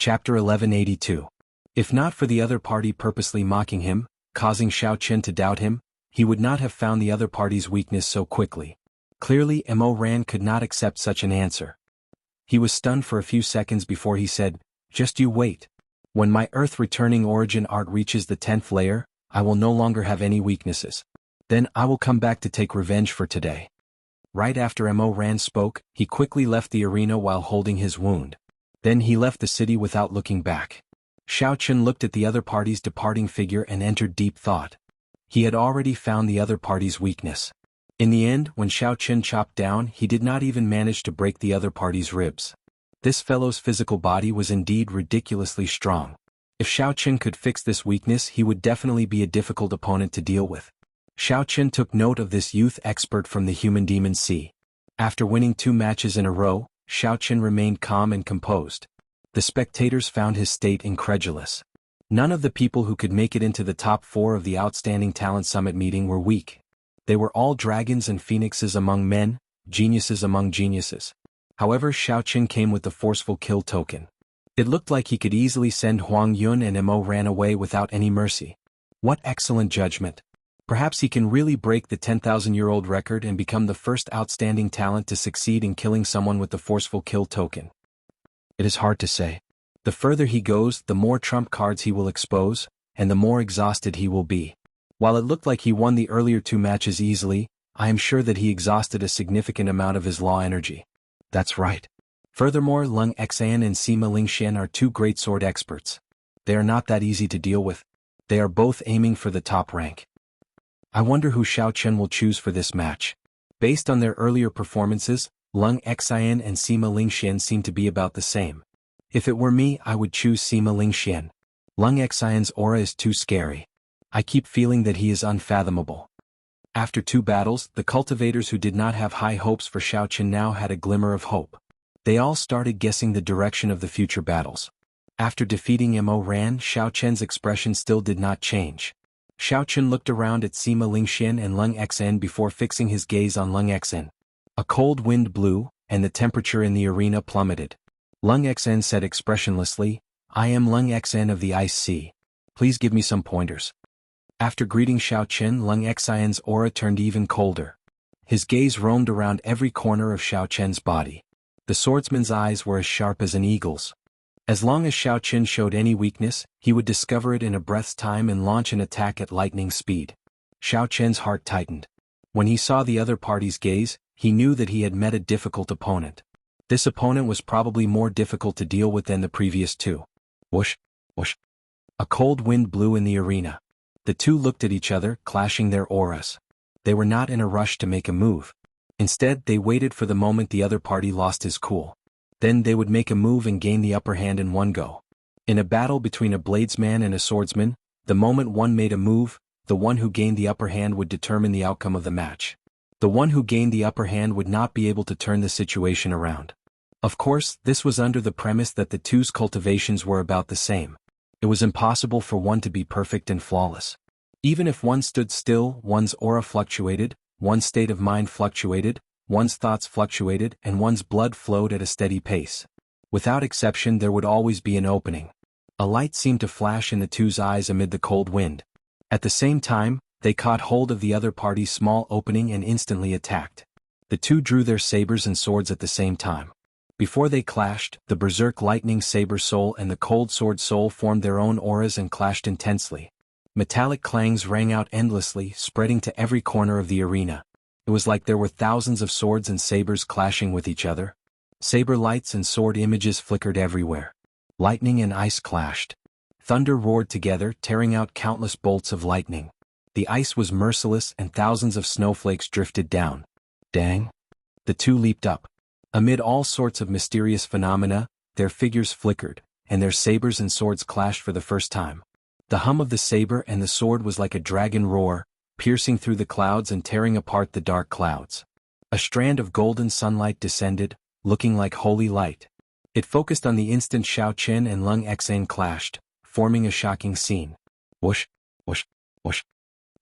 Chapter 1182. If not for the other party purposely mocking him, causing Xiao Qian to doubt him, he would not have found the other party's weakness so quickly. Clearly, Mo Ran could not accept such an answer. He was stunned for a few seconds before he said, "Just you wait. When my Earth-returning origin art reaches the 10th layer, I will no longer have any weaknesses. Then I will come back to take revenge for today." Right after Mo Ran spoke, he quickly left the arena while holding his wound. Then he left the city without looking back. Xiao Qian looked at the other party's departing figure and entered deep thought. He had already found the other party's weakness. In the end, when Xiao Qian chopped down, he did not even manage to break the other party's ribs. This fellow's physical body was indeed ridiculously strong. If Xiao Qian could fix this weakness, he would definitely be a difficult opponent to deal with. Xiao Qian took note of this youth expert from the Human Demon Sea. After winning 2 matches in a row, Xiao Qian remained calm and composed. The spectators found his state incredulous. None of the people who could make it into the top 4 of the Outstanding Talent Summit meeting were weak. They were all dragons and phoenixes among men, geniuses among geniuses. However, Xiao Qian came with the forceful kill token. It looked like he could easily send Huang Yun and Mo Ran away without any mercy. What excellent judgment. Perhaps he can really break the 10,000-year-old record and become the first outstanding talent to succeed in killing someone with the forceful kill token. It is hard to say. The further he goes, the more trump cards he will expose, and the more exhausted he will be. While it looked like he won the earlier 2 matches easily, I am sure that he exhausted a significant amount of his law energy. That's right. Furthermore, Lung Xan and Sima Lingxian are 2 great sword experts. They are not that easy to deal with. They are both aiming for the top rank. I wonder who Xiao Qian will choose for this match. Based on their earlier performances, Lung Xian and Sima Lingxian seem to be about the same. If it were me, I would choose Sima Lingxian. Lung Xian's aura is too scary. I keep feeling that he is unfathomable. After 2 battles, the cultivators who did not have high hopes for Xiao Qian now had a glimmer of hope. They all started guessing the direction of the future battles. After defeating Mo Ran, Xiao Qian's expression still did not change. Xiao Qian looked around at Sima Lingxian and Lung Xan before fixing his gaze on Lung Xan. A cold wind blew, and the temperature in the arena plummeted. Lung Xan said expressionlessly, "I am Lung Xan of the Ice Sea. Please give me some pointers." After greeting Xiao Qian, Lung Xian's aura turned even colder. His gaze roamed around every corner of Xiao Qian's body. The swordsman's eyes were as sharp as an eagle's. As long as Xiao Qian showed any weakness, he would discover it in a breath's time and launch an attack at lightning speed. Xiao Qian's heart tightened. When he saw the other party's gaze, he knew that he had met a difficult opponent. This opponent was probably more difficult to deal with than the previous 2. Whoosh, whoosh. A cold wind blew in the arena. The 2 looked at each other, clashing their auras. They were not in a rush to make a move. Instead, they waited for the moment the other party lost his cool. Then they would make a move and gain the upper hand in one go. In a battle between a bladesman and a swordsman, the moment one made a move, the one who gained the upper hand would determine the outcome of the match. The one who gained the upper hand would not be able to turn the situation around. Of course, this was under the premise that the 2's cultivations were about the same. It was impossible for one to be perfect and flawless. Even if one stood still, one's aura fluctuated, one's state of mind fluctuated, one's thoughts fluctuated, and one's blood flowed at a steady pace. Without exception, there would always be an opening. A light seemed to flash in the 2's eyes amid the cold wind. At the same time, they caught hold of the other party's small opening and instantly attacked. The 2 drew their sabers and swords at the same time. Before they clashed, the Berserk Lightning Saber Soul and the Cold Sword Soul formed their own auras and clashed intensely. Metallic clangs rang out endlessly, spreading to every corner of the arena. It was like there were thousands of swords and sabers clashing with each other. Saber lights and sword images flickered everywhere. Lightning and ice clashed. Thunder roared together, tearing out countless bolts of lightning. The ice was merciless and thousands of snowflakes drifted down. Dang! The 2 leaped up. Amid all sorts of mysterious phenomena, their figures flickered, and their sabers and swords clashed for the first time. The hum of the saber and the sword was like a dragon roar, piercing through the clouds and tearing apart the dark clouds. A strand of golden sunlight descended, looking like holy light. It focused on the instant Xiao Qian and Lung Xan clashed, forming a shocking scene. Whoosh, whoosh, whoosh.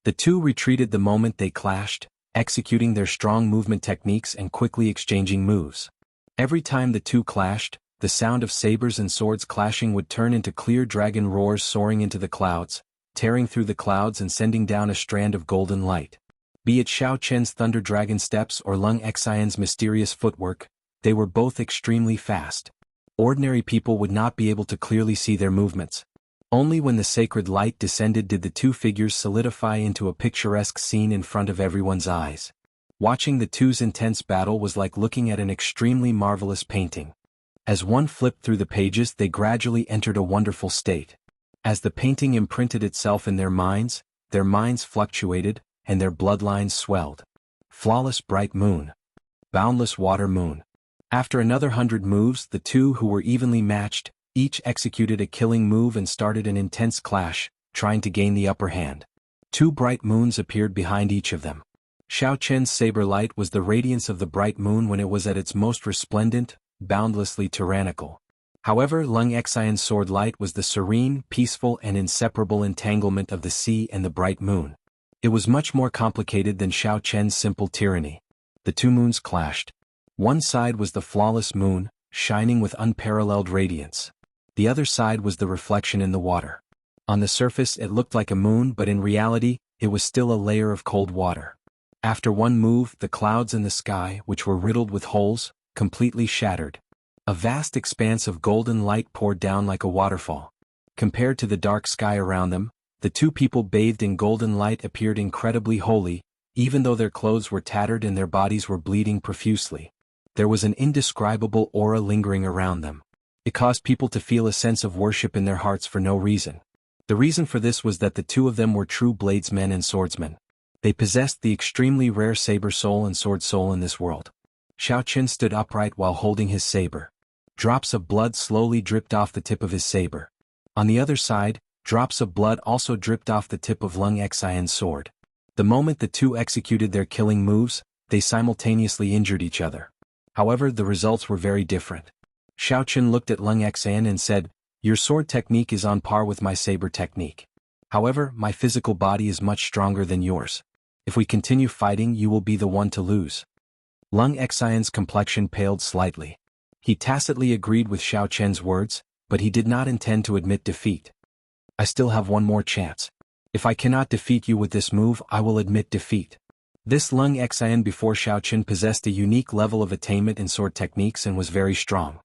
The 2 retreated the moment they clashed, executing their strong movement techniques and quickly exchanging moves. Every time the 2 clashed, the sound of sabers and swords clashing would turn into clear dragon roars soaring into the clouds, tearing through the clouds and sending down a strand of golden light. Be it Xiao Chen's thunder dragon steps or Lung Xian's mysterious footwork, they were both extremely fast. Ordinary people would not be able to clearly see their movements. Only when the sacred light descended did the two figures solidify into a picturesque scene in front of everyone's eyes. Watching the two's intense battle was like looking at an extremely marvelous painting. As one flipped through the pages, they gradually entered a wonderful state. As the painting imprinted itself in their minds fluctuated, and their bloodlines swelled. Flawless bright moon. Boundless water moon. After another 100 moves, the two who were evenly matched, each executed a killing move and started an intense clash, trying to gain the upper hand. Two bright moons appeared behind each of them. Xiao Chen's saber light was the radiance of the bright moon when it was at its most resplendent, boundlessly tyrannical. However, Lung Xian's sword light was the serene, peaceful and inseparable entanglement of the sea and the bright moon. It was much more complicated than Xiao Chen's simple tyranny. The two moons clashed. One side was the flawless moon, shining with unparalleled radiance. The other side was the reflection in the water. On the surface it looked like a moon, but in reality, it was still a layer of cold water. After one move, the clouds in the sky, which were riddled with holes, completely shattered. A vast expanse of golden light poured down like a waterfall. Compared to the dark sky around them, the two people bathed in golden light appeared incredibly holy, even though their clothes were tattered and their bodies were bleeding profusely. There was an indescribable aura lingering around them. It caused people to feel a sense of worship in their hearts for no reason. The reason for this was that the two of them were true bladesmen and swordsmen. They possessed the extremely rare saber soul and sword soul in this world. Xiao Chen stood upright while holding his saber. Drops of blood slowly dripped off the tip of his saber. On the other side, drops of blood also dripped off the tip of Lung Xian's sword. The moment the two executed their killing moves, they simultaneously injured each other. However, the results were very different. Xiao Chen looked at Lung Xian and said, "Your sword technique is on par with my saber technique. However, my physical body is much stronger than yours. If we continue fighting, you will be the one to lose." Lung Xian's complexion paled slightly. He tacitly agreed with Xiao Chen's words, but he did not intend to admit defeat. "I still have one more chance. If I cannot defeat you with this move, I will admit defeat." This Lung Xian before Xiao Chen possessed a unique level of attainment in sword techniques and was very strong.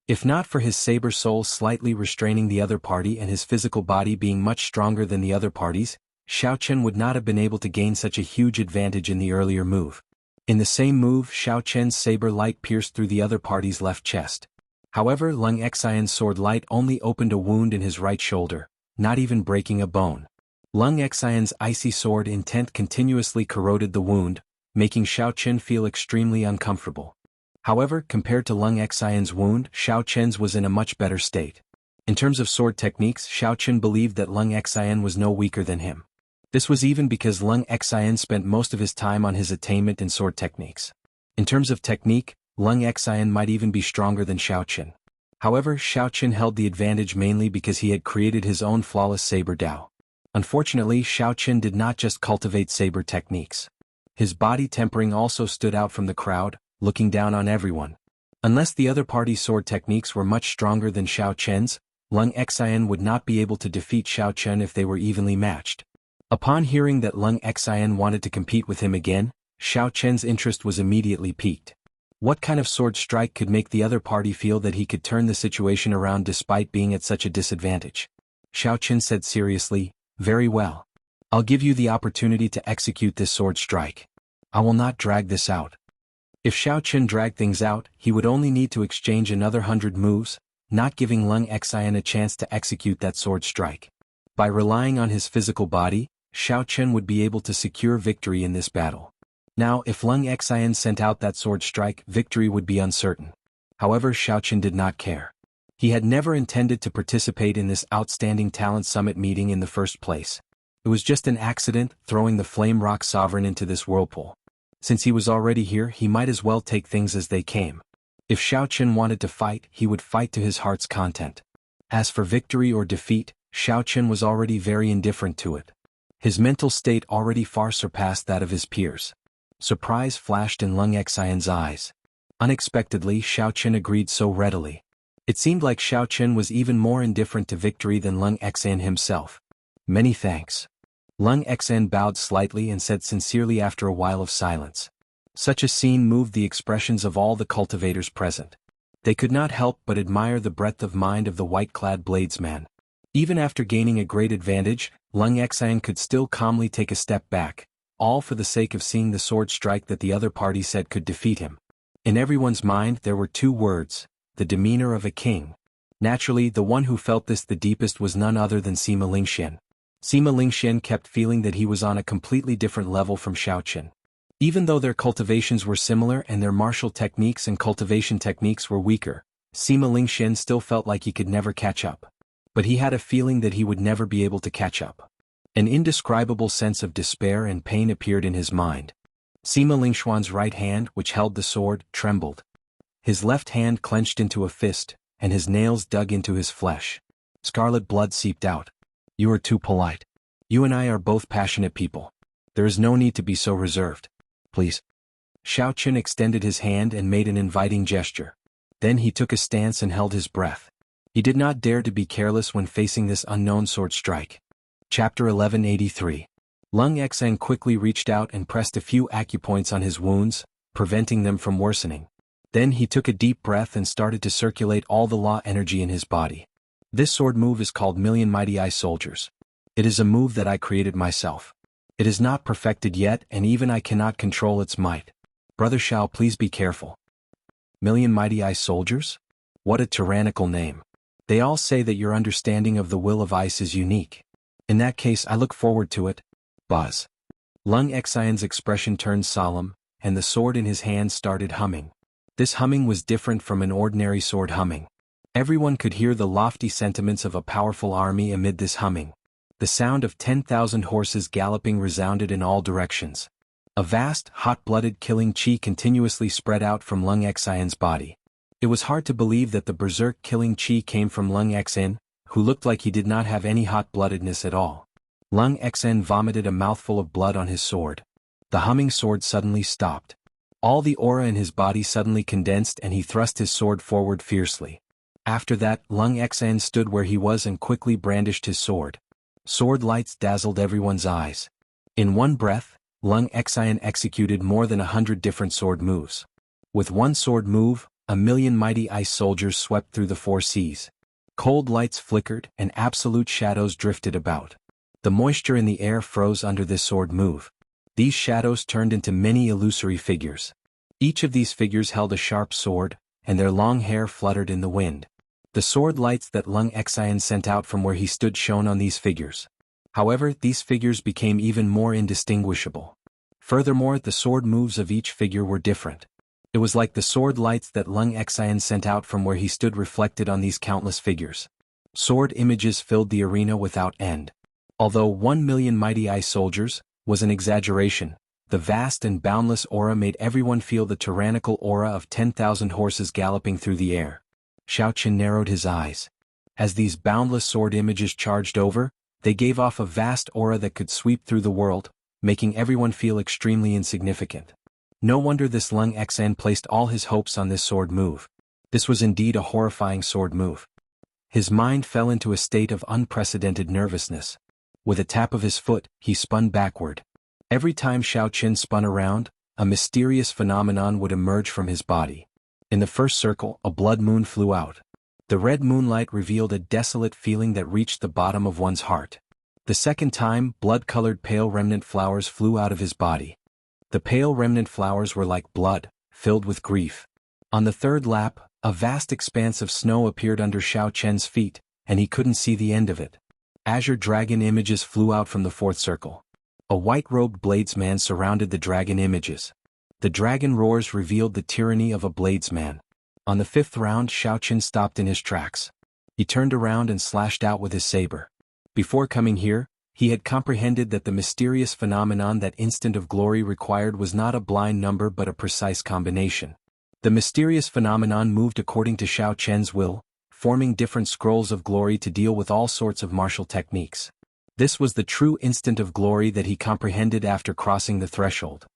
If not for his saber soul slightly restraining the other party and his physical body being much stronger than the other parties, Xiao Chen would not have been able to gain such a huge advantage in the earlier move. In the same move, Xiao Chen's saber light pierced through the other party's left chest. However, Lung Xian's sword light only opened a wound in his right shoulder, not even breaking a bone. Lung Xian's icy sword intent continuously corroded the wound, making Xiao Chen feel extremely uncomfortable. However, compared to Lung Xian's wound, Xiao Chen's was in a much better state. In terms of sword techniques, Xiao Chen believed that Lung Xian was no weaker than him. This was even because Lung Xian spent most of his time on his attainment in sword techniques. In terms of technique, Lung Xian might even be stronger than Xiao Chen. However, Xiao Chen held the advantage mainly because he had created his own flawless saber Dao. Unfortunately, Xiao Chen did not just cultivate saber techniques. His body tempering also stood out from the crowd, looking down on everyone. Unless the other party's sword techniques were much stronger than Xiao Chen's, Lung Xian would not be able to defeat Xiao Chen if they were evenly matched. Upon hearing that Lung Xian wanted to compete with him again, Xiao Chen's interest was immediately piqued. What kind of sword strike could make the other party feel that he could turn the situation around despite being at such a disadvantage? Xiao Chen said seriously, "Very well. I'll give you the opportunity to execute this sword strike. I will not drag this out." If Xiao Chen dragged things out, he would only need to exchange another 100 moves, not giving Lung Xian a chance to execute that sword strike. By relying on his physical body, Xiao Chen would be able to secure victory in this battle. Now, if Lung Xian sent out that sword strike, victory would be uncertain. However, Xiao Chen did not care. He had never intended to participate in this outstanding talent summit meeting in the first place. It was just an accident, throwing the Flame Rock Sovereign into this whirlpool. Since he was already here, he might as well take things as they came. If Xiao Chen wanted to fight, he would fight to his heart's content. As for victory or defeat, Xiao Chen was already very indifferent to it. His mental state already far surpassed that of his peers. Surprise flashed in Lung Xian's eyes. Unexpectedly, Xiao Chen agreed so readily. It seemed like Xiao Chen was even more indifferent to victory than Lung Xan himself. Many thanks. Lung Xan bowed slightly and said sincerely after a while of silence. Such a scene moved the expressions of all the cultivators present. They could not help but admire the breadth of mind of the white-clad bladesman. Even after gaining a great advantage, Lung Xan could still calmly take a step back, all for the sake of seeing the sword strike that the other party said could defeat him. In everyone's mind there were two words: the demeanor of a king. Naturally, the one who felt this the deepest was none other than Sima Lingxian. Sima Lingxian kept feeling that he was on a completely different level from Xiao Chen. Even though their cultivations were similar and their martial techniques and cultivation techniques were weaker, Sima Lingxian still felt like he could never catch up. But he had a feeling that he would never be able to catch up. An indescribable sense of despair and pain appeared in his mind. Sima Lingxian's right hand, which held the sword, trembled. His left hand clenched into a fist, and his nails dug into his flesh. Scarlet blood seeped out. You are too polite. You and I are both passionate people. There is no need to be so reserved. Please. Xiao Chen extended his hand and made an inviting gesture. Then he took a stance and held his breath. He did not dare to be careless when facing this unknown sword strike. Chapter 1183. Lung Xan quickly reached out and pressed a few acupoints on his wounds, preventing them from worsening. Then he took a deep breath and started to circulate all the law energy in his body. This sword move is called Million Mighty Eye Soldiers. It is a move that I created myself. It is not perfected yet, and even I cannot control its might. Brother Xiao, please be careful. Million Mighty Eye Soldiers? What a tyrannical name. They all say that your understanding of the will of ice is unique. In that case, I look forward to it. Buzz. Lung Xian's expression turned solemn, and the sword in his hand started humming. This humming was different from an ordinary sword humming. Everyone could hear the lofty sentiments of a powerful army amid this humming. The sound of 10,000 horses galloping resounded in all directions. A vast, hot-blooded killing chi continuously spread out from Lung Xian's body. It was hard to believe that the berserk killing chi came from Lung Xian, who looked like he did not have any hot-bloodedness at all. Lung Xian vomited a mouthful of blood on his sword. The humming sword suddenly stopped. All the aura in his body suddenly condensed and he thrust his sword forward fiercely. After that, Lung Xian stood where he was and quickly brandished his sword. Sword lights dazzled everyone's eyes. In one breath, Lung Xian executed more than 100 different sword moves. With one sword move, 1,000,000 mighty ice soldiers swept through the four seas. Cold lights flickered and absolute shadows drifted about. The moisture in the air froze under this sword move. These shadows turned into many illusory figures. Each of these figures held a sharp sword, and their long hair fluttered in the wind. The sword lights that Lung Xian sent out from where he stood shone on these figures. However, these figures became even more indistinguishable. Furthermore, the sword moves of each figure were different. It was like the sword lights that Lung Xian sent out from where he stood reflected on these countless figures. Sword images filled the arena without end. Although 1,000,000 mighty eye soldiers was an exaggeration, the vast and boundless aura made everyone feel the tyrannical aura of 10,000 horses galloping through the air. Xiao Chen narrowed his eyes. As these boundless sword images charged over, they gave off a vast aura that could sweep through the world, making everyone feel extremely insignificant. No wonder this Lung Xan placed all his hopes on this sword move. This was indeed a horrifying sword move. His mind fell into a state of unprecedented nervousness. With a tap of his foot, he spun backward. Every time Xiao Chen spun around, a mysterious phenomenon would emerge from his body. In the first circle, a blood moon flew out. The red moonlight revealed a desolate feeling that reached the bottom of one's heart. The second time, blood-colored pale remnant flowers flew out of his body. The pale remnant flowers were like blood, filled with grief. On the third lap, a vast expanse of snow appeared under Xiao Chen's feet, and he couldn't see the end of it. Azure dragon images flew out from the fourth circle. A white-robed bladesman surrounded the dragon images. The dragon roars revealed the tyranny of a bladesman. On the fifth round, Xiao Chen stopped in his tracks. He turned around and slashed out with his saber. Before coming here, he had comprehended that the mysterious phenomenon that instant of glory required was not a blind number but a precise combination. The mysterious phenomenon moved according to Xiao Chen's will, forming different scrolls of glory to deal with all sorts of martial techniques. This was the true instant of glory that he comprehended after crossing the threshold.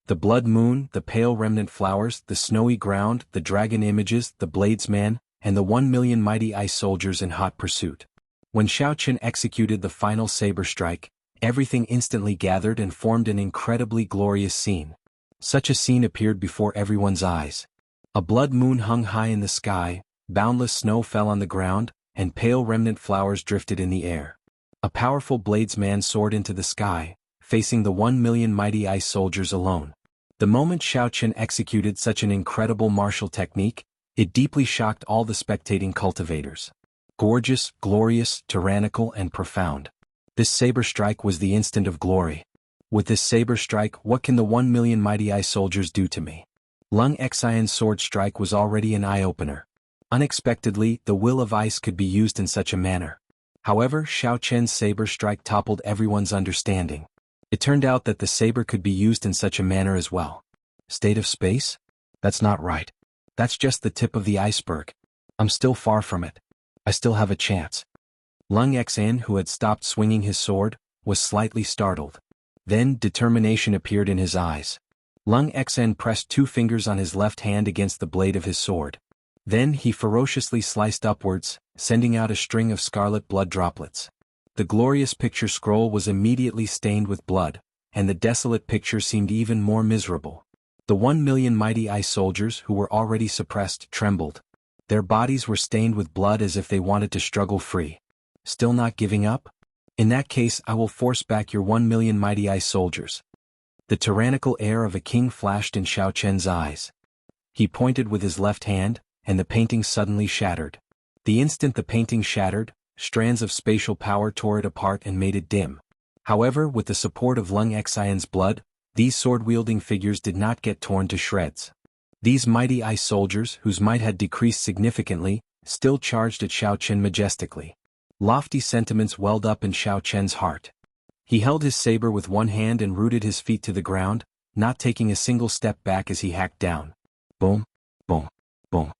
The blood moon, the pale remnant flowers, the snowy ground, the dragon images, the bladesman, and the 1,000,000 mighty ice soldiers in hot pursuit. When Xiao Chen executed the final saber strike, everything instantly gathered and formed an incredibly glorious scene. Such a scene appeared before everyone's eyes. A blood moon hung high in the sky, boundless snow fell on the ground, and pale remnant flowers drifted in the air. A powerful bladesman soared into the sky, facing the 1,000,000 mighty ice soldiers alone. The moment Xiao Chen executed such an incredible martial technique, it deeply shocked all the spectating cultivators. Gorgeous, glorious, tyrannical, and profound. This saber strike was the instant of glory. With this saber strike, what can the 1,000,000 mighty ice soldiers do to me? Lung Xian's sword strike was already an eye-opener. Unexpectedly, the will of ice could be used in such a manner. However, Xiao Chen's saber strike toppled everyone's understanding. It turned out that the saber could be used in such a manner as well. State of space? That's not right. That's just the tip of the iceberg. I'm still far from it. I still have a chance. Lung Xian, who had stopped swinging his sword, was slightly startled. Then determination appeared in his eyes. Lung Xian pressed 2 fingers on his left hand against the blade of his sword. Then he ferociously sliced upwards, sending out a string of scarlet blood droplets. The glorious picture scroll was immediately stained with blood, and the desolate picture seemed even more miserable. The 1,000,000 mighty ice soldiers who were already suppressed trembled. Their bodies were stained with blood as if they wanted to struggle free. Still not giving up? In that case I will force back your 1,000,000 mighty ice soldiers. The tyrannical air of a king flashed in Xiao Chen's eyes. He pointed with his left hand, and the painting suddenly shattered. The instant the painting shattered, strands of spatial power tore it apart and made it dim. However, with the support of Lung Xian's blood, these sword-wielding figures did not get torn to shreds. These mighty ice soldiers, whose might had decreased significantly, still charged at Xiao Chen majestically. Lofty sentiments welled up in Xiao Chen's heart. He held his saber with one hand and rooted his feet to the ground, not taking a single step back as he hacked down. Boom, boom, boom.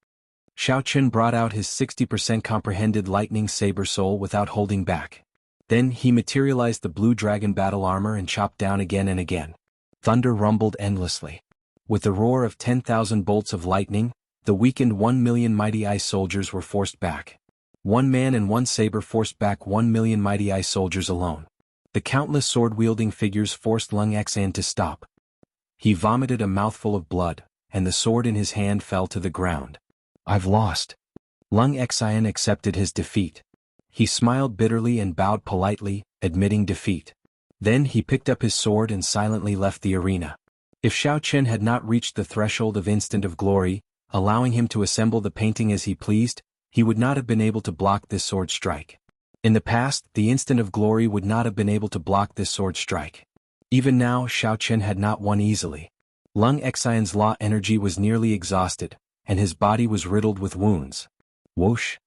Xiao Chen brought out his 60% comprehended lightning saber soul without holding back. Then he materialized the blue dragon battle armor and chopped down again and again. Thunder rumbled endlessly. With the roar of 10,000 bolts of lightning, the weakened 1,000,000 mighty ice soldiers were forced back. One man and one saber forced back 1,000,000 mighty ice soldiers alone. The countless sword-wielding figures forced Lung Xian to stop. He vomited a mouthful of blood, and the sword in his hand fell to the ground. I've lost. Lung Xian accepted his defeat. He smiled bitterly and bowed politely, admitting defeat. Then he picked up his sword and silently left the arena. If Xiao Chen had not reached the threshold of instant of glory, allowing him to assemble the painting as he pleased, he would not have been able to block this sword strike. In the past, the instant of glory would not have been able to block this sword strike. Even now, Xiao Chen had not won easily. Lung Xian's law energy was nearly exhausted, and his body was riddled with wounds. Whoosh!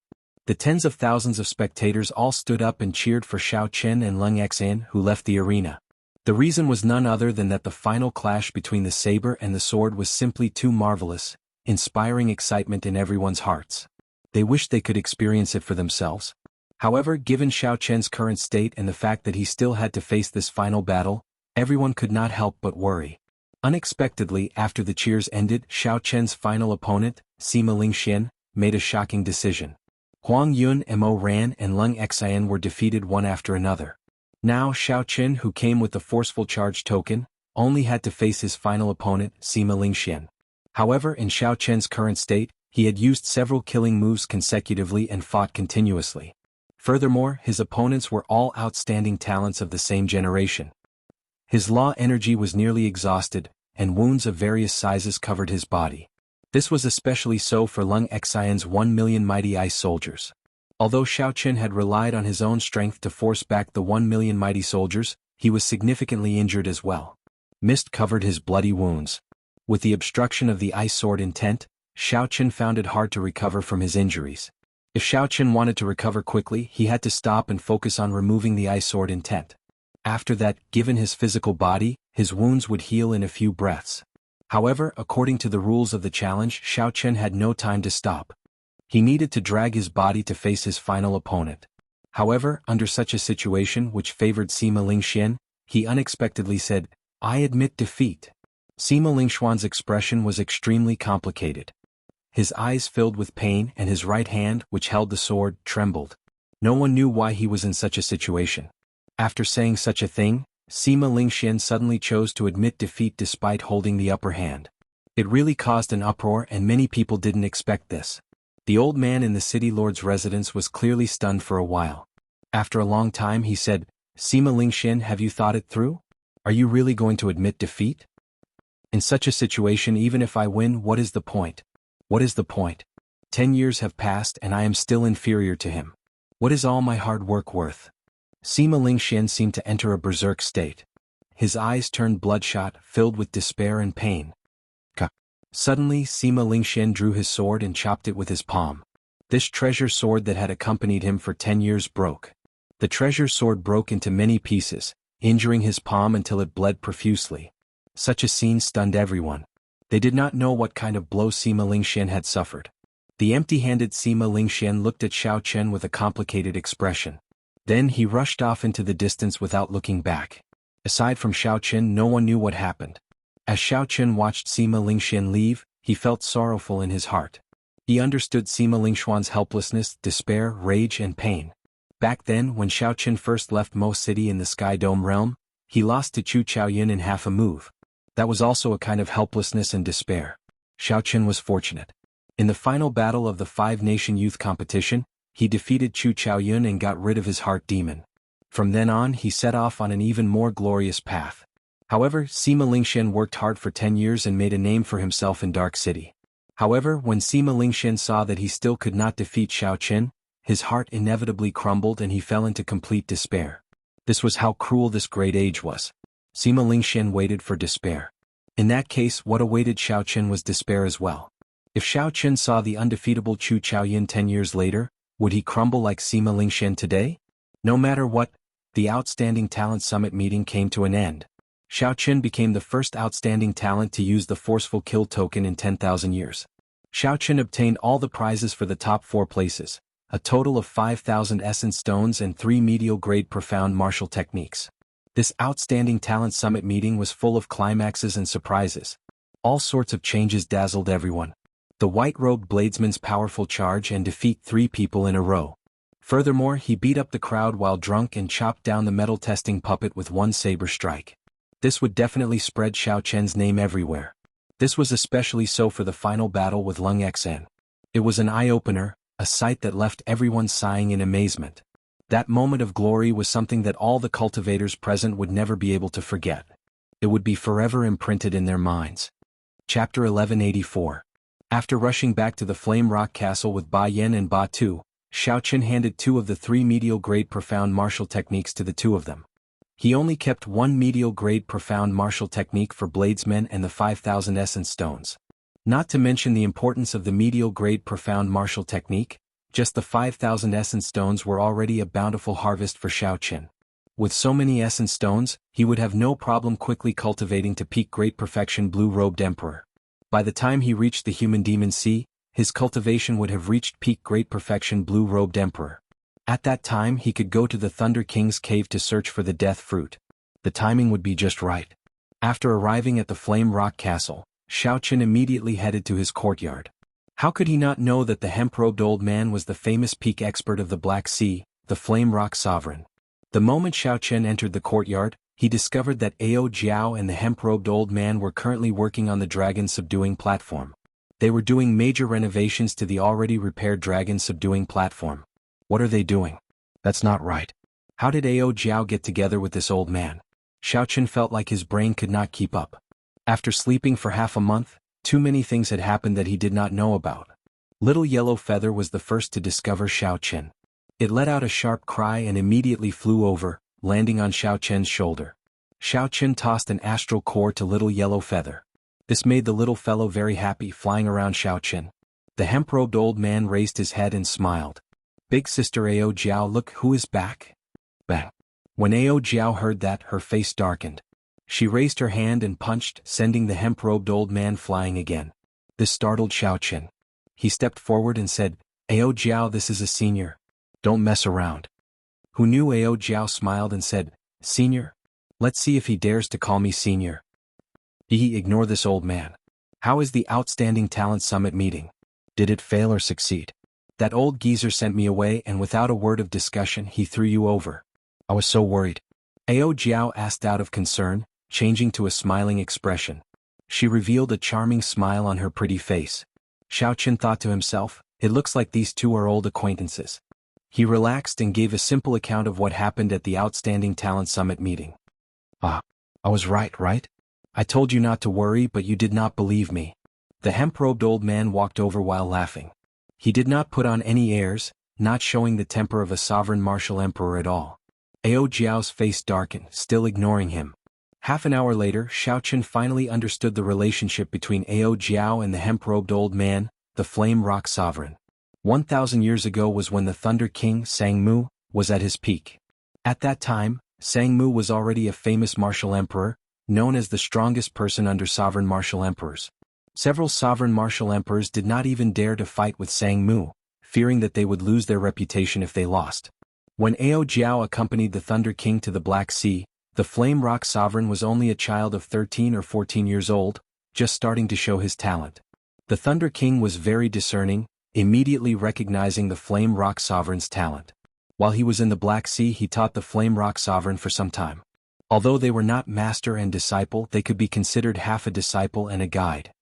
The tens of thousands of spectators all stood up and cheered for Xiao Chen and Lung Xian, who left the arena. The reason was none other than that the final clash between the saber and the sword was simply too marvelous, inspiring excitement in everyone's hearts. They wished they could experience it for themselves. However, given Xiao Chen's current state and the fact that he still had to face this final battle, everyone could not help but worry. Unexpectedly, after the cheers ended, Xiao Chen's final opponent, Sima Lingxian, made a shocking decision. Huang Yun, Mo Ran, and Lung Xian were defeated one after another. Now Xiao Chen, who came with the forceful charge token, only had to face his final opponent, Sima Lingxian. However, in Xiao Chen's current state, he had used several killing moves consecutively and fought continuously. Furthermore, his opponents were all outstanding talents of the same generation. His law energy was nearly exhausted, and wounds of various sizes covered his body. This was especially so for Lung Xian's 1,000,000 mighty ice soldiers. Although Xiao Chen had relied on his own strength to force back the 1,000,000 mighty soldiers, he was significantly injured as well. Mist covered his bloody wounds. With the obstruction of the ice sword intent, Xiao Chen found it hard to recover from his injuries. If Xiao Chen wanted to recover quickly, he had to stop and focus on removing the ice sword intent. After that, given his physical body, his wounds would heal in a few breaths. However, according to the rules of the challenge, Xiao Chen had no time to stop. He needed to drag his body to face his final opponent. However, under such a situation which favored Sima Lingxian, he unexpectedly said, "I admit defeat." Sima Lingxian's expression was extremely complicated. His eyes filled with pain and his right hand, which held the sword, trembled. No one knew why he was in such a situation. After saying such a thing, Sima Lingxian suddenly chose to admit defeat despite holding the upper hand. It really caused an uproar and many people didn't expect this. The old man in the city lord's residence was clearly stunned for a while. After a long time he said, Sima Lingxian, have you thought it through? Are you really going to admit defeat? In such a situation, even if I win, what is the point? What is the point? 10 years have passed and I am still inferior to him. What is all my hard work worth? Sima Lingxian seemed to enter a berserk state. His eyes turned bloodshot, filled with despair and pain. Suddenly, Sima Lingxian drew his sword and chopped it with his palm. This treasure sword that had accompanied him for 10 years broke. The treasure sword broke into many pieces, injuring his palm until it bled profusely. Such a scene stunned everyone. They did not know what kind of blow Sima Lingxian had suffered. The empty-handed Sima Lingxian looked at Xiao Chen with a complicated expression. Then he rushed off into the distance without looking back. Aside from Xiao Chen, no one knew what happened. As Xiao Chen watched Sima Lingxian leave, he felt sorrowful in his heart. He understood Sima Lingxian's helplessness, despair, rage and pain. Back then, when Xiao Chen first left Mo City in the Sky Dome realm, he lost to Chu Chaoyin in half a move. That was also a kind of helplessness and despair. Xiao Chen was fortunate. In the final battle of the Five-Nation Youth Competition, he defeated Chu Chaoyin and got rid of his heart demon. From then on, he set off on an even more glorious path. However, Sima Lingxian worked hard for 10 years and made a name for himself in Dark City. However, when Sima Lingxian saw that he still could not defeat Xiao Chen, his heart inevitably crumbled and he fell into complete despair. This was how cruel this great age was. Sima Lingxian waited for despair. In that case, what awaited Xiao Chen was despair as well. If Xiao Chen saw the undefeatable Chu Chaoyin 10 years later, would he crumble like Sima Lingxian today? No matter what, the Outstanding Talent Summit meeting came to an end. Xiao Chen became the first outstanding talent to use the forceful kill token in 10,000 years. Xiao Chen obtained all the prizes for the top 4 places, a total of 5,000 essence stones and 3 medial-grade profound martial techniques. This Outstanding Talent Summit meeting was full of climaxes and surprises. All sorts of changes dazzled everyone. The white-robed bladesman's powerful charge and defeat 3 people in a row. Furthermore, he beat up the crowd while drunk and chopped down the metal-testing puppet with one saber strike. This would definitely spread Xiao Chen's name everywhere. This was especially so for the final battle with Lung Xen. It was an eye-opener, a sight that left everyone sighing in amazement. That moment of glory was something that all the cultivators present would never be able to forget. It would be forever imprinted in their minds. Chapter 1184. After rushing back to the Flame Rock Castle with Ba Yan and Ba Tu, Xiao Chen handed 2 of the 3 medial-grade profound martial techniques to the 2 of them. He only kept 1 medial-grade profound martial technique for bladesmen and the 5,000 essence stones. Not to mention the importance of the medial-grade profound martial technique, just the 5,000 essence stones were already a bountiful harvest for Xiao Chen. With so many essence stones, he would have no problem quickly cultivating to peak great perfection blue-robed emperor. By the time he reached the human demon sea, his cultivation would have reached peak great perfection blue-robed emperor. At that time he could go to the Thunder King's cave to search for the death fruit. The timing would be just right. After arriving at the Flame Rock Castle, Xiao Chen immediately headed to his courtyard. How could he not know that the hemp-robed old man was the famous peak expert of the Black Sea, the Flame Rock Sovereign? The moment Xiao Chen entered the courtyard, he discovered that Ao Jiao and the hemp-robed old man were currently working on the dragon subduing platform. They were doing major renovations to the already repaired dragon subduing platform. What are they doing? That's not right. How did Ao Jiao get together with this old man? Xiao Chen felt like his brain could not keep up. After sleeping for half a month, too many things had happened that he did not know about. Little Yellow Feather was the first to discover Xiao Chen. It let out a sharp cry and immediately flew over, landing on Xiao Chen's shoulder. Xiao Chen tossed an astral core to Little Yellow Feather. This made the little fellow very happy, flying around Xiao Chen. The hemp-robed old man raised his head and smiled. Big sister Ao Jiao, look who is back. Bang. When Ao Jiao heard that, her face darkened. She raised her hand and punched, sending the hemp-robed old man flying again. This startled Xiao Chen. He stepped forward and said, Ao Jiao, this is a senior. Don't mess around. Who knew? Ao Jiao smiled and said, Senior? Let's see if he dares to call me senior. Ignore this old man. How is the Outstanding Talent Summit meeting? Did it fail or succeed? That old geezer sent me away and without a word of discussion he threw you over. I was so worried. Ao Jiao asked out of concern, changing to a smiling expression. She revealed a charming smile on her pretty face. Xiao Qin thought to himself, it looks like these two are old acquaintances. He relaxed and gave a simple account of what happened at the Outstanding Talent Summit meeting. Ah, I was right? I told you not to worry but you did not believe me. The hemp-robed old man walked over while laughing. He did not put on any airs, not showing the temper of a sovereign martial emperor at all. Ao Jiao's face darkened, still ignoring him. Half an hour later, Xiao Qin finally understood the relationship between Ao Jiao and the hemp-robed old man, the Flame Rock Sovereign. 1,000 years ago was when the Thunder King, Sang Mu, was at his peak. At that time, Sang Mu was already a famous martial emperor, known as the strongest person under sovereign martial emperors. Several sovereign martial emperors did not even dare to fight with Sang Mu, fearing that they would lose their reputation if they lost. When Ao Jiao accompanied the Thunder King to the Black Sea, the Flame Rock Sovereign was only a child of 13 or 14 years old, just starting to show his talent. The Thunder King was very discerning, immediately recognizing the Flame Rock Sovereign's talent. While he was in the Black Sea he taught the Flame Rock Sovereign for some time. Although they were not master and disciple they could be considered half a disciple and a guide.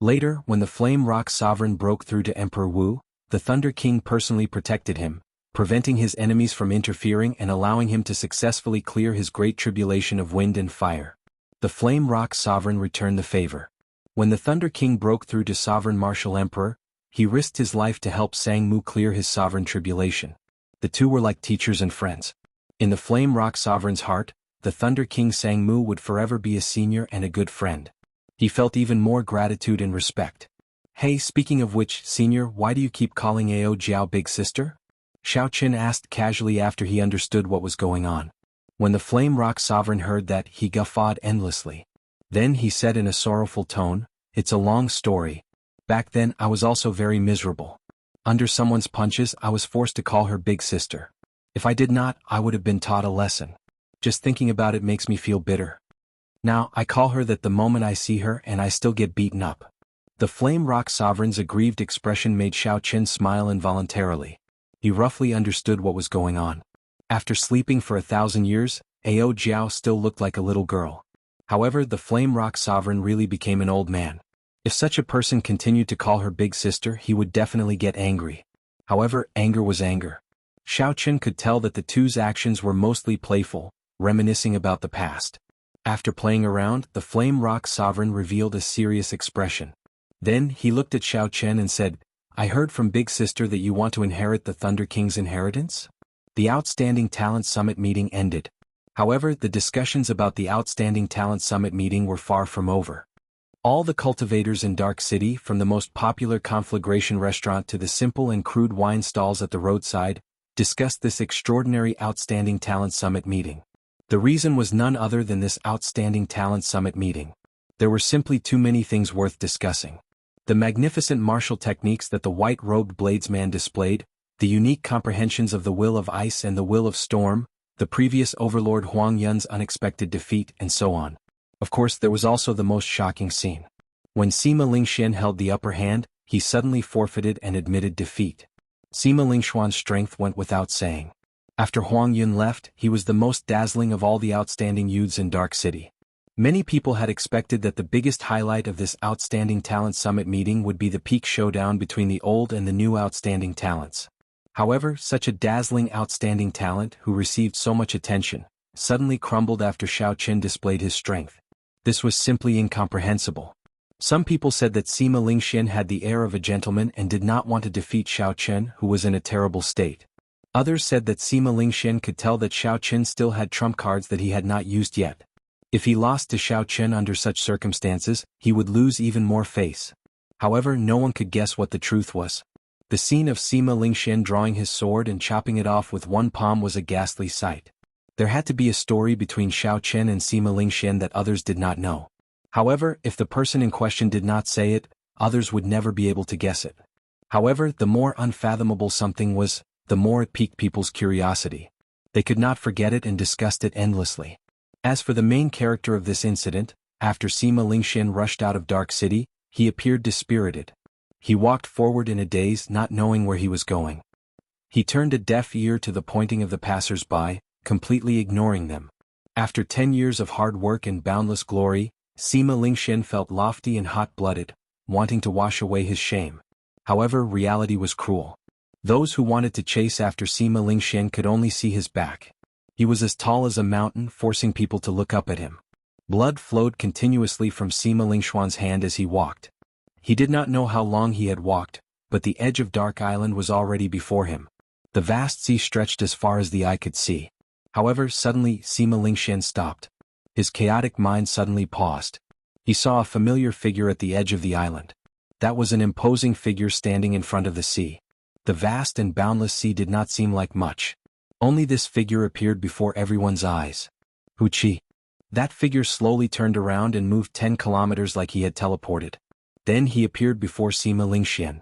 Later, when the Flame Rock Sovereign broke through to Emperor Wu, the Thunder King personally protected him, preventing his enemies from interfering and allowing him to successfully clear his great tribulation of wind and fire. The Flame Rock Sovereign returned the favor. When the Thunder King broke through to Sovereign Martial Emperor, he risked his life to help Sang Mu clear his sovereign tribulation. The two were like teachers and friends. In the Flame Rock Sovereign's heart, the Thunder King Sang Mu would forever be a senior and a good friend. He felt even more gratitude and respect. Hey, speaking of which, senior, why do you keep calling Ao Jiao big sister? Xiao Qin asked casually after he understood what was going on. When the Flame Rock Sovereign heard that, he guffawed endlessly. Then he said in a sorrowful tone, it's a long story. Back then I was also very miserable. Under someone's punches I was forced to call her big sister. If I did not, I would have been taught a lesson. Just thinking about it makes me feel bitter. Now I call her that the moment I see her and I still get beaten up. The Flame Rock Sovereign's aggrieved expression made Xiao Qin smile involuntarily. He roughly understood what was going on. After sleeping for 1,000 years, Ao Jiao still looked like a little girl. However, the Flame Rock Sovereign really became an old man. If such a person continued to call her big sister he would definitely get angry. However, anger was anger. Xiao Qin could tell that the two's actions were mostly playful, reminiscing about the past. After playing around, the Flame Rock Sovereign revealed a serious expression. Then he looked at Xiao Qin and said, I heard from Big Sister that you want to inherit the Thunder King's inheritance? The Outstanding Talent Summit meeting ended. However, the discussions about the Outstanding Talent Summit meeting were far from over. All the cultivators in Dark City, from the most popular conflagration restaurant to the simple and crude wine stalls at the roadside, discussed this extraordinary Outstanding Talent Summit meeting. The reason was none other than this Outstanding Talent Summit meeting. There were simply too many things worth discussing. The magnificent martial techniques that the white-robed bladesman displayed, the unique comprehensions of the will of ice and the will of storm, the previous overlord Huang Yun's unexpected defeat, and so on. Of course, there was also the most shocking scene. When Sima Lingxian held the upper hand, he suddenly forfeited and admitted defeat. Sima Lingxuan's strength went without saying. After Huang Yun left, he was the most dazzling of all the outstanding youths in Dark City. Many people had expected that the biggest highlight of this Outstanding Talent Summit meeting would be the peak showdown between the old and the new outstanding talents. However, such a dazzling outstanding talent who received so much attention, suddenly crumbled after Xiao Qin displayed his strength. This was simply incomprehensible. Some people said that Sima Lingxian had the air of a gentleman and did not want to defeat Xiao Qin, who was in a terrible state. Others said that Sima Lingxian could tell that Xiao Qin still had trump cards that he had not used yet. If he lost to Xiao Qin under such circumstances, he would lose even more face. However, no one could guess what the truth was. The scene of Sima Lingxian drawing his sword and chopping it off with one palm was a ghastly sight. There had to be a story between Xiao Qin and Sima Lingxian that others did not know. However, if the person in question did not say it, others would never be able to guess it. However, the more unfathomable something was, the more it piqued people's curiosity. They could not forget it and discussed it endlessly. As for the main character of this incident, after Sima Lingxian rushed out of Dark City, he appeared dispirited. He walked forward in a daze, not knowing where he was going. He turned a deaf ear to the pointing of the passers-by, completely ignoring them. After 10 years of hard work and boundless glory, Sima Lingxian felt lofty and hot-blooded, wanting to wash away his shame. However, reality was cruel. Those who wanted to chase after Sima Lingxian could only see his back. He was as tall as a mountain, forcing people to look up at him. Blood flowed continuously from Sima Lingxian's hand as he walked. He did not know how long he had walked, but the edge of Dark Island was already before him. The vast sea stretched as far as the eye could see. However, suddenly Sima Lingxian stopped. His chaotic mind suddenly paused. He saw a familiar figure at the edge of the island. That was an imposing figure standing in front of the sea. The vast and boundless sea did not seem like much. Only this figure appeared before everyone's eyes. Wuxia. That figure slowly turned around and moved 10 kilometers like he had teleported. Then he appeared before Sima Lingxian.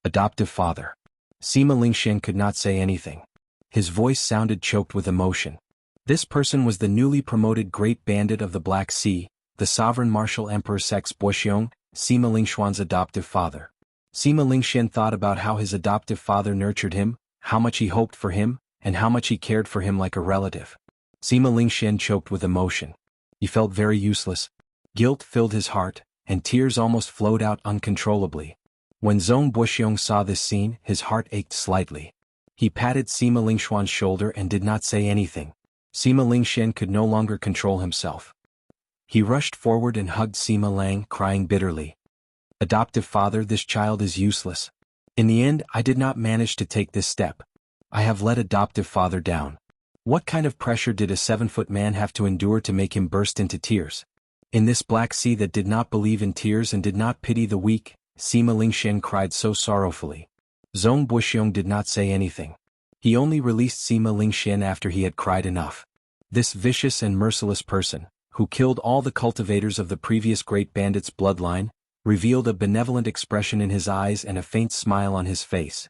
Adoptive father. Sima Lingxian could not say anything. His voice sounded choked with emotion. This person was the newly promoted Great Bandit of the Black Sea, the sovereign martial emperor Sex Buxiong, Sima Lingxian's adoptive father. Sima Lingxian thought about how his adoptive father nurtured him, how much he hoped for him, and how much he cared for him like a relative. Sima Lingxian choked with emotion. He felt very useless. Guilt filled his heart, and tears almost flowed out uncontrollably. When Zhong Buxiong saw this scene, his heart ached slightly. He patted Sima Lingxian's shoulder and did not say anything. Sima Lingxian could no longer control himself. He rushed forward and hugged Sima Lang, crying bitterly. Adoptive father, this child is useless. In the end, I did not manage to take this step. I have let adoptive father down. What kind of pressure did a 7-foot man have to endure to make him burst into tears? In this black sea that did not believe in tears and did not pity the weak, Sima Lingxian cried so sorrowfully. Zhong Buxiong did not say anything. He only released Sima Lingxian after he had cried enough. This vicious and merciless person, who killed all the cultivators of the previous Great Bandit's bloodline, revealed a benevolent expression in his eyes and a faint smile on his face.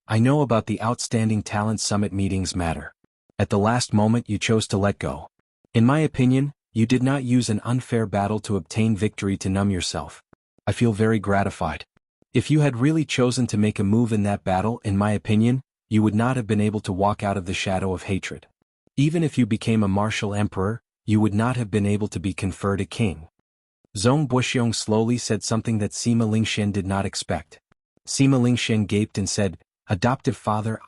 I know about the outstanding talent summit meetings matter. At the last moment you chose to let go. In my opinion, you did not use an unfair battle to obtain victory to numb yourself. I feel very gratified. If you had really chosen to make a move in that battle, in my opinion, you would not have been able to walk out of the shadow of hatred. Even if you became a martial emperor, you would not have been able to be conferred a king. Zhong Buxiong slowly said something that Sima Lingxian did not expect. Sima Lingxian gaped and said, Adoptive father,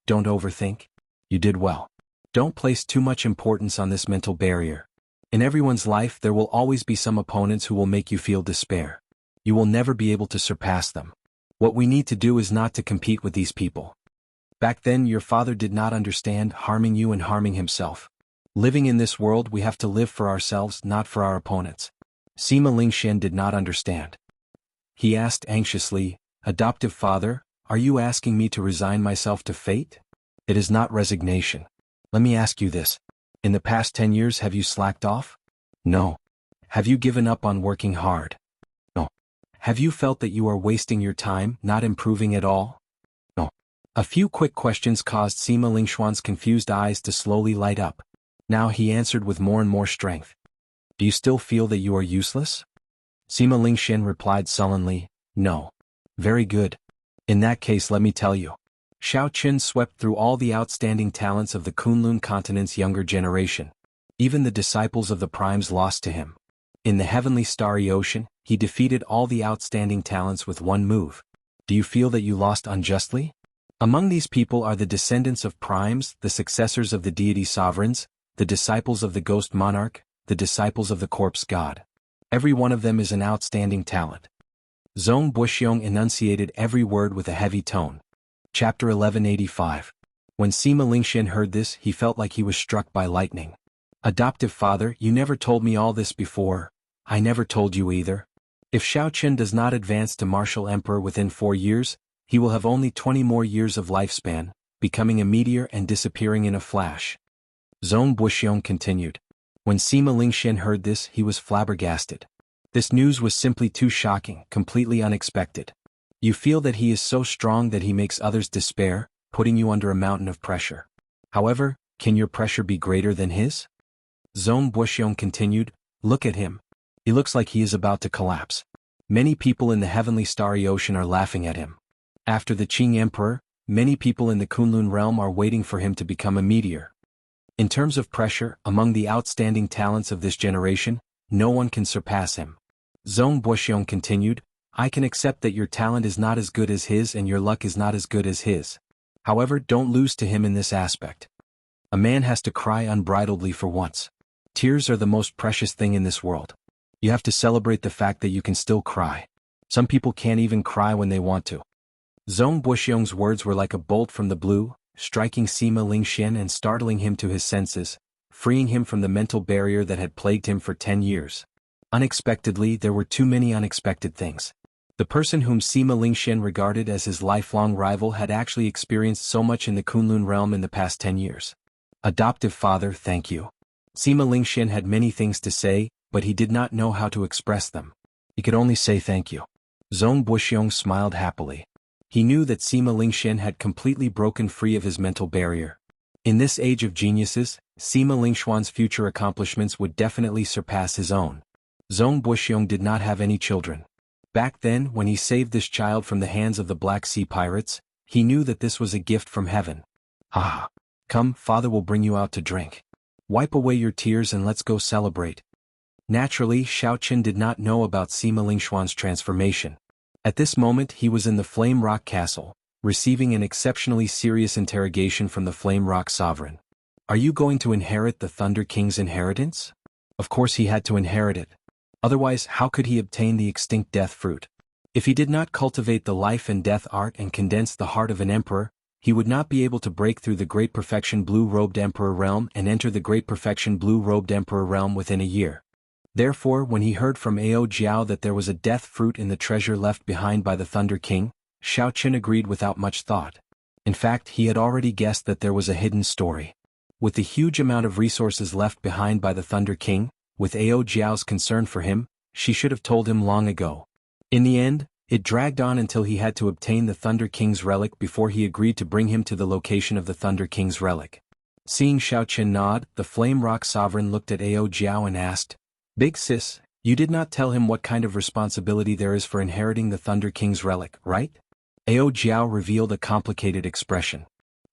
don't overthink. You did well. Don't place too much importance on this mental barrier. In everyone's life there will always be some opponents who will make you feel despair. You will never be able to surpass them. What we need to do is not to compete with these people. Back then your father did not understand harming you and harming himself. Living in this world we have to live for ourselves, not for our opponents. Sima Lingxian did not understand. He asked anxiously, Adoptive father, are you asking me to resign myself to fate? It is not resignation. Let me ask you this. In the past 10 years have you slacked off? No. Have you given up on working hard? No. Have you felt that you are wasting your time, not improving at all? No. A few quick questions caused Sima Lingxian's confused eyes to slowly light up. Now he answered with more and more strength. Do you still feel that you are useless? Sima Lingxian replied sullenly, No. Very good. In that case let me tell you. Xiao Qin swept through all the outstanding talents of the Kunlun continent's younger generation. Even the disciples of the primes lost to him. In the heavenly starry ocean, he defeated all the outstanding talents with one move. Do you feel that you lost unjustly? Among these people are the descendants of primes, the successors of the deity sovereigns, the disciples of the ghost monarch, the disciples of the corpse god. Every one of them is an outstanding talent. Zhong Buxiong enunciated every word with a heavy tone. Chapter 1185. When Sima Lingxian heard this, he felt like he was struck by lightning. Adoptive father, you never told me all this before. I never told you either. If Xiao Qin does not advance to martial emperor within 4 years, he will have only 20 more years of lifespan, becoming a meteor and disappearing in a flash. Zhong Buxiong continued. When Sima Lingxian heard this, he was flabbergasted. This news was simply too shocking, completely unexpected. You feel that he is so strong that he makes others despair, putting you under a mountain of pressure. However, can your pressure be greater than his? Zhong Buxiong continued, Look at him. He looks like he is about to collapse. Many people in the heavenly starry ocean are laughing at him. After the Qing Emperor, many people in the Kunlun realm are waiting for him to become a meteor. In terms of pressure, among the outstanding talents of this generation, no one can surpass him. Zhong Buxiong continued, I can accept that your talent is not as good as his and your luck is not as good as his. However, don't lose to him in this aspect. A man has to cry unbridledly for once. Tears are the most precious thing in this world. You have to celebrate the fact that you can still cry. Some people can't even cry when they want to. Zhong Buxiong's words were like a bolt from the blue, striking Sima Lingxian and startling him to his senses, freeing him from the mental barrier that had plagued him for 10 years. Unexpectedly, there were too many unexpected things. The person whom Sima Lingxian regarded as his lifelong rival had actually experienced so much in the Kunlun realm in the past 10 years. Adoptive father, thank you. Sima Lingxian had many things to say, but he did not know how to express them. He could only say thank you. Zhong Buxiong smiled happily. He knew that Sima Lingxian had completely broken free of his mental barrier. In this age of geniuses, Sima Lingxian's future accomplishments would definitely surpass his own. Zhong Buxiong did not have any children. Back then, when he saved this child from the hands of the Black Sea pirates, he knew that this was a gift from heaven. Ah! Come, father will bring you out to drink. Wipe away your tears and let's go celebrate. Naturally, Xiaoqin did not know about Sima Lingxian's transformation. At this moment he was in the Flame Rock Castle, receiving an exceptionally serious interrogation from the Flame Rock Sovereign. Are you going to inherit the Thunder King's inheritance? Of course he had to inherit it. Otherwise, how could he obtain the extinct death fruit? If he did not cultivate the life and death art and condense the heart of an emperor, he would not be able to break through the Great Perfection Blue-Robed Emperor realm and enter the Great Perfection Blue-Robed Emperor realm within a year. Therefore, when he heard from Ao Jiao that there was a death fruit in the treasure left behind by the Thunder King, Xiaoqin agreed without much thought. In fact, he had already guessed that there was a hidden story. With the huge amount of resources left behind by the Thunder King, with Ao Jiao's concern for him, she should have told him long ago. In the end, it dragged on until he had to obtain the Thunder King's relic before he agreed to bring him to the location of the Thunder King's relic. Seeing Xiaoqin nod, the Flame Rock Sovereign looked at Ao Jiao and asked, Big sis, you did not tell him what kind of responsibility there is for inheriting the Thunder King's relic, right? Ao Jiao revealed a complicated expression.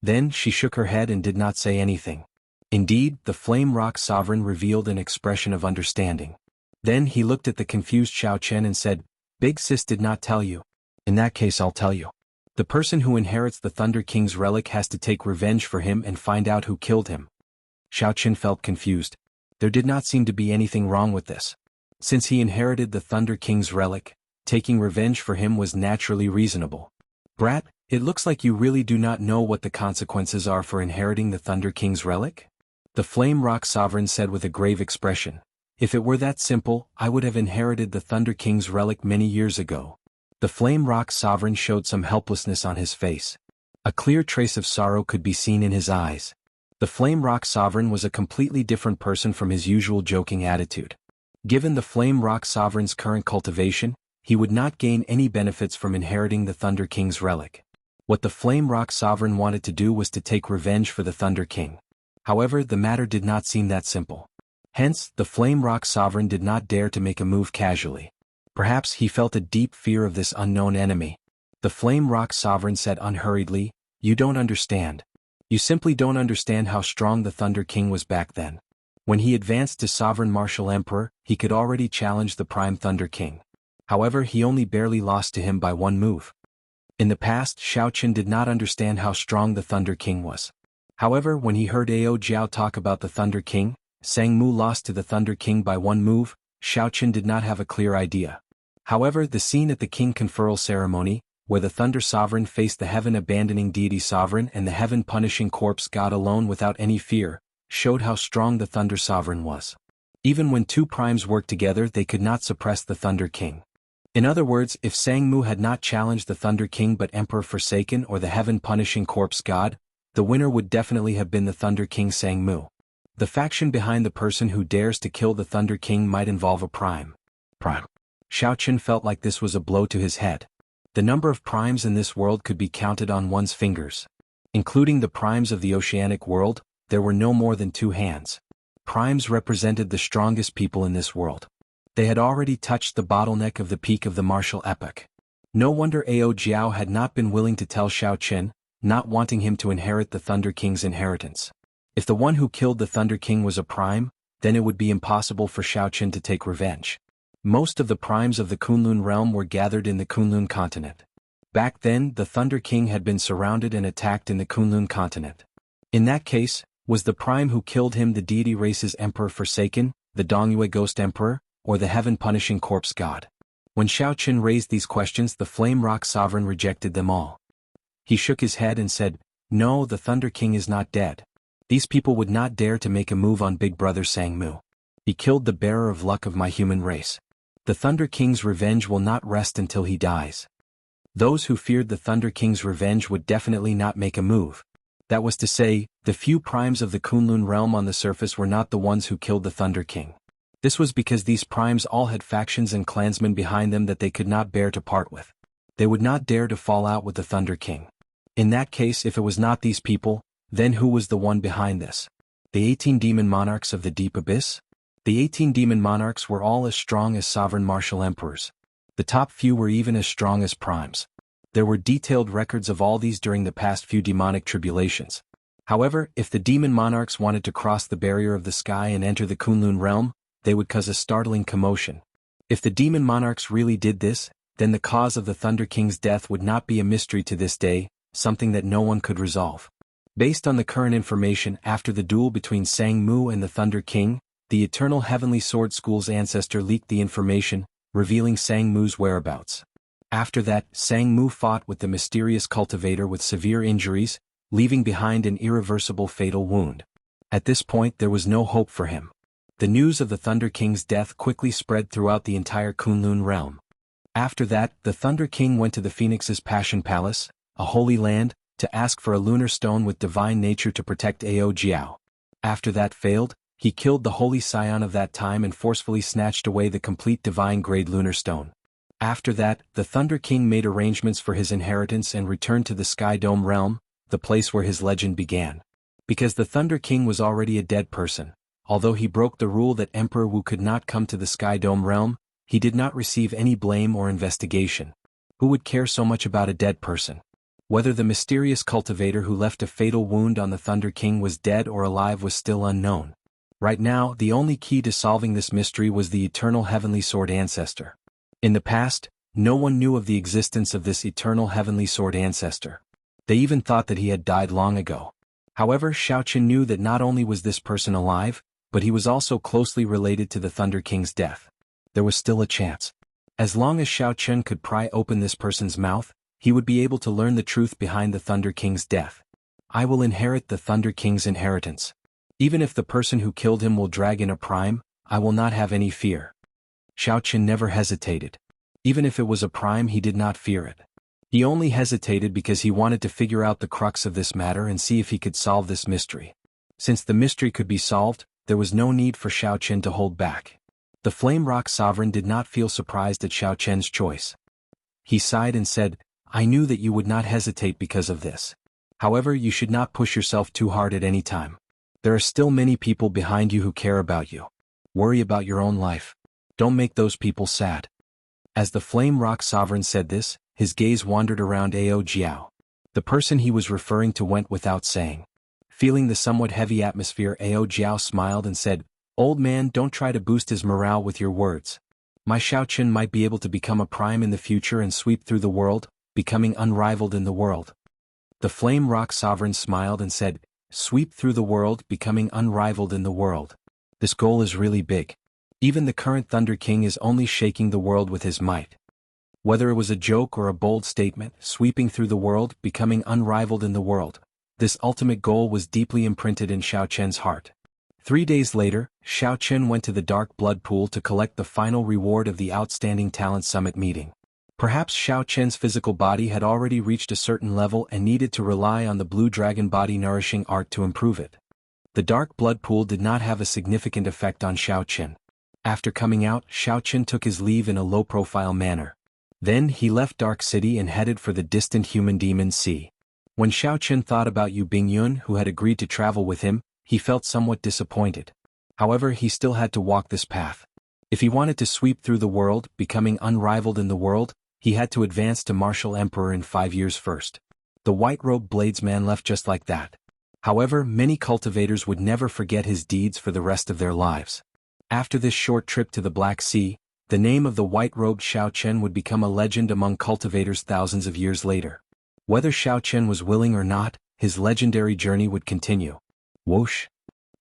Then she shook her head and did not say anything. Indeed, the Flame Rock Sovereign revealed an expression of understanding. Then he looked at the confused Xiaoqin and said, Big sis did not tell you. In that case I'll tell you. The person who inherits the Thunder King's relic has to take revenge for him and find out who killed him. Xiaoqin felt confused. There did not seem to be anything wrong with this. Since he inherited the Thunder King's relic, taking revenge for him was naturally reasonable. Brat, it looks like you really do not know what the consequences are for inheriting the Thunder King's relic? The Flame Rock Sovereign said with a grave expression. If it were that simple, I would have inherited the Thunder King's relic many years ago. The Flame Rock Sovereign showed some helplessness on his face. A clear trace of sorrow could be seen in his eyes. The Flame Rock Sovereign was a completely different person from his usual joking attitude. Given the Flame Rock Sovereign's current cultivation, he would not gain any benefits from inheriting the Thunder King's relic. What the Flame Rock Sovereign wanted to do was to take revenge for the Thunder King. However, the matter did not seem that simple. Hence, the Flame Rock Sovereign did not dare to make a move casually. Perhaps he felt a deep fear of this unknown enemy. The Flame Rock Sovereign said unhurriedly, You don't understand. You simply don't understand how strong the Thunder King was back then. When he advanced to Sovereign Martial Emperor, he could already challenge the Prime Thunder King. However, he only barely lost to him by one move. In the past, Xiaoqin did not understand how strong the Thunder King was. However, when he heard Ao Jiao talk about the Thunder King, Sang Mu lost to the Thunder King by one move, Xiaoqin did not have a clear idea. However, the scene at the King Conferral ceremony, where the Thunder Sovereign faced the Heaven-abandoning Deity Sovereign and the Heaven-punishing Corpse God alone without any fear, showed how strong the Thunder Sovereign was. Even when two primes worked together they could not suppress the Thunder King. In other words, if Sang Mu had not challenged the Thunder King but Emperor Forsaken or the Heaven-punishing Corpse God, the winner would definitely have been the Thunder King Sang Mu. The faction behind the person who dares to kill the Thunder King might involve a prime. Xiaoqin felt like this was a blow to his head. The number of primes in this world could be counted on one's fingers. Including the primes of the oceanic world, there were no more than 2 hands. Primes represented the strongest people in this world. They had already touched the bottleneck of the peak of the martial epoch. No wonder Ao Jiao had not been willing to tell Xiao Qin, not wanting him to inherit the Thunder King's inheritance. If the one who killed the Thunder King was a prime, then it would be impossible for Xiao Qin to take revenge. Most of the primes of the Kunlun realm were gathered in the Kunlun continent. Back then, the Thunder King had been surrounded and attacked in the Kunlun continent. In that case, was the prime who killed him the deity race's emperor forsaken, the Dongyue ghost emperor, or the heaven-punishing corpse god? When Xiao Qin raised these questions, the Flame Rock Sovereign rejected them all. He shook his head and said, "No, the Thunder King is not dead. These people would not dare to make a move on Big Brother Sangmu. He killed the bearer of luck of my human race. The Thunder King's revenge will not rest until he dies." Those who feared the Thunder King's revenge would definitely not make a move. That was to say, the few primes of the Kunlun realm on the surface were not the ones who killed the Thunder King. This was because these primes all had factions and clansmen behind them that they could not bear to part with. They would not dare to fall out with the Thunder King. In that case, if it was not these people, then who was the one behind this? The 18 demon monarchs of the deep abyss? The 18 demon monarchs were all as strong as sovereign martial emperors. The top few were even as strong as primes. There were detailed records of all these during the past few demonic tribulations. However, if the demon monarchs wanted to cross the barrier of the sky and enter the Kunlun realm, they would cause a startling commotion. If the demon monarchs really did this, then the cause of the Thunder King's death would not be a mystery to this day, something that no one could resolve. Based on the current information, after the duel between Sang Mu and the Thunder King, the Eternal Heavenly Sword School's ancestor leaked the information, revealing Sang Mu's whereabouts. After that, Sang Mu fought with the mysterious cultivator with severe injuries, leaving behind an irreversible fatal wound. At this point there was no hope for him. The news of the Thunder King's death quickly spread throughout the entire Kunlun realm. After that, the Thunder King went to the Phoenix's Passion Palace, a holy land, to ask for a lunar stone with divine nature to protect Ao Jiao. After that failed, he killed the holy scion of that time and forcefully snatched away the complete divine-grade lunar stone. After that, the Thunder King made arrangements for his inheritance and returned to the Sky Dome realm, the place where his legend began. Because the Thunder King was already a dead person, although he broke the rule that Emperor Wu could not come to the Sky Dome realm, he did not receive any blame or investigation. Who would care so much about a dead person? Whether the mysterious cultivator who left a fatal wound on the Thunder King was dead or alive was still unknown. Right now, the only key to solving this mystery was the Eternal Heavenly Sword ancestor. In the past, no one knew of the existence of this Eternal Heavenly Sword ancestor. They even thought that he had died long ago. However, Xiao Qin knew that not only was this person alive, but he was also closely related to the Thunder King's death. There was still a chance. As long as Xiao Qin could pry open this person's mouth, he would be able to learn the truth behind the Thunder King's death. I will inherit the Thunder King's inheritance. Even if the person who killed him will drag in a prime, I will not have any fear. Xiao Qin never hesitated. Even if it was a prime, he did not fear it. He only hesitated because he wanted to figure out the crux of this matter and see if he could solve this mystery. Since the mystery could be solved, there was no need for Xiao Qin to hold back. The Flame Rock Sovereign did not feel surprised at Xiao Qin's choice. He sighed and said, "I knew that you would not hesitate because of this. However, you should not push yourself too hard at any time. There are still many people behind you who care about you. Worry about your own life. Don't make those people sad." As the Flame Rock Sovereign said this, his gaze wandered around Ao Jiao. The person he was referring to went without saying. Feeling the somewhat heavy atmosphere, Ao Jiao smiled and said, "Old man, don't try to boost his morale with your words. My Xiao Qin might be able to become a prime in the future and sweep through the world, becoming unrivaled in the world." The Flame Rock Sovereign smiled and said, "Sweep through the world, becoming unrivaled in the world. This goal is really big. Even the current Thunder King is only shaking the world with his might." Whether it was a joke or a bold statement, sweeping through the world, becoming unrivaled in the world, this ultimate goal was deeply imprinted in Xiao Qin's heart. 3 days later, Xiao Qin went to the Dark Blood Pool to collect the final reward of the Outstanding Talent Summit meeting. Perhaps Xiao Qin's physical body had already reached a certain level and needed to rely on the Blue Dragon Body Nourishing Art to improve it. The Dark Blood Pool did not have a significant effect on Xiao Qin. After coming out, Xiao Qin took his leave in a low-profile manner. Then he left Dark City and headed for the distant Human Demon Sea. When Xiao Qin thought about Yu Bingyun, who had agreed to travel with him, he felt somewhat disappointed. However, he still had to walk this path. If he wanted to sweep through the world, becoming unrivaled in the world, he had to advance to Martial Emperor in 5 years first. The white-robed bladesman left just like that. However, many cultivators would never forget his deeds for the rest of their lives. After this short trip to the Black Sea, the name of the white-robed Xiao Chen would become a legend among cultivators thousands of years later. Whether Xiao Chen was willing or not, his legendary journey would continue. Whoosh!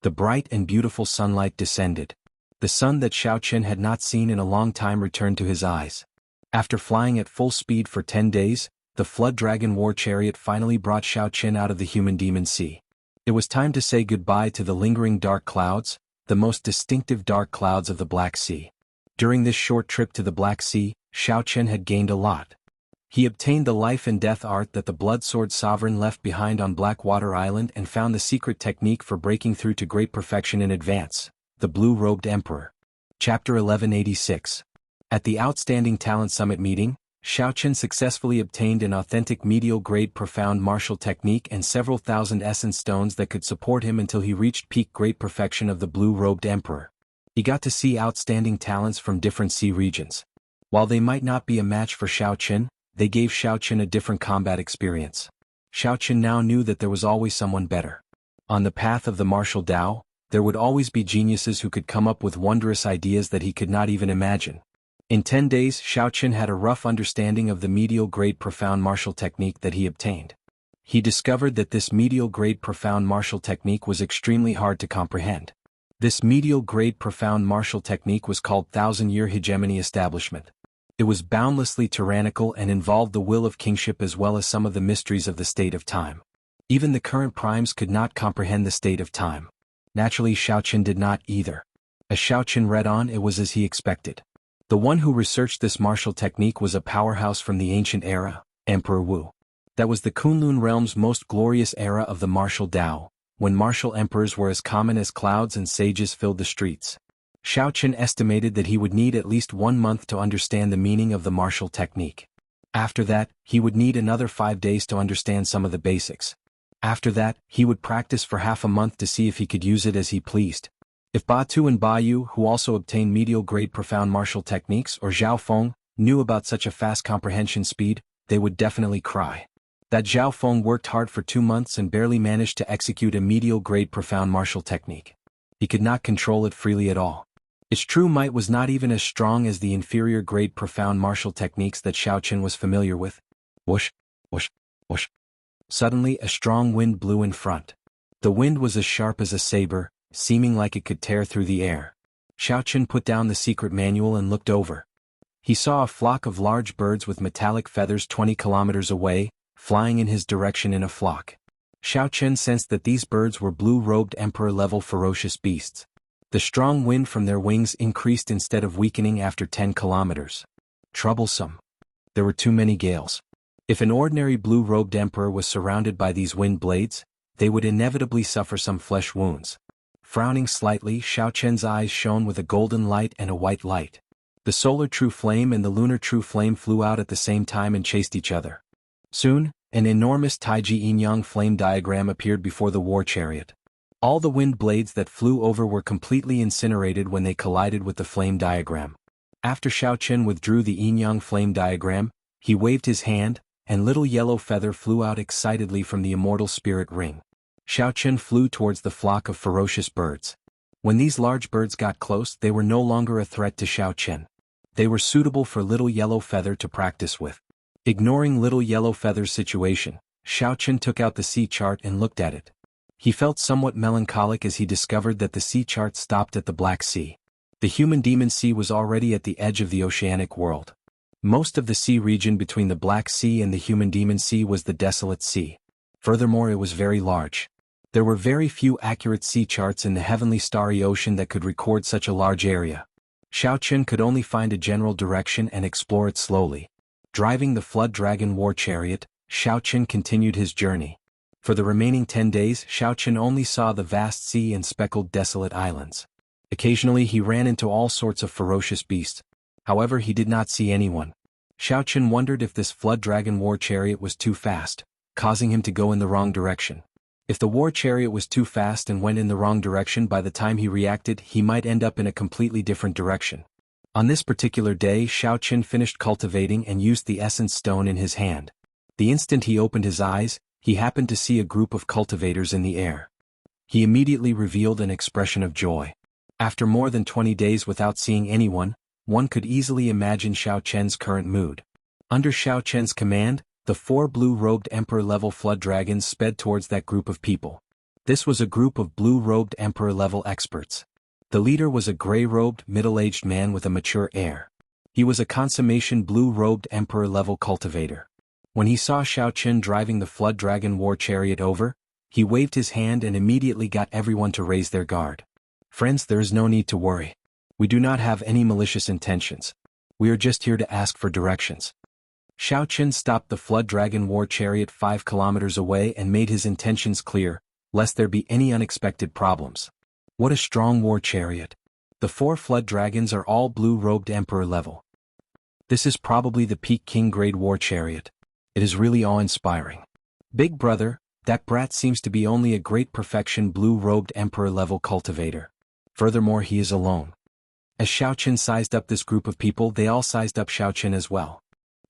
The bright and beautiful sunlight descended. The sun that Xiao Chen had not seen in a long time returned to his eyes. After flying at full speed for 10 days, the Flood Dragon War Chariot finally brought Xiao Chen out of the Human Demon Sea. It was time to say goodbye to the lingering dark clouds, the most distinctive dark clouds of the Black Sea. During this short trip to the Black Sea, Xiao Chen had gained a lot. He obtained the life and death art that the Blood Sword Sovereign left behind on Blackwater Island and found the secret technique for breaking through to great perfection in advance, the Blue-Robed Emperor. Chapter 1186. At the Outstanding Talent Summit meeting, Xiao Chen successfully obtained an authentic medial-grade profound martial technique and several thousand essence stones that could support him until he reached peak great perfection of the Blue-Robed Emperor. He got to see outstanding talents from different sea regions. While they might not be a match for Xiao Chen, they gave Xiao Chen a different combat experience. Xiao Chen now knew that there was always someone better. On the path of the martial Tao, there would always be geniuses who could come up with wondrous ideas that he could not even imagine. In 10 days, Xiao Chen had a rough understanding of the medial-grade profound martial technique that he obtained. He discovered that this medial-grade profound martial technique was extremely hard to comprehend. This medial-grade profound martial technique was called Thousand-Year Hegemony Establishment. It was boundlessly tyrannical and involved the will of kingship as well as some of the mysteries of the state of time. Even the current primes could not comprehend the state of time. Naturally, Xiao Chen did not either. As Xiao Chen read on, it was as he expected. The one who researched this martial technique was a powerhouse from the ancient era, Emperor Wu. That was the Kunlun realm's most glorious era of the martial Tao, when martial emperors were as common as clouds and sages filled the streets. Xiao Chen estimated that he would need at least 1 month to understand the meaning of the martial technique. After that, he would need another 5 days to understand some of the basics. After that, he would practice for half a month to see if he could use it as he pleased. If Ba Tu and Ba Yu, who also obtained medial-grade profound martial techniques, or Zhao Feng, knew about such a fast comprehension speed, they would definitely cry. That Zhao Feng worked hard for 2 months and barely managed to execute a medial-grade profound martial technique. He could not control it freely at all. Its true might was not even as strong as the inferior-grade profound martial techniques that Xiao Chen was familiar with. Whoosh, whoosh, whoosh. Suddenly, a strong wind blew in front. The wind was as sharp as a saber, seeming like it could tear through the air. Xiao Chen put down the secret manual and looked over. He saw a flock of large birds with metallic feathers 20 kilometers away, flying in his direction in a flock. Xiao Chen sensed that these birds were blue-robed emperor-level ferocious beasts. The strong wind from their wings increased instead of weakening after 10 kilometers. Troublesome. There were too many gales. If an ordinary blue-robed emperor was surrounded by these wind blades, they would inevitably suffer some flesh wounds. Frowning slightly, Xiao Chen's eyes shone with a golden light and a white light. The solar true flame and the lunar true flame flew out at the same time and chased each other. Soon, an enormous Taiji yin-yang flame diagram appeared before the war chariot. All the wind blades that flew over were completely incinerated when they collided with the flame diagram. After Xiao Chen withdrew the yin-yang flame diagram, he waved his hand, and little yellow feather flew out excitedly from the immortal spirit ring. Xiao Chen flew towards the flock of ferocious birds. When these large birds got close, they were no longer a threat to Xiao Chen. They were suitable for Little Yellow Feather to practice with. Ignoring Little Yellow Feather's situation, Xiao Chen took out the sea chart and looked at it. He felt somewhat melancholic as he discovered that the sea chart stopped at the Black Sea. The Human Demon Sea was already at the edge of the oceanic world. Most of the sea region between the Black Sea and the Human Demon Sea was the Desolate Sea. Furthermore, it was very large. There were very few accurate sea charts in the heavenly starry ocean that could record such a large area. Xiao Chen could only find a general direction and explore it slowly. Driving the Flood Dragon War Chariot, Xiao Chen continued his journey. For the remaining 10 days, Xiao Chen only saw the vast sea and speckled desolate islands. Occasionally he ran into all sorts of ferocious beasts. However, he did not see anyone. Xiao Chen wondered if this Flood Dragon War Chariot was too fast, causing him to go in the wrong direction. If the war chariot was too fast and went in the wrong direction, by the time he reacted, he might end up in a completely different direction. On this particular day Xiao Qin finished cultivating and used the essence stone in his hand. The instant he opened his eyes, he happened to see a group of cultivators in the air. He immediately revealed an expression of joy. After more than 20 days without seeing anyone, one could easily imagine Xiao Qian's current mood. Under Xiao Qian's command, the 4 blue-robed Emperor-level flood dragons sped towards that group of people. This was a group of blue-robed Emperor-level experts. The leader was a gray-robed, middle-aged man with a mature air. He was a consummation blue-robed Emperor-level cultivator. When he saw Xiao Qin driving the flood dragon war chariot over, he waved his hand and immediately got everyone to raise their guard. Friends, there is no need to worry. We do not have any malicious intentions. We are just here to ask for directions. Xiao Qin stopped the flood dragon war chariot 5 kilometers away and made his intentions clear, lest there be any unexpected problems. What a strong war chariot. The 4 flood dragons are all blue-robed emperor level. This is probably the peak king grade war chariot. It is really awe-inspiring. Big brother, that brat seems to be only a great perfection blue-robed emperor level cultivator. Furthermore, he is alone. As Xiao Qin sized up this group of people, they all sized up Xiao Qin as well.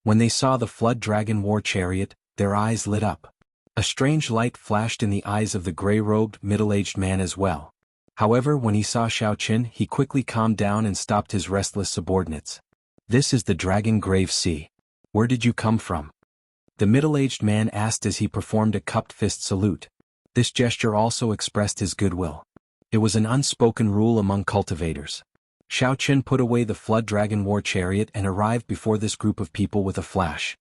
When they saw the flood dragon war chariot, their eyes lit up. A strange light flashed in the eyes of the gray-robed, middle-aged man as well. However, when he saw Xiao Qin, he quickly calmed down and stopped his restless subordinates. This is the Dragon Grave Sea. Where did you come from? The middle-aged man asked as he performed a cupped fist salute. This gesture also expressed his goodwill. It was an unspoken rule among cultivators. Xiao Qin put away the flood dragon war chariot and arrived before this group of people with a flash.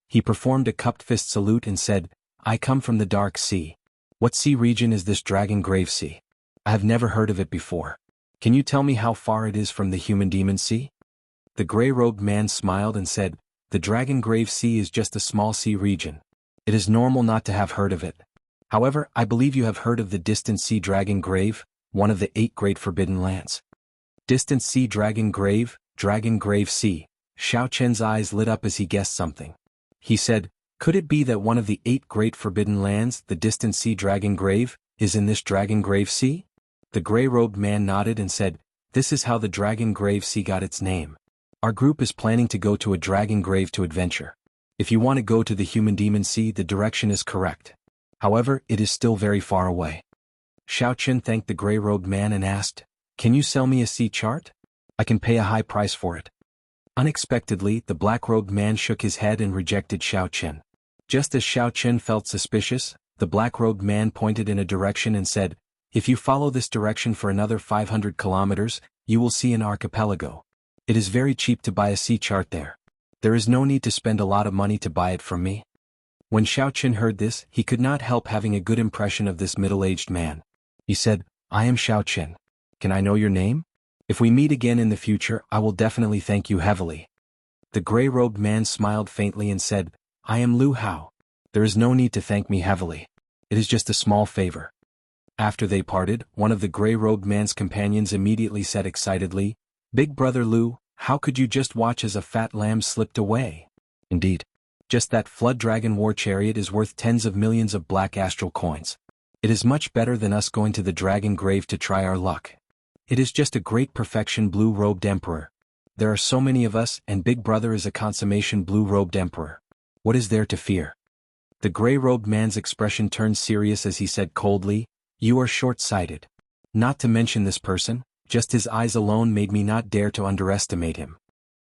He performed a cupped fist salute and said, I come from the Dark Sea. What sea region is this Dragon Grave Sea? I have never heard of it before. Can you tell me how far it is from the Human Demon Sea? The gray-robed man smiled and said, the Dragon Grave Sea is just a small sea region. It is normal not to have heard of it. However, I believe you have heard of the Distant Sea Dragon Grave, one of the 8 Great Forbidden Lands. Distant Sea Dragon Grave Sea. Xiao Qian's eyes lit up as he guessed something. He said, could it be that one of the 8 Great Forbidden Lands, the Distant Sea Dragon Grave, is in this Dragon Grave Sea? The gray-robed man nodded and said, this is how the Dragon Grave Sea got its name. Our group is planning to go to a dragon grave to adventure. If you want to go to the Human Demon Sea, the direction is correct. However, it is still very far away. Xiao Qin thanked the gray-robed man and asked, can you sell me a sea chart? I can pay a high price for it. Unexpectedly, the black-robed man shook his head and rejected Xiao Qin. Just as Xiao Qin felt suspicious, the black-robed man pointed in a direction and said, if you follow this direction for another 500 kilometers, you will see an archipelago. It is very cheap to buy a sea chart there. There is no need to spend a lot of money to buy it from me. When Xiao Qin heard this, he could not help having a good impression of this middle-aged man. He said, I am Xiao Qin. Can I know your name? If we meet again in the future, I will definitely thank you heavily. The gray-robed man smiled faintly and said, I am Lu Hao. There is no need to thank me heavily. It is just a small favor. After they parted, one of the gray-robed man's companions immediately said excitedly, Big brother Lu, how could you just watch as a fat lamb slipped away? Indeed. Just that flood dragon war chariot is worth tens of millions of black astral coins. It is much better than us going to the dragon grave to try our luck. It is just a great perfection blue-robed emperor. There are so many of us, and Big Brother is a consummation blue-robed emperor. What is there to fear? The gray-robed man's expression turned serious as he said coldly, you are short-sighted. Not to mention this person, just his eyes alone made me not dare to underestimate him.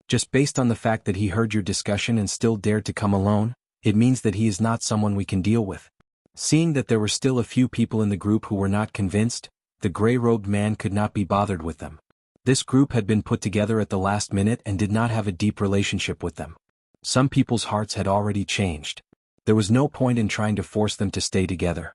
Just based on the fact that he heard your discussion and still dared to come alone, it means that he is not someone we can deal with. Seeing that there were still a few people in the group who were not convinced, the gray-robed man could not be bothered with them. This group had been put together at the last minute and did not have a deep relationship with them. Some people's hearts had already changed. There was no point in trying to force them to stay together.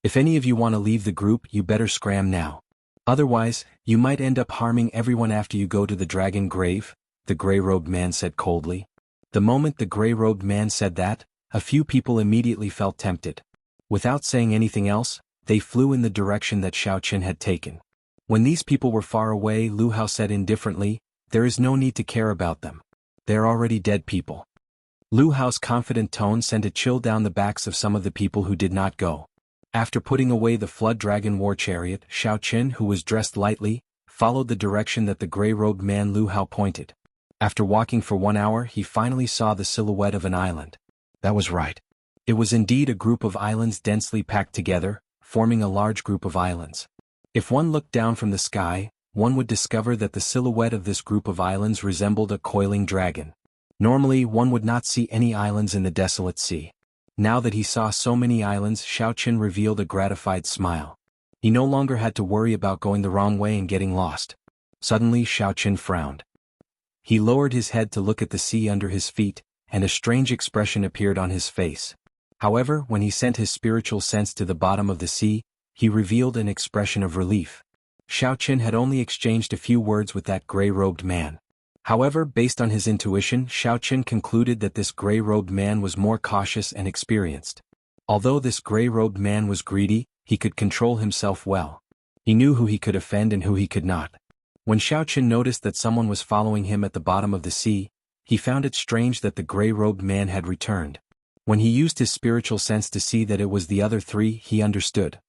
If any of you want to leave the group, you better scram now. Otherwise, you might end up harming everyone after you go to the dragon grave, the gray-robed man said coldly. The moment the gray-robed man said that, a few people immediately felt tempted. Without saying anything else, they flew in the direction that Xiao Qin had taken. When these people were far away, Lu Hao said indifferently, there is no need to care about them. They are already dead people. Lu Hao's confident tone sent a chill down the backs of some of the people who did not go. After putting away the flood dragon war chariot, Xiao Qin, who was dressed lightly, followed the direction that the gray-robed man Lu Hao pointed. After walking for 1 hour, he finally saw the silhouette of an island. That was right. It was indeed a group of islands densely packed together, forming a large group of islands. If one looked down from the sky, one would discover that the silhouette of this group of islands resembled a coiling dragon. Normally, one would not see any islands in the desolate sea. Now that he saw so many islands, Xiaoqin revealed a gratified smile. He no longer had to worry about going the wrong way and getting lost. Suddenly, Xiaoqin frowned. He lowered his head to look at the sea under his feet, and a strange expression appeared on his face. However, when he sent his spiritual sense to the bottom of the sea, he revealed an expression of relief. Xiaoqin had only exchanged a few words with that gray-robed man. However, based on his intuition, Xiaoqin concluded that this gray-robed man was more cautious and experienced. Although this gray-robed man was greedy, he could control himself well. He knew who he could offend and who he could not. When Xiaoqin noticed that someone was following him at the bottom of the sea, he found it strange that the gray-robed man had returned. When he used his spiritual sense to see that it was the other three, he understood.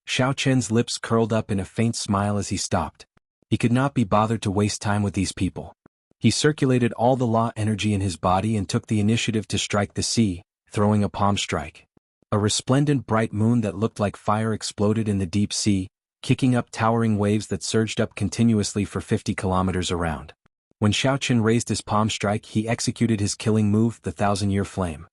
Xiaoqin's lips curled up in a faint smile as he stopped. He could not be bothered to waste time with these people. He circulated all the law energy in his body and took the initiative to strike the sea, throwing a palm strike. A resplendent bright moon that looked like fire exploded in the deep sea, kicking up towering waves that surged up continuously for 50 kilometers around. When Xiaoqin raised his palm strike, he executed his killing move, the Thousand-Year Flame.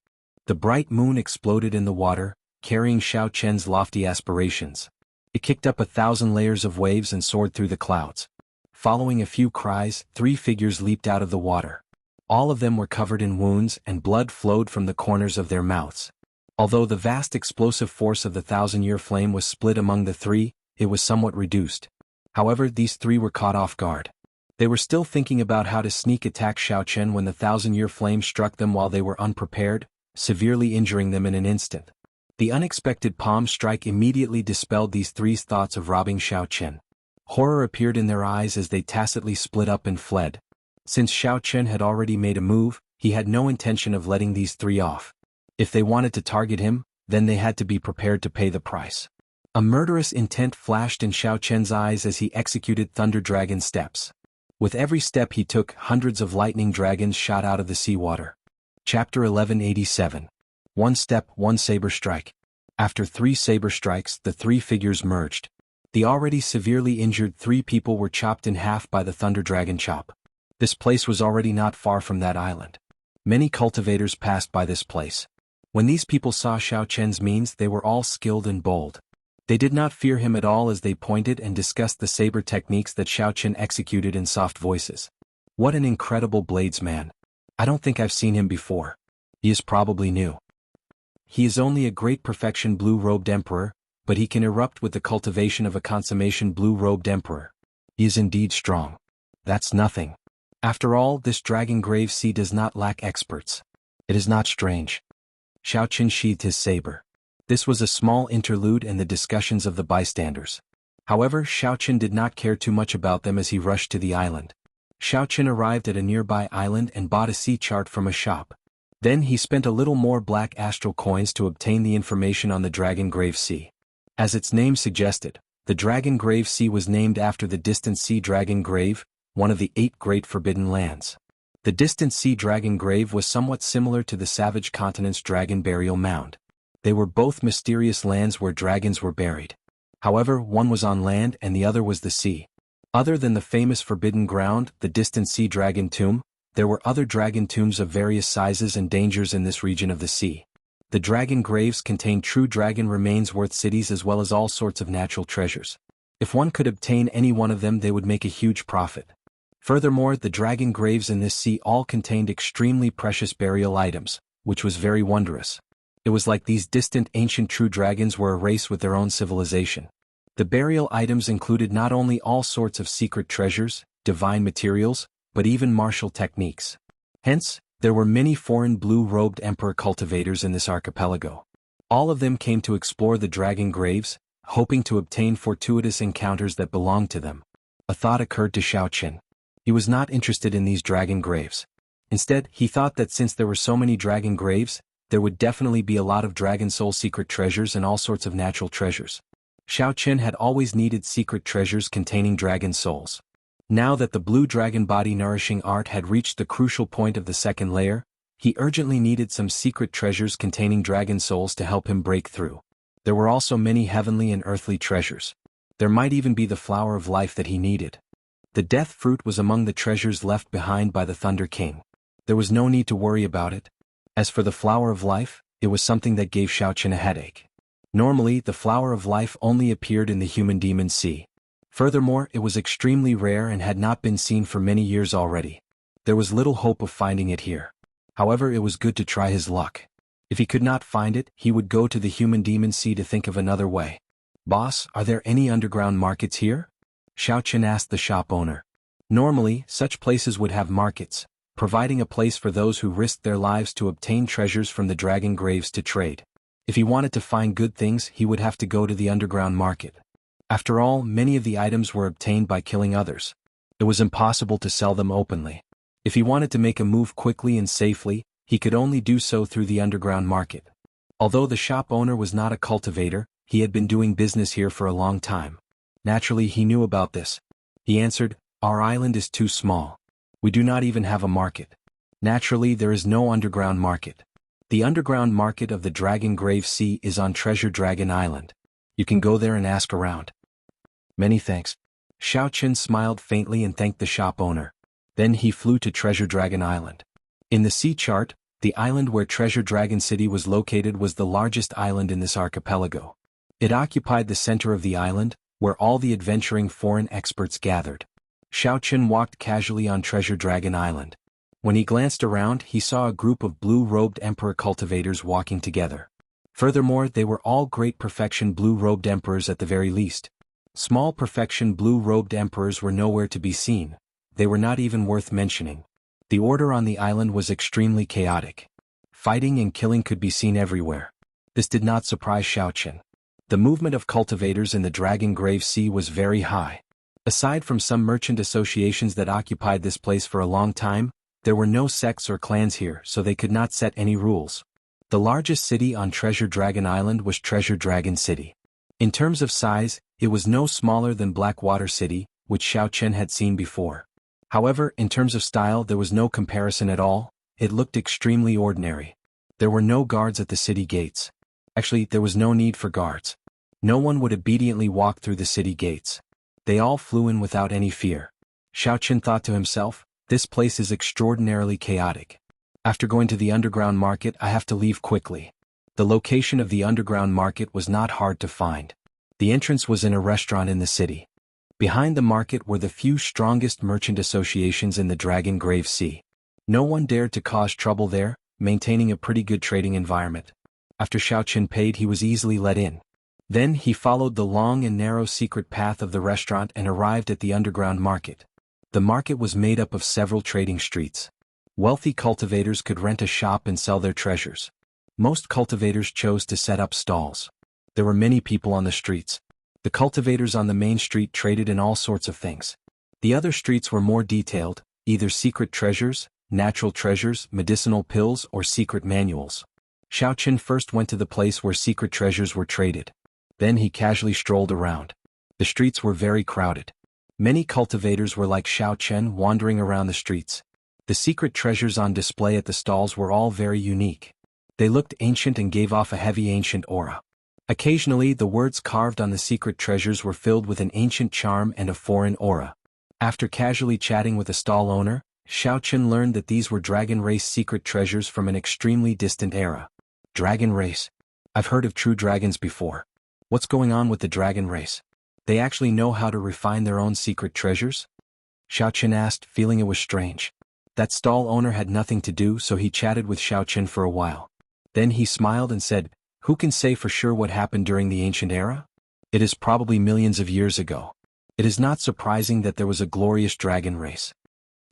The bright moon exploded in the water, carrying Xiaoqin's lofty aspirations. It kicked up 1,000 layers of waves and soared through the clouds. Following a few cries, 3 figures leaped out of the water. All of them were covered in wounds and blood flowed from the corners of their mouths. Although the vast explosive force of the Thousand-Year Flame was split among the 3, it was somewhat reduced. However, these 3 were caught off guard. They were still thinking about how to sneak attack Xiaoqin when the Thousand-Year Flame struck them while they were unprepared, severely injuring them in an instant. The unexpected palm strike immediately dispelled these 3's thoughts of robbing Xiaoqin. Horror appeared in their eyes as they tacitly split up and fled. Since Xiaoqin had already made a move, he had no intention of letting these 3 off. If they wanted to target him, then they had to be prepared to pay the price. A murderous intent flashed in Xiaoqin's eyes as he executed Thunder Dragon steps. With every step he took, hundreds of lightning dragons shot out of the seawater. Chapter 1187. One step, one saber strike. After 3 saber strikes, the 3 figures merged. The already severely injured 3 people were chopped in half by the Thunder Dragon chop. This place was already not far from that island. Many cultivators passed by this place. When these people saw Xiaoqin's means, they were all skilled and bold. They did not fear him at all as they pointed and discussed the saber techniques that Xiaoqin executed in soft voices. What an incredible bladesman. I don't think I've seen him before. He is probably new. He is only a great perfection blue-robed emperor, but he can erupt with the cultivation of a consummation blue-robed emperor. He is indeed strong. That's nothing. After all, this Dragon Grave Sea does not lack experts. It is not strange. Xiaoqin sheathed his saber. This was a small interlude in the discussions of the bystanders. However, Xiaoqin did not care too much about them as he rushed to the island. Xiaoqin arrived at a nearby island and bought a sea chart from a shop. Then he spent a little more black astral coins to obtain the information on the Dragon Grave Sea. As its name suggested, the Dragon Grave Sea was named after the distant sea dragon grave, one of the 8 great forbidden lands. The distant sea dragon grave was somewhat similar to the savage continent's dragon burial mound. They were both mysterious lands where dragons were buried. However, one was on land and the other was the sea. Other than the famous forbidden ground, the distant sea dragon tomb, there were other dragon tombs of various sizes and dangers in this region of the sea. The dragon graves contained true dragon remains worth cities as well as all sorts of natural treasures. If one could obtain any one of them, they would make a huge profit. Furthermore, the dragon graves in this sea all contained extremely precious burial items, which was very wondrous. It was like these distant ancient true dragons were a race with their own civilization. The burial items included not only all sorts of secret treasures, divine materials, but even martial techniques. Hence, there were many foreign blue-robed emperor cultivators in this archipelago. All of them came to explore the dragon graves, hoping to obtain fortuitous encounters that belonged to them. A thought occurred to Xiaoqin. He was not interested in these dragon graves. Instead, he thought that since there were so many dragon graves, there would definitely be a lot of dragon soul secret treasures and all sorts of natural treasures. Xiaoqin had always needed secret treasures containing dragon souls. Now that the blue dragon body nourishing art had reached the crucial point of the second layer, he urgently needed some secret treasures containing dragon souls to help him break through. There were also many heavenly and earthly treasures. There might even be the flower of life that he needed. The death fruit was among the treasures left behind by the Thunder King. There was no need to worry about it. As for the flower of life, it was something that gave Xiaoqin a headache. Normally, the flower of life only appeared in the human demon sea. Furthermore, it was extremely rare and had not been seen for many years already. There was little hope of finding it here. However, it was good to try his luck. If he could not find it, he would go to the human demon sea to think of another way. "Boss, are there any underground markets here?" Xiaoqin asked the shop owner. Normally, such places would have markets, providing a place for those who risked their lives to obtain treasures from the dragon graves to trade. If he wanted to find good things, he would have to go to the underground market. After all, many of the items were obtained by killing others. It was impossible to sell them openly. If he wanted to make a move quickly and safely, he could only do so through the underground market. Although the shop owner was not a cultivator, he had been doing business here for a long time. Naturally, he knew about this. He answered, "Our island is too small. We do not even have a market. Naturally, there is no underground market. The underground market of the Dragon Grave Sea is on Treasure Dragon Island. You can go there and ask around." "Many thanks." Xiaoqin smiled faintly and thanked the shop owner. Then he flew to Treasure Dragon Island. In the sea chart, the island where Treasure Dragon City was located was the largest island in this archipelago. It occupied the center of the island, where all the adventuring foreign experts gathered. Xiaoqin walked casually on Treasure Dragon Island. When he glanced around, he saw a group of blue-robed emperor cultivators walking together. Furthermore, they were all great perfection blue-robed emperors at the very least. Small perfection blue-robed emperors were nowhere to be seen. They were not even worth mentioning. The order on the island was extremely chaotic. Fighting and killing could be seen everywhere. This did not surprise Xiaoqin. The movement of cultivators in the Dragon Grave Sea was very high. Aside from some merchant associations that occupied this place for a long time, there were no sects or clans here, so they could not set any rules. The largest city on Treasure Dragon Island was Treasure Dragon City. In terms of size, it was no smaller than Blackwater City, which Xiaoqin had seen before. However, in terms of style there was no comparison at all. It looked extremely ordinary. There were no guards at the city gates. Actually, there was no need for guards. No one would obediently walk through the city gates. They all flew in without any fear. Xiaoqin thought to himself, "This place is extraordinarily chaotic. After going to the underground market, I have to leave quickly." The location of the underground market was not hard to find. The entrance was in a restaurant in the city. Behind the market were the few strongest merchant associations in the Dragon Grave Sea. No one dared to cause trouble there, maintaining a pretty good trading environment. After Xiaoqin paid, he was easily let in. Then he followed the long and narrow secret path of the restaurant and arrived at the underground market. The market was made up of several trading streets. Wealthy cultivators could rent a shop and sell their treasures. Most cultivators chose to set up stalls. There were many people on the streets. The cultivators on the main street traded in all sorts of things. The other streets were more detailed, either secret treasures, natural treasures, medicinal pills, or secret manuals. Xiaoqin first went to the place where secret treasures were traded. Then he casually strolled around. The streets were very crowded. Many cultivators were like Xiaoqin wandering around the streets. The secret treasures on display at the stalls were all very unique. They looked ancient and gave off a heavy ancient aura. Occasionally, the words carved on the secret treasures were filled with an ancient charm and a foreign aura. After casually chatting with a stall owner, Xiaoqin learned that these were dragon race secret treasures from an extremely distant era. Dragon race. I've heard of true dragons before. What's going on with the dragon race? They actually know how to refine their own secret treasures? Xiaoqin asked, feeling it was strange. That stall owner had nothing to do, so he chatted with Xiaoqin for a while. Then he smiled and said, "Who can say for sure what happened during the ancient era? It is probably millions of years ago. It is not surprising that there was a glorious dragon race.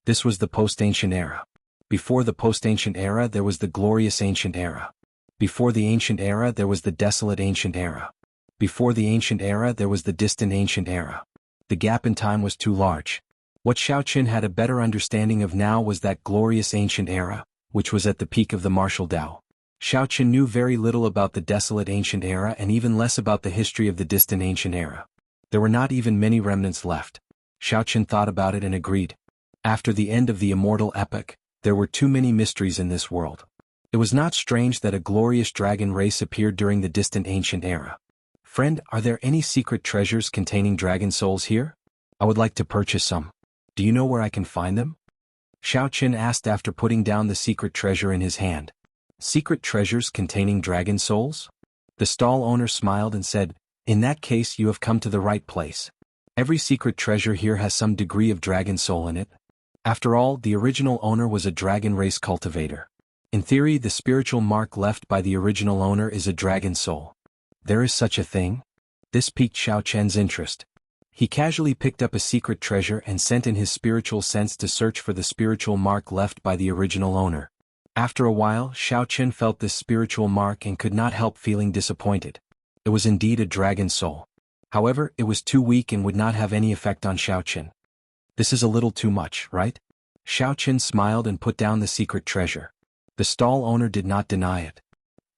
This was the post-ancient era. Before the post-ancient era there was the glorious ancient era. Before the ancient era there was the desolate ancient era. Before the ancient era there was the distant ancient era. The gap in time was too large." What Xiaoqin had a better understanding of now was that glorious ancient era, which was at the peak of the martial Tao. Xiaoqin knew very little about the desolate ancient era and even less about the history of the distant ancient era. There were not even many remnants left. Xiaochen thought about it and agreed. After the end of the immortal epoch, there were too many mysteries in this world. It was not strange that a glorious dragon race appeared during the distant ancient era. Friend, are there any secret treasures containing dragon souls here? I would like to purchase some. Do you know where I can find them? Xiaochen asked after putting down the secret treasure in his hand. Secret treasures containing dragon souls? The stall owner smiled and said, in that case you have come to the right place. Every secret treasure here has some degree of dragon soul in it. After all, the original owner was a dragon race cultivator. In theory, the spiritual mark left by the original owner is a dragon soul. There is such a thing? This piqued Xiaochen's interest. He casually picked up a secret treasure and sent in his spiritual sense to search for the spiritual mark left by the original owner. After a while, Xiaochen felt this spiritual mark and could not help feeling disappointed. It was indeed a dragon soul. However, it was too weak and would not have any effect on Xiaochen. This is a little too much, right? Xiaochen smiled and put down the secret treasure. The stall owner did not deny it.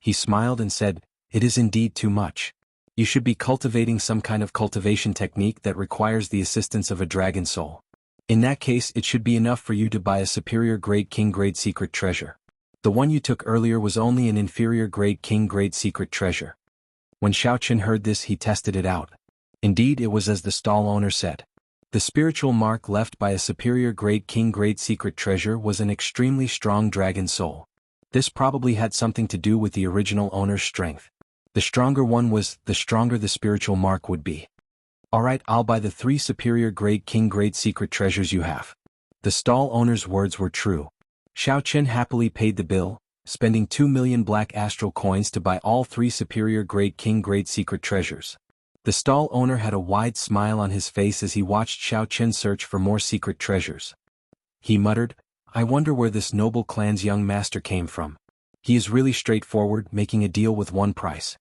He smiled and said, it is indeed too much. You should be cultivating some kind of cultivation technique that requires the assistance of a dragon soul. In that case, it should be enough for you to buy a superior grade king grade secret treasure. The one you took earlier was only an inferior grade king grade secret treasure. When Xiaochen heard this, he tested it out. Indeed, it was as the stall owner said. The spiritual mark left by a superior grade king grade secret treasure was an extremely strong dragon soul. This probably had something to do with the original owner's strength. The stronger one was, the stronger the spiritual mark would be. Alright, I'll buy the 3 superior grade king grade secret treasures you have. The stall owner's words were true. Xiaochen happily paid the bill, spending 2 million black astral coins to buy all 3 superior grade king grade secret treasures. The stall owner had a wide smile on his face as he watched Xiaochen search for more secret treasures. He muttered, I wonder where this noble clan's young master came from. He is really straightforward, making a deal with one price.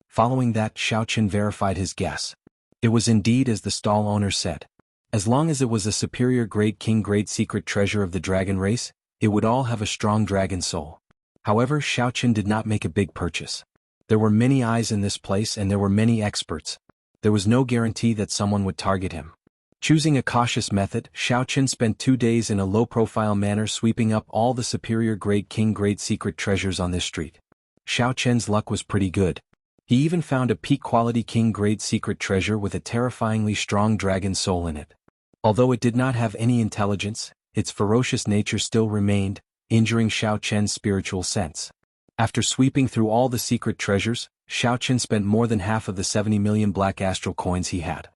Following that, Xiaochen verified his guess. It was indeed as the stall owner said. As long as it was a superior grade king grade secret treasure of the dragon race, it would all have a strong dragon soul. However, Xiaochen did not make a big purchase. There were many eyes in this place and there were many experts. There was no guarantee that someone would target him. Choosing a cautious method, Xiaochen spent 2 days in a low-profile manner sweeping up all the superior grade king grade secret treasures on this street. Xiaochen's luck was pretty good. He even found a peak-quality king grade secret treasure with a terrifyingly strong dragon soul in it. Although it did not have any intelligence, its ferocious nature still remained, injuring Xiaochen's spiritual sense. After sweeping through all the secret treasures, Xiaochen spent more than half of the 70 million black astral coins he had.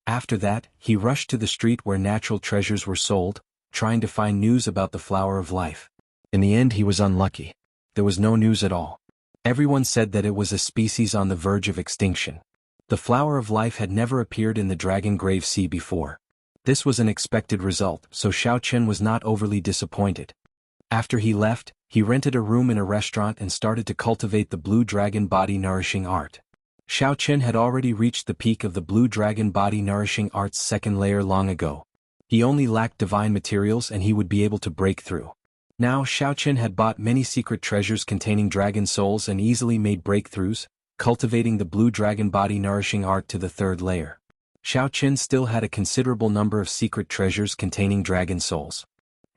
After that, he rushed to the street where natural treasures were sold, trying to find news about the flower of life. In the end, he was unlucky. There was no news at all. Everyone said that it was a species on the verge of extinction. The flower of life had never appeared in the Dragon Grave Sea before. This was an expected result, so Xiaochen was not overly disappointed. After he left, he rented a room in a restaurant and started to cultivate the blue dragon body nourishing art. Xiaochen had already reached the peak of the blue dragon body nourishing art's second layer long ago. He only lacked divine materials and he would be able to break through. Now Xiaochen had bought many secret treasures containing dragon souls and easily made breakthroughs, cultivating the blue dragon body nourishing art to the 3rd layer. Xiaochen still had a considerable number of secret treasures containing dragon souls.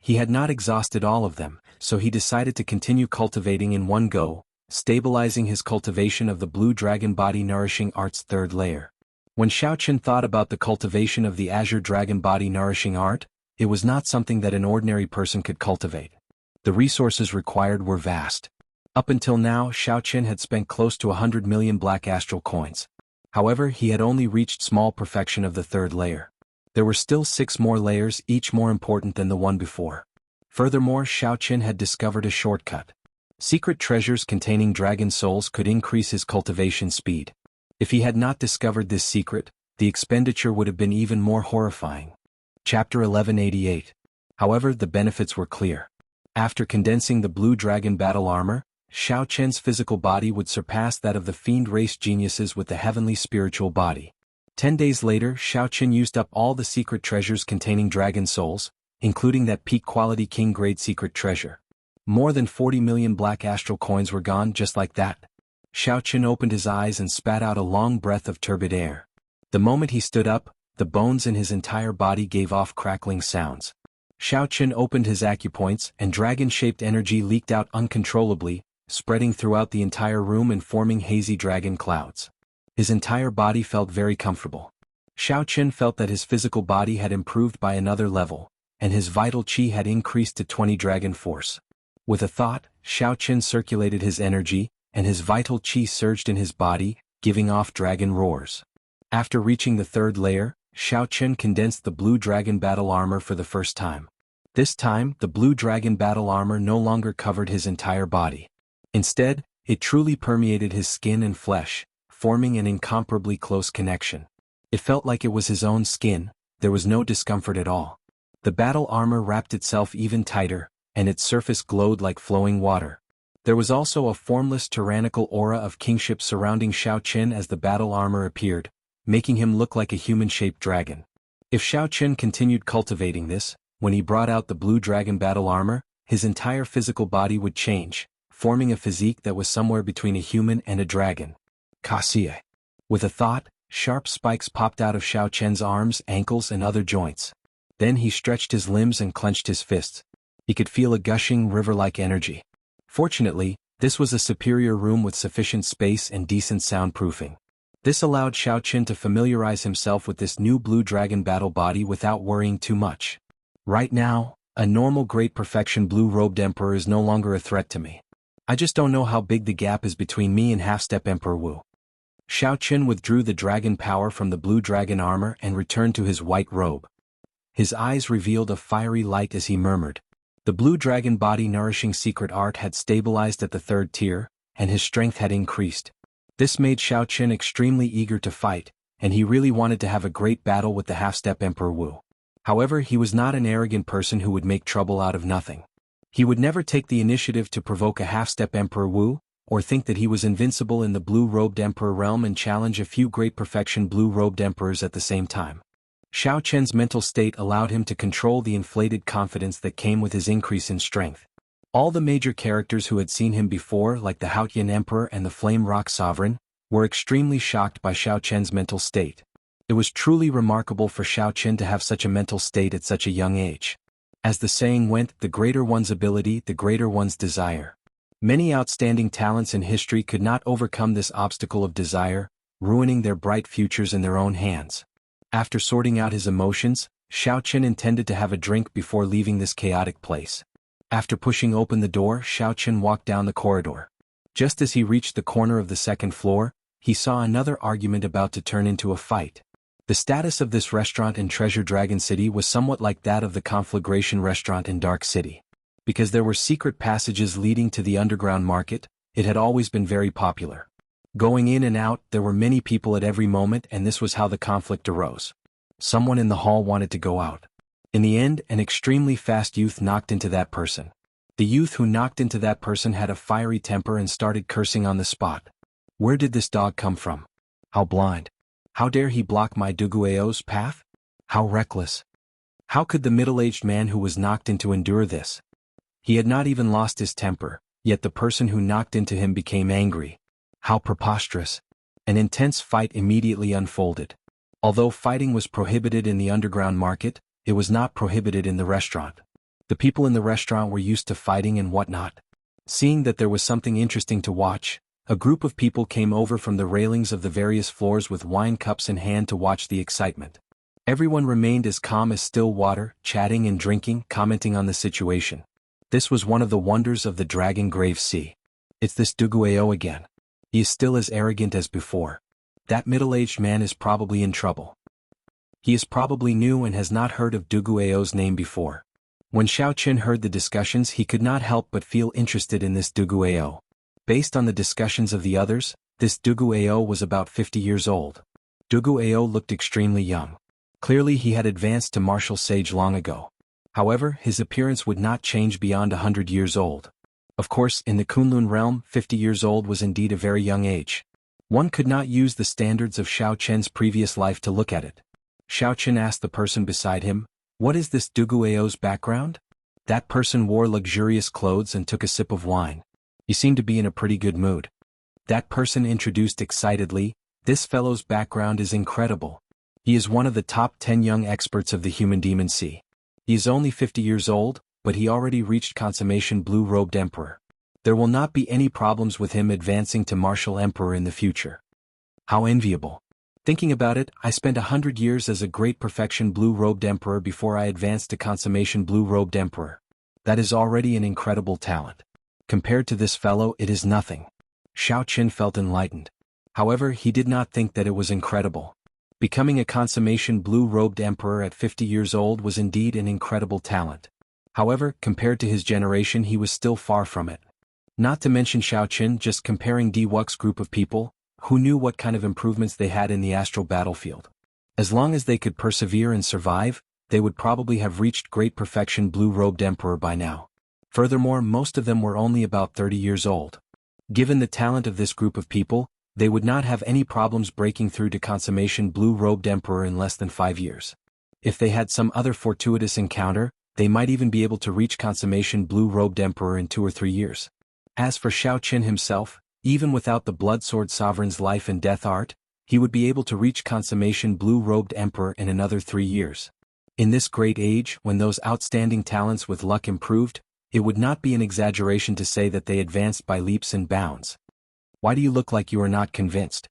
He had not exhausted all of them, so he decided to continue cultivating in one go, stabilizing his cultivation of the blue dragon body nourishing art's 3rd layer. When Xiaochen thought about the cultivation of the azure dragon body nourishing art, it was not something that an ordinary person could cultivate. The resources required were vast. Up until now, Xiaochen had spent close to 100 million black astral coins. However, he had only reached small perfection of the 3rd layer. There were still 6 more layers, each more important than the one before. Furthermore, Xiaochen had discovered a shortcut. Secret treasures containing dragon souls could increase his cultivation speed. If he had not discovered this secret, the expenditure would have been even more horrifying. Chapter 1188. However, the benefits were clear. After condensing the blue dragon battle armor, Xiaochen's physical body would surpass that of the fiend race geniuses with the heavenly spiritual body. 10 days later, Xiaochen used up all the secret treasures containing dragon souls, including that peak-quality king-grade secret treasure. More than 40 million black astral coins were gone just like that. Xiaochen opened his eyes and spat out a long breath of turbid air. The moment he stood up, the bones in his entire body gave off crackling sounds. Xiao Qin opened his acupoints and dragon-shaped energy leaked out uncontrollably, spreading throughout the entire room and forming hazy dragon clouds. His entire body felt very comfortable. Xiao Qin felt that his physical body had improved by another level, and his vital qi had increased to 20 dragon force. With a thought, Xiao Qin circulated his energy, and his vital qi surged in his body, giving off dragon roars. After reaching the third layer, Xiao Qin condensed the blue dragon battle armor for the first time. This time, the blue dragon battle armor no longer covered his entire body. Instead, it truly permeated his skin and flesh, forming an incomparably close connection. It felt like it was his own skin, there was no discomfort at all. The battle armor wrapped itself even tighter, and its surface glowed like flowing water. There was also a formless tyrannical aura of kingship surrounding Xiao Qin as the battle armor appeared, making him look like a human-shaped dragon. If Xiao Qin continued cultivating this, when he brought out the blue dragon battle armor, his entire physical body would change, forming a physique that was somewhere between a human and a dragon. Kaxie. With a thought, sharp spikes popped out of Xiao Qian's arms, ankles and other joints. Then he stretched his limbs and clenched his fists. He could feel a gushing river-like energy. Fortunately, this was a superior room with sufficient space and decent soundproofing. This allowed Xiao Qin to familiarize himself with this new blue dragon battle body without worrying too much. Right now, a normal great perfection blue-robed emperor is no longer a threat to me. I just don't know how big the gap is between me and half-step Emperor Wu. Xiao Qin withdrew the dragon power from the blue dragon armor and returned to his white robe. His eyes revealed a fiery light as he murmured. The blue dragon body nourishing secret art had stabilized at the third tier, and his strength had increased. This made Xiao Qin extremely eager to fight, and he really wanted to have a great battle with the half-step Emperor Wu. However, he was not an arrogant person who would make trouble out of nothing. He would never take the initiative to provoke a half-step Emperor Wu, or think that he was invincible in the blue-robed emperor realm and challenge a few great perfection blue-robed emperors at the same time. Xiao Qian's mental state allowed him to control the inflated confidence that came with his increase in strength. All the major characters who had seen him before, like the Haotian Emperor and the Flame Rock Sovereign, were extremely shocked by Xiao Qian's mental state. It was truly remarkable for Xiao Qin to have such a mental state at such a young age. As the saying went, the greater one's ability, the greater one's desire. Many outstanding talents in history could not overcome this obstacle of desire, ruining their bright futures in their own hands. After sorting out his emotions, Xiao Qin intended to have a drink before leaving this chaotic place. After pushing open the door, Xiao Qin walked down the corridor. Just as he reached the corner of the second floor, he saw another argument about to turn into a fight. The status of this restaurant in Treasure Dragon City was somewhat like that of the Conflagration restaurant in Dark City. Because there were secret passages leading to the underground market, it had always been very popular. Going in and out, there were many people at every moment, and this was how the conflict arose. Someone in the hall wanted to go out. In the end, an extremely fast youth knocked into that person. The youth who knocked into that person had a fiery temper and started cursing on the spot. Where did this dog come from? How blind! How dare he block my Duguao's path? How reckless! How could the middle-aged man who was knocked into endure this? He had not even lost his temper, yet the person who knocked into him became angry. How preposterous! An intense fight immediately unfolded. Although fighting was prohibited in the underground market, it was not prohibited in the restaurant. The people in the restaurant were used to fighting and whatnot. Seeing that there was something interesting to watch, a group of people came over from the railings of the various floors with wine cups in hand to watch the excitement. Everyone remained as calm as still water, chatting and drinking, commenting on the situation. This was one of the wonders of the Dragon Grave Sea. It's this Duguao again. He is still as arrogant as before. That middle-aged man is probably in trouble. He is probably new and has not heard of Duguao's name before. When Xiao Qin heard the discussions, he could not help but feel interested in this Duguao. Based on the discussions of the others, this Duguao was about 50 years old. Duguao looked extremely young. Clearly he had advanced to martial sage long ago. However, his appearance would not change beyond 100 years old. Of course, in the Kunlun realm, 50 years old was indeed a very young age. One could not use the standards of Xiao Qian's previous life to look at it. Xiao Qin asked the person beside him, "What is this Duguao's background?" That person wore luxurious clothes and took a sip of wine. He seemed to be in a pretty good mood. That person introduced excitedly, "This fellow's background is incredible. He is one of the top 10 young experts of the human demon sea. He is only 50 years old, but he already reached consummation blue-robed emperor. There will not be any problems with him advancing to martial emperor in the future. How enviable. Thinking about it, I spent 100 years as a great perfection blue-robed emperor before I advanced to consummation blue-robed emperor. That is already an incredible talent. Compared to this fellow, it is nothing. Xiao Qin felt enlightened. However, he did not think that it was incredible. Becoming a consummation blue-robed emperor at 50 years old was indeed an incredible talent. However, compared to his generation, he was still far from it. Not to mention Xiao Qin, just comparing Wuxia's group of people, who knew what kind of improvements they had in the astral battlefield. As long as they could persevere and survive, they would probably have reached great perfection blue-robed emperor by now. Furthermore, most of them were only about 30 years old. Given the talent of this group of people, they would not have any problems breaking through to consummation blue-robed emperor in less than 5 years. If they had some other fortuitous encounter, they might even be able to reach consummation blue-robed emperor in 2 or 3 years. As for Xiao Qin himself, even without the Blood Sword Sovereign's life and death art, he would be able to reach consummation blue-robed emperor in another 3 years. In this great age, when those outstanding talents with luck improved, it would not be an exaggeration to say that they advanced by leaps and bounds. Why do you look like you are not convinced?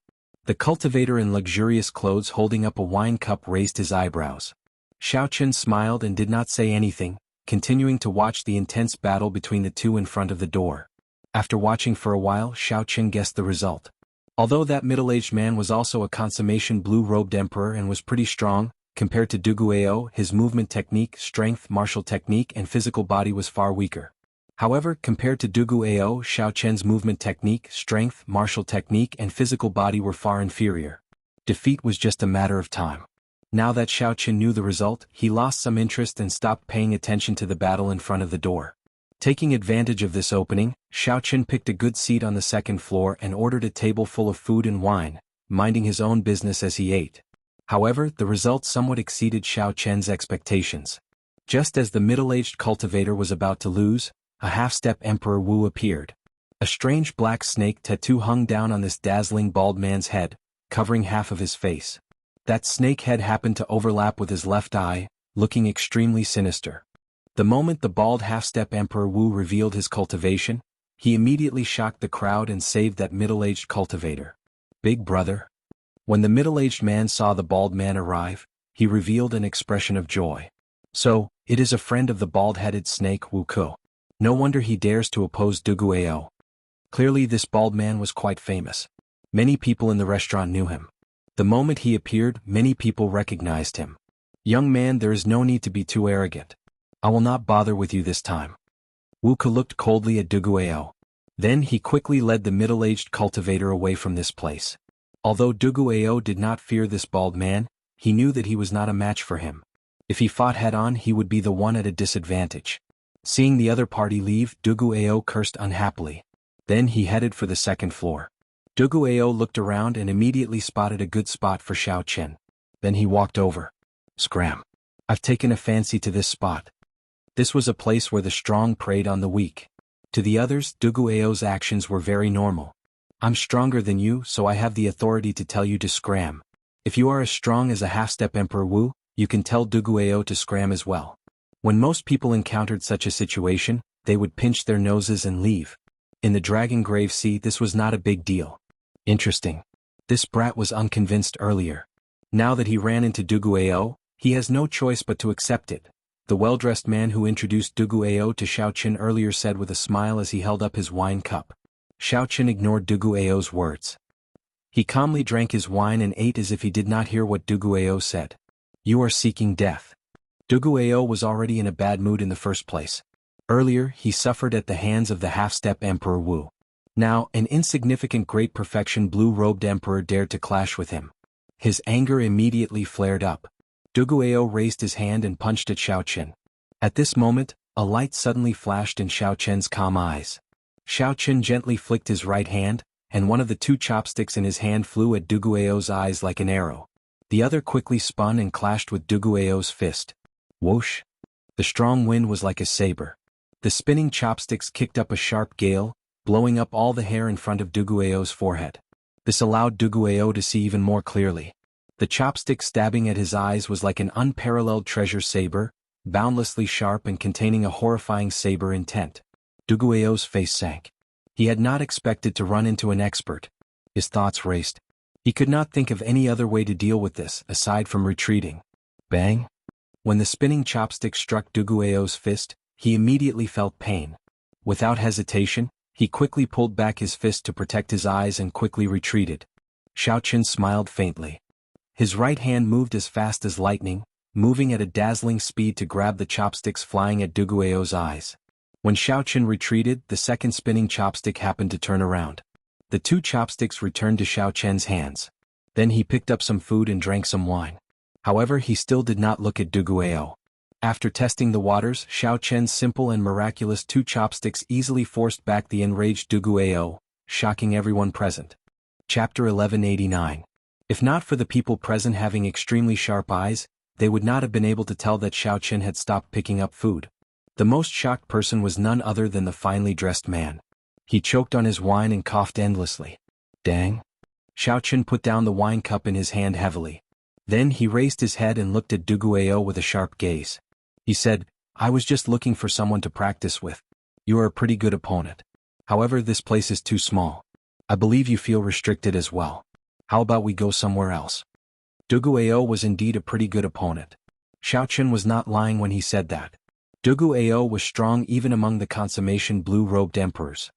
The cultivator in luxurious clothes holding up a wine cup raised his eyebrows. Xiao Qin smiled and did not say anything, continuing to watch the intense battle between the two in front of the door. After watching for a while, Xiao Qin guessed the result. Although that middle-aged man was also a consummation blue-robed emperor and was pretty strong, compared to Duguayou, his movement technique, strength, martial technique and physical body was far weaker. However, compared to Duguayou, Xiao Qin's movement technique, strength, martial technique and physical body were far inferior. Defeat was just a matter of time. Now that Xiao Qin knew the result, he lost some interest and stopped paying attention to the battle in front of the door. Taking advantage of this opening, Xiao Qin picked a good seat on the second floor and ordered a table full of food and wine, minding his own business as he ate. However, the result somewhat exceeded Xiao Qin's expectations. Just as the middle-aged cultivator was about to lose, a half-step Emperor Wu appeared. A strange black snake tattoo hung down on this dazzling bald man's head, covering half of his face. That snake head happened to overlap with his left eye, looking extremely sinister. The moment the bald half-step Emperor Wu revealed his cultivation, he immediately shocked the crowd and saved that middle-aged cultivator. Big brother. When the middle-aged man saw the bald man arrive, he revealed an expression of joy. So, it is a friend of the bald-headed snake Wu Ku. No wonder he dares to oppose Duguayou. Clearly this bald man was quite famous. Many people in the restaurant knew him. The moment he appeared, many people recognized him. Young man, there is no need to be too arrogant. I will not bother with you this time. Wu Ku looked coldly at Duguayou. Then he quickly led the middle-aged cultivator away from this place. Although Duguayou did not fear this bald man, he knew that he was not a match for him. If he fought head-on, he would be the one at a disadvantage. Seeing the other party leave, Duguayou cursed unhappily. Then he headed for the second floor. Duguayou looked around and immediately spotted a good spot for Xiao Qin. Then he walked over. Scram. I've taken a fancy to this spot. This was a place where the strong preyed on the weak. To the others, Duguayou's actions were very normal. I'm stronger than you, so I have the authority to tell you to scram. If you are as strong as a half-step Emperor Wu, you can tell Duguayou to scram as well. When most people encountered such a situation, they would pinch their noses and leave. In the Dragon Grave Sea, this was not a big deal. Interesting. This brat was unconvinced earlier. Now that he ran into Duguayou, he has no choice but to accept it. The well-dressed man who introduced Duguayou to Xiao Qin earlier said with a smile as he held up his wine cup. Xiao Qin ignored Duguayou's words. He calmly drank his wine and ate as if he did not hear what Duguayou said. You are seeking death. Duguayou was already in a bad mood in the first place. Earlier, he suffered at the hands of the half-step Emperor Wu. Now, an insignificant great perfection blue-robed emperor dared to clash with him. His anger immediately flared up. Duguayou raised his hand and punched at Xiao Qin. At this moment, a light suddenly flashed in Xiao Qin's calm eyes. Xiao Qin gently flicked his right hand, and one of the 2 chopsticks in his hand flew at Duguayou's eyes like an arrow. The other quickly spun and clashed with Duguayou's fist. Whoosh! The strong wind was like a saber. The spinning chopsticks kicked up a sharp gale, blowing up all the hair in front of Duguayou's forehead. This allowed Duguayou to see even more clearly. The chopstick stabbing at his eyes was like an unparalleled treasure saber, boundlessly sharp and containing a horrifying saber intent. Duguao's face sank. He had not expected to run into an expert. His thoughts raced. He could not think of any other way to deal with this, aside from retreating. Bang! When the spinning chopstick struck Duguao's fist, he immediately felt pain. Without hesitation, he quickly pulled back his fist to protect his eyes and quickly retreated. Xiaoqun smiled faintly. His right hand moved as fast as lightning, moving at a dazzling speed to grab the chopsticks flying at Duguao's eyes. When Xiaoqun retreated, the second spinning chopstick happened to turn around. The two chopsticks returned to Xiaoqun's hands. Then he picked up some food and drank some wine. However, he still did not look at Duguao. After testing the waters, Xiaoqun's simple and miraculous two chopsticks easily forced back the enraged Duguao, shocking everyone present. Chapter 1189. If not for the people present having extremely sharp eyes, they would not have been able to tell that Xiaoqun had stopped picking up food. The most shocked person was none other than the finely dressed man. He choked on his wine and coughed endlessly. Dang! Xiaoqun put down the wine cup in his hand heavily. Then he raised his head and looked at Duguao with a sharp gaze. He said, "I was just looking for someone to practice with. You are a pretty good opponent. However, this place is too small. I believe you feel restricted as well. How about we go somewhere else?" Duguao was indeed a pretty good opponent. Xiaoqun was not lying when he said that. Duguao was strong even among the consummation blue-robed emperors.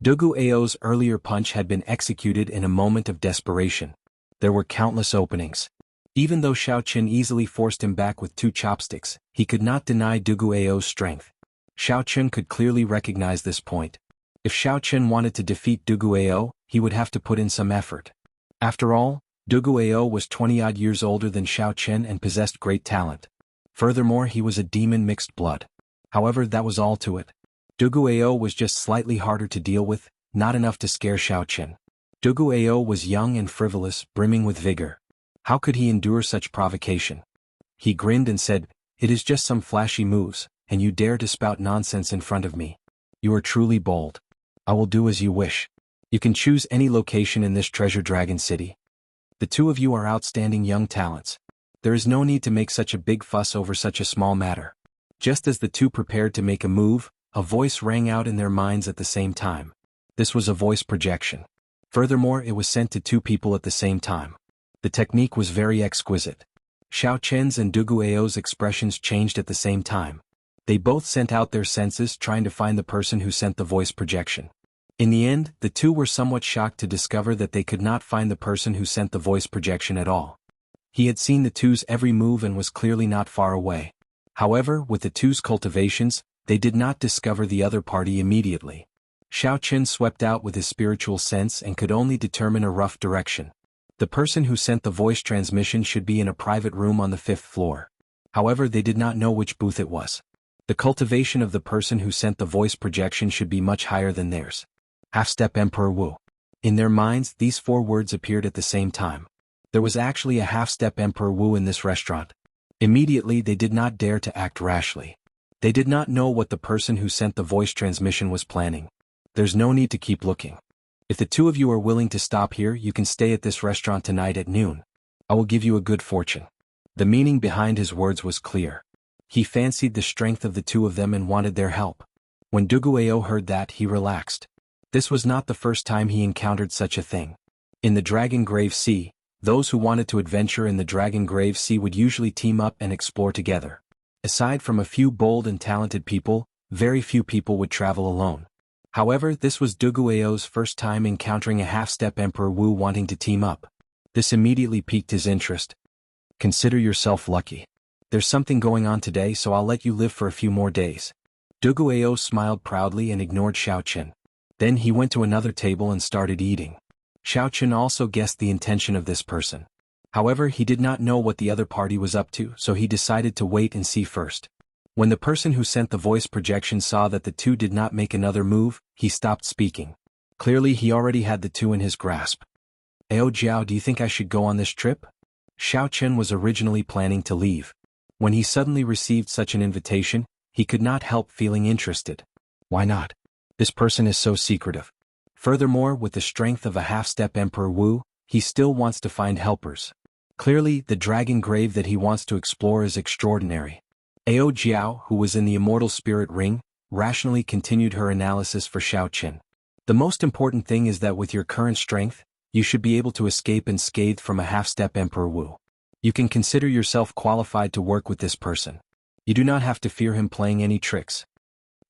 Duguao's earlier punch had been executed in a moment of desperation. There were countless openings. Even though Xiaoqun easily forced him back with two chopsticks, he could not deny Duguao's strength. Xiaoqun could clearly recognize this point. If Xiaoqun wanted to defeat Duguao, he would have to put in some effort. After all, Duguao was 20-odd years older than Xiaoqun and possessed great talent. Furthermore, he was a demon mixed blood. However, that was all to it. Duguao was just slightly harder to deal with, not enough to scare Xiaoqun. Duguao was young and frivolous, brimming with vigor. How could he endure such provocation? He grinned and said, "It is just some flashy moves, and you dare to spout nonsense in front of me. You are truly bold. I will do as you wish. You can choose any location in this treasure dragon city. The two of you are outstanding young talents. There is no need to make such a big fuss over such a small matter." Just as the two prepared to make a move, a voice rang out in their minds at the same time. This was a voice projection. Furthermore, it was sent to two people at the same time. The technique was very exquisite. Xiaoqun's and Duguao's expressions changed at the same time. They both sent out their senses trying to find the person who sent the voice projection. In the end, the two were somewhat shocked to discover that they could not find the person who sent the voice projection at all. He had seen the two's every move and was clearly not far away. However, with the two's cultivations, they did not discover the other party immediately. Xiaoqun swept out with his spiritual sense and could only determine a rough direction. The person who sent the voice transmission should be in a private room on the 5th floor. However, they did not know which booth it was. The cultivation of the person who sent the voice projection should be much higher than theirs. Half-step Emperor Wu. In their minds, these four words appeared at the same time. There was actually a half-step Emperor Wu in this restaurant. Immediately, they did not dare to act rashly. They did not know what the person who sent the voice transmission was planning. There's no need to keep looking. If the two of you are willing to stop here, you can stay at this restaurant tonight at noon. I will give you a good fortune. The meaning behind his words was clear. He fancied the strength of the two of them and wanted their help. When Duguao heard that, he relaxed. This was not the first time he encountered such a thing. In the Dragon Grave Sea, those who wanted to adventure in the Dragon Grave Sea would usually team up and explore together. Aside from a few bold and talented people, very few people would travel alone. However, this was Duguao's first time encountering a half-step Emperor Wu wanting to team up. This immediately piqued his interest. Consider yourself lucky. There's something going on today, so I'll let you live for a few more days. Duguao smiled proudly and ignored Xiaoqun. Then he went to another table and started eating. Xiaoqun also guessed the intention of this person. However, he did not know what the other party was up to, so he decided to wait and see first. When the person who sent the voice projection saw that the two did not make another move, he stopped speaking. Clearly, he already had the two in his grasp. "Ao Jiao, do you think I should go on this trip?" Xiaoqun was originally planning to leave. When he suddenly received such an invitation, he could not help feeling interested. Why not? This person is so secretive. Furthermore, with the strength of a half-step Emperor Wu, he still wants to find helpers. Clearly, the dragon grave that he wants to explore is extraordinary. Ao Jiao, who was in the immortal spirit ring, rationally continued her analysis for Xiao Qin. The most important thing is that with your current strength, you should be able to escape unscathed from a half-step Emperor Wu. You can consider yourself qualified to work with this person. You do not have to fear him playing any tricks.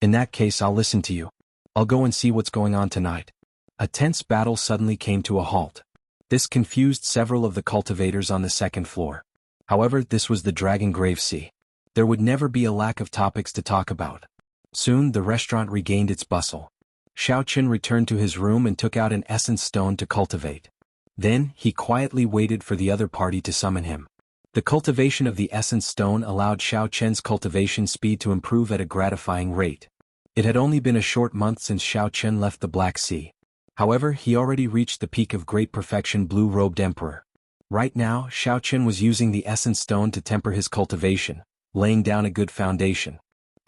In that case, I'll listen to you. I'll go and see what's going on tonight. A tense battle suddenly came to a halt. This confused several of the cultivators on the second floor. However, this was the Dragon Grave Sea. There would never be a lack of topics to talk about. Soon the restaurant regained its bustle. Xiao Qin returned to his room and took out an essence stone to cultivate. Then, he quietly waited for the other party to summon him. The cultivation of the essence stone allowed Xiao Qin's cultivation speed to improve at a gratifying rate. It had only been a short month since Xiao Qin left the Black Sea. However, he already reached the peak of great perfection blue-robed emperor. Right now, Xiao Qin was using the essence stone to temper his cultivation, laying down a good foundation.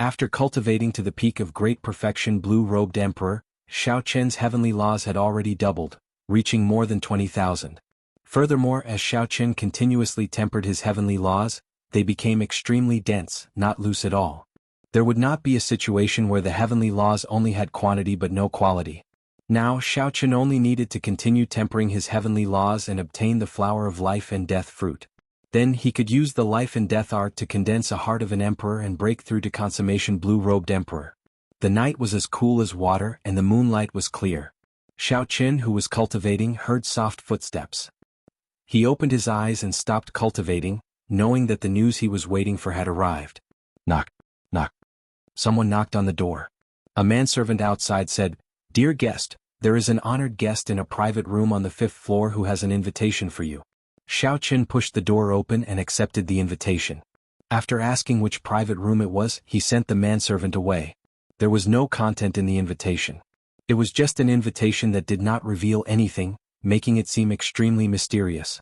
After cultivating to the peak of great perfection blue-robed emperor, Xiao Qin's heavenly laws had already doubled, reaching more than 20,000. Furthermore, as Xiao Qin continuously tempered his heavenly laws, they became extremely dense, not loose at all. There would not be a situation where the heavenly laws only had quantity but no quality. Now Xiao Qin only needed to continue tempering his heavenly laws and obtain the flower of life and death fruit. Then he could use the life and death art to condense a heart of an emperor and break through to consummation blue-robed emperor. The night was as cool as water and the moonlight was clear. Xiao Qin, who was cultivating, heard soft footsteps. He opened his eyes and stopped cultivating, knowing that the news he was waiting for had arrived. Knock, knock. Someone knocked on the door. A manservant outside said, "Dear guest, there is an honored guest in a private room on the 5th floor who has an invitation for you." Xiao Qin pushed the door open and accepted the invitation. After asking which private room it was, he sent the manservant away. There was no content in the invitation. It was just an invitation that did not reveal anything, making it seem extremely mysterious.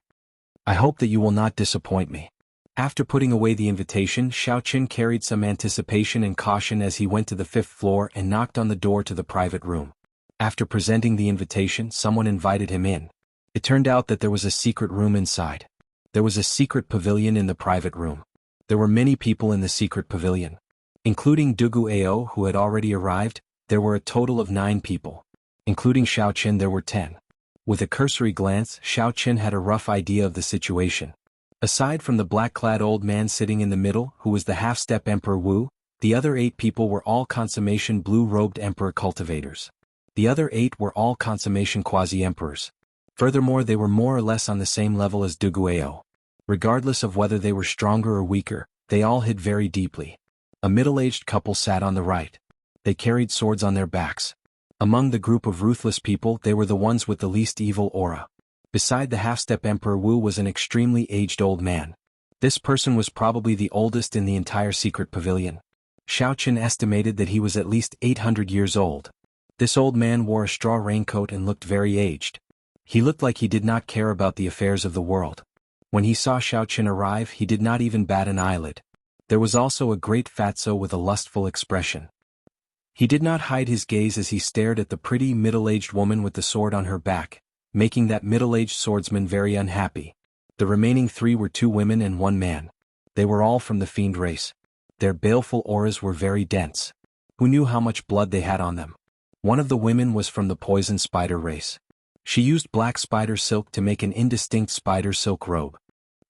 "I hope that you will not disappoint me." After putting away the invitation, Xiao Qin carried some anticipation and caution as he went to the 5th floor and knocked on the door to the private room. After presenting the invitation, someone invited him in. It turned out that there was a secret room inside. There was a secret pavilion in the private room. There were many people in the secret pavilion. Including Dugu Ao, who had already arrived, there were a total of 9 people. Including Xiao Qin, there were 10. With a cursory glance, Xiao Qin had a rough idea of the situation. Aside from the black-clad old man sitting in the middle, who was the half-step Emperor Wu, the other 8 people were all consummation blue-robed emperor cultivators. The other 8 were all consummation quasi-emperors. Furthermore, they were more or less on the same level as Dugu Ao. Regardless of whether they were stronger or weaker, they all hid very deeply. A middle-aged couple sat on the right. They carried swords on their backs. Among the group of ruthless people, they were the ones with the least evil aura. Beside the half-step Emperor Wu was an extremely aged old man. This person was probably the oldest in the entire secret pavilion. Xiao Qin estimated that he was at least 800 years old. This old man wore a straw raincoat and looked very aged. He looked like he did not care about the affairs of the world. When he saw Xiao Qin arrive, he did not even bat an eyelid. There was also a great fatso with a lustful expression. He did not hide his gaze as he stared at the pretty middle-aged woman with the sword on her back, making that middle-aged swordsman very unhappy. The remaining 3 were 2 women and 1 man. They were all from the fiend race. Their baleful auras were very dense. Who knew how much blood they had on them? One of the women was from the poison spider race. She used black spider silk to make an indistinct spider silk robe.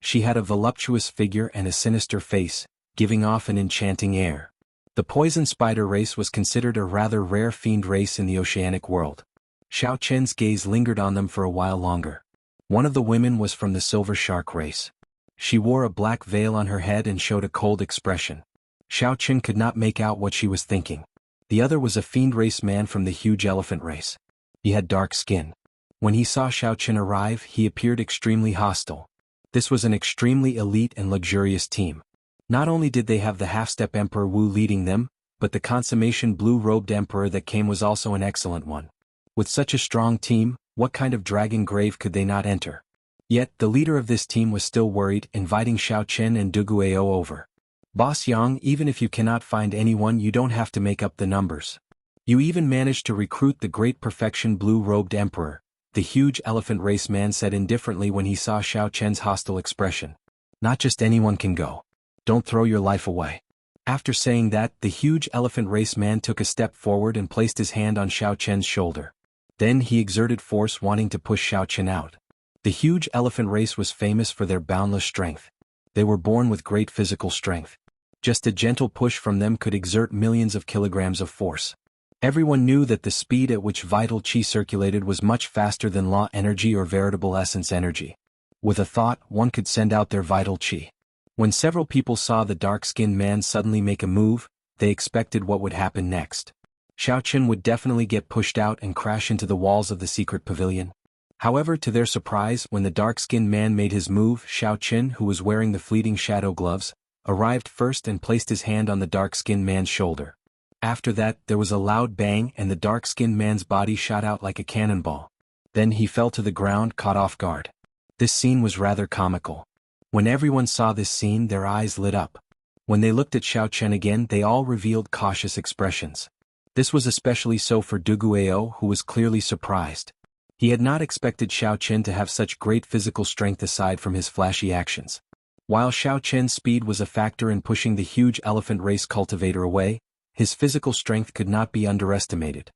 She had a voluptuous figure and a sinister face, giving off an enchanting air. The poison spider race was considered a rather rare fiend race in the oceanic world. Xiao Qin's gaze lingered on them for a while longer. One of the women was from the silver shark race. She wore a black veil on her head and showed a cold expression. Xiao Qin could not make out what she was thinking. The other was a fiend race man from the huge elephant race. He had dark skin. When he saw Xiao Qin arrive, he appeared extremely hostile. This was an extremely elite and luxurious team. Not only did they have the half-step Emperor Wu leading them, but the consummation blue-robed emperor that came was also an excellent one. With such a strong team, what kind of dragon grave could they not enter? Yet, the leader of this team was still worried, inviting Xiao Qin and Dugu Ao over. "Boss Yang, even if you cannot find anyone, you don't have to make up the numbers. You even managed to recruit the great perfection blue-robed emperor. the huge elephant race man said indifferently when he saw Xiao Chen's hostile expression. Not just anyone can go. Don't throw your life away. After saying that, the huge elephant race man took a step forward and placed his hand on Xiao Chen's shoulder. Then he exerted force, wanting to push Xiao Chen out. The huge elephant race was famous for their boundless strength. They were born with great physical strength. Just a gentle push from them could exert millions of kilograms of force. Everyone knew that the speed at which vital qi circulated was much faster than law energy or veritable essence energy. With a thought, one could send out their vital qi. When several people saw the dark-skinned man suddenly make a move, they expected what would happen next. Xiao Chen would definitely get pushed out and crash into the walls of the secret pavilion. However, to their surprise, when the dark-skinned man made his move, Xiao Chen, who was wearing the fleeting shadow gloves, arrived first and placed his hand on the dark-skinned man's shoulder. After that, there was a loud bang and the dark-skinned man's body shot out like a cannonball. Then he fell to the ground, caught off guard. This scene was rather comical. When everyone saw this scene, their eyes lit up. When they looked at Xiao Chen again, they all revealed cautious expressions. This was especially so for Du Guiyao, who was clearly surprised. He had not expected Xiao Chen to have such great physical strength aside from his flashy actions. While Xiao Chen's speed was a factor in pushing the huge elephant race cultivator away, his physical strength could not be underestimated.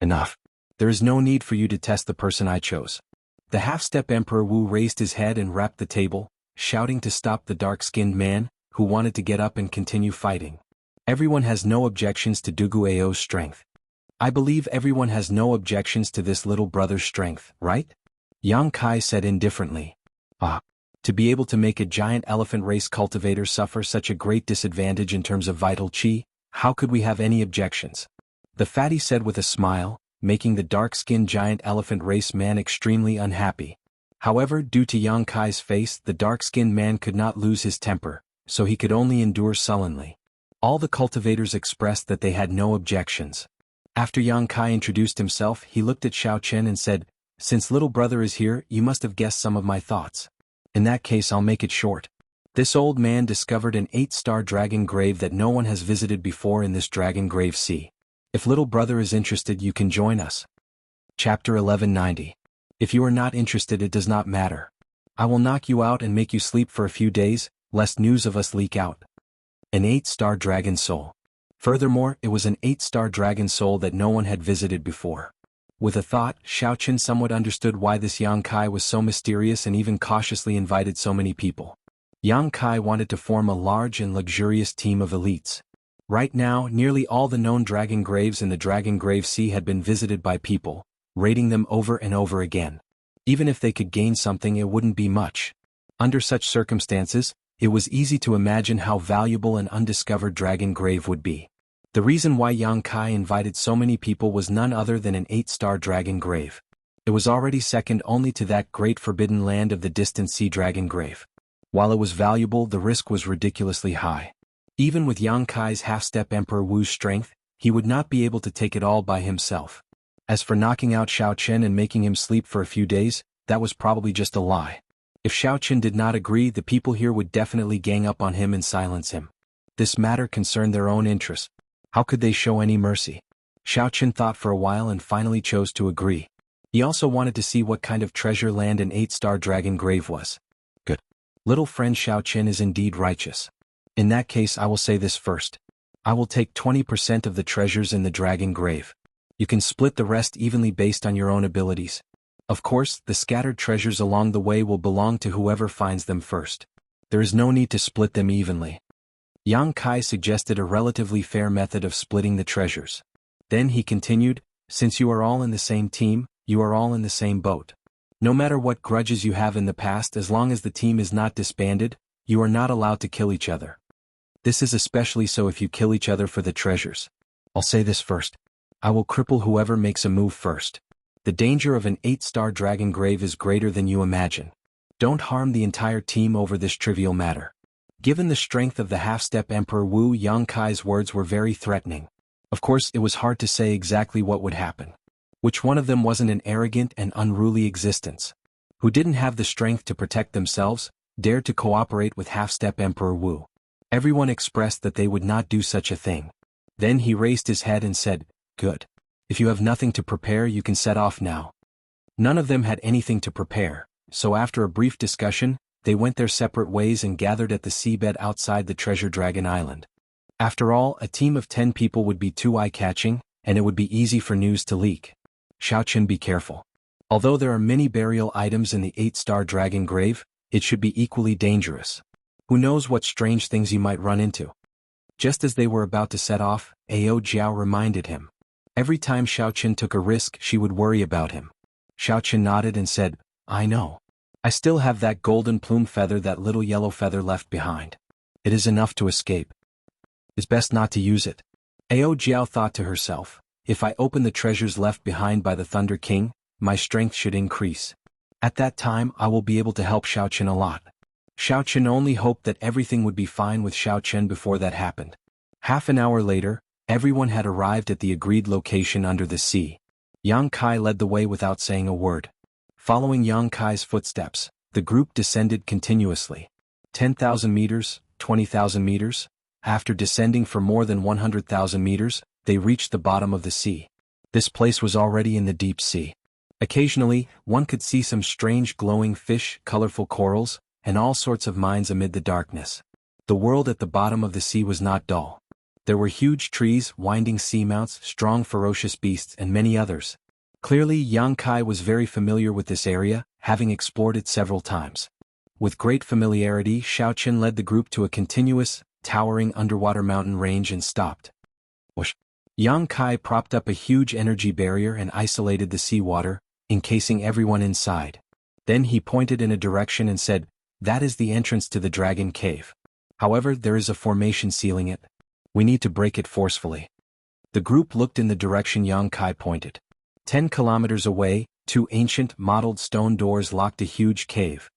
Enough. There is no need for you to test the person I chose. The half-step Emperor Wu raised his head and rapped the table, shouting to stop the dark-skinned man, who wanted to get up and continue fighting. Everyone has no objections to Du Guiyao's strength. I believe everyone has no objections to this little brother's strength, right? Yang Kai said indifferently. To be able to make a giant elephant race cultivator suffer such a great disadvantage in terms of vital qi, how could we have any objections? The fatty said with a smile, making the dark-skinned giant elephant race man extremely unhappy. However, due to Yang Kai's face, the dark-skinned man could not lose his temper, so he could only endure sullenly. All the cultivators expressed that they had no objections. After Yang Kai introduced himself, he looked at Xiao Chen and said, "Since little brother is here, you must have guessed some of my thoughts. In that case, I'll make it short. This old man discovered an 8-star dragon grave that no one has visited before in this dragon grave sea. If little brother is interested, you can join us." Chapter 1190. If you are not interested, it does not matter. I will knock you out and make you sleep for a few days, lest news of us leak out. An 8-star dragon soul. Furthermore, it was an 8-star dragon soul that no one had visited before. With a thought, Xiao Chen somewhat understood why this Yang Kai was so mysterious and even cautiously invited so many people. Yang Kai wanted to form a large and luxurious team of elites. Right now, nearly all the known dragon graves in the Dragon Grave Sea had been visited by people, raiding them over and over again. Even if they could gain something, it wouldn't be much. Under such circumstances, it was easy to imagine how valuable an undiscovered dragon grave would be. The reason why Yang Kai invited so many people was none other than an 8-star dragon grave. It was already second only to that great forbidden land of the distant sea dragon grave. While it was valuable, the risk was ridiculously high. Even with Yang Kai's half-step Emperor Wu's strength, he would not be able to take it all by himself. As for knocking out Xiao Chen and making him sleep for a few days, that was probably just a lie. If Xiao Chen did not agree, the people here would definitely gang up on him and silence him. This matter concerned their own interests. How could they show any mercy? Xiao Chen thought for a while and finally chose to agree. He also wanted to see what kind of treasure land an 8-star dragon grave was. Good. Little friend Xiao Chen is indeed righteous. In that case, I will say this first. I will take 20% of the treasures in the dragon grave. You can split the rest evenly based on your own abilities. Of course, the scattered treasures along the way will belong to whoever finds them first. There is no need to split them evenly. Yang Kai suggested a relatively fair method of splitting the treasures. Then he continued, "Since you are all in the same team, you are all in the same boat. No matter what grudges you have in the past, as long as the team is not disbanded, you are not allowed to kill each other. This is especially so if you kill each other for the treasures. I'll say this first. I will cripple whoever makes a move first. The danger of an 8-star dragon grave is greater than you imagine. Don't harm the entire team over this trivial matter." Given the strength of the half-step Emperor Wu, Yang Kai's words were very threatening. Of course, it was hard to say exactly what would happen. Which one of them wasn't an arrogant and unruly existence? Who didn't have the strength to protect themselves, dared to cooperate with half-step Emperor Wu? Everyone expressed that they would not do such a thing. Then he raised his head and said, "Good. If you have nothing to prepare, you can set off now." None of them had anything to prepare, so after a brief discussion, they went their separate ways and gathered at the seabed outside the Treasure Dragon Island. After all, a team of 10 people would be too eye-catching, and it would be easy for news to leak. Xiaoqin, be careful. Although there are many burial items in the 8-star dragon grave, it should be equally dangerous. Who knows what strange things you might run into? Just as they were about to set off, Ao Jiao reminded him. Every time Xiaoqin took a risk, she would worry about him. Xiaoqin nodded and said, I know. I still have that golden plume feather, that little yellow feather left behind. It is enough to escape. It's best not to use it. Ao Jiao thought to herself, if I open the treasures left behind by the Thunder King, my strength should increase. At that time I will be able to help Xiaoqin a lot. Xiaoqin only hoped that everything would be fine with Xiaoqin before that happened. Half an hour later, everyone had arrived at the agreed location under the sea. Yang Kai led the way without saying a word. Following Yang Kai's footsteps, the group descended continuously. 10,000 meters, 20,000 meters. After descending for more than 100,000 meters, they reached the bottom of the sea. This place was already in the deep sea. Occasionally, one could see some strange glowing fish, colorful corals, and all sorts of mines amid the darkness. The world at the bottom of the sea was not dull. There were huge trees, winding seamounts, strong ferocious beasts, and many others. Clearly, Yang Kai was very familiar with this area, having explored it several times. With great familiarity, Xiaoqin led the group to a continuous, towering underwater mountain range and stopped. Whoosh! Yang Kai propped up a huge energy barrier and isolated the seawater, encasing everyone inside. Then he pointed in a direction and said, that is the entrance to the Dragon Cave. However, there is a formation sealing it. We need to break it forcefully. The group looked in the direction Yang Kai pointed. 10 kilometers away, 2 ancient, mottled stone doors locked a huge cave.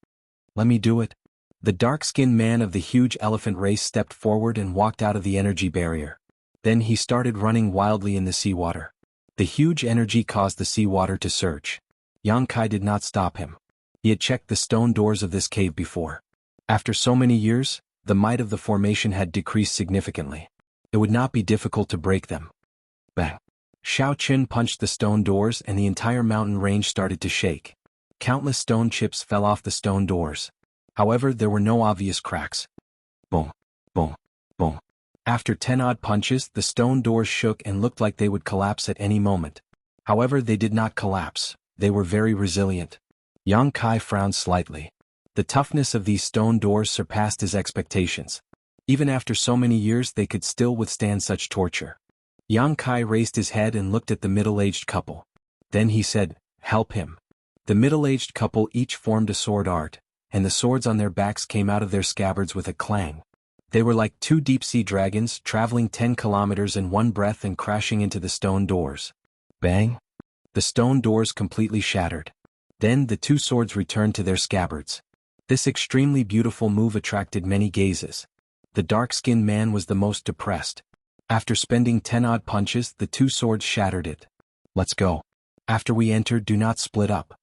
Let me do it. The dark-skinned man of the huge elephant race stepped forward and walked out of the energy barrier. Then he started running wildly in the seawater. The huge energy caused the seawater to surge. Yang Kai did not stop him. He had checked the stone doors of this cave before. After so many years, the might of the formation had decreased significantly. It would not be difficult to break them. Bang! Xiaoqin punched the stone doors and the entire mountain range started to shake. Countless stone chips fell off the stone doors. However, there were no obvious cracks. Boom! Boom! Boom! After 10 odd punches, the stone doors shook and looked like they would collapse at any moment. However, they did not collapse. They were very resilient. Yang Kai frowned slightly. The toughness of these stone doors surpassed his expectations. Even after so many years, they could still withstand such torture. Yang Kai raised his head and looked at the middle-aged couple. Then he said, help him. The middle-aged couple each formed a sword art, and the swords on their backs came out of their scabbards with a clang. They were like 2 deep-sea dragons traveling 10 kilometers in one breath and crashing into the stone doors. Bang! The stone doors completely shattered. Then the 2 swords returned to their scabbards. This extremely beautiful move attracted many gazes. The dark-skinned man was the most depressed. After spending 10 odd punches, the 2 swords shattered it. Let's go. After we enter, do not split up.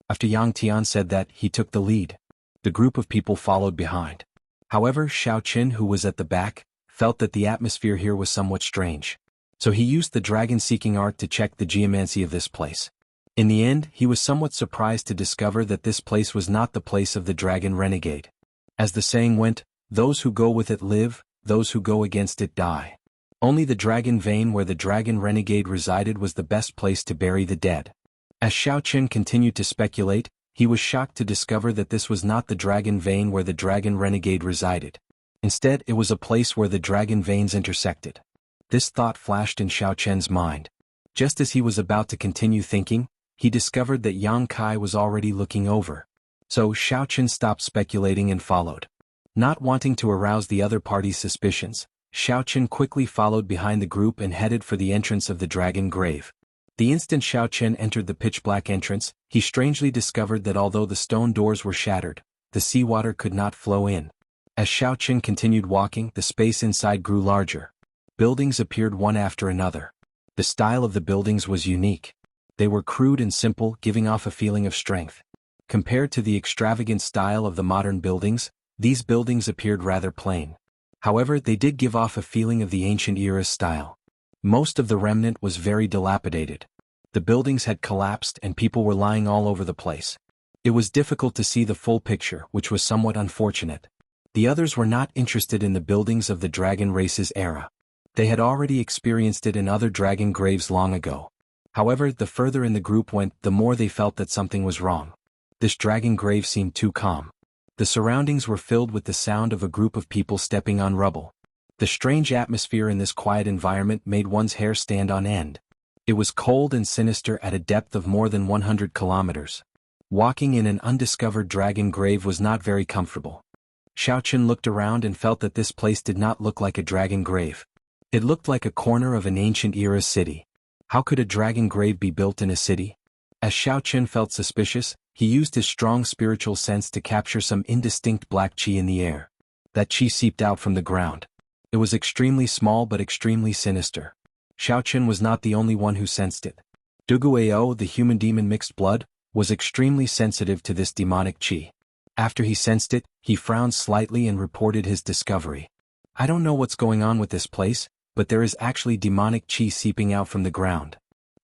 After Yang Tian said that, he took the lead. The group of people followed behind. However, Xiaoqin, who was at the back, felt that the atmosphere here was somewhat strange. So he used the dragon-seeking art to check the geomancy of this place. In the end, he was somewhat surprised to discover that this place was not the place of the dragon renegade. As the saying went, those who go with it live, those who go against it die. Only the dragon vein where the dragon renegade resided was the best place to bury the dead. As Xiaoqin continued to speculate, he was shocked to discover that this was not the dragon vein where the dragon renegade resided. Instead, it was a place where the dragon veins intersected. This thought flashed in Xiaoqin's mind. Just as he was about to continue thinking, he discovered that Yang Kai was already looking over. So Xiaoqin stopped speculating and followed. Not wanting to arouse the other party's suspicions, Xiaoqin quickly followed behind the group and headed for the entrance of the dragon grave. The instant Xiaoqin entered the pitch-black entrance, he strangely discovered that although the stone doors were shattered, the seawater could not flow in. As Xiaoqin continued walking, the space inside grew larger. Buildings appeared one after another. The style of the buildings was unique. They were crude and simple, giving off a feeling of strength. Compared to the extravagant style of the modern buildings, these buildings appeared rather plain. However, they did give off a feeling of the ancient era's style. Most of the remnant was very dilapidated. The buildings had collapsed and people were lying all over the place. It was difficult to see the full picture, which was somewhat unfortunate. The others were not interested in the buildings of the dragon race's era. They had already experienced it in other dragon graves long ago. However, the further in the group went, the more they felt that something was wrong. This dragon grave seemed too calm. The surroundings were filled with the sound of a group of people stepping on rubble. The strange atmosphere in this quiet environment made one's hair stand on end. It was cold and sinister at a depth of more than 100 kilometers. Walking in an undiscovered dragon grave was not very comfortable. Xiaoqun looked around and felt that this place did not look like a dragon grave. It looked like a corner of an ancient-era city. How could a dragon grave be built in a city? As Xiaoqun felt suspicious, he used his strong spiritual sense to capture some indistinct black qi in the air. That qi seeped out from the ground. It was extremely small but extremely sinister. Xiaoqun was not the only one who sensed it. Duguao, the human-demon mixed blood, was extremely sensitive to this demonic qi. After he sensed it, he frowned slightly and reported his discovery. I don't know what's going on with this place, but there is actually demonic qi seeping out from the ground.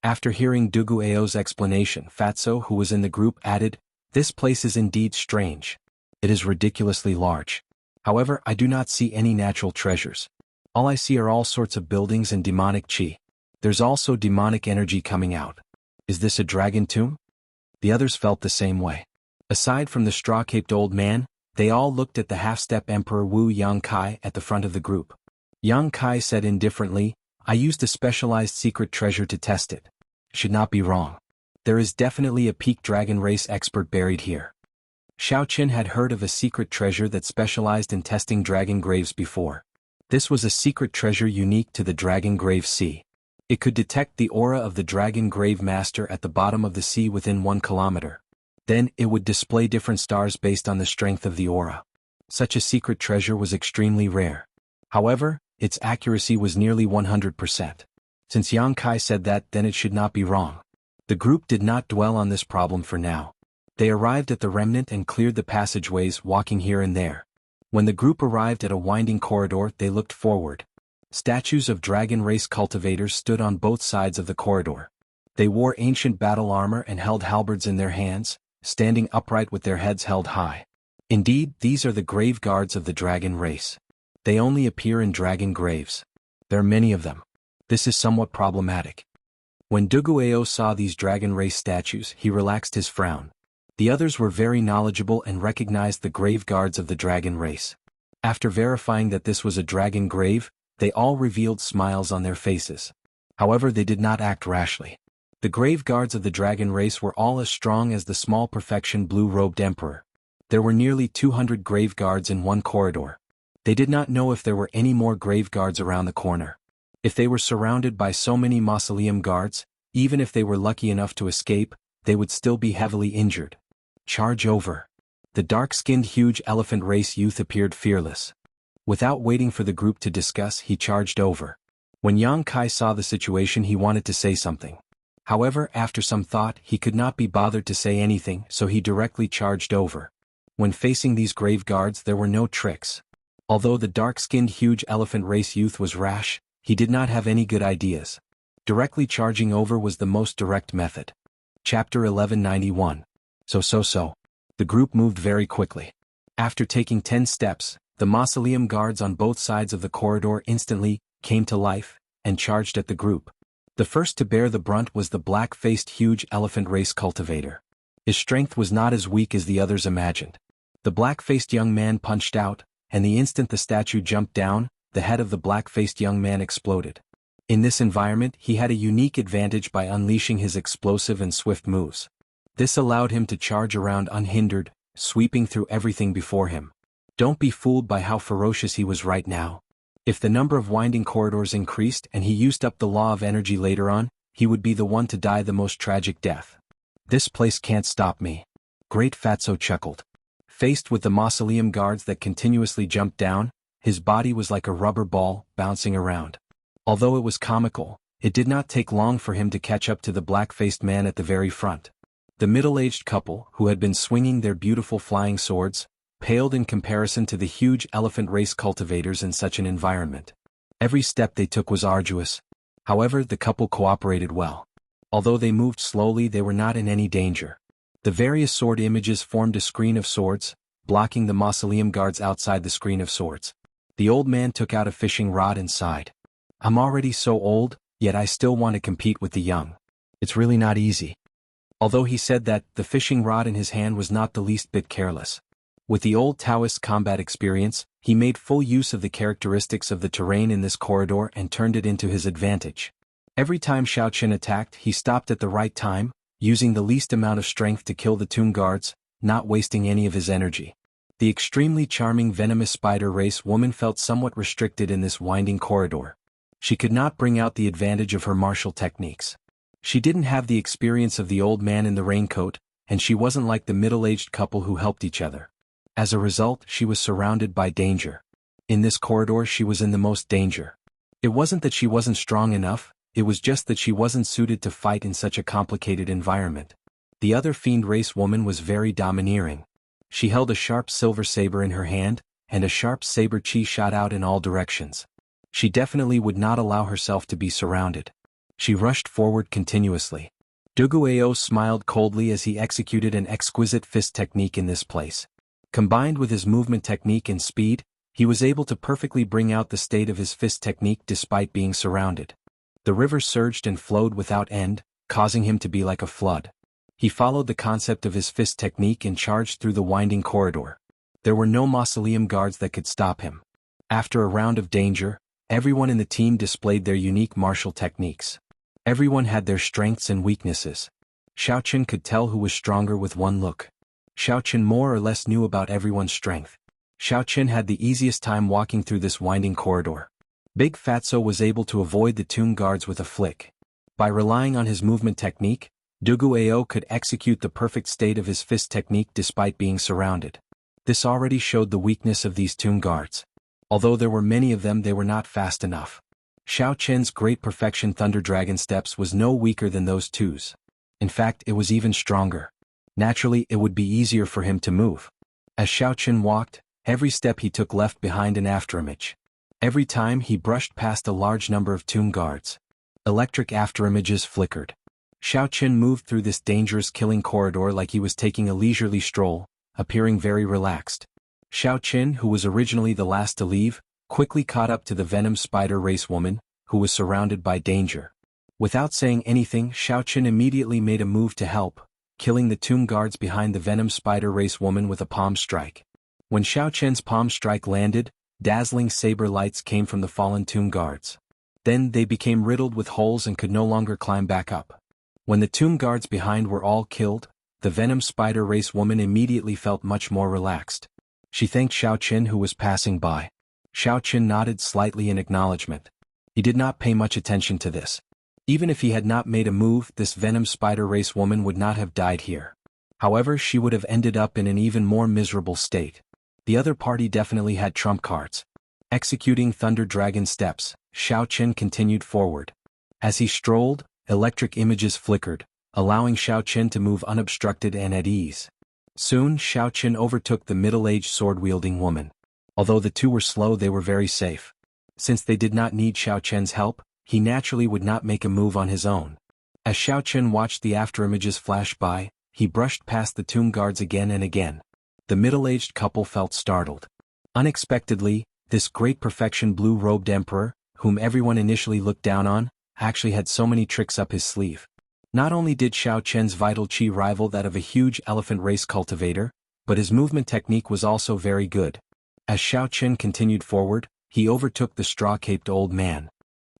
After hearing Duguao's explanation, Fatso, who was in the group, added, "This place is indeed strange. It is ridiculously large. However, I do not see any natural treasures. All I see are all sorts of buildings and demonic qi. There's also demonic energy coming out. Is this a dragon tomb?" The others felt the same way. Aside from the straw-caped old man, they all looked at the half-step Emperor Wu Yangkai at the front of the group. Yangkai said indifferently, "I used a specialized secret treasure to test it. Should not be wrong. There is definitely a peak dragon race expert buried here." Xiaoqun had heard of a secret treasure that specialized in testing dragon graves before. This was a secret treasure unique to the Dragon Grave Sea. It could detect the aura of the Dragon Grave Master at the bottom of the sea within 1 kilometer. Then, it would display different stars based on the strength of the aura. Such a secret treasure was extremely rare. However, its accuracy was nearly 100%. Since Yang Kai said that, then it should not be wrong. The group did not dwell on this problem for now. They arrived at the remnant and cleared the passageways, walking here and there. When the group arrived at a winding corridor, they looked forward. Statues of dragon race cultivators stood on both sides of the corridor. They wore ancient battle armor and held halberds in their hands, standing upright with their heads held high. Indeed, these are the grave guards of the dragon race. They only appear in dragon graves. There are many of them. This is somewhat problematic. When Duguao saw these dragon race statues, he relaxed his frown. The others were very knowledgeable and recognized the grave guards of the dragon race. After verifying that this was a dragon grave, they all revealed smiles on their faces. However, they did not act rashly. The grave guards of the dragon race were all as strong as the small perfection blue-robed emperor. There were nearly 200 grave guards in one corridor. They did not know if there were any more grave guards around the corner. If they were surrounded by so many mausoleum guards, even if they were lucky enough to escape, they would still be heavily injured. Charge over. The dark-skinned huge elephant race youth appeared fearless. Without waiting for the group to discuss, he charged over. When Yang Kai saw the situation, he wanted to say something. However, after some thought, he could not be bothered to say anything, so he directly charged over. When facing these grave guards, there were no tricks. Although the dark-skinned huge elephant race youth was rash, he did not have any good ideas. Directly charging over was the most direct method. Chapter 1191. So. The group moved very quickly. After taking 10 steps, the mausoleum guards on both sides of the corridor instantly came to life and charged at the group. The first to bear the brunt was the black-faced huge elephant race cultivator. His strength was not as weak as the others imagined. The black-faced young man punched out, and the instant the statue jumped down, the head of the black-faced young man exploded. In this environment, he had a unique advantage by unleashing his explosive and swift moves. This allowed him to charge around unhindered, sweeping through everything before him. Don't be fooled by how ferocious he was right now. If the number of winding corridors increased and he used up the law of energy later on, he would be the one to die the most tragic death. This place can't stop me. Great Fatso chuckled. Faced with the mausoleum guards that continuously jumped down, his body was like a rubber ball, bouncing around. Although it was comical, it did not take long for him to catch up to the black-faced man at the very front. The middle-aged couple, who had been swinging their beautiful flying swords, paled in comparison to the huge elephant race cultivators in such an environment. Every step they took was arduous. However, the couple cooperated well. Although they moved slowly, they were not in any danger. The various sword images formed a screen of swords, blocking the mausoleum guards outside the screen of swords. The old man took out a fishing rod and sighed. I'm already so old, yet I still want to compete with the young. It's really not easy. Although he said that, the fishing rod in his hand was not the least bit careless. With the old Taoist combat experience, he made full use of the characteristics of the terrain in this corridor and turned it into his advantage. Every time Xiao Qin attacked, he stopped at the right time, using the least amount of strength to kill the tomb guards, not wasting any of his energy. The extremely charming venomous spider race woman felt somewhat restricted in this winding corridor. She could not bring out the advantage of her martial techniques. She didn't have the experience of the old man in the raincoat, and she wasn't like the middle-aged couple who helped each other. As a result, she was surrounded by danger. In this corridor, she was in the most danger. It wasn't that she wasn't strong enough, it was just that she wasn't suited to fight in such a complicated environment. The other fiend race woman was very domineering. She held a sharp silver saber in her hand, and a sharp saber chi shot out in all directions. She definitely would not allow herself to be surrounded. She rushed forward continuously. Duguayao smiled coldly as he executed an exquisite fist technique in this place. Combined with his movement technique and speed, he was able to perfectly bring out the state of his fist technique despite being surrounded. The river surged and flowed without end, causing him to be like a flood. He followed the concept of his fist technique and charged through the winding corridor. There were no mausoleum guards that could stop him. After a round of danger, everyone in the team displayed their unique martial techniques. Everyone had their strengths and weaknesses. Xiao Qin could tell who was stronger with one look. Xiao Qin more or less knew about everyone's strength. Xiao Qin had the easiest time walking through this winding corridor. Big Fatso was able to avoid the tomb guards with a flick. By relying on his movement technique, Duguayao could execute the perfect state of his fist technique despite being surrounded. This already showed the weakness of these tomb guards. Although there were many of them, they were not fast enough. Xiao Qin's Great Perfection Thunder Dragon Steps was no weaker than those twos. In fact, it was even stronger. Naturally, it would be easier for him to move. As Xiao Qin walked, every step he took left behind an afterimage. Every time he brushed past a large number of tomb guards. Electric afterimages flickered. Xiao Qin moved through this dangerous killing corridor like he was taking a leisurely stroll, appearing very relaxed. Xiao Qin, who was originally the last to leave, quickly caught up to the venom spider race woman, who was surrounded by danger. Without saying anything, Xiao Qin immediately made a move to help, killing the tomb guards behind the venom spider race woman with a palm strike. When Xiao Qin's palm strike landed, dazzling saber lights came from the fallen tomb guards. Then they became riddled with holes and could no longer climb back up. When the tomb guards behind were all killed, the venom spider race woman immediately felt much more relaxed. She thanked Xiao Qin, who was passing by. Xiao Qin nodded slightly in acknowledgement. He did not pay much attention to this. Even if he had not made a move, this venom spider race woman would not have died here. However, she would have ended up in an even more miserable state. The other party definitely had trump cards. Executing Thunder Dragon Steps, Xiao Qin continued forward. As he strolled, electric images flickered, allowing Xiao Qin to move unobstructed and at ease. Soon, Xiao Qin overtook the middle-aged sword-wielding woman. Although the two were slow, they were very safe. Since they did not need Xiao Qin's help, he naturally would not make a move on his own. As Xiao Qin watched the afterimages flash by, he brushed past the tomb guards again and again. The middle-aged couple felt startled. Unexpectedly, this Great Perfection blue-robed emperor, whom everyone initially looked down on, actually had so many tricks up his sleeve. Not only did Xiao Qin's vital chi rival that of a huge elephant race cultivator, but his movement technique was also very good. As Xiao Qin continued forward, he overtook the straw-caped old man.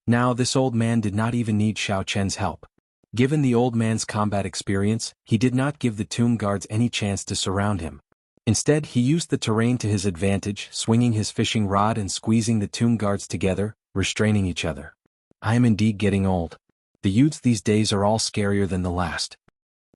Now this old man did not even need Xiao Qin's help. Given the old man's combat experience, he did not give the tomb guards any chance to surround him. Instead, he used the terrain to his advantage, swinging his fishing rod and squeezing the tomb guards together, restraining each other. I am indeed getting old. The youths these days are all scarier than the last.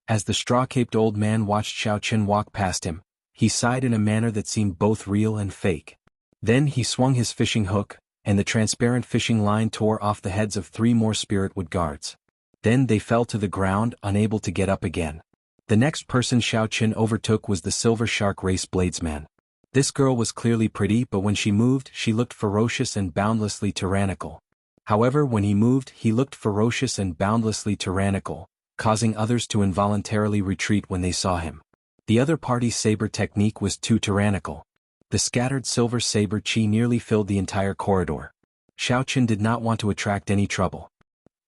As the straw-caped old man watched Xiao Qin walk past him, he sighed in a manner that seemed both real and fake. Then he swung his fishing hook, and the transparent fishing line tore off the heads of 3 more spiritwood guards. Then they fell to the ground, unable to get up again. The next person Xiao Qin overtook was the Silver Shark Race Bladesman. This girl was clearly pretty, but when she moved, she looked ferocious and boundlessly tyrannical. However, when he moved, he looked ferocious and boundlessly tyrannical, causing others to involuntarily retreat when they saw him. The other party's saber technique was too tyrannical. The scattered silver saber chi nearly filled the entire corridor. Xiaoqun did not want to attract any trouble.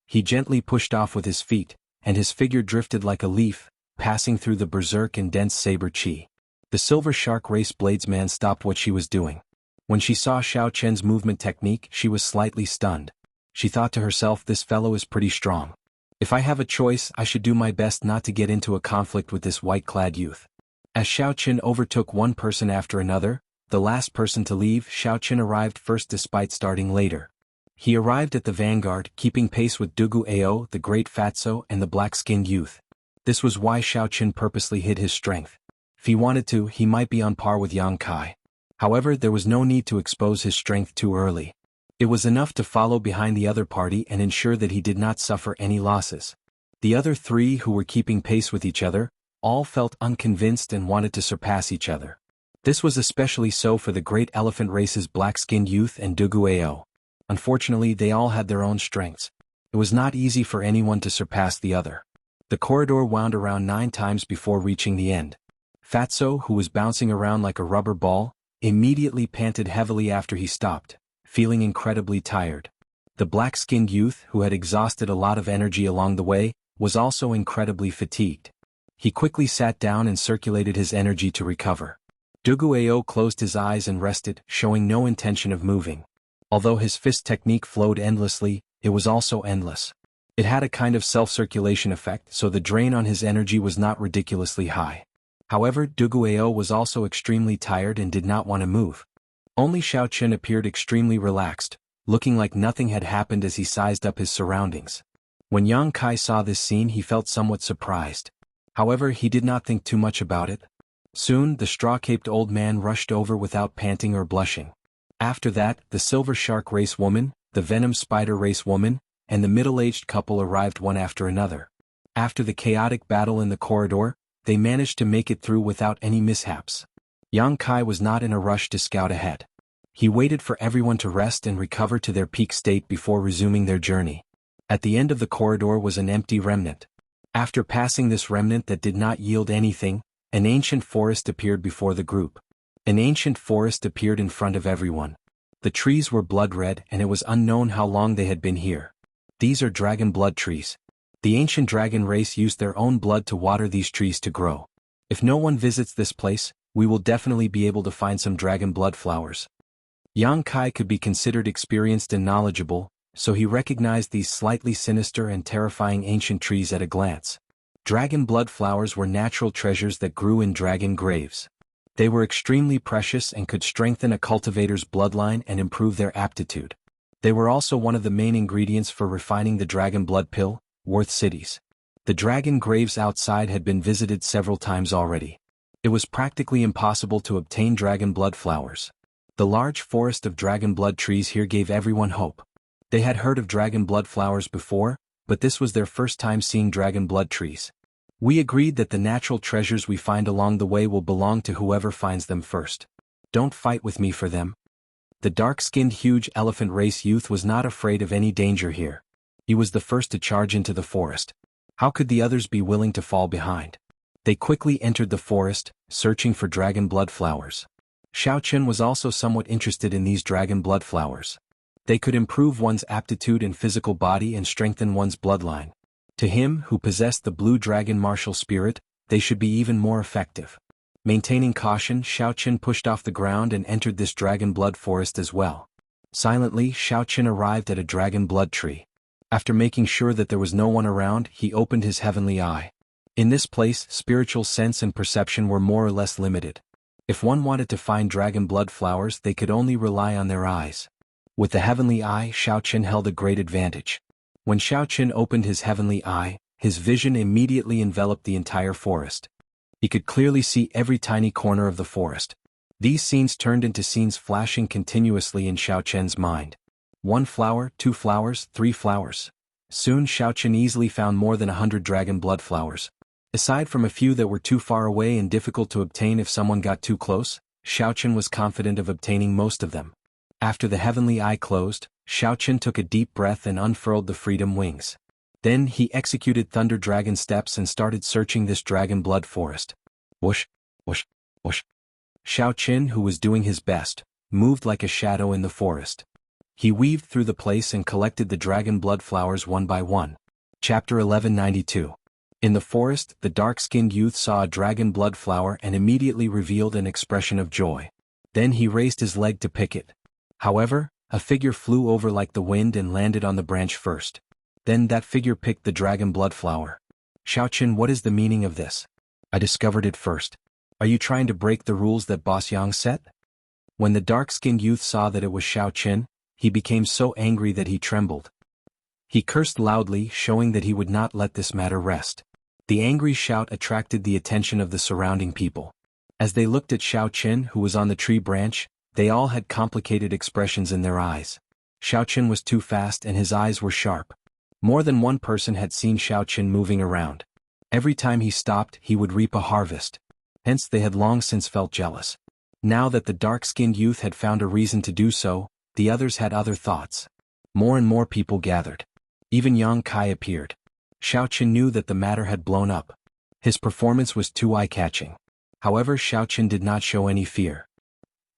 He gently pushed off with his feet, and his figure drifted like a leaf, passing through the berserk and dense saber chi. The silver shark race bladesman stopped what she was doing. When she saw Xiaoqun's movement technique, she was slightly stunned. She thought to herself, this fellow is pretty strong. If I have a choice, I should do my best not to get into a conflict with this white-clad youth. As Xiaoqun overtook one person after another, the last person to leave, Xiaoqun arrived first despite starting later. He arrived at the vanguard, keeping pace with Dugu Ao, the great fatso, and the black-skinned youth. This was why Xiaoqun purposely hid his strength. If he wanted to, he might be on par with Yang Kai. However, there was no need to expose his strength too early. It was enough to follow behind the other party and ensure that he did not suffer any losses. The other three who were keeping pace with each other, all felt unconvinced and wanted to surpass each other. This was especially so for the great elephant race's black-skinned youth and Dugu Ao. Unfortunately, they all had their own strengths. It was not easy for anyone to surpass the other. The corridor wound around 9 times before reaching the end. Fatso, who was bouncing around like a rubber ball, immediately panted heavily after he stopped, feeling incredibly tired. The black-skinned youth, who had exhausted a lot of energy along the way, was also incredibly fatigued. He quickly sat down and circulated his energy to recover. Dugu Ao closed his eyes and rested, showing no intention of moving. Although his fist technique flowed endlessly, it was also endless. It had a kind of self-circulation effect, so the drain on his energy was not ridiculously high. However, Dugu Ao was also extremely tired and did not want to move. Only Xiaoqun appeared extremely relaxed, looking like nothing had happened as he sized up his surroundings. When Yang Kai saw this scene, he felt somewhat surprised. However, he did not think too much about it. Soon, the straw-caped old man rushed over without panting or blushing. After that, the silver shark race woman, the venom spider race woman, and the middle-aged couple arrived one after another. After the chaotic battle in the corridor, they managed to make it through without any mishaps. Yang Kai was not in a rush to scout ahead. He waited for everyone to rest and recover to their peak state before resuming their journey. At the end of the corridor was an empty remnant. After passing this remnant that did not yield anything, an ancient forest appeared before the group. An ancient forest appeared in front of everyone. The trees were blood-red and it was unknown how long they had been here. These are dragon blood trees. The ancient dragon race used their own blood to water these trees to grow. If no one visits this place, we will definitely be able to find some dragon blood flowers. Yang Kai could be considered experienced and knowledgeable, so he recognized these slightly sinister and terrifying ancient trees at a glance. Dragon blood flowers were natural treasures that grew in dragon graves. They were extremely precious and could strengthen a cultivator's bloodline and improve their aptitude. They were also one of the main ingredients for refining the dragon blood pill, worth cities. The dragon graves outside had been visited several times already. It was practically impossible to obtain dragon blood flowers. The large forest of dragon blood trees here gave everyone hope. They had heard of dragon blood flowers before, but this was their first time seeing dragon blood trees. We agreed that the natural treasures we find along the way will belong to whoever finds them first. Don't fight with me for them. The dark-skinned huge elephant race youth was not afraid of any danger here. He was the first to charge into the forest. How could the others be willing to fall behind? They quickly entered the forest, searching for dragon blood flowers. Xiaoqun was also somewhat interested in these dragon blood flowers. They could improve one's aptitude and physical body and strengthen one's bloodline. To him, who possessed the blue dragon martial spirit, they should be even more effective. Maintaining caution, Xiaoqun pushed off the ground and entered this dragon blood forest as well. Silently, Xiaoqun arrived at a dragon blood tree. After making sure that there was no one around, he opened his heavenly eye. In this place, spiritual sense and perception were more or less limited. If one wanted to find dragon blood flowers, they could only rely on their eyes. With the heavenly eye, Xiaoqun held a great advantage. When Xiaoqun opened his heavenly eye, his vision immediately enveloped the entire forest. He could clearly see every tiny corner of the forest. These scenes turned into scenes flashing continuously in Xiaoqun's mind. 1 flower, 2 flowers, 3 flowers. Soon Xiaoqun easily found more than 100 dragon blood flowers. Aside from a few that were too far away and difficult to obtain if someone got too close, Xiaoqun was confident of obtaining most of them. After the heavenly eye closed, Xiaoqin took a deep breath and unfurled the freedom wings. Then he executed thunder dragon steps and started searching this dragon blood forest. Whoosh, whoosh, whoosh. Xiaoqin, who was doing his best, moved like a shadow in the forest. He weaved through the place and collected the dragon blood flowers one by one. Chapter 1192. In the forest, the dark-skinned youth saw a dragon blood flower and immediately revealed an expression of joy. Then he raised his leg to pick it. However, a figure flew over like the wind and landed on the branch first. Then that figure picked the dragon blood flower. Xiaoqin, what is the meaning of this? I discovered it first. Are you trying to break the rules that Boss Yang set? When the dark-skinned youth saw that it was Xiaoqin, he became so angry that he trembled. He cursed loudly, showing that he would not let this matter rest. The angry shout attracted the attention of the surrounding people. As they looked at Xiaoqin, who was on the tree branch, they all had complicated expressions in their eyes. Xiaoqin was too fast and his eyes were sharp. More than one person had seen Xiaoqin moving around. Every time he stopped, he would reap a harvest. Hence they had long since felt jealous. Now that the dark-skinned youth had found a reason to do so, the others had other thoughts. More and more people gathered. Even Yang Kai appeared. Xiaoqin knew that the matter had blown up. His performance was too eye-catching. However, Xiaoqin did not show any fear.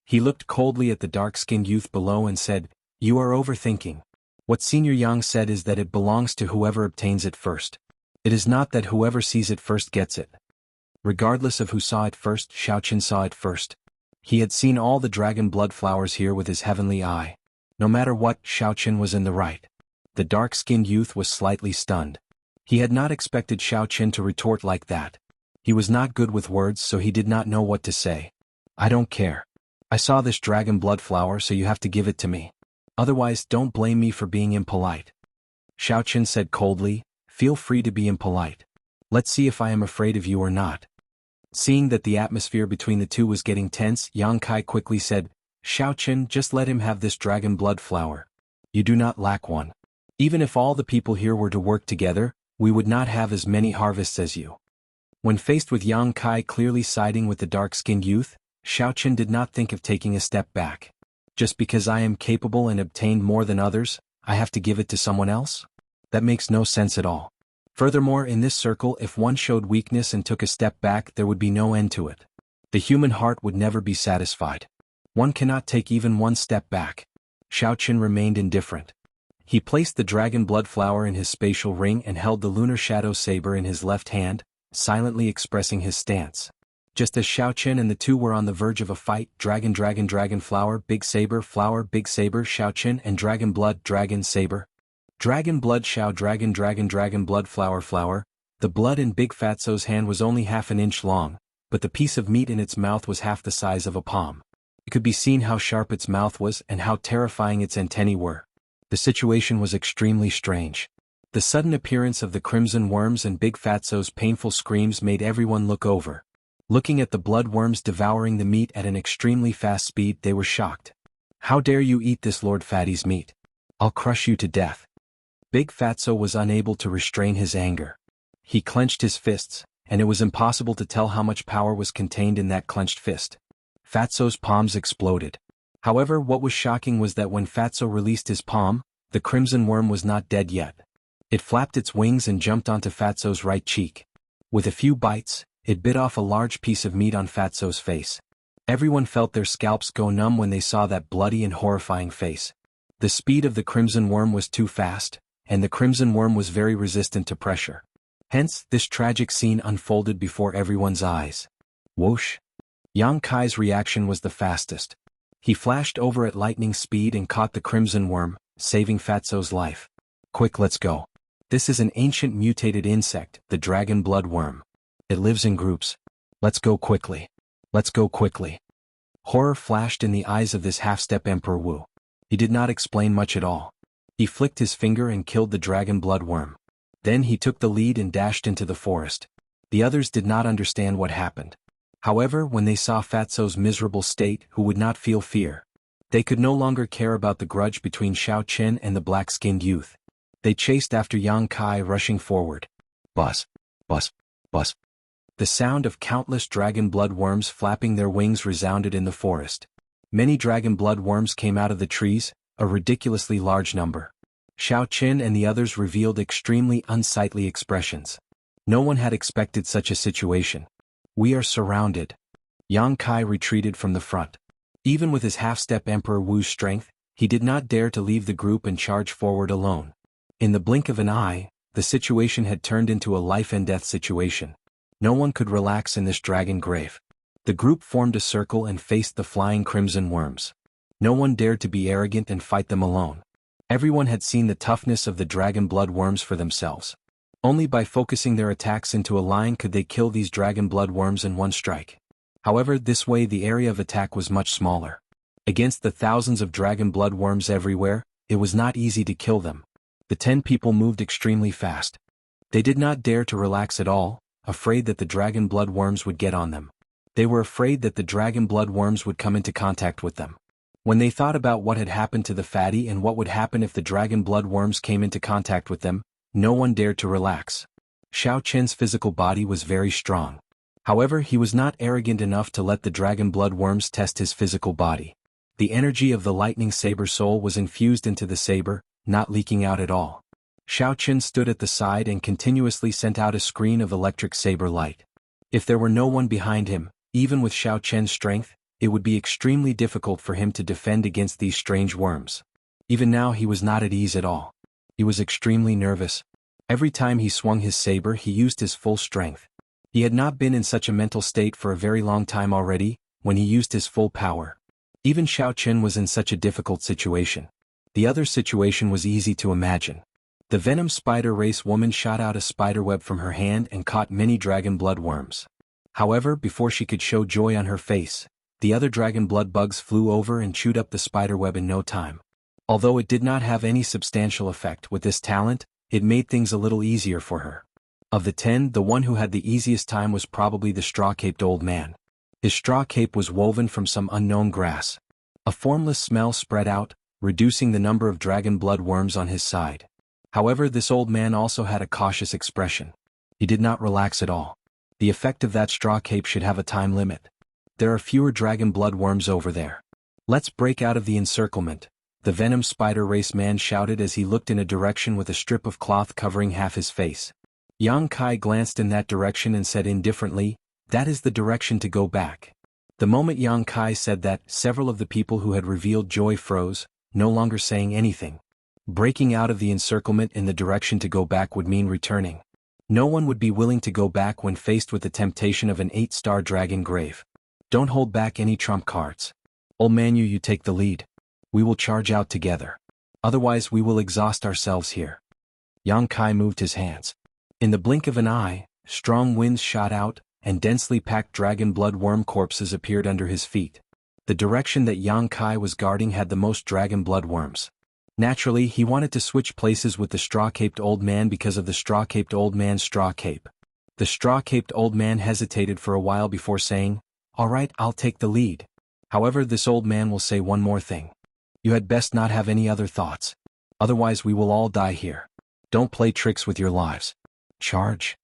He looked coldly at the dark-skinned youth below and said, "You are overthinking. What Senior Yang said is that it belongs to whoever obtains it first. It is not that whoever sees it first gets it." Regardless of who saw it first, Xiaoqin saw it first. He had seen all the dragon blood flowers here with his heavenly eye. No matter what, Xiaoqin was in the right. The dark-skinned youth was slightly stunned. He had not expected Xiaoqin to retort like that. He was not good with words, so he did not know what to say. "I don't care. I saw this dragon blood flower, so you have to give it to me. Otherwise, don't blame me for being impolite." Xiaoqin said coldly, "Feel free to be impolite. Let's see if I am afraid of you or not." Seeing that the atmosphere between the two was getting tense, Yang Kai quickly said, "Xiaoqin, just let him have this dragon blood flower. You do not lack one. Even if all the people here were to work together, we would not have as many harvests as you." When faced with Yang Kai clearly siding with the dark-skinned youth, Xiaoqin did not think of taking a step back. Just because I am capable and obtained more than others, I have to give it to someone else? That makes no sense at all. Furthermore, in this circle, if one showed weakness and took a step back, there would be no end to it. The human heart would never be satisfied. One cannot take even one step back. Xiaoqin remained indifferent. He placed the dragon blood flower in his spatial ring and held the lunar shadow saber in his left hand, silently expressing his stance. Just as Xiaoqin and the two were on the verge of a fight, dragon flower, big saber, Xiaoqin and dragon blood, saber. Dragon blood Xiao dragon blood flower. The blood in Big Fatso's hand was only half an inch long, but the piece of meat in its mouth was half the size of a palm. It could be seen how sharp its mouth was and how terrifying its antennae were. The situation was extremely strange. The sudden appearance of the crimson worms and Big Fatso's painful screams made everyone look over. Looking at the blood worms devouring the meat at an extremely fast speed, they were shocked. "How dare you eat this Lord Fatty's meat? I'll crush you to death." Big Fatso was unable to restrain his anger. He clenched his fists, and it was impossible to tell how much power was contained in that clenched fist. Fatso's palms exploded. However, what was shocking was that when Fatso released his palm, the crimson worm was not dead yet. It flapped its wings and jumped onto Fatso's right cheek. With a few bites, it bit off a large piece of meat on Fatso's face. Everyone felt their scalps go numb when they saw that bloody and horrifying face. The speed of the crimson worm was too fast, and the crimson worm was very resistant to pressure. Hence, this tragic scene unfolded before everyone's eyes. Whoosh! Yang Kai's reaction was the fastest. He flashed over at lightning speed and caught the crimson worm, saving Fatso's life. "Quick, let's go. This is an ancient mutated insect, the dragon blood worm. It lives in groups. Let's go quickly. Let's go quickly." Horror flashed in the eyes of this half-step Emperor Wu. He did not explain much at all. He flicked his finger and killed the dragon blood worm. Then he took the lead and dashed into the forest. The others did not understand what happened. However, when they saw Fatso's miserable state, who would not feel fear, they could no longer care about the grudge between Xiaoqin and the black-skinned youth. They chased after Yang Kai, rushing forward. Buzz, buzz, buzz. The sound of countless dragon blood worms flapping their wings resounded in the forest. Many dragon blood worms came out of the trees, a ridiculously large number. Xiao Qin and the others revealed extremely unsightly expressions. No one had expected such a situation. We are surrounded. Yang Kai retreated from the front. Even with his half-step Emperor Wu's strength, he did not dare to leave the group and charge forward alone. In the blink of an eye, the situation had turned into a life-and-death situation. No one could relax in this dragon grave. The group formed a circle and faced the flying crimson worms. No one dared to be arrogant and fight them alone. Everyone had seen the toughness of the dragon blood worms for themselves. Only by focusing their attacks into a line could they kill these dragon blood worms in one strike. However, this way the area of attack was much smaller. Against the thousands of dragon blood worms everywhere, it was not easy to kill them. The 10 people moved extremely fast. They did not dare to relax at all, afraid that the dragon blood worms would get on them. They were afraid that the dragon blood worms would come into contact with them. When they thought about what had happened to the fatty and what would happen if the dragon blood worms came into contact with them, no one dared to relax. Xiao Qin's physical body was very strong. However, he was not arrogant enough to let the dragon blood worms test his physical body. The energy of the lightning saber soul was infused into the saber, not leaking out at all. Xiao Qin stood at the side and continuously sent out a screen of electric saber light. If there were no one behind him, even with Xiao Qin's strength, it would be extremely difficult for him to defend against these strange worms. Even now he was not at ease at all. He was extremely nervous. Every time he swung his saber he used his full strength. He had not been in such a mental state for a very long time already, when he used his full power. Even Xiao Qin was in such a difficult situation. The other situation was easy to imagine. The venom spider race woman shot out a spiderweb from her hand and caught many dragon blood worms. However, before she could show joy on her face, the other dragon blood bugs flew over and chewed up the spiderweb in no time. Although it did not have any substantial effect with this talent, it made things a little easier for her. Of the 10, the one who had the easiest time was probably the straw-caped old man. His straw cape was woven from some unknown grass. A formless smell spread out, reducing the number of dragon blood worms on his side. However, this old man also had a cautious expression. He did not relax at all. The effect of that straw cape should have a time limit. There are fewer dragon blood worms over there. Let's break out of the encirclement, the venom spider race man shouted as he looked in a direction with a strip of cloth covering half his face. Yang Kai glanced in that direction and said indifferently, "That is the direction to go back." The moment Yang Kai said that, several of the people who had revealed joy froze, no longer saying anything. Breaking out of the encirclement in the direction to go back would mean returning. No one would be willing to go back when faced with the temptation of an 8-star dragon grave. Don't hold back any trump cards. Old man, you take the lead. We will charge out together. Otherwise we will exhaust ourselves here. Yang Kai moved his hands. In the blink of an eye, strong winds shot out, and densely packed dragon blood worm corpses appeared under his feet. The direction that Yang Kai was guarding had the most dragon blood worms. Naturally, he wanted to switch places with the straw-caped old man because of the straw-caped old man's straw cape. The straw-caped old man hesitated for a while before saying, "All right, I'll take the lead. However, this old man will say one more thing. You had best not have any other thoughts. Otherwise we will all die here. Don't play tricks with your lives. Charge."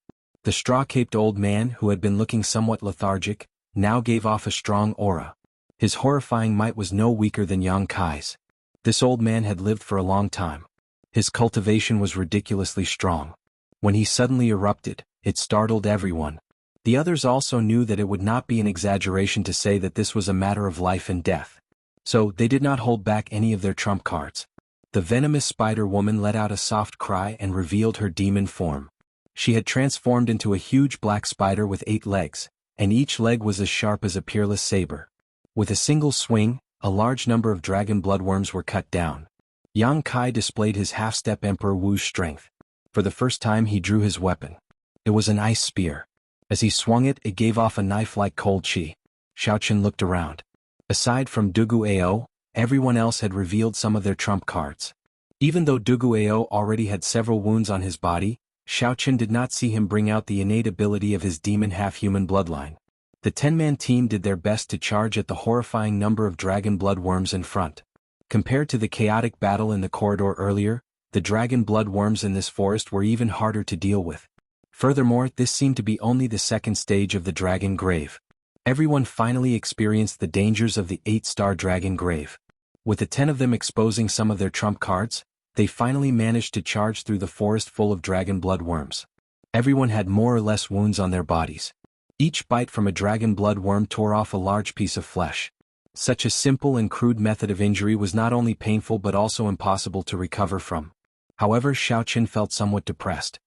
The straw-caped old man, who had been looking somewhat lethargic, now gave off a strong aura. His horrifying might was no weaker than Yang Kai's. This old man had lived for a long time. His cultivation was ridiculously strong. When he suddenly erupted, it startled everyone. The others also knew that it would not be an exaggeration to say that this was a matter of life and death. So, they did not hold back any of their trump cards. The venomous spider woman let out a soft cry and revealed her demon form. She had transformed into a huge black spider with 8 legs, and each leg was as sharp as a peerless saber. With a single swing, a large number of dragon bloodworms were cut down. Yang Kai displayed his half-step Emperor Wu's strength. For the first time he drew his weapon. It was an ice spear. As he swung it, it gave off a knife-like cold chi. Xiao Qin looked around. Aside from Dugu Ao, everyone else had revealed some of their trump cards. Even though Dugu Ao already had several wounds on his body, Xiao Qin did not see him bring out the innate ability of his demon half-human bloodline. The 10-man team did their best to charge at the horrifying number of dragon blood worms in front. Compared to the chaotic battle in the corridor earlier, the dragon blood worms in this forest were even harder to deal with. Furthermore, this seemed to be only the second stage of the dragon grave. Everyone finally experienced the dangers of the 8-star dragon grave. With the 10 of them exposing some of their trump cards, they finally managed to charge through the forest full of dragon blood worms. Everyone had more or less wounds on their bodies. Each bite from a dragon blood worm tore off a large piece of flesh. Such a simple and crude method of injury was not only painful but also impossible to recover from. However, Xiaoqin felt somewhat depressed.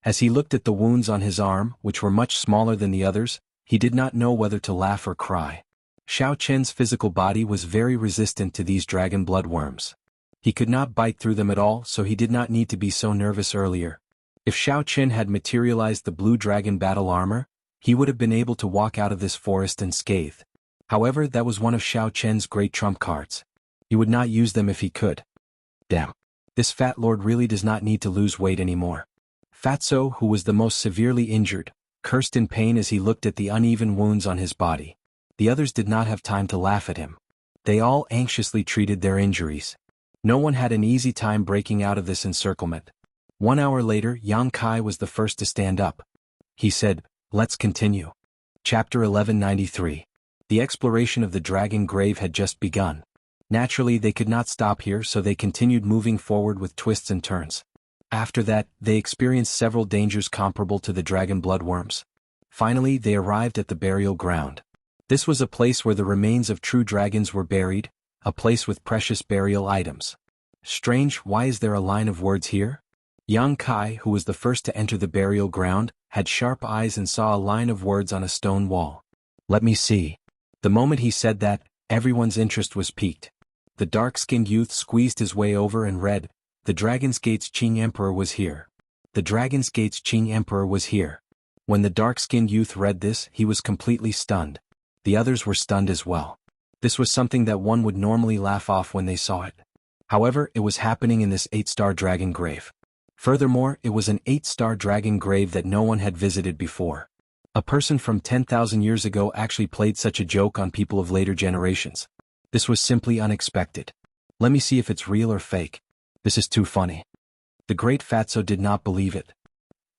As he looked at the wounds on his arm, which were much smaller than the others, he did not know whether to laugh or cry. Xiaoqin's physical body was very resistant to these dragon blood worms. He could not bite through them at all, so he did not need to be so nervous earlier. If Xiaoqin had materialized the blue dragon battle armor, he would have been able to walk out of this forest unscathed. However, that was one of Xiaoqin's great trump cards. He would not use them if he could. Damn. This fat lord really does not need to lose weight anymore. Fatso, who was the most severely injured, cursed in pain as he looked at the uneven wounds on his body. The others did not have time to laugh at him. They all anxiously treated their injuries. No one had an easy time breaking out of this encirclement. 1 hour later, Yang Kai was the first to stand up. He said, "Let's continue." Chapter 1193. The exploration of the dragon grave had just begun. Naturally, they could not stop here, so they continued moving forward with twists and turns. After that, they experienced several dangers comparable to the dragon bloodworms. Finally, they arrived at the burial ground. This was a place where the remains of true dragons were buried, a place with precious burial items. Strange, why is there a line of words here? Yang Kai, who was the first to enter the burial ground, had sharp eyes and saw a line of words on a stone wall. Let me see. The moment he said that, everyone's interest was piqued. The dark-skinned youth squeezed his way over and read, "The Dragon's Gate's Qing Emperor was here. The Dragon's Gate's Qing Emperor was here." When the dark-skinned youth read this, he was completely stunned. The others were stunned as well. This was something that one would normally laugh off when they saw it. However, it was happening in this 8-star dragon grave. Furthermore, it was an 8-star dragon grave that no one had visited before. A person from 10,000 years ago actually played such a joke on people of later generations. This was simply unexpected. Let me see if it's real or fake. This is too funny. The great Fatso did not believe it.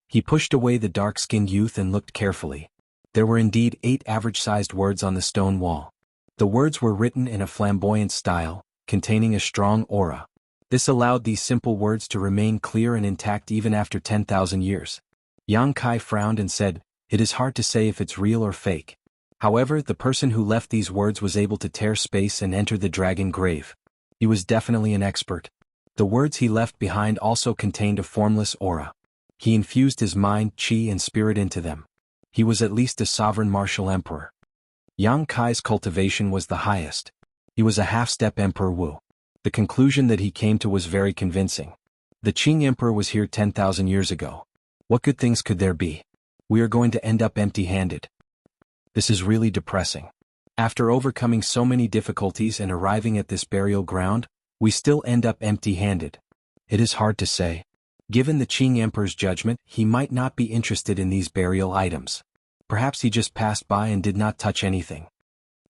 He pushed away the dark-skinned youth and looked carefully. There were indeed 8 average-sized words on the stone wall. The words were written in a flamboyant style, containing a strong aura. This allowed these simple words to remain clear and intact even after 10,000 years. Yang Kai frowned and said, "It is hard to say if it's real or fake." However, the person who left these words was able to tear space and enter the dragon grave. He was definitely an expert. The words he left behind also contained a formless aura. He infused his mind, qi and spirit into them. He was at least a sovereign martial emperor. Yang Kai's cultivation was the highest. He was a half-step Emperor Wu. The conclusion that he came to was very convincing. The Qing Emperor was here 10,000 years ago. What good things could there be? We are going to end up empty-handed. This is really depressing. After overcoming so many difficulties and arriving at this burial ground, we still end up empty-handed. It is hard to say. Given the Qing Emperor's judgment, he might not be interested in these burial items. Perhaps he just passed by and did not touch anything.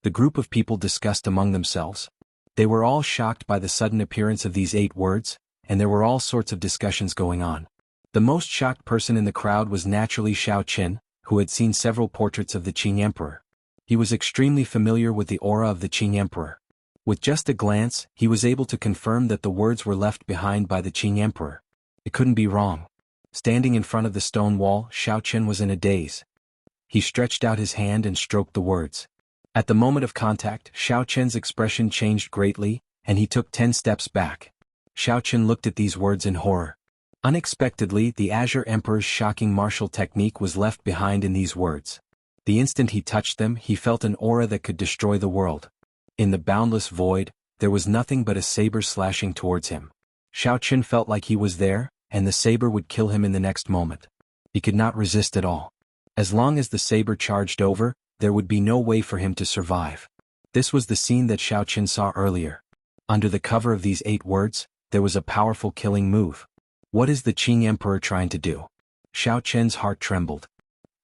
The group of people discussed among themselves. They were all shocked by the sudden appearance of these 8 words, and there were all sorts of discussions going on. The most shocked person in the crowd was naturally Xiaoqin, who had seen several portraits of the Qing Emperor. He was extremely familiar with the aura of the Qing Emperor. With just a glance, he was able to confirm that the words were left behind by the Qing Emperor. It couldn't be wrong. Standing in front of the stone wall, Xiaoqin was in a daze. He stretched out his hand and stroked the words. At the moment of contact, Xiaoqin's expression changed greatly, and he took 10 steps back. Xiaoqin looked at these words in horror. Unexpectedly, the Azure Emperor's shocking martial technique was left behind in these words. The instant he touched them, he felt an aura that could destroy the world. In the boundless void, there was nothing but a saber slashing towards him. Xiaoqin felt like he was there, and the saber would kill him in the next moment. He could not resist at all. As long as the saber charged over, there would be no way for him to survive. This was the scene that Xiaoqin saw earlier. Under the cover of these 8 words, there was a powerful killing move. What is the Qing Emperor trying to do? Xiaoqin's heart trembled.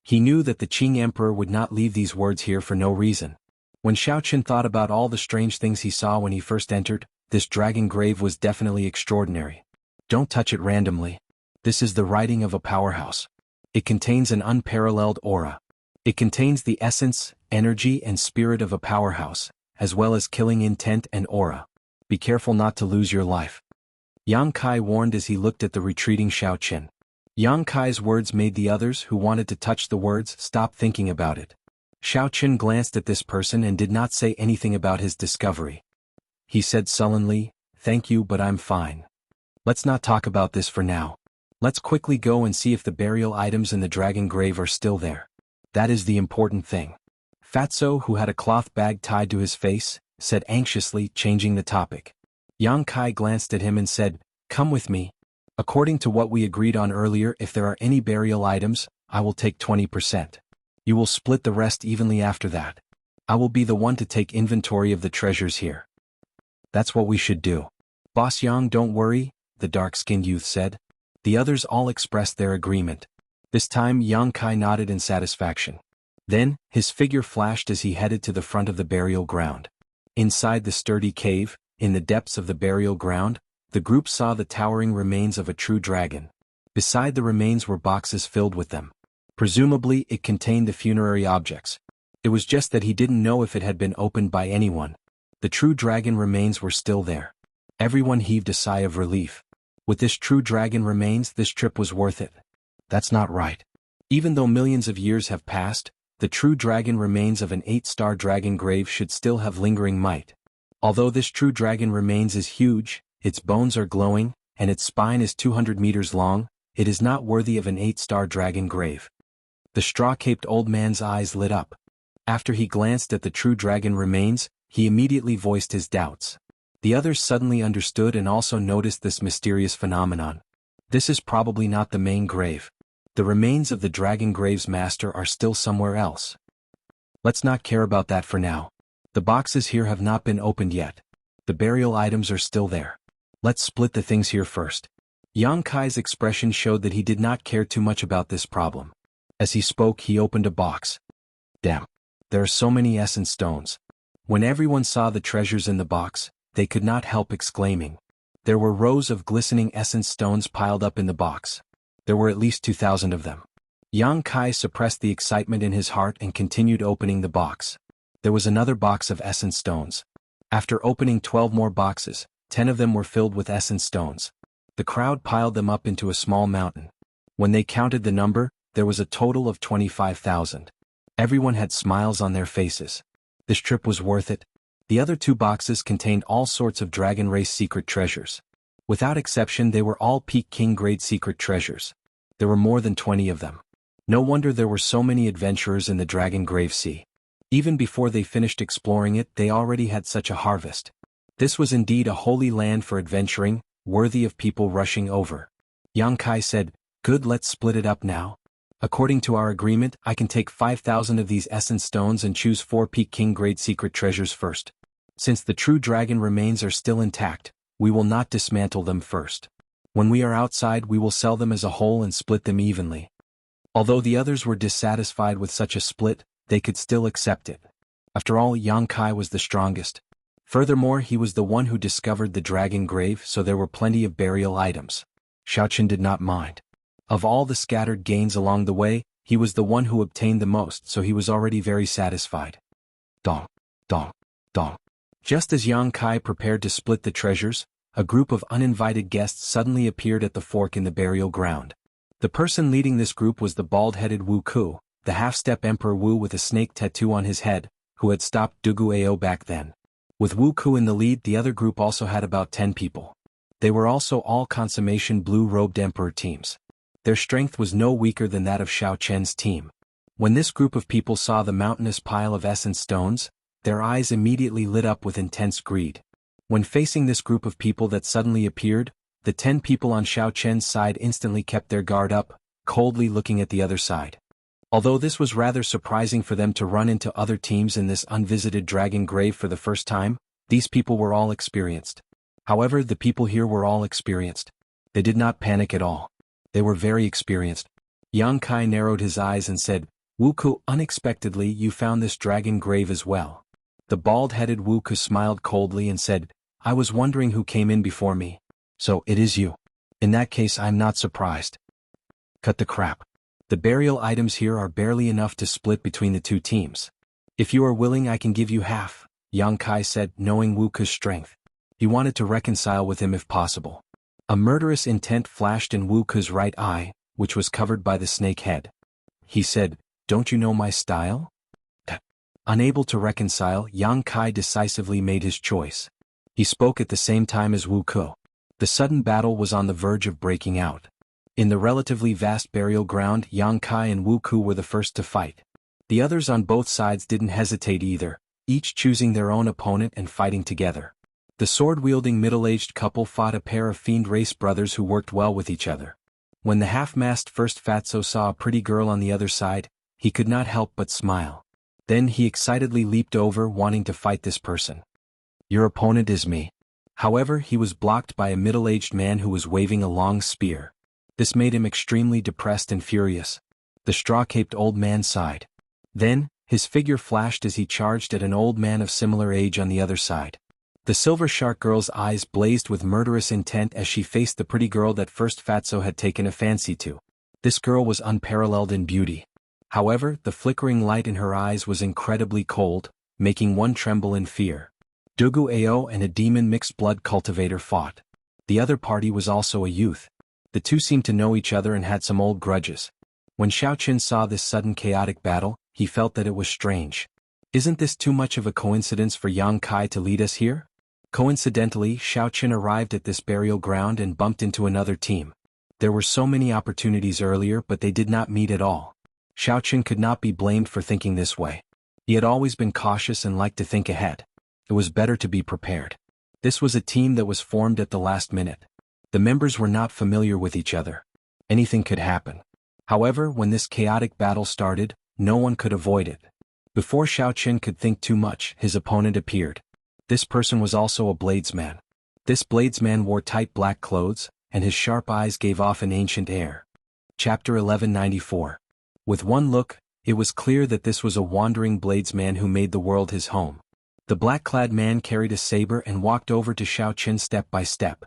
He knew that the Qing Emperor would not leave these words here for no reason. When Xiaoqin thought about all the strange things he saw when he first entered, this dragon grave was definitely extraordinary. Don't touch it randomly. This is the writing of a powerhouse. It contains an unparalleled aura. It contains the essence, energy and spirit of a powerhouse, as well as killing intent and aura. Be careful not to lose your life. Yang Kai warned as he looked at the retreating Xiao Qin. Yang Kai's words made the others who wanted to touch the words stop thinking about it. Xiao Qin glanced at this person and did not say anything about his discovery. He said sullenly, "Thank you, but I'm fine. Let's not talk about this for now. Let's quickly go and see if the burial items in the dragon grave are still there. That is the important thing." Fatso, who had a cloth bag tied to his face, said anxiously, changing the topic. Yang Kai glanced at him and said, "Come with me. According to what we agreed on earlier, if there are any burial items, I will take 20%. You will split the rest evenly after that. I will be the one to take inventory of the treasures here." "That's what we should do. Boss Yang, don't worry," the dark-skinned youth said. The others all expressed their agreement. This time Yang Kai nodded in satisfaction. Then, his figure flashed as he headed to the front of the burial ground. Inside the sturdy cave, in the depths of the burial ground, the group saw the towering remains of a true dragon. Beside the remains were boxes filled with them. Presumably it contained the funerary objects. It was just that he didn't know if it had been opened by anyone. The true dragon remains were still there. Everyone heaved a sigh of relief. With this true dragon remains, this trip was worth it. That's not right. Even though millions of years have passed, the true dragon remains of an 8-star dragon grave should still have lingering might. Although this true dragon remains is huge, its bones are glowing, and its spine is 200 meters long, it is not worthy of an 8-star dragon grave. The straw-caped old man's eyes lit up. After he glanced at the true dragon remains, he immediately voiced his doubts. The others suddenly understood and also noticed this mysterious phenomenon. This is probably not the main grave. The remains of the dragon grave's master are still somewhere else. Let's not care about that for now. The boxes here have not been opened yet. The burial items are still there. Let's split the things here first. Yang Kai's expression showed that he did not care too much about this problem. As he spoke, he opened a box. Damn. There are so many essence stones. When everyone saw the treasures in the box, they could not help exclaiming. There were rows of glistening essence stones piled up in the box. There were at least 2,000 of them. Yang Kai suppressed the excitement in his heart and continued opening the box. There was another box of essence stones. After opening 12 more boxes, 10 of them were filled with essence stones. The crowd piled them up into a small mountain. When they counted the number, there was a total of 25,000. Everyone had smiles on their faces. This trip was worth it. The other 2 boxes contained all sorts of dragon race secret treasures. Without exception, they were all peak king grade secret treasures. There were more than 20 of them. No wonder there were so many adventurers in the Dragon Grave Sea. Even before they finished exploring it, they already had such a harvest. This was indeed a holy land for adventuring, worthy of people rushing over. Yang Kai said, "Good, let's split it up now. According to our agreement, I can take 5,000 of these essence stones and choose 4 peak king grade secret treasures first. Since the true dragon remains are still intact, we will not dismantle them first. When we are outside, we will sell them as a whole and split them evenly." Although the others were dissatisfied with such a split, they could still accept it. After all, Yang Kai was the strongest. Furthermore, he was the one who discovered the dragon grave, so there were plenty of burial items. Xiao Qin did not mind. Of all the scattered gains along the way, he was the one who obtained the most, so he was already very satisfied. Dong, dong, dong. Just as Yang Kai prepared to split the treasures, a group of uninvited guests suddenly appeared at the fork in the burial ground. The person leading this group was the bald-headed Wu Ku, the half-step Emperor Wu with a snake tattoo on his head, who had stopped Dugu Ao back then. With Wu Ku in the lead, the other group also had about 10 people. They were also all consummation blue-robed Emperor teams. Their strength was no weaker than that of Xiao Chen's team. When this group of people saw the mountainous pile of essence stones, their eyes immediately lit up with intense greed. When facing this group of people that suddenly appeared, the 10 people on Xiao Chen's side instantly kept their guard up, coldly looking at the other side. Although this was rather surprising for them to run into other teams in this unvisited dragon grave for the first time, these people were all experienced. However, the people here were all experienced. They did not panic at all. They were very experienced. Yang Kai narrowed his eyes and said, "Wu Ku, unexpectedly you found this dragon grave as well." The bald-headed Wu Ku smiled coldly and said, "I was wondering who came in before me. So, it is you. In that case, I'm not surprised. Cut the crap. The burial items here are barely enough to split between the 2 teams. If you are willing, I can give you half, Yang Kai said, knowing Wu Ke's strength. He wanted to reconcile with him if possible. A murderous intent flashed in Wu Ke's right eye, which was covered by the snake head. He said, "Don't you know my style?" Unable to reconcile, Yang Kai decisively made his choice. He spoke at the same time as Wu Ke. The sudden battle was on the verge of breaking out. In the relatively vast burial ground, Yang Kai and Wu Ke were the first to fight. The others on both sides didn't hesitate either, each choosing their own opponent and fighting together. The sword-wielding middle-aged couple fought a pair of fiend race brothers who worked well with each other. When the half-masked first fatso saw a pretty girl on the other side, he could not help but smile. Then he excitedly leaped over, wanting to fight this person. "Your opponent is me." However, he was blocked by a middle-aged man who was waving a long spear. This made him extremely depressed and furious. The straw-caped old man sighed. Then, his figure flashed as he charged at an old man of similar age on the other side. The silver shark girl's eyes blazed with murderous intent as she faced the pretty girl that first fatso had taken a fancy to. This girl was unparalleled in beauty. However, the flickering light in her eyes was incredibly cold, making one tremble in fear. Dugu Ao and a demon mixed blood cultivator fought. The other party was also a youth. The two seemed to know each other and had some old grudges. When Xiaoqin saw this sudden chaotic battle, he felt that it was strange. Isn't this too much of a coincidence for Yang Kai to lead us here? Coincidentally, Xiaoqin arrived at this burial ground and bumped into another team. There were so many opportunities earlier, but they did not meet at all. Xiaoqin could not be blamed for thinking this way. He had always been cautious and liked to think ahead. It was better to be prepared. This was a team that was formed at the last minute. The members were not familiar with each other. Anything could happen. However, when this chaotic battle started, no one could avoid it. Before Xiaoqin could think too much, his opponent appeared. This person was also a bladesman. This bladesman wore tight black clothes, and his sharp eyes gave off an ancient air. Chapter 1194. With one look, it was clear that this was a wandering bladesman who made the world his home. The black-clad man carried a saber and walked over to Xiaoqin step by step.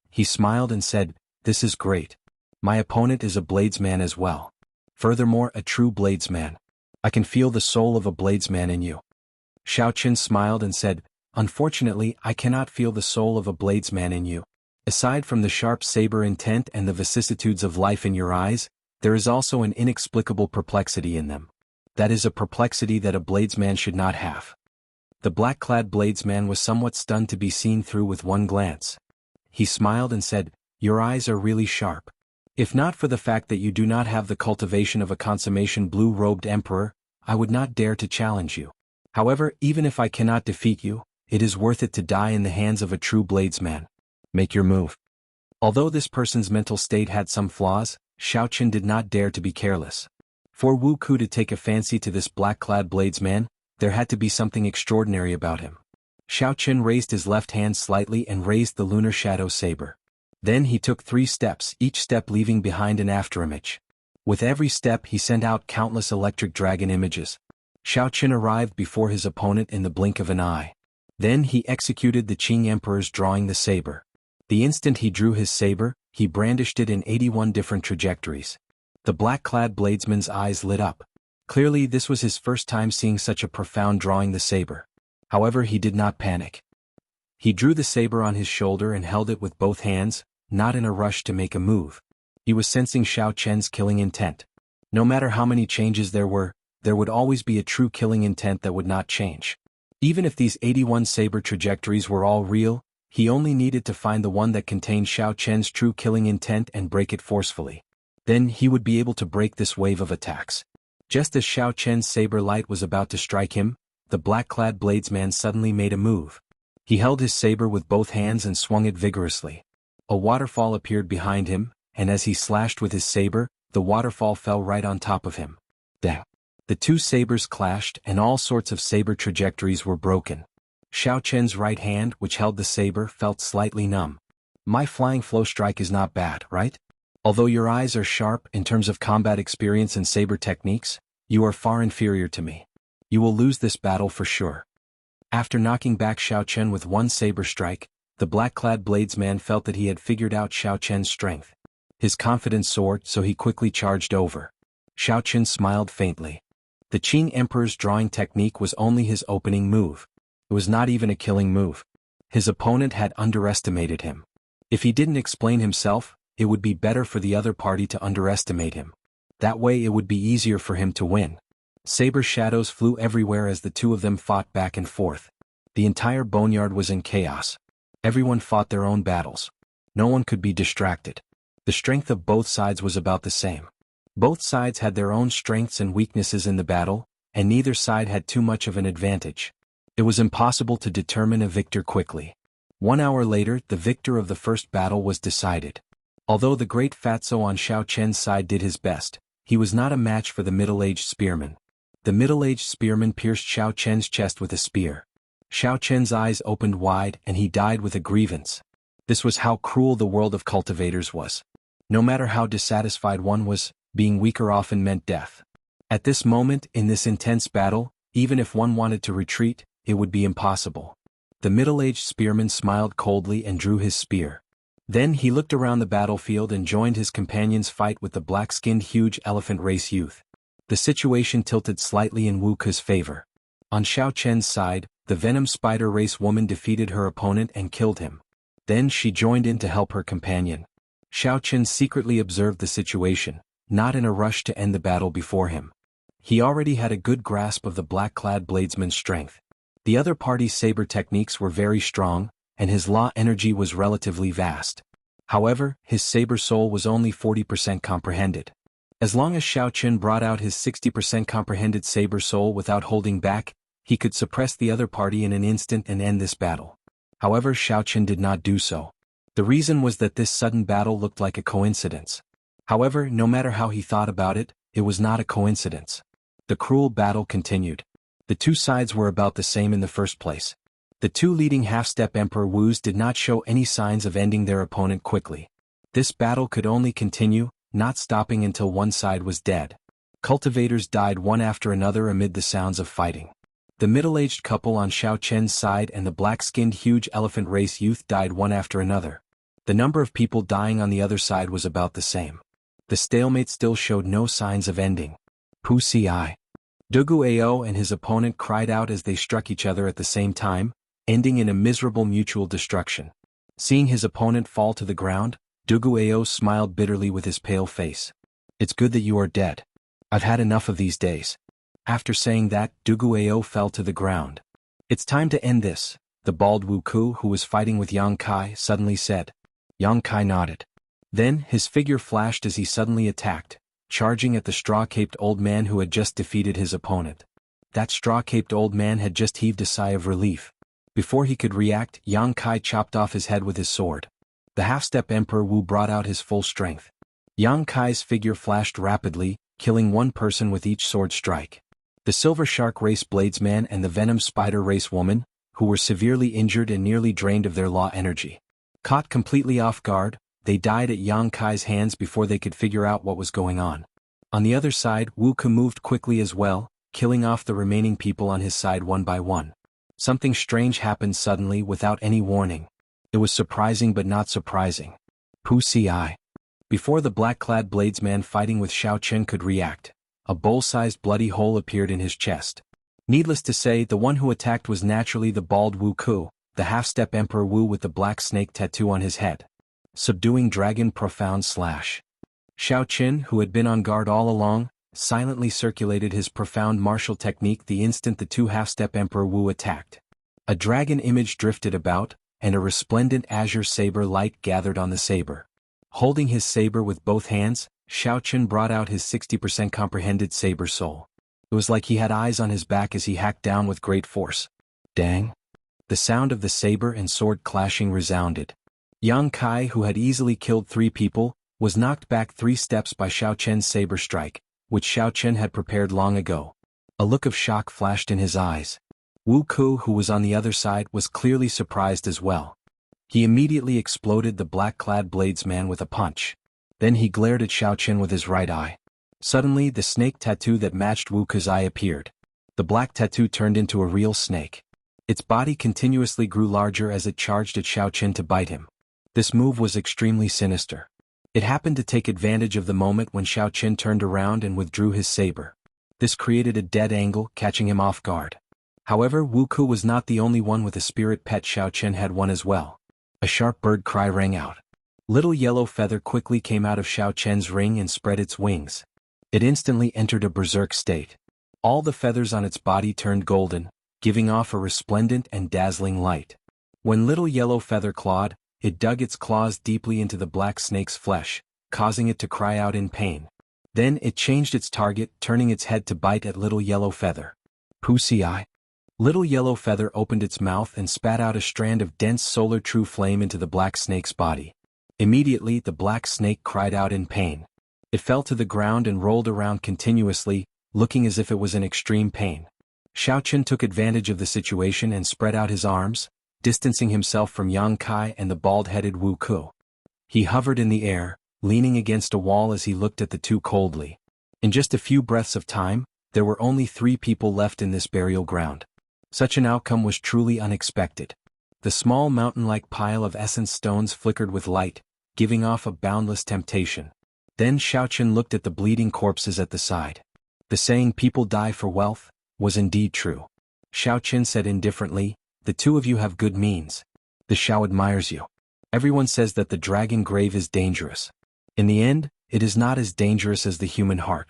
He smiled and said, "This is great. My opponent is a bladesman as well. Furthermore, a true bladesman. I can feel the soul of a bladesman in you." Xiaoqin smiled and said, "Unfortunately, I cannot feel the soul of a bladesman in you. Aside from the sharp saber intent and the vicissitudes of life in your eyes, there is also an inexplicable perplexity in them. That is a perplexity that a bladesman should not have." The black-clad bladesman was somewhat stunned to be seen through with one glance. He smiled and said, "Your eyes are really sharp. If not for the fact that you do not have the cultivation of a consummation blue-robed emperor, I would not dare to challenge you. However, even if I cannot defeat you, it is worth it to die in the hands of a true bladesman. Make your move." Although this person's mental state had some flaws, Xiaoqin did not dare to be careless. For Wu Ke to take a fancy to this black-clad bladesman, there had to be something extraordinary about him. Xiaoqin raised his left hand slightly and raised the lunar shadow saber. Then he took 3 steps, each step leaving behind an afterimage. With every step he sent out countless electric dragon images. Xiaoqin arrived before his opponent in the blink of an eye. Then he executed the Qing Emperor's drawing the saber. The instant he drew his saber, he brandished it in 81 different trajectories. The black-clad bladesman's eyes lit up. Clearly this was his first time seeing such a profound drawing the saber. However, he did not panic. He drew the saber on his shoulder and held it with both hands, not in a rush to make a move. He was sensing Xiaoqin's killing intent. No matter how many changes there would always be a true killing intent that would not change. Even if these 81 saber trajectories were all real, he only needed to find the one that contained Xiaoqin's true killing intent and break it forcefully. Then he would be able to break this wave of attacks. Just as Xiaoqin's saber light was about to strike him, the black-clad bladesman suddenly made a move. He held his saber with both hands and swung it vigorously. A waterfall appeared behind him, and as he slashed with his saber, the waterfall fell right on top of him. The 2 sabers clashed and all sorts of saber trajectories were broken. Xiaoqin's right hand, which held the saber, felt slightly numb. "My flying flow strike is not bad, right? Although your eyes are sharp in terms of combat experience and saber techniques, you are far inferior to me. You will lose this battle for sure." After knocking back Xiaoqin with one saber strike, the black-clad bladesman felt that he had figured out Xiaoqin's strength. His confidence soared, so he quickly charged over. Xiaoqin smiled faintly. The Qing Emperor's drawing technique was only his opening move. It was not even a killing move. His opponent had underestimated him. If he didn't explain himself, it would be better for the other party to underestimate him. That way it would be easier for him to win. Saber shadows flew everywhere as the two of them fought back and forth. The entire boneyard was in chaos. Everyone fought their own battles. No one could be distracted. The strength of both sides was about the same. Both sides had their own strengths and weaknesses in the battle, and neither side had too much of an advantage. It was impossible to determine a victor quickly. 1 hour later, the victor of the first battle was decided. Although the great fatso on Xiao Chen's side did his best, he was not a match for the middle-aged spearman. The middle-aged spearman pierced Xiao Chen's chest with a spear. Xiao Chen's eyes opened wide and he died with a grievance. This was how cruel the world of cultivators was. No matter how dissatisfied one was, being weaker often meant death. At this moment, in this intense battle, even if one wanted to retreat, it would be impossible. The middle-aged spearman smiled coldly and drew his spear. Then he looked around the battlefield and joined his companion's fight with the black-skinned huge elephant race youth. The situation tilted slightly in Wu Ke's favor. On Xiao Chen's side, the venom spider race woman defeated her opponent and killed him. Then she joined in to help her companion. Xiao Chen secretly observed the situation, not in a rush to end the battle before him. He already had a good grasp of the black-clad bladesman's strength. The other party's saber techniques were very strong, and his law energy was relatively vast. However, his saber soul was only 40% comprehended. As long as Xiao Chen brought out his 60% comprehended saber soul without holding back, he could suppress the other party in an instant and end this battle. However, Xiao Chen did not do so. The reason was that this sudden battle looked like a coincidence. However, no matter how he thought about it, it was not a coincidence. The cruel battle continued. The two sides were about the same in the first place. The two leading half-step Emperor Wus did not show any signs of ending their opponent quickly. This battle could only continue, not stopping until one side was dead. Cultivators died one after another amid the sounds of fighting. The middle-aged couple on Xiao Chen's side and the black-skinned huge elephant race youth died one after another. The number of people dying on the other side was about the same. The stalemate still showed no signs of ending. Pu Ci. Dugu Ao and his opponent cried out as they struck each other at the same time, ending in a miserable mutual destruction. Seeing his opponent fall to the ground, Dugu Ao smiled bitterly with his pale face. "It's good that you are dead. I've had enough of these days." After saying that, Dugu Ao fell to the ground. "It's time to end this," the bald Wu Ku who was fighting with Yang Kai suddenly said. Yang Kai nodded. Then, his figure flashed as he suddenly attacked, charging at the straw-caped old man who had just defeated his opponent. That straw-caped old man had just heaved a sigh of relief. Before he could react, Yang Kai chopped off his head with his sword. The half-step Emperor Wu brought out his full strength. Yang Kai's figure flashed rapidly, killing one person with each sword strike. The Silver Shark race bladesman and the Venom Spider race woman, who were severely injured and nearly drained of their law energy. Caught completely off guard, they died at Yang Kai's hands before they could figure out what was going on. On the other side, Wu Ke moved quickly as well, killing off the remaining people on his side one by one. Something strange happened suddenly without any warning. It was surprising but not surprising. Pu Ci. Before the black-clad bladesman fighting with Xiao Chen could react, a bowl-sized bloody hole appeared in his chest. Needless to say, the one who attacked was naturally the bald Wu Ku, the half-step Emperor Wu with the black snake tattoo on his head. Subduing Dragon Profound Slash. Xiao Chen, who had been on guard all along, silently circulated his profound martial technique the instant the two half-step Emperor Wu attacked. A dragon image drifted about, and a resplendent azure saber light gathered on the saber. Holding his saber with both hands, Xiao Chen brought out his 60% comprehended saber soul. It was like he had eyes on his back as he hacked down with great force. Dang! The sound of the saber and sword clashing resounded. Yang Kai, who had easily killed 3 people, was knocked back 3 steps by Xiao Chen's saber strike, which Xiao Chen had prepared long ago. A look of shock flashed in his eyes. Wu Ku, who was on the other side, was clearly surprised as well. He immediately exploded the black-clad bladesman with a punch. Then he glared at Xiao Chen with his right eye. Suddenly, the snake tattoo that matched Wu Ke's eye appeared. The black tattoo turned into a real snake. Its body continuously grew larger as it charged at Xiao Chen to bite him. This move was extremely sinister. It happened to take advantage of the moment when Xiao Chen turned around and withdrew his saber. This created a dead angle, catching him off guard. However, Wuku was not the only one with a spirit pet. Xiao Chen had one as well. A sharp bird cry rang out. Little yellow feather quickly came out of Xiao Chen's ring and spread its wings. It instantly entered a berserk state. All the feathers on its body turned golden, giving off a resplendent and dazzling light. When little yellow feather clawed, it dug its claws deeply into the black snake's flesh, causing it to cry out in pain. Then it changed its target, turning its head to bite at little yellow feather. Wuxia. Little yellow feather opened its mouth and spat out a strand of dense solar true flame into the black snake's body. Immediately the black snake cried out in pain. It fell to the ground and rolled around continuously, looking as if it was in extreme pain. Xiao Chen took advantage of the situation and spread out his arms, distancing himself from Yang Kai and the bald-headed Wu Ku. He hovered in the air, leaning against a wall as he looked at the two coldly. In just a few breaths of time, there were only 3 people left in this burial ground. Such an outcome was truly unexpected. The small mountain-like pile of essence stones flickered with light, giving off a boundless temptation. Then Xiao Chen looked at the bleeding corpses at the side. The saying "people die for wealth" was indeed true. Xiao Chen said indifferently, "The two of you have good means. The Xiao admires you. Everyone says that the dragon grave is dangerous. In the end, it is not as dangerous as the human heart."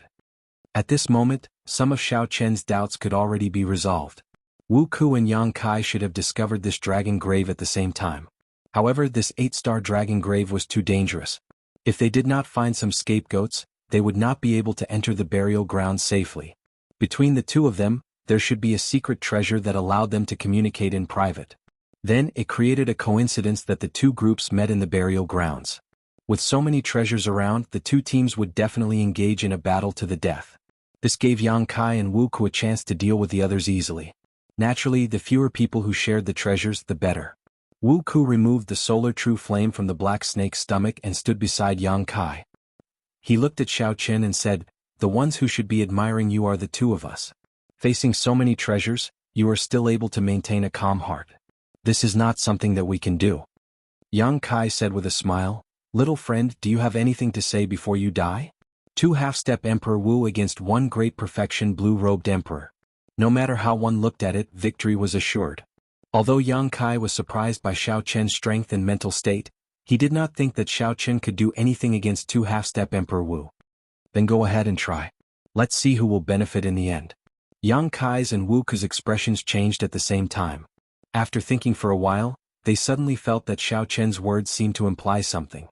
At this moment, some of Xiao Chen's doubts could already be resolved. Wu Ku and Yang Kai should have discovered this dragon grave at the same time. However, this 8-star dragon grave was too dangerous. If they did not find some scapegoats, they would not be able to enter the burial ground safely. Between the two of them, there should be a secret treasure that allowed them to communicate in private. Then it created a coincidence that the two groups met in the burial grounds. With so many treasures around, the two teams would definitely engage in a battle to the death. This gave Yang Kai and Wu Ku a chance to deal with the others easily. Naturally, the fewer people who shared the treasures, the better. Wu Ku removed the solar true flame from the black snake's stomach and stood beside Yang Kai. He looked at Xiao Chen and said, "The ones who should be admiring you are the two of us. Facing so many treasures, you are still able to maintain a calm heart. This is not something that we can do." Yang Kai said with a smile, "Little friend, do you have anything to say before you die?" 2 half-step Emperor Wu against 1 great perfection blue-robed emperor. No matter how one looked at it, victory was assured. Although Yang Kai was surprised by Xiao Chen's strength and mental state, he did not think that Xiao Chen could do anything against 2 half-step Emperor Wu. "Then go ahead and try. Let's see who will benefit in the end." Yang Kai's and Wu Ku's expressions changed at the same time. After thinking for a while, they suddenly felt that Xiao Chen's words seemed to imply something.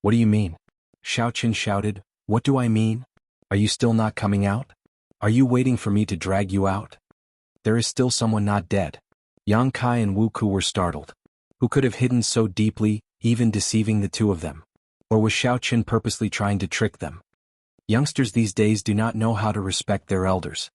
"What do you mean?" Xiao Chen shouted, "What do I mean? Are you still not coming out? Are you waiting for me to drag you out? There is still someone not dead." Yang Kai and Wu Ku were startled. Who could have hidden so deeply, even deceiving the two of them? Or was Xiao Chen purposely trying to trick them? Youngsters these days do not know how to respect their elders.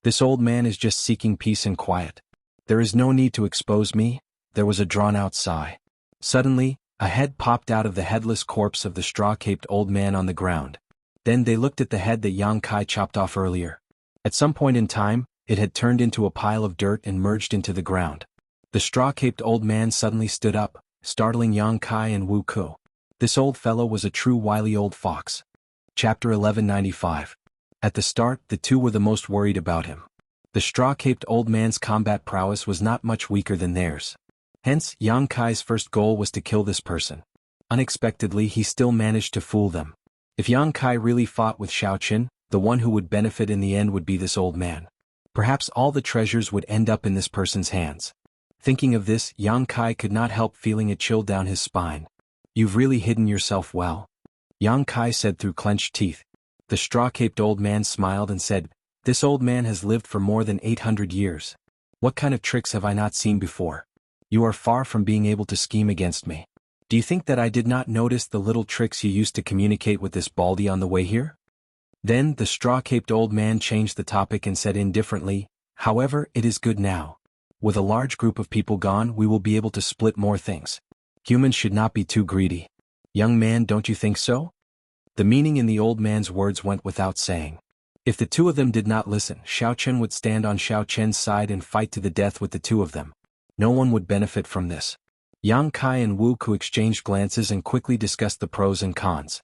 This old man is just seeking peace and quiet. "There is no need to expose me." There was a drawn-out sigh. Suddenly, a head popped out of the headless corpse of the straw-caped old man on the ground. Then they looked at the head that Yang Kai chopped off earlier. At some point in time, it had turned into a pile of dirt and merged into the ground. The straw-caped old man suddenly stood up, startling Yang Kai and Wu Ku. This old fellow was a true wily old fox. Chapter 1195. At the start, the two were the most worried about him. The straw-caped old man's combat prowess was not much weaker than theirs. Hence, Yang Kai's first goal was to kill this person. Unexpectedly, he still managed to fool them. If Yang Kai really fought with Xiao Chen, the one who would benefit in the end would be this old man. Perhaps all the treasures would end up in this person's hands. Thinking of this, Yang Kai could not help feeling a chill down his spine. "You've really hidden yourself well," Yang Kai said through clenched teeth. The straw-caped old man smiled and said, "This old man has lived for more than 800 years. What kind of tricks have I not seen before? You are far from being able to scheme against me. Do you think that I did not notice the little tricks you used to communicate with this baldy on the way here?" Then the straw-caped old man changed the topic and said indifferently, "However, it is good now. With a large group of people gone, we will be able to split more things. Humans should not be too greedy. Young man, don't you think so?" The meaning in the old man's words went without saying. If the two of them did not listen, Xiao Chen would stand on Xiao Chen's side and fight to the death with the two of them. No one would benefit from this. Yang Kai and Wu Ku exchanged glances and quickly discussed the pros and cons.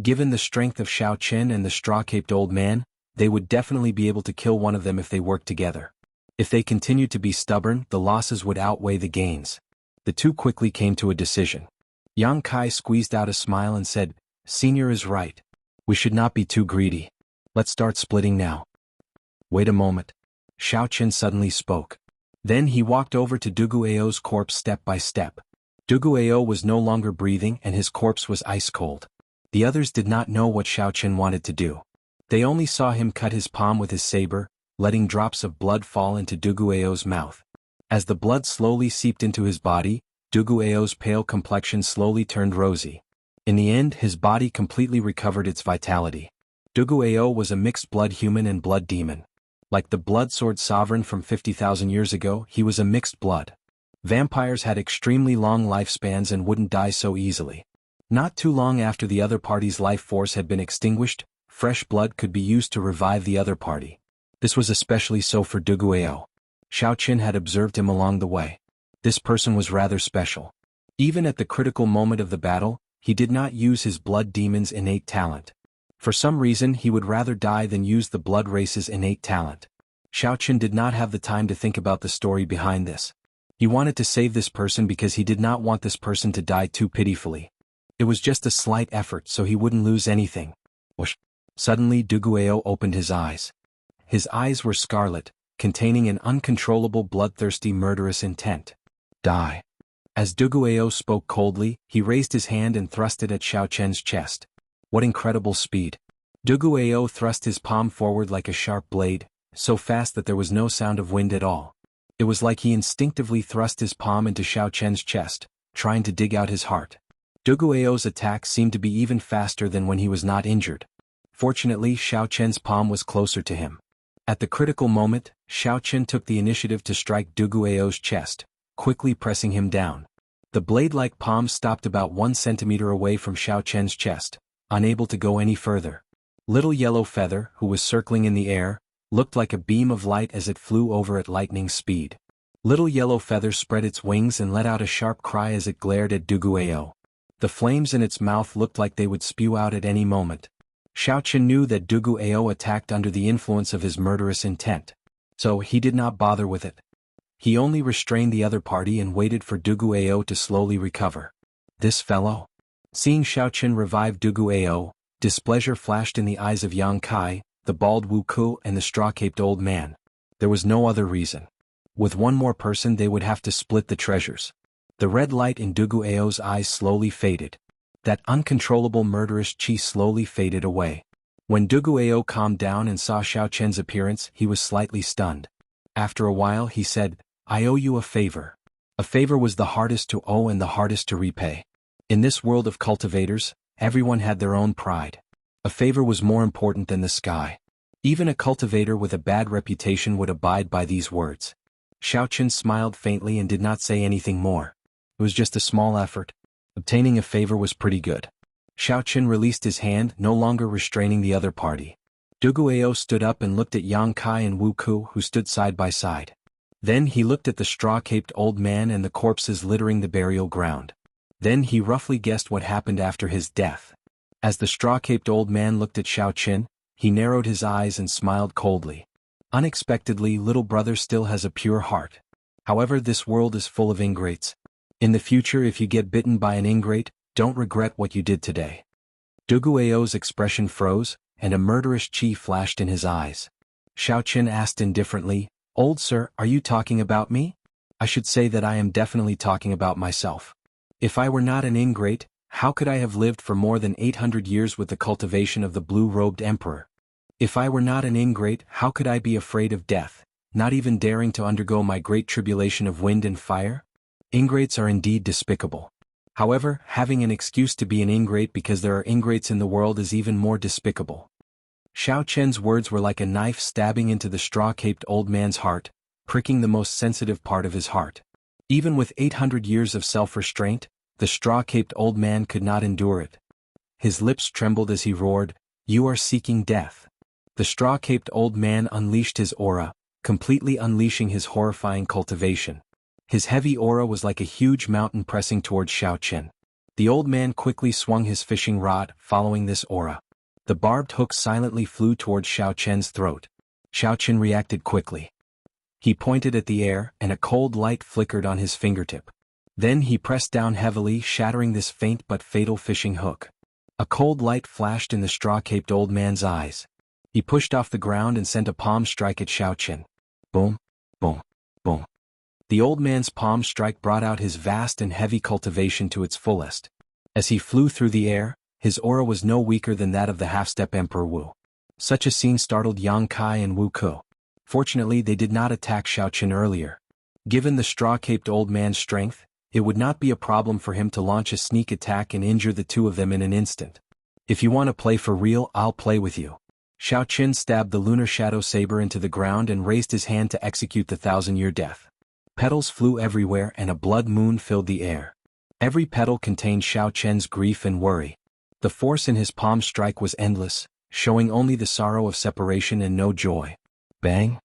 Given the strength of Xiao Chen and the straw-caped old man, they would definitely be able to kill one of them if they worked together. If they continued to be stubborn, the losses would outweigh the gains. The two quickly came to a decision. Yang Kai squeezed out a smile and said, "Senior is right. We should not be too greedy. Let's start splitting now." "Wait a moment." Xiao Qin suddenly spoke. Then he walked over to Duguao's corpse step by step. Duguao was no longer breathing and his corpse was ice cold. The others did not know what Xiao Qin wanted to do. They only saw him cut his palm with his saber, letting drops of blood fall into Duguao's mouth. As the blood slowly seeped into his body, Duguao's pale complexion slowly turned rosy. In the end, his body completely recovered its vitality. Duguao was a mixed blood human and blood demon. Like the blood sword sovereign from 50,000 years ago, he was a mixed blood. Vampires had extremely long lifespans and wouldn't die so easily. Not too long after the other party's life force had been extinguished, fresh blood could be used to revive the other party. This was especially so for Duguao. Xiao Qin had observed him along the way. This person was rather special. Even at the critical moment of the battle, he did not use his blood demon's innate talent. For some reason he would rather die than use the blood race's innate talent. Xiao Qin did not have the time to think about the story behind this. He wanted to save this person because he did not want this person to die too pitifully. It was just a slight effort so he wouldn't lose anything. Whoosh. Suddenly Duguao opened his eyes. His eyes were scarlet, containing an uncontrollable bloodthirsty murderous intent. Die. As Duguao spoke coldly, he raised his hand and thrust it at Xiao Qin's chest. What incredible speed. Duguao thrust his palm forward like a sharp blade, so fast that there was no sound of wind at all. It was like he instinctively thrust his palm into Xiao Qin's chest, trying to dig out his heart. Duguao's attack seemed to be even faster than when he was not injured. Fortunately, Xiao Qin's palm was closer to him. At the critical moment, Xiao Qin took the initiative to strike Duguao's chest, quickly pressing him down. The blade-like palm stopped about 1 centimeter away from Xiao Qin's chest, unable to go any further. Little Yellow Feather, who was circling in the air, looked like a beam of light as it flew over at lightning speed. Little Yellow Feather spread its wings and let out a sharp cry as it glared at Duguao. The flames in its mouth looked like they would spew out at any moment. Xiao Qin knew that Duguao attacked under the influence of his murderous intent. So he did not bother with it. He only restrained the other party and waited for Duguao to slowly recover. This fellow. Seeing Xiao Qin revive Duguao, displeasure flashed in the eyes of Yang Kai, the bald Wuku and the straw-caped old man. There was no other reason. With one more person they would have to split the treasures. The red light in Duguao's eyes slowly faded. That uncontrollable murderous chi slowly faded away. When Duguao calmed down and saw Xiao Qin's appearance, he was slightly stunned. After a while he said, "I owe you a favor." A favor was the hardest to owe and the hardest to repay. In this world of cultivators, everyone had their own pride. A favor was more important than the sky. Even a cultivator with a bad reputation would abide by these words. Xiao Qin smiled faintly and did not say anything more. It was just a small effort. Obtaining a favor was pretty good. Xiao Qin released his hand, no longer restraining the other party. Duguao stood up and looked at Yang Kai and Wu Ku, who stood side by side. Then he looked at the straw-caped old man and the corpses littering the burial ground. Then he roughly guessed what happened after his death. As the straw-caped old man looked at Xiao Qin, he narrowed his eyes and smiled coldly. Unexpectedly, little brother still has a pure heart. However, this world is full of ingrates. In the future, if you get bitten by an ingrate, don't regret what you did today. Duguao's expression froze, and a murderous chi flashed in his eyes. Xiao Qin asked indifferently, "Old sir, are you talking about me?" "I should say that I am definitely talking about myself. If I were not an ingrate, how could I have lived for more than 800 years with the cultivation of the blue-robed emperor? If I were not an ingrate, how could I be afraid of death, not even daring to undergo my great tribulation of wind and fire? Ingrates are indeed despicable. However, having an excuse to be an ingrate because there are ingrates in the world is even more despicable." Xiao Qin's words were like a knife stabbing into the straw-caped old man's heart, pricking the most sensitive part of his heart. Even with 800 years of self-restraint, the straw-caped old man could not endure it. His lips trembled as he roared, "You are seeking death." The straw-caped old man unleashed his aura, completely unleashing his horrifying cultivation. His heavy aura was like a huge mountain pressing towards Xiao Qin. The old man quickly swung his fishing rod, following this aura. The barbed hook silently flew towards Xiao Chen's throat. Xiao Chen reacted quickly. He pointed at the air, and a cold light flickered on his fingertip. Then he pressed down heavily, shattering this faint but fatal fishing hook. A cold light flashed in the straw-caped old man's eyes. He pushed off the ground and sent a palm strike at Xiao Chen. Boom, boom, boom. The old man's palm strike brought out his vast and heavy cultivation to its fullest. As he flew through the air, his aura was no weaker than that of the half-step Emperor Wu. Such a scene startled Yang Kai and Wu Ke. Fortunately, they did not attack Xiao Chen earlier. Given the straw-caped old man's strength, it would not be a problem for him to launch a sneak attack and injure the two of them in an instant. If you want to play for real, I'll play with you. Xiao Chen stabbed the lunar shadow saber into the ground and raised his hand to execute the 1,000-year death. Petals flew everywhere and a blood moon filled the air. Every petal contained Xiao Chen's grief and worry. The force in his palm strike was endless, showing only the sorrow of separation and no joy. Bang!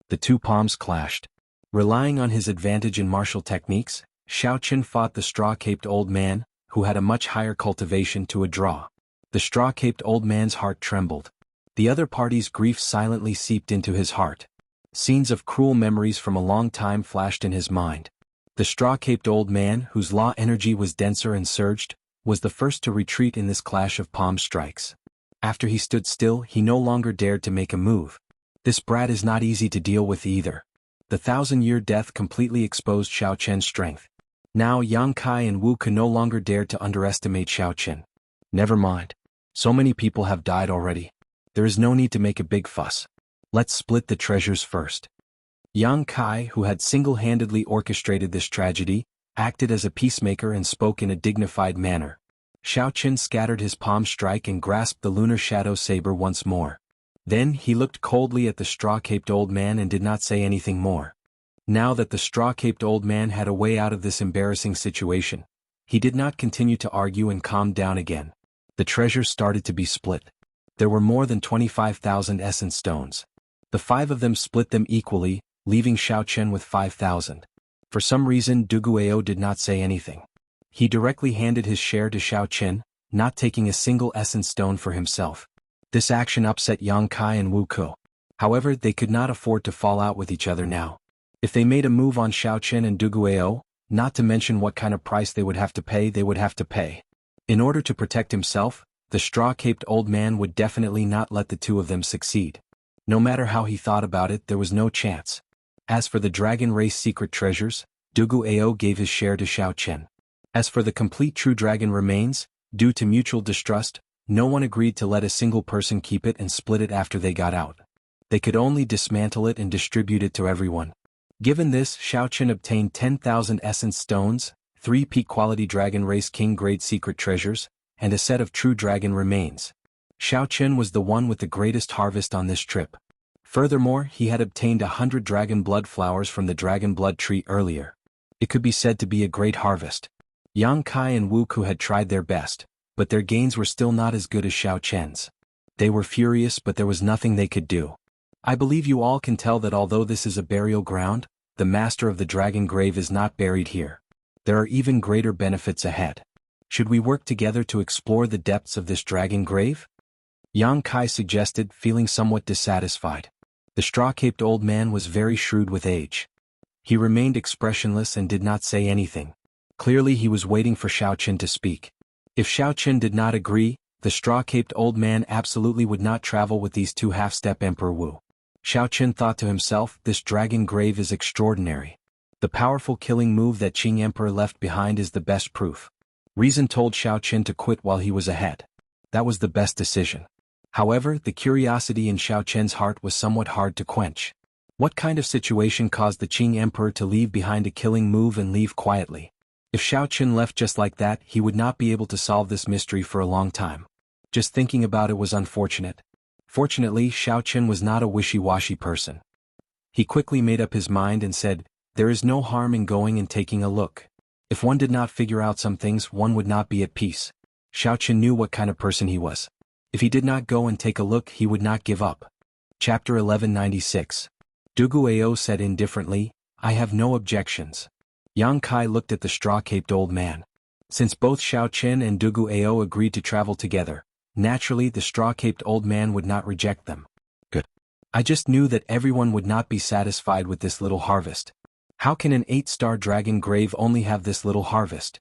The two palms clashed. Relying on his advantage in martial techniques, Xiao Chen fought the straw-caped old man, who had a much higher cultivation, to a draw. The straw-caped old man's heart trembled. The other party's grief silently seeped into his heart. Scenes of cruel memories from a long time flashed in his mind. The straw-caped old man, whose law energy was denser and surged, was the first to retreat in this clash of palm strikes. After he stood still, he no longer dared to make a move. This brat is not easy to deal with either. The 1,000-year death completely exposed Xiao Chen's strength. Now Yang Kai and Wu Ke no longer dared to underestimate Xiao Chen. Never mind. So many people have died already. There is no need to make a big fuss. Let's split the treasures first. Yang Kai, who had single-handedly orchestrated this tragedy, acted as a peacemaker and spoke in a dignified manner. Xiao Chen scattered his palm strike and grasped the lunar shadow saber once more. Then he looked coldly at the straw-caped old man and did not say anything more. Now that the straw-caped old man had a way out of this embarrassing situation, he did not continue to argue and calmed down again. The treasures started to be split. There were more than 25,000 essence stones. The 5 of them split them equally, leaving Xiao Chen with 5,000. For some reason, Duguao did not say anything. He directly handed his share to Xiao Chen, not taking a single essence stone for himself. This action upset Yang Kai and Wu Ke. However, they could not afford to fall out with each other now. If they made a move on Xiao Chen and Duguao, not to mention what kind of price they would have to pay. In order to protect himself, the straw-caped old man would definitely not let the two of them succeed. No matter how he thought about it, there was no chance. As for the dragon race secret treasures, Duguao gave his share to Xiao Chen. As for the complete true dragon remains, due to mutual distrust, no one agreed to let a single person keep it and split it after they got out. They could only dismantle it and distribute it to everyone. Given this, Xiao Chen obtained 10,000 essence stones, 3 peak quality dragon race king grade secret treasures, and a set of true dragon remains. Xiao Chen was the one with the greatest harvest on this trip. Furthermore, he had obtained 100 dragon blood flowers from the dragon blood tree earlier. It could be said to be a great harvest. Yang Kai and Wu Ke had tried their best, but their gains were still not as good as Xiao Chen's. They were furious, but there was nothing they could do. I believe you all can tell that although this is a burial ground, the master of the dragon grave is not buried here. There are even greater benefits ahead. Should we work together to explore the depths of this dragon grave? Yang Kai suggested, feeling somewhat dissatisfied. The straw-caped old man was very shrewd with age. He remained expressionless and did not say anything. Clearly he was waiting for Xiao Chen to speak. If Xiao Chen did not agree, the straw-caped old man absolutely would not travel with these two half-step Emperor Wu. Xiao Chen thought to himself, this dragon grave is extraordinary. The powerful killing move that Qing Emperor left behind is the best proof. Reason told Xiao Chen to quit while he was ahead. That was the best decision. However, the curiosity in Xiao Chen's heart was somewhat hard to quench. What kind of situation caused the Qing Emperor to leave behind a killing move and leave quietly? If Xiao Chen left just like that, he would not be able to solve this mystery for a long time. Just thinking about it was unfortunate. Fortunately, Xiao Chen was not a wishy-washy person. He quickly made up his mind and said, there is no harm in going and taking a look. If one did not figure out some things, one would not be at peace. Xiao Chen knew what kind of person he was. If he did not go and take a look, he would not give up. Chapter 1196. Duguao said indifferently, I have no objections. Yang Kai looked at the straw-caped old man. Since both Xiao Chen and Duguao agreed to travel together, Naturally the straw-caped old man would not reject them. Good. I just knew that everyone would not be satisfied with this little harvest. How can an 8-star dragon grave only have this little harvest?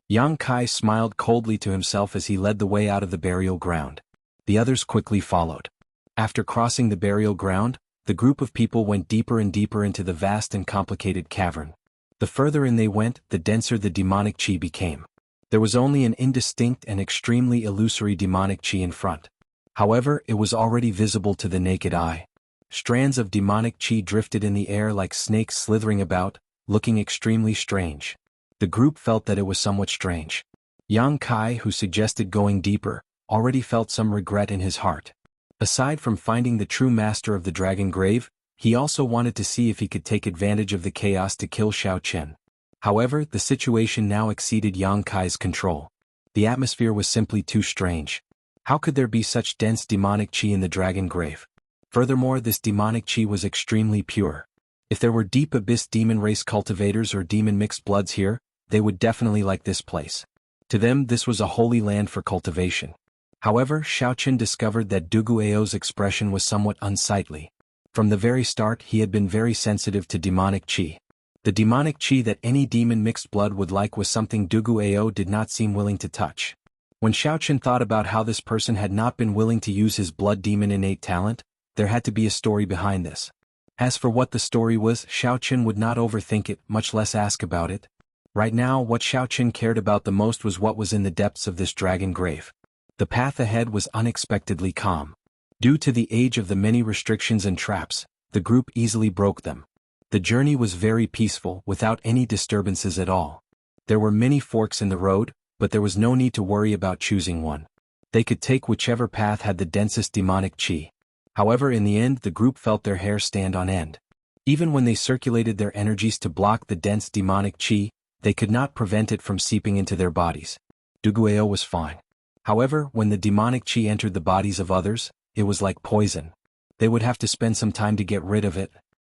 Yang Kai smiled coldly to himself as he led the way out of the burial ground. The others quickly followed. After crossing the burial ground, the group of people went deeper and deeper into the vast and complicated cavern. The further in they went, the denser the demonic chi became. There was only an indistinct and extremely illusory demonic chi in front. However, it was already visible to the naked eye. Strands of demonic chi drifted in the air like snakes slithering about, looking extremely strange. The group felt that it was somewhat strange. Yang Kai, who suggested going deeper, already felt some regret in his heart. Aside from finding the true master of the dragon grave, he also wanted to see if he could take advantage of the chaos to kill Xiao Chen. However, the situation now exceeded Yang Kai's control. The atmosphere was simply too strange. How could there be such dense demonic chi in the dragon grave? Furthermore, this demonic chi was extremely pure. If there were deep abyss demon race cultivators or demon mixed bloods here, they would definitely like this place. To them, this was a holy land for cultivation. However, Xiao Chen discovered that Duguao's expression was somewhat unsightly. From the very start, he had been very sensitive to demonic chi. The demonic chi that any demon mixed blood would like was something Duguao did not seem willing to touch. When Xiao Chen thought about how this person had not been willing to use his blood demon innate talent, there had to be a story behind this. As for what the story was, Xiao Chen would not overthink it, much less ask about it. Right now, what Xiao Chen cared about the most was what was in the depths of this dragon grave. The path ahead was unexpectedly calm. Due to the age of the many restrictions and traps, the group easily broke them. The journey was very peaceful, without any disturbances at all. There were many forks in the road, but there was no need to worry about choosing one. They could take whichever path had the densest demonic chi. However, in the end, the group felt their hair stand on end. Even when they circulated their energies to block the dense demonic chi, they could not prevent it from seeping into their bodies. Duguao was fine. However, when the demonic chi entered the bodies of others, it was like poison. They would have to spend some time to get rid of it.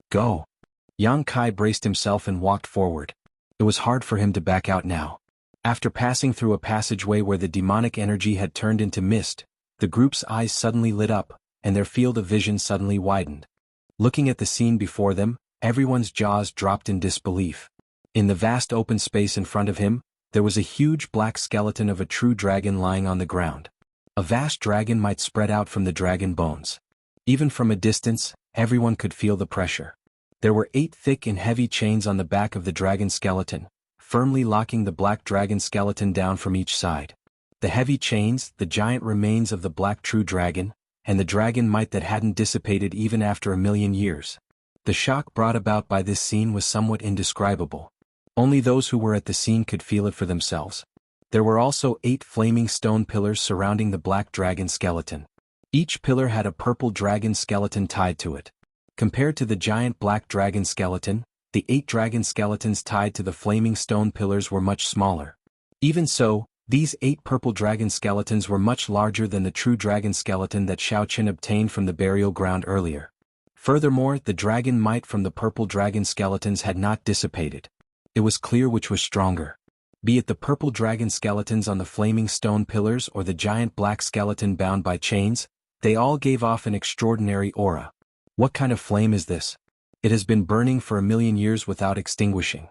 Go. Yang Kai braced himself and walked forward. It was hard for him to back out now. After passing through a passageway where the demonic energy had turned into mist, the group's eyes suddenly lit up, and their field of vision suddenly widened. Looking at the scene before them, everyone's jaws dropped in disbelief. In the vast open space in front of him, there was a huge black skeleton of a true dragon lying on the ground. A vast dragon might spread out from the dragon bones. Even from a distance, everyone could feel the pressure. There were 8 thick and heavy chains on the back of the dragon skeleton, firmly locking the black dragon skeleton down from each side. The heavy chains, the giant remains of the black true dragon, and the dragon might that hadn't dissipated even after 1,000,000 years. The shock brought about by this scene was somewhat indescribable. Only those who were at the scene could feel it for themselves. There were also 8 flaming stone pillars surrounding the black dragon skeleton. Each pillar had a purple dragon skeleton tied to it. Compared to the giant black dragon skeleton, the 8 dragon skeletons tied to the flaming stone pillars were much smaller. Even so, these 8 purple dragon skeletons were much larger than the true dragon skeleton that Xiao Chen obtained from the burial ground earlier. Furthermore, the dragon might from the purple dragon skeletons had not dissipated. It was clear which was stronger. Be it the purple dragon skeletons on the flaming stone pillars or the giant black skeleton bound by chains, they all gave off an extraordinary aura. What kind of flame is this? It has been burning for 1,000,000 years without extinguishing.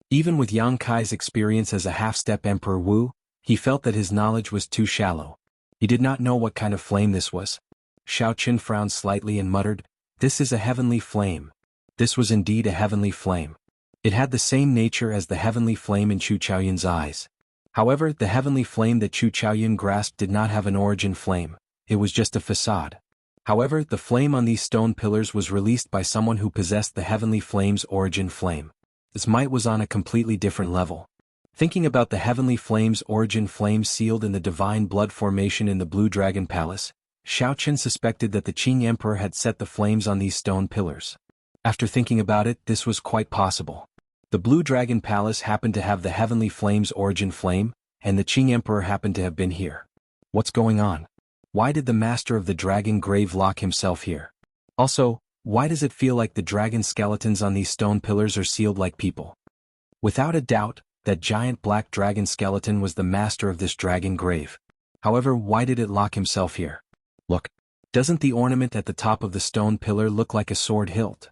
Even with Yang Kai's experience as a half-step Emperor Wu, he felt that his knowledge was too shallow. He did not know what kind of flame this was. Xiao Chen frowned slightly and muttered, "This is a heavenly flame." This was indeed a heavenly flame. It had the same nature as the heavenly flame in Chu Chaoyun's eyes. However, the heavenly flame that Chu Chaoyun grasped did not have an origin flame, it was just a facade. However, the flame on these stone pillars was released by someone who possessed the heavenly flame's origin flame. This might was on a completely different level. Thinking about the heavenly flame's origin flame sealed in the divine blood formation in the Blue Dragon Palace, Xiao Chen suspected that the Qing Emperor had set the flames on these stone pillars. After thinking about it, this was quite possible. The Blue Dragon Palace happened to have the heavenly flame's origin flame, and the Qing Emperor happened to have been here. What's going on? Why did the master of the dragon grave lock himself here? Also, why does it feel like the dragon skeletons on these stone pillars are sealed like people? Without a doubt, that giant black dragon skeleton was the master of this dragon grave. However, why did it lock himself here? Look. Doesn't the ornament at the top of the stone pillar look like a sword hilt?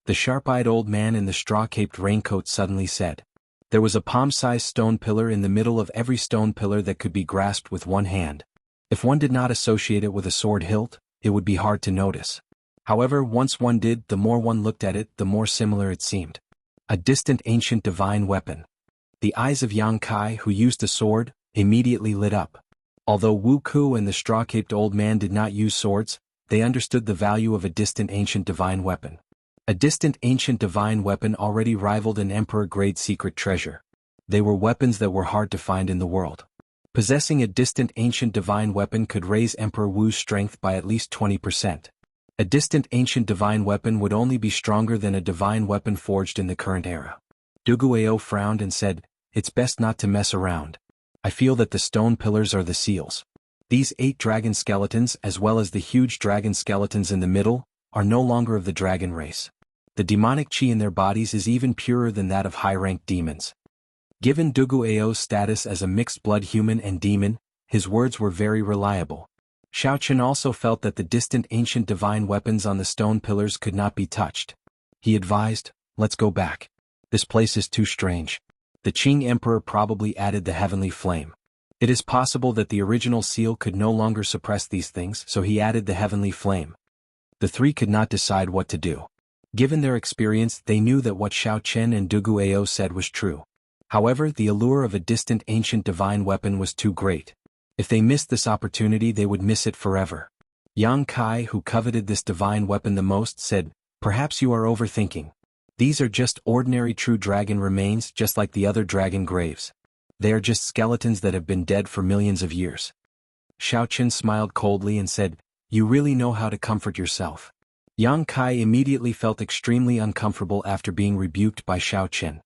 The sharp-eyed old man in the straw-caped raincoat suddenly said. There was a palm-sized stone pillar in the middle of every stone pillar that could be grasped with one hand. If one did not associate it with a sword hilt, it would be hard to notice. However, once one did, the more one looked at it, the more similar it seemed. A distant ancient divine weapon. The eyes of Yang Kai, who used a sword, immediately lit up. Although Wu Ku and the straw-caped old man did not use swords, they understood the value of a distant ancient divine weapon. A distant ancient divine weapon already rivaled an emperor-grade secret treasure. They were weapons that were hard to find in the world. Possessing a distant ancient divine weapon could raise Emperor Wu's strength by at least 20%. A distant ancient divine weapon would only be stronger than a divine weapon forged in the current era. Duguao frowned and said, "It's best not to mess around. I feel that the stone pillars are the seals. These 8 dragon skeletons, as well as the huge dragon skeletons in the middle, are no longer of the dragon race. The demonic chi in their bodies is even purer than that of high-ranked demons." Given Duguao's status as a mixed-blood human and demon, his words were very reliable. Xiao Chen also felt that the distant ancient divine weapons on the stone pillars could not be touched. He advised, "Let's go back. This place is too strange." The Qing Emperor probably added the heavenly flame. It is possible that the original seal could no longer suppress these things, so he added the heavenly flame. The three could not decide what to do. Given their experience, they knew that what Xiao Chen and Duguao said was true. However, the allure of a distant ancient divine weapon was too great. If they missed this opportunity, they would miss it forever. Yang Kai, who coveted this divine weapon the most, said, "Perhaps you are overthinking. These are just ordinary true dragon remains, just like the other dragon graves. They are just skeletons that have been dead for millions of years." Xiao Chen smiled coldly and said, "You really know how to comfort yourself." Yang Kai immediately felt extremely uncomfortable after being rebuked by Xiao Chen.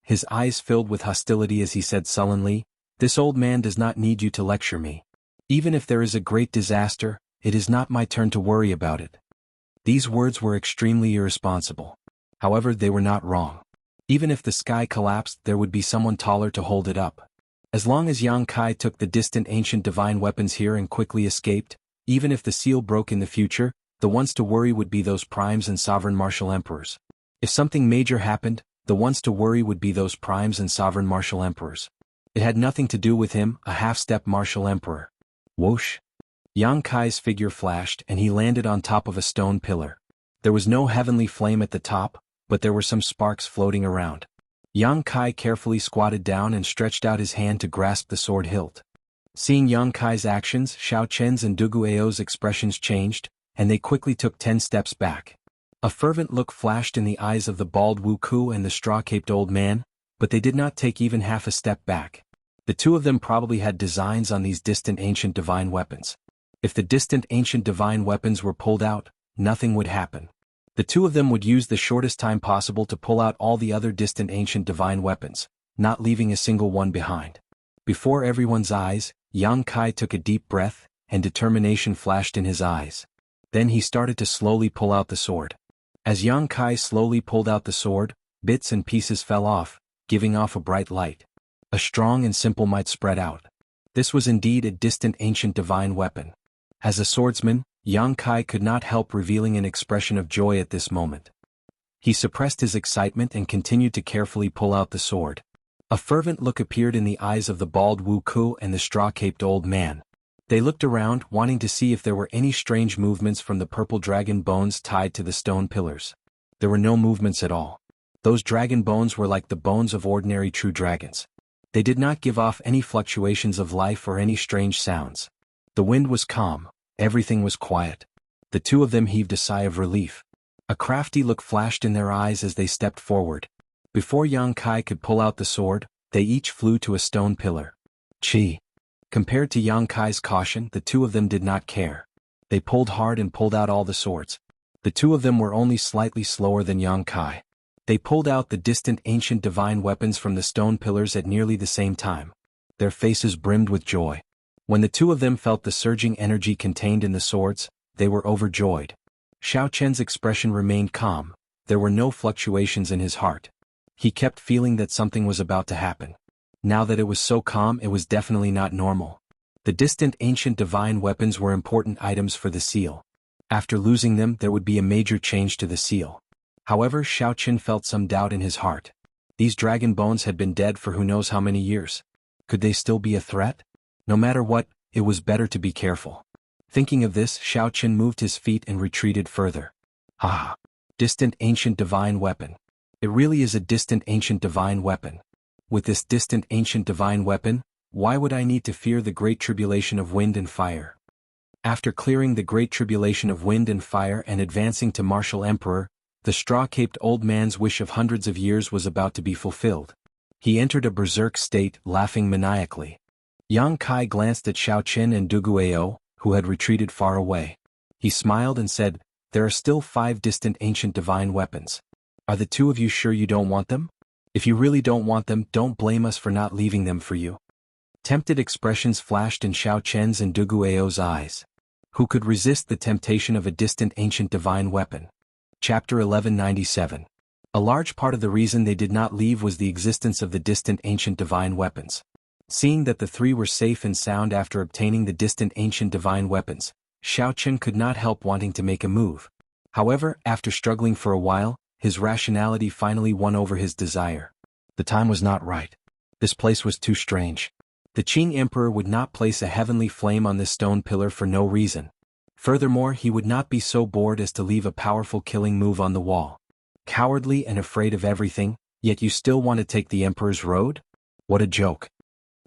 His eyes filled with hostility as he said sullenly, "This old man does not need you to lecture me. Even if there is a great disaster, it is not my turn to worry about it." These words were extremely irresponsible. However, they were not wrong. Even if the sky collapsed, there would be someone taller to hold it up. As long as Yang Kai took the distant ancient divine weapons here and quickly escaped, even if the seal broke in the future, the ones to worry would be those primes and sovereign martial emperors. If something major happened, the ones to worry would be those primes and sovereign martial emperors. It had nothing to do with him, a half-step martial emperor. Whoosh! Yang Kai's figure flashed and he landed on top of a stone pillar. There was no heavenly flame at the top, but there were some sparks floating around. Yang Kai carefully squatted down and stretched out his hand to grasp the sword hilt. Seeing Yang Kai's actions, Xiao Chen's and Duguao's expressions changed, and they quickly took 10 steps back. A fervent look flashed in the eyes of the bald Wu Ku and the straw-caped old man, but they did not take even half a step back. The two of them probably had designs on these distant ancient divine weapons. If the distant ancient divine weapons were pulled out, nothing would happen. The two of them would use the shortest time possible to pull out all the other distant ancient divine weapons, not leaving a single one behind. Before everyone's eyes, Yang Kai took a deep breath, and determination flashed in his eyes. Then he started to slowly pull out the sword. As Yang Kai slowly pulled out the sword, bits and pieces fell off, giving off a bright light. A strong and simple might spread out. This was indeed a distant ancient divine weapon. As a swordsman, Yang Kai could not help revealing an expression of joy at this moment. He suppressed his excitement and continued to carefully pull out the sword. A fervent look appeared in the eyes of the bald Wu Ku and the straw-caped old man. They looked around, wanting to see if there were any strange movements from the purple dragon bones tied to the stone pillars. There were no movements at all. Those dragon bones were like the bones of ordinary true dragons. They did not give off any fluctuations of life or any strange sounds. The wind was calm. Everything was quiet. The two of them heaved a sigh of relief. A crafty look flashed in their eyes as they stepped forward. Before Yang Kai could pull out the sword, they each flew to a stone pillar. Chi. Compared to Yang Kai's caution, the two of them did not care. They pulled hard and pulled out all the swords. The two of them were only slightly slower than Yang Kai. They pulled out the distant ancient divine weapons from the stone pillars at nearly the same time. Their faces brimmed with joy. When the two of them felt the surging energy contained in the swords, they were overjoyed. Xiao Chen's expression remained calm. There were no fluctuations in his heart. He kept feeling that something was about to happen. Now that it was so calm, it was definitely not normal. The distant ancient divine weapons were important items for the seal. After losing them, there would be a major change to the seal. However, Xiao Qin felt some doubt in his heart. These dragon bones had been dead for who knows how many years. Could they still be a threat? No matter what, it was better to be careful. Thinking of this, Xiao Qin moved his feet and retreated further. Ah! Distant ancient divine weapon. It really is a distant ancient divine weapon. With this distant ancient divine weapon, why would I need to fear the great tribulation of wind and fire? After clearing the great tribulation of wind and fire and advancing to martial emperor, the straw-caped old man's wish of hundreds of years was about to be fulfilled. He entered a berserk state, laughing maniacally. Yang Kai glanced at Xiao Qin and Duguao, who had retreated far away. He smiled and said, "There are still 5 distant ancient divine weapons. Are the 2 of you sure you don't want them? If you really don't want them, don't blame us for not leaving them for you." Tempted expressions flashed in Xiao Qin's and Duguao's eyes. Who could resist the temptation of a distant ancient divine weapon? Chapter 1197. A large part of the reason they did not leave was the existence of the distant ancient divine weapons. Seeing that the 3 were safe and sound after obtaining the distant ancient divine weapons, Xiao Qin could not help wanting to make a move. However, after struggling for a while, his rationality finally won over his desire. The time was not right. This place was too strange. The Qing Emperor would not place a heavenly flame on this stone pillar for no reason. Furthermore, he would not be so bored as to leave a powerful killing move on the wall. Cowardly and afraid of everything, yet you still want to take the Emperor's road? What a joke.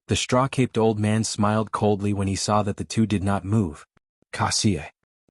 The straw-caped old man smiled coldly when he saw that the 2 did not move. Cassie.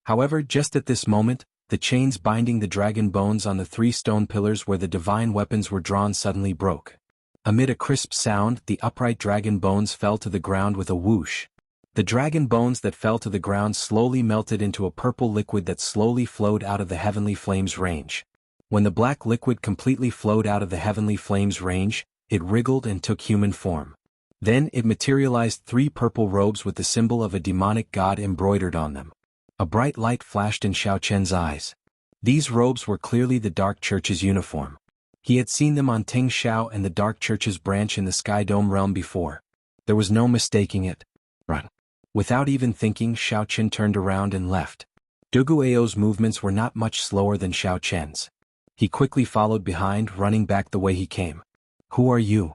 However, just at this moment, the chains binding the dragon bones on the 3 stone pillars where the divine weapons were drawn suddenly broke. Amid a crisp sound, the upright dragon bones fell to the ground with a whoosh. The dragon bones that fell to the ground slowly melted into a purple liquid that slowly flowed out of the heavenly flames range. When the black liquid completely flowed out of the heavenly flames range, it wriggled and took human form. Then it materialized 3 purple robes with the symbol of a demonic god embroidered on them. A bright light flashed in Xiao Chen's eyes. These robes were clearly the Dark Church's uniform. He had seen them on Ting Xiao and the Dark Church's branch in the Sky Dome realm before. There was no mistaking it. Run. Without even thinking, Xiao Chen turned around and left. Duguao's movements were not much slower than Xiao Chen's. He quickly followed behind, running back the way he came. "Who are you?"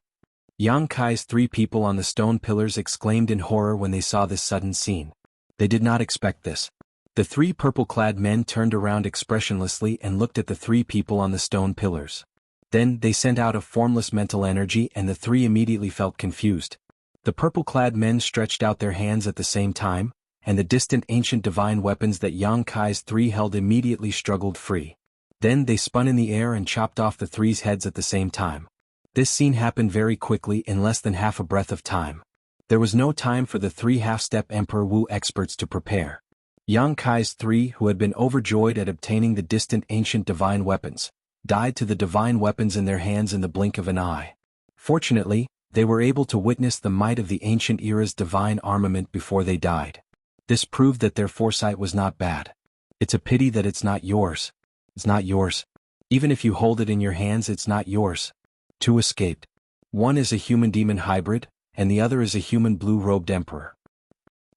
Yang Kai's 3 people on the stone pillars exclaimed in horror when they saw this sudden scene. They did not expect this. The 3 purple-clad men turned around expressionlessly and looked at the 3 people on the stone pillars. Then, they sent out a formless mental energy and the 3 immediately felt confused. The purple-clad men stretched out their hands at the same time, and the distant ancient divine weapons that Yang Kai's 3 held immediately struggled free. Then they spun in the air and chopped off the 3's heads at the same time. This scene happened very quickly in less than half a breath of time. There was no time for the 3 half-step Emperor Wu experts to prepare. Yang Kai's 3, who had been overjoyed at obtaining the distant ancient divine weapons, died to the divine weapons in their hands in the blink of an eye. Fortunately, they were able to witness the might of the ancient era's divine armament before they died. This proved that their foresight was not bad. It's a pity that it's not yours. It's not yours. Even if you hold it in your hands, it's not yours. 2 escaped. One is a human-demon hybrid, and the other is a human blue-robed emperor.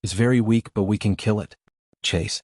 It's very weak, but we can kill it. Chase.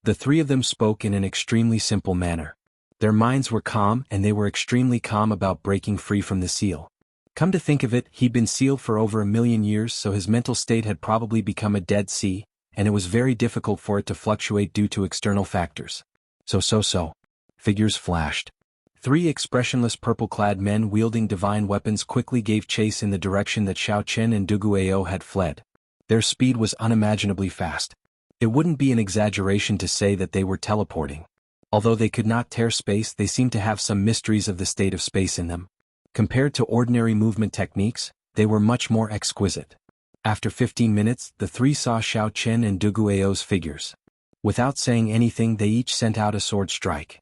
The 3 of them spoke in an extremely simple manner. Their minds were calm and they were extremely calm about breaking free from the seal. Come to think of it, he'd been sealed for over 1,000,000 years, so his mental state had probably become a dead sea, and it was very difficult for it to fluctuate due to external factors. So. Figures flashed. 3 expressionless purple-clad men wielding divine weapons quickly gave chase in the direction that Xiao Chen and Duguao had fled. Their speed was unimaginably fast. It wouldn't be an exaggeration to say that they were teleporting. Although they could not tear space, they seemed to have some mysteries of the state of space in them. Compared to ordinary movement techniques, they were much more exquisite. After 15 minutes, the 3 saw Xiao Chen and Duguao's figures. Without saying anything, they each sent out a sword strike.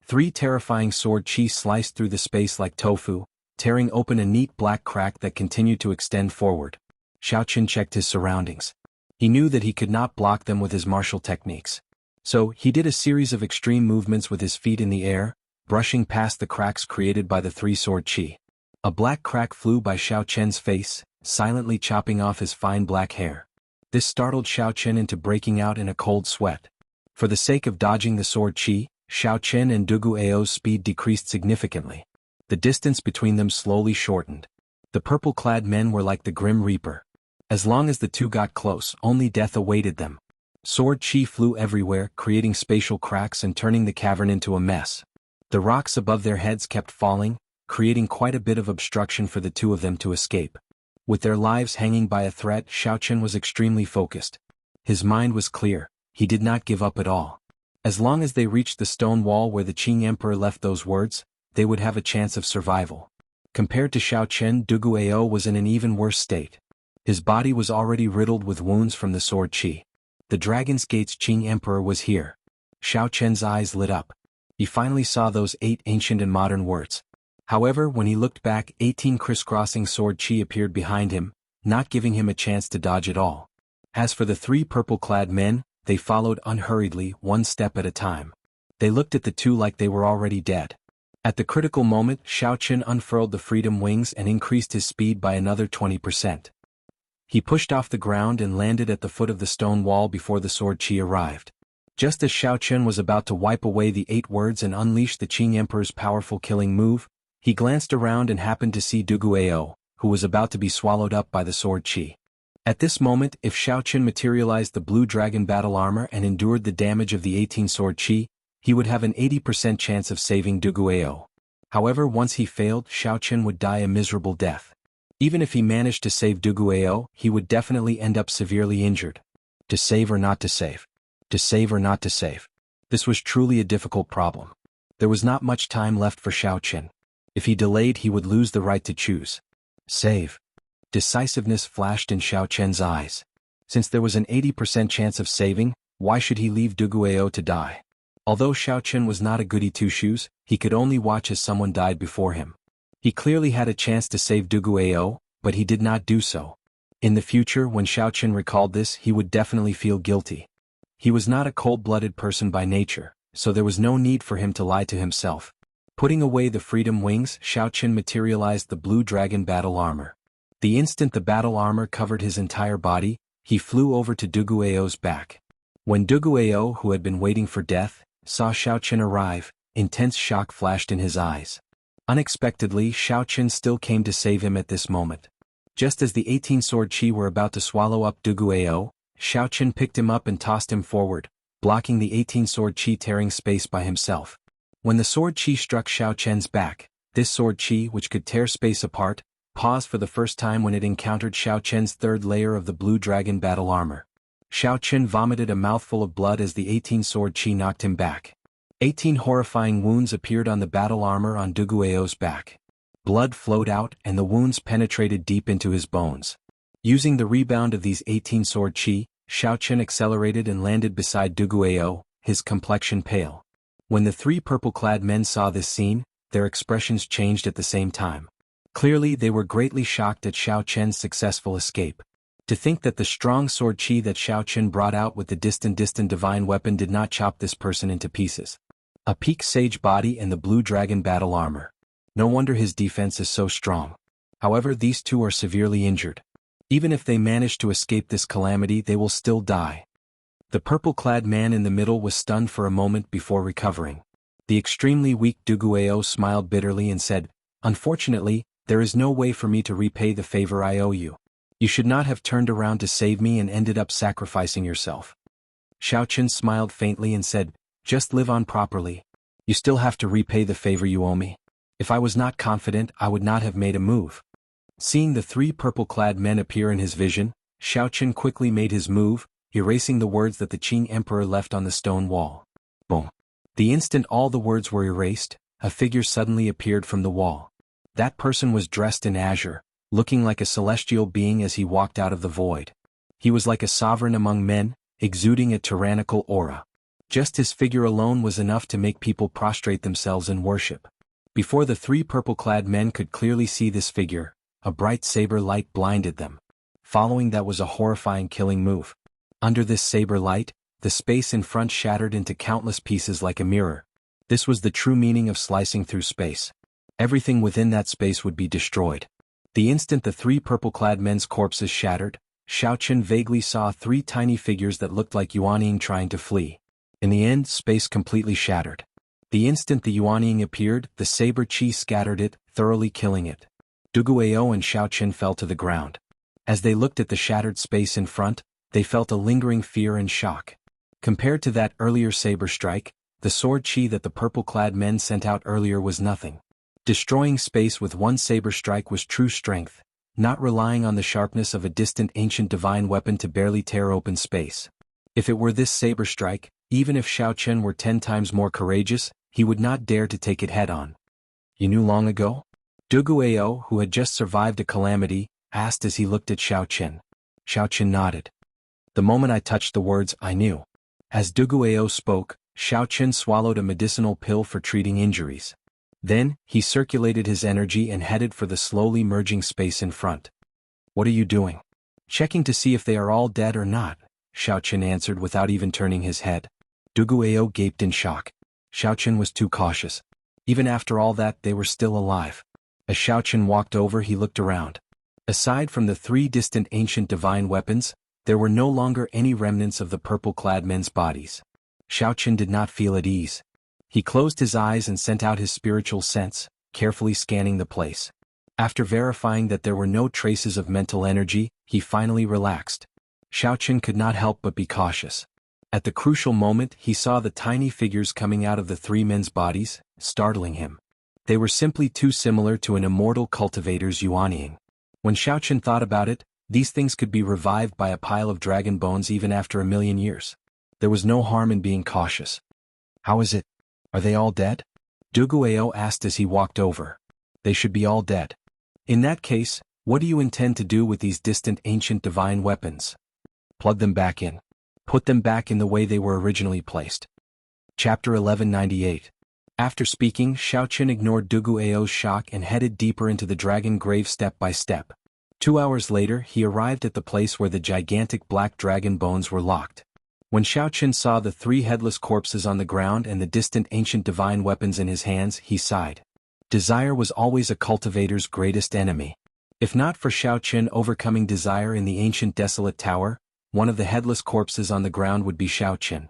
3 terrifying sword chi sliced through the space like tofu, tearing open a neat black crack that continued to extend forward. Xiao Chen checked his surroundings. He knew that he could not block them with his martial techniques. So, he did a series of extreme movements with his feet in the air, brushing past the cracks created by the 3 sword chi. A black crack flew by Xiao Chen's face, silently chopping off his fine black hair. This startled Xiao Chen into breaking out in a cold sweat. For the sake of dodging the sword chi, Xiao Chen and Dugu Ao's speed decreased significantly. The distance between them slowly shortened. The purple-clad men were like the Grim Reaper. As long as the two got close, only death awaited them. Sword chi flew everywhere, creating spatial cracks and turning the cavern into a mess. The rocks above their heads kept falling, creating quite a bit of obstruction for the two of them to escape. With their lives hanging by a thread, Xiao Chen was extremely focused. His mind was clear. He did not give up at all. As long as they reached the stone wall where the Qing Emperor left those words, they would have a chance of survival. Compared to Xiao Chen, Dugu Ao was in an even worse state. His body was already riddled with wounds from the sword chi. The Dragon's Gate's Qing Emperor was here. Xiao Chen's eyes lit up. He finally saw those 8 ancient and modern words. However, when he looked back, 18 crisscrossing sword chi appeared behind him, not giving him a chance to dodge at all. As for the 3 purple-clad men, they followed unhurriedly, one step at a time. They looked at the two like they were already dead. At the critical moment, Xiao Chen unfurled the freedom wings and increased his speed by another 20%. He pushed off the ground and landed at the foot of the stone wall before the sword chi arrived. Just as Xiao Chen was about to wipe away the 8 words and unleash the Qing Emperor's powerful killing move, he glanced around and happened to see Dugu Ao, who was about to be swallowed up by the sword chi. At this moment, if Xiao Chen materialized the blue dragon battle armor and endured the damage of the 18 sword chi, he would have an 80% chance of saving Dugu Ao. However, once he failed, Xiao Chen would die a miserable death. Even if he managed to save Dugu Ao, he would definitely end up severely injured. To save or not to save? To save or not to save? This was truly a difficult problem. There was not much time left for Xiao Chen. If he delayed, he would lose the right to choose. Save. Decisiveness flashed in Xiao Chen's eyes. Since there was an 80% chance of saving, why should he leave Dugu Ao to die? Although Xiao Chen was not a goody two-shoes, he could only watch as someone died before him. He clearly had a chance to save Dugu Ao, but he did not do so. In the future, when Xiao Chen recalled this, he would definitely feel guilty. He was not a cold-blooded person by nature, so there was no need for him to lie to himself. Putting away the freedom wings, Xiao Chen materialized the blue dragon battle armor. The instant the battle armor covered his entire body, he flew over to Dugu Ao's back. When Dugu Ao, who had been waiting for death, saw Xiao Chen arrive, intense shock flashed in his eyes. Unexpectedly, Xiao Chen still came to save him at this moment. Just as the 18 sword chi were about to swallow up Dugu Ao, Xiao Chen picked him up and tossed him forward, blocking the 18 sword chi tearing space by himself. When the sword chi struck Xiao Chen's back, this sword chi, which could tear space apart, paused for the first time when it encountered Xiao Chen's third layer of the blue dragon battle armor. Xiao Chen vomited a mouthful of blood as the 18 sword chi knocked him back. 18 horrifying wounds appeared on the battle armor on Dugu Ao's back. Blood flowed out and the wounds penetrated deep into his bones. Using the rebound of these 18 sword chi, Xiao Chen accelerated and landed beside Dugu Ao, his complexion pale. When the 3 purple-clad men saw this scene, their expressions changed at the same time. Clearly, they were greatly shocked at Xiao Chen's successful escape. To think that the strong sword chi that Xiao Chen brought out with the distant divine weapon did not chop this person into pieces. A peak sage body and the blue dragon battle armor. No wonder his defense is so strong. However, these two are severely injured. Even if they manage to escape this calamity, they will still die. The purple-clad man in the middle was stunned for a moment before recovering. The extremely weak Dugu Ao smiled bitterly and said, "Unfortunately, there is no way for me to repay the favor I owe you. You should not have turned around to save me and ended up sacrificing yourself." Xiao Chen smiled faintly and said, "Just live on properly. You still have to repay the favor you owe me. If I was not confident, I would not have made a move." Seeing the 3 purple-clad men appear in his vision, Xiao Chen quickly made his move, erasing the words that the Qing Emperor left on the stone wall. Boom. The instant all the words were erased, a figure suddenly appeared from the wall. That person was dressed in azure, looking like a celestial being as he walked out of the void. He was like a sovereign among men, exuding a tyrannical aura. Just his figure alone was enough to make people prostrate themselves in worship. Before the 3 purple-clad men could clearly see this figure, a bright saber light blinded them. Following that was a horrifying killing move. Under this saber light, the space in front shattered into countless pieces like a mirror. This was the true meaning of slicing through space. Everything within that space would be destroyed. The instant the 3 purple-clad men's corpses shattered, Xiao vaguely saw 3 tiny figures that looked like Yuanying trying to flee. In the end, space completely shattered. The instant the Yuanying appeared, the saber chi scattered it, thoroughly killing it. Duguayou and Xiao fell to the ground. As they looked at the shattered space in front, they felt a lingering fear and shock. Compared to that earlier saber strike, the sword chi that the purple-clad men sent out earlier was nothing. Destroying space with one saber strike was true strength, not relying on the sharpness of a distant ancient divine weapon to barely tear open space. If it were this saber strike, even if Xiao were 10 times more courageous, he would not dare to take it head-on. You knew long ago? Duguayou, who had just survived a calamity, asked as he looked at Xiao. Xiao nodded. The moment I touched the words, I knew. As Duguayou spoke, Xiao swallowed a medicinal pill for treating injuries. Then, he circulated his energy and headed for the slowly merging space in front. What are you doing? Checking to see if they are all dead or not, Xiao answered without even turning his head. Duguayou gaped in shock. Xiao was too cautious. Even after all that, they were still alive. As Xiao walked over, he looked around. Aside from the 3 distant ancient divine weapons, there were no longer any remnants of the purple-clad men's bodies. Xiao did not feel at ease. He closed his eyes and sent out his spiritual sense, carefully scanning the place. After verifying that there were no traces of mental energy, he finally relaxed. Xiao could not help but be cautious. At the crucial moment, he saw the tiny figures coming out of the 3 men's bodies, startling him. They were simply too similar to an immortal cultivator's Yuanying. When Xiao thought about it, these things could be revived by a pile of dragon bones even after 1,000,000 years. There was no harm in being cautious. How is it? Are they all dead? Duguayou asked as he walked over. They should be all dead. In that case, what do you intend to do with these distant ancient divine weapons? Plug them back in. Put them back in the way they were originally placed. Chapter 1198. After speaking, Xiao ignored Duguayou's shock and headed deeper into the dragon grave step by step. 2 hours later, he arrived at the place where the gigantic black dragon bones were locked. When Xiao saw the 3 headless corpses on the ground and the distant ancient divine weapons in his hands, he sighed. Desire was always a cultivator's greatest enemy. If not for Xiao overcoming desire in the ancient desolate tower, one of the headless corpses on the ground would be Xiao.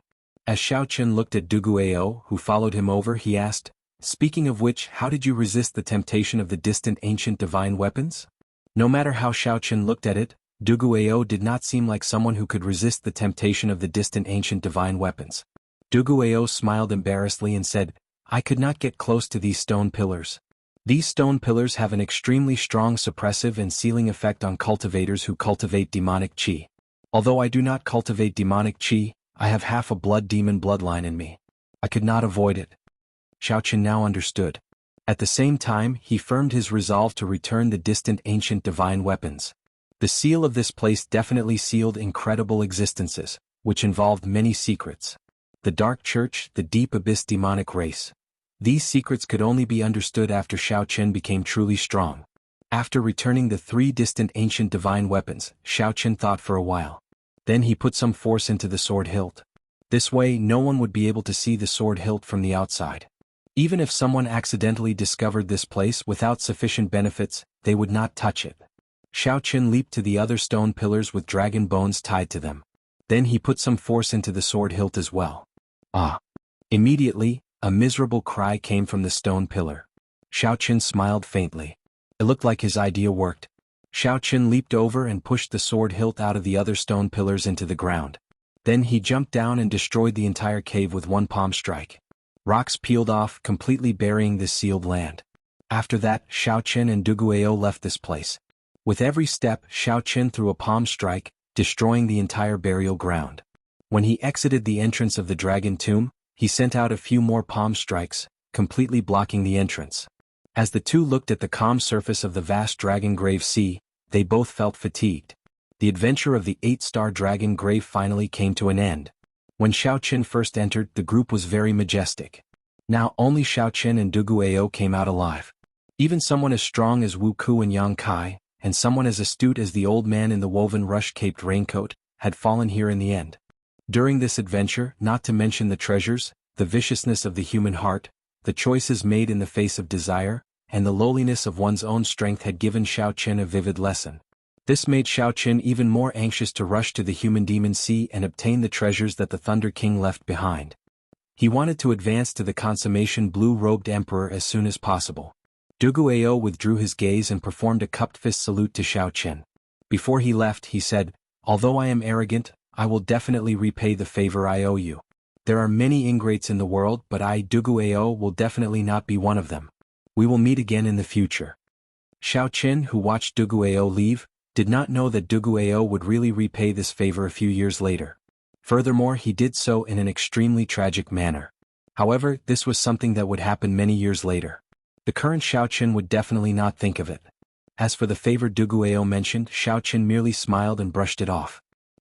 As Xiao looked at Duguayou, who followed him over, he asked, "Speaking of which, how did you resist the temptation of the distant ancient divine weapons?" No matter how Xiao looked at it, Duguayou did not seem like someone who could resist the temptation of the distant ancient divine weapons. Duguayou smiled embarrassedly and said, "I could not get close to these stone pillars. These stone pillars have an extremely strong suppressive and sealing effect on cultivators who cultivate demonic qi. Although I do not cultivate demonic qi, I have half a blood demon bloodline in me. I could not avoid it." Xiao now understood. At the same time, he firmed his resolve to return the distant ancient divine weapons. The seal of this place definitely sealed incredible existences, which involved many secrets. The Dark Church, the Deep Abyss demonic race. These secrets could only be understood after Xiao became truly strong. After returning the 3 distant ancient divine weapons, Xiao thought for a while. Then he put some force into the sword hilt. This way, no one would be able to see the sword hilt from the outside. Even if someone accidentally discovered this place without sufficient benefits, they would not touch it. Xiao leaped to the other stone pillars with dragon bones tied to them. Then he put some force into the sword hilt as well. Ah! Immediately, a miserable cry came from the stone pillar. Xiao smiled faintly. It looked like his idea worked. Xiao leaped over and pushed the sword hilt out of the other stone pillars into the ground. Then he jumped down and destroyed the entire cave with one palm strike. Rocks peeled off, completely burying this sealed land. After that, Xiao and Duguayou left this place. With every step, Xiao threw a palm strike, destroying the entire burial ground. When he exited the entrance of the dragon tomb, he sent out a few more palm strikes, completely blocking the entrance. As the two looked at the calm surface of the vast dragon grave sea, they both felt fatigued. The adventure of the 8-star dragon grave finally came to an end. When Xiao first entered, the group was very majestic. Now only Xiao and Duguayou came out alive. Even someone as strong as Wu Ku and Yang Kai, and someone as astute as the old man in the woven rush-caped raincoat, had fallen here in the end. During this adventure, not to mention the treasures, the viciousness of the human heart, the choices made in the face of desire, and the lowliness of one's own strength had given Xiao a vivid lesson. This made Xiao Qin even more anxious to rush to the Human Demon Sea and obtain the treasures that the Thunder King left behind. He wanted to advance to the consummation blue-robed emperor as soon as possible. Duguayou withdrew his gaze and performed a cupped fist salute to Xiao Qin. Before he left, he said, "Although I am arrogant, I will definitely repay the favor I owe you. There are many ingrates in the world, but I, Duguayou, will definitely not be one of them. We will meet again in the future." Xiao Qin, who watched Duguayou leave, did not know that Duguayou would really repay this favor a few years later. Furthermore, he did so in an extremely tragic manner. However, this was something that would happen many years later. The current Xiao Qin would definitely not think of it. As for the favor Duguayou mentioned, Xiao Qin merely smiled and brushed it off.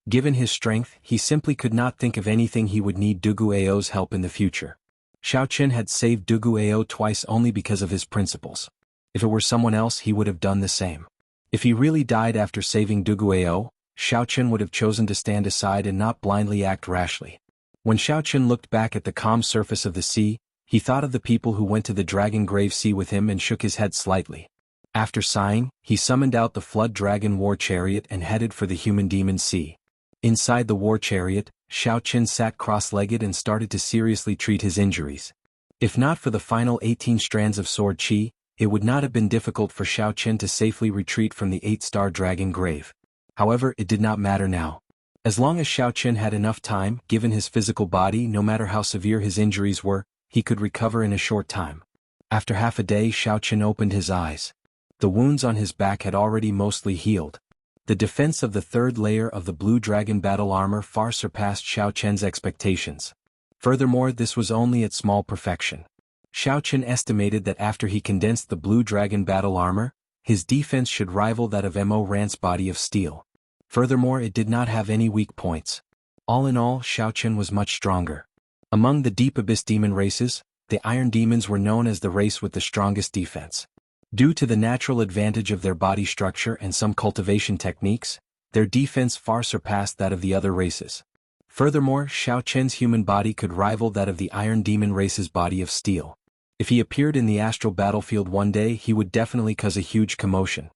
Given his strength, he simply could not think of anything he would need Duguayou's help in the future. Xiao Qin had saved Duguayou twice only because of his principles. If it were someone else, he would have done the same. If he really died after saving Duguayou, Xiao Qin would have chosen to stand aside and not blindly act rashly. When Xiao Qin looked back at the calm surface of the sea, he thought of the people who went to the Dragon Grave Sea with him and shook his head slightly. After sighing, he summoned out the Flood Dragon War Chariot and headed for the Human Demon Sea. Inside the war chariot, Xiao Qin sat cross-legged and started to seriously treat his injuries. If not for the final 18 strands of sword qi, it would not have been difficult for Xiao Qin to safely retreat from the 8-star dragon grave. However, it did not matter now. As long as Xiao Qin had enough time, given his physical body, no matter how severe his injuries were, he could recover in a short time. After half a day, Xiao Qin opened his eyes. The wounds on his back had already mostly healed. The defense of the third layer of the Blue Dragon battle armor far surpassed Xiao Qin's expectations. Furthermore, this was only at small perfection. Xiao Qin estimated that after he condensed the Blue Dragon battle armor, his defense should rival that of Mo Ran's body of steel. Furthermore, it did not have any weak points. All in all, Xiao Qin was much stronger. Among the Deep Abyss demon races, the Iron Demons were known as the race with the strongest defense. Due to the natural advantage of their body structure and some cultivation techniques, their defense far surpassed that of the other races. Furthermore, Xiao Qin's human body could rival that of the Iron Demon race's body of steel. If he appeared in the astral battlefield one day, he would definitely cause a huge commotion.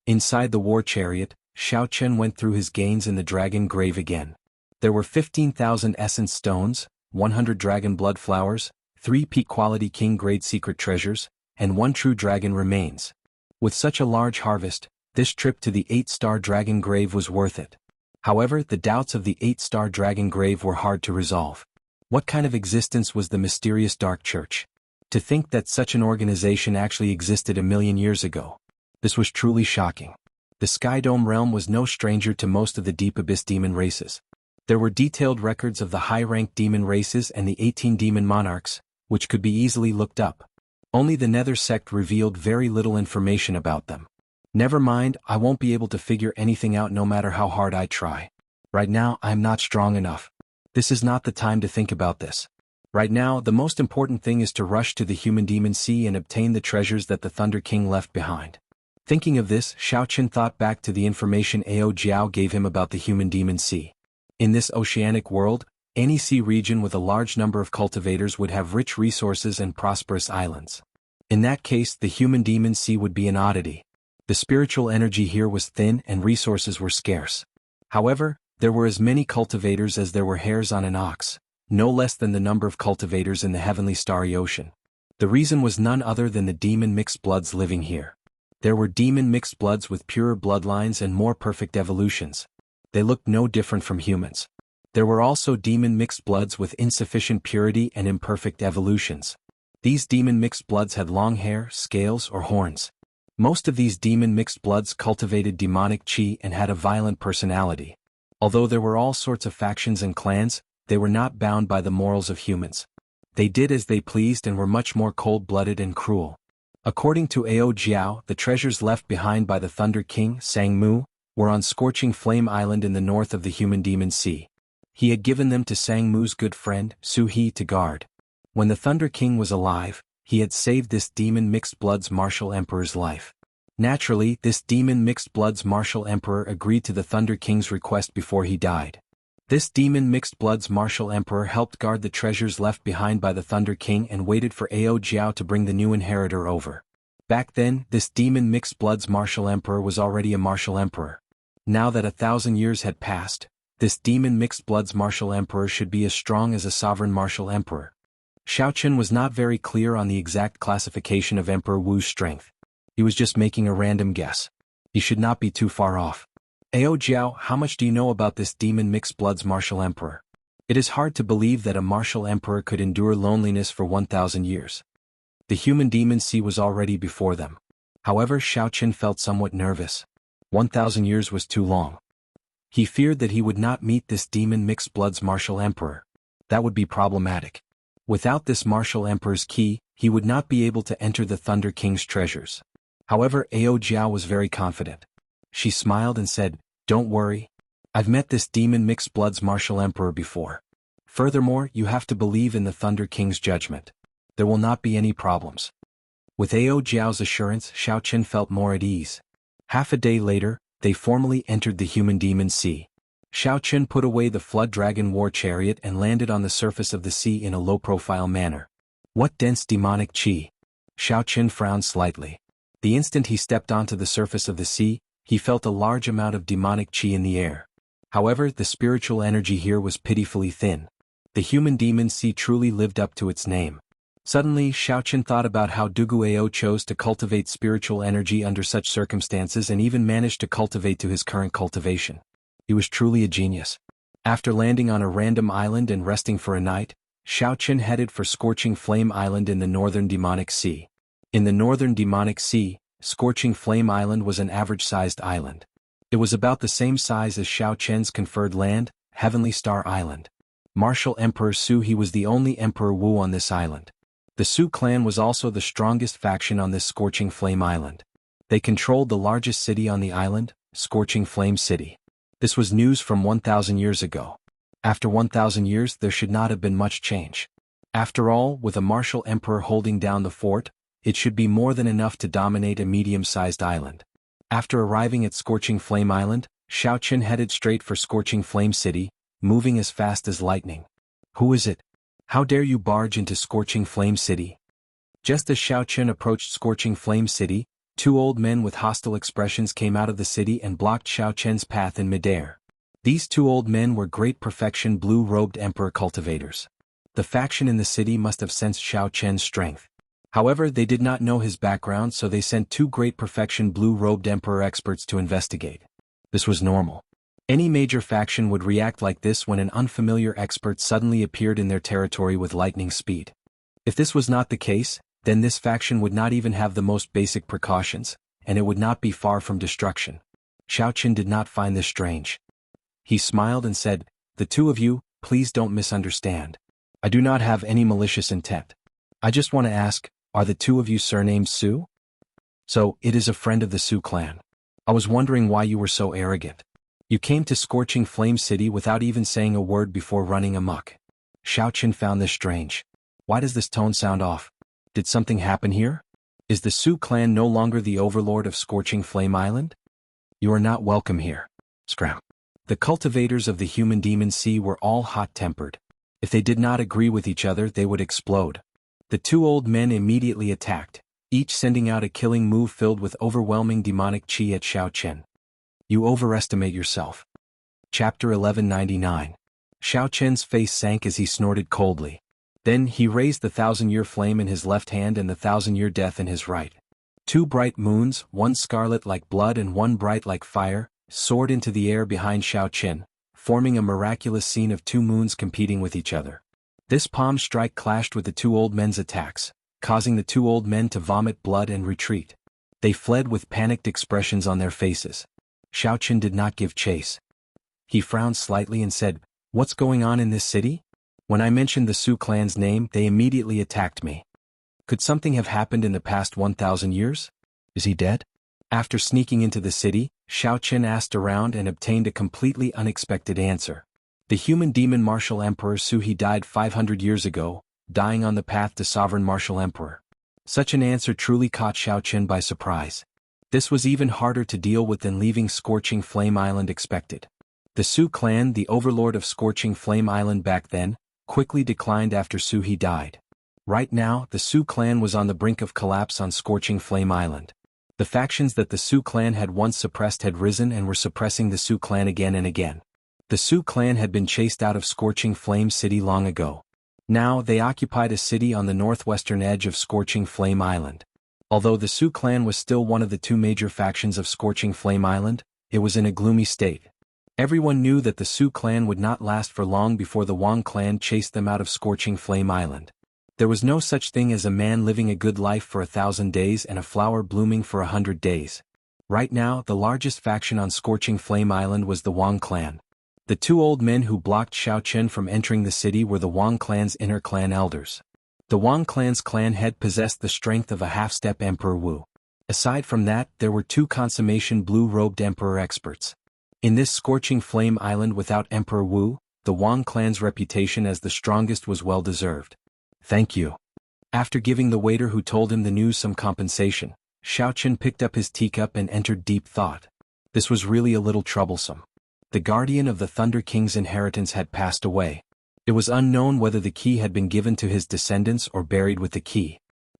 Inside the war chariot, Xiao Qin went through his gains in the dragon grave again. There were 15,000 essence stones, 100 dragon blood flowers, 3 peak quality king grade secret treasures, and 1 true dragon remains. With such a large harvest, this trip to the 8-star dragon grave was worth it. However, the doubts of the 8-star dragon grave were hard to resolve. What kind of existence was the mysterious Dark Church? To think that such an organization actually existed a million years ago. This was truly shocking. The Sky Dome realm was no stranger to most of the Deep Abyss demon races. There were detailed records of the high-ranked demon races and the 18 demon monarchs, which could be easily looked up. Only the Nether sect revealed very little information about them. Never mind, I won't be able to figure anything out no matter how hard I try. Right now, I'm not strong enough. This is not the time to think about this. Right now, the most important thing is to rush to the Human Demon Sea and obtain the treasures that the Thunder King left behind. Thinking of this, Xiao Qin thought back to the information Ao Jiao gave him about the Human Demon Sea. In this oceanic world, any sea region with a large number of cultivators would have rich resources and prosperous islands. In that case, the Human Demon Sea would be an oddity. The spiritual energy here was thin and resources were scarce. However, there were as many cultivators as there were hairs on an ox, no less than the number of cultivators in the heavenly starry ocean. The reason was none other than the demon mixed bloods living here. There were demon mixed bloods with purer bloodlines and more perfect evolutions. They looked no different from humans. There were also demon mixed bloods with insufficient purity and imperfect evolutions. These demon mixed bloods had long hair, scales, or horns. Most of these demon mixed bloods cultivated demonic chi and had a violent personality. Although there were all sorts of factions and clans, they were not bound by the morals of humans. They did as they pleased and were much more cold-blooded and cruel. According to Ao Jiao, the treasures left behind by the Thunder King, Sang Mu, were on Scorching Flame Island in the north of the Human Demon Sea. He had given them to Sang Mu's good friend, Su He, to guard. When the Thunder King was alive, he had saved this demon mixed bloods martial emperor's life. Naturally, this demon mixed bloods martial emperor agreed to the Thunder King's request before he died. This demon mixed bloods martial emperor helped guard the treasures left behind by the Thunder King and waited for Ao Jiao to bring the new inheritor over. Back then, this demon mixed bloods martial emperor was already a martial emperor. Now that 1,000 years had passed, this demon mixed bloods martial emperor should be as strong as a sovereign martial emperor. Xiaoqin was not very clear on the exact classification of Emperor Wu's strength. He was just making a random guess. He should not be too far off. Ao Jiao, how much do you know about this demon mixed bloods martial emperor? It is hard to believe that a martial emperor could endure loneliness for 1,000 years. The human demon sea was already before them. However, Xiaoqin felt somewhat nervous. 1,000 years was too long. He feared that he would not meet this demon mixed bloods martial emperor. That would be problematic. Without this martial emperor's key, he would not be able to enter the Thunder King's treasures. However, Ao Jiao was very confident. She smiled and said, "Don't worry. I've met this demon mixed bloods martial emperor before. Furthermore, you have to believe in the Thunder King's judgment. There will not be any problems." With Ao Jiao's assurance, Xiaoqin felt more at ease. Half a day later, they formally entered the human demon sea. Xiaoqin put away the flood dragon war chariot and landed on the surface of the sea in a low-profile manner. What dense demonic qi! Xiaoqin frowned slightly. The instant he stepped onto the surface of the sea, he felt a large amount of demonic qi in the air. However, the spiritual energy here was pitifully thin. The human demon sea truly lived up to its name. Suddenly, Xiaoqin thought about how Dugu Ao chose to cultivate spiritual energy under such circumstances and even managed to cultivate to his current cultivation. He was truly a genius. After landing on a random island and resting for a night, Xiaoqin headed for Scorching Flame Island in the Northern Demonic Sea. In the Northern Demonic Sea, Scorching Flame Island was an average-sized island. It was about the same size as Xiaoqin's conferred land, Heavenly Star Island. Martial Emperor Su He was the only Emperor Wu on this island. The Su clan was also the strongest faction on this Scorching Flame Island. They controlled the largest city on the island, Scorching Flame City. This was news from 1,000 years ago. After 1,000 years there should not have been much change. After all, with a martial emperor holding down the fort, it should be more than enough to dominate a medium-sized island. After arriving at Scorching Flame Island, Xiaoqin headed straight for Scorching Flame City, moving as fast as lightning. "Who is it? How dare you barge into Scorching Flame City?" Just as Xiaoqin approached Scorching Flame City, two old men with hostile expressions came out of the city and blocked Xiaoqin's path in midair. These two old men were great perfection blue-robed emperor cultivators. The faction in the city must have sensed Xiaoqin's strength. However, they did not know his background, so they sent two great perfection blue-robed emperor experts to investigate. This was normal. Any major faction would react like this when an unfamiliar expert suddenly appeared in their territory with lightning speed. If this was not the case, then this faction would not even have the most basic precautions, and it would not be far from destruction. Xiaoqin did not find this strange. He smiled and said, "The two of you, please don't misunderstand. I do not have any malicious intent. I just want to ask, are the two of you surnamed Su? So, it is a friend of the Su clan. I was wondering why you were so arrogant. You came to Scorching Flame City without even saying a word before running amok." Xiaoqin found this strange. Why does this tone sound off? Did something happen here? Is the Su clan no longer the overlord of Scorching Flame Island? You are not welcome here. Scram. The cultivators of the human demon sea were all hot-tempered. If they did not agree with each other, they would explode. The two old men immediately attacked, each sending out a killing move filled with overwhelming demonic qi at Xiaoqin. You overestimate yourself. Chapter 1199. Xiaoqin's face sank as he snorted coldly. Then he raised the 1,000-year flame in his left hand and the 1,000-year death in his right. Two bright moons, one scarlet like blood and one bright like fire, soared into the air behind Xiaoqin, forming a miraculous scene of two moons competing with each other. This palm strike clashed with the two old men's attacks, causing the two old men to vomit blood and retreat. They fled with panicked expressions on their faces. Xiaoqin did not give chase. He frowned slightly and said, "What's going on in this city? When I mentioned the Su clan's name, they immediately attacked me. Could something have happened in the past 1,000 years? Is he dead?" After sneaking into the city, Xiaoqin asked around and obtained a completely unexpected answer. The human demon martial emperor Su He died 500 years ago, dying on the path to sovereign martial emperor. Such an answer truly caught Xiaoqin by surprise. This was even harder to deal with than leaving Scorching Flame Island expected. The Su clan, the overlord of Scorching Flame Island back then, quickly declined after Su He died. Right now, the Su clan was on the brink of collapse on Scorching Flame Island. The factions that the Su clan had once suppressed had risen and were suppressing the Su clan again and again. The Su clan had been chased out of Scorching Flame City long ago. Now they occupied a city on the northwestern edge of Scorching Flame Island. Although the Su clan was still one of the two major factions of Scorching Flame Island, it was in a gloomy state. Everyone knew that the Su clan would not last for long before the Wang clan chased them out of Scorching Flame Island. There was no such thing as a man living a good life for 1,000 days and a flower blooming for 100 days. Right now, the largest faction on Scorching Flame Island was the Wang clan. The two old men who blocked Xiao Chen from entering the city were the Wang clan's inner clan elders. The Wang clan's clan head possessed the strength of a half-step Emperor Wu. Aside from that, there were two consummation blue-robed Emperor experts. In this Scorching Flame Island without Emperor Wu, the Wang clan's reputation as the strongest was well-deserved. Thank you. After giving the waiter who told him the news some compensation, Xiao Chen picked up his teacup and entered deep thought. This was really a little troublesome. The guardian of the Thunder King's inheritance had passed away. It was unknown whether the key had been given to his descendants or buried with the key.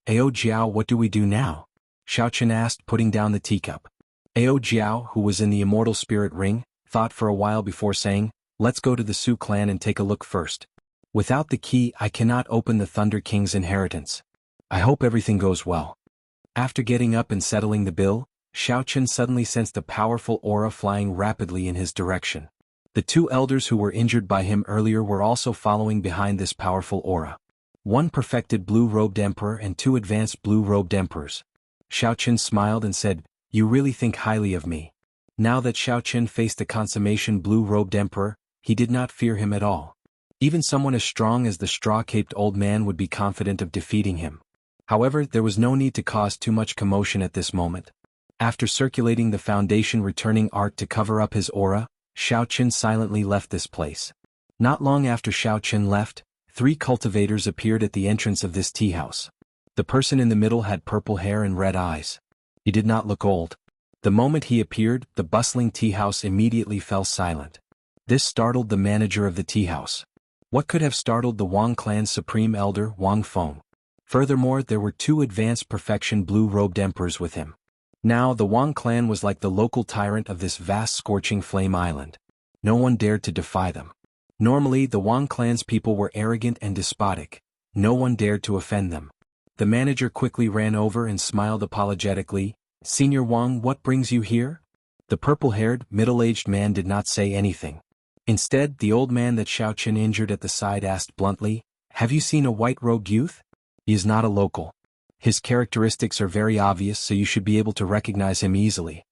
Ao Jiao, what do we do now? Xiao Chen asked, putting down the teacup. Ao Jiao, who was in the immortal spirit ring, thought for a while before saying, let's go to the Su clan and take a look first. Without the key, I cannot open the Thunder King's inheritance. I hope everything goes well. After getting up and settling the bill, Xiao Chen suddenly sensed a powerful aura flying rapidly in his direction. The two elders who were injured by him earlier were also following behind this powerful aura. One perfected blue-robed emperor and two advanced blue-robed emperors. Xiao Chen smiled and said, you really think highly of me. Now that Xiao Chen faced a consummation blue-robed emperor, he did not fear him at all. Even someone as strong as the straw-caped old man would be confident of defeating him. However, there was no need to cause too much commotion at this moment. After circulating the foundation returning art to cover up his aura, Xiao Chen silently left this place. Not long after Xiao Chen left, 3 cultivators appeared at the entrance of this tea house. The person in the middle had purple hair and red eyes. He did not look old. The moment he appeared, the bustling tea house immediately fell silent. This startled the manager of the tea house. What could have startled the Wang clan's supreme elder, Wang Feng? Furthermore, there were 2 advanced perfection blue-robed emperors with him. Now the Wang clan was like the local tyrant of this vast Scorching Flame Island. No one dared to defy them. Normally the Wang clan's people were arrogant and despotic. No one dared to offend them. The manager quickly ran over and smiled apologetically. Senior Wang, what brings you here? The purple-haired, middle-aged man did not say anything. Instead, the old man that Xiao Chen injured at the side asked bluntly, have you seen a white-robed youth? He is not a local. His characteristics are very obvious, so you should be able to recognize him easily.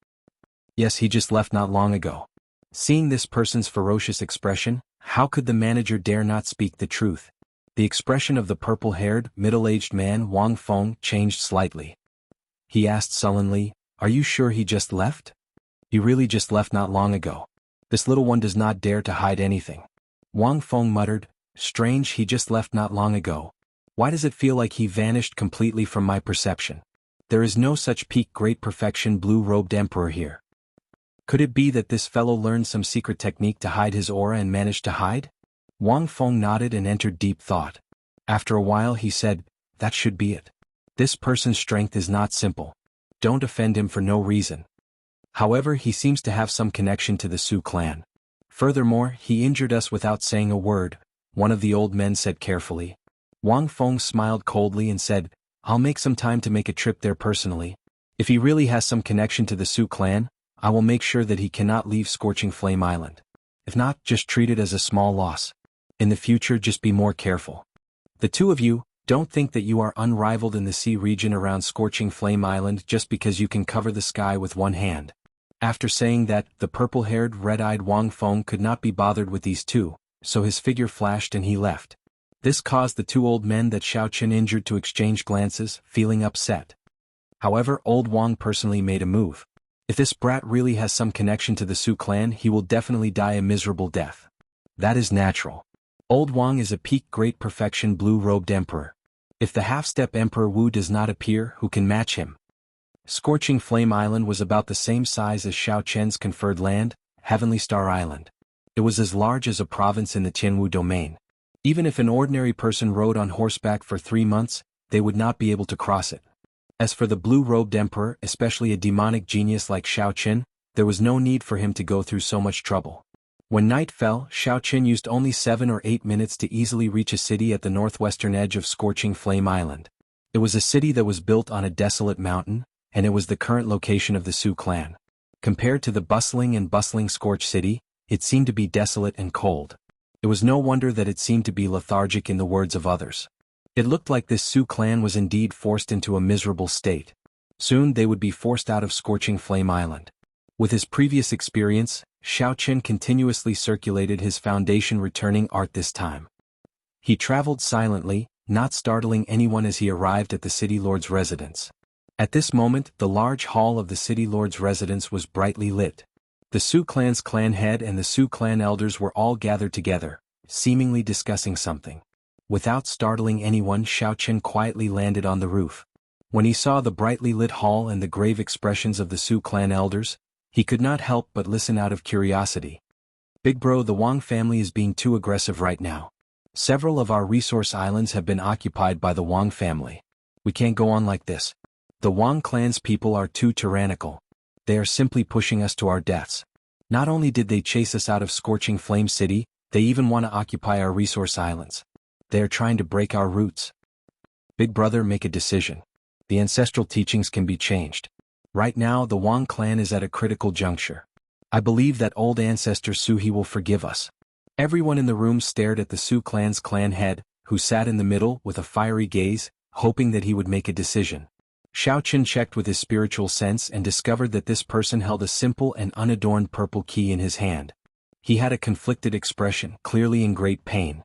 Yes, he just left not long ago. Seeing this person's ferocious expression, how could the manager dare not speak the truth? The expression of the purple-haired, middle-aged man Wang Feng changed slightly. He asked sullenly, are you sure he just left? He really just left not long ago. This little one does not dare to hide anything. Wang Feng muttered, strange, he just left not long ago. Why does it feel like he vanished completely from my perception? There is no such peak great perfection blue-robed emperor here. Could it be that this fellow learned some secret technique to hide his aura and managed to hide? Wang Feng nodded and entered deep thought. After a while he said, that should be it. This person's strength is not simple. Don't offend him for no reason. However, he seems to have some connection to the Su clan. Furthermore, he injured us without saying a word, one of the old men said carefully. Wang Feng smiled coldly and said, I'll make some time to make a trip there personally. If he really has some connection to the Su clan, I will make sure that he cannot leave Scorching Flame Island. If not, just treat it as a small loss. In the future, just be more careful. The two of you, don't think that you are unrivaled in the sea region around Scorching Flame Island just because you can cover the sky with one hand. After saying that, the purple-haired, red-eyed Wang Feng could not be bothered with these two, so his figure flashed and he left. This caused the 2 old men that Xiao Chen injured to exchange glances, feeling upset. However, old Wang personally made a move. If this brat really has some connection to the Su clan, he will definitely die a miserable death. That is natural. Old Wang is a peak great perfection blue-robed emperor. If the half-step Emperor Wu does not appear, who can match him? Scorching Flame Island was about the same size as Xiao Chen's conferred land, Heavenly Star Island. It was as large as a province in the Jianghu domain. Even if an ordinary person rode on horseback for 3 months, they would not be able to cross it. As for the blue-robed emperor, especially a demonic genius like Xiao Qin, there was no need for him to go through so much trouble. When night fell, Xiao Qin used only 7 or 8 minutes to easily reach a city at the northwestern edge of Scorching Flame Island. It was a city that was built on a desolate mountain, and it was the current location of the Su clan. Compared to the bustling Scorch City, it seemed to be desolate and cold. It was no wonder that it seemed to be lethargic in the words of others. It looked like this Su clan was indeed forced into a miserable state. Soon they would be forced out of Scorching Flame Island. With his previous experience, Xiao Qin continuously circulated his foundation returning art this time. He traveled silently, not startling anyone as he arrived at the city lord's residence. At this moment, the large hall of the city lord's residence was brightly lit. The Su clan's clan head and the Su clan elders were all gathered together, seemingly discussing something. Without startling anyone, Xiao Qin quietly landed on the roof. When he saw the brightly lit hall and the grave expressions of the Su clan elders, he could not help but listen out of curiosity. "Big bro, the Wang family is being too aggressive right now. Several of our resource islands have been occupied by the Wang family. We can't go on like this. The Wang clan's people are too tyrannical. They are simply pushing us to our deaths. Not only did they chase us out of Scorching Flame City, they even want to occupy our resource islands. They are trying to break our roots. Big brother, make a decision. The ancestral teachings can be changed. Right now the Wang clan is at a critical juncture. I believe that old ancestor Suhi will forgive us." Everyone in the room stared at the Su clan's clan head, who sat in the middle with a fiery gaze, hoping that he would make a decision. Xiao Qin checked with his spiritual sense and discovered that this person held a simple and unadorned purple key in his hand. He had a conflicted expression, clearly in great pain.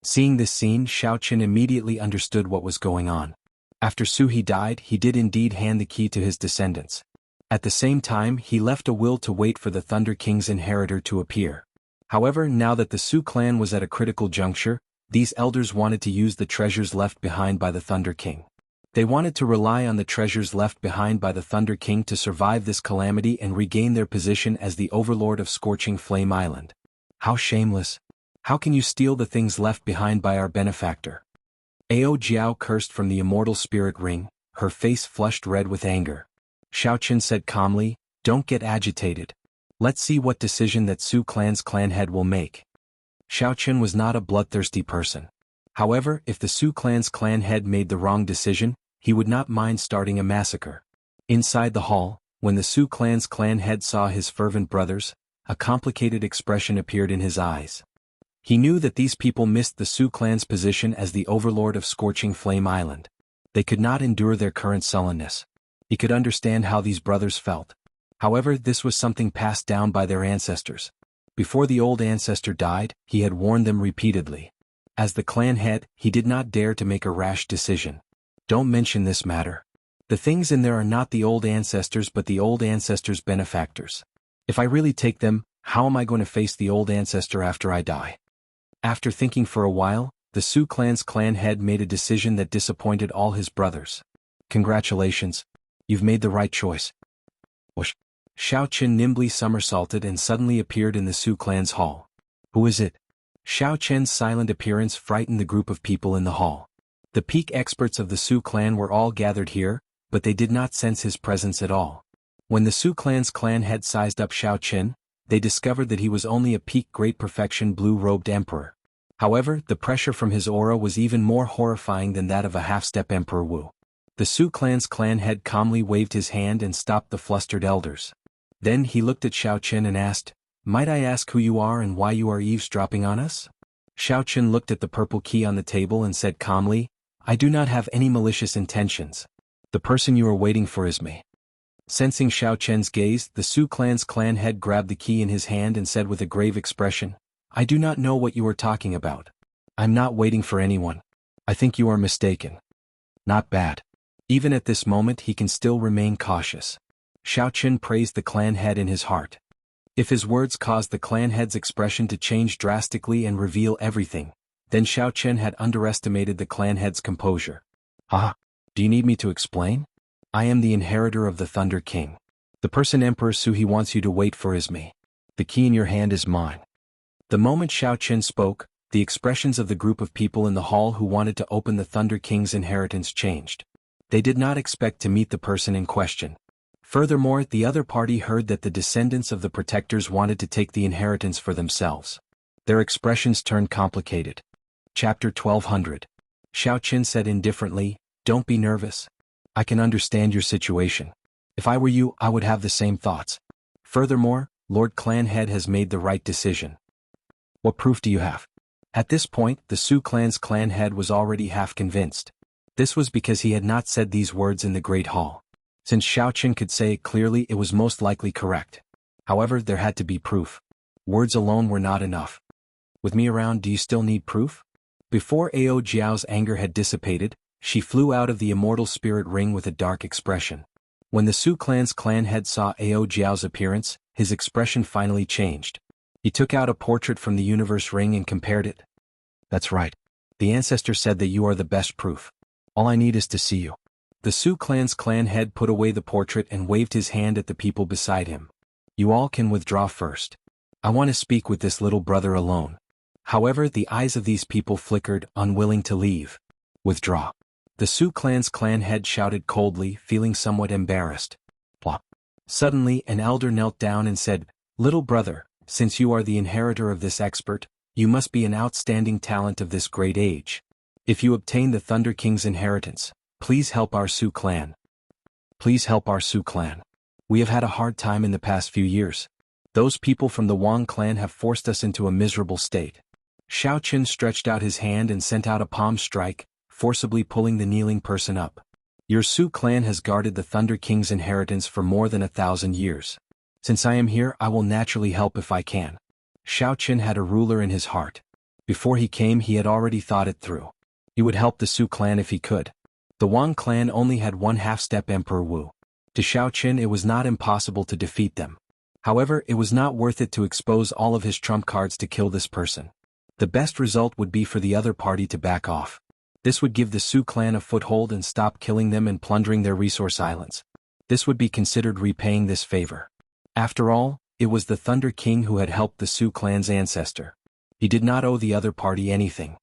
Seeing this scene, Xiao Qin immediately understood what was going on. After Suhi died, he did indeed hand the key to his descendants. At the same time, he left a will to wait for the Thunder King's inheritor to appear. However, now that the Su clan was at a critical juncture, these elders wanted to use the treasures left behind by the Thunder King. They wanted to rely on the treasures left behind by the Thunder King to survive this calamity and regain their position as the overlord of Scorching Flame Island. How shameless! How can you steal the things left behind by our benefactor? Ao Jiao cursed from the immortal spirit ring, her face flushed red with anger. Xiao Qin said calmly, "Don't get agitated. Let's see what decision that Su clan's clan head will make." Xiao Qin was not a bloodthirsty person. However, if the Su clan's clan head made the wrong decision, he would not mind starting a massacre. Inside the hall, when the Su clan's clan head saw his fervent brothers, a complicated expression appeared in his eyes. He knew that these people missed the Su clan's position as the overlord of Scorching Flame Island. They could not endure their current sullenness. He could understand how these brothers felt. However, this was something passed down by their ancestors. Before the old ancestor died, he had warned them repeatedly. As the clan head, he did not dare to make a rash decision. "Don't mention this matter. The things in there are not the old ancestors but the old ancestors' benefactors. If I really take them, how am I going to face the old ancestor after I die?" After thinking for a while, the Su clan's clan head made a decision that disappointed all his brothers. "Congratulations. You've made the right choice." Whoosh! Xiao Qin nimbly somersaulted and suddenly appeared in the Su clan's hall. "Who is it?" Xiao Qin's silent appearance frightened the group of people in the hall. The peak experts of the Su clan were all gathered here, but they did not sense his presence at all. When the Su clan's clan head sized up Xiao Qin, they discovered that he was only a peak great perfection blue-robed emperor. However, the pressure from his aura was even more horrifying than that of a half-step Emperor Wu. The Su clan's clan head calmly waved his hand and stopped the flustered elders. Then he looked at Xiao Qin and asked, "Might I ask who you are and why you are eavesdropping on us?" Xiao Qin looked at the purple key on the table and said calmly, "I do not have any malicious intentions. The person you are waiting for is me." Sensing Xiao Qin's gaze, the Su clan's clan head grabbed the key in his hand and said with a grave expression, "I do not know what you are talking about. I'm not waiting for anyone. I think you are mistaken." Not bad. Even at this moment he can still remain cautious. Xiao Qin praised the clan head in his heart. If his words caused the clan head's expression to change drastically and reveal everything, then Xiao Qin had underestimated the clan head's composure. "Ah, do you need me to explain? I am the inheritor of the Thunder King. The person Emperor Suhi wants you to wait for is me. The key in your hand is mine." The moment Xiao Qin spoke, the expressions of the group of people in the hall who wanted to open the Thunder King's inheritance changed. They did not expect to meet the person in question. Furthermore, the other party heard that the descendants of the protectors wanted to take the inheritance for themselves. Their expressions turned complicated. Chapter 1200. Xiao Qin said indifferently, "Don't be nervous. I can understand your situation. If I were you, I would have the same thoughts. Furthermore, Lord Clan Head has made the right decision." "What proof do you have?" At this point, the Su clan's clan head was already half convinced. This was because he had not said these words in the Great Hall. Since Xiao Qin could say it clearly, it was most likely correct. However, there had to be proof. Words alone were not enough. "With me around, do you still need proof?" Before Ao Jiao's anger had dissipated, she flew out of the immortal spirit ring with a dark expression. When the Su clan's clan head saw Ao Jiao's appearance, his expression finally changed. He took out a portrait from the universe ring and compared it. "That's right. The ancestor said that you are the best proof. All I need is to see you." The Su clan's clan head put away the portrait and waved his hand at the people beside him. "You all can withdraw first. I want to speak with this little brother alone." However, the eyes of these people flickered, unwilling to leave. "Withdraw." The Su clan's clan head shouted coldly, feeling somewhat embarrassed. Blah. Suddenly, an elder knelt down and said, "Little brother, since you are the inheritor of this expert, you must be an outstanding talent of this great age. If you obtain the Thunder King's inheritance, please help our Su clan. Please help our Su clan. We have had a hard time in the past few years. Those people from the Wang clan have forced us into a miserable state." Xiao Qin stretched out his hand and sent out a palm strike, forcibly pulling the kneeling person up. "Your Su clan has guarded the Thunder King's inheritance for more than 1,000 years. Since I am here, I will naturally help if I can." Xiao Qin had a ruler in his heart. Before he came, he had already thought it through. He would help the Su clan if he could. The Wang clan only had one half-step Emperor Wu. To Xiao Qin, it was not impossible to defeat them. However, it was not worth it to expose all of his trump cards to kill this person. The best result would be for the other party to back off. This would give the Su clan a foothold and stop killing them and plundering their resource islands. This would be considered repaying this favor. After all, it was the Thunder King who had helped the Su clan's ancestor. He did not owe the other party anything.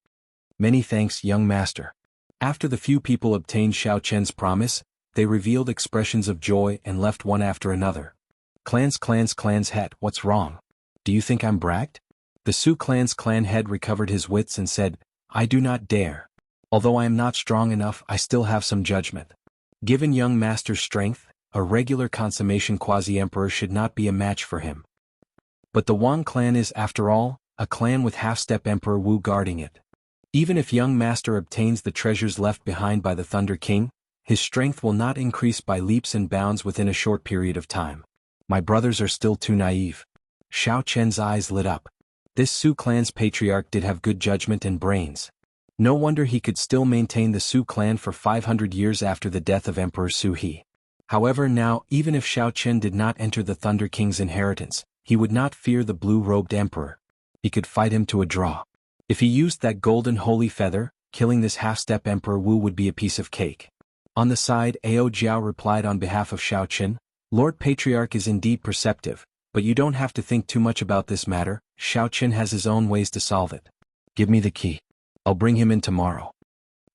"Many thanks, young master." After the few people obtained Xiao Chen's promise, they revealed expressions of joy and left one after another. Clan's head, "What's wrong? Do you think I'm bragged?" The Su clan's clan head recovered his wits and said, "I do not dare. Although I am not strong enough, I still have some judgment. Given young master's strength, a regular consummation quasi-emperor should not be a match for him. But the Wang clan is, after all, a clan with half-step Emperor Wu guarding it. Even if young master obtains the treasures left behind by the Thunder King, his strength will not increase by leaps and bounds within a short period of time. My brothers are still too naive." Xiao Chen's eyes lit up. This Su clan's patriarch did have good judgment and brains. No wonder he could still maintain the Su clan for 500 years after the death of Emperor Su He. However, now, even if Xiao Chen did not enter the Thunder King's inheritance, he would not fear the blue-robed emperor. He could fight him to a draw. If he used that golden holy feather, killing this half-step Emperor Wu would be a piece of cake. On the side, Ao Jiao replied on behalf of Xiao Chen, "Lord Patriarch is indeed perceptive, but you don't have to think too much about this matter. Xiao Chen has his own ways to solve it. Give me the key. I'll bring him in tomorrow."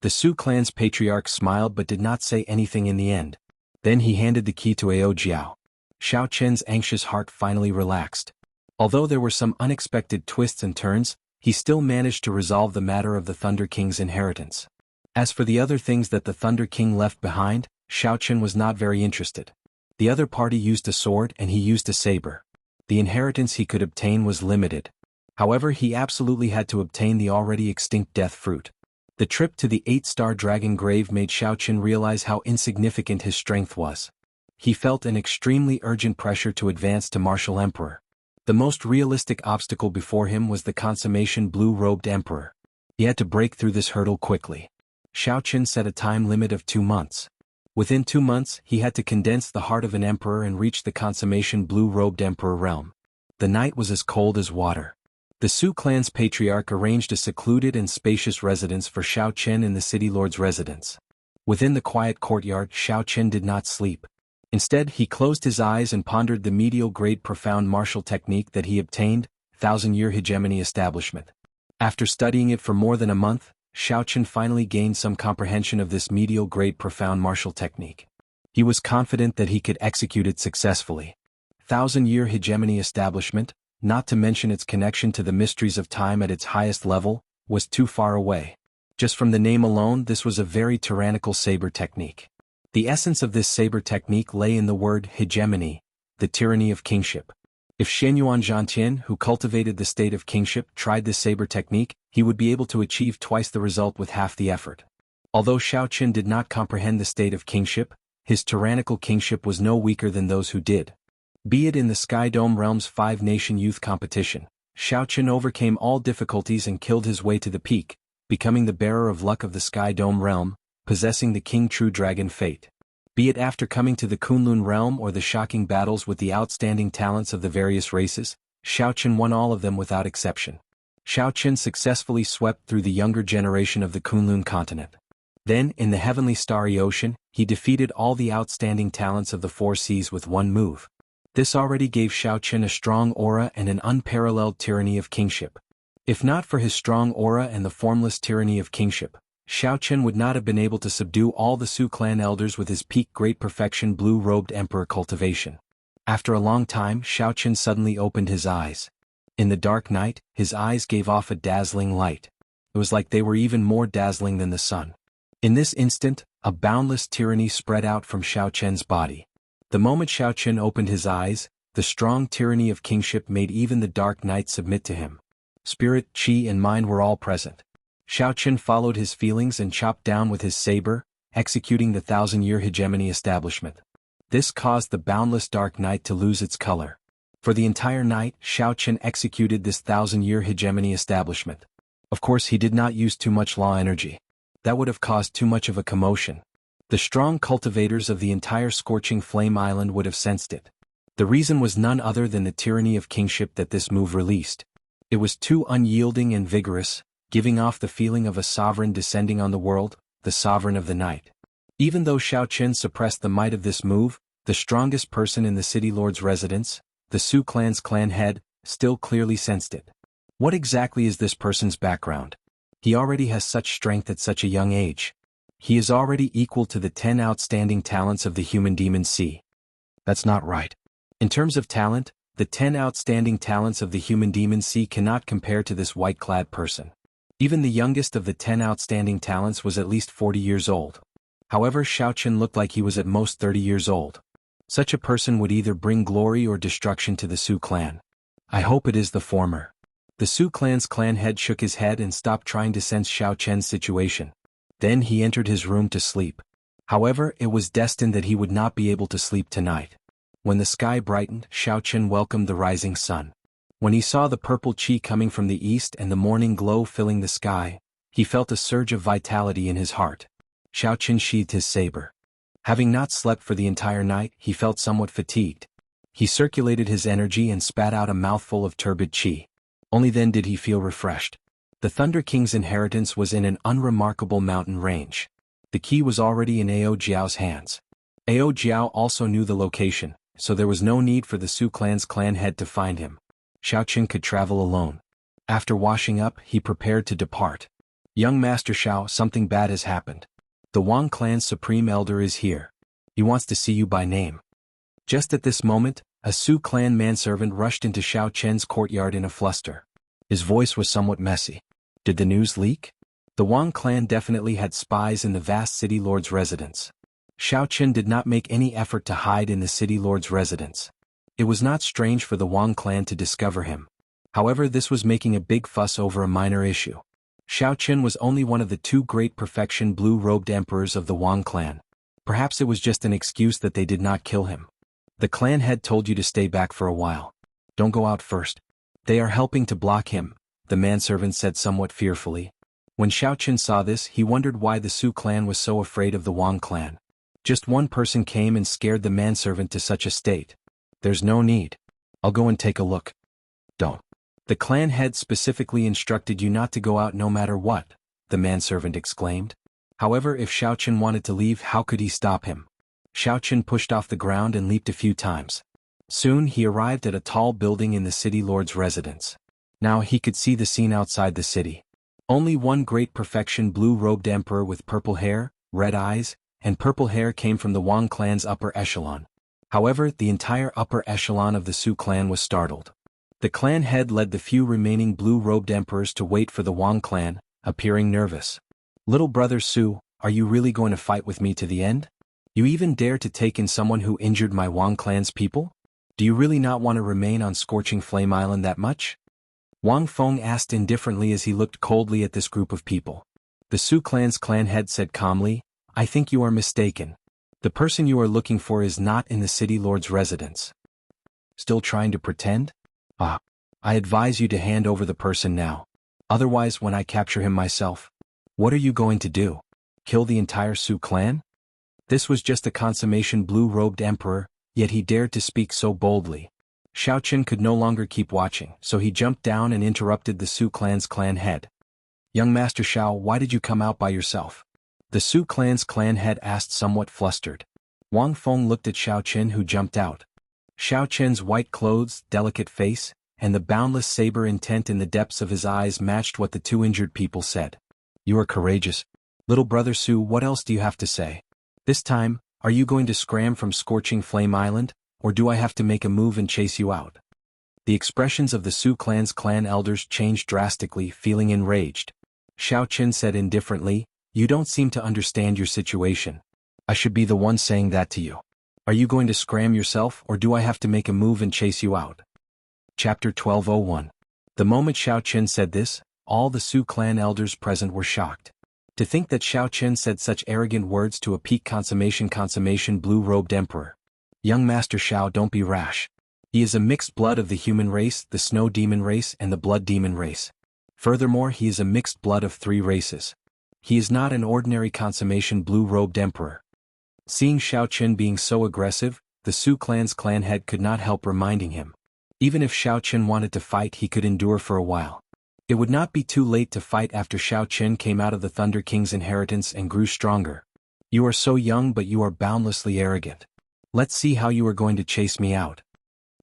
The Su clan's patriarch smiled but did not say anything in the end. Then he handed the key to Ao Jiao. Xiao Chen's anxious heart finally relaxed. Although there were some unexpected twists and turns, he still managed to resolve the matter of the Thunder King's inheritance. As for the other things that the Thunder King left behind, Xiao Chen was not very interested. The other party used a sword and he used a saber. The inheritance he could obtain was limited. However, he absolutely had to obtain the already extinct death fruit. The trip to the 8-star dragon grave made Xiao Chen realize how insignificant his strength was. He felt an extremely urgent pressure to advance to Martial Emperor. The most realistic obstacle before him was the consummation blue-robed emperor. He had to break through this hurdle quickly. Xiao Chen set a time limit of 2 months. Within 2 months, he had to condense the heart of an emperor and reach the consummation blue-robed emperor realm. The night was as cold as water. The Su clan's patriarch arranged a secluded and spacious residence for Xiao Chen in the city lord's residence. Within the quiet courtyard, Xiao Chen did not sleep. Instead, he closed his eyes and pondered the medial-grade profound martial technique that he obtained, 1,000-year hegemony establishment. After studying it for more than a month, Xiaoqian finally gained some comprehension of this medial-grade profound martial technique. He was confident that he could execute it successfully. Thousand-year hegemony establishment, not to mention its connection to the mysteries of time at its highest level, was too far away. Just from the name alone, this was a very tyrannical saber technique. The essence of this saber technique lay in the word hegemony, the tyranny of kingship. If Shenyuan Zhantian, who cultivated the state of kingship, tried this saber technique, he would be able to achieve twice the result with half the effort. Although Xiaoqian did not comprehend the state of kingship, his tyrannical kingship was no weaker than those who did. Be it in the Sky Dome Realm's 5-nation youth competition, Xiaoqian overcame all difficulties and killed his way to the peak, becoming the bearer of luck of the Sky Dome Realm, possessing the King True Dragon fate. Be it after coming to the Kunlun Realm or the shocking battles with the outstanding talents of the various races, Xiaoqian won all of them without exception. Xiaoqian successfully swept through the younger generation of the Kunlun continent. Then, in the heavenly starry ocean, he defeated all the outstanding talents of the four seas with one move. This already gave Xiaoqian a strong aura and an unparalleled tyranny of kingship. If not for his strong aura and the formless tyranny of kingship, Xiaoqian would not have been able to subdue all the Su clan elders with his peak great perfection blue-robed emperor cultivation. After a long time, Xiaoqian suddenly opened his eyes. In the dark night, his eyes gave off a dazzling light. It was like they were even more dazzling than the sun. In this instant, a boundless tyranny spread out from Xiaoqian's body. The moment Xiaoqian opened his eyes, the strong tyranny of kingship made even the dark night submit to him. Spirit, chi and mind were all present. Xiaoqian followed his feelings and chopped down with his saber, executing the thousand-year hegemony establishment. This caused the boundless dark night to lose its color. For the entire night, Xiaoqian executed this thousand-year hegemony establishment. Of course, he did not use too much law energy. That would have caused too much of a commotion. The strong cultivators of the entire Scorching Flame Island would have sensed it. The reason was none other than the tyranny of kingship that this move released. It was too unyielding and vigorous, giving off the feeling of a sovereign descending on the world, the sovereign of the night. Even though Xiaoqian suppressed the might of this move, the strongest person in the city lord's residence, the Su clan's clan head, still clearly sensed it. What exactly is this person's background? He already has such strength at such a young age. He is already equal to the 10 outstanding talents of the human demon sea. That's not right. In terms of talent, the 10 outstanding talents of the human demon sea cannot compare to this white-clad person. Even the youngest of the 10 outstanding talents was at least 40 years old. However, Xiaoqian looked like he was at most 30 years old. Such a person would either bring glory or destruction to the Su clan. I hope it is the former. The Su clan's clan head shook his head and stopped trying to sense Xiaoqian's situation. Then he entered his room to sleep. However, it was destined that he would not be able to sleep tonight. When the sky brightened, Xiaoqian welcomed the rising sun. When he saw the purple qi coming from the east and the morning glow filling the sky, he felt a surge of vitality in his heart. Xiaoqian sheathed his saber. Having not slept for the entire night, he felt somewhat fatigued. He circulated his energy and spat out a mouthful of turbid qi. Only then did he feel refreshed. The Thunder King's inheritance was in an unremarkable mountain range. The key was already in Ao Jiao's hands. Ao Jiao also knew the location, so there was no need for the Su clan's clan head to find him. Xiaoqian could travel alone. After washing up, he prepared to depart. Young Master Xiao, something bad has happened. The Wang clan's supreme elder is here. He wants to see you by name. Just at this moment, a Su clan manservant rushed into Xiaoqian's courtyard in a fluster. His voice was somewhat messy. Did the news leak? The Wang clan definitely had spies in the vast city lord's residence. Xiaoqian did not make any effort to hide in the city lord's residence. It was not strange for the Wang clan to discover him. However, this was making a big fuss over a minor issue. Xiaoqian was only one of the 2 great perfection blue-robed emperors of the Wang clan. Perhaps it was just an excuse that they did not kill him. The clan head told you to stay back for a while. Don't go out first. They are helping to block him, the manservant said somewhat fearfully. When Xiaoqian saw this, he wondered why the Su clan was so afraid of the Wang clan. Just one person came and scared the manservant to such a state. There's no need. I'll go and take a look. Don't. The clan head specifically instructed you not to go out no matter what, the manservant exclaimed. However, if Xiaoqian wanted to leave, how could he stop him? Xiaoqian pushed off the ground and leaped a few times. Soon he arrived at a tall building in the city lord's residence. Now he could see the scene outside the city. Only one great perfection blue-robed emperor with purple hair, red eyes, and purple hair came from the Wang clan's upper echelon. However, the entire upper echelon of the Su clan was startled. The clan head led the few remaining blue-robed emperors to wait for the Wang clan, appearing nervous. "Little brother Su, are you really going to fight with me to the end? You even dare to take in someone who injured my Wang clan's people? Do you really not want to remain on Scorching Flame Island that much?" Wang Feng asked indifferently as he looked coldly at this group of people. The Su clan's clan head said calmly, "I think you are mistaken. The person you are looking for is not in the city lord's residence." "Still trying to pretend? I advise you to hand over the person now. Otherwise, when I capture him myself, what are you going to do? Kill the entire Su clan?" This was just a consummation blue-robed emperor, yet he dared to speak so boldly. Xiao Qin could no longer keep watching, so he jumped down and interrupted the Su clan's clan head. "Young Master Xiao, why did you come out by yourself?" The Su clan's clan head asked, somewhat flustered. Wang Feng looked at Xiao Qin, who jumped out. Xiao Qin's white clothes, delicate face, and the boundless saber intent in the depths of his eyes matched what the two injured people said. "You are courageous. Little brother Su, what else do you have to say? This time, are you going to scram from Scorching Flame Island, or do I have to make a move and chase you out?" The expressions of the Su clan's clan elders changed drastically, feeling enraged. Xiao Qin said indifferently, "You don't seem to understand your situation. I should be the one saying that to you. Are you going to scram yourself, or do I have to make a move and chase you out?" Chapter 12:01. The moment Xiao Qin said this, all the Su clan elders present were shocked. To think that Xiao Qin said such arrogant words to a peak consummation blue-robed emperor. "Young Master Xiao, don't be rash. He is a mixed blood of the human race, the snow demon race, and the blood demon race. Furthermore, he is a mixed blood of 3 races. He is not an ordinary consummation blue-robed emperor." Seeing Xiao Qin being so aggressive, the Su clan's clan head could not help reminding him. Even if Xiao Qin wanted to fight, he could endure for a while. It would not be too late to fight after Xiao Qin came out of the Thunder King's inheritance and grew stronger. "You are so young, but you are boundlessly arrogant. Let's see how you are going to chase me out."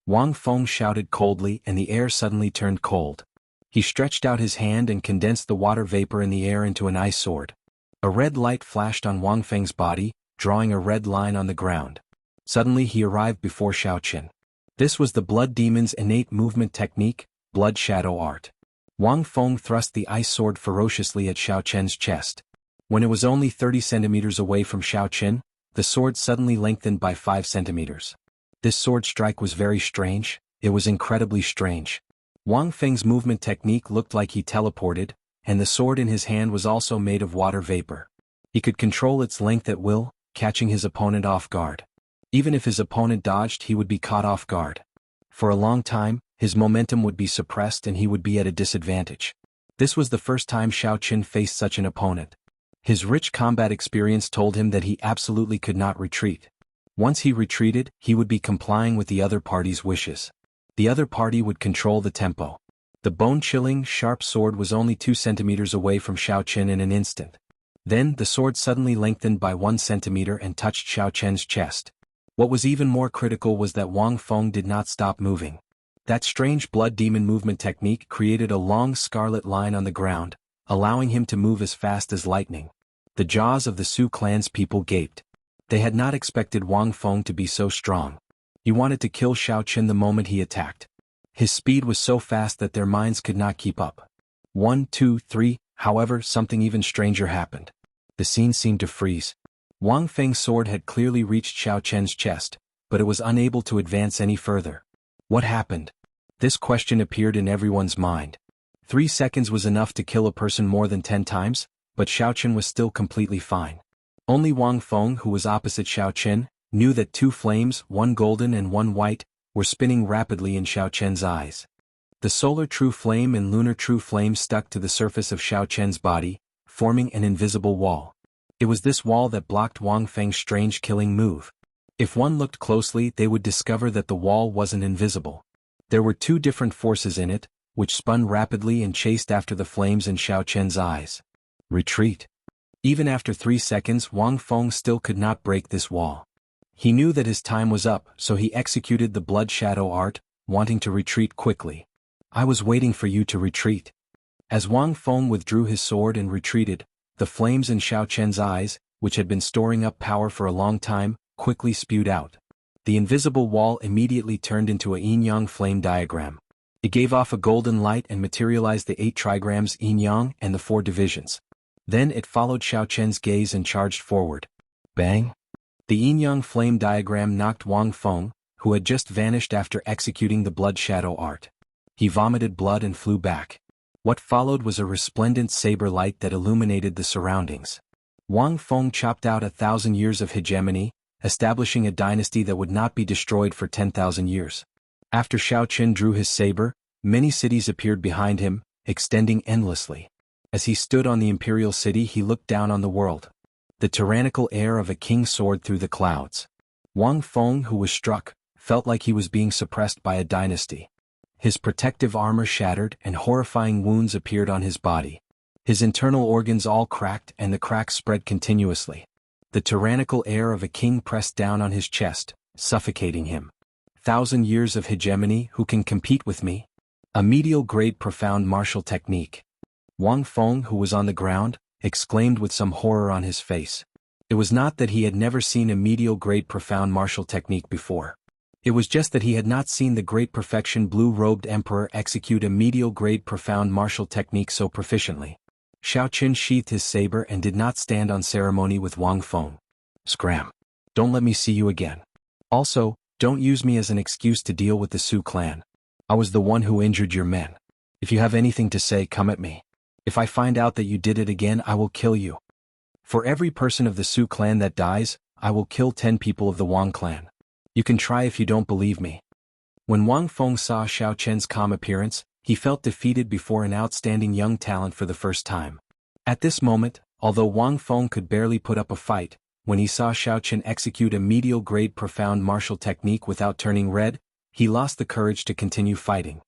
Wang Feng shouted coldly, and the air suddenly turned cold. He stretched out his hand and condensed the water vapor in the air into an ice sword. A red light flashed on Wang Feng's body, drawing a red line on the ground. Suddenly he arrived before Xiao Qin. This was the blood demon's innate movement technique, blood shadow art. Wang Feng thrust the ice sword ferociously at Xiao Qin's chest. When it was only 30 centimeters away from Xiao Qin, the sword suddenly lengthened by 5 centimeters. This sword strike was very strange. It was incredibly strange. Wang Feng's movement technique looked like he teleported, and the sword in his hand was also made of water vapor. He could control its length at will, catching his opponent off guard. Even if his opponent dodged, he would be caught off guard. For a long time, his momentum would be suppressed and he would be at a disadvantage. This was the first time Xiao Qin faced such an opponent. His rich combat experience told him that he absolutely could not retreat. Once he retreated, he would be complying with the other party's wishes. The other party would control the tempo. The bone-chilling, sharp sword was only 2 centimeters away from Xiao Qin in an instant. Then, the sword suddenly lengthened by 1 centimeter and touched Xiao Qin's chest. What was even more critical was that Wang Feng did not stop moving. That strange blood demon movement technique created a long scarlet line on the ground, allowing him to move as fast as lightning. The jaws of the Su clan's people gaped. They had not expected Wang Feng to be so strong. He wanted to kill Xiao Qin the moment he attacked. His speed was so fast that their minds could not keep up. 1, 2, 3, however, something even stranger happened. The scene seemed to freeze. Wang Feng's sword had clearly reached Xiao Qin's chest, but it was unable to advance any further. What happened? This question appeared in everyone's mind. 3 seconds was enough to kill a person more than 10 times, but Xiao Qin was still completely fine. Only Wang Feng, who was opposite Xiao Qin, knew that 2 flames, 1 golden and 1 white, were spinning rapidly in Xiao Qin's eyes. The solar true flame and lunar true flame stuck to the surface of Xiao Qin's body, forming an invisible wall. It was this wall that blocked Wang Feng's strange killing move. If one looked closely, they would discover that the wall wasn't invisible. There were 2 different forces in it, which spun rapidly and chased after the flames in Xiao Qin's eyes. Retreat. Even after 3 seconds, Wang Feng still could not break this wall. He knew that his time was up, so he executed the blood shadow art, wanting to retreat quickly. "I was waiting for you to retreat." As Wang Feng withdrew his sword and retreated, the flames in Xiao Chen's eyes, which had been storing up power for a long time, quickly spewed out. The invisible wall immediately turned into a yin-yang flame diagram. It gave off a golden light and materialized the 8 trigrams yin-yang and the 4 divisions. Then it followed Xiao Chen's gaze and charged forward. Bang! The yin-yang flame diagram knocked Wang Feng, who had just vanished after executing the blood shadow art. He vomited blood and flew back. What followed was a resplendent saber light that illuminated the surroundings. Wang Feng chopped out 1,000 years of hegemony, establishing a dynasty that would not be destroyed for 10,000 years. After Xiao Chen drew his saber, many cities appeared behind him, extending endlessly. As he stood on the imperial city, he looked down on the world. The tyrannical air of a king soared through the clouds. Wang Feng, who was struck, felt like he was being suppressed by a dynasty. His protective armor shattered and horrifying wounds appeared on his body. His internal organs all cracked and the cracks spread continuously. The tyrannical air of a king pressed down on his chest, suffocating him. 1,000 years of hegemony, who can compete with me? A medial-grade profound martial technique. Wang Feng, who was on the ground, exclaimed with some horror on his face. It was not that he had never seen a medial-grade profound martial technique before. It was just that he had not seen the great perfection blue-robed emperor execute a medial-grade profound martial technique so proficiently. Xiao Chen sheathed his saber and did not stand on ceremony with Wang Feng. Scram! Don't let me see you again. Also, don't use me as an excuse to deal with the Su clan. I was the one who injured your men. If you have anything to say, come at me. If I find out that you did it again, I will kill you. For every person of the Su clan that dies, I will kill 10 people of the Wang clan. You can try if you don't believe me. When Wang Feng saw Xiao Chen's calm appearance, he felt defeated before an outstanding young talent for the first time. At this moment, although Wang Feng could barely put up a fight, when he saw Xiao Chen execute a medial-grade profound martial technique without turning red, he lost the courage to continue fighting.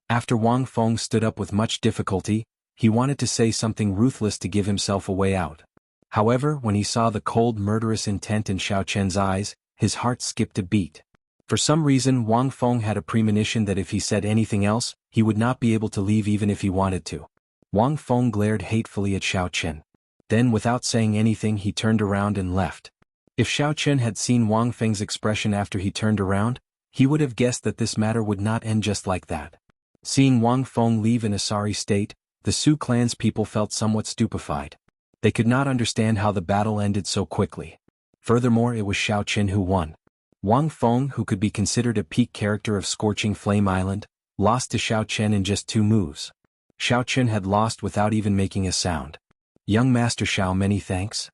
After Wang Feng stood up with much difficulty, he wanted to say something ruthless to give himself a way out. However, when he saw the cold murderous intent in Xiao Chen's eyes, his heart skipped a beat. For some reason, Wang Feng had a premonition that if he said anything else, he would not be able to leave even if he wanted to. Wang Feng glared hatefully at Xiao Chen. Then, without saying anything, he turned around and left. If Xiao Chen had seen Wang Feng's expression after he turned around, he would have guessed that this matter would not end just like that. Seeing Wang Feng leave in a sorry state, the Su clan's people felt somewhat stupefied. They could not understand how the battle ended so quickly. Furthermore, it was Xiao Chen who won. Wang Feng, who could be considered a peak character of Scorching Flame Island, lost to Xiao Chen in just 2 moves. Xiao Chen had lost without even making a sound. Young Master Xiao, many thanks.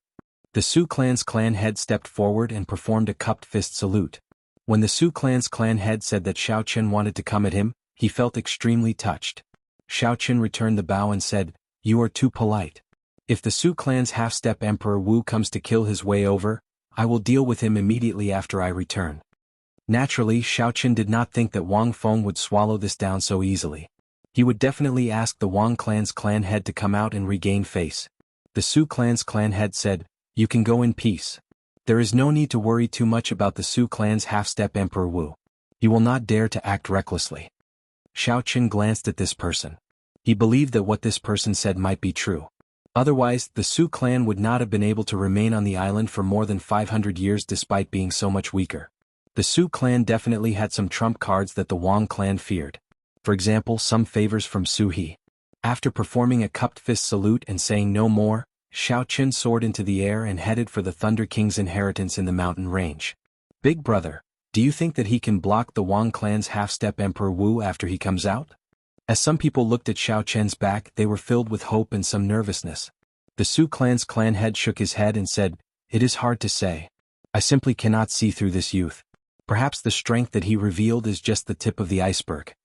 The Su clan's clan head stepped forward and performed a cupped fist salute. When the Su clan's clan head said that Xiao Chen wanted to come at him, he felt extremely touched. Xiao Chen returned the bow and said, "You are too polite. If the Su clan's half-step Emperor Wu comes to kill his way over, I will deal with him immediately after I return." Naturally, Xiao Chen did not think that Wang Feng would swallow this down so easily. He would definitely ask the Wang clan's clan head to come out and regain face. The Su clan's clan head said, "You can go in peace. There is no need to worry too much about the Su clan's half-step Emperor Wu. He will not dare to act recklessly." Xiao Chen glanced at this person. He believed that what this person said might be true. Otherwise, the Su clan would not have been able to remain on the island for more than 500 years despite being so much weaker. The Su clan definitely had some trump cards that the Wang clan feared. For example, some favors from Su He. After performing a cupped fist salute and saying no more, Xiao Chen soared into the air and headed for the Thunder King's inheritance in the mountain range. "Big brother, do you think that he can block the Wang clan's half-step Emperor Wu after he comes out?" As some people looked at Xiao Chen's back, they were filled with hope and some nervousness. The Su clan's clan head shook his head and said, "It is hard to say. I simply cannot see through this youth. Perhaps the strength that he revealed is just the tip of the iceberg."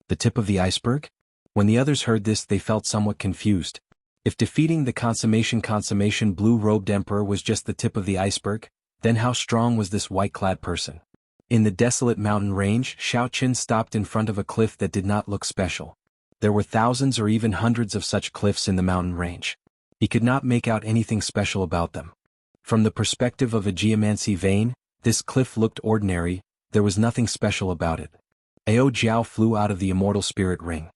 The tip of the iceberg? When the others heard this, they felt somewhat confused. If defeating the consummation blue-robed emperor was just the tip of the iceberg, then how strong was this white-clad person? In the desolate mountain range, Xiao Chen stopped in front of a cliff that did not look special. There were thousands or even hundreds of such cliffs in the mountain range. He could not make out anything special about them. From the perspective of a geomancy vein, this cliff looked ordinary, there was nothing special about it. Ao Jiao flew out of the immortal spirit ring.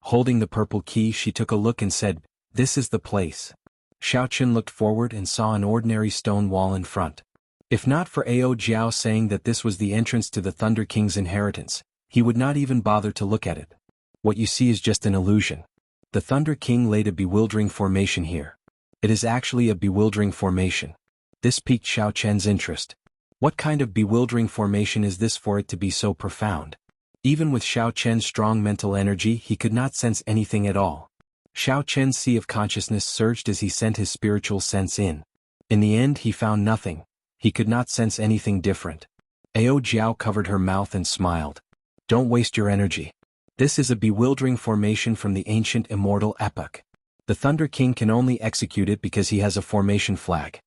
Holding the purple key, she took a look and said, "This is the place." Xiaochen looked forward and saw an ordinary stone wall in front. If not for Ao Jiao saying that this was the entrance to the Thunder King's inheritance, he would not even bother to look at it. What you see is just an illusion. The Thunder King laid a bewildering formation here. It is actually a bewildering formation. This piqued Xiaochen's interest. What kind of bewildering formation is this for it to be so profound? Even with Xiaochen's strong mental energy, he could not sense anything at all. Xiaochen's sea of consciousness surged as he sent his spiritual sense in. In the end, he found nothing. He could not sense anything different. Ao Jiao covered her mouth and smiled. "Don't waste your energy. This is a bewildering formation from the ancient immortal epoch. The Thunder King can only execute it because he has a formation flag."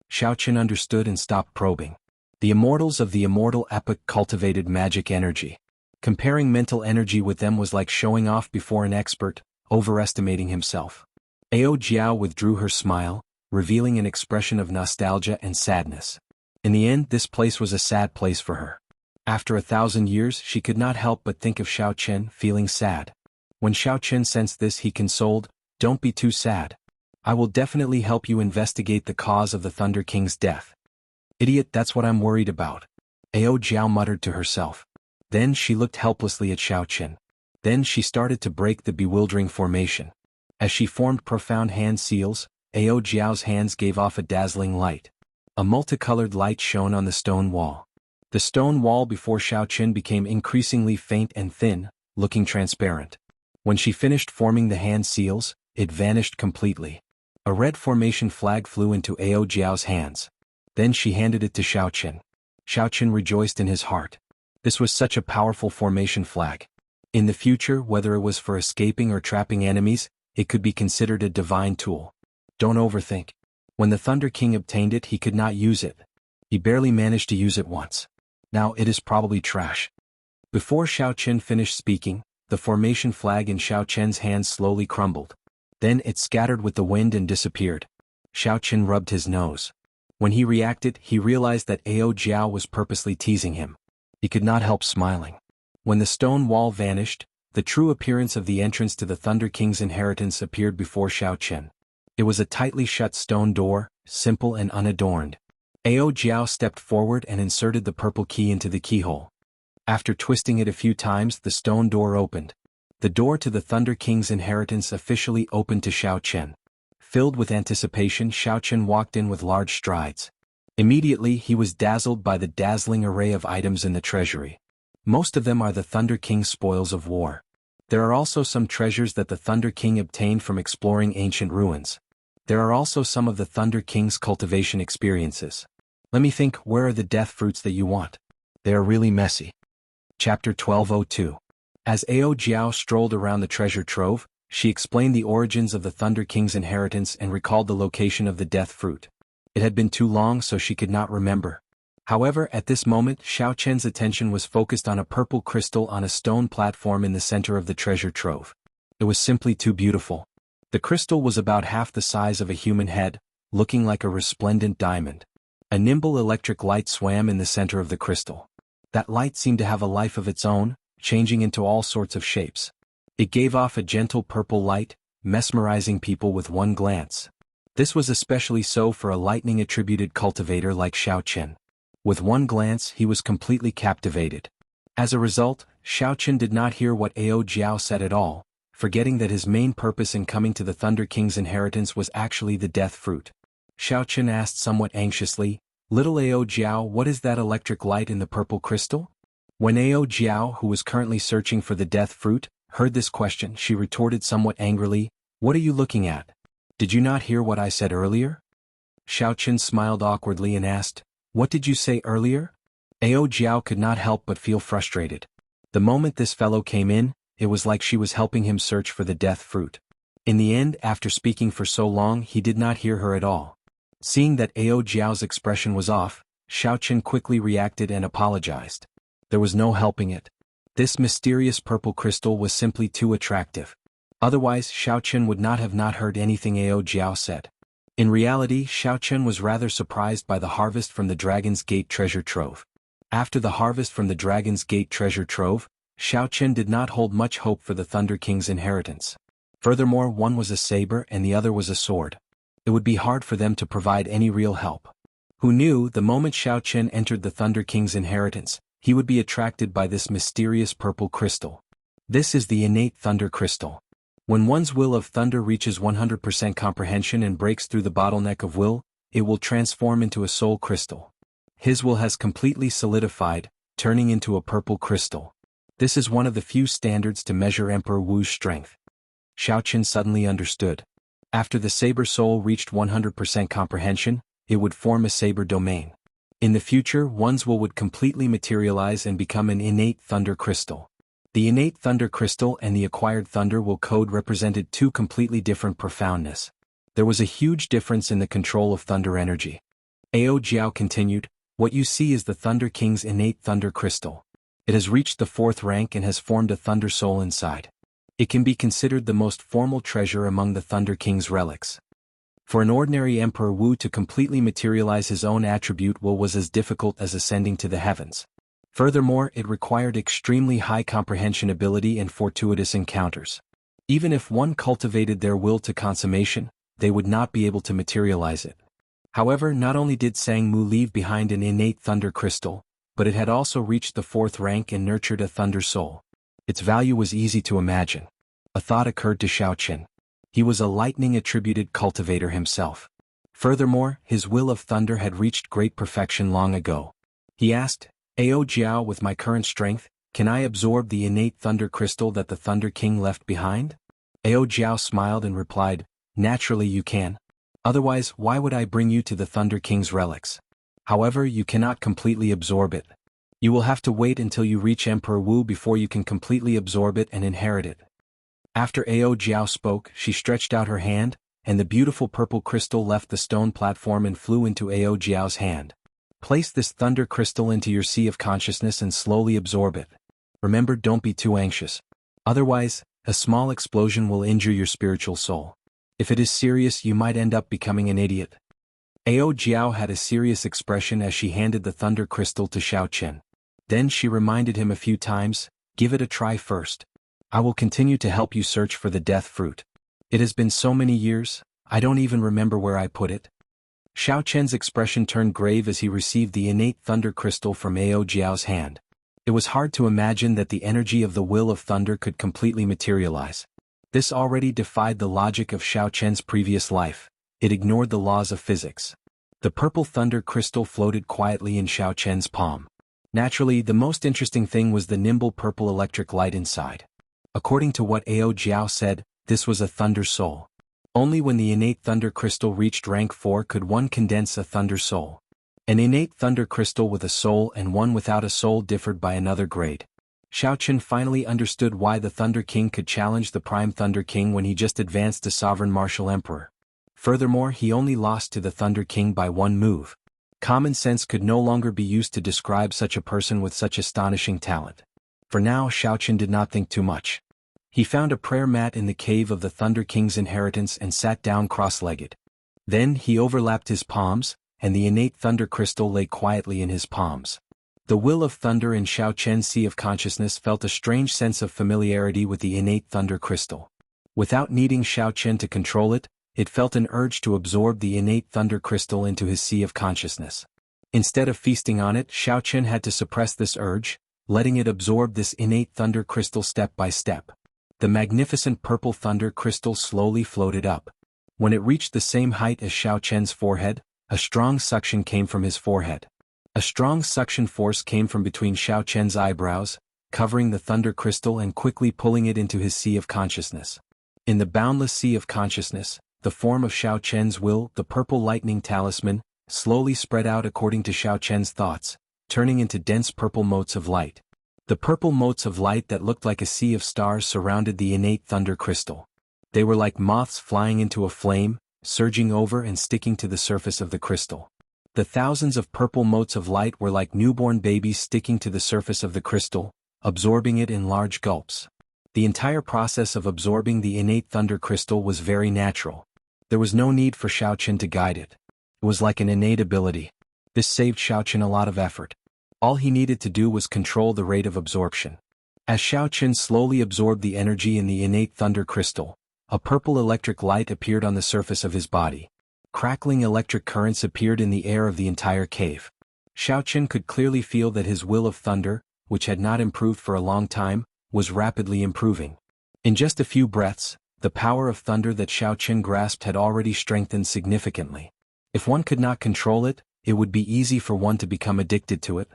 Xiaochen understood and stopped probing. The immortals of the immortal epoch cultivated magic energy. Comparing mental energy with them was like showing off before an expert, overestimating himself. Ao Jiao withdrew her smile, revealing an expression of nostalgia and sadness. In the end, this place was a sad place for her. After 1,000 years, she could not help but think of Xiaochen feeling sad. When Xiaochen sensed this, he consoled, "Don't be too sad. I will definitely help you investigate the cause of the Thunder King's death." "Idiot, that's what I'm worried about," Ao Jiao muttered to herself. Then she looked helplessly at Xiaochen. Then she started to break the bewildering formation. As she formed profound hand seals, Ao Jiao's hands gave off a dazzling light. A multicolored light shone on the stone wall. The stone wall before Xiaochen became increasingly faint and thin, looking transparent. When she finished forming the hand seals, it vanished completely. A red formation flag flew into Ao Jiao's hands. Then she handed it to Xiaochen. Xiaochen rejoiced in his heart. This was such a powerful formation flag. In the future, whether it was for escaping or trapping enemies, it could be considered a divine tool. Don't overthink. When the Thunder King obtained it, he could not use it. He barely managed to use it once. Now it is probably trash. Before Xiaochen finished speaking, the formation flag in Xiaochen's hands slowly crumbled. Then it scattered with the wind and disappeared. Xiaochen rubbed his nose. When he reacted, he realized that Ao Jiao was purposely teasing him. He could not help smiling. When the stone wall vanished, the true appearance of the entrance to the Thunder King's inheritance appeared before Xiaochen. It was a tightly shut stone door, simple and unadorned. Ao Jiao stepped forward and inserted the purple key into the keyhole. After twisting it a few times, the stone door opened. The door to the Thunder King's inheritance officially opened to Xiaochen. Filled with anticipation, Xiaochen walked in with large strides. Immediately, he was dazzled by the dazzling array of items in the treasury. Most of them are the Thunder King's spoils of war. There are also some treasures that the Thunder King obtained from exploring ancient ruins. There are also some of the Thunder King's cultivation experiences. Let me think, where are the death fruits that you want? They are really messy. Chapter 1202. As Ao Jiao strolled around the treasure trove, she explained the origins of the Thunder King's inheritance and recalled the location of the death fruit. It had been too long, so she could not remember. However, at this moment, Xiaochen's attention was focused on a purple crystal on a stone platform in the center of the treasure trove. It was simply too beautiful. The crystal was about half the size of a human head, looking like a resplendent diamond. A nimble electric light swam in the center of the crystal. That light seemed to have a life of its own, changing into all sorts of shapes. It gave off a gentle purple light, mesmerizing people with one glance. This was especially so for a lightning-attributed cultivator like Xiaochen. With one glance, he was completely captivated. As a result, Xiaochen did not hear what Ao Jiao said at all, forgetting that his main purpose in coming to the Thunder King's inheritance was actually the death fruit. Xiaochen asked somewhat anxiously, "Little Ao Jiao, what is that electric light in the purple crystal?" When Ao Jiao, who was currently searching for the death fruit, heard this question, she retorted somewhat angrily, "What are you looking at? Did you not hear what I said earlier?" Xiaochen smiled awkwardly and asked, "What did you say earlier?" Ao Jiao could not help but feel frustrated. The moment this fellow came in, it was like she was helping him search for the death fruit. In the end, after speaking for so long, he did not hear her at all. Seeing that Ao Jiao's expression was off, Xiaochen quickly reacted and apologized. There was no helping it. This mysterious purple crystal was simply too attractive. Otherwise, Xiaochen would not have not heard anything Ao Jiao said. In reality, Xiaochen was rather surprised by the harvest from the Dragon's Gate treasure trove. After the harvest from the Dragon's Gate treasure trove, Xiao Chen did not hold much hope for the Thunder King's inheritance. Furthermore, one was a saber and the other was a sword. It would be hard for them to provide any real help. Who knew, the moment Xiao Chen entered the Thunder King's inheritance, he would be attracted by this mysterious purple crystal. This is the innate thunder crystal. When one's will of thunder reaches 100% comprehension and breaks through the bottleneck of will, it will transform into a soul crystal. His will has completely solidified, turning into a purple crystal. This is one of the few standards to measure Emperor Wu's strength. Xiao Chen suddenly understood. After the saber soul reached 100% comprehension, it would form a saber domain. In the future, one's will would completely materialize and become an innate thunder crystal. The innate thunder crystal and the acquired thunder will code represented two completely different profoundness. There was a huge difference in the control of thunder energy. Ao Jiao continued, what you see is the Thunder King's innate thunder crystal. It has reached the 4th rank and has formed a thunder soul inside. It can be considered the most formal treasure among the Thunder King's relics. For an ordinary Emperor Wu to completely materialize his own attribute will was as difficult as ascending to the heavens. Furthermore, it required extremely high comprehension ability and fortuitous encounters. Even if one cultivated their will to consummation, they would not be able to materialize it. However, not only did Sang Mu leave behind an innate thunder crystal, but it had also reached the 4th rank and nurtured a thunder soul. Its value was easy to imagine. A thought occurred to Xiao Chen. He was a lightning-attributed cultivator himself. Furthermore, his will of thunder had reached great perfection long ago. He asked, Ao Jiao, with my current strength, can I absorb the innate thunder crystal that the Thunder King left behind? Ao Jiao smiled and replied, naturally you can. Otherwise, why would I bring you to the Thunder King's relics? However, you cannot completely absorb it. You will have to wait until you reach Emperor Wu before you can completely absorb it and inherit it. After Ao Jiao spoke, she stretched out her hand, and the beautiful purple crystal left the stone platform and flew into Ao Jiao's hand. Place this thunder crystal into your sea of consciousness and slowly absorb it. Remember, don't be too anxious. Otherwise, a small explosion will injure your spiritual soul. If it is serious, you might end up becoming an idiot. Ao Jiao had a serious expression as she handed the thunder crystal to Xiao Chen. Then she reminded him a few times, give it a try first. I will continue to help you search for the death fruit. It has been so many years, I don't even remember where I put it. Xiao Chen's expression turned grave as he received the innate thunder crystal from Ao Jiao's hand. It was hard to imagine that the energy of the will of thunder could completely materialize. This already defied the logic of Xiao Chen's previous life. It ignored the laws of physics. The purple thunder crystal floated quietly in Xiao Chen's palm. Naturally, the most interesting thing was the nimble purple electric light inside. According to what Ao Jiao said, this was a thunder soul. Only when the innate thunder crystal reached rank 4 could one condense a thunder soul. An innate thunder crystal with a soul and one without a soul differed by another grade. Xiao Chen finally understood why the Thunder King could challenge the Prime Thunder King when he just advanced to Sovereign Martial Emperor. Furthermore, he only lost to the Thunder King by one move. Common sense could no longer be used to describe such a person with such astonishing talent. For now, Xiao Chen did not think too much. He found a prayer mat in the cave of the Thunder King's inheritance and sat down cross-legged. Then he overlapped his palms, and the innate thunder crystal lay quietly in his palms. The will of thunder in Xiao Chen's sea of consciousness felt a strange sense of familiarity with the innate thunder crystal. Without needing Xiao Chen to control it, it felt an urge to absorb the innate thunder crystal into his sea of consciousness. Instead of feasting on it, Xiao Chen had to suppress this urge, letting it absorb this innate thunder crystal step by step. The magnificent purple thunder crystal slowly floated up. When it reached the same height as Xiao Chen's forehead, a strong suction came from his forehead. A strong suction force came from between Xiao Chen's eyebrows, covering the thunder crystal and quickly pulling it into his sea of consciousness. In the boundless sea of consciousness, the form of Xiao Chen's will, the purple lightning talisman, slowly spread out according to Xiao Chen's thoughts, turning into dense purple motes of light. The purple motes of light that looked like a sea of stars surrounded the innate thunder crystal. They were like moths flying into a flame, surging over and sticking to the surface of the crystal. The thousands of purple motes of light were like newborn babies sticking to the surface of the crystal, absorbing it in large gulps. The entire process of absorbing the innate thunder crystal was very natural. There was no need for Xiao Chen to guide it. It was like an innate ability. This saved Xiao Chen a lot of effort. All he needed to do was control the rate of absorption. As Xiao Qin slowly absorbed the energy in the innate thunder crystal, a purple electric light appeared on the surface of his body. Crackling electric currents appeared in the air of the entire cave. Xiao Qin could clearly feel that his will of thunder, which had not improved for a long time, was rapidly improving. In just a few breaths, the power of thunder that Xiao Qin grasped had already strengthened significantly. If one could not control it, it would be easy for one to become addicted to it.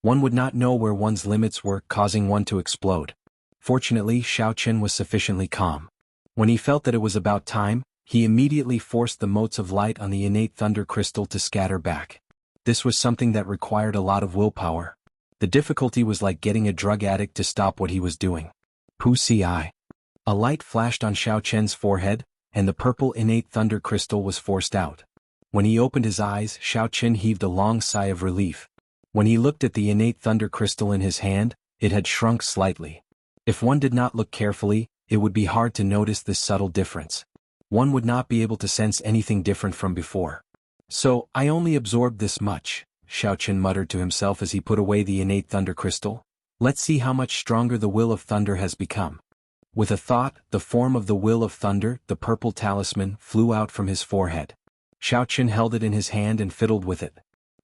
One would not know where one's limits were, causing one to explode. Fortunately, Xiao Qin was sufficiently calm. When he felt that it was about time, he immediately forced the motes of light on the innate thunder crystal to scatter back. This was something that required a lot of willpower. The difficulty was like getting a drug addict to stop what he was doing. Wuxia. A light flashed on Xiao Qian's forehead, and the purple innate thunder crystal was forced out. When he opened his eyes, Xiao Qin heaved a long sigh of relief. When he looked at the innate thunder crystal in his hand, it had shrunk slightly. If one did not look carefully, it would be hard to notice this subtle difference. One would not be able to sense anything different from before. So, I only absorbed this much, Xiao Qin muttered to himself as he put away the innate thunder crystal. Let's see how much stronger the will of thunder has become. With a thought, the form of the will of thunder, the purple talisman, flew out from his forehead. Xiao Qin held it in his hand and fiddled with it.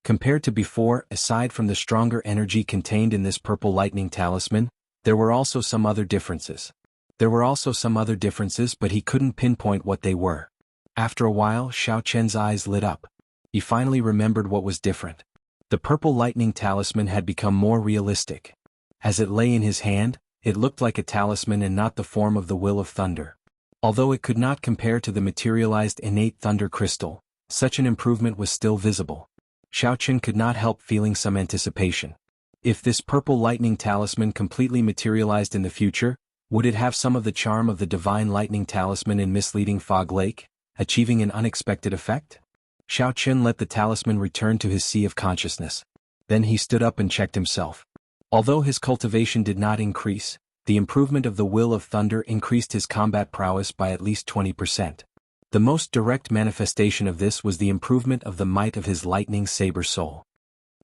Compared to before, aside from the stronger energy contained in this purple lightning talisman, there were also some other differences. But he couldn't pinpoint what they were. After a while, Xiao Qian's eyes lit up. He finally remembered what was different. The purple lightning talisman had become more realistic. As it lay in his hand, it looked like a talisman and not the form of the will of thunder. Although it could not compare to the materialized innate thunder crystal, such an improvement was still visible. Xiao Qin could not help feeling some anticipation. If this purple lightning talisman completely materialized in the future, would it have some of the charm of the divine lightning talisman in misleading Fog Lake, achieving an unexpected effect? Xiao Qin let the talisman return to his sea of consciousness. Then he stood up and checked himself. Although his cultivation did not increase, the improvement of the will of thunder increased his combat prowess by at least 20%. The most direct manifestation of this was the improvement of the might of his lightning saber soul.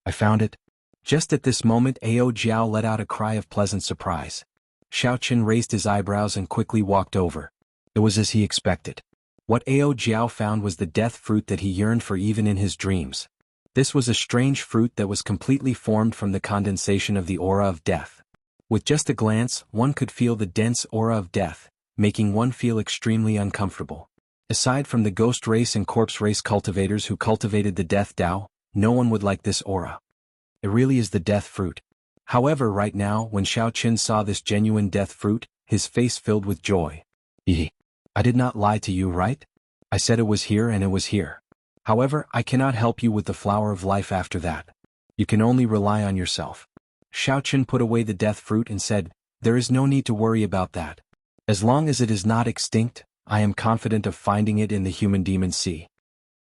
I found it. Just at this moment Ao Jiao let out a cry of pleasant surprise. Xiao Qin raised his eyebrows and quickly walked over. It was as he expected. What Ao Jiao found was the death fruit that he yearned for even in his dreams. This was a strange fruit that was completely formed from the condensation of the aura of death. With just a glance, one could feel the dense aura of death, making one feel extremely uncomfortable. Aside from the ghost race and corpse race cultivators who cultivated the death Dao, no one would like this aura. It really is the death fruit. However, right now, when Xiao Qin saw this genuine death fruit, his face filled with joy. I did not lie to you, right? I said it was here and it was here. However, I cannot help you with the flower of life after that. You can only rely on yourself. Xiao Qin put away the death fruit and said, there is no need to worry about that. As long as it is not extinct, I am confident of finding it in the human demon sea.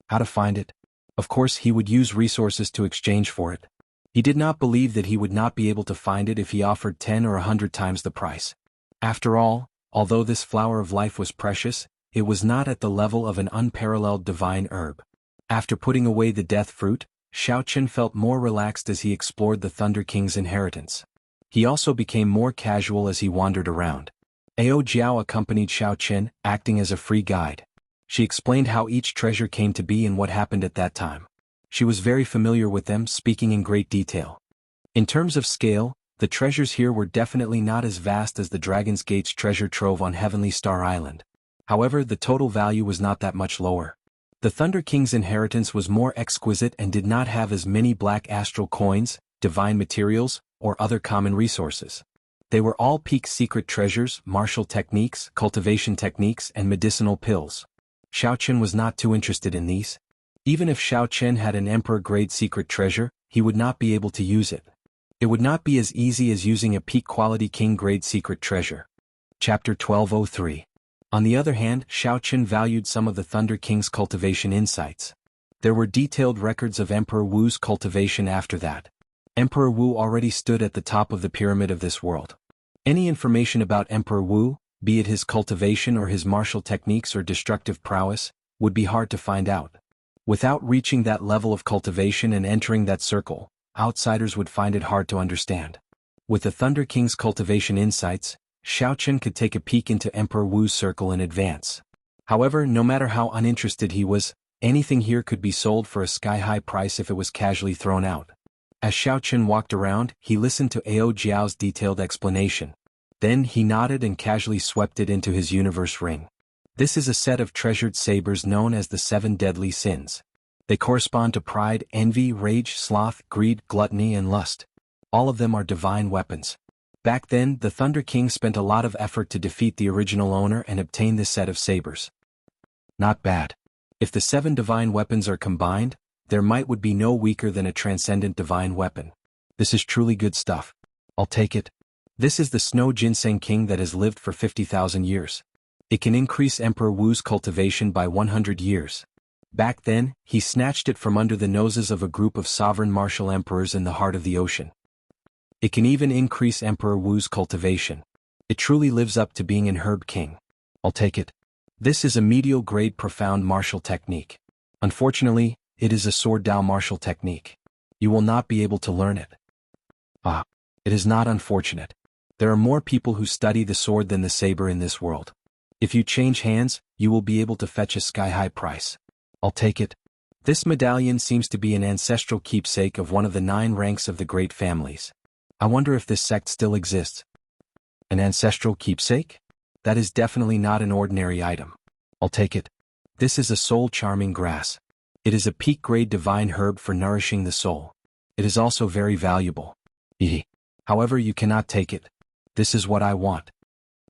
How to find it? Of course he would use resources to exchange for it. He did not believe that he would not be able to find it if he offered 10 or 100 times the price. After all, although this flower of life was precious, it was not at the level of an unparalleled divine herb. After putting away the death fruit, Xiao Qin felt more relaxed as he explored the Thunder King's inheritance. He also became more casual as he wandered around. Ao Jiao accompanied Xiao Qin, acting as a free guide. She explained how each treasure came to be and what happened at that time. She was very familiar with them, speaking in great detail. In terms of scale, the treasures here were definitely not as vast as the Dragon's Gate's treasure trove on Heavenly Star Island. However, the total value was not that much lower. The Thunder King's inheritance was more exquisite and did not have as many black astral coins, divine materials, or other common resources. They were all peak secret treasures, martial techniques, cultivation techniques, and medicinal pills. Xiao Qin was not too interested in these. Even if Xiao Qin had an emperor-grade secret treasure, he would not be able to use it. It would not be as easy as using a peak-quality king-grade secret treasure. Chapter 1203. On the other hand, Xiao Qin valued some of the Thunder King's cultivation insights. There were detailed records of Emperor Wu's cultivation after that. Emperor Wu already stood at the top of the pyramid of this world. Any information about Emperor Wu, be it his cultivation or his martial techniques or destructive prowess, would be hard to find out. Without reaching that level of cultivation and entering that circle, outsiders would find it hard to understand. With the Thunder King's cultivation insights, Xiaochen could take a peek into Emperor Wu's circle in advance. However, no matter how uninterested he was, anything here could be sold for a sky-high price if it was casually thrown out. As Xiaochen walked around, he listened to Ao Jiao's detailed explanation. Then he nodded and casually swept it into his universe ring. This is a set of treasured sabers known as the 7 deadly sins. They correspond to pride, envy, rage, sloth, greed, gluttony, and lust. All of them are divine weapons. Back then, the Thunder King spent a lot of effort to defeat the original owner and obtain this set of sabers. Not bad. If the 7 divine weapons are combined, their might would be no weaker than a transcendent divine weapon. This is truly good stuff. I'll take it. This is the Snow Ginseng King that has lived for 50,000 years. It can increase Emperor Wu's cultivation by 100 years. Back then, he snatched it from under the noses of a group of sovereign martial emperors in the heart of the ocean. It can even increase Emperor Wu's cultivation. It truly lives up to being an herb king. I'll take it. This is a medial-grade profound martial technique. Unfortunately, it is a sword Dao martial technique. You will not be able to learn it. It is not unfortunate. There are more people who study the sword than the saber in this world. If you change hands, you will be able to fetch a sky-high price. I'll take it. This medallion seems to be an ancestral keepsake of one of the 9 ranks of the great families. I wonder if this sect still exists. An ancestral keepsake? That is definitely not an ordinary item. I'll take it. This is a soul-charming grass. It is a peak-grade divine herb for nourishing the soul. It is also very valuable. However, you cannot take it. This is what I want.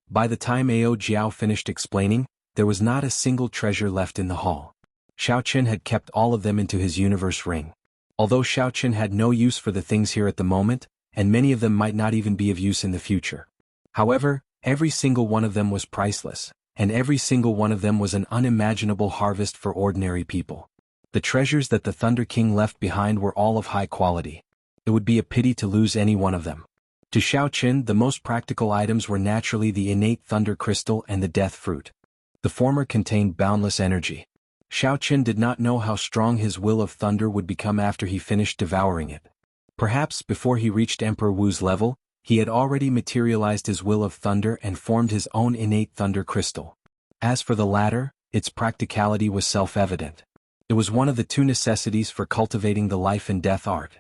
By the time Ao Jiao finished explaining, there was not a single treasure left in the hall. Xiaochen had kept all of them into his universe ring. Although Xiaochen had no use for the things here at the moment, and many of them might not even be of use in the future. However, every single one of them was priceless, and every single one of them was an unimaginable harvest for ordinary people. The treasures that the Thunder King left behind were all of high quality. It would be a pity to lose any one of them. To Xiaochen, the most practical items were naturally the innate thunder crystal and the death fruit. The former contained boundless energy. Xiaochen did not know how strong his will of thunder would become after he finished devouring it. Perhaps before he reached Emperor Wu's level, he had already materialized his will of thunder and formed his own innate thunder crystal. As for the latter, its practicality was self-evident. It was one of the 2 necessities for cultivating the life and death art.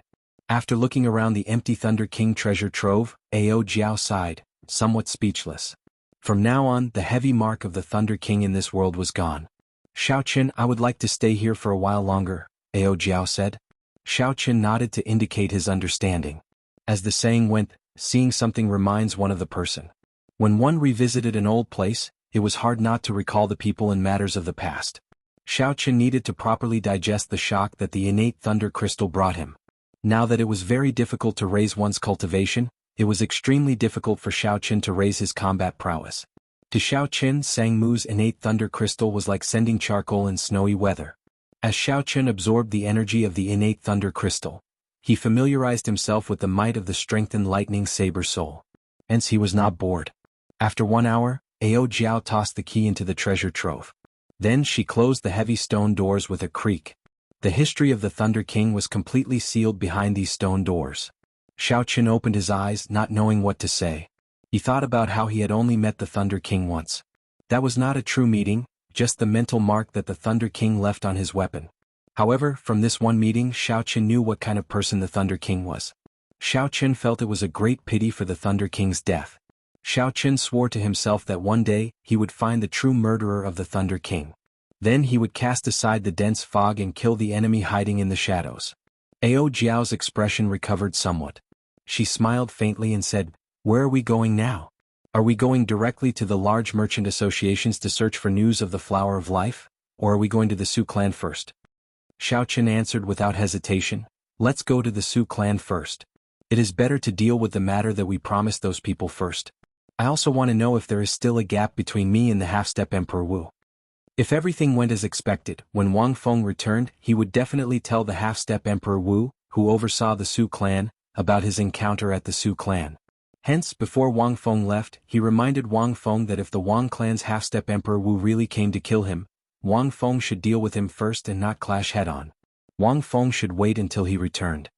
After looking around the empty Thunder King treasure trove, Ao Jiao sighed, somewhat speechless. From now on, the heavy mark of the Thunder King in this world was gone. Xiaochen, I would like to stay here for a while longer, Ao Jiao said. Xiaochen nodded to indicate his understanding. As the saying went, seeing something reminds one of the person. When one revisited an old place, it was hard not to recall the people and matters of the past. Xiaochen needed to properly digest the shock that the innate thunder crystal brought him. Now that it was very difficult to raise one's cultivation, it was extremely difficult for Xiaochen to raise his combat prowess. To Xiaochen, Sangmu's innate thunder crystal was like sending charcoal in snowy weather. As Xiaochen absorbed the energy of the innate thunder crystal, he familiarized himself with the might of the strengthened lightning saber soul. Hence he was not bored. After 1 hour, Ao Jiao tossed the key into the treasure trove. Then she closed the heavy stone doors with a creak. The history of the Thunder King was completely sealed behind these stone doors. Xiaochen opened his eyes, not knowing what to say. He thought about how he had only met the Thunder King once. That was not a true meeting, just the mental mark that the Thunder King left on his weapon. However, from this one meeting, Xiaochen knew what kind of person the Thunder King was. Xiaochen felt it was a great pity for the Thunder King's death. Xiaochen swore to himself that one day, he would find the true murderer of the Thunder King. Then he would cast aside the dense fog and kill the enemy hiding in the shadows. Ao Jiao's expression recovered somewhat. She smiled faintly and said, "Where are we going now? Are we going directly to the large merchant associations to search for news of the Flower of Life, or are we going to the Su clan first?" Xiaochen answered without hesitation, "Let's go to the Su clan first. It is better to deal with the matter that we promised those people first. I also want to know if there is still a gap between me and the half-step Emperor Wu." If everything went as expected, when Wang Feng returned, he would definitely tell the half-step Emperor Wu, who oversaw the Su clan, about his encounter at the Su clan. Hence, before Wang Feng left, he reminded Wang Feng that if the Wang clan's half-step Emperor Wu really came to kill him, Wang Feng should deal with him first and not clash head-on. Wang Feng should wait until he returned.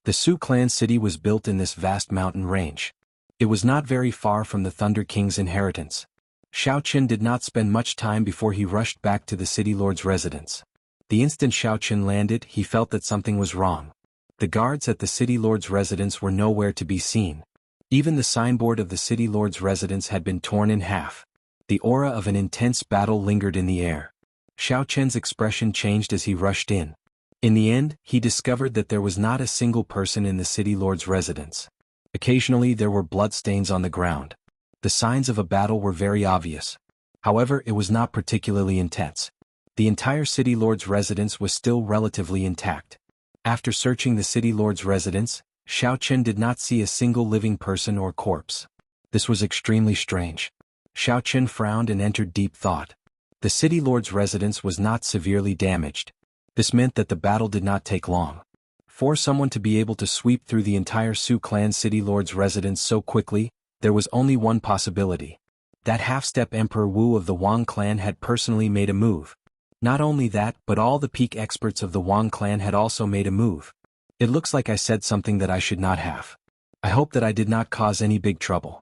The Su clan city was built in this vast mountain range. It was not very far from the Thunder King's inheritance. Xiao Qin did not spend much time before he rushed back to the city lord's residence. The instant Xiao Qin landed, he felt that something was wrong. The guards at the city lord's residence were nowhere to be seen. Even the signboard of the city lord's residence had been torn in half. The aura of an intense battle lingered in the air. Xiao Qin's expression changed as he rushed in. In the end, he discovered that there was not a single person in the city lord's residence. Occasionally there were bloodstains on the ground. The signs of a battle were very obvious. However, it was not particularly intense. The entire city lord's residence was still relatively intact. After searching the city lord's residence, Xiao Qin did not see a single living person or corpse. This was extremely strange. Xiao Qin frowned and entered deep thought. The city lord's residence was not severely damaged. This meant that the battle did not take long. For someone to be able to sweep through the entire Su clan city lord's residence so quickly, there was only one possibility. That half-step Emperor Wu of the Wang clan had personally made a move. Not only that, but all the peak experts of the Wang clan had also made a move. It looks like I said something that I should not have. I hope that I did not cause any big trouble.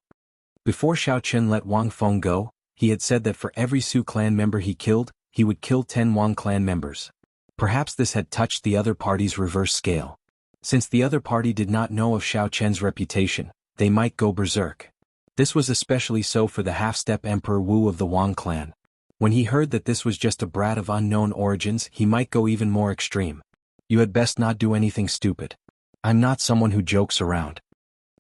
Before Xiao Qin let Wang Feng go, he had said that for every Su clan member he killed, he would kill 10 Wang clan members. Perhaps this had touched the other party's reverse scale. Since the other party did not know of Xiao Qin's reputation, they might go berserk. This was especially so for the half-step Emperor Wu of the Wang clan. When he heard that this was just a brat of unknown origins, he might go even more extreme. You had best not do anything stupid. I'm not someone who jokes around.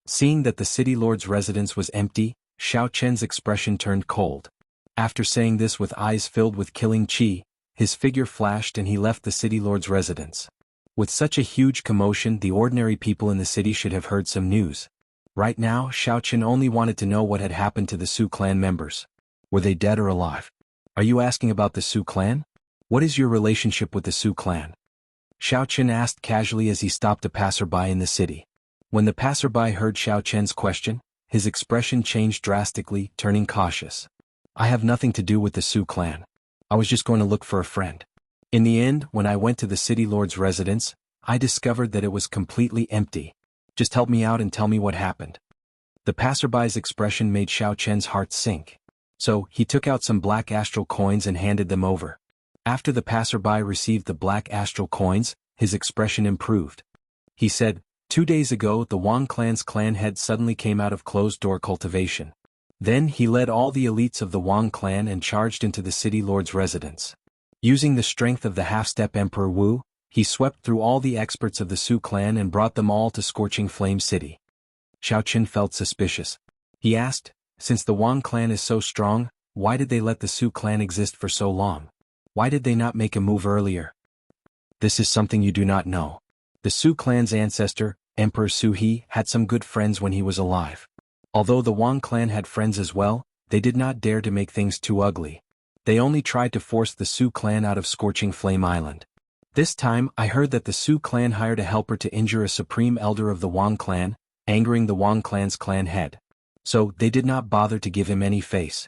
Seeing that the city lord's residence was empty, Xiao Qin's expression turned cold. After saying this with eyes filled with killing chi, his figure flashed and he left the city lord's residence. With such a huge commotion, the ordinary people in the city should have heard some news. Right now, Xiao Qin only wanted to know what had happened to the Su clan members. Were they dead or alive? Are you asking about the Su clan? What is your relationship with the Su clan? Xiao Qin asked casually as he stopped a passerby in the city. When the passerby heard Xiao Qin's question, his expression changed drastically, turning cautious. I have nothing to do with the Su clan. I was just going to look for a friend. In the end, when I went to the city lord's residence, I discovered that it was completely empty. Just help me out and tell me what happened. The passerby's expression made Xiao Qin's heart sink. So, he took out some black astral coins and handed them over. After the passerby received the black astral coins, his expression improved. He said, 2 days ago the Wang clan's clan head suddenly came out of closed-door cultivation. Then he led all the elites of the Wang clan and charged into the city lord's residence. Using the strength of the half-step Emperor Wu, he swept through all the experts of the Su clan and brought them all to Scorching Flame City. Xiao Qin felt suspicious. He asked, since the Wang clan is so strong, why did they let the Su clan exist for so long? Why did they not make a move earlier? This is something you do not know. The Su clan's ancestor, Emperor Su He, had some good friends when he was alive. Although the Wang clan had friends as well, they did not dare to make things too ugly. They only tried to force the Su clan out of Scorching Flame Island. This time, I heard that the Su clan hired a helper to injure a supreme elder of the Wang clan, angering the Wang clan's clan head. So, they did not bother to give him any face.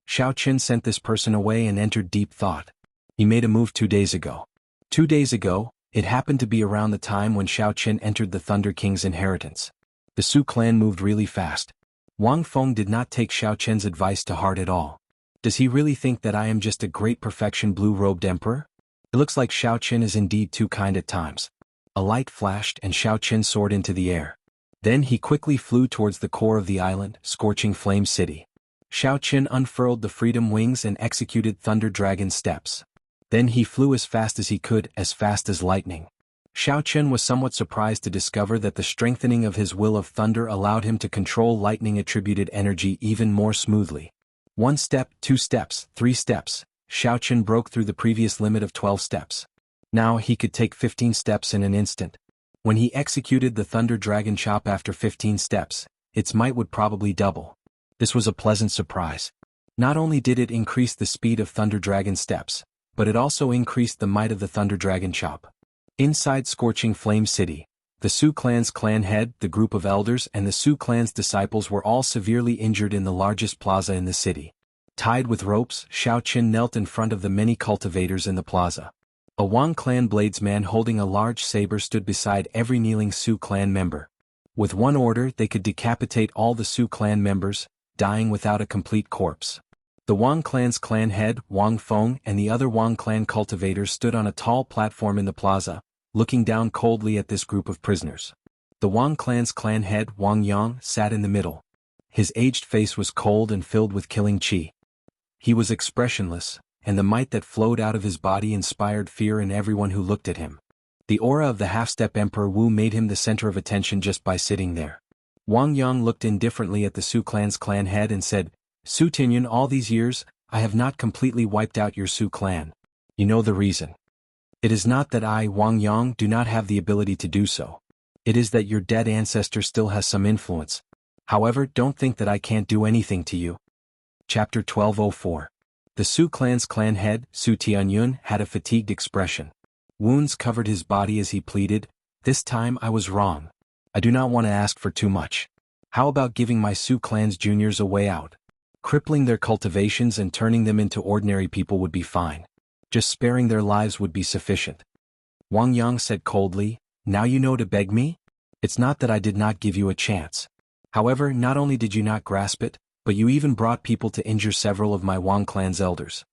Xiao Qin sent this person away and entered deep thought. He made a move 2 days ago. 2 days ago, it happened to be around the time when Xiao Qin entered the Thunder King's inheritance. The Su clan moved really fast. Wang Feng did not take Xiao Qin's advice to heart at all. Does he really think that I am just a great perfection blue-robed emperor? It looks like Xiao Qin is indeed too kind at times. A light flashed and Xiao Qin soared into the air. Then he quickly flew towards the core of the island, Scorching Flame City. Xiao Qin unfurled the freedom wings and executed Thunder Dragon steps. Then he flew as fast as he could, as fast as lightning. Xiao Qin was somewhat surprised to discover that the strengthening of his will of thunder allowed him to control lightning-attributed energy even more smoothly. 1 step, 2 steps, 3 steps, Xiao Qin broke through the previous limit of 12 steps. Now he could take 15 steps in an instant. When he executed the Thunder Dragon Chop after 15 steps, its might would probably double. This was a pleasant surprise. Not only did it increase the speed of Thunder Dragon steps, but it also increased the might of the Thunder Dragon Chop. Inside Scorching Flame City, the Su clan's clan head, the group of elders and the Su clan's disciples were all severely injured in the largest plaza in the city. Tied with ropes, Xiao Qin knelt in front of the many cultivators in the plaza. A Wang clan bladesman holding a large saber stood beside every kneeling Su clan member. With one order they could decapitate all the Su clan members, dying without a complete corpse. The Wang clan's clan head, Wang Feng, and the other Wang clan cultivators stood on a tall platform in the plaza, looking down coldly at this group of prisoners. The Wang clan's clan head, Wang Yang, sat in the middle. His aged face was cold and filled with killing qi. He was expressionless, and the might that flowed out of his body inspired fear in everyone who looked at him. The aura of the half-step Emperor Wu made him the center of attention just by sitting there. Wang Yang looked indifferently at the Su clan's clan head and said, "Su Tianyun, all these years, I have not completely wiped out your Su clan. You know the reason. It is not that I, Wang Yang, do not have the ability to do so. It is that your dead ancestor still has some influence. However, don't think that I can't do anything to you." Chapter 1204. The Su clan's clan head, Su Tianyun, had a fatigued expression. Wounds covered his body as he pleaded, "This time I was wrong. I do not want to ask for too much. How about giving my Su clan's juniors a way out? Crippling their cultivations and turning them into ordinary people would be fine. Just sparing their lives would be sufficient." Wang Yang said coldly, "Now you know to beg me? It's not that I did not give you a chance. However, not only did you not grasp it, but you even brought people to injure several of my Wang clan's elders.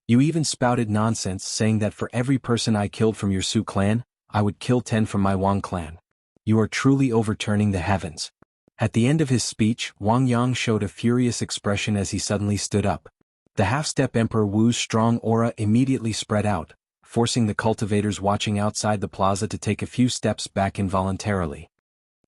You even spouted nonsense saying that for every person I killed from your Su clan, I would kill 10 from my Wang clan. You are truly overturning the heavens." At the end of his speech, Wang Yang showed a furious expression as he suddenly stood up. The half-step Emperor Wu's strong aura immediately spread out, forcing the cultivators watching outside the plaza to take a few steps back involuntarily.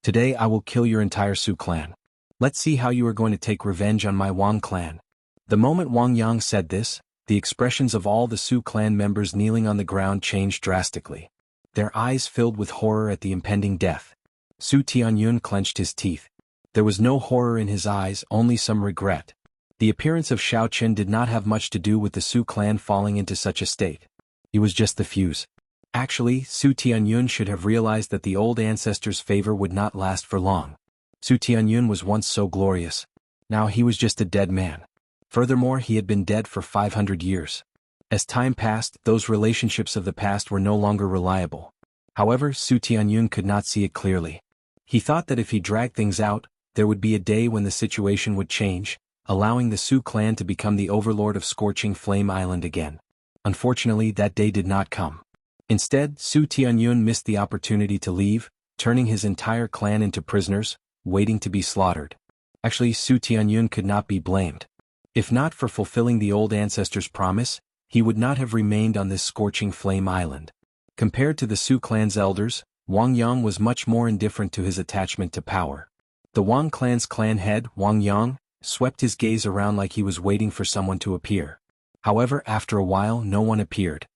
"Today I will kill your entire Su clan. Let's see how you are going to take revenge on my Wang clan." The moment Wang Yang said this, the expressions of all the Su clan members kneeling on the ground changed drastically. Their eyes filled with horror at the impending death. Su Tianyun clenched his teeth. There was no horror in his eyes, only some regret. The appearance of Xiao Qin did not have much to do with the Su clan falling into such a state. It was just the fuse. Actually, Su Tianyun should have realized that the old ancestor's favor would not last for long. Su Tianyun was once so glorious. Now he was just a dead man. Furthermore, he had been dead for 500 years. As time passed, those relationships of the past were no longer reliable. However, Su Tianyun could not see it clearly. He thought that if he dragged things out, there would be a day when the situation would change, allowing the Su clan to become the overlord of Scorching Flame Island again. Unfortunately, that day did not come. Instead, Su Tianyun missed the opportunity to leave, turning his entire clan into prisoners, waiting to be slaughtered. Actually, Su Tianyun could not be blamed. If not for fulfilling the old ancestor's promise, he would not have remained on this Scorching Flame Island. Compared to the Su clan's elders, Wang Yang was much more indifferent to his attachment to power. The Wang clan's clan head, Wang Yang, swept his gaze around like he was waiting for someone to appear. However, after a while no one appeared.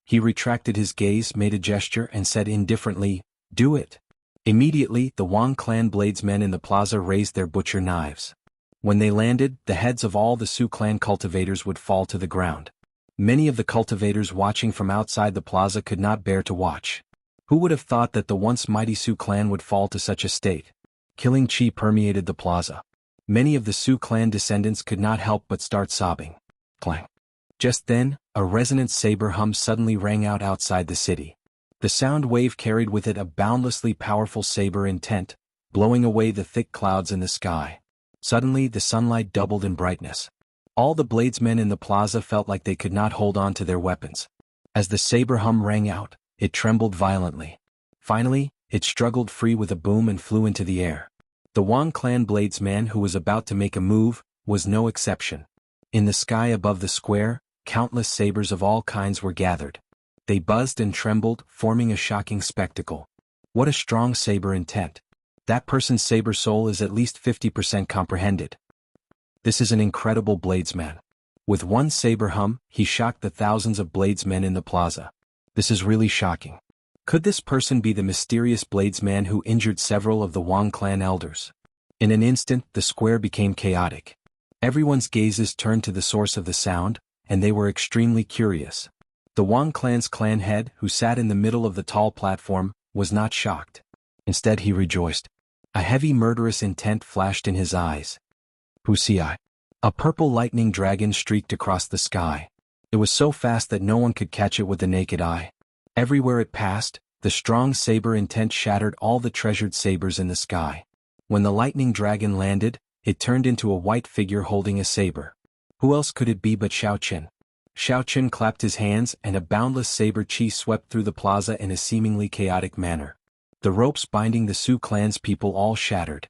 He retracted his gaze, made a gesture, and said indifferently, "Do it." Immediately, the Wang clan bladesmen in the plaza raised their butcher knives. When they landed, the heads of all the Su clan cultivators would fall to the ground. Many of the cultivators watching from outside the plaza could not bear to watch. Who would have thought that the once mighty Su clan would fall to such a state? Killing qi permeated the plaza. Many of the Su clan descendants could not help but start sobbing. Clang. Just then, a resonant saber hum suddenly rang out outside the city. The sound wave carried with it a boundlessly powerful saber intent, blowing away the thick clouds in the sky. Suddenly the sunlight doubled in brightness. All the bladesmen in the plaza felt like they could not hold on to their weapons. As the saber hum rang out, it trembled violently. Finally, it struggled free with a boom and flew into the air. The Wang clan bladesman who was about to make a move, was no exception. In the sky above the square, countless sabers of all kinds were gathered. They buzzed and trembled, forming a shocking spectacle. What a strong saber intent. That person's saber soul is at least 50% comprehended. This is an incredible bladesman. With one saber hum, he shocked the thousands of bladesmen in the plaza. This is really shocking. Could this person be the mysterious bladesman who injured several of the Wang clan elders? In an instant, the square became chaotic. Everyone's gazes turned to the source of the sound, and they were extremely curious. The Wang clan's clan head, who sat in the middle of the tall platform, was not shocked. Instead he rejoiced. A heavy murderous intent flashed in his eyes. Wuxia. A purple lightning dragon streaked across the sky. It was so fast that no one could catch it with the naked eye. Everywhere it passed, the strong saber intent shattered all the treasured sabers in the sky. When the lightning dragon landed, it turned into a white figure holding a saber. Who else could it be but Xiao Qin? Xiao Qin clapped his hands and a boundless saber chi swept through the plaza in a seemingly chaotic manner. The ropes binding the Su clan's people all shattered.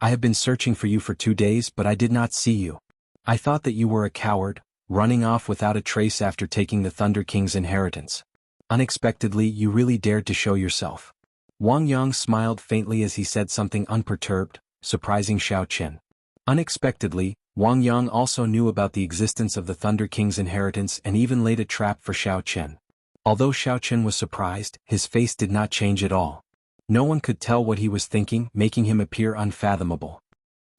I have been searching for you for 2 days, but I did not see you. I thought that you were a coward, running off without a trace after taking the Thunder King's inheritance. Unexpectedly, you really dared to show yourself. Wang Yang smiled faintly as he said something unperturbed, surprising Xiao Qin. Unexpectedly, Wang Yang also knew about the existence of the Thunder King's inheritance and even laid a trap for Xiao Qin. Although Xiao Qin was surprised, his face did not change at all. No one could tell what he was thinking, making him appear unfathomable.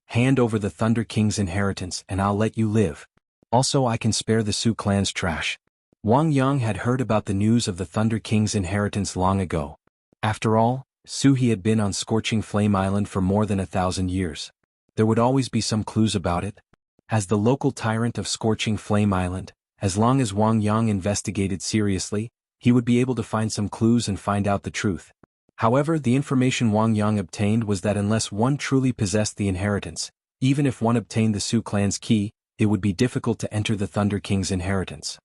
Hand over the Thunder King's inheritance and I'll let you live. Also, I can spare the Su clan's trash. Wang Yang had heard about the news of the Thunder King's inheritance long ago. After all, Su he had been on Scorching Flame Island for more than 1,000 years. There would always be some clues about it. As the local tyrant of Scorching Flame Island, as long as Wang Yang investigated seriously, he would be able to find some clues and find out the truth. However, the information Wang Yang obtained was that unless one truly possessed the inheritance, even if one obtained the Su clan's key, it would be difficult to enter the Thunder King's inheritance.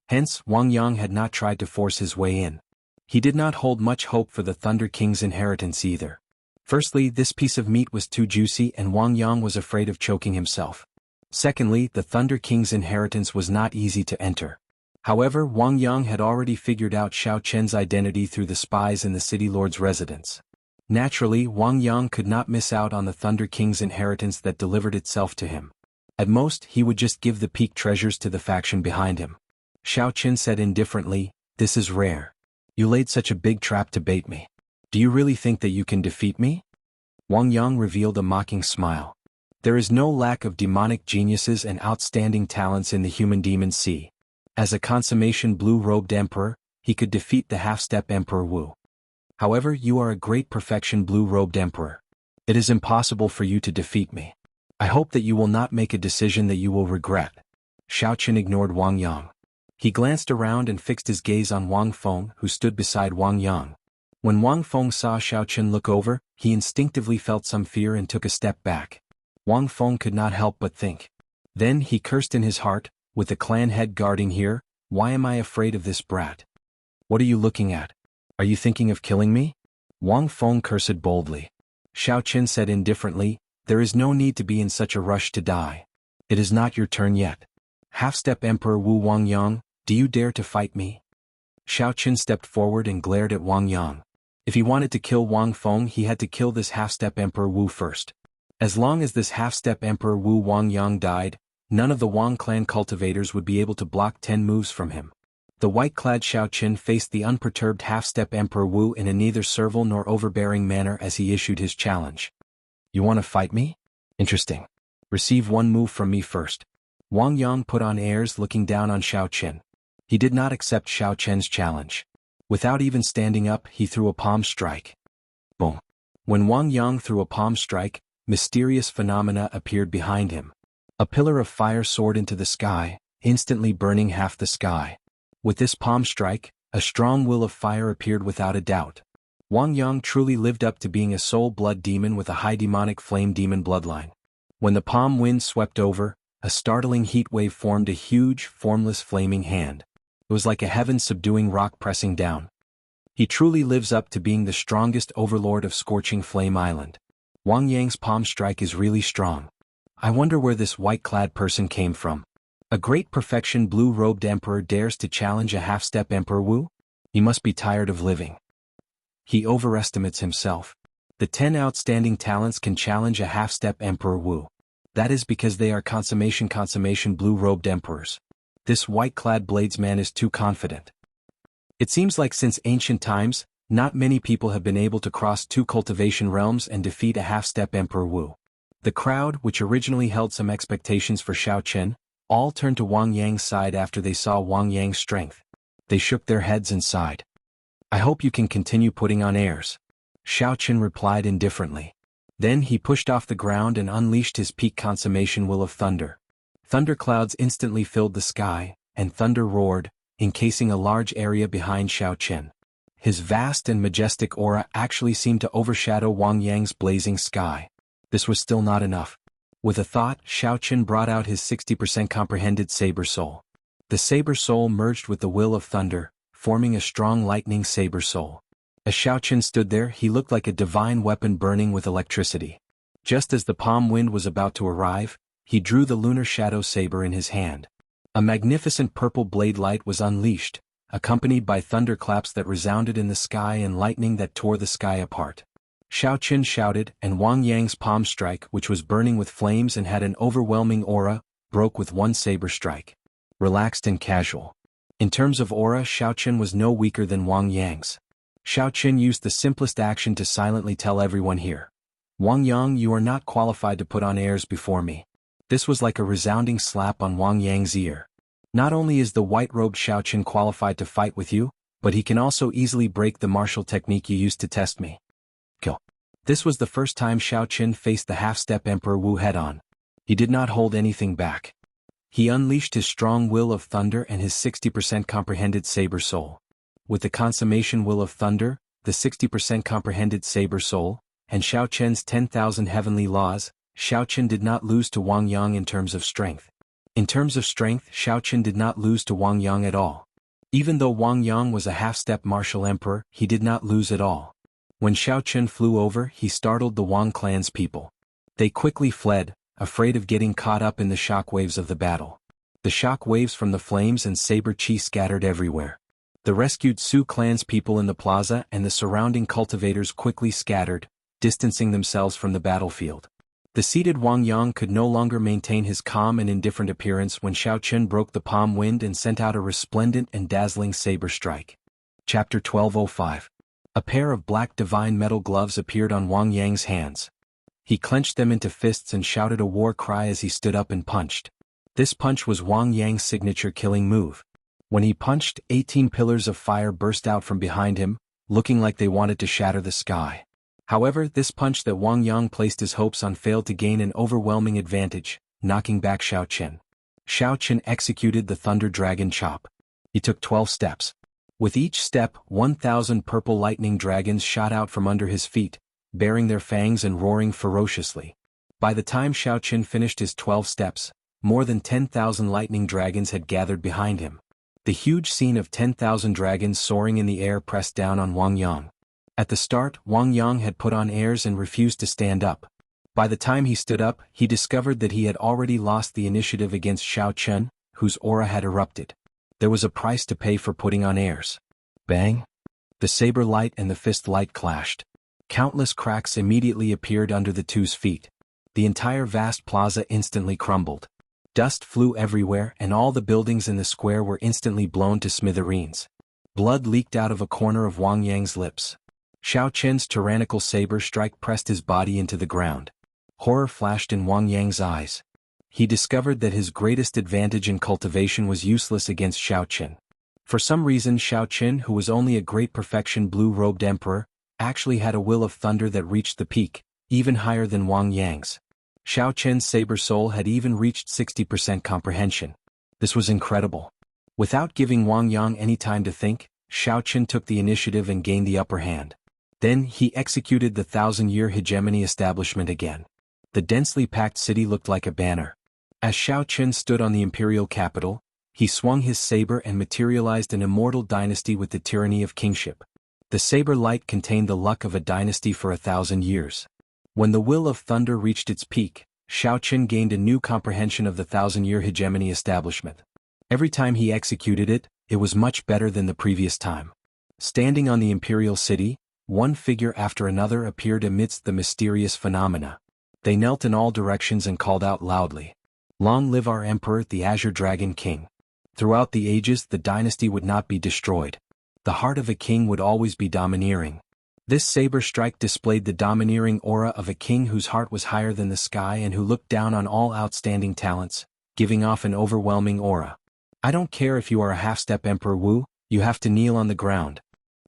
Hence, Wang Yang had not tried to force his way in. He did not hold much hope for the Thunder King's inheritance either. Firstly, this piece of meat was too juicy and Wang Yang was afraid of choking himself. Secondly, the Thunder King's inheritance was not easy to enter. However, Wang Yang had already figured out Xiao Qin's identity through the spies in the city lord's residence. Naturally, Wang Yang could not miss out on the Thunder King's inheritance that delivered itself to him. At most, he would just give the peak treasures to the faction behind him. Xiao Qin said indifferently, "This is rare. You laid such a big trap to bait me. Do you really think that you can defeat me?" Wang Yang revealed a mocking smile. There is no lack of demonic geniuses and outstanding talents in the human demon sea. As a consummation blue-robed emperor, he could defeat the half-step Emperor Wu. However, you are a great perfection blue-robed emperor. It is impossible for you to defeat me. I hope that you will not make a decision that you will regret. Xiao Qin ignored Wang Yang. He glanced around and fixed his gaze on Wang Feng, who stood beside Wang Yang. When Wang Feng saw Xiao Qin look over, he instinctively felt some fear and took a step back. Wang Feng could not help but think. Then he cursed in his heart, with the clan head guarding here, why am I afraid of this brat? What are you looking at? Are you thinking of killing me? Wang Feng cursed boldly. Xiao Qin said indifferently, there is no need to be in such a rush to die. It is not your turn yet. Half-step Emperor Wu Wang Yang, do you dare to fight me? Xiao Qin stepped forward and glared at Wang Yang. If he wanted to kill Wang Feng, he had to kill this half-step Emperor Wu first. As long as this half-step Emperor Wu Wang Yang died, none of the Wang clan cultivators would be able to block 10 moves from him. The white-clad Xiao Qin faced the unperturbed half-step Emperor Wu in a neither servile nor overbearing manner as he issued his challenge. You want to fight me? Interesting. Receive one move from me first. Wang Yang put on airs, looking down on Xiao Qin. He did not accept Xiao Qin's challenge. Without even standing up, he threw a palm strike. Boom. When Wang Yang threw a palm strike, mysterious phenomena appeared behind him. A pillar of fire soared into the sky, instantly burning half the sky. With this palm strike, a strong will of fire appeared without a doubt. Wang Yang truly lived up to being a soul blood demon with a high demonic flame demon bloodline. When the palm wind swept over, a startling heat wave formed a huge, formless flaming hand. It was like a heaven-subduing rock pressing down. He truly lives up to being the strongest overlord of Scorching Flame Island. Wang Yang's palm strike is really strong. I wonder where this white-clad person came from. A great perfection blue-robed emperor dares to challenge a half-step Emperor Wu? He must be tired of living. He overestimates himself. The 10 outstanding talents can challenge a half-step Emperor Wu. That is because they are consummation blue-robed emperors. This white-clad bladesman is too confident. It seems like since ancient times, not many people have been able to cross 2 cultivation realms and defeat a half-step Emperor Wu. The crowd, which originally held some expectations for Xiao Qin, all turned to Wang Yang's side after they saw Wang Yang's strength. They shook their heads and sighed. I hope you can continue putting on airs. Xiao Qin replied indifferently. Then he pushed off the ground and unleashed his peak consummation will of thunder. Thunderclouds instantly filled the sky, and thunder roared, encasing a large area behind Xiao Chen. His vast and majestic aura actually seemed to overshadow Wang Yang's blazing sky. This was still not enough. With a thought, Xiao Chen brought out his 60% comprehended saber soul. The saber soul merged with the will of thunder, forming a strong lightning saber soul. As Xiao Chen stood there, he looked like a divine weapon burning with electricity. Just as the palm wind was about to arrive, he drew the lunar shadow saber in his hand. A magnificent purple blade light was unleashed, accompanied by thunderclaps that resounded in the sky and lightning that tore the sky apart. Xiao Chen shouted, and Wang Yang's palm strike, which was burning with flames and had an overwhelming aura, broke with one saber strike. Relaxed and casual. In terms of aura, Xiao Chen was no weaker than Wang Yang's. Xiao Chen used the simplest action to silently tell everyone here. Wang Yang, you are not qualified to put on airs before me. This was like a resounding slap on Wang Yang's ear. Not only is the white-robed Xiao Chen qualified to fight with you, but he can also easily break the martial technique you used to test me. Kill. This was the first time Xiao Chen faced the half-step Emperor Wu head-on. He did not hold anything back. He unleashed his strong will of thunder and his 60% comprehended saber soul. With the consummation will of thunder, the 60% comprehended saber soul, and Xiao Chen's 10,000 heavenly laws, Xiao Chen did not lose to Wang Yang in terms of strength. In terms of strength, Xiao Chen did not lose to Wang Yang at all. Even though Wang Yang was a half-step martial emperor, he did not lose at all. When Xiao Chen flew over, he startled the Wang clan's people. They quickly fled, afraid of getting caught up in the shock waves of the battle. The shock waves from the flames and saber chi scattered everywhere. The rescued Su clan's people in the plaza and the surrounding cultivators quickly scattered, distancing themselves from the battlefield. The seated Wang Yang could no longer maintain his calm and indifferent appearance when Xiao Chen broke the palm wind and sent out a resplendent and dazzling saber strike. Chapter 1205. A pair of black divine metal gloves appeared on Wang Yang's hands. He clenched them into fists and shouted a war cry as he stood up and punched. This punch was Wang Yang's signature killing move. When he punched, 18 pillars of fire burst out from behind him, looking like they wanted to shatter the sky. However, this punch that Wang Yang placed his hopes on failed to gain an overwhelming advantage, knocking back Xiao Chen. Xiao Chen executed the Thunder Dragon Chop. He took 12 steps. With each step, 1,000 purple lightning dragons shot out from under his feet, baring their fangs and roaring ferociously. By the time Xiao Chen finished his 12 steps, more than 10,000 lightning dragons had gathered behind him. The huge scene of 10,000 dragons soaring in the air pressed down on Wang Yang. At the start, Wang Yang had put on airs and refused to stand up. By the time he stood up, he discovered that he had already lost the initiative against Xiao Chen, whose aura had erupted. There was a price to pay for putting on airs. Bang! The saber light and the fist light clashed. Countless cracks immediately appeared under the two's feet. The entire vast plaza instantly crumbled. Dust flew everywhere and all the buildings in the square were instantly blown to smithereens. Blood leaked out of a corner of Wang Yang's lips. Xiao Chen's tyrannical saber strike pressed his body into the ground. Horror flashed in Wang Yang's eyes. He discovered that his greatest advantage in cultivation was useless against Xiao Chen. For some reason Xiao Chen, who was only a great perfection blue-robed emperor, actually had a will of thunder that reached the peak, even higher than Wang Yang's. Xiao Chen's saber soul had even reached 60% comprehension. This was incredible. Without giving Wang Yang any time to think, Xiao Chen took the initiative and gained the upper hand. Then he executed the 1,000-year hegemony establishment again. The densely packed city looked like a banner. As Xiao Chen stood on the imperial capital, he swung his saber and materialized an immortal dynasty with the tyranny of kingship. The saber light contained the luck of a dynasty for 1,000 years. When the will of thunder reached its peak, Xiao Chen gained a new comprehension of the 1,000-year hegemony establishment. Every time he executed it, it was much better than the previous time. Standing on the imperial city, one figure after another appeared amidst the mysterious phenomena. They knelt in all directions and called out loudly, "Long live our emperor, the Azure Dragon King." Throughout the ages, the dynasty would not be destroyed. The heart of a king would always be domineering. This saber strike displayed the domineering aura of a king whose heart was higher than the sky and who looked down on all outstanding talents, giving off an overwhelming aura. I don't care if you are a half-step Emperor Wu, you have to kneel on the ground.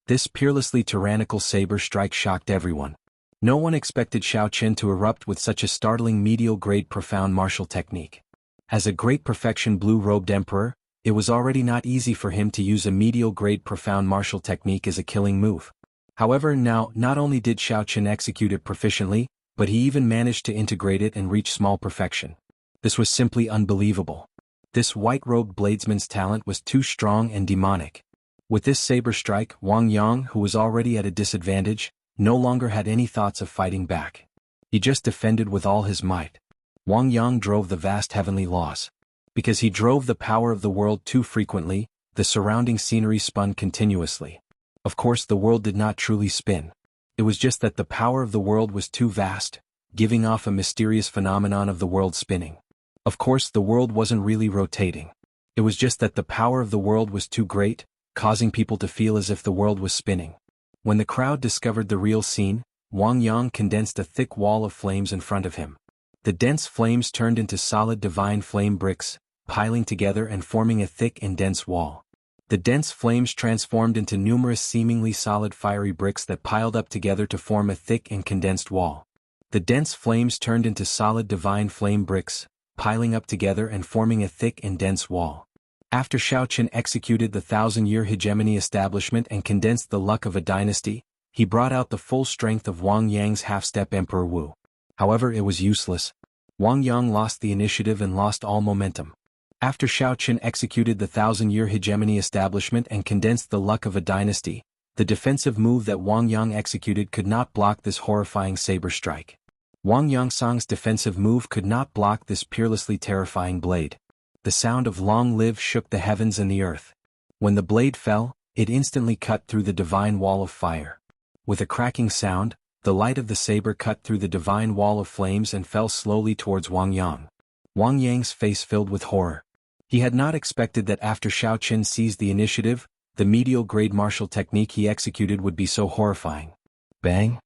This peerlessly tyrannical saber strike shocked everyone. No one expected Xiao Chen to erupt with such a startling medial-grade profound martial technique. As a great perfection blue-robed emperor, it was already not easy for him to use a medial-grade profound martial technique as a killing move. However, now, not only did Xiao Chen execute it proficiently, but he even managed to integrate it and reach small perfection. This was simply unbelievable. This white-robed bladesman's talent was too strong and demonic. With this saber strike, Wang Yang, who was already at a disadvantage, no longer had any thoughts of fighting back. He just defended with all his might. Wang Yang drove the vast heavenly laws. Because he drove the power of the world too frequently, the surrounding scenery spun continuously. Of course, the world did not truly spin. It was just that the power of the world was too vast, giving off a mysterious phenomenon of the world spinning. Of course, the world wasn't really rotating. It was just that the power of the world was too great, causing people to feel as if the world was spinning. When the crowd discovered the real scene, Wang Yang condensed a thick wall of flames in front of him. The dense flames turned into solid divine flame bricks, piling together and forming a thick and dense wall. The dense flames transformed into numerous seemingly solid fiery bricks that piled up together to form a thick and condensed wall. The dense flames turned into solid divine flame bricks, piling up together and forming a thick and dense wall. After Xiao Chen executed the 1,000-year hegemony establishment and condensed the luck of a dynasty, he brought out the full strength of Wang Yang's half-step Emperor Wu. However, it was useless. Wang Yang lost the initiative and lost all momentum. After Xiao Chen executed the 1,000-year hegemony establishment and condensed the luck of a dynasty, the defensive move that Wang Yang executed could not block this horrifying saber strike. Wang Yangsang's defensive move could not block this peerlessly terrifying blade. The sound of "Long live" shook the heavens and the earth. When the blade fell, it instantly cut through the divine wall of fire. With a cracking sound, the light of the saber cut through the divine wall of flames and fell slowly towards Wang Yang. Wang Yang's face filled with horror. He had not expected that after Xiao Chen seized the initiative, the medial-grade martial technique he executed would be so horrifying. Bang!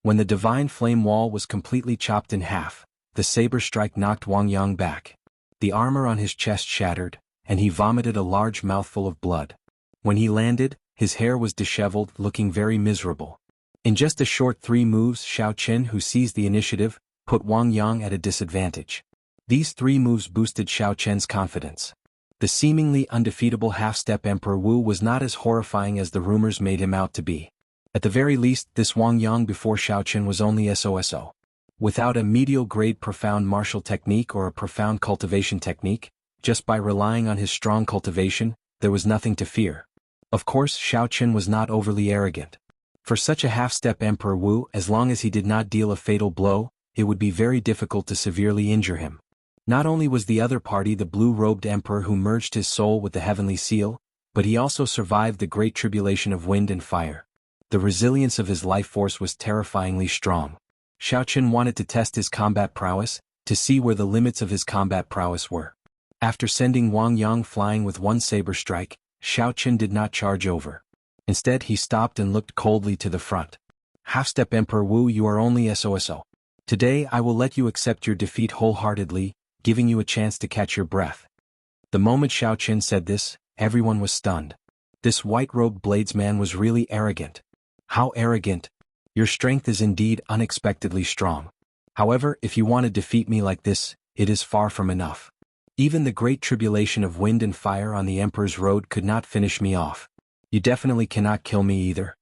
When the divine flame wall was completely chopped in half, the saber strike knocked Wang Yang back. The armor on his chest shattered, and he vomited a large mouthful of blood. When he landed, his hair was disheveled, looking very miserable. In just a short 3 moves, Xiao Chen, who seized the initiative, put Wang Yang at a disadvantage. These 3 moves boosted Xiao Chen's confidence. The seemingly undefeatable half-step Emperor Wu was not as horrifying as the rumors made him out to be. At the very least, this Wang Yang before Xiao Chen was only SOSO. Without a medial-grade profound martial technique or a profound cultivation technique, just by relying on his strong cultivation, there was nothing to fear. Of course, Xiao Chen was not overly arrogant. For such a half-step Emperor Wu, as long as he did not deal a fatal blow, it would be very difficult to severely injure him. Not only was the other party the blue-robed emperor who merged his soul with the heavenly seal, but he also survived the great tribulation of wind and fire. The resilience of his life force was terrifyingly strong. Xiao Chen wanted to test his combat prowess, to see where the limits of his combat prowess were. After sending Wang Yang flying with one saber strike, Xiao Chen did not charge over. Instead, he stopped and looked coldly to the front. Half-step Emperor Wu, you are only SOSO. Today I will let you accept your defeat wholeheartedly, giving you a chance to catch your breath. The moment Xiao Chen said this, everyone was stunned. This white-robed bladesman was really arrogant. How arrogant! Your strength is indeed unexpectedly strong. However, if you want to defeat me like this, it is far from enough. Even the great tribulation of wind and fire on the Emperor's road could not finish me off. You definitely cannot kill me either.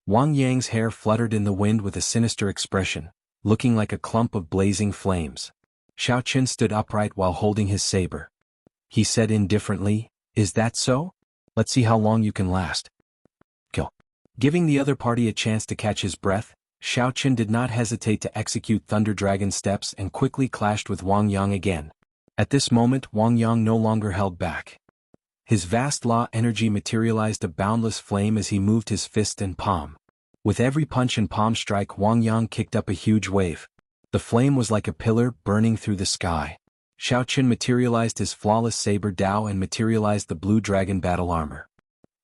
Wang Yang's hair fluttered in the wind with a sinister expression, looking like a clump of blazing flames. Xiao Chen stood upright while holding his saber. He said indifferently, "Is that so? Let's see how long you can last." Kill. Giving the other party a chance to catch his breath, Xiao Chen did not hesitate to execute Thunder Dragon steps and quickly clashed with Wang Yang again. At this moment, Wang Yang no longer held back. His vast law energy materialized a boundless flame as he moved his fist and palm. With every punch and palm strike, Wang Yang kicked up a huge wave. The flame was like a pillar burning through the sky. Xiao Chen materialized his flawless saber Dao and materialized the blue dragon battle armor.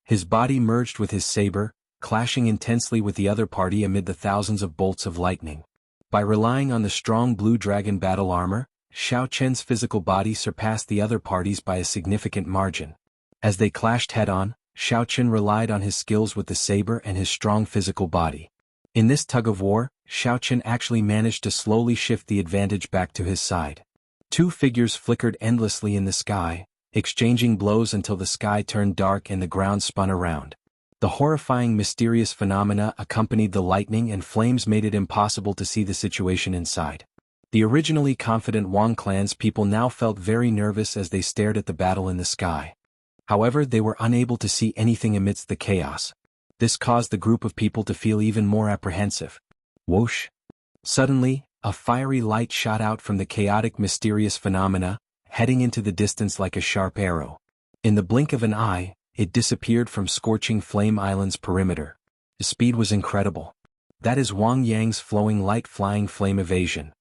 His body merged with his saber, clashing intensely with the other party amid the thousands of bolts of lightning. By relying on the strong blue dragon battle armor, Xiao Chen's physical body surpassed the other parties by a significant margin. As they clashed head-on, Xiao Chen relied on his skills with the saber and his strong physical body. In this tug-of-war, Xiao Chen actually managed to slowly shift the advantage back to his side. 2 figures flickered endlessly in the sky, exchanging blows until the sky turned dark and the ground spun around. The horrifying mysterious phenomena accompanied the lightning and flames made it impossible to see the situation inside. The originally confident Wang clan's people now felt very nervous as they stared at the battle in the sky. However, they were unable to see anything amidst the chaos. This caused the group of people to feel even more apprehensive. Whoosh! Suddenly, a fiery light shot out from the chaotic mysterious phenomena, heading into the distance like a sharp arrow. In the blink of an eye, it disappeared from Scorching Flame Island's perimeter. The speed was incredible. That is Wang Yang's flowing light flying flame evasion.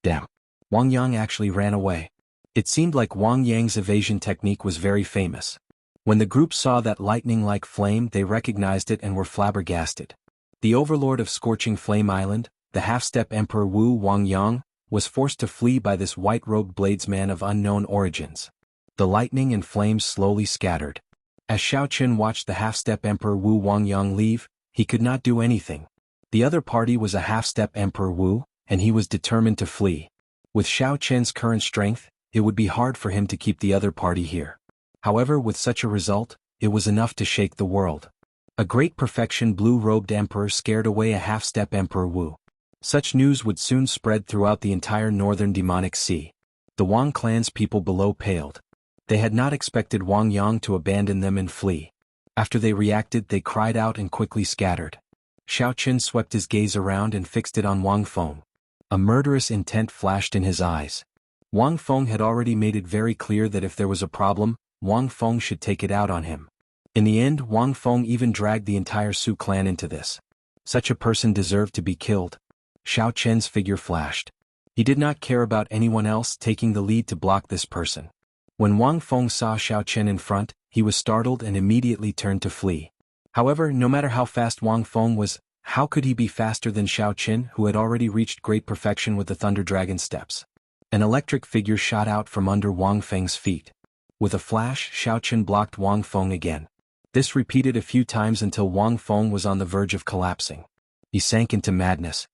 Damn. Wang Yang actually ran away. It seemed like Wang Yang's evasion technique was very famous. When the group saw that lightning-like flame, they recognized it and were flabbergasted. The overlord of Scorching Flame Island, the half-step Emperor Wu Wang Yang, was forced to flee by this white-robed bladesman of unknown origins. The lightning and flames slowly scattered. As Xiao Qin watched the half-step Emperor Wu Wang Yang leave, he could not do anything. The other party was a half-step Emperor Wu, and he was determined to flee. With Xiao Qin's current strength, it would be hard for him to keep the other party here. However, with such a result, it was enough to shake the world. A great perfection blue-robed emperor scared away a half-step Emperor Wu. Such news would soon spread throughout the entire northern demonic sea. The Wang clan's people below paled. They had not expected Wang Yang to abandon them and flee. After they reacted, they cried out and quickly scattered. Xiao Qin swept his gaze around and fixed it on Wang Feng. A murderous intent flashed in his eyes. Wang Feng had already made it very clear that if there was a problem, Wang Feng should take it out on him. In the end, Wang Feng even dragged the entire Su clan into this. Such a person deserved to be killed. Xiao Qin's figure flashed. He did not care about anyone else taking the lead to block this person. When Wang Feng saw Xiao Qin in front, he was startled and immediately turned to flee. However, no matter how fast Wang Feng was, how could he be faster than Xiao Qin, who had already reached great perfection with the Thunder Dragon steps? An electric figure shot out from under Wang Feng's feet. With a flash, Xiao Qin blocked Wang Feng again. This repeated a few times until Wang Feng was on the verge of collapsing. He sank into madness.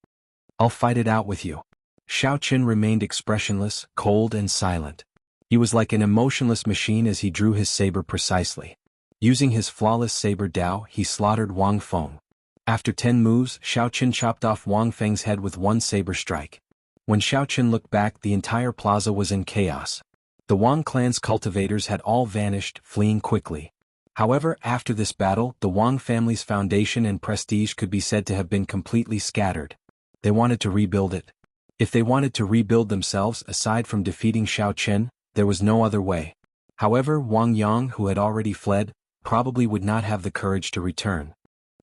"I'll fight it out with you." Xiao Qin remained expressionless, cold and silent. He was like an emotionless machine as he drew his saber precisely. Using his flawless saber Dao, he slaughtered Wang Feng. After 10 moves, Xiao Qin chopped off Wang Feng's head with one saber strike. When Xiao Qin looked back, the entire plaza was in chaos. The Wang clan's cultivators had all vanished, fleeing quickly. However, after this battle, the Wang family's foundation and prestige could be said to have been completely scattered. They wanted to rebuild it. If they wanted to rebuild themselves aside from defeating Xiao Qin, there was no other way. However, Wang Yang, who had already fled, probably would not have the courage to return.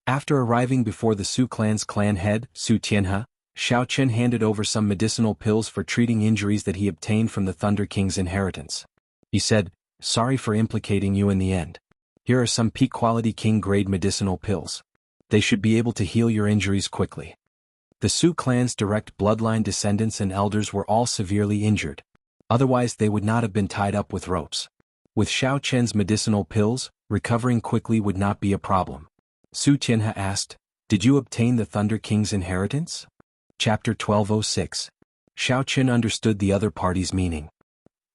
After arriving before the Su clan's clan head, Su Tianhe, Xiao Qin handed over some medicinal pills for treating injuries that he obtained from the Thunder King's inheritance. He said, "Sorry for implicating you in the end. Here are some peak-quality king-grade medicinal pills. They should be able to heal your injuries quickly." The Su clan's direct bloodline descendants and elders were all severely injured. Otherwise they would not have been tied up with ropes. With Xiao Qin's medicinal pills, recovering quickly would not be a problem. Su Tianhe asked, "Did you obtain the Thunder King's inheritance?" Chapter 1206. Xiao Qin understood the other party's meaning.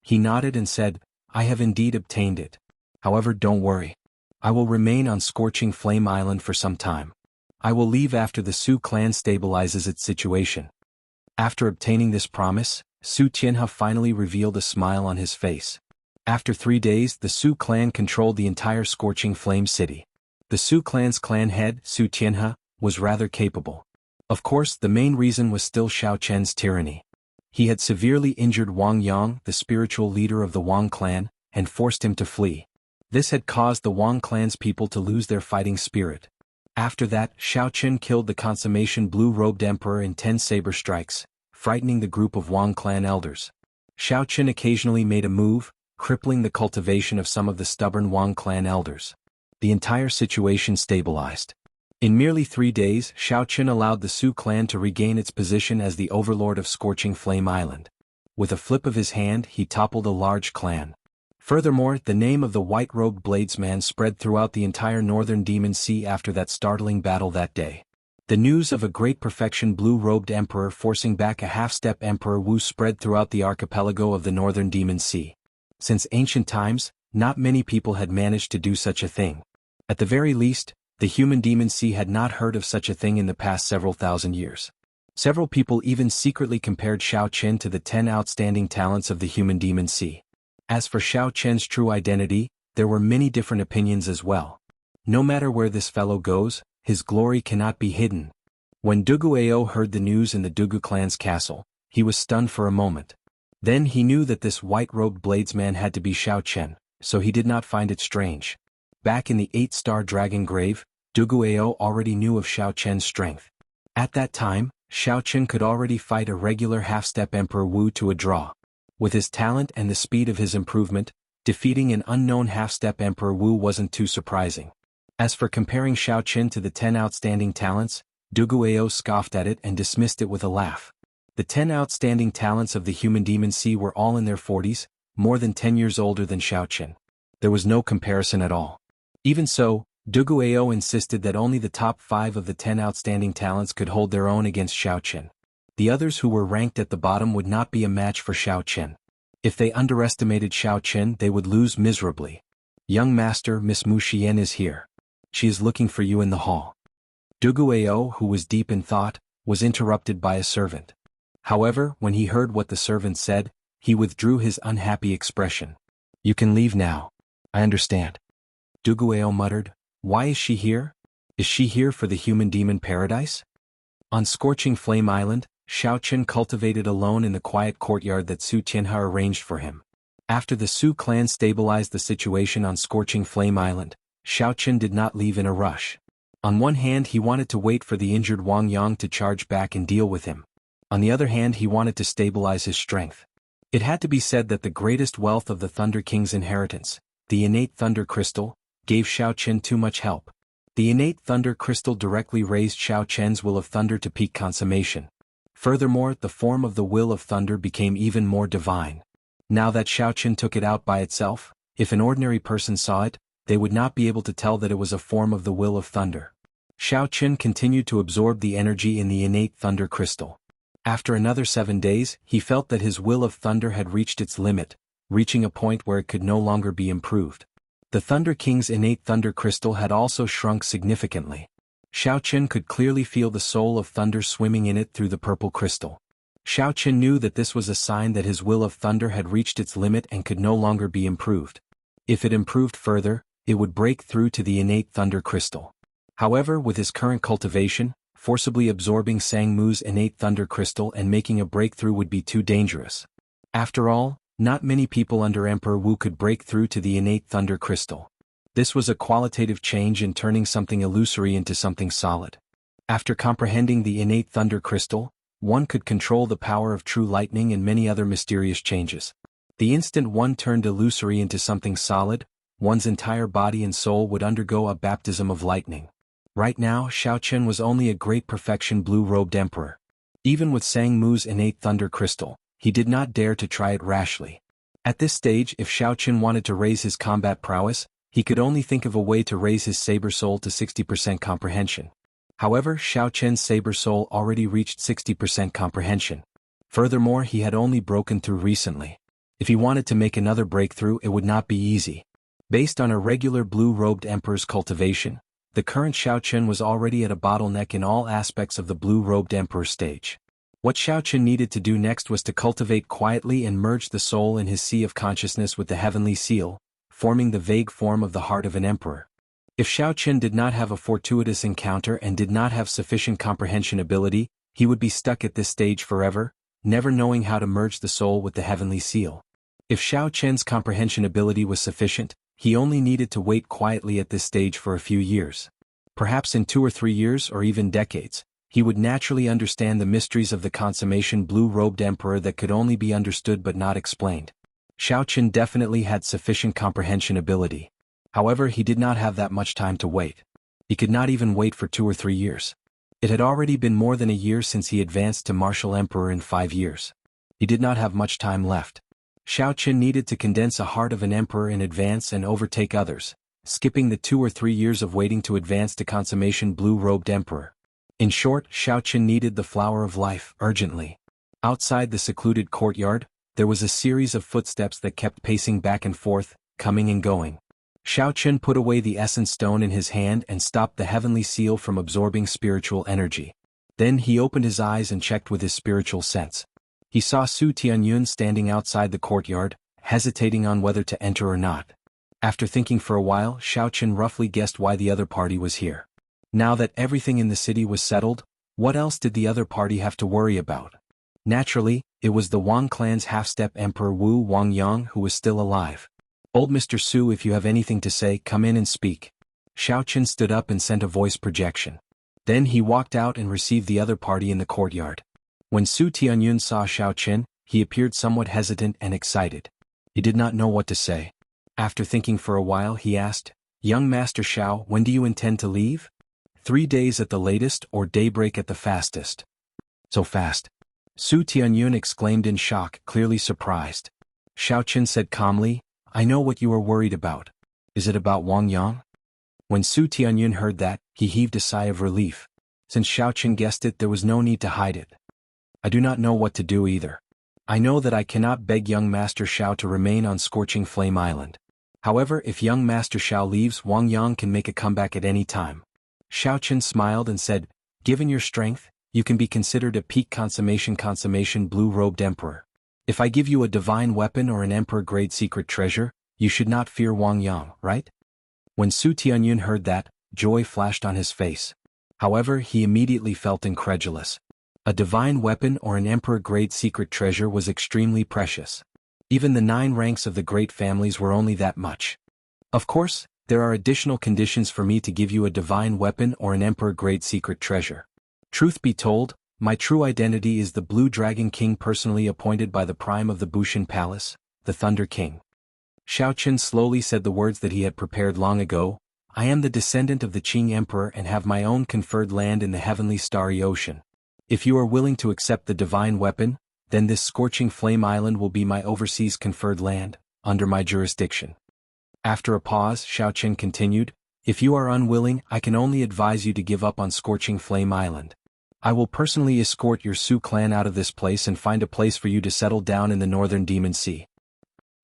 He nodded and said, "I have indeed obtained it. However, don't worry. I will remain on Scorching Flame Island for some time. I will leave after the Su clan stabilizes its situation." After obtaining this promise, Su Tianhe finally revealed a smile on his face. After 3 days, the Su clan controlled the entire Scorching Flame City. The Su clan's clan head, Su Tianhe, was rather capable. Of course, the main reason was still Xiao Qin's tyranny. He had severely injured Wang Yang, the spiritual leader of the Wang clan, and forced him to flee. This had caused the Wang clan's people to lose their fighting spirit. After that, Xiao Qin killed the consummation blue-robed emperor in 10 saber strikes, frightening the group of Wang clan elders. Xiao Qin occasionally made a move, crippling the cultivation of some of the stubborn Wang clan elders. The entire situation stabilized. In merely 3 days, Xiao Qin allowed the Su clan to regain its position as the overlord of Scorching Flame Island. With a flip of his hand, he toppled a large clan. Furthermore, the name of the white-robed bladesman spread throughout the entire northern Demon Sea after that startling battle that day. The news of a great perfection blue-robed emperor forcing back a half-step Emperor Wu spread throughout the archipelago of the northern Demon Sea. Since ancient times, not many people had managed to do such a thing. At the very least, the human demon sea had not heard of such a thing in the past several thousand years. Several people even secretly compared Xiao Chen to the 10 outstanding talents of the human demon sea. As for Xiao Chen's true identity, there were many different opinions as well. No matter where this fellow goes, his glory cannot be hidden. When Duguao heard the news in the Dugu clan's castle, he was stunned for a moment. Then he knew that this white-robed bladesman had to be Xiao Chen, so he did not find it strange. Back in the 8-star dragon grave, Duguao already knew of Xiao Chen's strength. At that time, Xiao Chen could already fight a regular half-step Emperor Wu to a draw. With his talent and the speed of his improvement, defeating an unknown half-step Emperor Wu wasn't too surprising. As for comparing Xiao Chen to the 10 outstanding talents, Duguao scoffed at it and dismissed it with a laugh. The 10 outstanding talents of the human demon sea were all in their 40s, more than 10 years older than Xiao Chen. There was no comparison at all. Even so, Duguao insisted that only the top 5 of the 10 outstanding talents could hold their own against Xiao Chen. The others who were ranked at the bottom would not be a match for Xiao Chen. If they underestimated Xiao Chen, they would lose miserably. "Young master, Miss Mu Xian is here. She is looking for you in the hall." Duguao, who was deep in thought, was interrupted by a servant. However, when he heard what the servant said, he withdrew his unhappy expression. "You can leave now. I understand." Duguao muttered, "Why is she here? Is she here for the human demon paradise?" On Scorching Flame Island, Xiao Chen cultivated alone in the quiet courtyard that Su Tianhe arranged for him. After the Su clan stabilized the situation on Scorching Flame Island, Xiao Chen did not leave in a rush. On one hand, he wanted to wait for the injured Wang Yang to charge back and deal with him. On the other hand, he wanted to stabilize his strength. It had to be said that the greatest wealth of the Thunder King's inheritance, the innate Thunder Crystal, gave Xiao Chen too much help. The innate Thunder Crystal directly raised Xiao Chen's will of thunder to peak consummation. Furthermore, the form of the will of thunder became even more divine. Now that Xiao Chen took it out by itself, if an ordinary person saw it, they would not be able to tell that it was a form of the will of thunder. Xiao Chen continued to absorb the energy in the innate Thunder Crystal. After another 7 days, he felt that his will of thunder had reached its limit, reaching a point where it could no longer be improved. The Thunder King's innate Thunder Crystal had also shrunk significantly. Xiao Chen could clearly feel the soul of thunder swimming in it through the purple crystal. Xiao Chen knew that this was a sign that his will of thunder had reached its limit and could no longer be improved. If it improved further, it would break through to the innate Thunder Crystal. However, with his current cultivation, forcibly absorbing Sang Mu's innate Thunder Crystal and making a breakthrough would be too dangerous. After all, not many people under Emperor Wu could break through to the innate Thunder Crystal. This was a qualitative change in turning something illusory into something solid. After comprehending the innate Thunder Crystal, one could control the power of true lightning and many other mysterious changes. The instant one turned illusory into something solid, one's entire body and soul would undergo a baptism of lightning. Right now, Xiao Chen was only a great perfection blue-robed emperor. Even with Sang Mu's innate Thunder Crystal, he did not dare to try it rashly. At this stage, if Xiao Chen wanted to raise his combat prowess, he could only think of a way to raise his saber soul to 60% comprehension. However, Xiao Chen's saber soul already reached 60% comprehension. Furthermore, he had only broken through recently. If he wanted to make another breakthrough, it would not be easy. Based on a regular blue-robed emperor's cultivation, the current Xiao Chen was already at a bottleneck in all aspects of the blue-robed emperor stage. What Xiao Chen needed to do next was to cultivate quietly and merge the soul in his sea of consciousness with the heavenly seal, forming the vague form of the heart of an emperor. If Xiao Chen did not have a fortuitous encounter and did not have sufficient comprehension ability, he would be stuck at this stage forever, never knowing how to merge the soul with the heavenly seal. If Xiao Chen's comprehension ability was sufficient, he only needed to wait quietly at this stage for a few years. Perhaps in 2 or 3 years or even decades, he would naturally understand the mysteries of the consummation blue-robed emperor that could only be understood but not explained. Xiao Chen definitely had sufficient comprehension ability. However, he did not have that much time to wait. He could not even wait for 2 or 3 years. It had already been more than a year since he advanced to Martial Emperor in 5 years. He did not have much time left. Xiao Chen needed to condense a heart of an emperor in advance and overtake others, skipping the 2 or 3 years of waiting to advance to consummation blue-robed emperor. In short, Xiao Chen needed the flower of life, urgently. Outside the secluded courtyard, there was a series of footsteps that kept pacing back and forth, coming and going. Xiao Chen put away the essence stone in his hand and stopped the heavenly seal from absorbing spiritual energy. Then he opened his eyes and checked with his spiritual sense. He saw Su Tianyun standing outside the courtyard, hesitating on whether to enter or not. After thinking for a while, Xiao Chen roughly guessed why the other party was here. Now that everything in the city was settled, what else did the other party have to worry about? Naturally, it was the Wang clan's half-step Emperor Wu Wangyang who was still alive. "Old Mr. Su, if you have anything to say, come in and speak." Xiao Chen stood up and sent a voice projection. Then he walked out and received the other party in the courtyard. When Su Tianyun saw Xiao Chen, he appeared somewhat hesitant and excited. He did not know what to say. After thinking for a while, he asked, "Young Master Xiao, when do you intend to leave?" 3 days at the latest or daybreak at the fastest." "So fast?" Su Tianyun exclaimed in shock, clearly surprised. Xiao Chen said calmly, "I know what you are worried about. Is it about Wang Yang?" When Su Tianyun heard that, he heaved a sigh of relief. Since Xiao Chen guessed it, there was no need to hide it. "I do not know what to do either. I know that I cannot beg young Master Xiao to remain on Scorching Flame Island. However, if young Master Xiao leaves, Wang Yang can make a comeback at any time." Xiao Chen smiled and said, "Given your strength, you can be considered a peak consummation blue-robed emperor. If I give you a divine weapon or an emperor-grade secret treasure, you should not fear Wang Yang, right?" When Su Tianyun heard that, joy flashed on his face. However, he immediately felt incredulous. A divine weapon or an emperor-grade secret treasure was extremely precious. Even the 9 ranks of the great families were only that much. "Of course, there are additional conditions for me to give you a divine weapon or an emperor-grade secret treasure. Truth be told, my true identity is the Blue Dragon King personally appointed by the Prime of the Bushan Palace, the Thunder King." Xiao Chen slowly said the words that he had prepared long ago. "I am the descendant of the Qing Emperor and have my own conferred land in the heavenly starry ocean. If you are willing to accept the divine weapon, then this Scorching Flame Island will be my overseas conferred land, under my jurisdiction." After a pause, Xiao Chen continued, "If you are unwilling, I can only advise you to give up on Scorching Flame Island. I will personally escort your Su clan out of this place and find a place for you to settle down in the northern Demon Sea.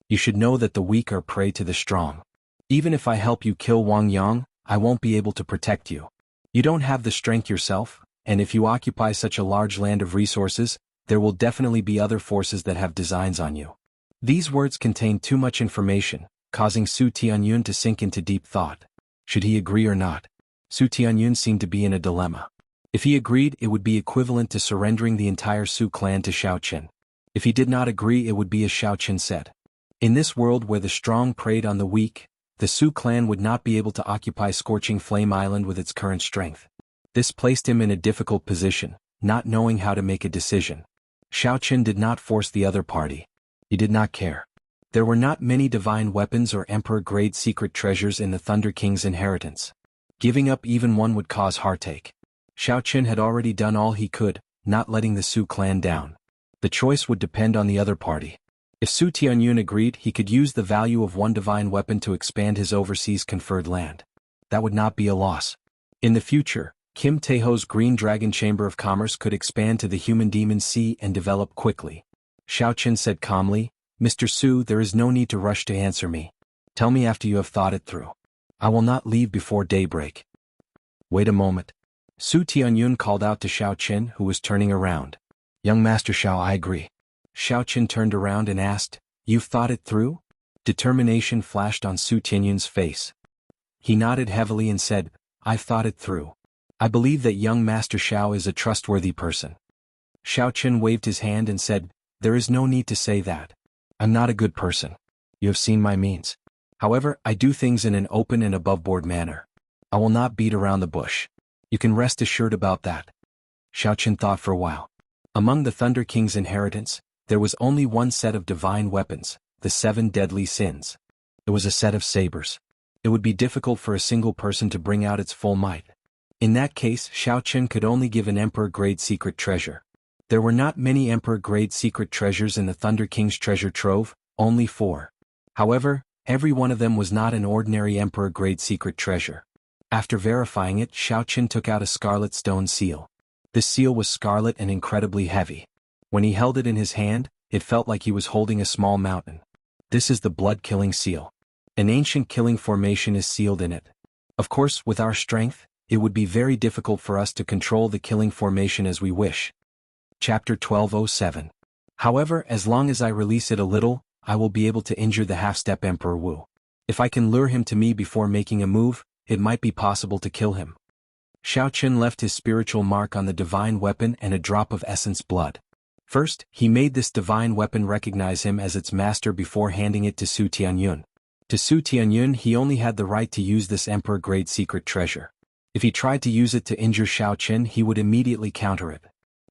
You should know that the weak are prey to the strong. Even if I help you kill Wang Yang, I won't be able to protect you. You don't have the strength yourself, and if you occupy such a large land of resources, there will definitely be other forces that have designs on you." These words contained too much information, causing Su Tianyun to sink into deep thought. Should he agree or not? Su Tianyun seemed to be in a dilemma. If he agreed, it would be equivalent to surrendering the entire Su clan to Xiao Chen. If he did not agree, it would be as Xiao Chen said. In this world where the strong preyed on the weak, the Su clan would not be able to occupy Scorching Flame Island with its current strength. This placed him in a difficult position, not knowing how to make a decision. Xiao Chen did not force the other party. He did not care. There were not many divine weapons or emperor-grade secret treasures in the Thunder King's inheritance. Giving up even one would cause heartache. Xiao Chen had already done all he could, not letting the Su clan down. The choice would depend on the other party. If Su Tianyun agreed, he could use the value of one divine weapon to expand his overseas conferred land. That would not be a loss. In the future, Kim Taeho's Green Dragon Chamber of Commerce could expand to the Human Demon Sea and develop quickly. Xiao Chen said calmly, "Mr. Su, there is no need to rush to answer me. Tell me after you have thought it through. I will not leave before daybreak." "Wait a moment." Su Tianyun called out to Xiao Chen, who was turning around. "Young Master Xiao, I agree." Xiao Chen turned around and asked, "You've thought it through?" Determination flashed on Su Tianyun's face. He nodded heavily and said, "I've thought it through. I believe that young Master Xiao is a trustworthy person." Xiao Chen waved his hand and said, "There is no need to say that. I'm not a good person. You have seen my means. However, I do things in an open and above-board manner. I will not beat around the bush. You can rest assured about that." Xiao Chen thought for a while. Among the Thunder King's inheritance, there was only one set of divine weapons, the 7 deadly sins. It was a set of sabers. It would be difficult for a single person to bring out its full might. In that case, Xiao Chen could only give an emperor-grade secret treasure. There were not many emperor-grade secret treasures in the Thunder King's treasure trove, only 4. However, every one of them was not an ordinary emperor-grade secret treasure. After verifying it, Xiao Chen took out a scarlet stone seal. This seal was scarlet and incredibly heavy. When he held it in his hand, it felt like he was holding a small mountain. "This is the blood-killing seal. An ancient killing formation is sealed in it. Of course, with our strength, it would be very difficult for us to control the killing formation as we wish. Chapter 1207. However, as long as I release it a little, I will be able to injure the half-step Emperor Wu. If I can lure him to me before making a move, it might be possible to kill him. Xiao Qin left his spiritual mark on the divine weapon and a drop of essence blood. First, he made this divine weapon recognize him as its master before handing it to Su Tianyun. To Su Tianyun he only had the right to use this emperor-grade secret treasure. If he tried to use it to injure Xiao Qin he would immediately counter it.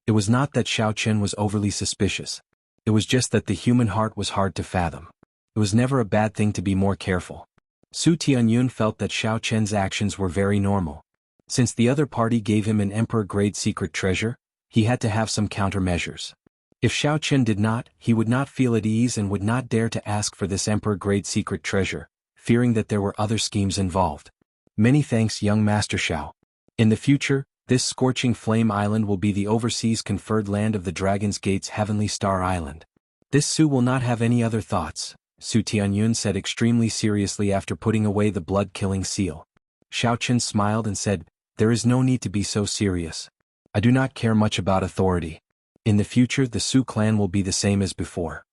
It was not that Xiao Qin was overly suspicious. It was just that the human heart was hard to fathom. It was never a bad thing to be more careful. Su Tianyun felt that Xiao Qin's actions were very normal. Since the other party gave him an emperor-grade secret treasure, he had to have some countermeasures. If Xiao Qin did not, he would not feel at ease and would not dare to ask for this emperor-grade secret treasure, fearing that there were other schemes involved. Many thanks, young Master Xiao. In the future, this scorching flame island will be the overseas conferred land of the Dragon's Gate's Heavenly Star Island. This Su will not have any other thoughts, Su Tianyun said extremely seriously after putting away the blood-killing seal. Xiao Qin smiled and said, "There is no need to be so serious. I do not care much about authority. In the future the Su clan will be the same as before."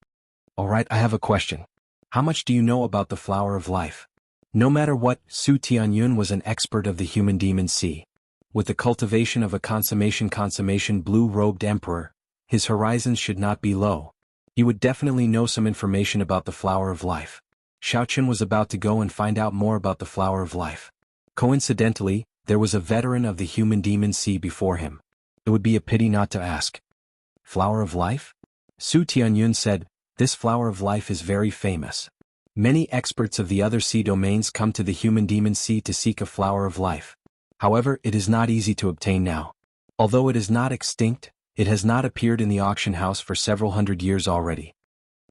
Alright, I have a question. How much do you know about the Flower of Life? No matter what, Su Tianyun was an expert of the human demon sea. With the cultivation of a consummation blue-robed emperor, his horizons should not be low. He would definitely know some information about the Flower of Life. Xiao Qin was about to go and find out more about the Flower of Life. Coincidentally, there was a veteran of the human demon sea before him. It would be a pity not to ask. Flower of Life? Su Tianyun said, "This Flower of Life is very famous. Many experts of the other sea domains come to the human demon sea to seek a Flower of Life. However, it is not easy to obtain now. Although it is not extinct, it has not appeared in the auction house for several hundred years already."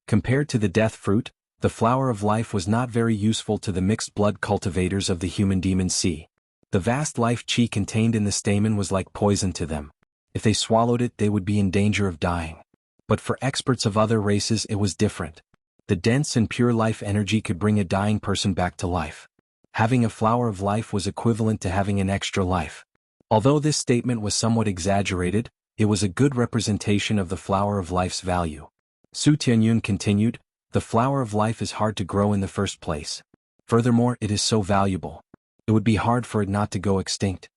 Compared to the death fruit, the Flower of Life was not very useful to the mixed blood cultivators of the human demon sea. The vast life chi contained in the stamen was like poison to them. If they swallowed it they would be in danger of dying. But for experts of other races it was different. The dense and pure life energy could bring a dying person back to life. Having a Flower of Life was equivalent to having an extra life. Although this statement was somewhat exaggerated, it was a good representation of the Flower of Life's value. Su Tianyun continued, "The Flower of Life is hard to grow in the first place. Furthermore, it is so valuable. It would be hard for it not to go extinct."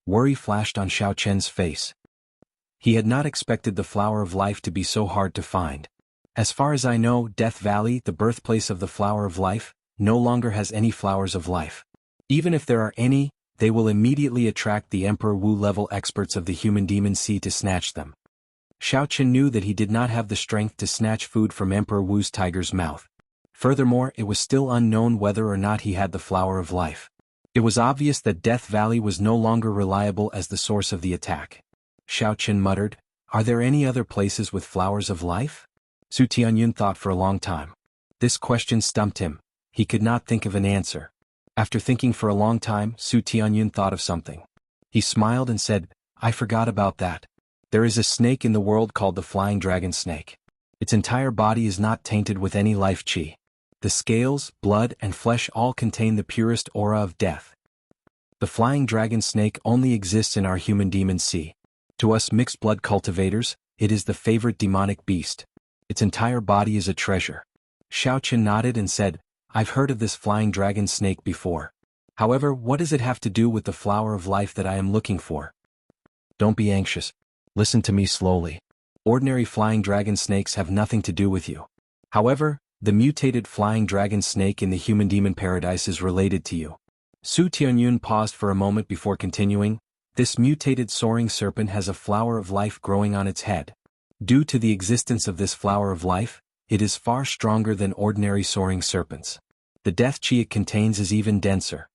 Worry flashed on Xiao Qin's face. He had not expected the Flower of Life to be so hard to find. As far as I know, Death Valley, the birthplace of the Flower of Life, no longer has any flowers of life. Even if there are any, they will immediately attract the Emperor Wu-level experts of the human demon sea to snatch them. Xiao Qin knew that he did not have the strength to snatch food from Emperor Wu's tiger's mouth. Furthermore, it was still unknown whether or not he had the Flower of Life. It was obvious that Death Valley was no longer reliable as the source of the attack. Xiao Qin muttered, "Are there any other places with flowers of life?" Su Tianyun thought for a long time. This question stumped him. He could not think of an answer. After thinking for a long time, Su Tianyun thought of something. He smiled and said, "I forgot about that. There is a snake in the world called the flying dragon snake. Its entire body is not tainted with any life chi. The scales, blood, and flesh all contain the purest aura of death. The flying dragon snake only exists in our human demon sea. To us mixed blood cultivators, it is the favorite demonic beast. Its entire body is a treasure." Xiao Qin nodded and said, "I've heard of this flying dragon snake before. However, what does it have to do with the Flower of Life that I am looking for?" "Don't be anxious. Listen to me slowly. Ordinary flying dragon snakes have nothing to do with you. However, the mutated flying dragon snake in the human demon paradise is related to you." Su Tianyun paused for a moment before continuing, "This mutated soaring serpent has a Flower of Life growing on its head. Due to the existence of this Flower of Life, it is far stronger than ordinary soaring serpents. The death chi it contains is even denser.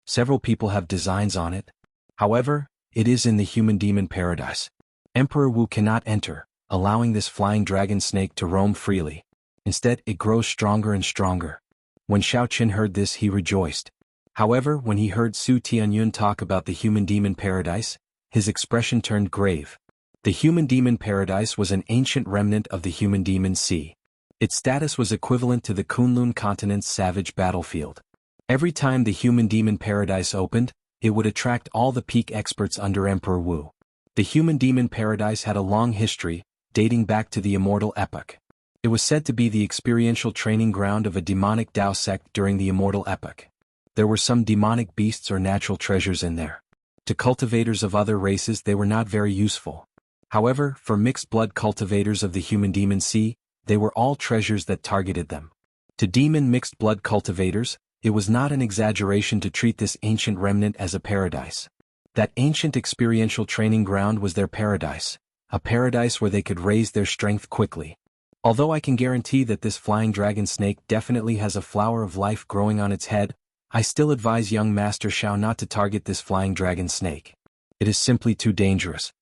Several people have designs on it. However, it is in the human demon paradise. Emperor Wu cannot enter, allowing this flying dragon snake to roam freely. Instead, it grows stronger and stronger." When Xiao Qin heard this he rejoiced. However, when he heard Su Tianyun talk about the human demon paradise, his expression turned grave. The human demon paradise was an ancient remnant of the human demon sea. Its status was equivalent to the Kunlun continent's savage battlefield. Every time the human-demon paradise opened, it would attract all the peak experts under Emperor Wu. The human-demon paradise had a long history, dating back to the Immortal Epoch. It was said to be the experiential training ground of a demonic Dao sect during the Immortal Epoch. There were some demonic beasts or natural treasures in there. To cultivators of other races they were not very useful. However, for mixed-blood cultivators of the human-demon sea, they were all treasures that targeted them. To demon mixed-blood cultivators, it was not an exaggeration to treat this ancient remnant as a paradise. That ancient experiential training ground was their paradise, a paradise where they could raise their strength quickly. Although I can guarantee that this flying dragon snake definitely has a flower of life growing on its head, I still advise young Master Xiao not to target this flying dragon snake. It is simply too dangerous.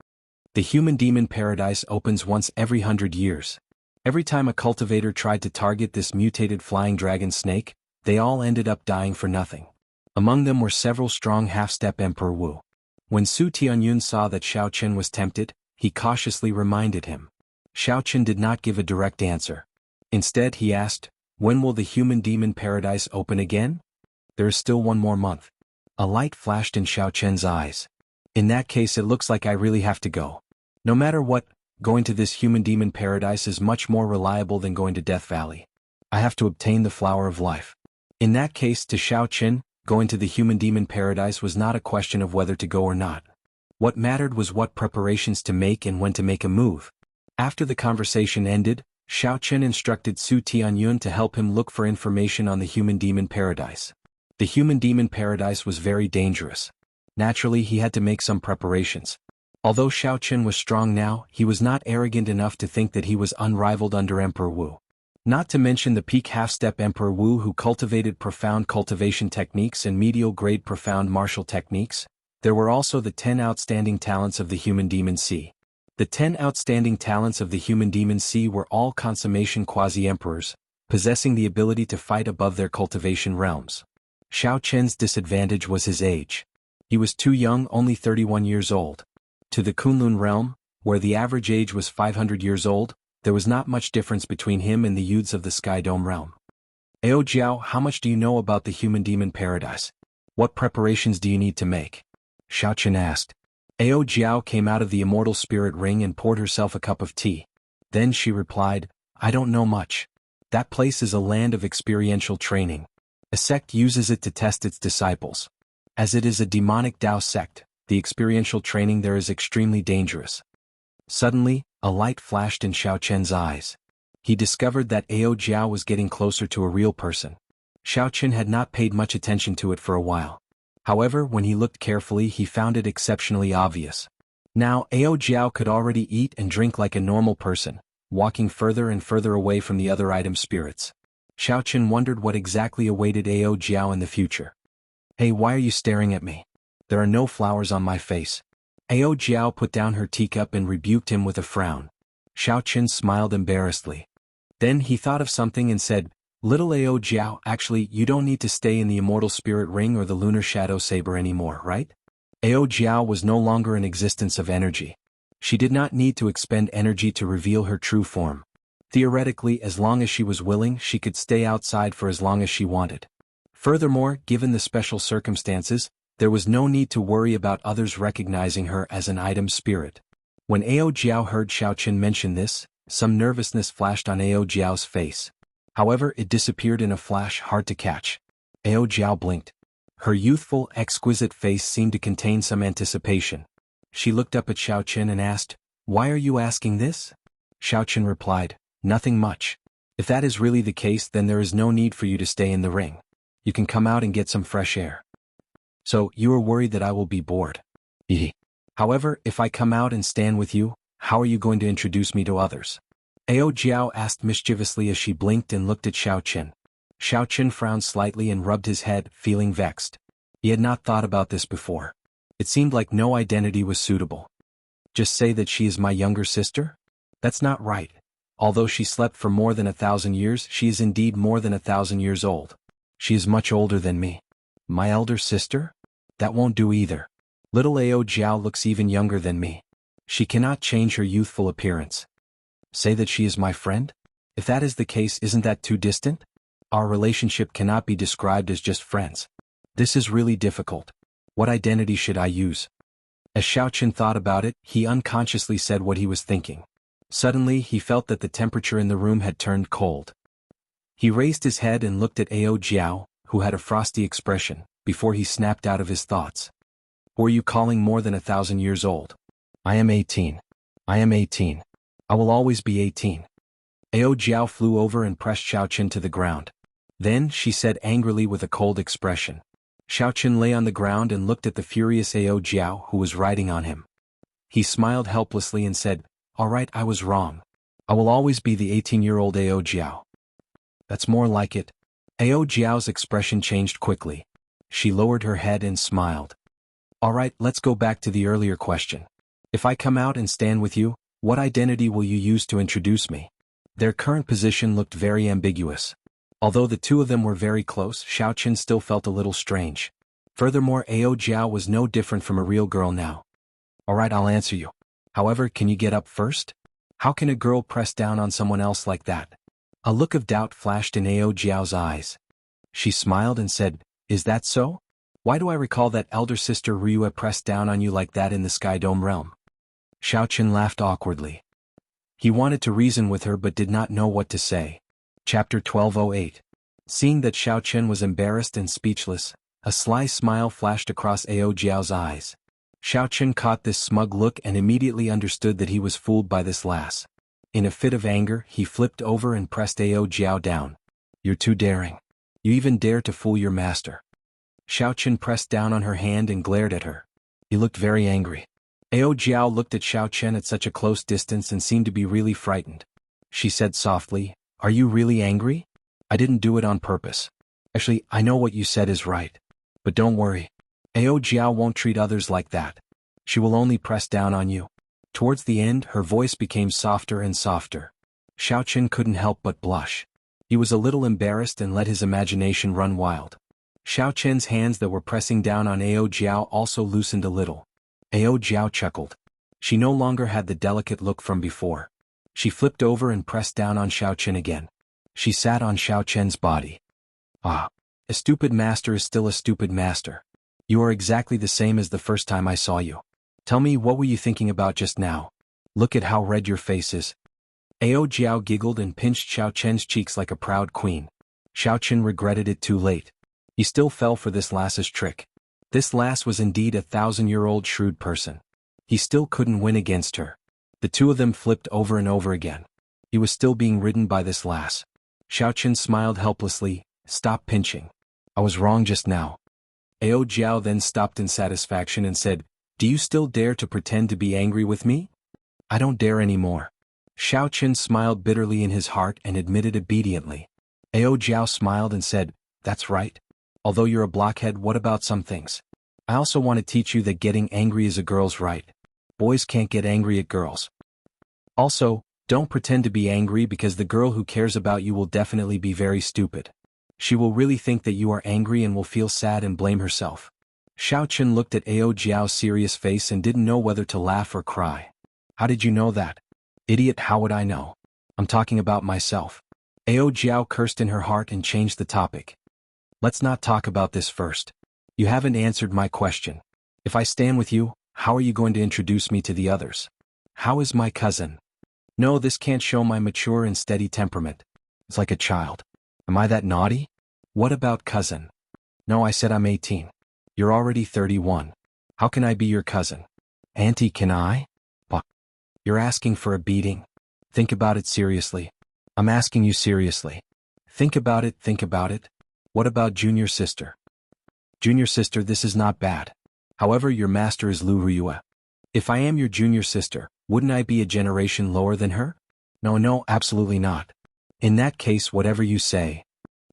The human-demon paradise opens once every 100 years. Every time a cultivator tried to target this mutated flying dragon snake, they all ended up dying for nothing. Among them were several strong half-step Emperor Wu. When Su Tianyun saw that Xiao Qin was tempted, he cautiously reminded him. Xiao Qin did not give a direct answer. Instead he asked, "When will the human-demon paradise open again?" "There is still one more month." A light flashed in Xiao Qin's eyes. "In that case it looks like I really have to go. No matter what, going to this human-demon paradise is much more reliable than going to Death Valley. I have to obtain the flower of life." In that case, to Xiao Qin, going to the human-demon paradise was not a question of whether to go or not. What mattered was what preparations to make and when to make a move. After the conversation ended, Xiao Qin instructed Su Tianyun to help him look for information on the human-demon paradise. The human-demon paradise was very dangerous. Naturally, he had to make some preparations. Although Xiao Qin was strong now, he was not arrogant enough to think that he was unrivaled under Emperor Wu. Not to mention the peak half-step Emperor Wu who cultivated profound cultivation techniques and medial-grade profound martial techniques, there were also the 10 outstanding talents of the human-demon sea. The 10 outstanding talents of the human-demon sea were all consummation quasi-emperors, possessing the ability to fight above their cultivation realms. Xiao Qin's disadvantage was his age. He was too young, only 31 years old. To the Kunlun realm, where the average age was 500 years old, there was not much difference between him and the youths of the Sky Dome realm. "Ao Jiao, how much do you know about the human-demon paradise? What preparations do you need to make?" Xiao Qin asked. Ao Jiao came out of the immortal spirit ring and poured herself a cup of tea. Then she replied, "I don't know much. That place is a land of experiential training. A sect uses it to test its disciples. As it is a demonic Dao sect, the experiential training there is extremely dangerous." Suddenly, a light flashed in Xiao Qin's eyes. He discovered that Ao Jiao was getting closer to a real person. Xiao Qin had not paid much attention to it for a while. However, when he looked carefully he found it exceptionally obvious. Now Ao Jiao could already eat and drink like a normal person, walking further and further away from the other item spirits. Xiao Qin wondered what exactly awaited Ao Jiao in the future. "Hey, why are you staring at me? There are no flowers on my face." Ao Jiao put down her teacup and rebuked him with a frown. Xiao Qin smiled embarrassedly. Then he thought of something and said, "Little Ao Jiao, actually you don't need to stay in the immortal spirit ring or the lunar shadow saber anymore, right?" Ao Jiao was no longer an existence of energy. She did not need to expend energy to reveal her true form. Theoretically, as long as she was willing, she could stay outside for as long as she wanted. Furthermore, given the special circumstances, there was no need to worry about others recognizing her as an item spirit. When Ao Jiao heard Xiao Qin mention this, some nervousness flashed on Ao Jiao's face. However, it disappeared in a flash hard to catch. Ao Jiao blinked. Her youthful, exquisite face seemed to contain some anticipation. She looked up at Xiao Qin and asked, "Why are you asking this?" Xiao Qin replied, "Nothing much. If that is really the case, then there is no need for you to stay in the ring. You can come out and get some fresh air." "So, you are worried that I will be bored?" "However, if I come out and stand with you, how are you going to introduce me to others?" Ao Jiao asked mischievously as she blinked and looked at Xiao Qin. Xiao Qin frowned slightly and rubbed his head, feeling vexed. He had not thought about this before. It seemed like no identity was suitable. "Just say that she is my younger sister?" "That's not right. Although she slept for more than 1,000 years, she is indeed more than 1,000 years old. She is much older than me." "My elder sister? That won't do either. Little Ao Jiao looks even younger than me. She cannot change her youthful appearance." "Say that she is my friend?" If that is the case, isn't that too distant? Our relationship cannot be described as just friends. This is really difficult. What identity should I use? As Xiaoqun thought about it, he unconsciously said what he was thinking. Suddenly, he felt that the temperature in the room had turned cold. He raised his head and looked at Ao Jiao, who had a frosty expression, before he snapped out of his thoughts. Were you calling more than 1,000 years old? I am 18. I am 18. I will always be 18. Ao Jiao flew over and pressed Xiaoqun to the ground. Then, she said angrily with a cold expression. Xiaoqun lay on the ground and looked at the furious Ao Jiao who was riding on him. He smiled helplessly and said, "All right, I was wrong. I will always be the 18-year-old Ao Jiao." That's more like it. Ao Jiao's expression changed quickly. She lowered her head and smiled. All right, let's go back to the earlier question. If I come out and stand with you, what identity will you use to introduce me? Their current position looked very ambiguous. Although the two of them were very close, Xiaoqun still felt a little strange. Furthermore, Ao Jiao was no different from a real girl now. All right, I'll answer you. However, can you get up first? How can a girl press down on someone else like that? A look of doubt flashed in Ao Jiao's eyes. She smiled and said, Is that so? Why do I recall that elder sister Ryue pressed down on you like that in the Sky Dome realm? Xiaoqun laughed awkwardly. He wanted to reason with her but did not know what to say. Chapter 1208. Seeing that Xiaoqun was embarrassed and speechless, a sly smile flashed across Ao Jiao's eyes. Xiaoqun caught this smug look and immediately understood that he was fooled by this lass. In a fit of anger, he flipped over and pressed Ao Jiao down. You're too daring. You even dare to fool your master. Xiaoqun pressed down on her hand and glared at her. He looked very angry. Ao Jiao looked at Xiaoqun at such a close distance and seemed to be really frightened. She said softly, Are you really angry? I didn't do it on purpose. Actually, I know what you said is right. But don't worry. Ao Jiao won't treat others like that. She will only press down on you. Towards the end, her voice became softer and softer. Xiaoqun couldn't help but blush. He was a little embarrassed and let his imagination run wild. Xiaoqun's hands that were pressing down on Ao Jiao also loosened a little. Ao Jiao chuckled. She no longer had the delicate look from before. She flipped over and pressed down on Xiaoqun again. She sat on Xiaoqun's body. Ah, a stupid master is still a stupid master. You are exactly the same as the first time I saw you. Tell me, what were you thinking about just now? Look at how red your face is. Ao Jiao giggled and pinched Xiaoqun's cheeks like a proud queen. Xiaoqun regretted it too late. He still fell for this lass's trick. This lass was indeed a 1,000-year-old shrewd person. He still couldn't win against her. The two of them flipped over and over again. He was still being ridden by this lass. Xiaoqun smiled helplessly. Stop pinching. I was wrong just now. Ao Jiao then stopped in satisfaction and said, Do you still dare to pretend to be angry with me? I don't dare anymore. Xiaoqun smiled bitterly in his heart and admitted obediently. Ao Jiao smiled and said, That's right. Although you're a blockhead, what about some things? I also want to teach you that getting angry is a girl's right. Boys can't get angry at girls. Also, don't pretend to be angry because the girl who cares about you will definitely be very stupid. She will really think that you are angry and will feel sad and blame herself. Xiaoqun looked at Ao Jiao's serious face and didn't know whether to laugh or cry. How did you know that? Idiot, how would I know? I'm talking about myself. Ao Jiao cursed in her heart and changed the topic. Let's not talk about this first. You haven't answered my question. If I stand with you, how are you going to introduce me to the others? How is my cousin? No, this can't show my mature and steady temperament. It's like a child. Am I that naughty? What about cousin? No, I said I'm 18. You're already 31. How can I be your cousin? Auntie, can I? Bah. You're asking for a beating. Think about it seriously. I'm asking you seriously. Think about it, think about it. What about junior sister? Junior sister, this is not bad. However, your master is Lu Ryue. If I am your junior sister, wouldn't I be a generation lower than her? No, absolutely not. In that case, whatever you say.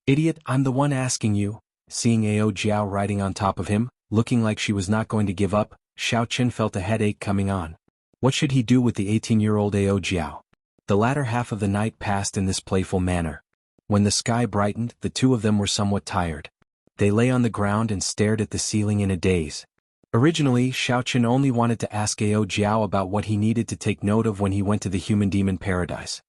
Idiot, I'm the one asking you. Seeing Ao Jiao riding on top of him, looking like she was not going to give up, Xiaoqun felt a headache coming on. What should he do with the 18-year-old Ao Jiao? The latter half of the night passed in this playful manner. When the sky brightened, the two of them were somewhat tired. They lay on the ground and stared at the ceiling in a daze. Originally, Xiaoqun only wanted to ask Ao Jiao about what he needed to take note of when he went to the human demon paradise.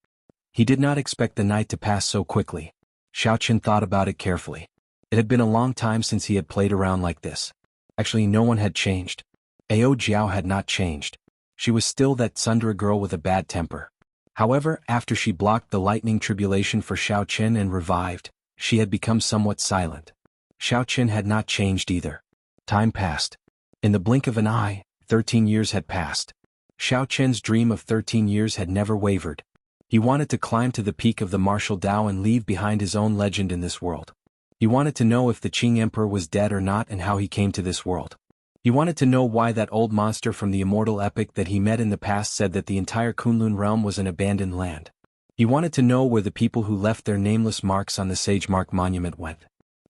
He did not expect the night to pass so quickly. Xiaoqin thought about it carefully. It had been a long time since he had played around like this. Actually, no one had changed. Ao Jiao had not changed. She was still that tsundere girl with a bad temper. However, after she blocked the lightning tribulation for Xiaoqin and revived, she had become somewhat silent. Xiaoqin had not changed either. Time passed. In the blink of an eye, 13 years had passed. Xiaoqin's dream of 13 years had never wavered. He wanted to climb to the peak of the martial Tao and leave behind his own legend in this world. He wanted to know if the Qing Emperor was dead or not and how he came to this world. He wanted to know why that old monster from the immortal epic that he met in the past said that the entire Kunlun realm was an abandoned land. He wanted to know where the people who left their nameless marks on the Sage Mark Monument went.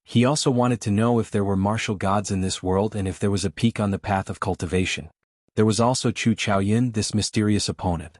He also wanted to know if there were martial gods in this world and if there was a peak on the path of cultivation. There was also Chu Chaoyin, this mysterious opponent.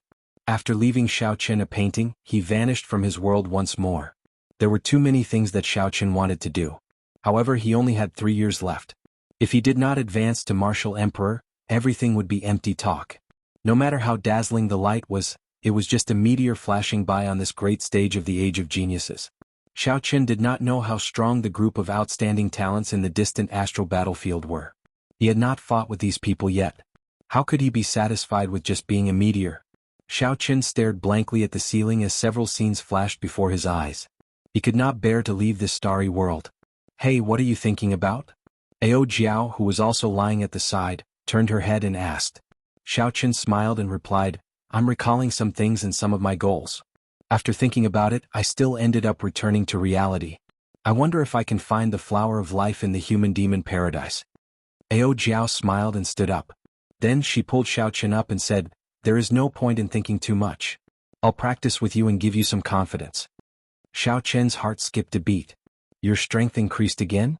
After leaving Xiaoqin a painting, he vanished from his world once more. There were too many things that Xiaoqin wanted to do. However, he only had 3 years left. If he did not advance to martial emperor, everything would be empty talk. No matter how dazzling the light was, it was just a meteor flashing by on this great stage of the Age of Geniuses. Xiaoqin did not know how strong the group of outstanding talents in the distant astral battlefield were. He had not fought with these people yet. How could he be satisfied with just being a meteor? Xiaoqin stared blankly at the ceiling as several scenes flashed before his eyes. He could not bear to leave this starry world. Hey, what are you thinking about? Ao Jiao, who was also lying at the side, turned her head and asked. Xiaoqin smiled and replied, I'm recalling some things and some of my goals. After thinking about it, I still ended up returning to reality. I wonder if I can find the flower of life in the human-demon paradise. Ao Jiao smiled and stood up. Then she pulled Xiaoqin up and said, There is no point in thinking too much. I'll practice with you and give you some confidence. Xiaoqin's heart skipped a beat. Your strength increased again?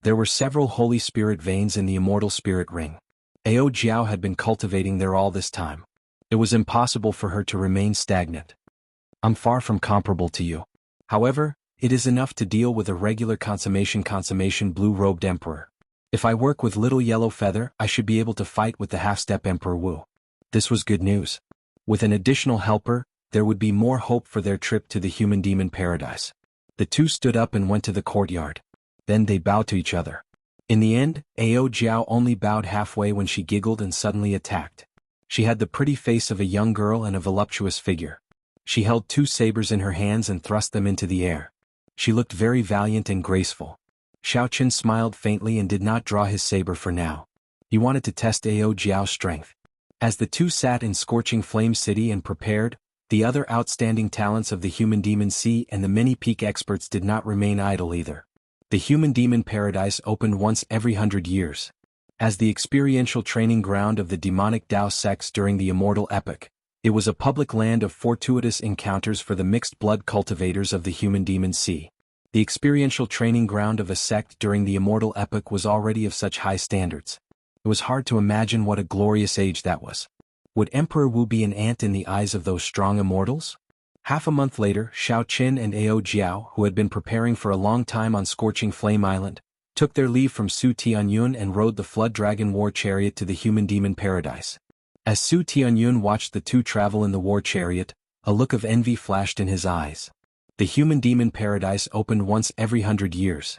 There were several Holy Spirit veins in the immortal spirit ring. Ao Jiao had been cultivating there all this time. It was impossible for her to remain stagnant. I'm far from comparable to you. However, it is enough to deal with a regular consummation blue-robed emperor. If I work with little yellow feather, I should be able to fight with the half-step Emperor Wu. This was good news. With an additional helper, there would be more hope for their trip to the human-demon paradise. The two stood up and went to the courtyard. Then they bowed to each other. In the end, Ao Jiao only bowed halfway when she giggled and suddenly attacked. She had the pretty face of a young girl and a voluptuous figure. She held 2 sabers in her hands and thrust them into the air. She looked very valiant and graceful. Xiaoqin smiled faintly and did not draw his saber for now. He wanted to test Ao Jiao's strength. As the two sat in Scorching Flame City and prepared, the other outstanding talents of the Human Demon Sea and the many peak experts did not remain idle either. The Human Demon Paradise opened once every 100 years. As the experiential training ground of the demonic Tao sects during the immortal epoch, it was a public land of fortuitous encounters for the mixed blood cultivators of the Human Demon Sea. The experiential training ground of a sect during the immortal epoch was already of such high standards. It was hard to imagine what a glorious age that was. Would Emperor Wu be an ant in the eyes of those strong immortals? Half a month later, Xiaoqin and Ao Jiao, who had been preparing for a long time on Scorching Flame Island, took their leave from Su Tianyun and rode the Flood Dragon war chariot to the Human Demon Paradise. As Su Tianyun watched the two travel in the war chariot, a look of envy flashed in his eyes. The Human Demon Paradise opened once every 100 years.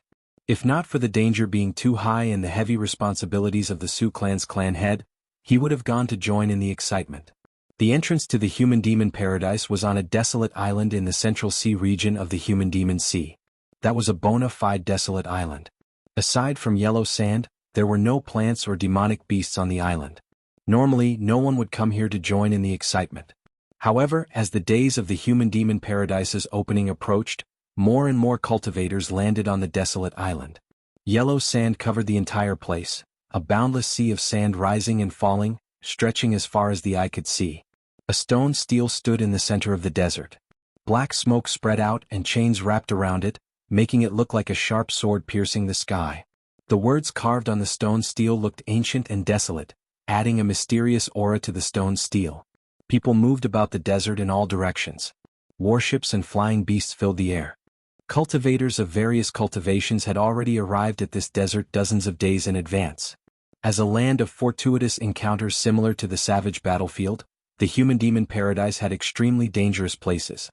If not for the danger being too high and the heavy responsibilities of the Su clan's clan head, he would have gone to join in the excitement. The entrance to the Human Demon Paradise was on a desolate island in the Central Sea region of the Human Demon Sea. That was a bona fide desolate island. Aside from yellow sand, there were no plants or demonic beasts on the island. Normally, no one would come here to join in the excitement. However, as the days of the Human Demon Paradise's opening approached, more and more cultivators landed on the desolate island. Yellow sand covered the entire place, a boundless sea of sand rising and falling, stretching as far as the eye could see. A stone stele stood in the center of the desert. Black smoke spread out and chains wrapped around it, making it look like a sharp sword piercing the sky. The words carved on the stone stele looked ancient and desolate, adding a mysterious aura to the stone stele. People moved about the desert in all directions. Warships and flying beasts filled the air. Cultivators of various cultivations had already arrived at this desert dozens of days in advance. As a land of fortuitous encounters similar to the savage battlefield, the Human Demon Paradise had extremely dangerous places.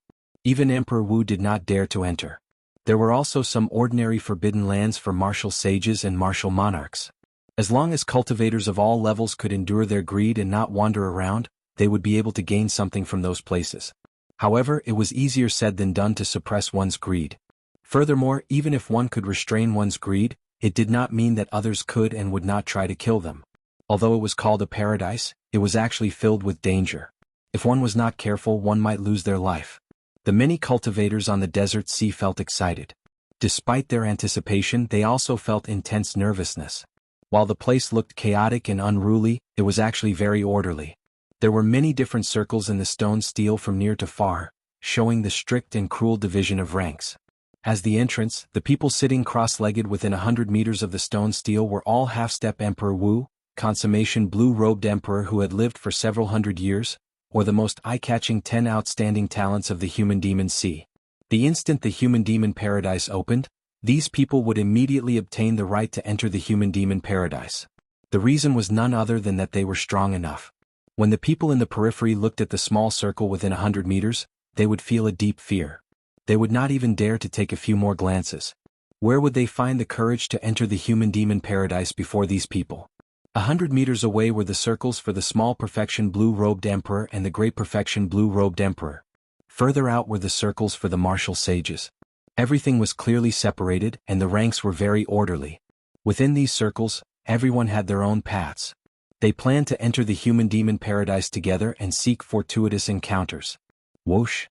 Even Emperor Wu did not dare to enter. There were also some ordinary forbidden lands for martial sages and martial monarchs. As long as cultivators of all levels could endure their greed and not wander around, they would be able to gain something from those places. However, it was easier said than done to suppress one's greed. Furthermore, even if one could restrain one's greed, it did not mean that others could and would not try to kill them. Although it was called a paradise, it was actually filled with danger. If one was not careful, one might lose their life. The many cultivators on the desert sea felt excited. Despite their anticipation, they also felt intense nervousness. While the place looked chaotic and unruly, it was actually very orderly. There were many different circles in the stone steel from near to far, showing the strict and cruel division of ranks. As the entrance, the people sitting cross-legged within 100 meters of the stone steel were all half-step Emperor Wu, consummation blue-robed emperor who had lived for several hundred years, or the most eye-catching 10 outstanding talents of the human demon sea. The instant the human demon paradise opened, these people would immediately obtain the right to enter the human demon paradise. The reason was none other than that they were strong enough. When the people in the periphery looked at the small circle within 100 meters, they would feel a deep fear. They would not even dare to take a few more glances. Where would they find the courage to enter the human demon paradise before these people? 100 meters away were the circles for the small perfection blue-robed emperor and the great perfection blue-robed emperor. Further out were the circles for the martial sages. Everything was clearly separated and the ranks were very orderly. Within these circles, everyone had their own paths. They planned to enter the human demon paradise together and seek fortuitous encounters. Whoosh!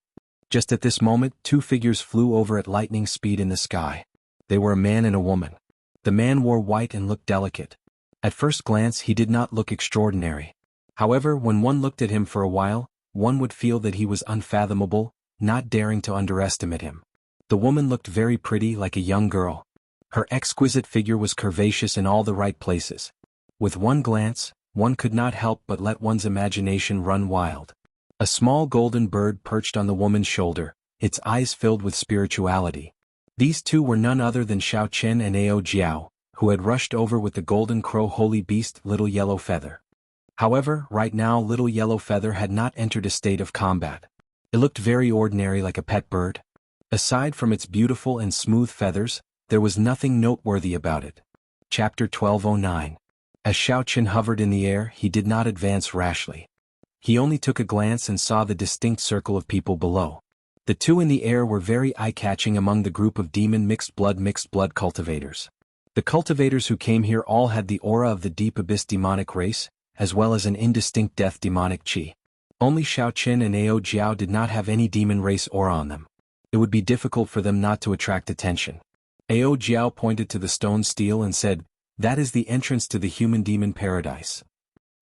Just at this moment, two figures flew over at lightning speed in the sky. They were a man and a woman. The man wore white and looked delicate. At first glance he did not look extraordinary. However, when one looked at him for a while, one would feel that he was unfathomable, not daring to underestimate him. The woman looked very pretty, like a young girl. Her exquisite figure was curvaceous in all the right places. With one glance, one could not help but let one's imagination run wild. A small golden bird perched on the woman's shoulder, its eyes filled with spirituality. These two were none other than Xiao Chen and Ao Jiao, who had rushed over with the golden crow holy beast Little Yellow Feather. However, right now Little Yellow Feather had not entered a state of combat. It looked very ordinary, like a pet bird. Aside from its beautiful and smooth feathers, there was nothing noteworthy about it. Chapter 1209. As Xiao Chen hovered in the air, he did not advance rashly. He only took a glance and saw the distinct circle of people below. The two in the air were very eye-catching among the group of demon mixed blood cultivators. The cultivators who came here all had the aura of the deep abyss demonic race, as well as an indistinct death demonic chi. Only Xiao Chen and Ao Jiao did not have any demon race aura on them. It would be difficult for them not to attract attention. Ao Jiao pointed to the stone steel and said, "That is the entrance to the human demon paradise.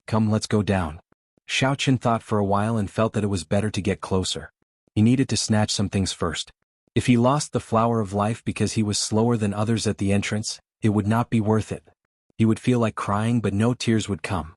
Come, let's go down." Xiao Chen thought for a while and felt that it was better to get closer. He needed to snatch some things first. If he lost the flower of life because he was slower than others at the entrance, it would not be worth it. He would feel like crying but no tears would come.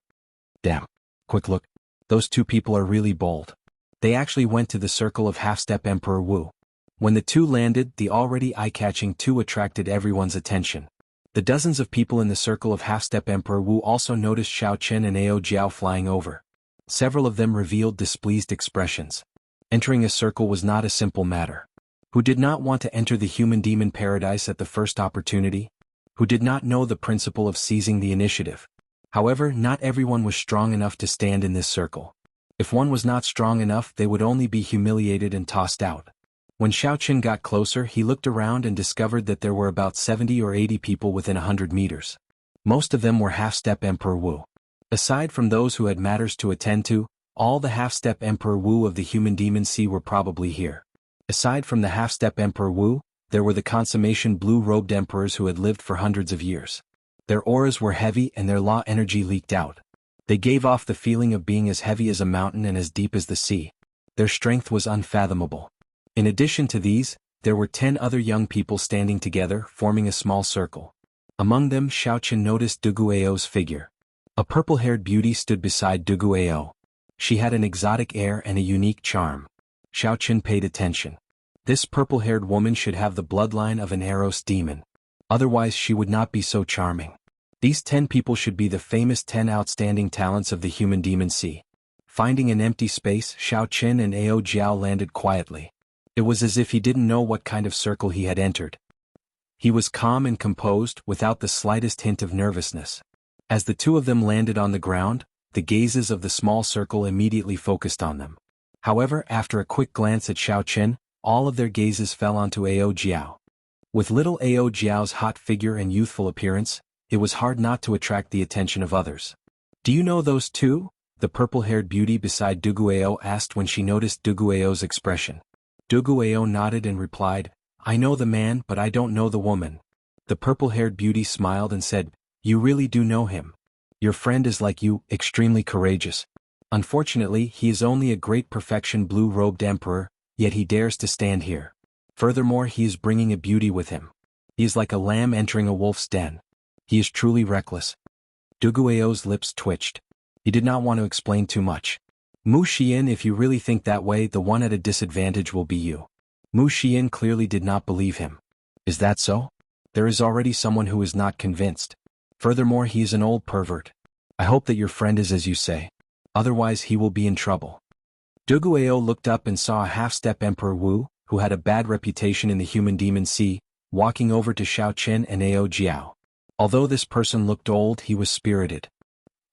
Damn. Quick look. Those two people are really bold. They actually went to the circle of half-step Emperor Wu. When the two landed, the already eye-catching two attracted everyone's attention. The dozens of people in the circle of half-step Emperor Wu also noticed Xiao Chen and Ao Jiao flying over. Several of them revealed displeased expressions. Entering a circle was not a simple matter. Who did not want to enter the human demon paradise at the first opportunity? Who did not know the principle of seizing the initiative? However, not everyone was strong enough to stand in this circle. If one was not strong enough, they would only be humiliated and tossed out. When Xiao Chen got closer, he looked around and discovered that there were about 70 or 80 people within 100 meters. Most of them were half-step Emperor Wu. Aside from those who had matters to attend to, all the half-step Emperor Wu of the human demon sea were probably here. Aside from the half-step Emperor Wu, there were the consummation blue-robed emperors who had lived for hundreds of years. Their auras were heavy and their law energy leaked out. They gave off the feeling of being as heavy as a mountain and as deep as the sea. Their strength was unfathomable. In addition to these, there were 10 other young people standing together, forming a small circle. Among them, Xiao Chen noticed Dugu Ao's figure. A purple-haired beauty stood beside Dugu Ao. She had an exotic air and a unique charm. Xiao Chen paid attention. This purple-haired woman should have the bloodline of an Eros demon. Otherwise she would not be so charming. These 10 people should be the famous 10 outstanding talents of the human demon sea. Finding an empty space, Xiao Chen and Ao Jiao landed quietly. It was as if he didn't know what kind of circle he had entered. He was calm and composed, without the slightest hint of nervousness. As the two of them landed on the ground, the gazes of the small circle immediately focused on them. However, after a quick glance at Xiao Chen, all of their gazes fell onto Ao Jiao. With little Ao Jiao's hot figure and youthful appearance, it was hard not to attract the attention of others. "Do you know those two?" the purple-haired beauty beside Duguao asked when she noticed Duguao's expression. Duguao nodded and replied, "I know the man but I don't know the woman." The purple-haired beauty smiled and said, "You really do know him. Your friend is like you, extremely courageous. Unfortunately, he is only a great perfection blue-robed emperor, yet he dares to stand here. Furthermore, he is bringing a beauty with him. He is like a lamb entering a wolf's den. He is truly reckless." Duguao's lips twitched. He did not want to explain too much. "Mu Xian, if you really think that way, the one at a disadvantage will be you." Mu Xian clearly did not believe him. "Is that so? There is already someone who is not convinced. Furthermore, he is an old pervert. I hope that your friend is as you say. Otherwise he will be in trouble." Duguao looked up and saw a half-step Emperor Wu, who had a bad reputation in the human-demon sea, walking over to Xiao Chen and Ao Jiao. Although this person looked old, he was spirited.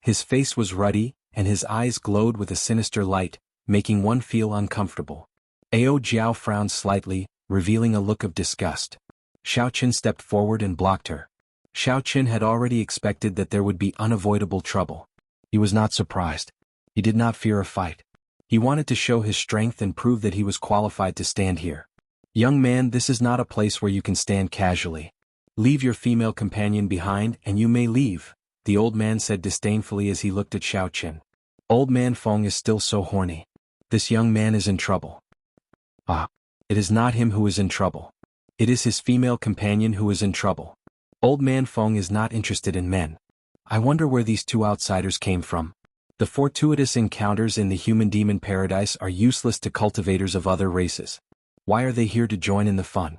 His face was ruddy, and his eyes glowed with a sinister light, making one feel uncomfortable. Ao Jiao frowned slightly, revealing a look of disgust. Xiao Chen stepped forward and blocked her. Xiao Chen had already expected that there would be unavoidable trouble. He was not surprised. He did not fear a fight. He wanted to show his strength and prove that he was qualified to stand here. "Young man, this is not a place where you can stand casually. Leave your female companion behind and you may leave," the old man said disdainfully as he looked at Xiao Chen. "Old man Feng is still so horny. This young man is in trouble." "Ah, it is not him who is in trouble. It is his female companion who is in trouble. Old man Feng is not interested in men. I wonder where these two outsiders came from. The fortuitous encounters in the human-demon paradise are useless to cultivators of other races. Why are they here to join in the fun?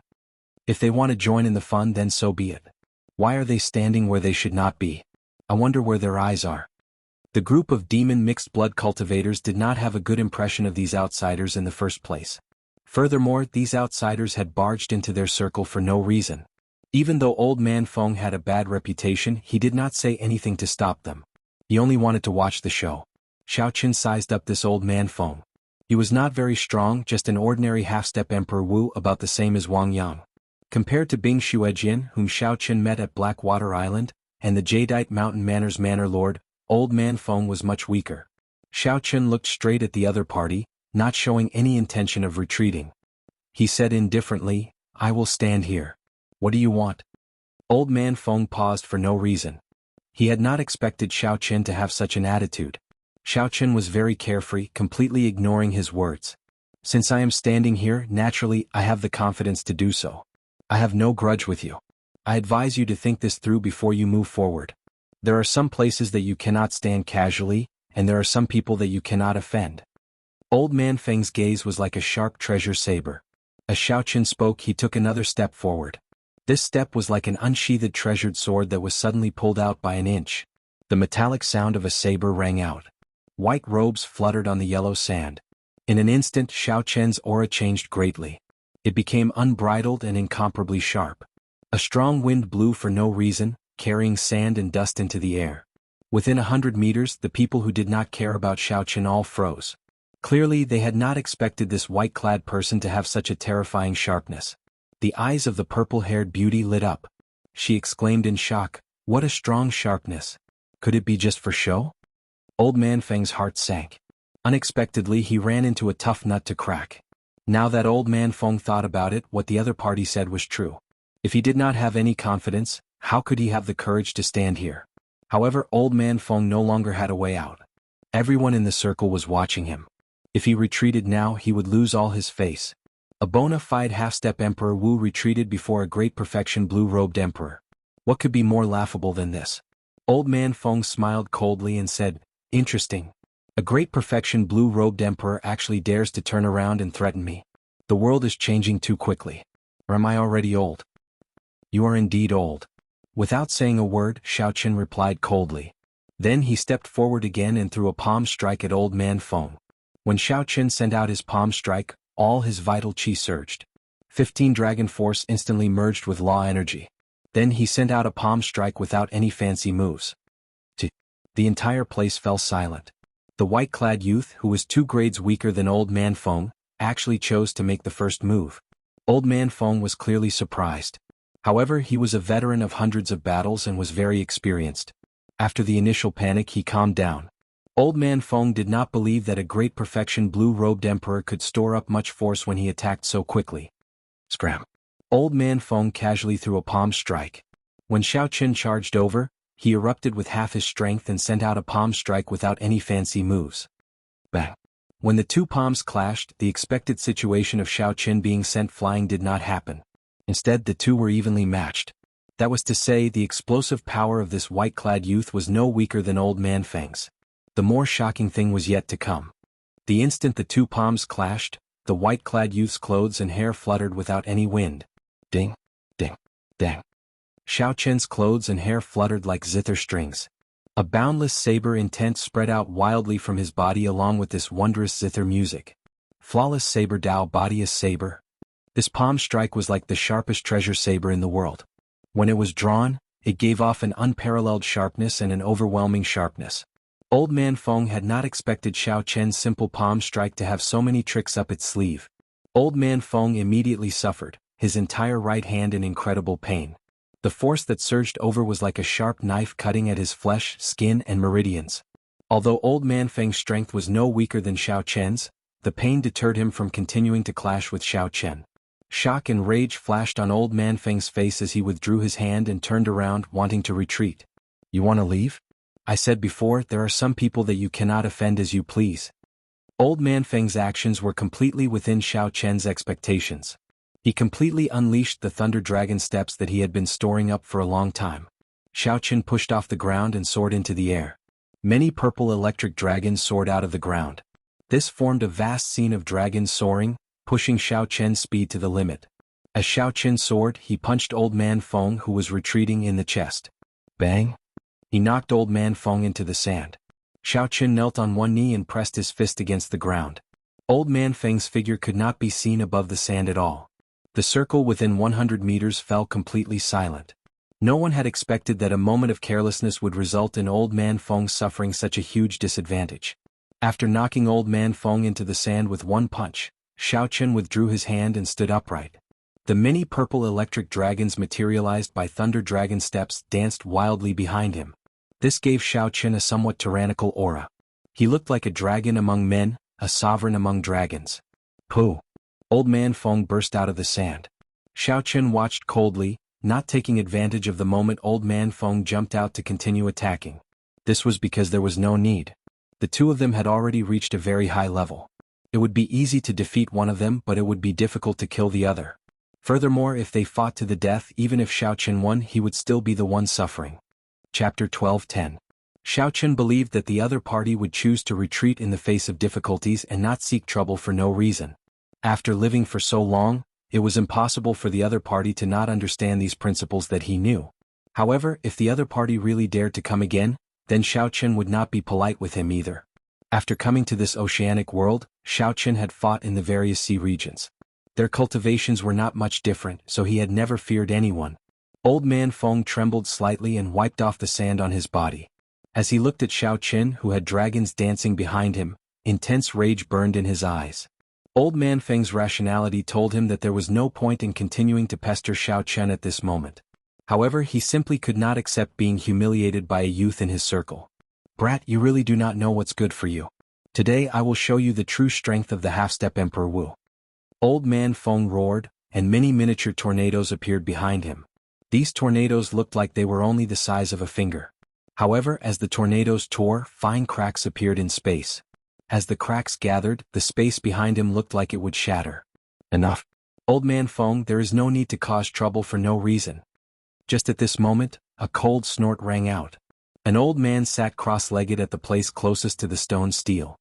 If they want to join in the fun, then so be it. Why are they standing where they should not be? I wonder where their eyes are." The group of demon mixed-blood cultivators did not have a good impression of these outsiders in the first place. Furthermore, these outsiders had barged into their circle for no reason. Even though Old Man Feng had a bad reputation, he did not say anything to stop them. He only wanted to watch the show. Xiao Chen sized up this Old Man Feng. He was not very strong, just an ordinary half-step Emperor Wu, about the same as Wang Yang. Compared to Bing Xuejian, whom Xiao Chen met at Blackwater Island, and the Jadeite Mountain Manor's Manor Lord, Old Man Feng was much weaker. Xiao Chen looked straight at the other party, not showing any intention of retreating. He said indifferently, "I will stand here. What do you want?" Old Man Feng paused for no reason. He had not expected Xiao Chen to have such an attitude. Xiao Chen was very carefree, completely ignoring his words. "Since I am standing here, naturally, I have the confidence to do so. I have no grudge with you. I advise you to think this through before you move forward. There are some places that you cannot stand casually, and there are some people that you cannot offend." Old Man Feng's gaze was like a sharp treasure saber. As Xiao Chen spoke, he took another step forward. This step was like an unsheathed treasured sword that was suddenly pulled out by an inch. The metallic sound of a saber rang out. White robes fluttered on the yellow sand. In an instant, Xiao Chen's aura changed greatly. It became unbridled and incomparably sharp. A strong wind blew for no reason, carrying sand and dust into the air. Within 100 meters, the people who did not care about Xiao Chen all froze. Clearly, they had not expected this white-clad person to have such a terrifying sharpness. The eyes of the purple-haired beauty lit up. She exclaimed in shock, "What a strong sharpness! Could it be just for show?" Old Man Feng's heart sank. Unexpectedly, he ran into a tough nut to crack. Now that Old Man Feng thought about it, what the other party said was true. If he did not have any confidence, how could he have the courage to stand here? However, Old Man Feng no longer had a way out. Everyone in the circle was watching him. If he retreated now, he would lose all his face. A bona fide half-step Emperor Wu retreated before a great perfection blue-robed emperor. What could be more laughable than this? Old Man Feng smiled coldly and said, "Interesting. A great perfection blue-robed emperor actually dares to turn around and threaten me. The world is changing too quickly. Or am I already old?" "You are indeed old." Without saying a word, Xiao Chen replied coldly. Then he stepped forward again and threw a palm strike at Old Man Feng. When Xiao Chen sent out his palm strike, All his vital chi surged. 15 Dragon Force instantly merged with Law energy. Then he sent out a palm strike without any fancy moves. The entire place fell silent. The white-clad youth, who was 2 grades weaker than Old Man Feng, actually chose to make the first move. Old Man Feng was clearly surprised. However, he was a veteran of hundreds of battles and was very experienced. After the initial panic, he calmed down. Old Man Feng did not believe that a great perfection blue-robed emperor could store up much force when he attacked so quickly. Scram. Old Man Feng casually threw a palm strike. When Xiao Qin charged over, he erupted with half his strength and sent out a palm strike without any fancy moves. Bang. When the 2 palms clashed, the expected situation of Xiao Qin being sent flying did not happen. Instead, the 2 were evenly matched. That was to say, the explosive power of this white-clad youth was no weaker than Old Man Feng's. The more shocking thing was yet to come. The instant the 2 palms clashed, the white-clad youth's clothes and hair fluttered without any wind. Ding, ding, dang. Xiao Qin's clothes and hair fluttered like zither strings. A boundless saber intent spread out wildly from his body along with this wondrous zither music. Flawless saber Dao Bodious saber. This palm strike was like the sharpest treasure saber in the world. When it was drawn, it gave off an unparalleled sharpness and an overwhelming sharpness. Old Man Feng had not expected Xiao Qian's simple palm strike to have so many tricks up its sleeve. Old Man Feng immediately suffered, his entire right hand in incredible pain. The force that surged over was like a sharp knife cutting at his flesh, skin, and meridians. Although Old Man Feng's strength was no weaker than Xiao Qian's, the pain deterred him from continuing to clash with Xiao Qian. Shock and rage flashed on Old Man Feng's face as he withdrew his hand and turned around, wanting to retreat. "You want to leave? I said before, there are some people that you cannot offend as you please." Old Man Feng's actions were completely within Xiao Qian's expectations. He completely unleashed the Thunder Dragon steps that he had been storing up for a long time. Xiao Qian pushed off the ground and soared into the air. Many purple electric dragons soared out of the ground. This formed a vast scene of dragons soaring, pushing Xiao Qian's speed to the limit. As Xiao Qian soared, he punched Old Man Feng, who was retreating, in the chest. Bang! He knocked Old Man Feng into the sand. Xiao Qian knelt on one knee and pressed his fist against the ground. Old Man Feng's figure could not be seen above the sand at all. The circle within 100 meters fell completely silent. No one had expected that a moment of carelessness would result in Old Man Feng suffering such a huge disadvantage. After knocking Old Man Feng into the sand with one punch, Xiao Qian withdrew his hand and stood upright. The many purple electric dragons materialized by Thunder Dragon steps danced wildly behind him. This gave Xiao Qian a somewhat tyrannical aura. He looked like a dragon among men, a sovereign among dragons. Pooh! Old Man Feng burst out of the sand. Xiao Qian watched coldly, not taking advantage of the moment Old Man Feng jumped out to continue attacking. This was because there was no need. The 2 of them had already reached a very high level. It would be easy to defeat one of them, but it would be difficult to kill the other. Furthermore, if they fought to the death, even if Xiao Qian won, he would still be the one suffering. Chapter 12:10. Xiao Qian believed that the other party would choose to retreat in the face of difficulties and not seek trouble for no reason. After living for so long, it was impossible for the other party to not understand these principles that he knew. However, if the other party really dared to come again, then Xiao Qian would not be polite with him either. After coming to this oceanic world, Xiao Qian had fought in the various sea regions. Their cultivations were not much different, so he had never feared anyone. Old Man Feng trembled slightly and wiped off the sand on his body. As he looked at Xiao Qian, who had dragons dancing behind him, intense rage burned in his eyes. Old Man Feng's rationality told him that there was no point in continuing to pester Xiao Qian at this moment. However, he simply could not accept being humiliated by a youth in his circle. "Brat, you really do not know what's good for you. Today I will show you the true strength of the half-step Emperor Wu." Old Man Feng roared, and many miniature tornadoes appeared behind him. These tornadoes looked like they were only the size of a finger. However, as the tornadoes tore, fine cracks appeared in space. As the cracks gathered, the space behind him looked like it would shatter. "Enough. Old Man Feng, there is no need to cause trouble for no reason." Just at this moment, a cold snort rang out. An old man sat cross-legged at the place closest to the stone steel.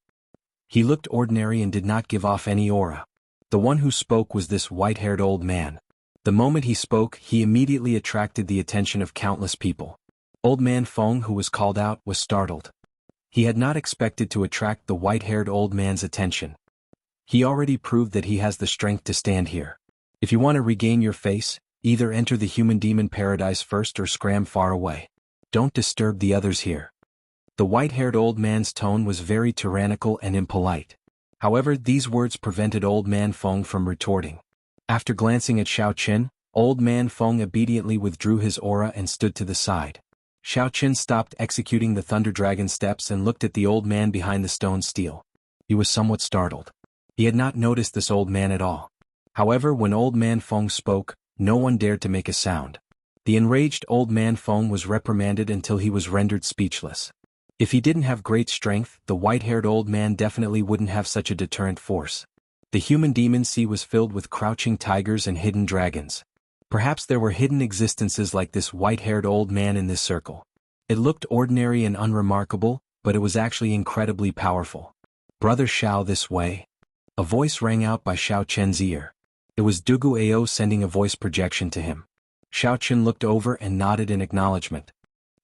He looked ordinary and did not give off any aura. The one who spoke was this white-haired old man. The moment he spoke, he immediately attracted the attention of countless people. Old Man Feng, who was called out, was startled. He had not expected to attract the white-haired old man's attention. He already proved that he has the strength to stand here. If you want to regain your face, either enter the human demon paradise first or scram far away. Don't disturb the others here. The white-haired old man's tone was very tyrannical and impolite. However, these words prevented Old Man Feng from retorting. After glancing at Xiao Qin, Old Man Feng obediently withdrew his aura and stood to the side. Xiao Qin stopped executing the Thunder Dragon steps and looked at the old man behind the stone stele. He was somewhat startled. He had not noticed this old man at all. However, when Old Man Feng spoke, no one dared to make a sound. The enraged Old Man Feng was reprimanded until he was rendered speechless. If he didn't have great strength, the white-haired old man definitely wouldn't have such a deterrent force. The human demon sea was filled with crouching tigers and hidden dragons. Perhaps there were hidden existences like this white-haired old man in this circle. It looked ordinary and unremarkable, but it was actually incredibly powerful. "Brother Xiao, this way." A voice rang out by Xiao Chen's ear. It was Dugu Ao sending a voice projection to him. Xiao Chen looked over and nodded in acknowledgement.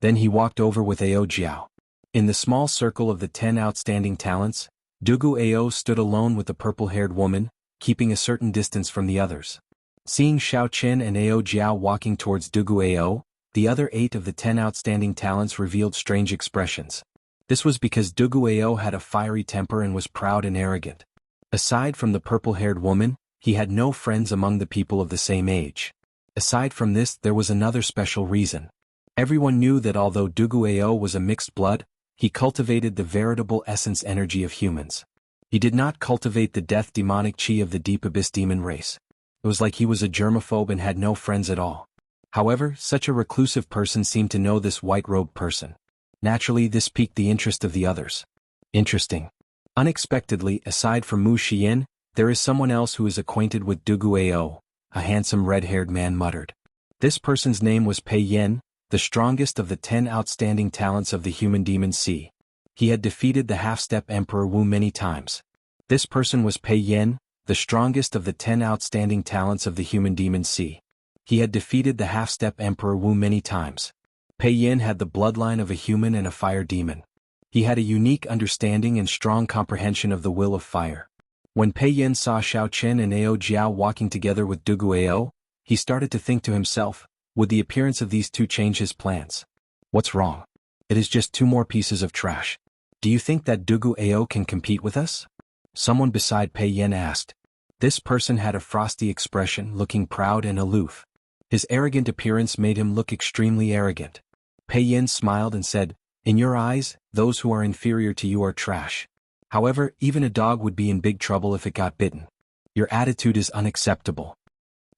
Then he walked over with Ao Jiao. In the small circle of the 10 outstanding talents, Dugu Ao stood alone with the purple-haired woman, keeping a certain distance from the others. Seeing Xiao Chen and Ao Jiao walking towards Dugu Ao, the other 8 of the 10 outstanding talents revealed strange expressions. This was because Dugu Ao had a fiery temper and was proud and arrogant. Aside from the purple-haired woman, he had no friends among the people of the same age. Aside from this, there was another special reason. Everyone knew that although Dugu Ao was a mixed blood, he cultivated the veritable essence energy of humans. He did not cultivate the death demonic chi of the deep abyss demon race. It was like he was a germaphobe and had no friends at all. However, such a reclusive person seemed to know this white-robed person. Naturally, this piqued the interest of the others. Interesting. Unexpectedly, aside from Mu Xian, there is someone else who is acquainted with Dugu Ao, a handsome red-haired man muttered. This person's name was Pei Yen, the strongest of the 10 outstanding talents of the human demon sea. He had defeated the half-step Emperor Wu many times. This person was Pei Yen, the strongest of the 10 outstanding talents of the human demon sea. He had defeated the half-step Emperor Wu many times. Pei Yen had the bloodline of a human and a fire demon. He had a unique understanding and strong comprehension of the will of fire. When Pei Yen saw Xiao Chen and Ao Jiao walking together with Dugu Ao, he started to think to himself, would the appearance of these two change his plans? What's wrong? It is just 2 more pieces of trash. Do you think that Dugu Ao can compete with us? Someone beside Pei Yen asked. This person had a frosty expression, looking proud and aloof. His arrogant appearance made him look extremely arrogant. Pei Yen smiled and said, "In your eyes, those who are inferior to you are trash. However, even a dog would be in big trouble if it got bitten. Your attitude is unacceptable."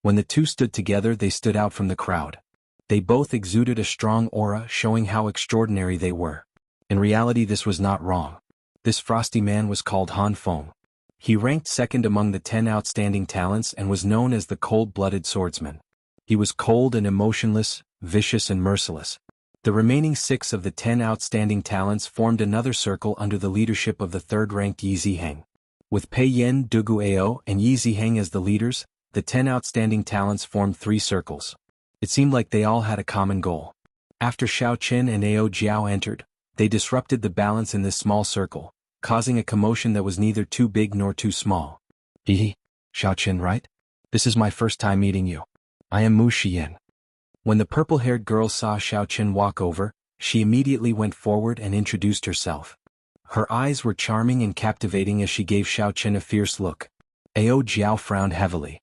When the two stood together, they stood out from the crowd. They both exuded a strong aura, showing how extraordinary they were. In reality, this was not wrong. This frosty man was called Han Feng. He ranked second among the 10 outstanding talents and was known as the cold-blooded swordsman. He was cold and emotionless, vicious and merciless. The remaining 6 of the 10 outstanding talents formed another circle under the leadership of the third-ranked Yi Ziheng. With Pei Yen, Dugu Ao, and Yi Ziheng as the leaders, the 10 outstanding talents formed 3 circles. It seemed like they all had a common goal. After Xiao Chen and Ao Jiao entered, they disrupted the balance in this small circle, causing a commotion that was neither too big nor too small. Hehe, Xiao Chen, right? This is my first time meeting you. I am Mu Xian. When the purple-haired girl saw Xiao Chen walk over, she immediately went forward and introduced herself. Her eyes were charming and captivating as she gave Xiao Chen a fierce look. Ao Jiao frowned heavily.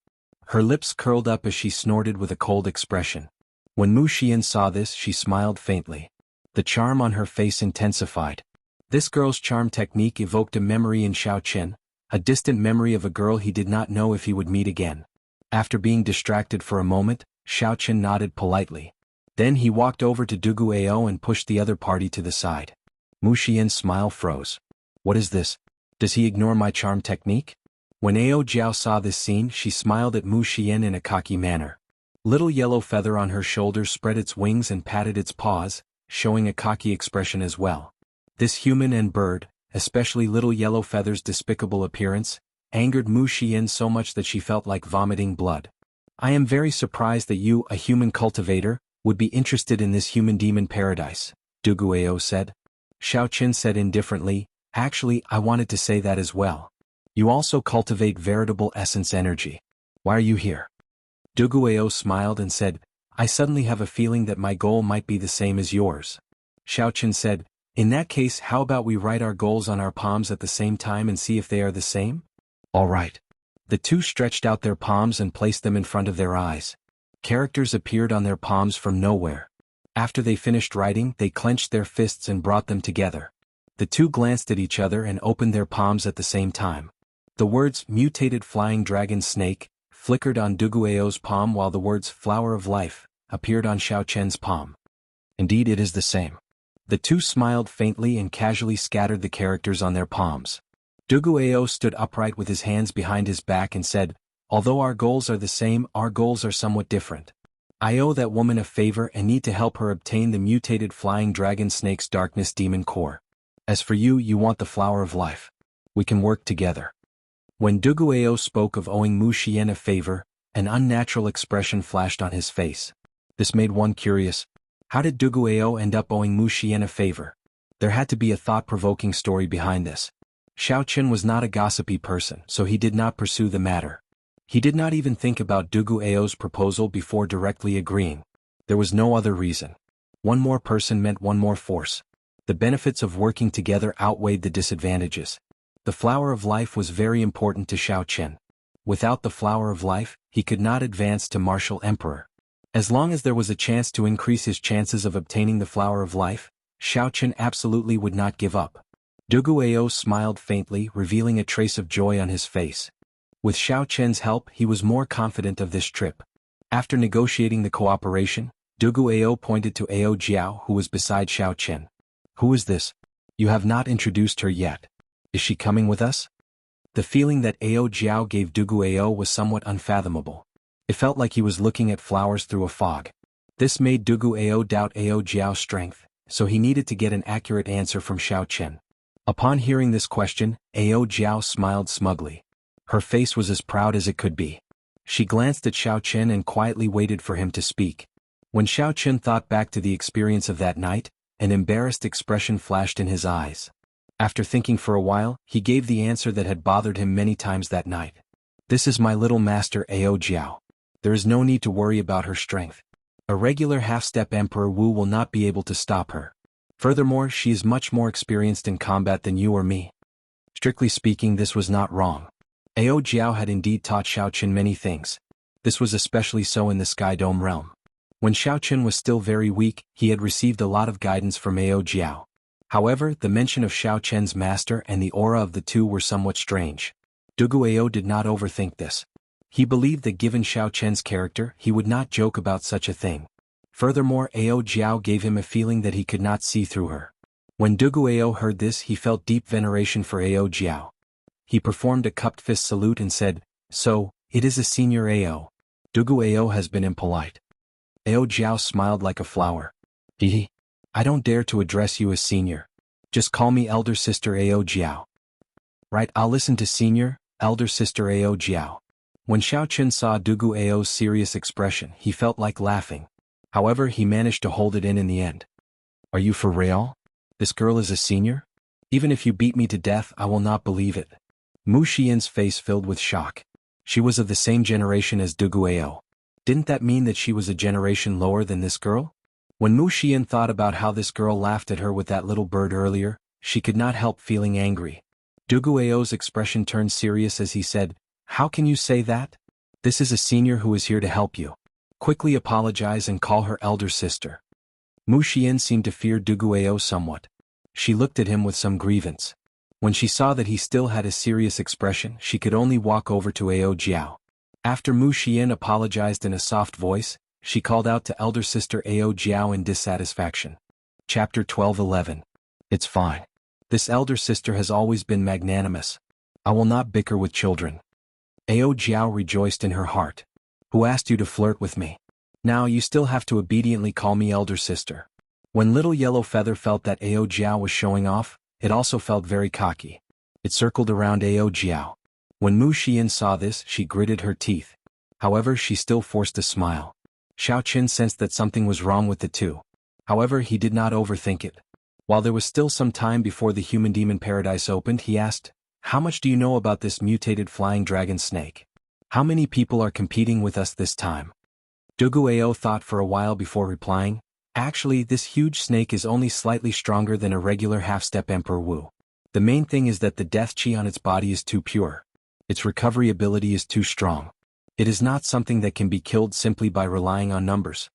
Her lips curled up as she snorted with a cold expression. When Mu Xian saw this, she smiled faintly. The charm on her face intensified. This girl's charm technique evoked a memory in Xiao Chen, a distant memory of a girl he did not know if he would meet again. After being distracted for a moment, Xiao Chen nodded politely. Then he walked over to Dugu Ao and pushed the other party to the side. Mu Xian's smile froze. What is this? Does he ignore my charm technique? When Ao Jiao saw this scene, she smiled at Mu Xian in a cocky manner. Little yellow feather on her shoulder spread its wings and patted its paws, showing a cocky expression as well. This human and bird, especially little yellow feather's despicable appearance, angered Mu Xian so much that she felt like vomiting blood. I am very surprised that you, a human cultivator, would be interested in this human demon paradise, Dugu Ao said. Xiao Chen said indifferently, actually, I wanted to say that as well. You also cultivate veritable essence energy. Why are you here? Duguao smiled and said, I suddenly have a feeling that my goal might be the same as yours. Xiaoqin said, in that case, how about we write our goals on our palms at the same time and see if they are the same? All right. The two stretched out their palms and placed them in front of their eyes. Characters appeared on their palms from nowhere. After they finished writing, they clenched their fists and brought them together. The two glanced at each other and opened their palms at the same time. The words, mutated flying dragon snake, flickered on Duguao's palm while the words flower of life appeared on Xiaoqian's palm. Indeed, it is the same. The two smiled faintly and casually scattered the characters on their palms. Duguao stood upright with his hands behind his back and said, although our goals are the same, our goals are somewhat different. I owe that woman a favor and need to help her obtain the mutated flying dragon snake's darkness demon core. As for you, you want the flower of life. We can work together. When Duguao spoke of owing Mu Xian a favor, an unnatural expression flashed on his face. This made one curious. How did Duguao end up owing Mu Xian a favor? There had to be a thought-provoking story behind this. Xiaoqin was not a gossipy person, so he did not pursue the matter. He did not even think about Duguao's proposal before directly agreeing. There was no other reason. One more person meant one more force. The benefits of working together outweighed the disadvantages. The flower of life was very important to Xiaoqin. Without the flower of life, he could not advance to martial emperor. As long as there was a chance to increase his chances of obtaining the flower of life, Xiaoqin absolutely would not give up. Duguao smiled faintly, revealing a trace of joy on his face. With Xiaoqin's help, he was more confident of this trip. After negotiating the cooperation, Duguao pointed to Ao Jiao, who was beside Xiaoqin. Who is this? You have not introduced her yet. Is she coming with us? The feeling that Ao Jiao gave Duguao was somewhat unfathomable. It felt like he was looking at flowers through a fog. This made Duguao doubt Ao Jiao's strength, so he needed to get an accurate answer from Xiaoqin. Upon hearing this question, Ao Jiao smiled smugly. Her face was as proud as it could be. She glanced at Xiaoqin and quietly waited for him to speak. When Xiaoqin thought back to the experience of that night, an embarrassed expression flashed in his eyes. After thinking for a while, he gave the answer that had bothered him many times that night. This is my little master Ao Jiao. There is no need to worry about her strength. A regular half-step Emperor Wu will not be able to stop her. Furthermore, she is much more experienced in combat than you or me. Strictly speaking, this was not wrong. Ao Jiao had indeed taught Xiaoqin many things. This was especially so in the Sky Dome realm. When Xiaoqin was still very weak, he had received a lot of guidance from Ao Jiao. However, the mention of Xiaoqin's master and the aura of the two were somewhat strange. Duguao did not overthink this. He believed that given Xiaoqin's character, he would not joke about such a thing. Furthermore, Ao Jiao gave him a feeling that he could not see through her. When Duguao heard this, he felt deep veneration for Ao Jiao. He performed a cupped fist salute and said, so, it is a senior Ao. Duguao has been impolite. Ao Jiao smiled like a flower. I don't dare to address you as senior. Just call me elder sister Ao Jiao. Right, I'll listen to senior, elder sister Ao Jiao. When Xiaoqin saw Duguao's serious expression, he felt like laughing. However, he managed to hold it in the end. Are you for real? This girl is a senior? Even if you beat me to death, I will not believe it. Mu Xian's face filled with shock. She was of the same generation as Duguao. Didn't that mean that she was a generation lower than this girl? When Mu Xian thought about how this girl laughed at her with that little bird earlier, she could not help feeling angry. Duguao's expression turned serious as he said, how can you say that? This is a senior who is here to help you. Quickly apologize and call her elder sister. Mu Xian seemed to fear Duguao somewhat. She looked at him with some grievance. When she saw that he still had a serious expression, she could only walk over to Ao Jiao. After Mu Xian apologized in a soft voice, she called out to elder sister Ao Jiao in dissatisfaction. Chapter 12:11. It's fine. This elder sister has always been magnanimous. I will not bicker with children. Ao Jiao rejoiced in her heart. Who asked you to flirt with me? Now you still have to obediently call me elder sister. When little yellow feather felt that Ao Jiao was showing off, it also felt very cocky. It circled around Ao Jiao. When Mu Xian saw this, she gritted her teeth. However, she still forced a smile. Xiaoqin sensed that something was wrong with the two. However, he did not overthink it. While there was still some time before the human demon paradise opened, he asked, How much do you know about this mutated flying dragon snake? How many people are competing with us this time? Duguayao thought for a while before replying. Actually, this huge snake is only slightly stronger than a regular half-step Emperor Wu. The main thing is that the death chi on its body is too pure. Its recovery ability is too strong. It is not something that can be killed simply by relying on numbers.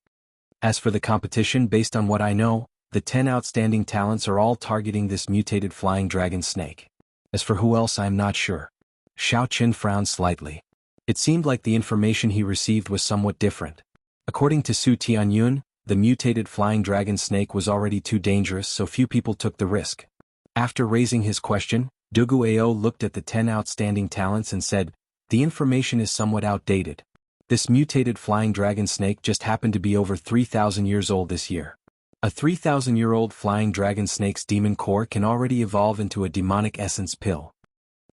As for the competition, based on what I know, the 10 outstanding talents are all targeting this mutated flying dragon snake. As for who else, I am not sure. Xiao Qin frowned slightly. It seemed like the information he received was somewhat different. According to Su Tianyun, the mutated flying dragon snake was already too dangerous, so few people took the risk. After raising his question, Duguayao looked at the 10 outstanding talents and said, "The information is somewhat outdated. This mutated flying dragon snake just happened to be over 3,000 years old this year. A 3,000-year-old flying dragon snake's demon core can already evolve into a demonic essence pill.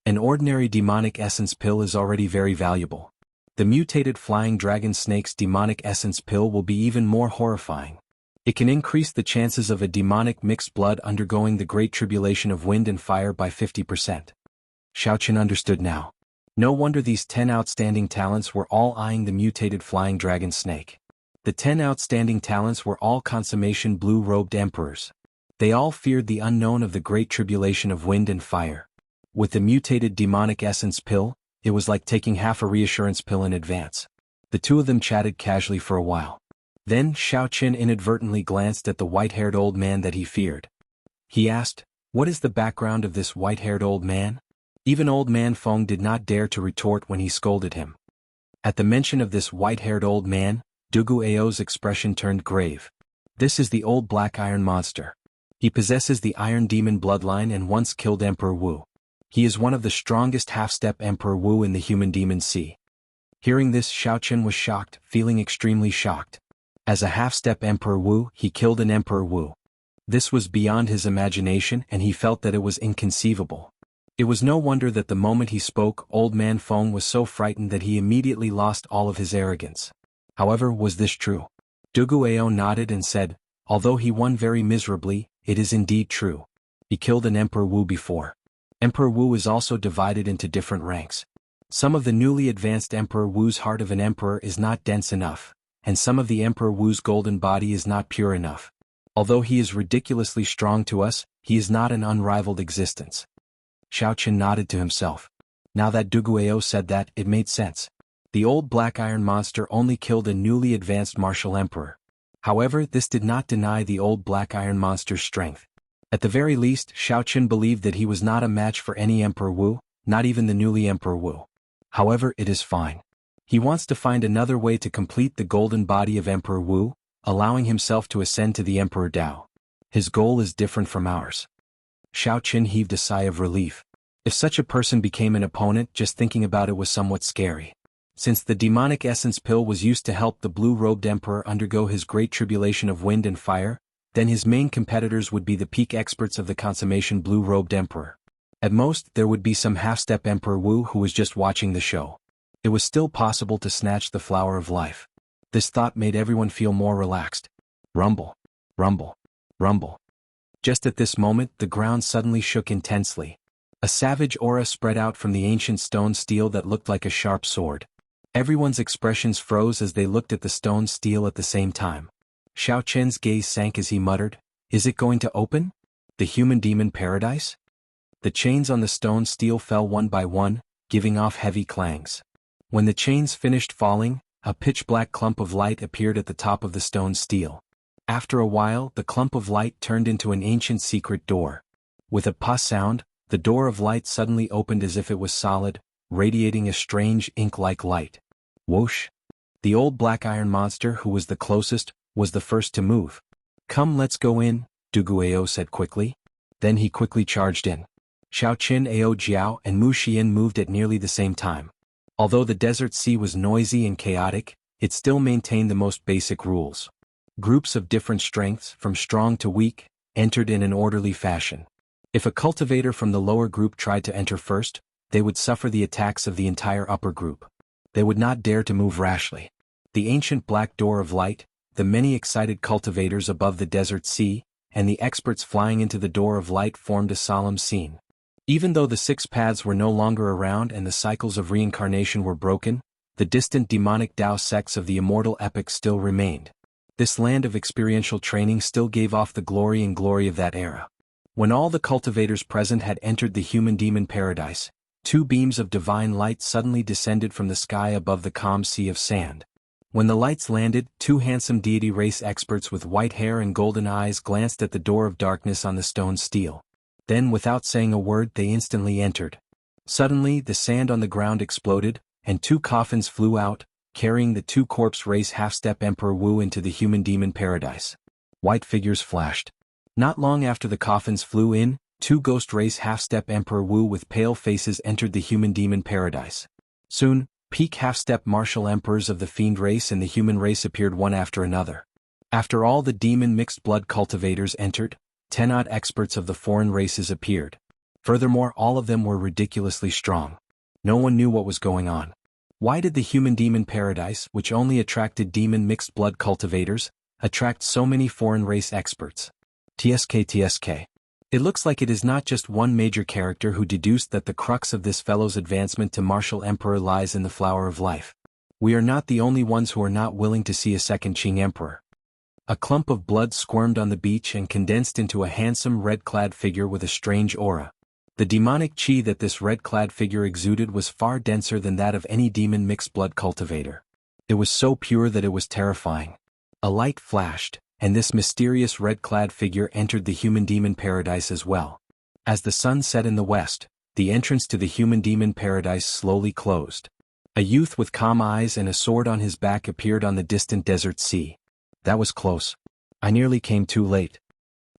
An ordinary demonic essence pill is already very valuable. The mutated flying dragon snake's demonic essence pill will be even more horrifying. It can increase the chances of a demonic mixed blood undergoing the great tribulation of wind and fire by 50%. Xiao Qin understood now. No wonder these 10 outstanding talents were all eyeing the mutated flying dragon snake. The 10 outstanding talents were all consummation blue-robed emperors. They all feared the unknown of the great tribulation of wind and fire. With the mutated demonic essence pill, it was like taking half a reassurance pill in advance. The two of them chatted casually for a while. Then Xiao Qin inadvertently glanced at the white-haired old man that he feared. He asked, "What is the background of this white-haired old man?" Even old man Feng did not dare to retort when he scolded him. At the mention of this white-haired old man, Duguayao's expression turned grave. "This is the old black iron monster. He possesses the iron demon bloodline and once killed Emperor Wu. He is one of the strongest half-step Emperor Wu in the human demon sea." Hearing this, Xiao Qin was shocked, feeling extremely shocked. As a half-step Emperor Wu, he killed an Emperor Wu. This was beyond his imagination, and he felt that it was inconceivable. It was no wonder that the moment he spoke, old man Feng was so frightened that he immediately lost all of his arrogance. However, was this true? Duguayao nodded and said, "Although he won very miserably, it is indeed true. He killed an Emperor Wu before. Emperor Wu is also divided into different ranks. Some of the newly advanced Emperor Wu's heart of an emperor is not dense enough, and some of the Emperor Wu's golden body is not pure enough. Although he is ridiculously strong to us, he is not an unrivaled existence." Xiao Qin nodded to himself. Now that Duguayao said that, it made sense. The old black iron monster only killed a newly advanced martial emperor. However, this did not deny the old black iron monster's strength. At the very least, Xiao Qin believed that he was not a match for any Emperor Wu, not even the newly Emperor Wu. However, it is fine. He wants to find another way to complete the golden body of Emperor Wu, allowing himself to ascend to the Emperor Dao. His goal is different from ours. Xiao Qin heaved a sigh of relief. If such a person became an opponent, just thinking about it was somewhat scary. Since the demonic essence pill was used to help the blue-robed emperor undergo his great tribulation of wind and fire, then his main competitors would be the peak experts of the consummation blue-robed emperor. At most, there would be some half-step Emperor Wu who was just watching the show. It was still possible to snatch the flower of life. This thought made everyone feel more relaxed. Rumble, rumble, rumble. Just at this moment, the ground suddenly shook intensely. A savage aura spread out from the ancient stone steel that looked like a sharp sword. Everyone's expressions froze as they looked at the stone steel at the same time. Xiao Qin's gaze sank as he muttered, "Is it going to open? The human demon paradise?" The chains on the stone steel fell one by one, giving off heavy clangs. When the chains finished falling, a pitch-black clump of light appeared at the top of the stone steel. After a while, the clump of light turned into an ancient secret door. With a "pa" sound, the door of light suddenly opened as if it was solid, radiating a strange ink-like light. Whoosh! The old black iron monster, who was the closest, was the first to move. "Come, let's go in," Duguayao said quickly. Then he quickly charged in. Xiao Qin, Ao Jiao, and Mu Xian moved at nearly the same time. Although the desert sea was noisy and chaotic, it still maintained the most basic rules. Groups of different strengths, from strong to weak, entered in an orderly fashion. If a cultivator from the lower group tried to enter first, they would suffer the attacks of the entire upper group. They would not dare to move rashly. The ancient black door of light, the many excited cultivators above the desert sea, and the experts flying into the door of light formed a solemn scene. Even though the six paths were no longer around and the cycles of reincarnation were broken, the distant demonic Tao sects of the immortal epoch still remained. This land of experiential training still gave off the glory and glory of that era. When all the cultivators present had entered the human-demon paradise, two beams of divine light suddenly descended from the sky above the calm sea of sand. When the lights landed, two handsome deity race experts with white hair and golden eyes glanced at the door of darkness on the stone steel. Then, without saying a word, they instantly entered. Suddenly, the sand on the ground exploded, and two coffins flew out, carrying the two corpse race half-step Emperor Wu into the human-demon paradise. White figures flashed. Not long after the coffins flew in, two ghost race half-step Emperor Wu with pale faces entered the human-demon paradise. Soon, peak half-step martial emperors of the fiend race and the human race appeared one after another. After all the demon mixed-blood cultivators entered, 10-odd experts of the foreign races appeared. Furthermore, all of them were ridiculously strong. No one knew what was going on. Why did the human-demon paradise, which only attracted demon mixed-blood cultivators, attract so many foreign race experts? TSK. It looks like it is not just one major character who deduced that the crux of this fellow's advancement to martial emperor lies in the flower of life. We are not the only ones who are not willing to see a second Qing emperor. A clump of blood squirmed on the beach and condensed into a handsome red-clad figure with a strange aura. The demonic qi that this red-clad figure exuded was far denser than that of any demon mixed-blood cultivator. It was so pure that it was terrifying. A light flashed, and this mysterious red-clad figure entered the human-demon paradise as well. As the sun set in the west, the entrance to the human-demon paradise slowly closed. A youth with calm eyes and a sword on his back appeared on the distant desert sea. That was close. I nearly came too late.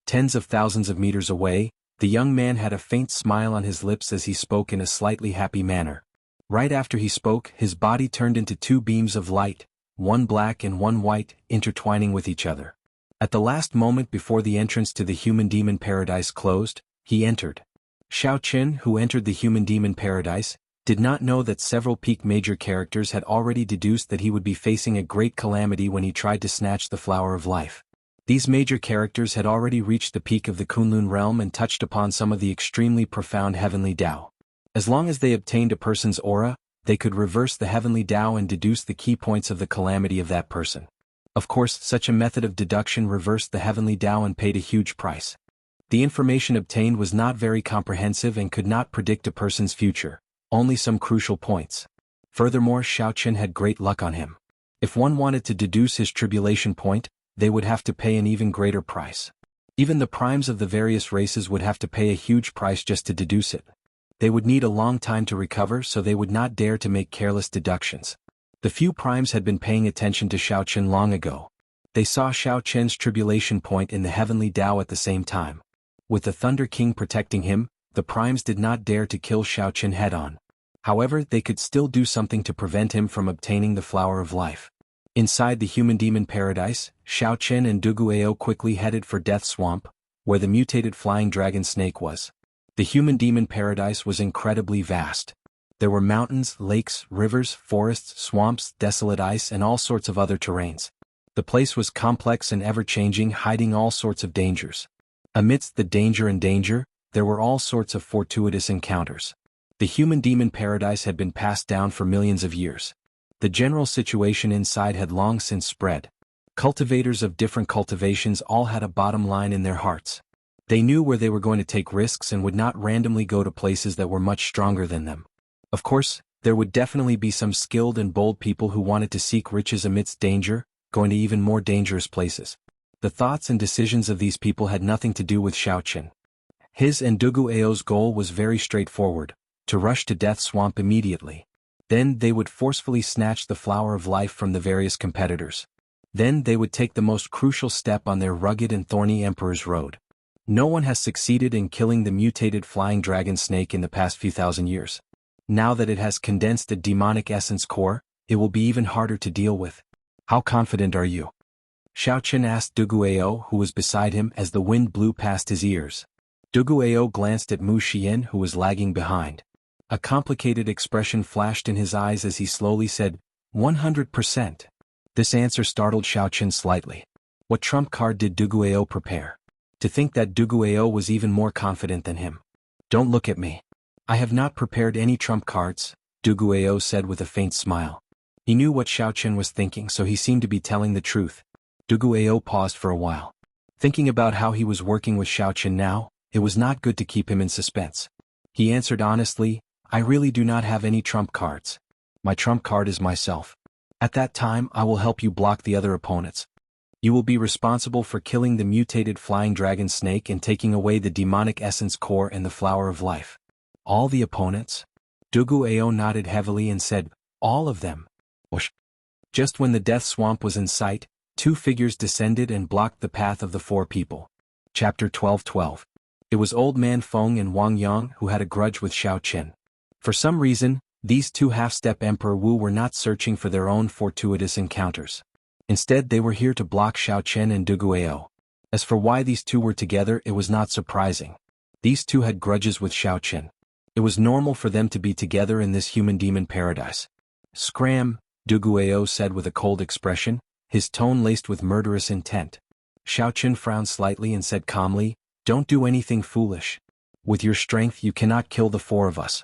Tens of thousands of meters away, the young man had a faint smile on his lips as he spoke in a slightly happy manner. Right after he spoke, his body turned into two beams of light, one black and one white, intertwining with each other. At the last moment before the entrance to the human-demon paradise closed, he entered. Xiao Qin, who entered the human-demon paradise, did not know that several peak major characters had already deduced that he would be facing a great calamity when he tried to snatch the flower of life. These major characters had already reached the peak of the Kunlun realm and touched upon some of the extremely profound heavenly Tao. As long as they obtained a person's aura, they could reverse the heavenly Tao and deduce the key points of the calamity of that person. Of course, such a method of deduction reversed the heavenly Tao and paid a huge price. The information obtained was not very comprehensive and could not predict a person's future, only some crucial points. Furthermore, Xiao Qin had great luck on him. If one wanted to deduce his tribulation point, they would have to pay an even greater price. Even the primes of the various races would have to pay a huge price just to deduce it. They would need a long time to recover, so they would not dare to make careless deductions. The few primes had been paying attention to Xiao Qin long ago. They saw Xiao Qin's tribulation point in the heavenly Tao at the same time. With the Thunder King protecting him, the primes did not dare to kill Xiao Qin head-on. However, they could still do something to prevent him from obtaining the flower of life. Inside the human-demon paradise, Xiao Qin and Duguao quickly headed for Death Swamp, where the mutated flying dragon snake was. The human-demon paradise was incredibly vast. There were mountains, lakes, rivers, forests, swamps, desolate ice, and all sorts of other terrains. The place was complex and ever-changing, hiding all sorts of dangers. Amidst the danger, there were all sorts of fortuitous encounters. The human-demon paradise had been passed down for millions of years. The general situation inside had long since spread. Cultivators of different cultivations all had a bottom line in their hearts. They knew where they were going to take risks and would not randomly go to places that were much stronger than them. Of course, there would definitely be some skilled and bold people who wanted to seek riches amidst danger, going to even more dangerous places. The thoughts and decisions of these people had nothing to do with Xiao Qin. His and Duguao's goal was very straightforward: to rush to Death Swamp immediately. Then they would forcefully snatch the flower of life from the various competitors. Then they would take the most crucial step on their rugged and thorny Emperor's Road. No one has succeeded in killing the mutated flying dragon snake in the past few thousand years. Now that it has condensed a demonic essence core, it will be even harder to deal with. How confident are you? Xiao Qin asked Duguao, who was beside him, as the wind blew past his ears. Duguao glanced at Mu Xian, who was lagging behind. A complicated expression flashed in his eyes as he slowly said, 100%. This answer startled Xiao Qin slightly. What trump card did Duguao prepare? To think that Duguao was even more confident than him. Don't look at me. I have not prepared any trump cards, Duguayou said with a faint smile. He knew what Xiao Chen was thinking, so he seemed to be telling the truth. Duguayou paused for a while. Thinking about how he was working with Xiao Chen now, it was not good to keep him in suspense. He answered honestly, I really do not have any trump cards. My trump card is myself. At that time I will help you block the other opponents. You will be responsible for killing the mutated flying dragon snake and taking away the demonic essence core and the flower of life. All the opponents? Duguayou nodded heavily and said, all of them. Whoosh. Just when the death swamp was in sight, two figures descended and blocked the path of the four people. Chapter 12:12. It was Old Man Feng and Wang Yang who had a grudge with Xiao Chen. For some reason, these two half-step Emperor Wu were not searching for their own fortuitous encounters. Instead they were here to block Xiao Chen and Duguayou. As for why these two were together, it was not surprising. These two had grudges with Xiao Chen. It was normal for them to be together in this human-demon paradise. Scram, Duguayou said with a cold expression, his tone laced with murderous intent. Xiao Chen frowned slightly and said calmly, don't do anything foolish. With your strength you cannot kill the four of us.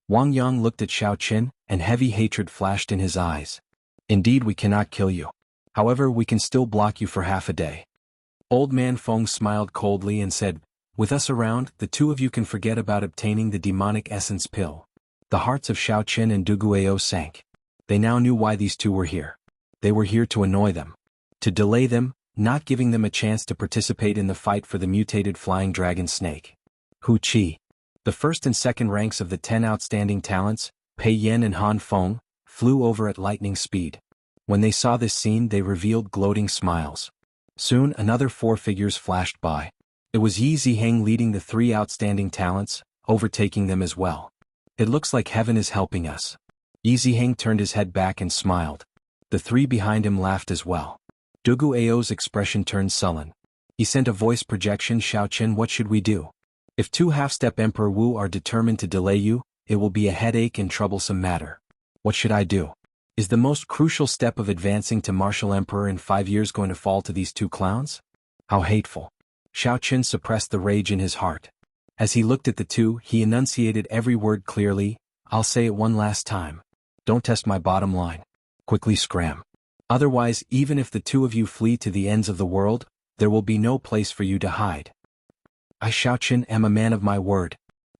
Wang Yang looked at Xiao Chen, and heavy hatred flashed in his eyes. Indeed we cannot kill you. However, we can still block you for half a day. Old Man Feng smiled coldly and said, with us around, the two of you can forget about obtaining the demonic essence pill. The hearts of Xiao Chen and Duguayou sank. They now knew why these two were here. They were here to annoy them. To delay them, not giving them a chance to participate in the fight for the mutated flying dragon snake. Hu Qi. The first and second ranks of the 10 outstanding talents, Pei Yan and Han Feng, flew over at lightning speed. When they saw this scene they revealed gloating smiles. Soon another 4 figures flashed by. It was Yi Ziheng leading the 3 outstanding talents, overtaking them as well. It looks like heaven is helping us. Yi Ziheng turned his head back and smiled. The 3 behind him laughed as well. Duguayou's expression turned sullen. He sent a voice projection, Xiao Chen, what should we do? If 2 half-step Emperor Wu are determined to delay you, it will be a headache and troublesome matter. What should I do? Is the most crucial step of advancing to Martial Emperor in 5 years going to fall to these 2 clowns? How hateful. Xiao Chen suppressed the rage in his heart. As he looked at the 2, he enunciated every word clearly. I'll say it one last time. Don't test my bottom line. Quickly scram. Otherwise, even if the 2 of you flee to the ends of the world, there will be no place for you to hide. I, Xiao Chen, am a man of my word.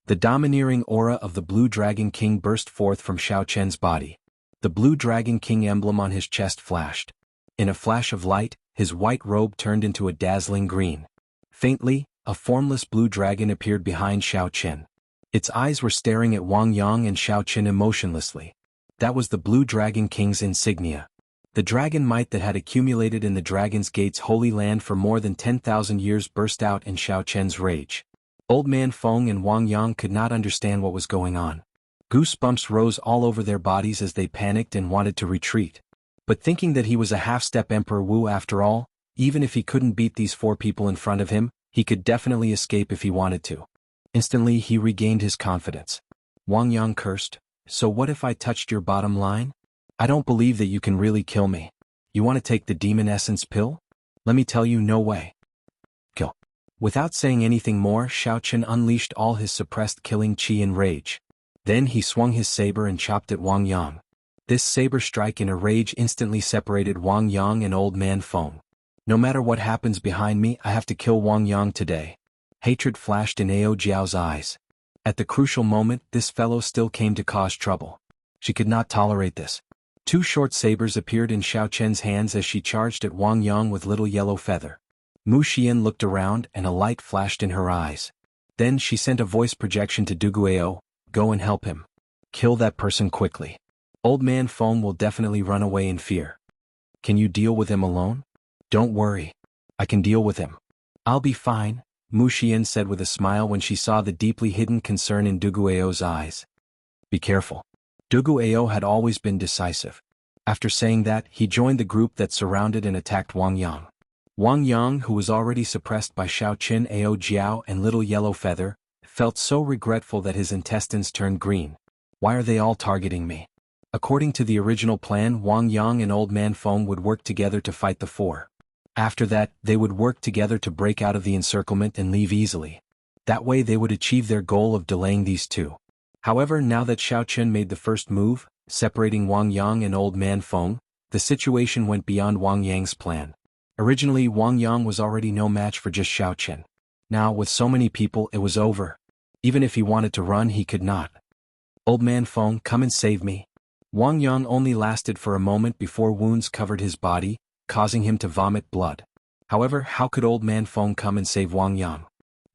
The domineering aura of the Blue Dragon King burst forth from Xiao Chen's body. The Blue Dragon King emblem on his chest flashed. In a flash of light, his white robe turned into a dazzling green. Faintly, a formless blue dragon appeared behind Xiao Chen. Its eyes were staring at Wang Yang and Xiao Chen emotionlessly. That was the Blue Dragon King's insignia. The dragon might that had accumulated in the Dragon's Gate's holy land for more than 10,000 years burst out in Xiao Chen's rage. Old Man Feng and Wang Yang could not understand what was going on. Goosebumps rose all over their bodies as they panicked and wanted to retreat. But thinking that he was a half-step Emperor Wu after all, even if he couldn't beat these 4 people in front of him, he could definitely escape if he wanted to. Instantly he regained his confidence. Wang Yang cursed, so what if I touched your bottom line? I don't believe that you can really kill me. You want to take the demon essence pill? Let me tell you, no way. Kill. Without saying anything more, Xiao Chen unleashed all his suppressed killing chi in rage. Then he swung his saber and chopped at Wang Yang. This saber strike in a rage instantly separated Wang Yang and Old Man Feng. No matter what happens behind me, I have to kill Wang Yang today. Hatred flashed in Ao Jiao's eyes. At the crucial moment, this fellow still came to cause trouble. She could not tolerate this. 2 short sabers appeared in Xiao Chen's hands as she charged at Wang Yang with little yellow feather. Mu Xian looked around and a light flashed in her eyes. Then she sent a voice projection to Duguayou, go and help him. Kill that person quickly. Old Man Feng will definitely run away in fear. Can you deal with him alone? Don't worry. I can deal with him. I'll be fine, Mu Xian said with a smile when she saw the deeply hidden concern in Duguayou's eyes. Be careful. Duguayou had always been decisive. After saying that, he joined the group that surrounded and attacked Wang Yang. Wang Yang, who was already suppressed by Xiao Chen, Ao Jiao and Little Yellow Feather, felt so regretful that his intestines turned green. Why are they all targeting me? According to the original plan, Wang Yang and Old Man Feng would work together to fight the 4. After that, they would work together to break out of the encirclement and leave easily. That way they would achieve their goal of delaying these two. However, now that Xiao Chen made the first move, separating Wang Yang and Old Man Feng, the situation went beyond Wang Yang's plan. Originally, Wang Yang was already no match for just Xiao Chen. Now, with so many people, it was over. Even if he wanted to run, he could not. Old Man Feng, come and save me. Wang Yang only lasted for a moment before wounds covered his body, causing him to vomit blood. However, how could Old Man Feng come and save Wang Yang?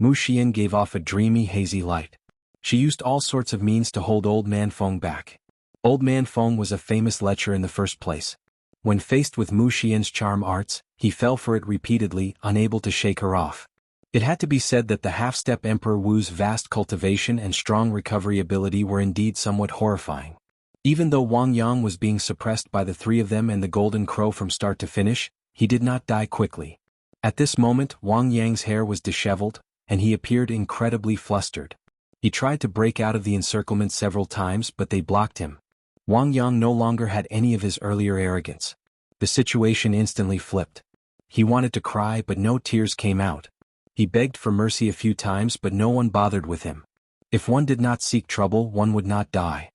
Mu Xian gave off a dreamy, hazy light. She used all sorts of means to hold Old Man Feng back. Old Man Feng was a famous lecher in the first place. When faced with Mu Xian's charm arts, he fell for it repeatedly, unable to shake her off. It had to be said that the half-step Emperor Wu's vast cultivation and strong recovery ability were indeed somewhat horrifying. Even though Wang Yang was being suppressed by the three of them and the Golden Crow from start to finish, he did not die quickly. At this moment, Wang Yang's hair was disheveled, and he appeared incredibly flustered. He tried to break out of the encirclement several times, but they blocked him. Wang Yang no longer had any of his earlier arrogance. The situation instantly flipped. He wanted to cry, but no tears came out. He begged for mercy a few times, but no one bothered with him. If one did not seek trouble, one would not die.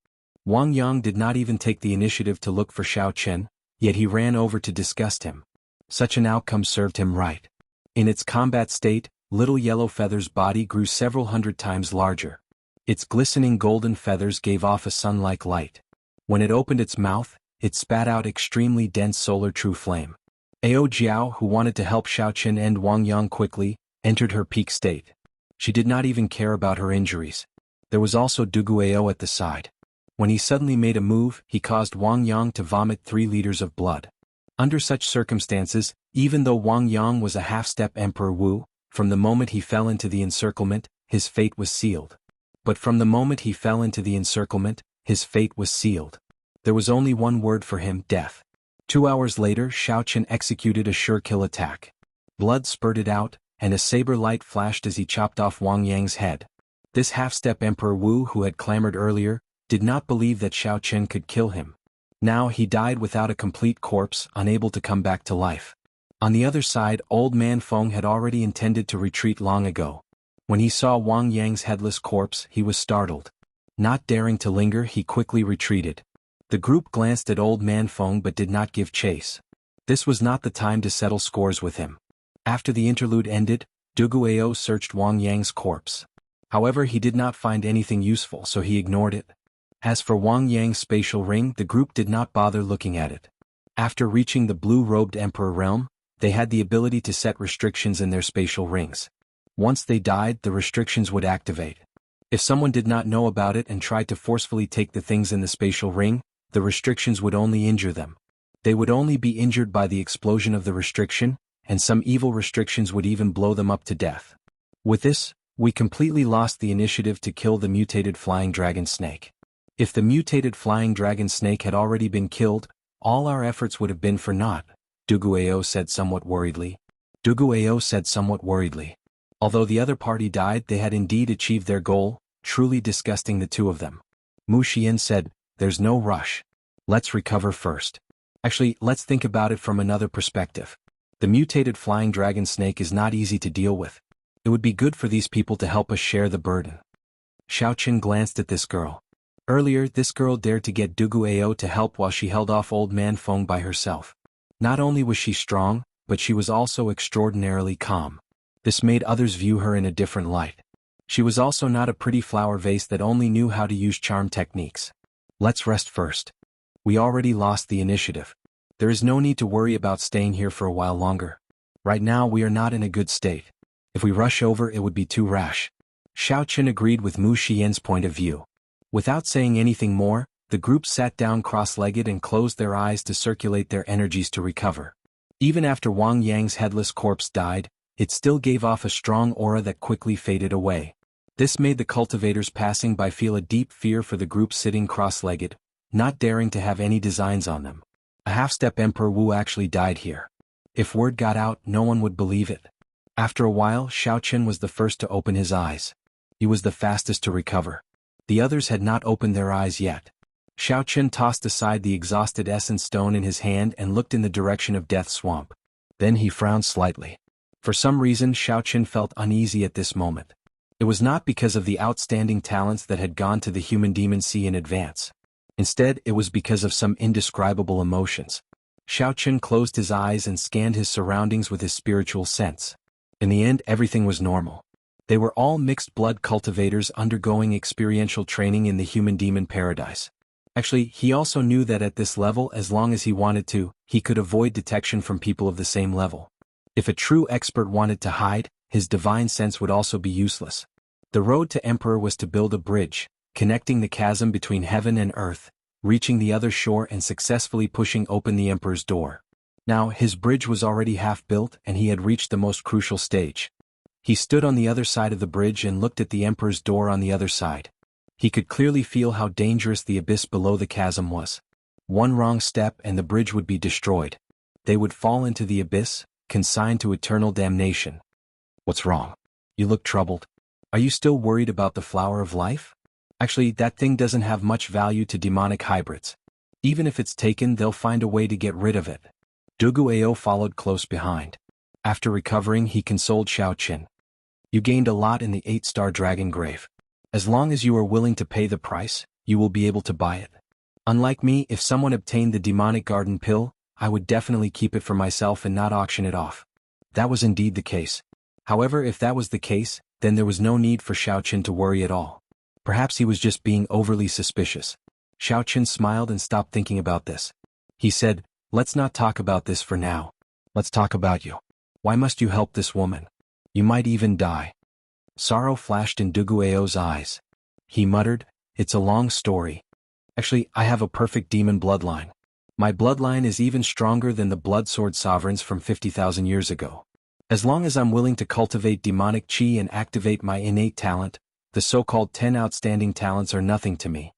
Wang Yang did not even take the initiative to look for Xiao Chen, yet he ran over to disgust him. Such an outcome served him right. In its combat state, Little Yellow Feather's body grew several hundred times larger. Its glistening golden feathers gave off a sun-like light. When it opened its mouth, it spat out extremely dense solar true flame. Ao Jiao, who wanted to help Xiao Chen end Wang Yang quickly, entered her peak state. She did not even care about her injuries. There was also Duguao at the side. When he suddenly made a move, he caused Wang Yang to vomit 3 liters of blood. Under such circumstances, even though Wang Yang was a half-step Emperor Wu, from the moment he fell into the encirclement, his fate was sealed. But from the moment he fell into the encirclement, his fate was sealed. There was only one word for him: death. 2 hours later, Xiao Chen executed a sure-kill attack. Blood spurted out, and a saber light flashed as he chopped off Wang Yang's head. This half-step Emperor Wu, who had clamored earlier, did not believe that Xiao Chen could kill him. Now he died without a complete corpse, unable to come back to life. On the other side, Old Man Feng had already intended to retreat long ago. When he saw Wang Yang's headless corpse, he was startled. Not daring to linger, he quickly retreated. The group glanced at Old Man Feng but did not give chase. This was not the time to settle scores with him. After the interlude ended, Duguao searched Wang Yang's corpse. However, he did not find anything useful, so he ignored it. As for Wang Yang's spatial ring, the group did not bother looking at it. After reaching the blue-robed Emperor realm, they had the ability to set restrictions in their spatial rings. Once they died, the restrictions would activate. If someone did not know about it and tried to forcefully take the things in the spatial ring, the restrictions would only injure them. They would only be injured by the explosion of the restriction, and some evil restrictions would even blow them up to death. With this, we completely lost the initiative to kill the mutated flying dragon snake. If the mutated flying dragon snake had already been killed, all our efforts would have been for naught, Duguao said somewhat worriedly. Although the other party died, they had indeed achieved their goal, truly disgusting the two of them. Mu Xian said, "There's no rush. Let's recover first. Actually, let's think about it from another perspective. The mutated flying dragon snake is not easy to deal with. It would be good for these people to help us share the burden." Xiao Chen glanced at this girl. Earlier, this girl dared to get Duguao to help while she held off Old Man Feng by herself. Not only was she strong, but she was also extraordinarily calm. This made others view her in a different light. She was also not a pretty flower vase that only knew how to use charm techniques. Let's rest first. We already lost the initiative. There is no need to worry about staying here for a while longer. Right now we are not in a good state. If we rush over, it would be too rash. Xiao Chen agreed with Mu Xian's point of view. Without saying anything more, the group sat down cross-legged and closed their eyes to circulate their energies to recover. Even after Wang Yang's headless corpse died, it still gave off a strong aura that quickly faded away. This made the cultivators passing by feel a deep fear for the group sitting cross-legged, not daring to have any designs on them. A half-step Emperor Wu actually died here. If word got out, no one would believe it. After a while, Xiao Chen was the first to open his eyes. He was the fastest to recover. The others had not opened their eyes yet. Xiao Chen tossed aside the exhausted essence stone in his hand and looked in the direction of Death Swamp. Then he frowned slightly. For some reason, Xiao Chen felt uneasy at this moment. It was not because of the outstanding talents that had gone to the human demon sea in advance. Instead, it was because of some indescribable emotions. Xiaoqun closed his eyes and scanned his surroundings with his spiritual sense. In the end, everything was normal. They were all mixed-blood cultivators undergoing experiential training in the human-demon paradise. Actually, he also knew that at this level, as long as he wanted to, he could avoid detection from people of the same level. If a true expert wanted to hide, his divine sense would also be useless. The road to Emperor was to build a bridge, connecting the chasm between heaven and earth, reaching the other shore and successfully pushing open the Emperor's door. Now, his bridge was already half built and he had reached the most crucial stage. He stood on the other side of the bridge and looked at the Emperor's door on the other side. He could clearly feel how dangerous the abyss below the chasm was. One wrong step and the bridge would be destroyed. They would fall into the abyss, consigned to eternal damnation. What's wrong? You look troubled. Are you still worried about the flower of life? Actually, that thing doesn't have much value to demonic hybrids. Even if it's taken, they'll find a way to get rid of it. Duguao followed close behind. After recovering, he consoled Xiaoqun. You gained a lot in the 8-star dragon grave. As long as you are willing to pay the price, you will be able to buy it. Unlike me, if someone obtained the demonic garden pill, I would definitely keep it for myself and not auction it off. That was indeed the case. However, if that was the case, then there was no need for Xiaoqun to worry at all. Perhaps he was just being overly suspicious. Xiaoqun smiled and stopped thinking about this. He said, "Let's not talk about this for now. Let's talk about you. Why must you help this woman? You might even die." Sorrow flashed in Duguao's eyes. He muttered, "It's a long story. Actually, I have a perfect demon bloodline. My bloodline is even stronger than the blood sword sovereigns from 50,000 years ago. As long as I'm willing to cultivate demonic chi and activate my innate talent, the so-called 10 outstanding talents are nothing to me."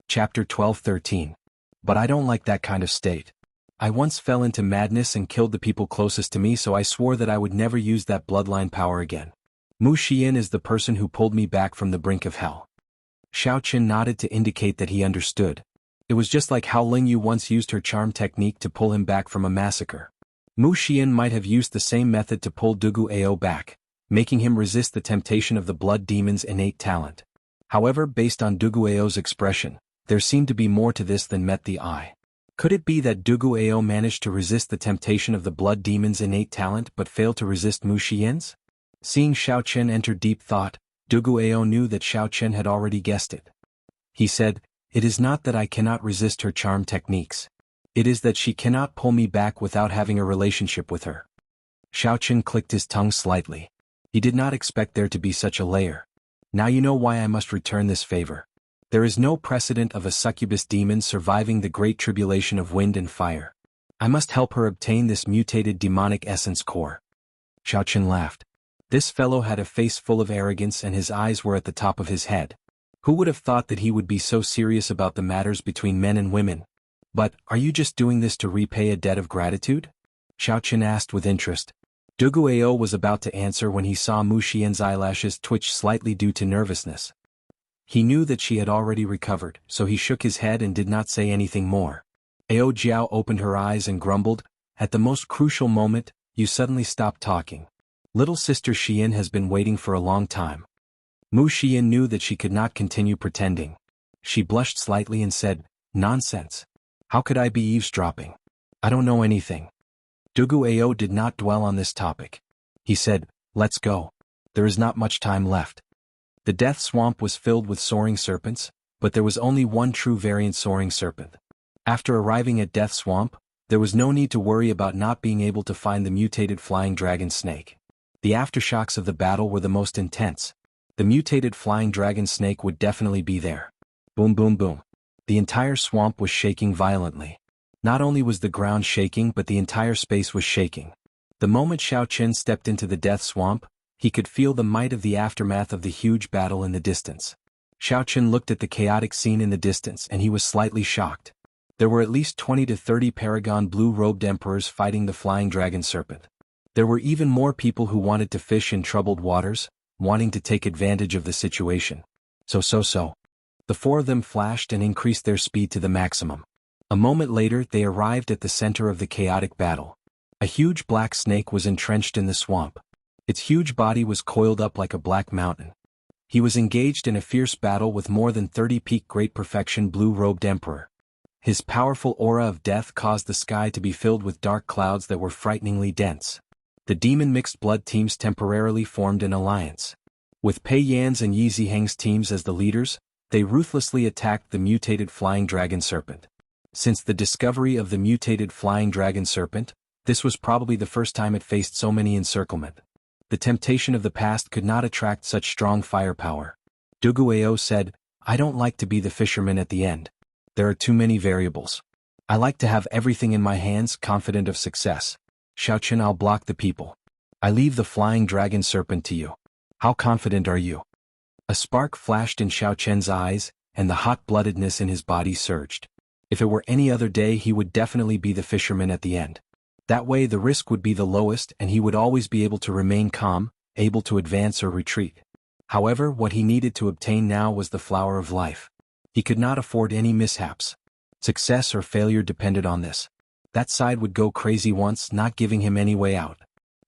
Chapter 12:13. But I don't like that kind of state. I once fell into madness and killed the people closest to me, so I swore that I would never use that bloodline power again. Mu Xian is the person who pulled me back from the brink of hell. Xiaoqun nodded to indicate that he understood. It was just like how Ling Yu once used her charm technique to pull him back from a massacre. Mu Xian might have used the same method to pull Duguao back, making him resist the temptation of the blood demon's innate talent. However, based on Duguao's expression, there seemed to be more to this than met the eye. Could it be that Duguao managed to resist the temptation of the blood demon's innate talent but failed to resist Mu Xian's? Seeing Xiaoqun enter deep thought, Duguao knew that Xiaoqun had already guessed it. He said, "It is not that I cannot resist her charm techniques. It is that she cannot pull me back without having a relationship with her." Xiaoqun clicked his tongue slightly. He did not expect there to be such a layer. "Now you know why I must return this favor. There is no precedent of a succubus demon surviving the great tribulation of wind and fire. I must help her obtain this mutated demonic essence core." Xiaoqun laughed. This fellow had a face full of arrogance and his eyes were at the top of his head. Who would have thought that he would be so serious about the matters between men and women? "But, are you just doing this to repay a debt of gratitude?" Xiaoqun asked with interest. Duguao was about to answer when he saw Mu Xian's eyelashes twitch slightly due to nervousness. He knew that she had already recovered, so he shook his head and did not say anything more. Ao Jiao opened her eyes and grumbled, "At the most crucial moment, you suddenly stopped talking. Little sister Xian has been waiting for a long time." Mu Xian knew that she could not continue pretending. She blushed slightly and said, "Nonsense. How could I be eavesdropping? I don't know anything." Duguao did not dwell on this topic. He said, "Let's go. There is not much time left." The death swamp was filled with soaring serpents, but there was only one true variant soaring serpent. After arriving at Death Swamp, there was no need to worry about not being able to find the mutated flying dragon snake. The aftershocks of the battle were the most intense. The mutated flying dragon snake would definitely be there. Boom boom boom. The entire swamp was shaking violently. Not only was the ground shaking but the entire space was shaking. The moment Xiaoqun stepped into the death swamp, he could feel the might of the aftermath of the huge battle in the distance. Xiaoqun looked at the chaotic scene in the distance and he was slightly shocked. There were at least 20 to 30 paragon blue-robed emperors fighting the flying dragon serpent. There were even more people who wanted to fish in troubled waters, wanting to take advantage of the situation. So. The four of them flashed and increased their speed to the maximum. A moment later they arrived at the center of the chaotic battle. A huge black snake was entrenched in the swamp. Its huge body was coiled up like a black mountain. He was engaged in a fierce battle with more than 30 peak great perfection blue-robed emperor. His powerful aura of death caused the sky to be filled with dark clouds that were frighteningly dense. The demon mixed blood teams temporarily formed an alliance. With Pei Yan's and Yi Ziheng's teams as the leaders, they ruthlessly attacked the mutated flying dragon serpent. Since the discovery of the mutated flying dragon serpent, this was probably the first time it faced so many encirclement. The temptation of the past could not attract such strong firepower. Duguayou said, "I don't like to be the fisherman at the end. There are too many variables. I like to have everything in my hands, confident of success. Xiaoqin, I'll block the people. I leave the flying dragon serpent to you. How confident are you?" A spark flashed in Xiaoqian's eyes, and the hot-bloodedness in his body surged. If it were any other day, he would definitely be the fisherman at the end. That way the risk would be the lowest and he would always be able to remain calm, able to advance or retreat. However, what he needed to obtain now was the flower of life. He could not afford any mishaps. Success or failure depended on this. That side would go crazy once, not giving him any way out.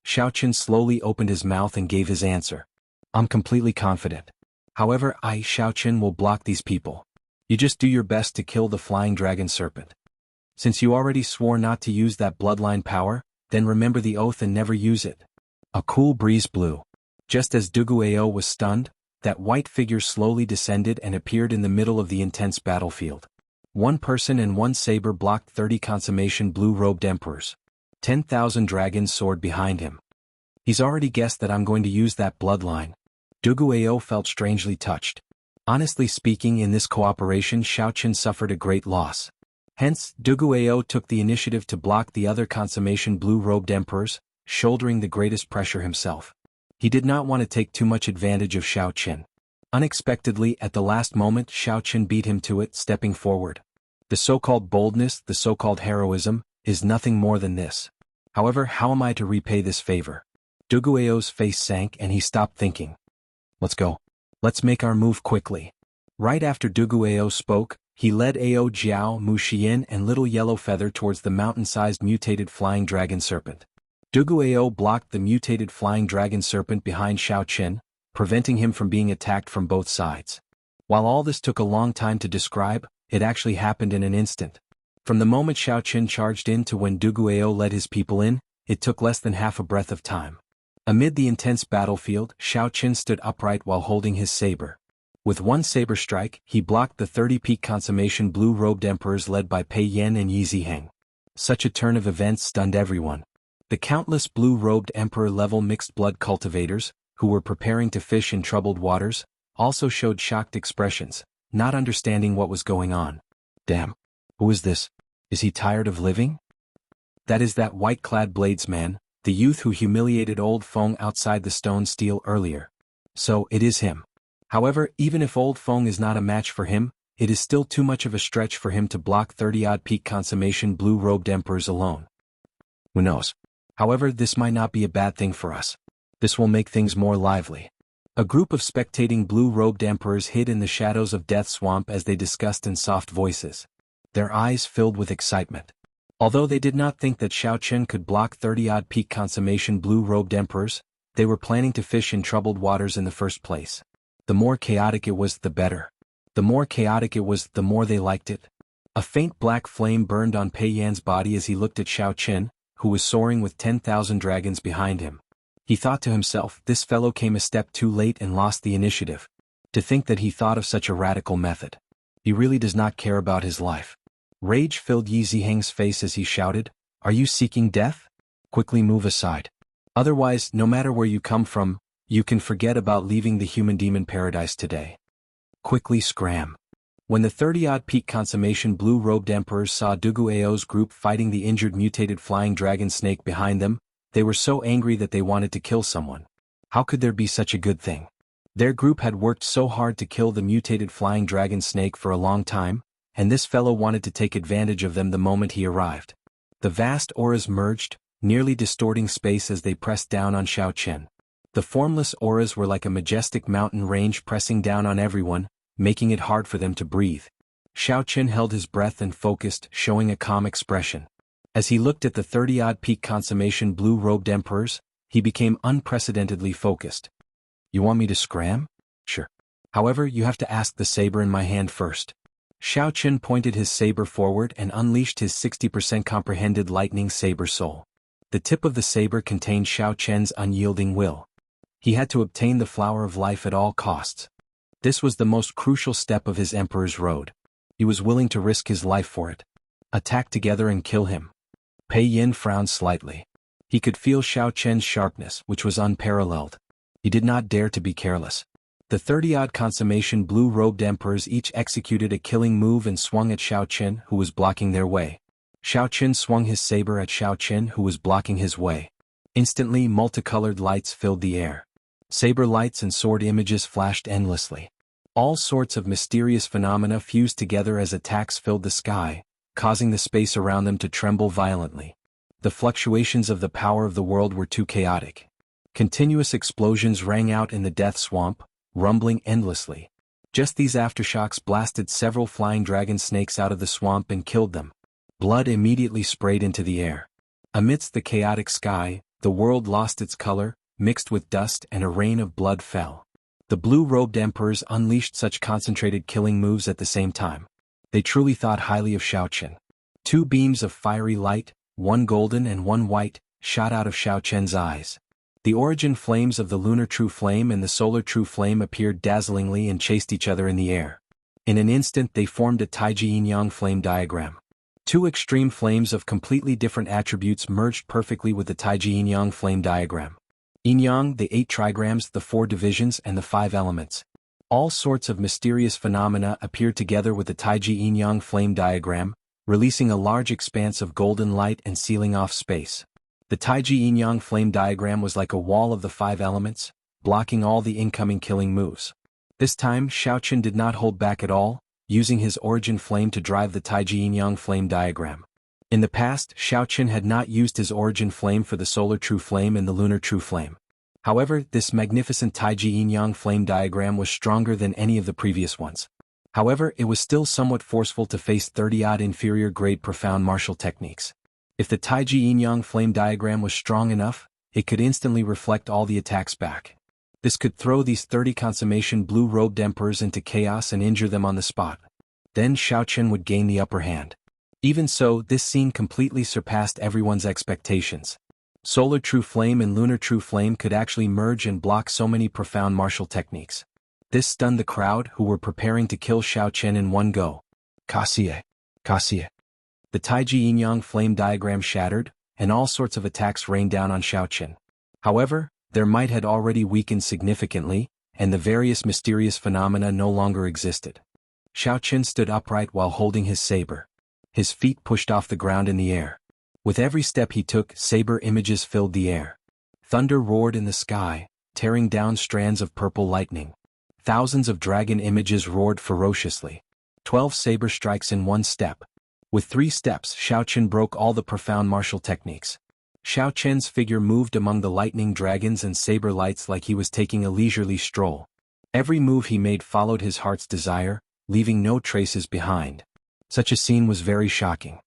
Xiaoqin slowly opened his mouth and gave his answer. "I'm completely confident. However, I, Xiaoqin, will block these people. You just do your best to kill the flying dragon serpent. Since you already swore not to use that bloodline power, then remember the oath and never use it." A cool breeze blew. Just as Duguayou was stunned, that white figure slowly descended and appeared in the middle of the intense battlefield. One person and one saber blocked 30 consummation blue-robed emperors. 10,000 dragons soared behind him. He's already guessed that I'm going to use that bloodline. Duguayou felt strangely touched. Honestly speaking, in this cooperation Xiaoqin suffered a great loss. Hence, Duguayou took the initiative to block the other consummation blue-robed emperors, shouldering the greatest pressure himself. He did not want to take too much advantage of Xiaoqin. Unexpectedly, at the last moment, Xiaoqin beat him to it, stepping forward. The so-called boldness, the so-called heroism, is nothing more than this. However, how am I to repay this favor? Duguayou's face sank and he stopped thinking. Let's go. Let's make our move quickly. Right after Duguayou spoke, he led Ao Jiao, Mu Xian and Little Yellow Feather towards the mountain-sized mutated flying dragon serpent. Duguayou blocked the mutated flying dragon serpent behind Xiaoqin, preventing him from being attacked from both sides. While all this took a long time to describe, it actually happened in an instant. From the moment Xiaoqin charged in to when Duguayou led his people in, it took less than half a breath of time. Amid the intense battlefield, Xiaoqin stood upright while holding his saber. With one saber strike, he blocked the 30-peak consummation blue-robed emperors led by Pei Yan and Yi Ziheng. Such a turn of events stunned everyone. The countless blue-robed emperor-level mixed-blood cultivators, who were preparing to fish in troubled waters, also showed shocked expressions, not understanding what was going on. Damn. Who is this? Is he tired of living? That is that white-clad bladesman, the youth who humiliated Old Feng outside the stone steel earlier. So, it is him. However, even if Old Feng is not a match for him, it is still too much of a stretch for him to block 30-odd peak consummation blue-robed emperors alone. Who knows? However, this might not be a bad thing for us. This will make things more lively. A group of spectating blue-robed emperors hid in the shadows of Death Swamp as they discussed in soft voices. Their eyes filled with excitement. Although they did not think that Xiaoqin could block 30-odd peak consummation blue-robed emperors, they were planning to fish in troubled waters in the first place. The more chaotic it was, the better. The more chaotic it was, the more they liked it. A faint black flame burned on Pei Yan's body as he looked at Xiaoqin, who was soaring with 10,000 dragons behind him. He thought to himself, this fellow came a step too late and lost the initiative. To think that he thought of such a radical method. He really does not care about his life. Rage filled Yi Ziheng's face as he shouted, "Are you seeking death? Quickly move aside. Otherwise, no matter where you come from, you can forget about leaving the human-demon paradise today. Quickly scram." When the 30-odd peak consummation blue-robed emperors saw Duguayou's group fighting the injured mutated flying dragon snake behind them, they were so angry that they wanted to kill someone. How could there be such a good thing? Their group had worked so hard to kill the mutated flying dragon snake for a long time, and this fellow wanted to take advantage of them the moment he arrived. The vast auras merged, nearly distorting space as they pressed down on Xiaoqin. The formless auras were like a majestic mountain range pressing down on everyone, making it hard for them to breathe. Xiaoqin held his breath and focused, showing a calm expression. As he looked at the 30-odd peak consummation blue-robed emperors, he became unprecedentedly focused. You want me to scram? Sure. However, you have to ask the saber in my hand first. Xiao Qin pointed his saber forward and unleashed his 60% comprehended lightning saber soul. The tip of the saber contained Xiao Qian's unyielding will. He had to obtain the flower of life at all costs. This was the most crucial step of his emperor's road. He was willing to risk his life for it. Attack together and kill him. Pei Yin frowned slightly. He could feel Xiao Qian's sharpness, which was unparalleled. He did not dare to be careless. The 30-odd consummation blue-robed emperors each executed a killing move and swung at Xiao Qin, who was blocking their way. Xiao Qin swung his saber at Xiao Qin, who was blocking his way. Instantly, multicolored lights filled the air. Saber lights and sword images flashed endlessly. All sorts of mysterious phenomena fused together as attacks filled the sky, causing the space around them to tremble violently. The fluctuations of the power of the world were too chaotic. Continuous explosions rang out in the death swamp, rumbling endlessly. Just these aftershocks blasted several flying dragon snakes out of the swamp and killed them. Blood immediately sprayed into the air. Amidst the chaotic sky, the world lost its color, mixed with dust, and a rain of blood fell. The blue-robed emperors unleashed such concentrated killing moves at the same time. They truly thought highly of Xiao Qin. 2 beams of fiery light, one golden and one white, shot out of Xiao Qian's eyes. The origin flames of the lunar true flame and the solar true flame appeared dazzlingly and chased each other in the air. In an instant they formed a Taiji yin-yang flame diagram. 2 extreme flames of completely different attributes merged perfectly with the Taiji yin-yang flame diagram. Yin-yang, the 8 trigrams, the 4 divisions, and the 5 elements. All sorts of mysterious phenomena appeared together with the Taiji yin-yang flame diagram, releasing a large expanse of golden light and sealing off space. The Taiji yin-yang flame diagram was like a wall of the 5 elements, blocking all the incoming killing moves. This time, Xiao Qin did not hold back at all, using his origin flame to drive the Taiji yin-yang flame diagram. In the past, Xiao Qin had not used his origin flame for the solar true flame and the lunar true flame. However, this magnificent Taiji yin-yang flame diagram was stronger than any of the previous ones. However, it was still somewhat forceful to face 30-odd inferior-grade profound martial techniques. If the Taiji yin-yang flame diagram was strong enough, it could instantly reflect all the attacks back. This could throw these 30 consummation blue-robed emperors into chaos and injure them on the spot. Then Xiao Qin would gain the upper hand. Even so, this scene completely surpassed everyone's expectations. Solar true flame and lunar true flame could actually merge and block so many profound martial techniques. This stunned the crowd, who were preparing to kill Xiao Qin in one go. Kaxie. Kaxie. The Taiji yin-yang flame diagram shattered, and all sorts of attacks rained down on Xiao Qin. However, their might had already weakened significantly, and the various mysterious phenomena no longer existed. Xiao Qin stood upright while holding his saber. His feet pushed off the ground in the air. With every step he took, saber images filled the air. Thunder roared in the sky, tearing down strands of purple lightning. Thousands of dragon images roared ferociously. 12 saber strikes in one step. With 3 steps, Xiao Qin broke all the profound martial techniques. Xiao Qian's figure moved among the lightning dragons and saber lights like he was taking a leisurely stroll. Every move he made followed his heart's desire, leaving no traces behind. Such a scene was very shocking.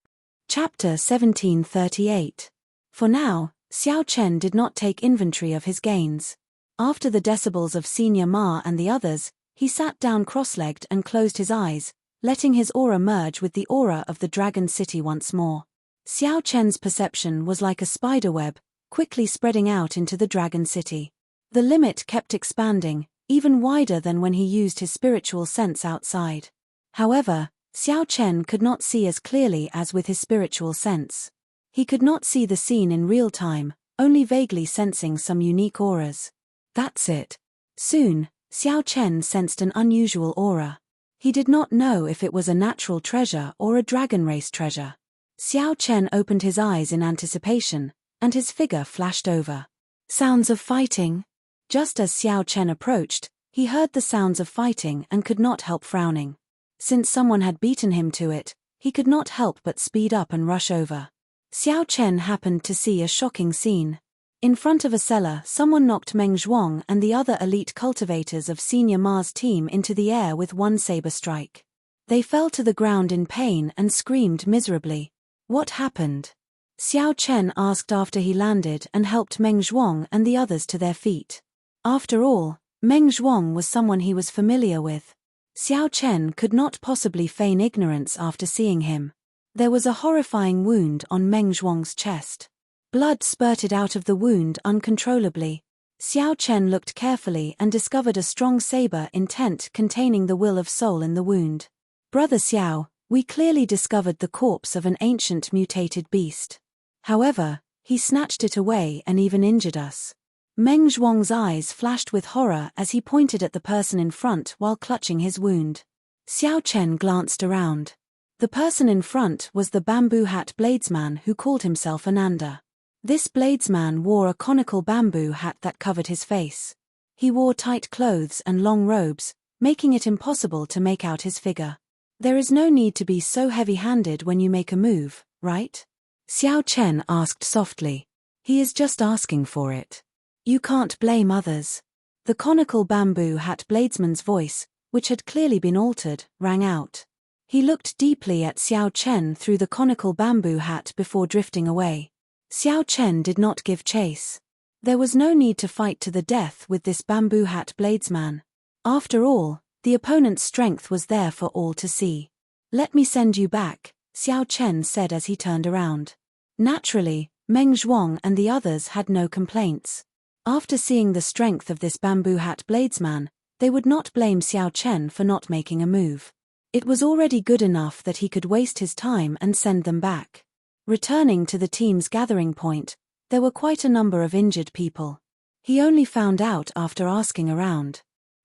Chapter 1738. For now, Xiao Qian did not take inventory of his gains. After the decibels of Senior Ma and the others, he sat down cross-legged and closed his eyes, letting his aura merge with the aura of the Dragon City once more. Xiao Qian's perception was like a spiderweb, quickly spreading out into the Dragon City. The limit kept expanding, even wider than when he used his spiritual sense outside. However, Xiao Qian could not see as clearly as with his spiritual sense. He could not see the scene in real time, only vaguely sensing some unique auras. That's it. Soon, Xiao Qian sensed an unusual aura. He did not know if it was a natural treasure or a dragon race treasure. Xiao Qian opened his eyes in anticipation, and his figure flashed over. Sounds of fighting. Just as Xiao Qian approached, he heard the sounds of fighting and could not help frowning. Since someone had beaten him to it, he could not help but speed up and rush over. Xiao Qian happened to see a shocking scene. In front of a cellar, someone knocked Meng Zhuang and the other elite cultivators of Senior Ma's team into the air with one saber strike. They fell to the ground in pain and screamed miserably. What happened? Xiao Qian asked after he landed and helped Meng Zhuang and the others to their feet. After all, Meng Zhuang was someone he was familiar with. Xiao Chen could not possibly feign ignorance after seeing him. There was a horrifying wound on Meng Zhuang's chest. Blood spurted out of the wound uncontrollably. Xiao Chen looked carefully and discovered a strong saber intent containing the will of soul in the wound. Brother Xiao, we clearly discovered the corpse of an ancient mutated beast. However, he snatched it away and even injured us. Meng Zhuang's eyes flashed with horror as he pointed at the person in front while clutching his wound. Xiao Chen glanced around. The person in front was the bamboo hat bladesman who called himself Ananda. This bladesman wore a conical bamboo hat that covered his face. He wore tight clothes and long robes, making it impossible to make out his figure. There is no need to be so heavy-handed when you make a move, right? Xiao Chen asked softly. He is just asking for it. You can't blame others. The conical bamboo hat bladesman's voice, which had clearly been altered, rang out. He looked deeply at Xiao Chen through the conical bamboo hat before drifting away. Xiao Chen did not give chase. There was no need to fight to the death with this bamboo hat bladesman. After all, the opponent's strength was there for all to see. Let me send you back, Xiao Chen said as he turned around. Naturally, Meng Zhuang and the others had no complaints. After seeing the strength of this bamboo hat bladesman, they would not blame Xiao Chen for not making a move. It was already good enough that he could waste his time and send them back. Returning to the team's gathering point, there were quite a number of injured people. He only found out after asking around.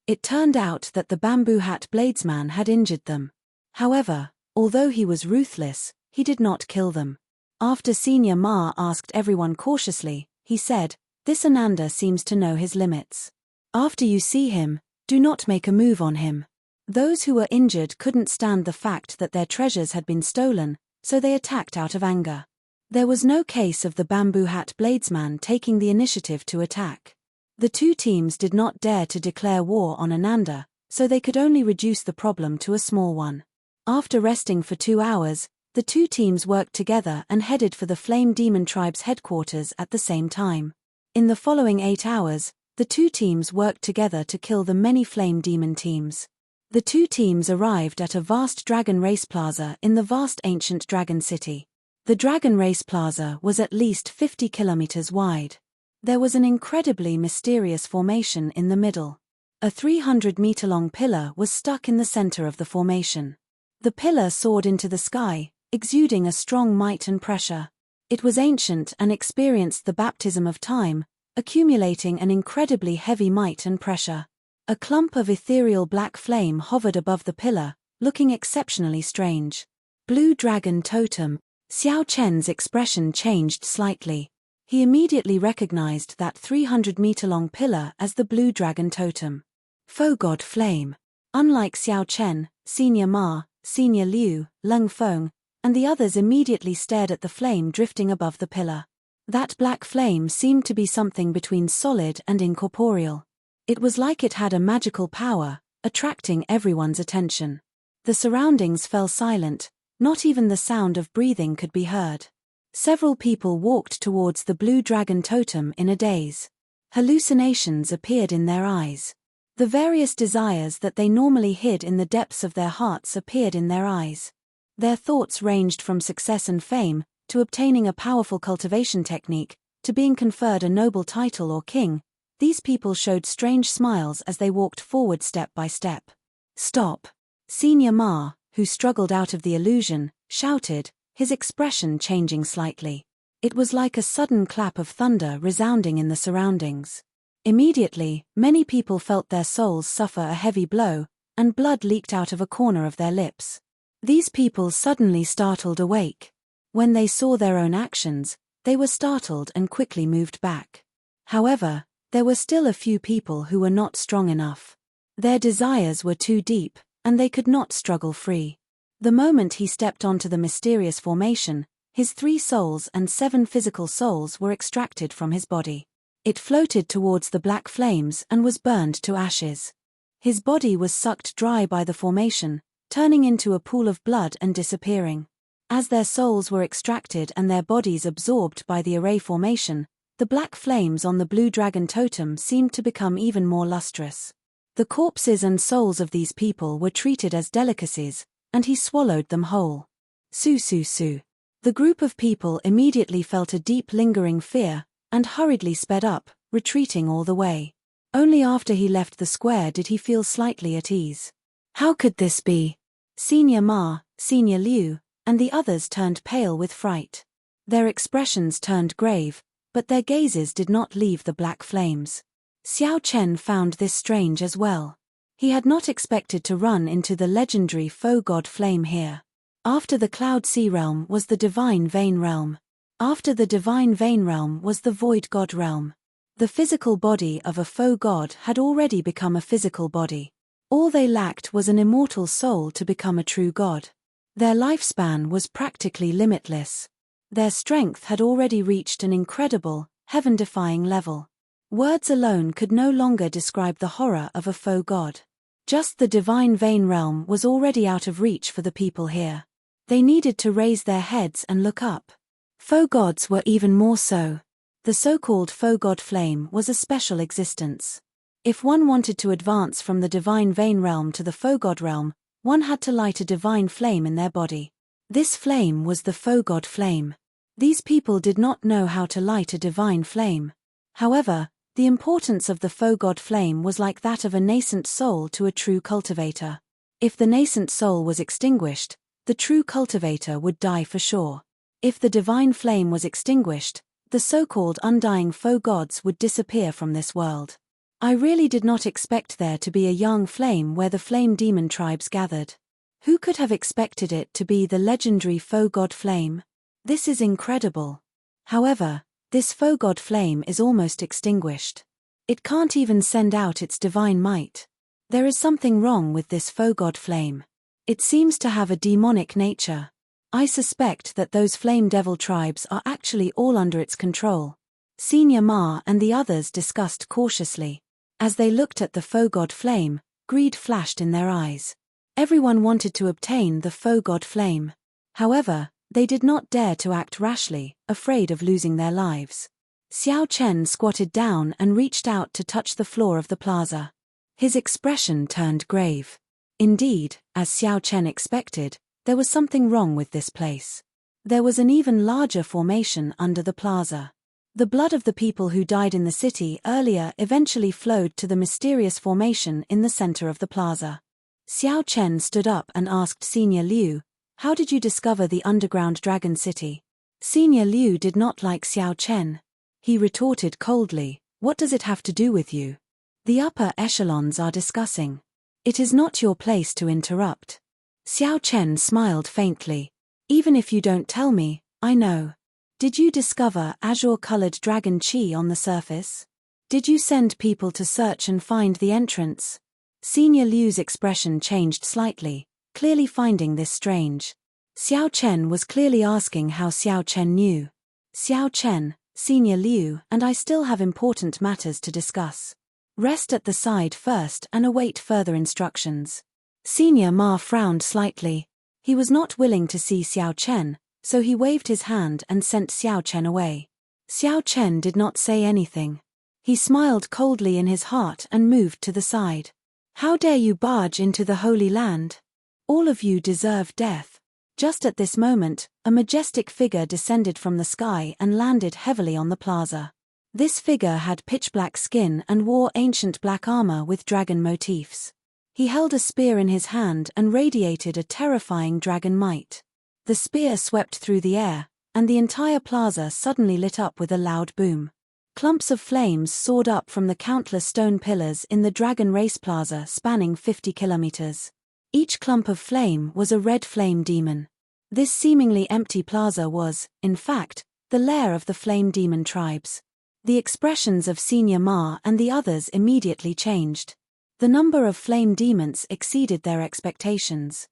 It turned out that the bamboo hat bladesman had injured them. However, although he was ruthless, he did not kill them. After Senior Ma asked everyone cautiously, he said, "This Ananda seems to know his limits. After you see him, do not make a move on him." Those who were injured couldn't stand the fact that their treasures had been stolen, so they attacked out of anger. There was no case of the bamboo hat bladesman taking the initiative to attack. The two teams did not dare to declare war on Ananda, so they could only reduce the problem to a small one. After resting for 2 hours, the two teams worked together and headed for the Flame Demon Tribe's headquarters at the same time. In the following 8 hours, the two teams worked together to kill the many Flame Demon teams. The two teams arrived at a vast dragon race plaza in the vast ancient dragon city. The dragon race plaza was at least 50 kilometers wide. There was an incredibly mysterious formation in the middle. A 300-meter-long pillar was stuck in the center of the formation. The pillar soared into the sky, exuding a strong might and pressure. It was ancient and experienced the baptism of time, accumulating an incredibly heavy might and pressure. A clump of ethereal black flame hovered above the pillar, looking exceptionally strange. Blue Dragon Totem. Xiao Chen's expression changed slightly. He immediately recognized that 300-meter-long pillar as the Blue Dragon Totem. Foe God Flame. Unlike Xiao Chen, Senior Ma, Senior Liu, Leng Feng, and the others immediately stared at the flame drifting above the pillar. That black flame seemed to be something between solid and incorporeal. It was like it had a magical power, attracting everyone's attention. The surroundings fell silent, not even the sound of breathing could be heard. Several people walked towards the Blue Dragon Totem in a daze. Hallucinations appeared in their eyes. The various desires that they normally hid in the depths of their hearts appeared in their eyes. Their thoughts ranged from success and fame, to obtaining a powerful cultivation technique, to being conferred a noble title or king. These people showed strange smiles as they walked forward step by step. "Stop!" Senior Ma, who struggled out of the illusion, shouted, his expression changing slightly. It was like a sudden clap of thunder resounding in the surroundings. Immediately, many people felt their souls suffer a heavy blow, and blood leaked out of a corner of their lips. These people suddenly startled awake. When they saw their own actions, they were startled and quickly moved back. However, there were still a few people who were not strong enough. Their desires were too deep, and they could not struggle free. The moment he stepped onto the mysterious formation, his 3 souls and 7 physical souls were extracted from his body. It floated towards the black flames and was burned to ashes. His body was sucked dry by the formation, turning into a pool of blood and disappearing. As their souls were extracted and their bodies absorbed by the array formation, The black flames on the blue dragon totem seemed to become even more lustrous. The corpses and souls of these people were treated as delicacies, and he swallowed them whole. Su su su. The group of people immediately felt a deep lingering fear, and hurriedly sped up, retreating all the way. Only after he left the square did he feel slightly at ease. How could this be? Senior Ma, Senior Liu, and the others turned pale with fright. Their expressions turned grave, but their gazes did not leave the black flames. Xiao Chen found this strange as well. He had not expected to run into the legendary foe god flame here. After the Cloud Sea realm was the Divine Vein realm. After the Divine Vein realm was the Void God realm. The physical body of a foe god had already become a physical body. All they lacked was an immortal soul to become a true god. Their lifespan was practically limitless. Their strength had already reached an incredible, heaven-defying level. Words alone could no longer describe the horror of a foe god. Just the Divine Vein realm was already out of reach for the people here. They needed to raise their heads and look up. Foe gods were even more so. The so-called foe god flame was a special existence. If one wanted to advance from the Divine Vein realm to the foe god realm, one had to light a divine flame in their body. This flame was the foe god flame. These people did not know how to light a divine flame. However, the importance of the foe god flame was like that of a nascent soul to a true cultivator. If the nascent soul was extinguished, the true cultivator would die for sure. If the divine flame was extinguished, the so-called undying foe gods would disappear from this world. I really did not expect there to be a young flame where the flame demon tribes gathered. Who could have expected it to be the legendary foe god flame? This is incredible. However, this foe god flame is almost extinguished. It can't even send out its divine might. There is something wrong with this foe god flame. It seems to have a demonic nature. I suspect that those flame devil tribes are actually all under its control. Senior Ma and the others discussed cautiously. As they looked at the foe god flame, greed flashed in their eyes. Everyone wanted to obtain the foe god flame. However, they did not dare to act rashly, afraid of losing their lives. Xiao Chen squatted down and reached out to touch the floor of the plaza. His expression turned grave. Indeed, as Xiao Chen expected, there was something wrong with this place. There was an even larger formation under the plaza. The blood of the people who died in the city earlier eventually flowed to the mysterious formation in the center of the plaza. Xiao Chen stood up and asked Senior Liu, "How did you discover the underground dragon city?" Senior Liu did not like Xiao Chen. He retorted coldly, "What does it have to do with you? The upper echelons are discussing. It is not your place to interrupt." Xiao Chen smiled faintly. "Even if you don't tell me, I know. Did you discover azure-colored dragon chi on the surface? Did you send people to search and find the entrance?" Senior Liu's expression changed slightly, clearly finding this strange. Xiao Chen was clearly asking how Xiao Chen knew. "Xiao Chen, Senior Liu and I still have important matters to discuss. Rest at the side first and await further instructions." Senior Ma frowned slightly. He was not willing to see Xiao Chen, so he waved his hand and sent Xiao Chen away. Xiao Chen did not say anything. He smiled coldly in his heart and moved to the side. "How dare you barge into the Holy Land? All of you deserve death." Just at this moment, a majestic figure descended from the sky and landed heavily on the plaza. This figure had pitch-black skin and wore ancient black armor with dragon motifs. He held a spear in his hand and radiated a terrifying dragon might. The spear swept through the air, and the entire plaza suddenly lit up with a loud boom. Clumps of flames soared up from the countless stone pillars in the Dragon Race Plaza spanning 50 kilometers. Each clump of flame was a red flame demon. This seemingly empty plaza was, in fact, the lair of the flame demon tribes. The expressions of Senior Ma and the others immediately changed. The number of flame demons exceeded their expectations.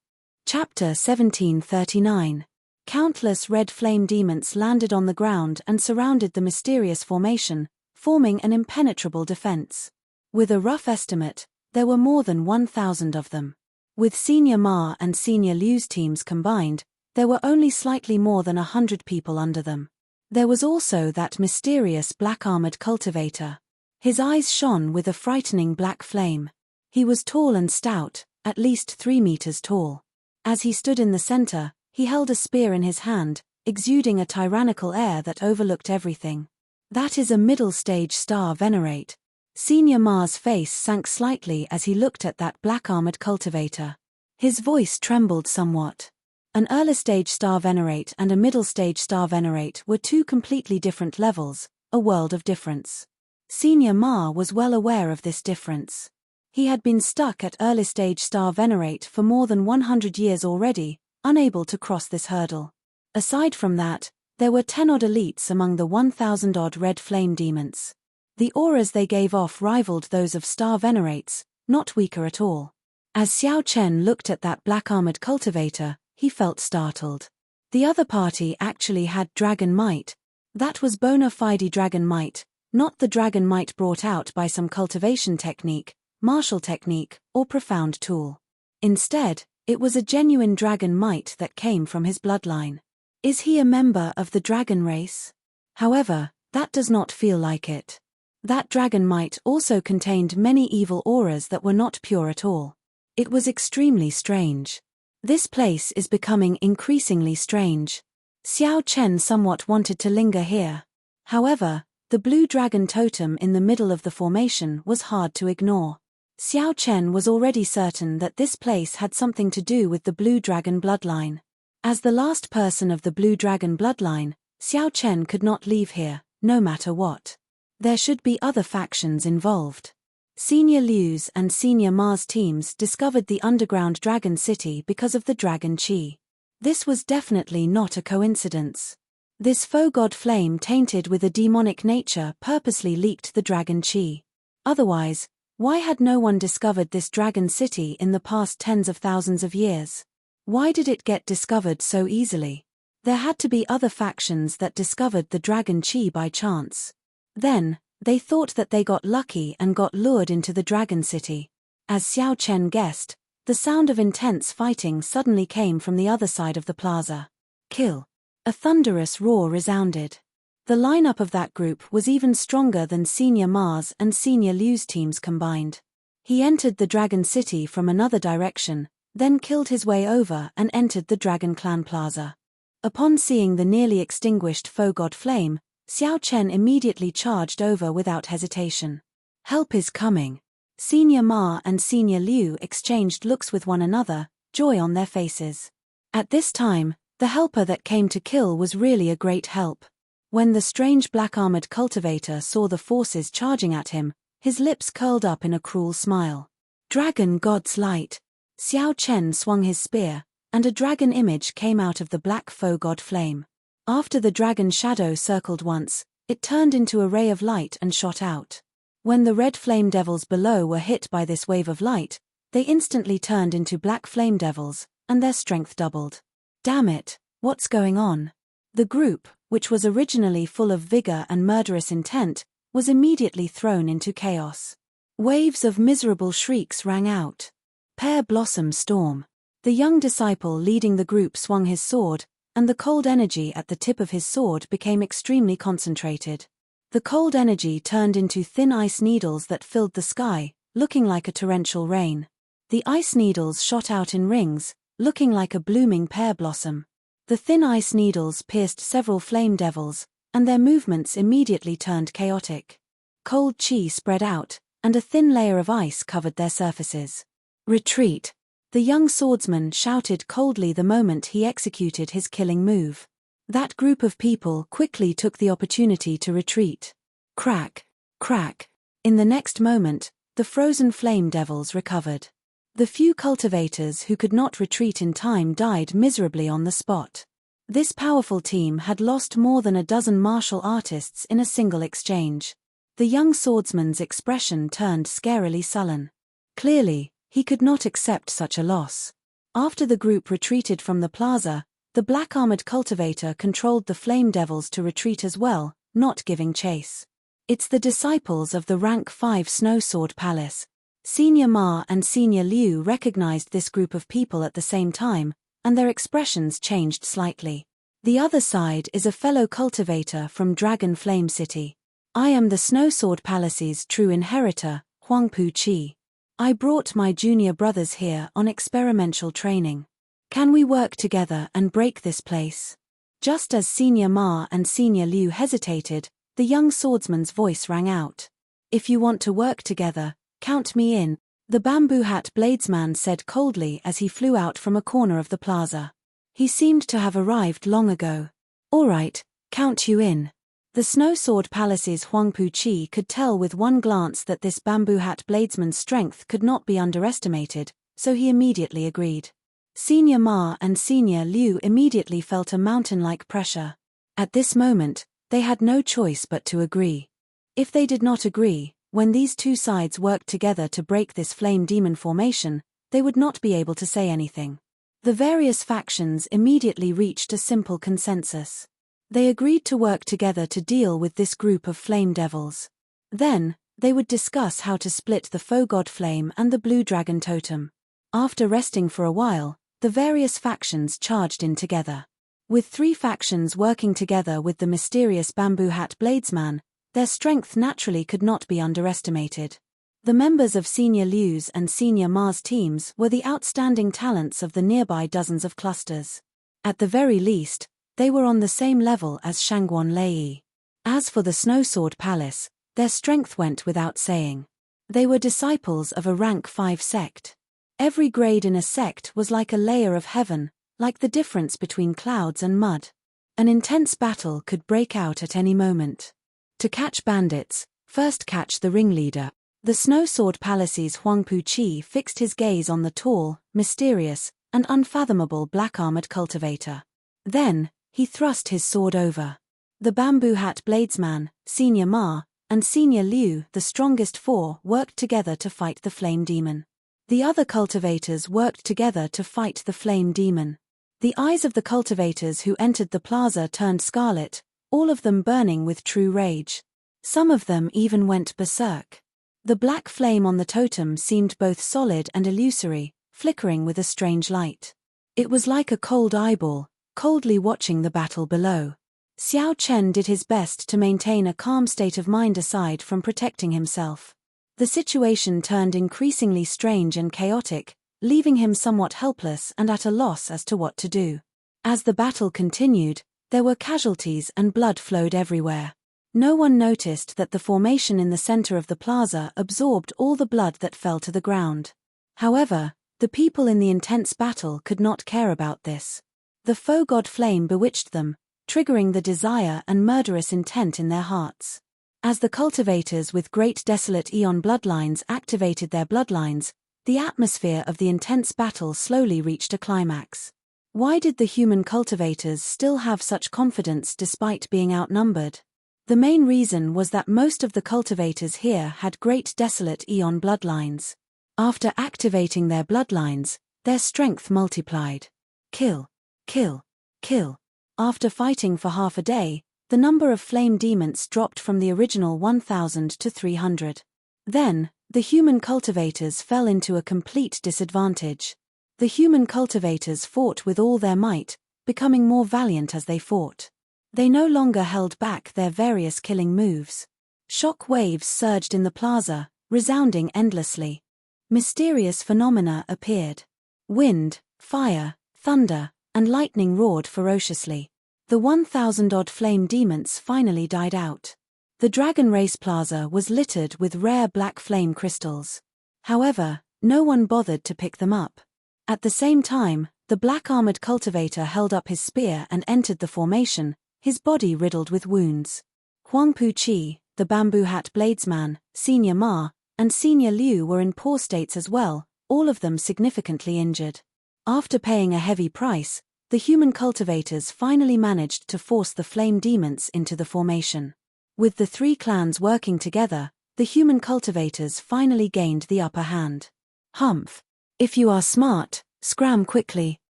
Chapter 1739. Countless red flame demons landed on the ground and surrounded the mysterious formation, forming an impenetrable defense. With a rough estimate, there were more than 1,000 of them. With Senior Ma and Senior Liu's teams combined, there were only slightly more than 100 people under them. There was also that mysterious black-armored cultivator. His eyes shone with a frightening black flame. He was tall and stout, at least 3 meters tall. As he stood in the center, he held a spear in his hand, exuding a tyrannical air that overlooked everything. That is a middle-stage star venerate. Senior Ma's face sank slightly as he looked at that black-armored cultivator. His voice trembled somewhat. An early-stage star venerate and a middle-stage star venerate were 2 completely different levels, a world of difference. Senior Ma was well aware of this difference. He had been stuck at early-stage star venerate for more than 100 years already, unable to cross this hurdle. Aside from that, there were 10-odd elites among the 1,000-odd red flame demons. The auras they gave off rivaled those of star venerates, not weaker at all. As Xiao Chen looked at that black-armored cultivator, he felt startled. The other party actually had dragon might. That was bona fide dragon might, not the dragon might brought out by some cultivation technique, martial technique, or profound tool. Instead, it was a genuine dragon might that came from his bloodline. Is he a member of the dragon race? However, that does not feel like it. That dragon might also contained many evil auras that were not pure at all. It was extremely strange. This place is becoming increasingly strange. Xiao Chen somewhat wanted to linger here. However, the blue dragon totem in the middle of the formation was hard to ignore. Xiao Chen was already certain that this place had something to do with the blue dragon bloodline. As the last person of the blue dragon bloodline, Xiao Chen could not leave here, no matter what. There should be other factions involved. Senior Liu's and Senior Ma's teams discovered the underground dragon city because of the dragon chi. This was definitely not a coincidence. This faux god flame tainted with a demonic nature purposely leaked the dragon chi. Otherwise, why had no one discovered this dragon city in the past tens of thousands of years? Why did it get discovered so easily? There had to be other factions that discovered the dragon chi by chance. Then, they thought that they got lucky and got lured into the dragon city. As Xiao Chen guessed, the sound of intense fighting suddenly came from the other side of the plaza. Kill. A thunderous roar resounded. The lineup of that group was even stronger than Senior Ma's and Senior Liu's teams combined. He entered the dragon city from another direction, then killed his way over and entered the Dragon Clan Plaza. Upon seeing the nearly extinguished faux god flame, Xiao Chen immediately charged over without hesitation. Help is coming. Senior Ma and Senior Liu exchanged looks with one another, joy on their faces. At this time, the helper that came to kill was really a great help. When the strange black-armored cultivator saw the forces charging at him, his lips curled up in a cruel smile. Dragon God's Light. Xiao Chen swung his spear, and a dragon image came out of the black faux god flame. After the dragon shadow circled once, it turned into a ray of light and shot out. When the red flame devils below were hit by this wave of light, they instantly turned into black flame devils, and their strength doubled. Damn it, what's going on? The group, which was originally full of vigor and murderous intent, was immediately thrown into chaos. Waves of miserable shrieks rang out. Pear Blossom Storm. The young disciple leading the group swung his sword, and the cold energy at the tip of his sword became extremely concentrated. The cold energy turned into thin ice needles that filled the sky, looking like a torrential rain. The ice needles shot out in rings, looking like a blooming pear blossom. The thin ice needles pierced several flame devils, and their movements immediately turned chaotic. Cold chi spread out, and a thin layer of ice covered their surfaces. Retreat! The young swordsman shouted coldly the moment he executed his killing move. That group of people quickly took the opportunity to retreat. Crack! Crack! In the next moment, the frozen flame devils recovered. The few cultivators who could not retreat in time died miserably on the spot. This powerful team had lost more than a dozen martial artists in a single exchange. The young swordsman's expression turned scarily sullen. Clearly, he could not accept such a loss. After the group retreated from the plaza, the black-armored cultivator controlled the flame devils to retreat as well, not giving chase. It's the disciples of the Rank 5 Snowsword Palace. Senior Ma and Senior Liu recognized this group of people at the same time, and their expressions changed slightly. The other side is a fellow cultivator from Dragon Flame City. I am the Snow Sword Palace's true inheritor, Huangpu Qi. I brought my junior brothers here on experimental training. Can we work together and break this place? Just as Senior Ma and Senior Liu hesitated, the young swordsman's voice rang out. If you want to work together, count me in, the bamboo hat bladesman said coldly as he flew out from a corner of the plaza. He seemed to have arrived long ago. All right, count you in. The Snow Sword Palace's Huangpu Qi could tell with one glance that this bamboo hat bladesman's strength could not be underestimated, so he immediately agreed. Senior Ma and Senior Liu immediately felt a mountain-like pressure. At this moment, they had no choice but to agree. If they did not agree, when these two sides worked together to break this flame demon formation, they would not be able to say anything. The various factions immediately reached a simple consensus. They agreed to work together to deal with this group of flame devils. Then, they would discuss how to split the faux god flame and the blue dragon totem. After resting for a while, the various factions charged in together. With three factions working together with the mysterious bamboo hat bladesman, their strength naturally could not be underestimated. The members of Senior Liu's and Senior Ma's teams were the outstanding talents of the nearby dozens of clusters. At the very least, they were on the same level as Shangguan Lei. As for the Snow Sword Palace, their strength went without saying. They were disciples of a rank 5 sect. Every grade in a sect was like a layer of heaven, like the difference between clouds and mud. An intense battle could break out at any moment. To catch bandits, first catch the ringleader. The Snow Sword Palace's Huangpu Qi fixed his gaze on the tall, mysterious, and unfathomable black-armored cultivator. Then, he thrust his sword over. The bamboo hat bladesman, Senior Ma, and Senior Liu, the strongest four, worked together to fight the flame demon. The other cultivators worked together to fight the flame demon. The eyes of the cultivators who entered the plaza turned scarlet, all of them burning with true rage. Some of them even went berserk. The black flame on the totem seemed both solid and illusory, flickering with a strange light. It was like a cold eyeball, coldly watching the battle below. Xiao Chen did his best to maintain a calm state of mind aside from protecting himself. The situation turned increasingly strange and chaotic, leaving him somewhat helpless and at a loss as to what to do. As the battle continued, there were casualties and blood flowed everywhere. No one noticed that the formation in the center of the plaza absorbed all the blood that fell to the ground. However, the people in the intense battle could not care about this. The faux god flame bewitched them, triggering the desire and murderous intent in their hearts. As the cultivators with great desolate eon bloodlines activated their bloodlines, the atmosphere of the intense battle slowly reached a climax. Why did the human cultivators still have such confidence despite being outnumbered? The main reason was that most of the cultivators here had great desolate eon bloodlines. After activating their bloodlines, their strength multiplied. Kill, kill, kill. After fighting for half a day, the number of flame demons dropped from the original 1,000 to 300. Then, the human cultivators fell into a complete disadvantage. The human cultivators fought with all their might, becoming more valiant as they fought. They no longer held back their various killing moves. Shock waves surged in the plaza, resounding endlessly. Mysterious phenomena appeared. Wind, fire, thunder, and lightning roared ferociously. The 1,000-odd flame demons finally died out. The Dragon Race Plaza was littered with rare black flame crystals. However, no one bothered to pick them up. At the same time, the black-armored cultivator held up his spear and entered the formation, his body riddled with wounds. Huangpu Qi, the bamboo hat bladesman, Senior Ma, and Senior Liu were in poor states as well, all of them significantly injured. After paying a heavy price, the human cultivators finally managed to force the flame demons into the formation. With the three clans working together, the human cultivators finally gained the upper hand. Humph! If you are smart, scram quickly.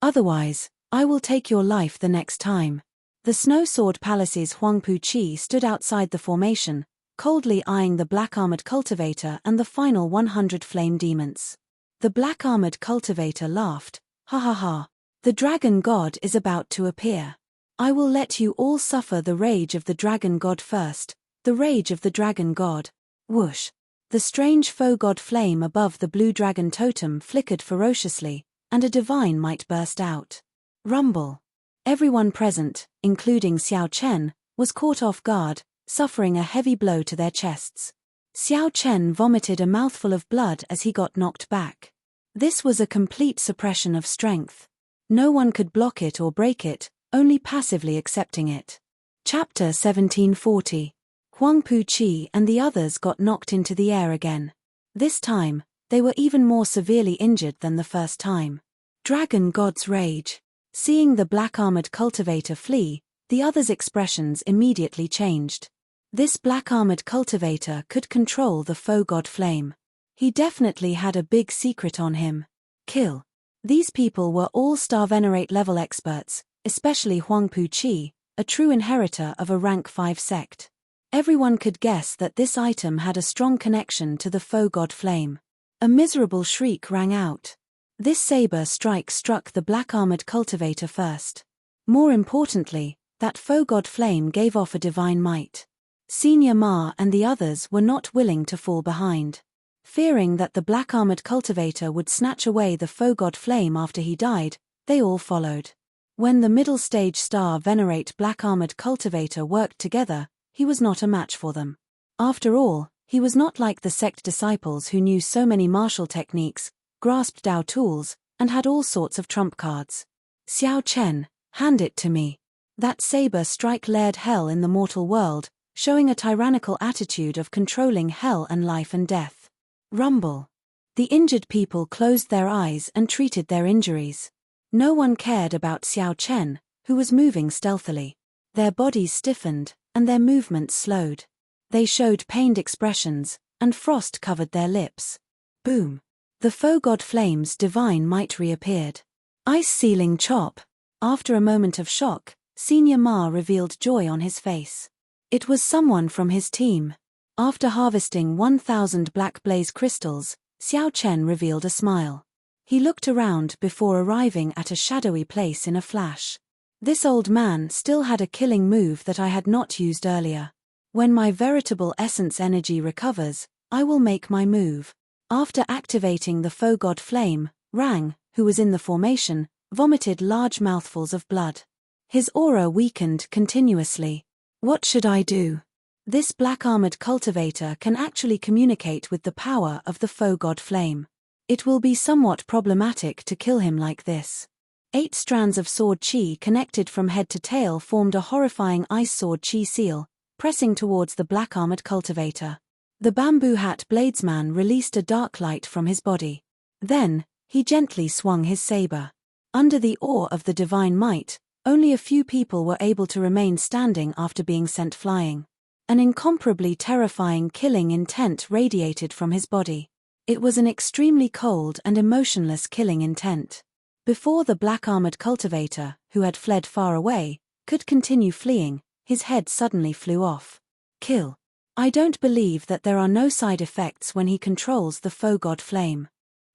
Otherwise, I will take your life the next time. The Snow Sword Palace's Huangpu Qi stood outside the formation, coldly eyeing the black-armored cultivator and the final 100 flame demons. The black-armored cultivator laughed. Ha ha ha. The dragon god is about to appear. I will let you all suffer the rage of the dragon god first, the rage of the dragon god. Whoosh! The strange foe god flame above the blue dragon totem flickered ferociously, and a divine might burst out. Rumble! Everyone present, including Xiao Chen, was caught off guard, suffering a heavy blow to their chests. Xiao Chen vomited a mouthful of blood as he got knocked back. This was a complete suppression of strength. No one could block it or break it, only passively accepting it. Chapter 1740. Huang Puqi and the others got knocked into the air again. This time, they were even more severely injured than the first time. Dragon God's Rage. Seeing the black-armored cultivator flee, the others' expressions immediately changed. This black-armored cultivator could control the foe god flame. He definitely had a big secret on him. Kill. These people were all Star Venerate level experts, especially Huang Puqi, a true inheritor of a rank 5 sect. Everyone could guess that this item had a strong connection to the foe god flame. A miserable shriek rang out. This saber strike struck the black-armored cultivator first. More importantly, that foe god flame gave off a divine might. Senior Ma and the others were not willing to fall behind. Fearing that the black-armored cultivator would snatch away the foe god flame after he died, they all followed. When the middle stage Star Venerate black-armored cultivator worked together, he was not a match for them. After all, he was not like the sect disciples who knew so many martial techniques, grasped Dao tools, and had all sorts of trump cards. Xiao Chen, hand it to me. That saber strike lared hell in the mortal world, showing a tyrannical attitude of controlling hell and life and death. Rumble. The injured people closed their eyes and treated their injuries. No one cared about Xiao Chen, who was moving stealthily. Their bodies stiffened, and their movements slowed. They showed pained expressions, and frost covered their lips. Boom. The foe god flame's divine might reappeared. Ice-sealing chop. After a moment of shock, Senior Ma revealed joy on his face. It was someone from his team. After harvesting 1,000 black blaze crystals, Xiao Chen revealed a smile. He looked around before arriving at a shadowy place in a flash. This old man still had a killing move that I had not used earlier. When my veritable essence energy recovers, I will make my move. After activating the foe god flame, Rang, who was in the formation, vomited large mouthfuls of blood. His aura weakened continuously. What should I do? This black-armored cultivator can actually communicate with the power of the foe god flame. It will be somewhat problematic to kill him like this. 8 strands of sword chi connected from head to tail formed a horrifying ice sword chi seal, pressing towards the black-armored cultivator. The bamboo hat bladesman released a dark light from his body. Then, he gently swung his saber. Under the awe of the divine might, only a few people were able to remain standing after being sent flying. An incomparably terrifying killing intent radiated from his body. It was an extremely cold and emotionless killing intent. Before the black-armored cultivator, who had fled far away, could continue fleeing, his head suddenly flew off. Kill. I don't believe that there are no side effects when he controls the foe god flame.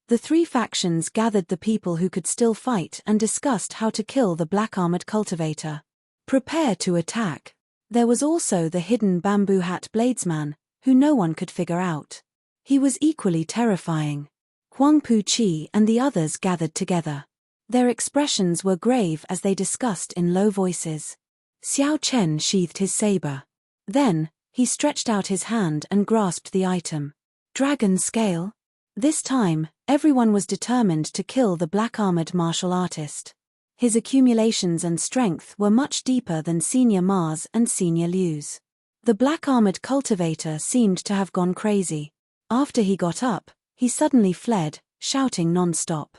The 3 factions gathered the people who could still fight and discussed how to kill the black-armored cultivator. Prepare to attack. There was also the hidden bamboo hat bladesman, who no one could figure out. He was equally terrifying. Huang Puqi and the others gathered together. Their expressions were grave as they discussed in low voices. Xiao Chen sheathed his saber. Then, he stretched out his hand and grasped the item. Dragon scale? This time, everyone was determined to kill the black-armored martial artist. His accumulations and strength were much deeper than Senior Ma's and Senior Liu's. The black-armored cultivator seemed to have gone crazy. After he got up, he suddenly fled, shouting non-stop.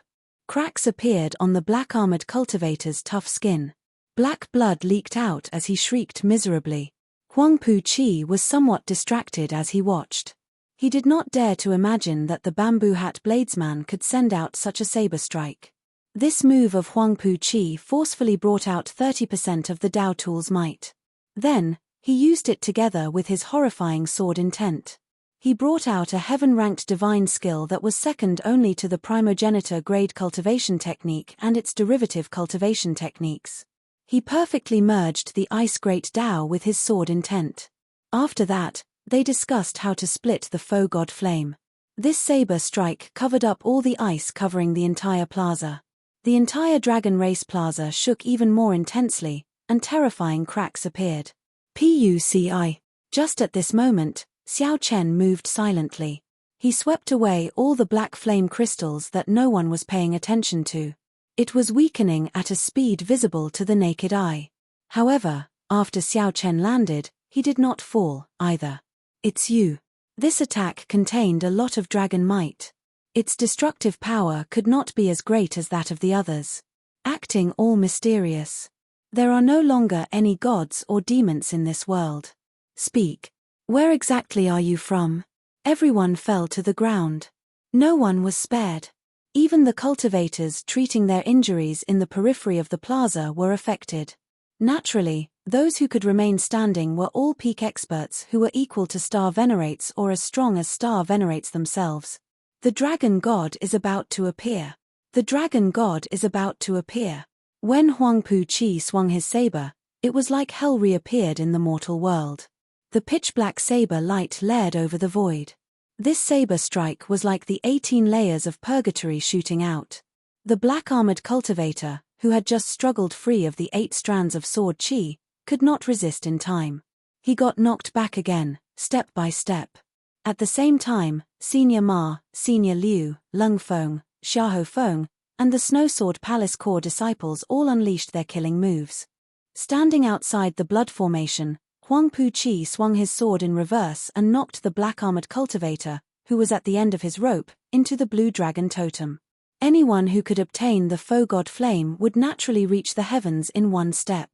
Cracks appeared on the black-armored cultivator's tough skin. Black blood leaked out as he shrieked miserably. Huang Puqi was somewhat distracted as he watched. He did not dare to imagine that the bamboo hat bladesman could send out such a saber strike. This move of Huang Puqi forcefully brought out 30% of the Dao tool's might. Then, he used it together with his horrifying sword intent. He brought out a heaven-ranked divine skill that was second only to the primogenitor grade cultivation technique and its derivative cultivation techniques. He perfectly merged the ice great Tao with his sword intent. After that, they discussed how to split the foe god flame. This saber strike covered up all the ice covering the entire plaza. The entire Dragon Race Plaza shook even more intensely, and terrifying cracks appeared. Puci. Just at this moment, Xiao Chen moved silently. He swept away all the black flame crystals that no one was paying attention to. It was weakening at a speed visible to the naked eye. However, after Xiao Chen landed, he did not fall, either. It's you. This attack contained a lot of dragon might. Its destructive power could not be as great as that of the others. Acting all mysterious. There are no longer any gods or demons in this world. Speak. Where exactly are you from? Everyone fell to the ground. No one was spared. Even the cultivators treating their injuries in the periphery of the plaza were affected. Naturally, those who could remain standing were all peak experts who were equal to Star Venerates or as strong as Star Venerates themselves. The Dragon God is about to appear. The Dragon God is about to appear. When Huangpu Qi swung his saber, it was like hell reappeared in the mortal world. The pitch-black saber light lared over the void. This saber strike was like the 18 layers of purgatory shooting out. The black-armored cultivator, who had just struggled free of the 8 strands of sword qi, could not resist in time. He got knocked back again, step by step. At the same time, Senior Ma, Senior Liu, Lung Feng, Xiahou Feng, and the Snowsword Palace core disciples all unleashed their killing moves. Standing outside the blood formation, Huangpu Qi swung his sword in reverse and knocked the black-armored cultivator, who was at the end of his rope, into the blue dragon totem. Anyone who could obtain the foe god flame would naturally reach the heavens in one step.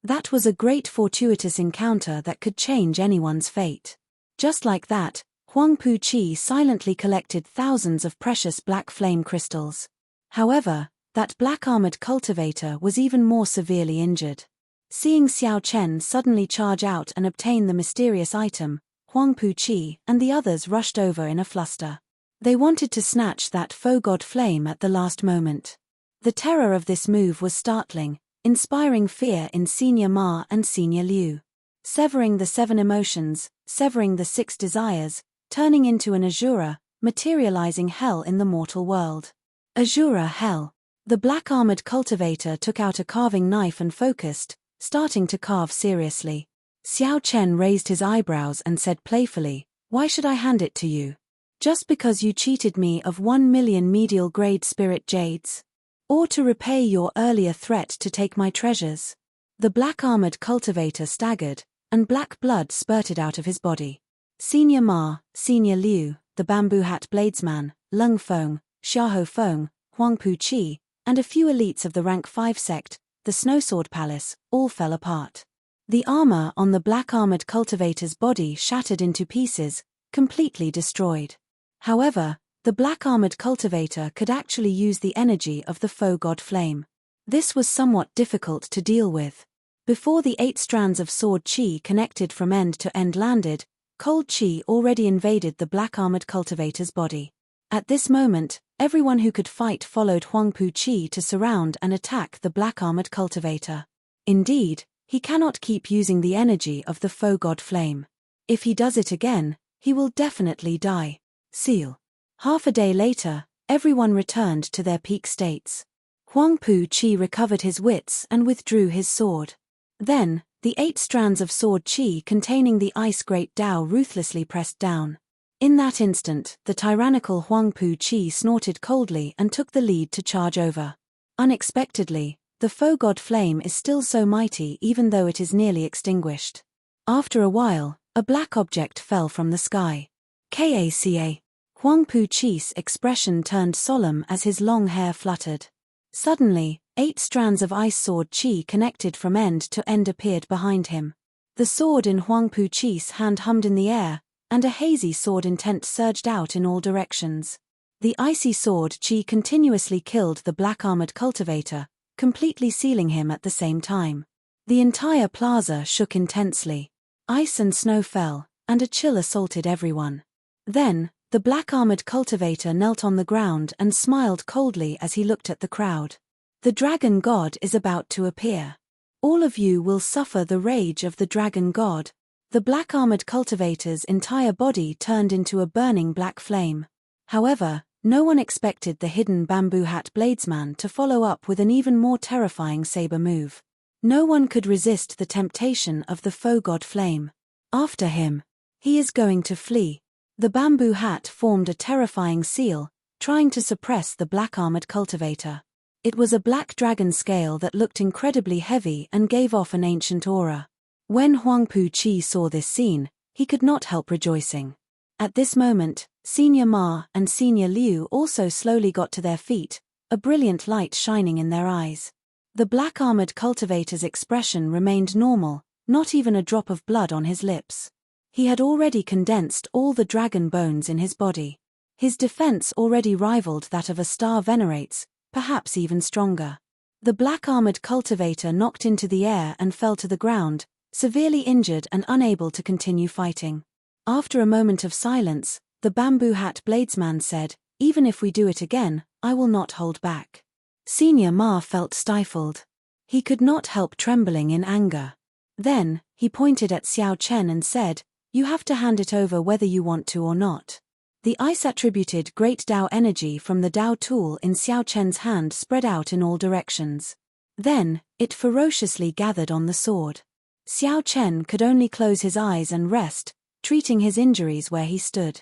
That was a great fortuitous encounter that could change anyone's fate. Just like that, Huangpu Qi silently collected thousands of precious black flame crystals. However, that black-armored cultivator was even more severely injured. Seeing Xiao Chen suddenly charge out and obtain the mysterious item, Huangpu Qi and the others rushed over in a fluster. They wanted to snatch that foe god flame at the last moment. The terror of this move was startling, inspiring fear in Senior Ma and Senior Liu. Severing the 7 emotions, severing the 6 desires, turning into an Azura, materializing hell in the mortal world. Azura hell. The black-armored cultivator took out a carving knife and focused, starting to carve seriously. Xiao Chen raised his eyebrows and said playfully, "Why should I hand it to you? Just because you cheated me of 1 million medial-grade spirit jades? Or to repay your earlier threat to take my treasures?" The black-armored cultivator staggered, and black blood spurted out of his body. Senior Ma, Senior Liu, the bamboo hat bladesman, Lung Feng, Xiahou Feng, Huangpu Qi, and a few elites of the rank 5 sect, the Snowsword Palace, all fell apart. The armor on the black-armored cultivator's body shattered into pieces, completely destroyed. However, the black-armored cultivator could actually use the energy of the foe god flame. This was somewhat difficult to deal with. Before the 8 strands of sword qi connected from end to end landed, cold qi already invaded the black-armored cultivator's body. At this moment, everyone who could fight followed Huangpu Qi to surround and attack the black-armored cultivator. Indeed, he cannot keep using the energy of the foe god flame. If he does it again, he will definitely die. Seal. Half a day later, everyone returned to their peak states. Huangpu Qi recovered his wits and withdrew his sword. Then, the 8 strands of sword qi containing the ice great Tao ruthlessly pressed down. In that instant, the tyrannical Huangpu Qi snorted coldly and took the lead to charge over. Unexpectedly, the foe god flame is still so mighty even though it is nearly extinguished. After a while, a black object fell from the sky. Kaca. Huangpu Qi's expression turned solemn as his long hair fluttered. Suddenly, 8 strands of ice sword qi connected from end to end appeared behind him. The sword in Huangpu Qi's hand hummed in the air, and a hazy sword intent surged out in all directions. The icy sword qi continuously killed the black-armored cultivator, completely sealing him at the same time. The entire plaza shook intensely. Ice and snow fell, and a chill assaulted everyone. Then, the black-armored cultivator knelt on the ground and smiled coldly as he looked at the crowd. The dragon god is about to appear. All of you will suffer the rage of the dragon god. The black-armored cultivator's entire body turned into a burning black flame. However, no one expected the hidden bamboo hat bladesman to follow up with an even more terrifying saber move. No one could resist the temptation of the foe god flame. After him. He is going to flee. The bamboo hat formed a terrifying seal, trying to suppress the black-armored cultivator. It was a black dragon scale that looked incredibly heavy and gave off an ancient aura. When Huangpu Qi saw this scene, he could not help rejoicing. At this moment, Senior Ma and Senior Liu also slowly got to their feet, a brilliant light shining in their eyes. The black-armored cultivator's expression remained normal, not even a drop of blood on his lips. He had already condensed all the dragon bones in his body. His defense already rivaled that of a star venerates, perhaps even stronger. The black-armored cultivator knocked into the air and fell to the ground, severely injured and unable to continue fighting. After a moment of silence, the bamboo hat bladesman said, "Even if we do it again, I will not hold back." Senior Ma felt stifled. He could not help trembling in anger. Then, he pointed at Xiao Chen and said, "You have to hand it over whether you want to or not." The ice attributed great Dao energy from the Dao tool in Xiao Chen's hand spread out in all directions. Then, it ferociously gathered on the sword. Xiao Chen could only close his eyes and rest, treating his injuries where he stood.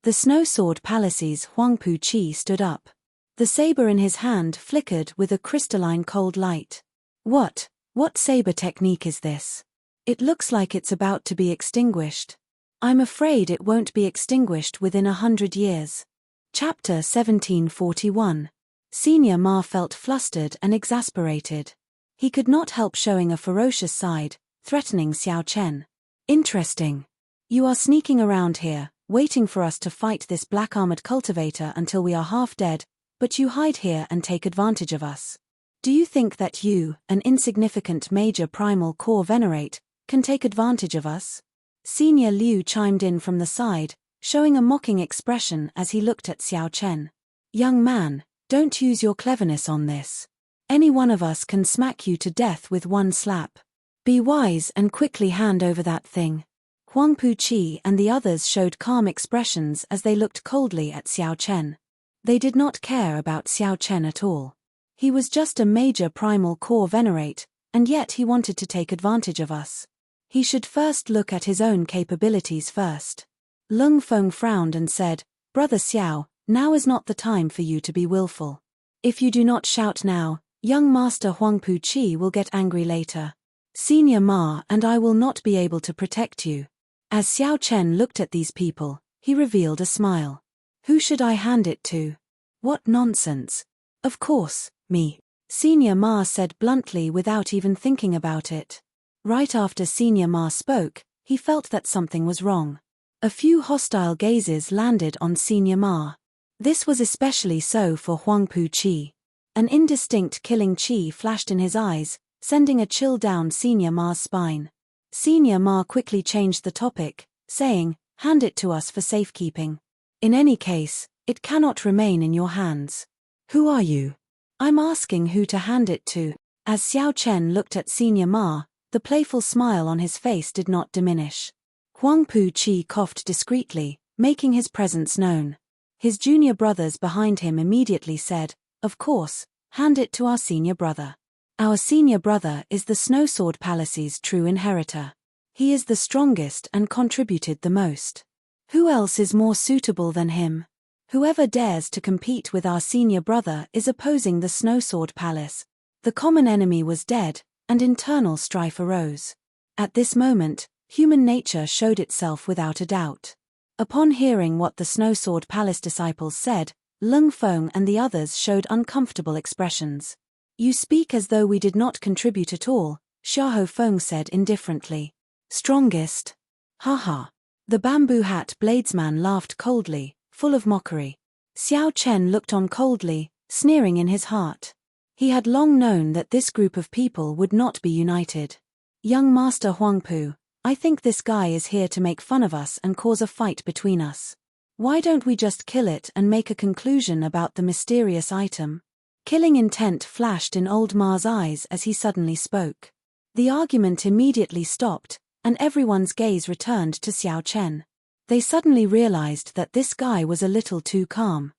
The snow sword palace's Huangpu Qi stood up. The saber in his hand flickered with a crystalline cold light. What saber technique is this? It looks like it's about to be extinguished. I'm afraid it won't be extinguished within 100 years. Chapter 1741. Senior Ma felt flustered and exasperated. He could not help showing a ferocious side, threatening Xiao Chen. "Interesting. You are sneaking around here, waiting for us to fight this black-armored cultivator until we are half dead, but you hide here and take advantage of us. Do you think that you, an insignificant major primal core venerate, can take advantage of us?" Senior Liu chimed in from the side, showing a mocking expression as he looked at Xiao Chen. "Young man, don't use your cleverness on this. Any one of us can smack you to death with one slap. Be wise and quickly hand over that thing." Huangpu Qi and the others showed calm expressions as they looked coldly at Xiao Chen. They did not care about Xiao Chen at all. He was just a major primal core venerate, and yet he wanted to take advantage of us. He should first look at his own capabilities first. Lung Feng frowned and said, "Brother Xiao, now is not the time for you to be willful. If you do not shout now, young Master Huangpu Qi will get angry later. Senior Ma and I will not be able to protect you." As Xiao Chen looked at these people, he revealed a smile. "Who should I hand it to? What nonsense. Of course, me." Senior Ma said bluntly without even thinking about it. Right after Senior Ma spoke, he felt that something was wrong. A few hostile gazes landed on Senior Ma. This was especially so for Huangpu Qi. An indistinct killing chi flashed in his eyes, sending a chill down Senior Ma's spine. Senior Ma quickly changed the topic, saying, "Hand it to us for safekeeping. In any case, it cannot remain in your hands." "Who are you?" "I'm asking who to hand it to." As Xiao Chen looked at Senior Ma, the playful smile on his face did not diminish. Huangpu Qi coughed discreetly, making his presence known. His junior brothers behind him immediately said, "Of course, hand it to our senior brother. Our senior brother is the Snow Sword Palace's true inheritor. He is the strongest and contributed the most. Who else is more suitable than him? Whoever dares to compete with our senior brother is opposing the Snow Sword Palace." The common enemy was dead, and internal strife arose. At this moment, human nature showed itself without a doubt. Upon hearing what the Snow Sword Palace disciples said, Lung Feng and the others showed uncomfortable expressions. "You speak as though we did not contribute at all," Xiahou Feng said indifferently. "Strongest? Haha." The bamboo hat bladesman laughed coldly, full of mockery. Xiao Chen looked on coldly, sneering in his heart. He had long known that this group of people would not be united. "Young Master Huangpu, I think this guy is here to make fun of us and cause a fight between us. Why don't we just kill it and make a conclusion about the mysterious item?" Killing intent flashed in old Ma's eyes as he suddenly spoke. The argument immediately stopped, and everyone's gaze returned to Xiao Chen. They suddenly realized that this guy was a little too calm.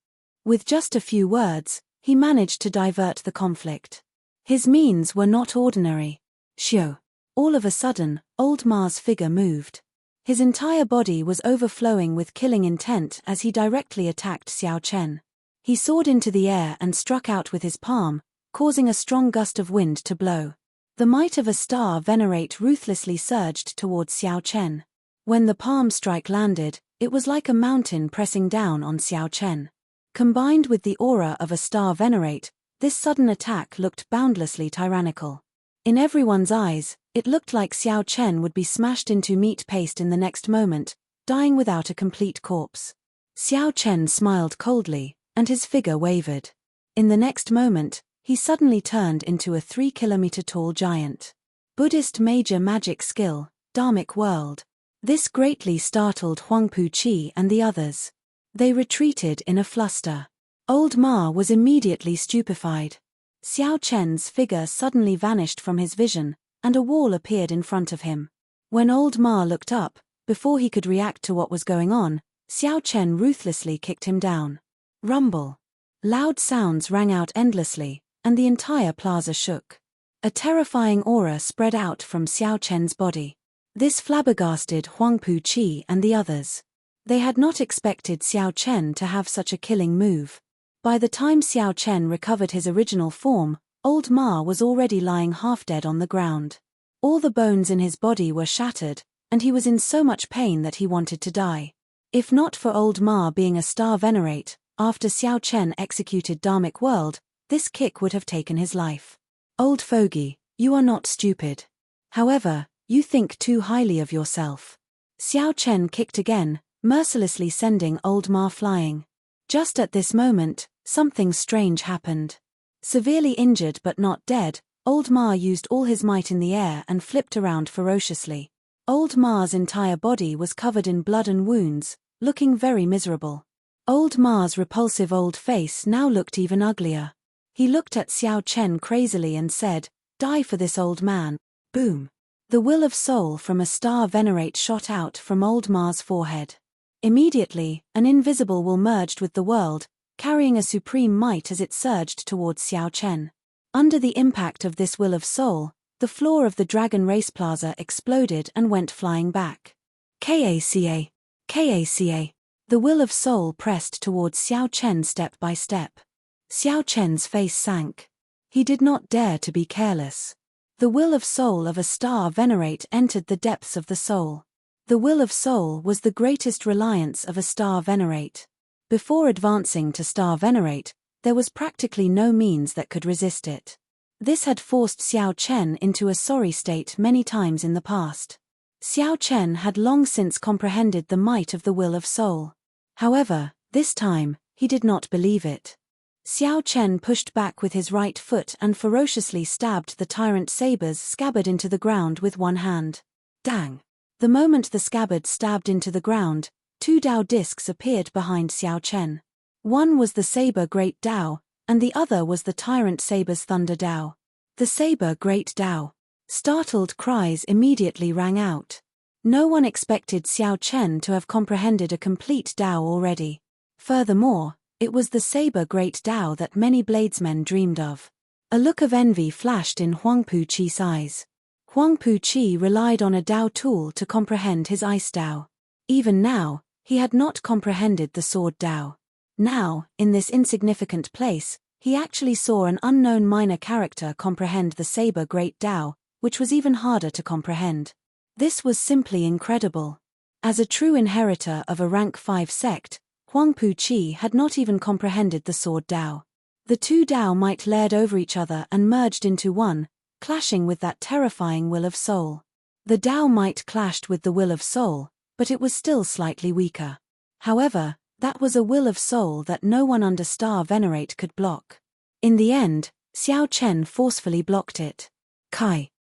With just a few words, he managed to divert the conflict. His means were not ordinary. Shio. All of a sudden, old Ma's figure moved. His entire body was overflowing with killing intent as he directly attacked Xiao Chen. He soared into the air and struck out with his palm, causing a strong gust of wind to blow. The might of a star venerate ruthlessly surged towards Xiao Chen. When the palm strike landed, it was like a mountain pressing down on Xiao Chen. Combined with the aura of a star venerate, this sudden attack looked boundlessly tyrannical. In everyone's eyes, it looked like Xiao Chen would be smashed into meat paste in the next moment, dying without a complete corpse. Xiao Chen smiled coldly, and his figure wavered. In the next moment, he suddenly turned into a 3-kilometer-tall giant. Buddhist major magic skill, Dharmic world. This greatly startled Huangpu Qi and the others. They retreated in a fluster. Old Ma was immediately stupefied. Xiao Chen's figure suddenly vanished from his vision, and a wall appeared in front of him. When Old Ma looked up, before he could react to what was going on, Xiao Chen ruthlessly kicked him down. Rumble. Loud sounds rang out endlessly, and the entire plaza shook. A terrifying aura spread out from Xiao Chen's body. This flabbergasted Huangpu Qi and the others. They had not expected Xiao Chen to have such a killing move. By the time Xiao Chen recovered his original form, Old Ma was already lying half-dead on the ground. All the bones in his body were shattered, and he was in so much pain that he wanted to die. If not for Old Ma being a star venerate, after Xiao Chen executed Dharmic world, this kick would have taken his life. Old fogey, you are not stupid. However, you think too highly of yourself. Xiao Chen kicked again, mercilessly sending Old Ma flying. Just at this moment, something strange happened. Severely injured but not dead, Old Ma used all his might in the air and flipped around ferociously. Old Ma's entire body was covered in blood and wounds, looking very miserable. Old Ma's repulsive old face now looked even uglier. He looked at Xiao Chen crazily and said, "Die for this old man." Boom. The will of soul from a star venerate shot out from Old Ma's forehead. Immediately, an invisible will merged with the world, carrying a supreme might as it surged towards Xiao Chen. Under the impact of this will of soul, the floor of the Dragon Race Plaza exploded and went flying back. Kaca. Kaca. The will of soul pressed towards Xiao Chen step by step. Xiao Chen's face sank. He did not dare to be careless. The will of soul of a star venerate entered the depths of the soul. The will of soul was the greatest reliance of a star venerate. Before advancing to star venerate, there was practically no means that could resist it. This had forced Xiao Chen into a sorry state many times in the past. Xiao Chen had long since comprehended the might of the will of soul. However, this time, he did not believe it. Xiao Chen pushed back with his right foot and ferociously stabbed the tyrant saber's scabbard into the ground with one hand. Dang! The moment the scabbard stabbed into the ground, 2 Dao discs appeared behind Xiao Chen. One was the saber Great Dao, and the other was the tyrant saber's Thunder Dao. The saber Great Dao. Startled cries immediately rang out. No one expected Xiao Chen to have comprehended a complete Dao already. Furthermore, it was the saber Great Dao that many bladesmen dreamed of. A look of envy flashed in Huangpu Qi's eyes. Huangpu Qi relied on a Dao tool to comprehend his Ice Dao. Even now, he had not comprehended the Sword Dao. Now, in this insignificant place, he actually saw an unknown minor character comprehend the saber Great Dao, which was even harder to comprehend. This was simply incredible. As a true inheritor of a rank 5 sect, Huangpu Qi had not even comprehended the Sword Dao. The 2 Dao might layered over each other and merged into one, clashing with that terrifying will of soul. The Dao might clashed with the will of soul, but it was still slightly weaker. However, that was a will of soul that no one under Star Venerate could block. In the end, Xiao Chen forcefully blocked it. Kai.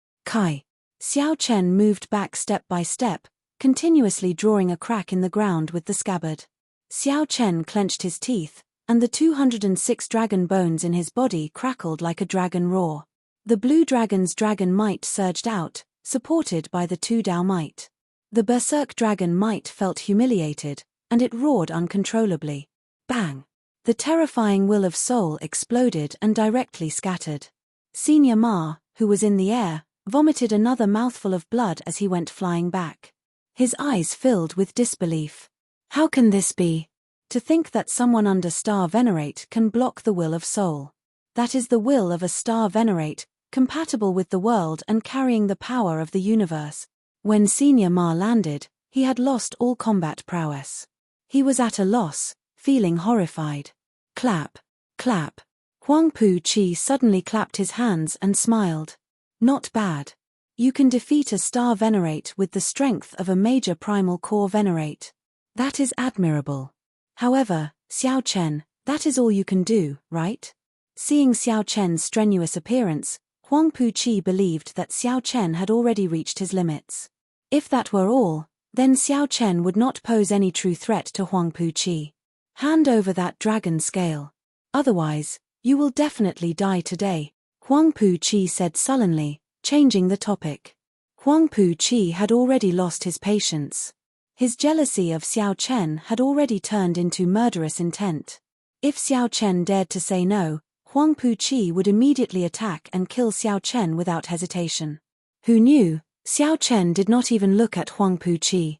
Xiao Chen moved back step by step, continuously drawing a crack in the ground with the scabbard. Xiao Chen clenched his teeth, and the 206 dragon bones in his body crackled like a dragon roar. The blue dragon's dragon might surged out, supported by the two Dao might. The berserk dragon might felt humiliated, and it roared uncontrollably. Bang! The terrifying will of soul exploded and directly scattered. Senior Ma, who was in the air, vomited another mouthful of blood as he went flying back. His eyes filled with disbelief. How can this be? To think that someone under Star Venerate can block the will of soul. That is the will of a Star Venerate, compatible with the world and carrying the power of the universe. When Senior Ma landed, he had lost all combat prowess. He was at a loss, feeling horrified. Clap, clap. Huang Pu Chi suddenly clapped his hands and smiled. Not bad. You can defeat a Star Venerate with the strength of a major primal core Venerate. That is admirable. However, Xiao Chen, that is all you can do, right? Seeing Xiao Chen's strenuous appearance, Huang Pu Chi believed that Xiao Chen had already reached his limits. If that were all, then Xiao Chen would not pose any true threat to Huang Pu Chi. Hand over that dragon scale. Otherwise, you will definitely die today, Huang Pu Chi said sullenly, changing the topic. Huang Pu Chi had already lost his patience. His jealousy of Xiao Chen had already turned into murderous intent. If Xiao Chen dared to say no, Huang Pu Chi would immediately attack and kill Xiao Chen without hesitation. Who knew? Xiao Chen did not even look at Huang Pu Chi.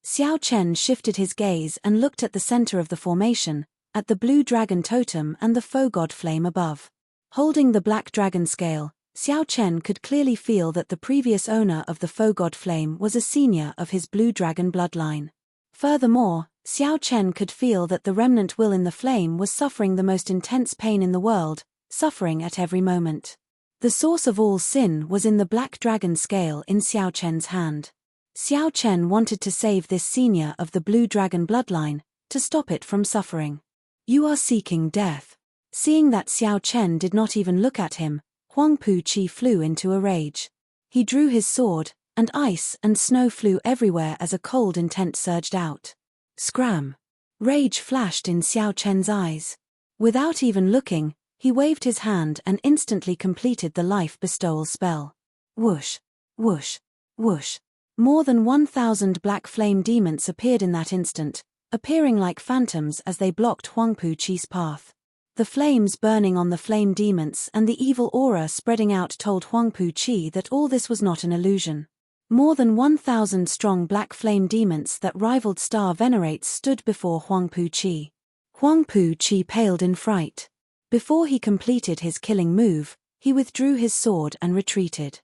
Xiao Chen shifted his gaze and looked at the center of the formation, at the blue dragon totem and the faux god flame above. Holding the black dragon scale, Xiao Chen could clearly feel that the previous owner of the faux god flame was a senior of his blue dragon bloodline. Furthermore, Xiao Chen could feel that the remnant will in the flame was suffering the most intense pain in the world, suffering at every moment. The source of all sin was in the black dragon scale in Xiao Chen's hand. Xiao Chen wanted to save this senior of the blue dragon bloodline, to stop it from suffering. You are seeking death. Seeing that Xiao Chen did not even look at him, Huang Pu Chi flew into a rage. He drew his sword, and ice and snow flew everywhere as a cold intent surged out. Scram! Rage flashed in Xiao Chen's eyes. Without even looking, he waved his hand and instantly completed the life bestowal spell. Whoosh! Whoosh! Whoosh! More than 1,000 black flame demons appeared in that instant, appearing like phantoms as they blocked Huang Pu Chi's path. The flames burning on the flame demons and the evil aura spreading out told Huang Pu Chi that all this was not an illusion. More than 1,000 strong black flame demons that rivaled Star Venerates stood before Huang Pu Chi. Huang Pu Chi paled in fright. Before he completed his killing move, he withdrew his sword and retreated.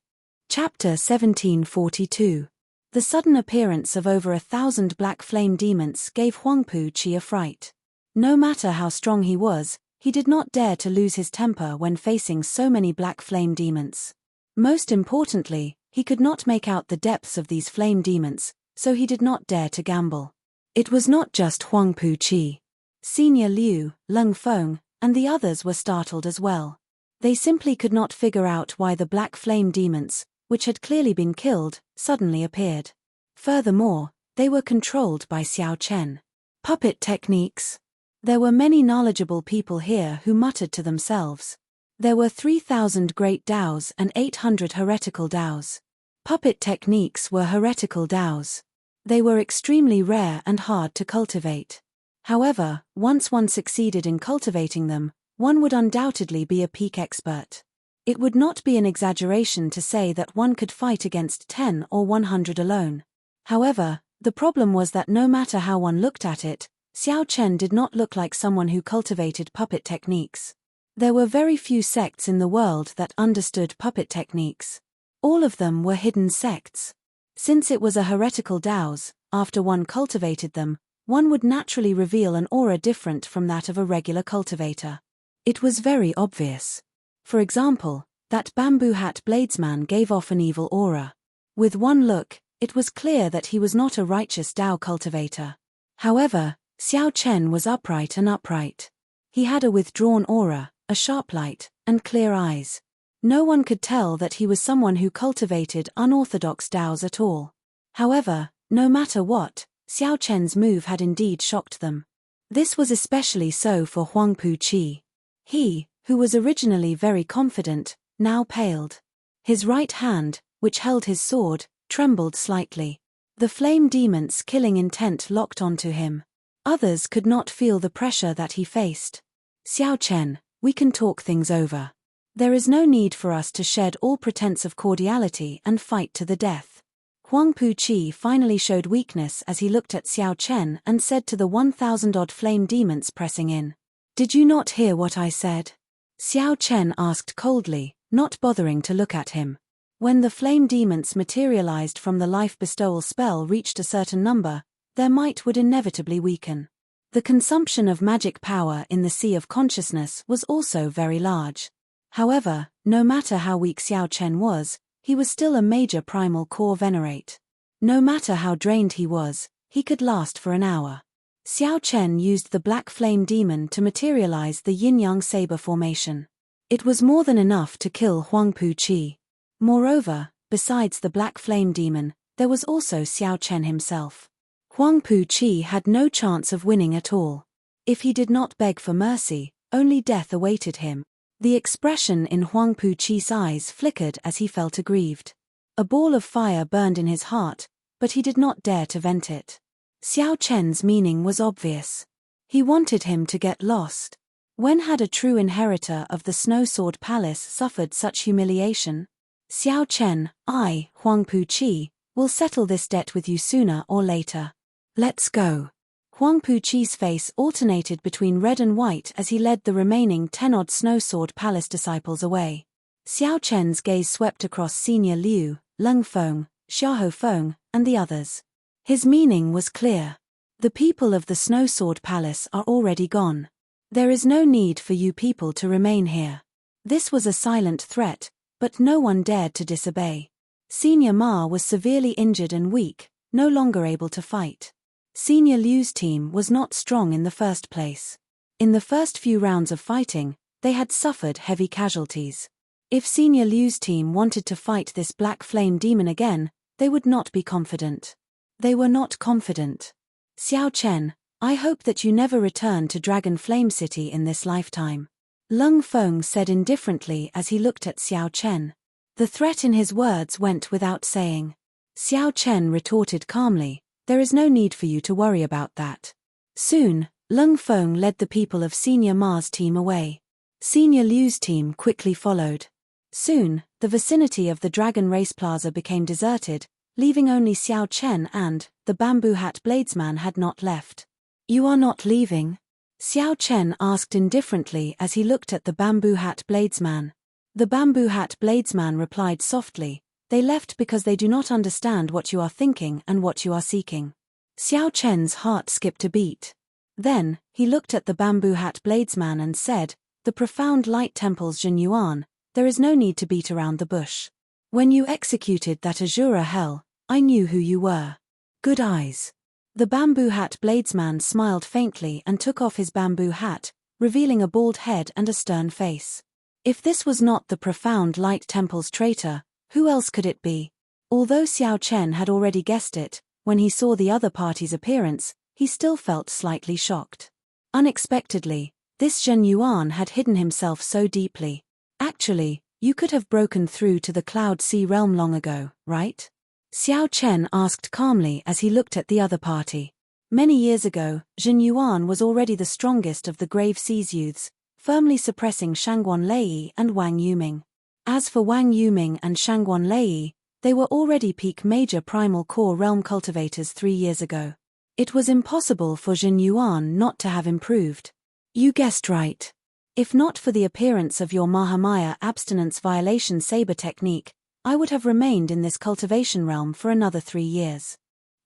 Chapter 1742. The sudden appearance of over 1,000 black flame demons gave Huang Pu Chi a fright. No matter how strong he was, he did not dare to lose his temper when facing so many black flame demons. Most importantly, he could not make out the depths of these flame demons, so he did not dare to gamble. It was not just Huang Pu Chi. Senior Liu, Leng Feng, and the others were startled as well. They simply could not figure out why the black flame demons, which had clearly been killed, suddenly appeared. Furthermore, they were controlled by Xiao Chen. Puppet techniques. There were many knowledgeable people here who muttered to themselves. There were 3,000 great Daos and 800 heretical Daos. Puppet techniques were heretical Daos. They were extremely rare and hard to cultivate. However, once one succeeded in cultivating them, one would undoubtedly be a peak expert. It would not be an exaggeration to say that one could fight against 10 or 100 alone. However, the problem was that no matter how one looked at it, Xiao Chen did not look like someone who cultivated puppet techniques. There were very few sects in the world that understood puppet techniques. All of them were hidden sects. Since it was a heretical Daos, after one cultivated them, one would naturally reveal an aura different from that of a regular cultivator. It was very obvious. For example, that bamboo hat bladesman gave off an evil aura. With one look, it was clear that he was not a righteous Dao cultivator. However, Xiao Chen was upright and upright. He had a withdrawn aura, a sharp light, and clear eyes. No one could tell that he was someone who cultivated unorthodox Daos at all. However, no matter what, Xiao Chen's move had indeed shocked them. This was especially so for Huang Pu Chi. He, who was originally very confident, now paled. His right hand, which held his sword, trembled slightly. The flame demon's killing intent locked onto him. Others could not feel the pressure that he faced. Xiao Chen, we can talk things over. There is no need for us to shed all pretense of cordiality and fight to the death. Huang Puqi finally showed weakness as he looked at Xiao Chen and said to the 1,000-odd flame demons pressing in. Did you not hear what I said? Xiao Chen asked coldly, not bothering to look at him. When the flame demons materialized from the life bestowal spell reached a certain number, their might would inevitably weaken. The consumption of magic power in the Sea of Consciousness was also very large. However, no matter how weak Xiao Chen was, he was still a major primal core venerate. No matter how drained he was, he could last for an hour. Xiao Chen used the black flame demon to materialize the yin-yang saber formation. It was more than enough to kill Huang Puqi. Moreover, besides the black flame demon, there was also Xiao Chen himself. Huang Puqi had no chance of winning at all. If he did not beg for mercy, only death awaited him. The expression in Huang Puqi's eyes flickered as he felt aggrieved. A ball of fire burned in his heart, but he did not dare to vent it. Xiao Chen's meaning was obvious. He wanted him to get lost. When had a true inheritor of the Snow Sword Palace suffered such humiliation? Xiao Chen, I, Huang Puqi, will settle this debt with you sooner or later. Let's go. Huang Puqi's face alternated between red and white as he led the remaining 10-odd Snow Sword Palace disciples away. Xiao Chen's gaze swept across Senior Liu, Leng Feng, Xiahou Feng, and the others. His meaning was clear. The people of the Snow Sword Palace are already gone. There is no need for you people to remain here. This was a silent threat, but no one dared to disobey. Senior Ma was severely injured and weak, no longer able to fight. Senior Liu's team was not strong in the first place. In the first few rounds of fighting, they had suffered heavy casualties. If Senior Liu's team wanted to fight this black flame demon again, they would not be confident. They were not confident. Xiao Chen, I hope that you never return to Dragon Flame City in this lifetime. Leng Feng said indifferently as he looked at Xiao Chen. The threat in his words went without saying. Xiao Chen retorted calmly, there is no need for you to worry about that. Soon, Leng Feng led the people of Senior Ma's team away. Senior Liu's team quickly followed. Soon, the vicinity of the Dragon Race Plaza became deserted, leaving only Xiao Chen and the Bamboo Hat Bladesman had not left. You are not leaving? Xiao Chen asked indifferently as he looked at the Bamboo Hat Bladesman. The Bamboo Hat Bladesman replied softly, they left because they do not understand what you are thinking and what you are seeking. Xiao Chen's heart skipped a beat. Then, he looked at the Bamboo Hat Bladesman and said, the profound light temple's Jin Yuan, there is no need to beat around the bush. When you executed that Azura hell, I knew who you were. Good eyes. The Bamboo Hat Bladesman smiled faintly and took off his bamboo hat, revealing a bald head and a stern face. If this was not the profound light temple's traitor, who else could it be? Although Xiao Chen had already guessed it, when he saw the other party's appearance, he still felt slightly shocked. Unexpectedly, this Zhen Yuan had hidden himself so deeply. Actually, you could have broken through to the Cloud Sea realm long ago, right? Xiao Chen asked calmly as he looked at the other party. Many years ago, Zhen Yuan was already the strongest of the Grave Seas youths, firmly suppressing Shangguan Lei and Wang Yuming. As for Wang Yuming and Shangguan Lei, they were already peak major primal core realm cultivators 3 years ago. It was impossible for Zhen Yuan not to have improved. You guessed right. If not for the appearance of your Mahamaya abstinence violation saber technique, I would have remained in this cultivation realm for another 3 years.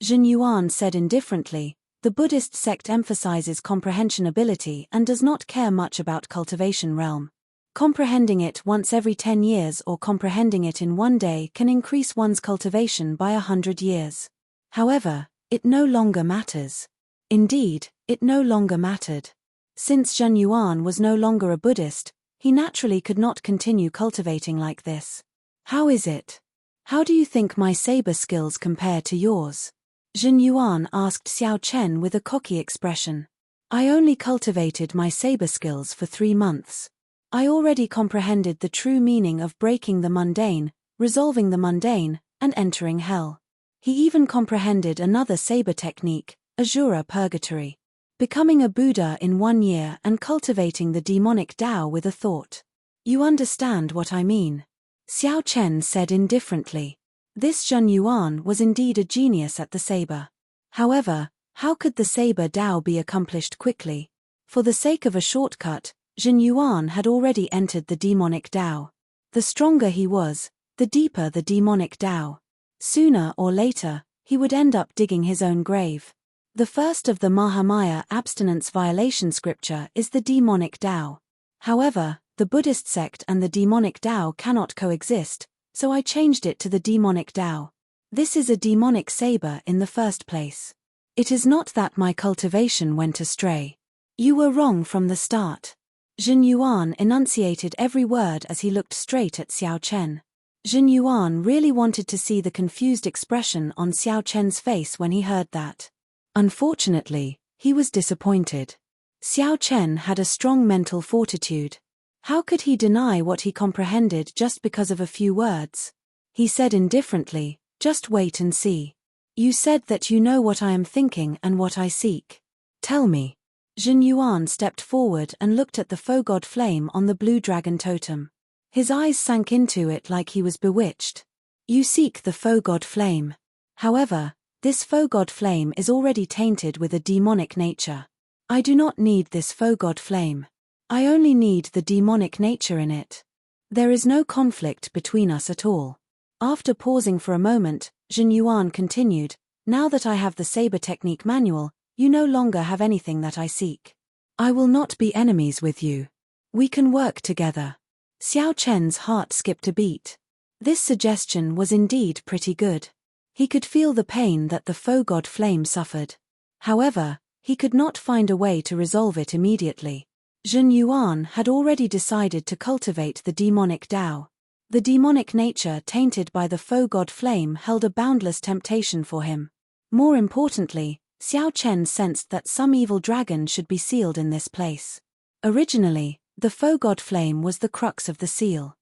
Zhen Yuan said indifferently, the Buddhist sect emphasizes comprehension ability and does not care much about cultivation realm. Comprehending it once every 10 years or comprehending it in 1 day can increase one's cultivation by 100 years. However, it no longer matters. Indeed, it no longer mattered. Since Zhen Yuan was no longer a Buddhist, he naturally could not continue cultivating like this. How is it? How do you think my saber skills compare to yours? Zhen Yuan asked Xiao Chen with a cocky expression. I only cultivated my saber skills for 3 months. I already comprehended the true meaning of breaking the mundane, resolving the mundane, and entering hell. He even comprehended another saber technique, Azura Purgatory. Becoming a Buddha in 1 year and cultivating the demonic Tao with a thought. You understand what I mean? Xiao Chen said indifferently. This Zhen Yuan was indeed a genius at the saber. However, how could the saber Tao be accomplished quickly? For the sake of a shortcut, Zhen Yuan had already entered the demonic Tao. The stronger he was, the deeper the demonic Tao. Sooner or later, he would end up digging his own grave. The first of the Mahamaya abstinence violation scripture is the demonic Tao. However, the Buddhist sect and the demonic Tao cannot coexist, so I changed it to the demonic Tao. This is a demonic saber in the first place. It is not that my cultivation went astray. You were wrong from the start. Zhen Yuan enunciated every word as he looked straight at Xiao Chen. Zhen Yuan really wanted to see the confused expression on Xiao Chen's face when he heard that. Unfortunately, he was disappointed. Xiao Chen had a strong mental fortitude. How could he deny what he comprehended just because of a few words? He said indifferently, "Just wait and see. You said that you know what I am thinking and what I seek. Tell me." Zhen Yuan stepped forward and looked at the faux god flame on the blue dragon totem. His eyes sank into it like he was bewitched. You seek the faux god flame. However, this faux god flame is already tainted with a demonic nature. I do not need this faux god flame. I only need the demonic nature in it. There is no conflict between us at all. After pausing for a moment, Zhen Yuan continued, Now that I have the saber technique manual, you no longer have anything that I seek. I will not be enemies with you. We can work together. Xiao Chen's heart skipped a beat. This suggestion was indeed pretty good. He could feel the pain that the faux god flame suffered. However, he could not find a way to resolve it immediately. Zhen Yuan had already decided to cultivate the demonic Tao. The demonic nature tainted by the faux god flame held a boundless temptation for him. More importantly, Xiao Chen sensed that some evil dragon should be sealed in this place. Originally, the faux god flame was the crux of the seal.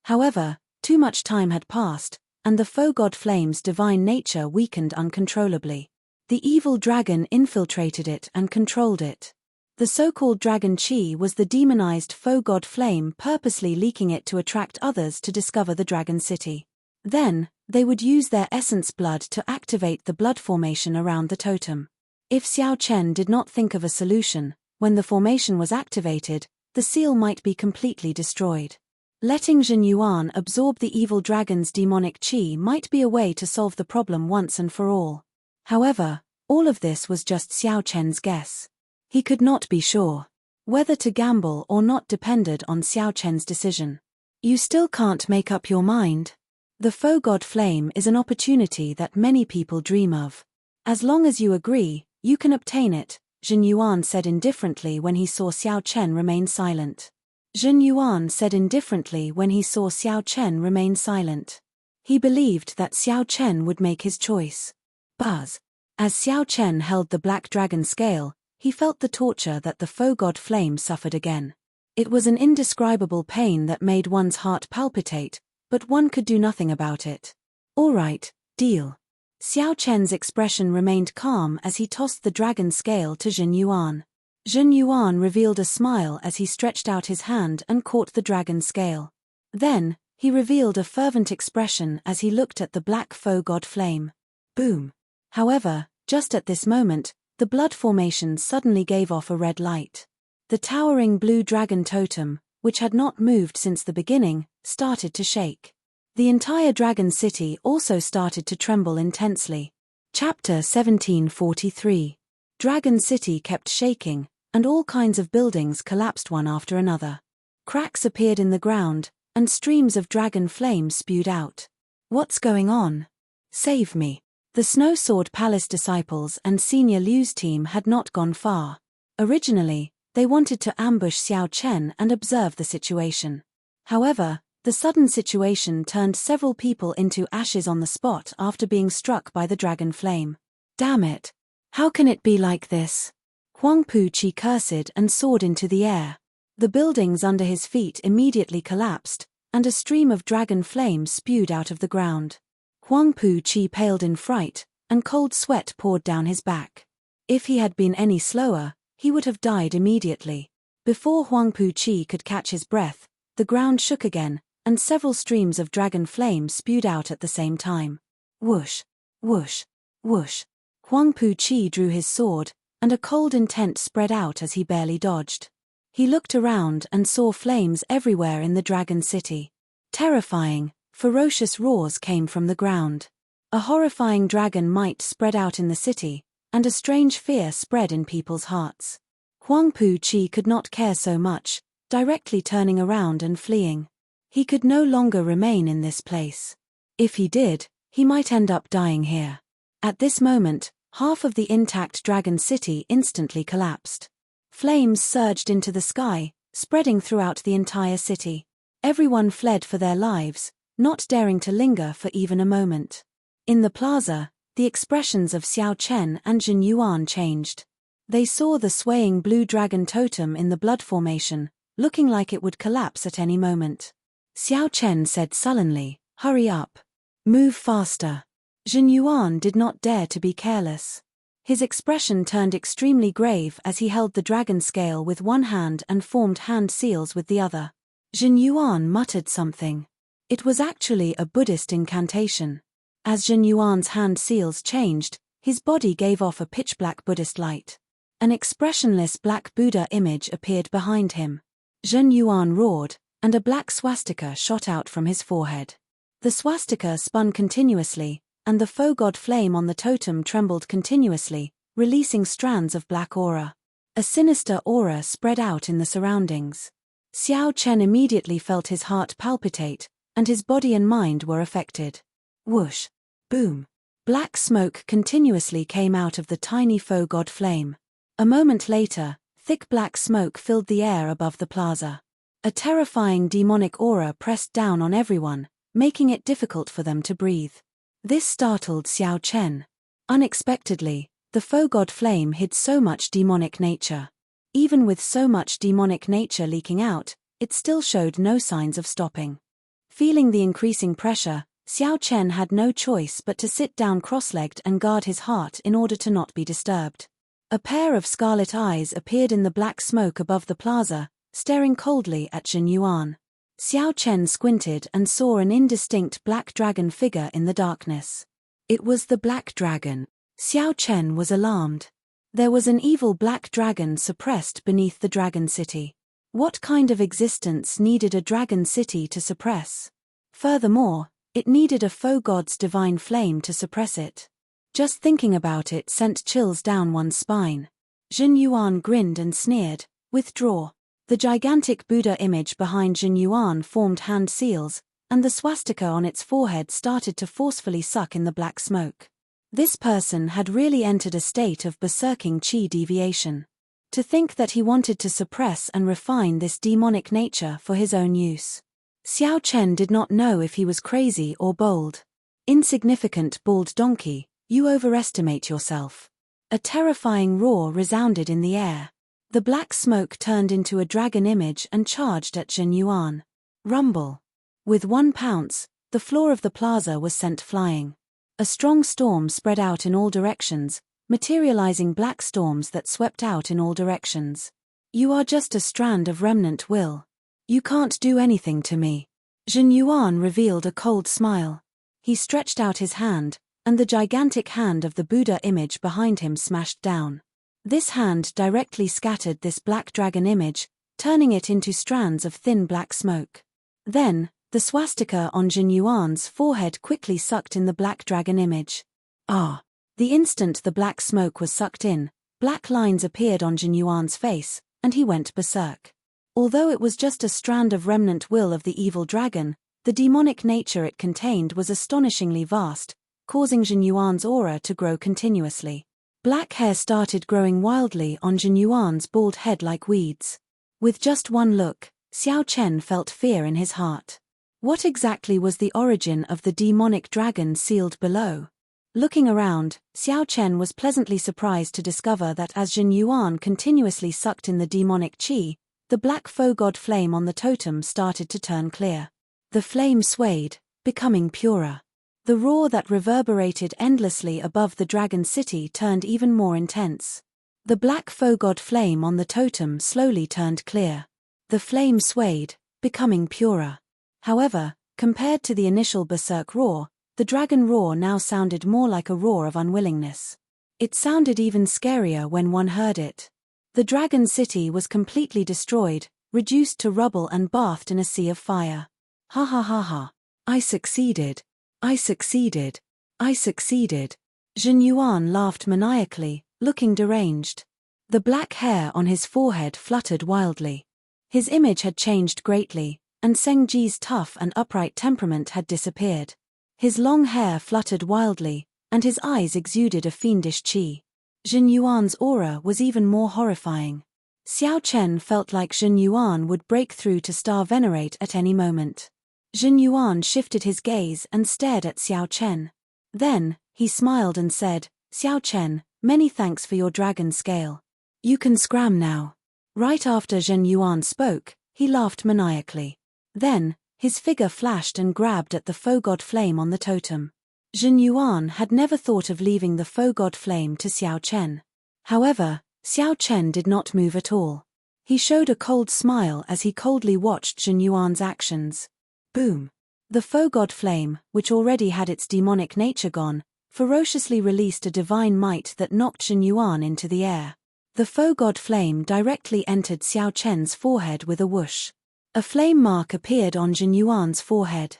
However, too much time had passed, and the faux god flame's divine nature weakened uncontrollably. The evil dragon infiltrated it and controlled it. The so-called dragon chi was the demonized faux god flame purposely leaking it to attract others to discover the dragon city. Then, they would use their essence blood to activate the blood formation around the totem. If Xiao Chen did not think of a solution, when the formation was activated, the seal might be completely destroyed. Letting Zhen Yuan absorb the evil dragon's demonic chi might be a way to solve the problem once and for all. However, all of this was just Xiao Chen's guess. He could not be sure. Whether to gamble or not depended on Xiao Chen's decision. You still can't make up your mind? The faux god flame is an opportunity that many people dream of. As long as you agree, you can obtain it, Zhen Yuan said indifferently when he saw Xiao Chen remain silent. Zhen Yuan said indifferently when he saw Xiao Chen remain silent. He believed that Xiao Chen would make his choice. Buzz. As Xiao Chen held the black dragon scale, he felt the torture that the faux god flame suffered again. It was an indescribable pain that made one's heart palpitate, but one could do nothing about it. All right, deal. Xiao Chen's expression remained calm as he tossed the dragon scale to Zhen Yuan. Zhen Yuan revealed a smile as he stretched out his hand and caught the dragon scale. Then, he revealed a fervent expression as he looked at the black faux god flame. Boom. However, just at this moment, the blood formation suddenly gave off a red light. The towering blue dragon totem, which had not moved since the beginning, started to shake. The entire dragon city also started to tremble intensely. Chapter 1743. Dragon City kept shaking, and all kinds of buildings collapsed one after another. Cracks appeared in the ground, and streams of dragon flame spewed out. What's going on? Save me. The Snow Sword Palace disciples and Senior Liu's team had not gone far. Originally, they wanted to ambush Xiao Chen and observe the situation. However, the sudden situation turned several people into ashes on the spot after being struck by the dragon flame. Damn it! How can it be like this? Huang Pu Chi cursed and soared into the air. The buildings under his feet immediately collapsed, and a stream of dragon flame spewed out of the ground. Huang Pu-chi paled in fright, and cold sweat poured down his back. If he had been any slower, he would have died immediately. Before Huang Pu-chi could catch his breath, the ground shook again, and several streams of dragon flame spewed out at the same time. Whoosh! Whoosh! Whoosh! Huang Pu-chi drew his sword, and a cold intent spread out as he barely dodged. He looked around and saw flames everywhere in the dragon city. Terrifying, ferocious roars came from the ground. A horrifying dragon might spread out in the city, and a strange fear spread in people's hearts. Huang Pu-chi could not care so much, directly turning around and fleeing. He could no longer remain in this place. If he did, he might end up dying here. At this moment, half of the intact dragon city instantly collapsed. Flames surged into the sky, spreading throughout the entire city. Everyone fled for their lives, not daring to linger for even a moment. In the plaza, the expressions of Xiao Chen and Jin Yuan changed. They saw the swaying blue dragon totem in the blood formation, looking like it would collapse at any moment. Xiao Chen said sullenly, "Hurry up. Move faster." Jin Yuan did not dare to be careless. His expression turned extremely grave as he held the dragon scale with one hand and formed hand seals with the other. Jin Yuan muttered something. It was actually a Buddhist incantation. As Jin Yuan's hand seals changed, his body gave off a pitch-black Buddhist light. An expressionless black Buddha image appeared behind him. Jin Yuan roared, and a black swastika shot out from his forehead. The swastika spun continuously, and the faux god flame on the totem trembled continuously, releasing strands of black aura. A sinister aura spread out in the surroundings. Xiao Chen immediately felt his heart palpitate, and his body and mind were affected. Whoosh! Boom! Black smoke continuously came out of the tiny faux god flame. A moment later, thick black smoke filled the air above the plaza. A terrifying demonic aura pressed down on everyone, making it difficult for them to breathe. This startled Xiao Chen. Unexpectedly, the faux god flame hid so much demonic nature. Even with so much demonic nature leaking out, it still showed no signs of stopping. Feeling the increasing pressure, Xiao Chen had no choice but to sit down cross-legged and guard his heart in order to not be disturbed. A pair of scarlet eyes appeared in the black smoke above the plaza, staring coldly at Jin Yuan. Xiao Chen squinted and saw an indistinct black dragon figure in the darkness. It was the black dragon. Xiao Chen was alarmed. There was an evil black dragon suppressed beneath the dragon city. What kind of existence needed a dragon city to suppress? Furthermore, it needed a faux god's divine flame to suppress it. Just thinking about it sent chills down one's spine. Jin Yuan grinned and sneered, "Withdraw." The gigantic Buddha image behind Jin Yuan formed hand seals, and the swastika on its forehead started to forcefully suck in the black smoke. This person had really entered a state of berserking qi deviation. To think that he wanted to suppress and refine this demonic nature for his own use. Xiao Chen did not know if he was crazy or bold. Insignificant bald donkey, you overestimate yourself. A terrifying roar resounded in the air. The black smoke turned into a dragon image and charged at Jin Yuan. Rumble. With one pounce, the floor of the plaza was sent flying. A strong storm spread out in all directions, materializing black storms that swept out in all directions. You are just a strand of remnant will. You can't do anything to me. Jin Yuan revealed a cold smile. He stretched out his hand, and the gigantic hand of the Buddha image behind him smashed down. This hand directly scattered this black dragon image, turning it into strands of thin black smoke. Then, the swastika on Jin Yuan's forehead quickly sucked in the black dragon image. Ah! The instant the black smoke was sucked in, black lines appeared on Jin Yuan's face, and he went berserk. Although it was just a strand of remnant will of the evil dragon, the demonic nature it contained was astonishingly vast, causing Jin Yuan's aura to grow continuously. Black hair started growing wildly on Jin Yuan's bald head like weeds. With just one look, Xiao Chen felt fear in his heart. What exactly was the origin of the demonic dragon sealed below? Looking around, Xiao Chen was pleasantly surprised to discover that as Jin Yuan continuously sucked in the demonic qi, the the black foe-god flame on the totem started to turn clear. The flame swayed, becoming purer. The roar that reverberated endlessly above the dragon city turned even more intense. The black foe-god flame on the totem slowly turned clear. The flame swayed, becoming purer. However, compared to the initial berserk roar, the dragon roar now sounded more like a roar of unwillingness. It sounded even scarier when one heard it. The dragon city was completely destroyed, reduced to rubble and bathed in a sea of fire. Ha ha ha ha. I succeeded. I succeeded. I succeeded. Jin Yuan laughed maniacally, looking deranged. The black hair on his forehead fluttered wildly. His image had changed greatly, and Seng Ji's tough and upright temperament had disappeared. His long hair fluttered wildly, and his eyes exuded a fiendish qi. Jin Yuan's aura was even more horrifying. Xiao Chen felt like Jin Yuan would break through to Star Venerate at any moment. Jin Yuan shifted his gaze and stared at Xiao Chen. Then, he smiled and said, "Xiao Chen, many thanks for your dragon scale. You can scram now." Right after Jin Yuan spoke, he laughed maniacally. Then, his figure flashed and grabbed at the foe-god flame on the totem. Jin Yuan had never thought of leaving the foe-god flame to Xiao Chen. However, Xiao Chen did not move at all. He showed a cold smile as he coldly watched Jin Yuan's actions. Boom! The foe-god flame, which already had its demonic nature gone, ferociously released a divine might that knocked Jin Yuan into the air. The foe-god flame directly entered Xiao Chen's forehead with a whoosh. A flame mark appeared on Jin Yuan's forehead.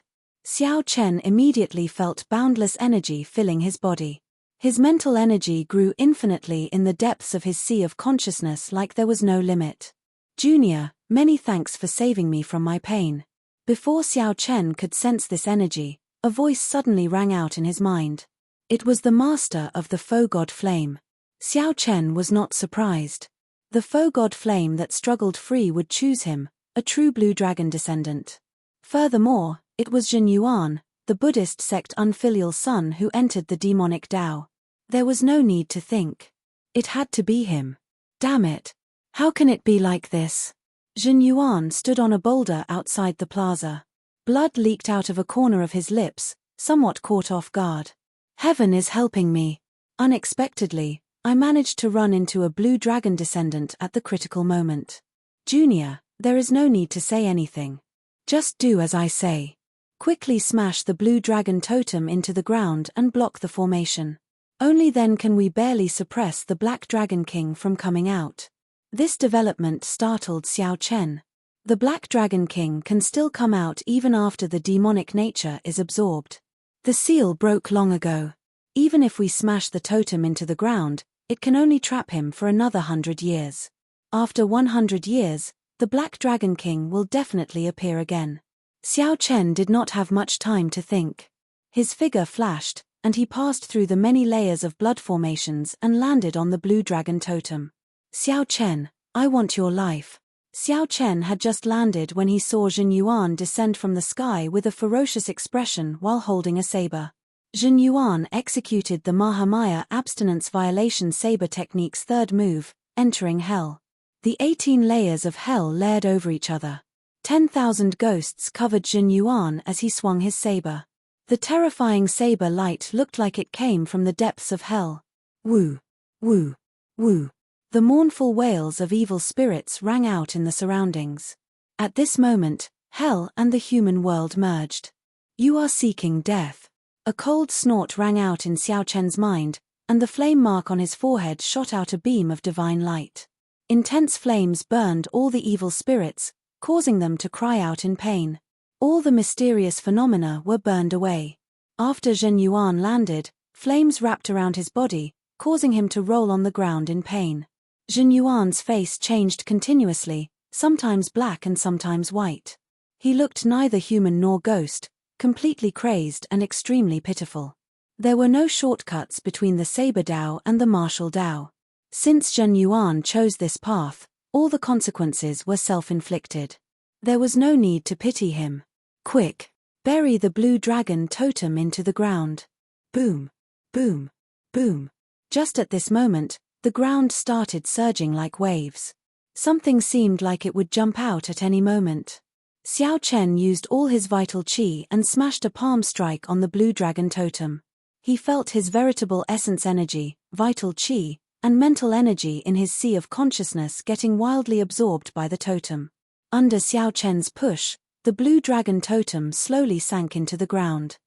Xiao Chen immediately felt boundless energy filling his body. His mental energy grew infinitely in the depths of his sea of consciousness like there was no limit. "Junior, many thanks for saving me from my pain." Before Xiao Chen could sense this energy, a voice suddenly rang out in his mind. It was the master of the foe-god flame. Xiao Chen was not surprised. The foe-god flame that struggled free would choose him, a true blue dragon descendant. Furthermore, it was Jin Yuan, the Buddhist sect unfilial son who entered the demonic Tao. There was no need to think. It had to be him. Damn it. How can it be like this? Jin Yuan stood on a boulder outside the plaza. Blood leaked out of a corner of his lips, somewhat caught off guard. Heaven is helping me. Unexpectedly, I managed to run into a blue dragon descendant at the critical moment. Junior, there is no need to say anything. Just do as I say. Quickly smash the blue dragon totem into the ground and block the formation. Only then can we barely suppress the Black Dragon King from coming out. This development startled Xiao Chen. The Black Dragon King can still come out even after the demonic nature is absorbed. The seal broke long ago. Even if we smash the totem into the ground, it can only trap him for another 100 years. After 100 years, the Black Dragon King will definitely appear again. Xiao Chen did not have much time to think. His figure flashed, and he passed through the many layers of blood formations and landed on the blue dragon totem. Xiao Chen, I want your life. Xiao Chen had just landed when he saw Jin Yuan descend from the sky with a ferocious expression while holding a saber. Jin Yuan executed the Mahamaya abstinence violation saber technique's third move, entering hell. The 18 layers of hell layered over each other. 10,000 ghosts covered Jin Yuan as he swung his saber. The terrifying saber light looked like it came from the depths of hell. Woo! Woo! Woo! The mournful wails of evil spirits rang out in the surroundings. At this moment, hell and the human world merged. You are seeking death. A cold snort rang out in Xiao Chen's mind, and the flame mark on his forehead shot out a beam of divine light. Intense flames burned all the evil spirits, causing them to cry out in pain. All the mysterious phenomena were burned away. After Jin Yuan landed, flames wrapped around his body, causing him to roll on the ground in pain. Jin Yuan's face changed continuously, sometimes black and sometimes white. He looked neither human nor ghost, completely crazed and extremely pitiful. There were no shortcuts between the Saber Dao and the Martial Dao. Since Jin Yuan chose this path, all the consequences were self-inflicted. There was no need to pity him. Quick! Bury the blue dragon totem into the ground. Boom! Boom! Boom! Just at this moment, the ground started surging like waves. Something seemed like it would jump out at any moment. Xiao Chen used all his vital qi and smashed a palm strike on the blue dragon totem. He felt his veritable essence energy, vital qi, and mental energy in his sea of consciousness getting wildly absorbed by the totem. Under Xiao Chen's push, the blue dragon totem slowly sank into the ground.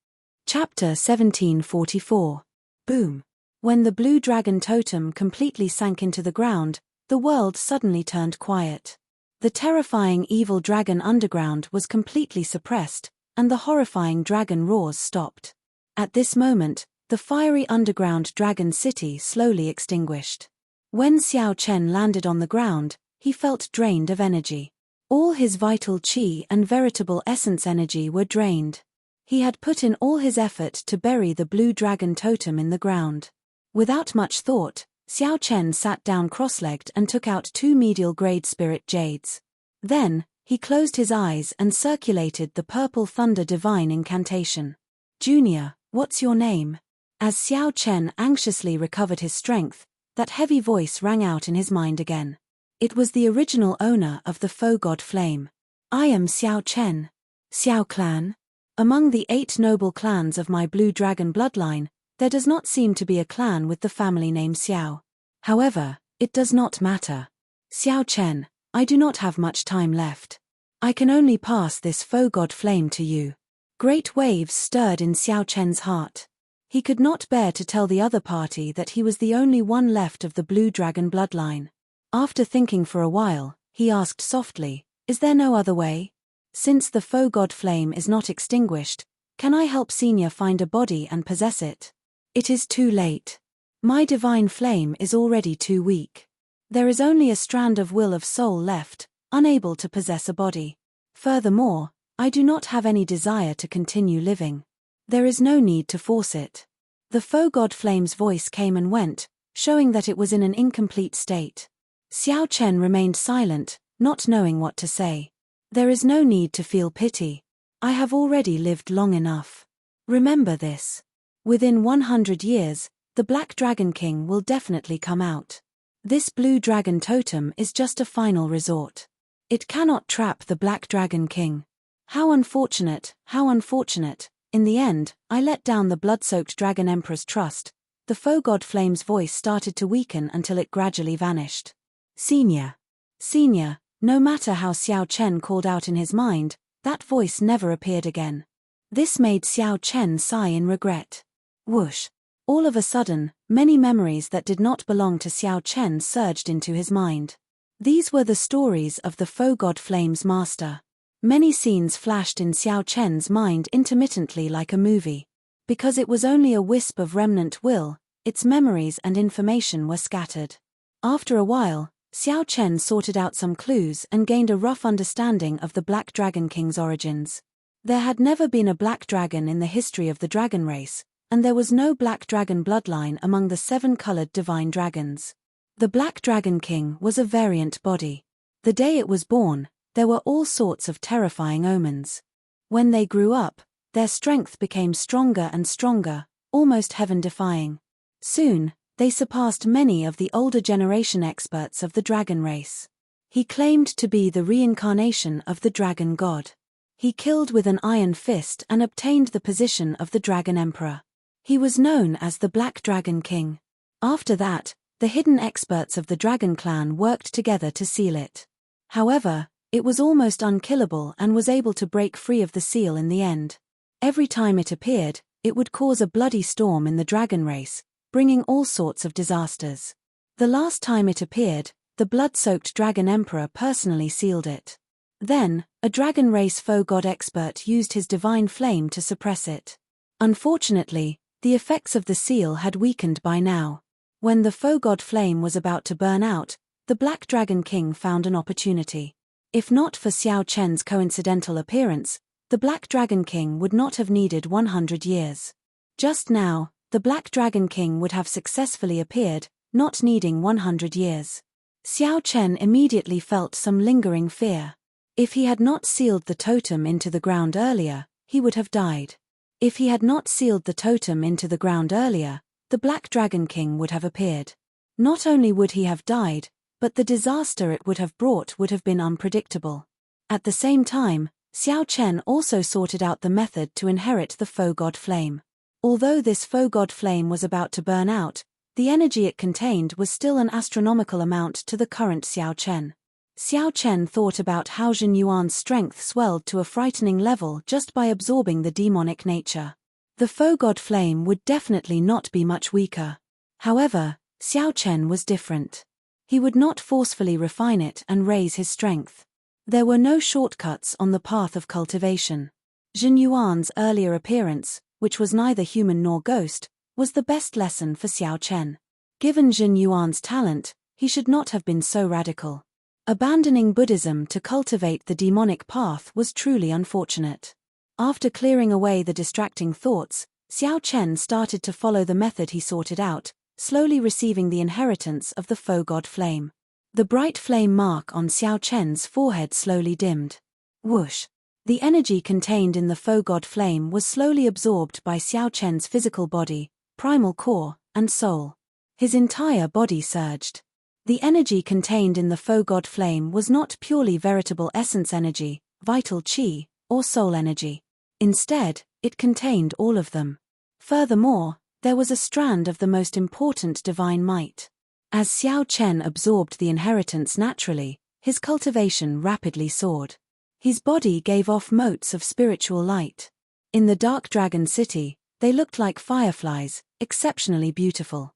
Chapter 1744. Boom. When the blue dragon totem completely sank into the ground, the world suddenly turned quiet. The terrifying evil dragon underground was completely suppressed, and the horrifying dragon roars stopped. At this moment, the fiery underground dragon city slowly extinguished. When Xiao Chen landed on the ground, he felt drained of energy. All his vital qi and veritable essence energy were drained. He had put in all his effort to bury the blue dragon totem in the ground. Without much thought, Xiao Chen sat down cross-legged and took out 2 medial-grade spirit jades. Then, he closed his eyes and circulated the purple thunder divine incantation. "Junior, what's your name?" As Xiao Chen anxiously recovered his strength, that heavy voice rang out in his mind again. It was the original owner of the faux god flame. "I am Xiao Chen. Xiao clan? Among the 8 noble clans of my blue dragon bloodline, there does not seem to be a clan with the family name Xiao. However, it does not matter. Xiao Chen, I do not have much time left. I can only pass this faux god flame to you." Great waves stirred in Xiao Chen's heart. He could not bear to tell the other party that he was the only one left of the blue dragon bloodline. After thinking for a while, he asked softly, "Is there no other way? Since the faux god flame is not extinguished, can I help Senior find a body and possess it?" "It is too late. My divine flame is already too weak. There is only a strand of will of soul left, unable to possess a body. Furthermore, I do not have any desire to continue living. There is no need to force it." The faux god flame's voice came and went, showing that it was in an incomplete state. Xiao Chen remained silent, not knowing what to say. "There is no need to feel pity. I have already lived long enough. Remember this. Within 100 years, the Black Dragon King will definitely come out. This blue dragon totem is just a final resort. It cannot trap the Black Dragon King. How unfortunate, how unfortunate. In the end, I let down the blood-soaked Dragon Emperor's trust." The faux god flame's voice started to weaken until it gradually vanished. "Senior. Senior," no matter how Xiao Chen called out in his mind, that voice never appeared again. This made Xiao Chen sigh in regret. Whoosh. All of a sudden, many memories that did not belong to Xiao Chen surged into his mind. These were the stories of the faux god flame's master. Many scenes flashed in Xiao Chen's mind intermittently like a movie. Because it was only a wisp of remnant will, its memories and information were scattered. After a while, Xiao Chen sorted out some clues and gained a rough understanding of the Black Dragon King's origins. There had never been a black dragon in the history of the dragon race, and there was no black dragon bloodline among the 7-colored divine dragons. The Black Dragon King was a variant body. The day it was born, there were all sorts of terrifying omens. When they grew up, their strength became stronger and stronger, almost heaven-defying. Soon, they surpassed many of the older generation experts of the dragon race. He claimed to be the reincarnation of the dragon god. He killed with an iron fist and obtained the position of the Dragon Emperor. He was known as the Black Dragon King. After that, the hidden experts of the Dragon Clan worked together to seal it. However, it was almost unkillable and was able to break free of the seal in the end. Every time it appeared, it would cause a bloody storm in the dragon race, bringing all sorts of disasters. The last time it appeared, the blood-soaked Dragon Emperor personally sealed it. Then, a dragon race faux god expert used his divine flame to suppress it. Unfortunately, the effects of the seal had weakened by now. When the faux god flame was about to burn out, the Black Dragon King found an opportunity. If not for Xiao Chen's coincidental appearance, the Black Dragon King would not have needed 100 years. Just now, the Black Dragon King would have successfully appeared, not needing 100 years. Xiao Chen immediately felt some lingering fear. If he had not sealed the totem into the ground earlier, he would have died. If he had not sealed the totem into the ground earlier, the Black Dragon King would have appeared. Not only would he have died, but the disaster it would have brought would have been unpredictable. At the same time, Xiao Chen also sorted out the method to inherit the foe god flame. Although this foe god flame was about to burn out, the energy it contained was still an astronomical amount to the current Xiao Chen. Xiao Chen thought about how Jin Yuan's strength swelled to a frightening level just by absorbing the demonic nature. The foe god flame would definitely not be much weaker. However, Xiao Chen was different. He would not forcefully refine it and raise his strength. There were no shortcuts on the path of cultivation. Jin Yuan's earlier appearance, which was neither human nor ghost, was the best lesson for Xiao Chen. Given Jin Yuan's talent, he should not have been so radical. Abandoning Buddhism to cultivate the demonic path was truly unfortunate. After clearing away the distracting thoughts, Xiao Chen started to follow the method he sorted out, slowly receiving the inheritance of the foe god flame. The bright flame mark on Xiao Chen's forehead slowly dimmed. Whoosh! The energy contained in the foe god flame was slowly absorbed by Xiao Chen's physical body, primal core, and soul. His entire body surged. The energy contained in the foe god flame was not purely veritable essence energy, vital qi, or soul energy. Instead, it contained all of them. Furthermore, there was a strand of the most important divine might. As Xiao Chen absorbed the inheritance naturally, his cultivation rapidly soared. His body gave off motes of spiritual light. In the Dark Dragon City, they looked like fireflies, exceptionally beautiful.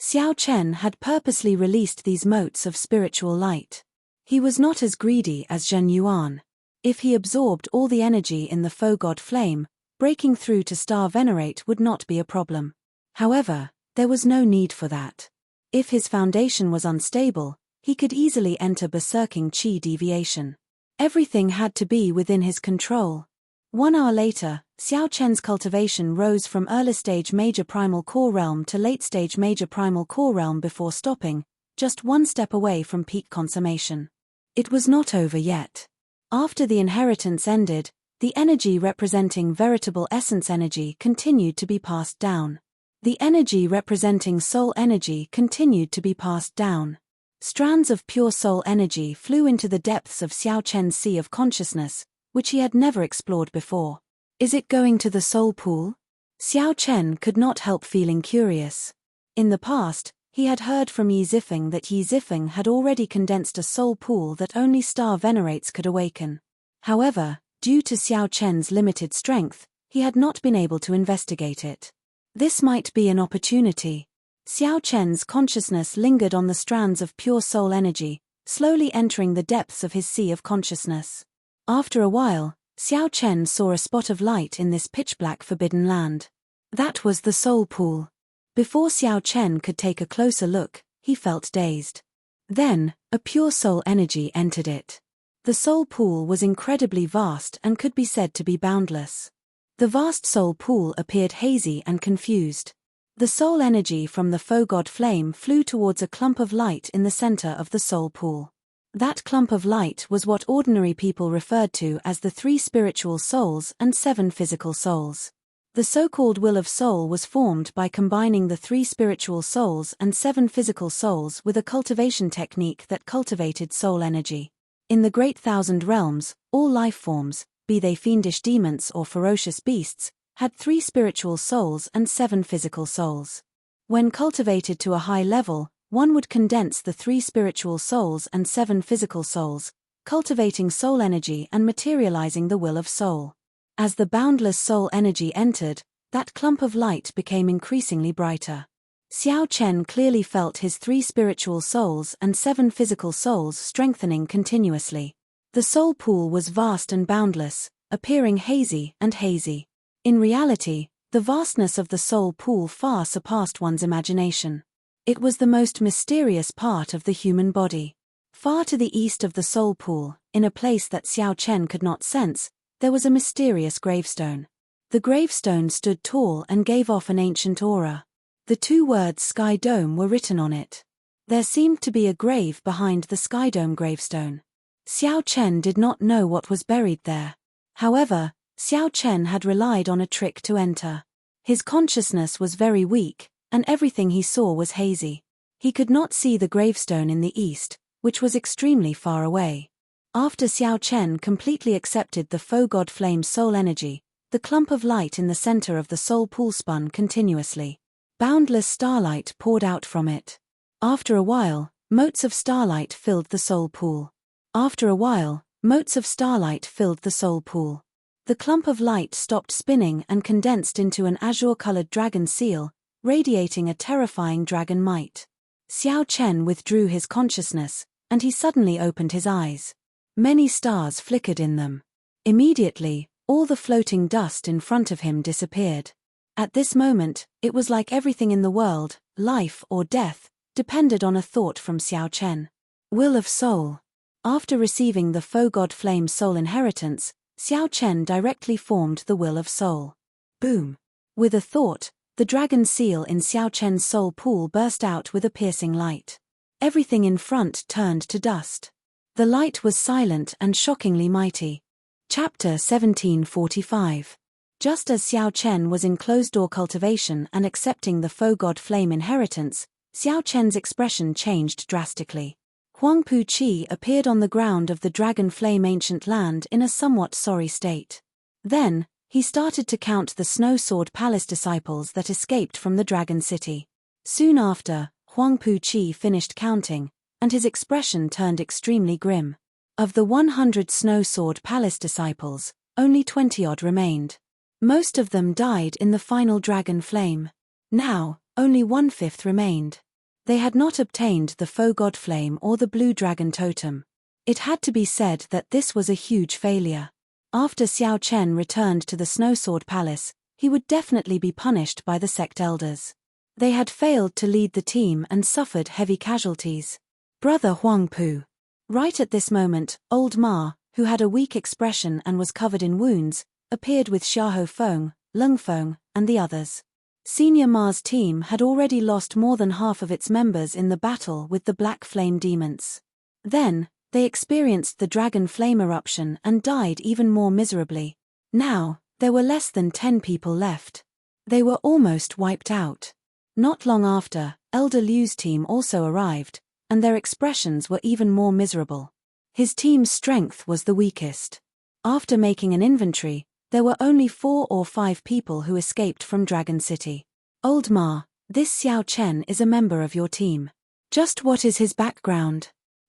Xiao Chen had purposely released these motes of spiritual light. He was not as greedy as Jin Yuan. If he absorbed all the energy in the foe god flame, breaking through to Star Venerate would not be a problem. However, there was no need for that. If his foundation was unstable, he could easily enter berserking qi deviation. Everything had to be within his control. 1 hour later, Xiao Chen's cultivation rose from early-stage major primal core realm to late-stage major primal core realm before stopping, just one step away from peak consummation. It was not over yet. After the inheritance ended, the energy representing veritable essence energy continued to be passed down. The energy representing soul energy continued to be passed down. Strands of pure soul energy flew into the depths of Xiao Chen's sea of consciousness, which he had never explored before. Is it going to the soul pool? Xiao Chen could not help feeling curious. In the past, he had heard from Yi Zifeng that Yi Zifeng had already condensed a soul pool that only star venerates could awaken. However, due to Xiao Chen's limited strength, he had not been able to investigate it. This might be an opportunity. Xiao Chen's consciousness lingered on the strands of pure soul energy, slowly entering the depths of his sea of consciousness. After a while, Xiao Chen saw a spot of light in this pitch-black forbidden land. That was the soul pool. Before Xiao Chen could take a closer look, he felt dazed. Then, a pure soul energy entered it. The soul pool was incredibly vast and could be said to be boundless. The vast soul pool appeared hazy and confused. The soul energy from the foe god flame flew towards a clump of light in the center of the soul pool. That clump of light was what ordinary people referred to as the 3 spiritual souls and 7 physical souls. The so-called will of soul was formed by combining the 3 spiritual souls and 7 physical souls with a cultivation technique that cultivated soul energy. In the Great Thousand Realms, all life forms, be they fiendish demons or ferocious beasts, had 3 spiritual souls and 7 physical souls. When cultivated to a high level, one would condense the 3 spiritual souls and 7 physical souls, cultivating soul energy and materializing the will of soul. As the boundless soul energy entered, that clump of light became increasingly brighter. Xiao Chen clearly felt his 3 spiritual souls and 7 physical souls strengthening continuously. The soul pool was vast and boundless, appearing hazy and hazy. In reality, the vastness of the soul pool far surpassed one's imagination. It was the most mysterious part of the human body. Far to the east of the soul pool, in a place that Xiao Chen could not sense, there was a mysterious gravestone. The gravestone stood tall and gave off an ancient aura. The 2 words Sky Dome were written on it. There seemed to be a grave behind the Sky Dome gravestone. Xiao Chen did not know what was buried there. However, Xiao Chen had relied on a trick to enter. His consciousness was very weak, and everything he saw was hazy. He could not see the gravestone in the east, which was extremely far away. After Xiao Chen completely accepted the faux god flame's soul energy, the clump of light in the center of the soul pool spun continuously. Boundless starlight poured out from it. After a while, motes of starlight filled the soul pool. After a while, motes of starlight filled the soul pool. The clump of light stopped spinning and condensed into an azure-colored dragon seal, radiating a terrifying dragon might. Xiao Chen withdrew his consciousness, and he suddenly opened his eyes. Many stars flickered in them. Immediately, all the floating dust in front of him disappeared. At this moment, it was like everything in the world, life or death, depended on a thought from Xiao Chen. Will of Soul. After receiving the faux god flame's soul inheritance, Xiao Chen directly formed the Will of Soul. Boom! With a thought, the dragon seal in Xiao Chen's soul pool burst out with a piercing light. Everything in front turned to dust. The light was silent and shockingly mighty. Chapter 1745. Just as Xiao Chen was in closed-door cultivation and accepting the faux god flame inheritance, Xiao Chen's expression changed drastically. Huang Pu Qi appeared on the ground of the dragon flame ancient land in a somewhat sorry state. Then, he started to count the Snow Sword Palace disciples that escaped from the Dragon City. Soon after, Huang Pu Qi finished counting, and his expression turned extremely grim. Of the 100 Snow Sword Palace disciples, only 20-odd remained. Most of them died in the final dragon flame. Now, only 1/5 remained. They had not obtained the faux god flame or the blue dragon totem. It had to be said that this was a huge failure. After Xiao Chen returned to the Snow Sword Palace, he would definitely be punished by the sect elders. They had failed to lead the team and suffered heavy casualties. Brother Huang Pu. Right at this moment, old Ma, who had a weak expression and was covered in wounds, appeared with Xiahou Feng, Lung Feng, and the others. Senior Ma's team had already lost more than half of its members in the battle with the Black Flame Demons. Then, they experienced the dragon flame eruption and died even more miserably. Now, there were less than 10 people left. They were almost wiped out. Not long after, Elder Liu's team also arrived, and their expressions were even more miserable. His team's strength was the weakest. After making an inventory, there were only 4 or 5 people who escaped from Dragon City. Old Ma, this Xiao Chen is a member of your team. Just what is his background?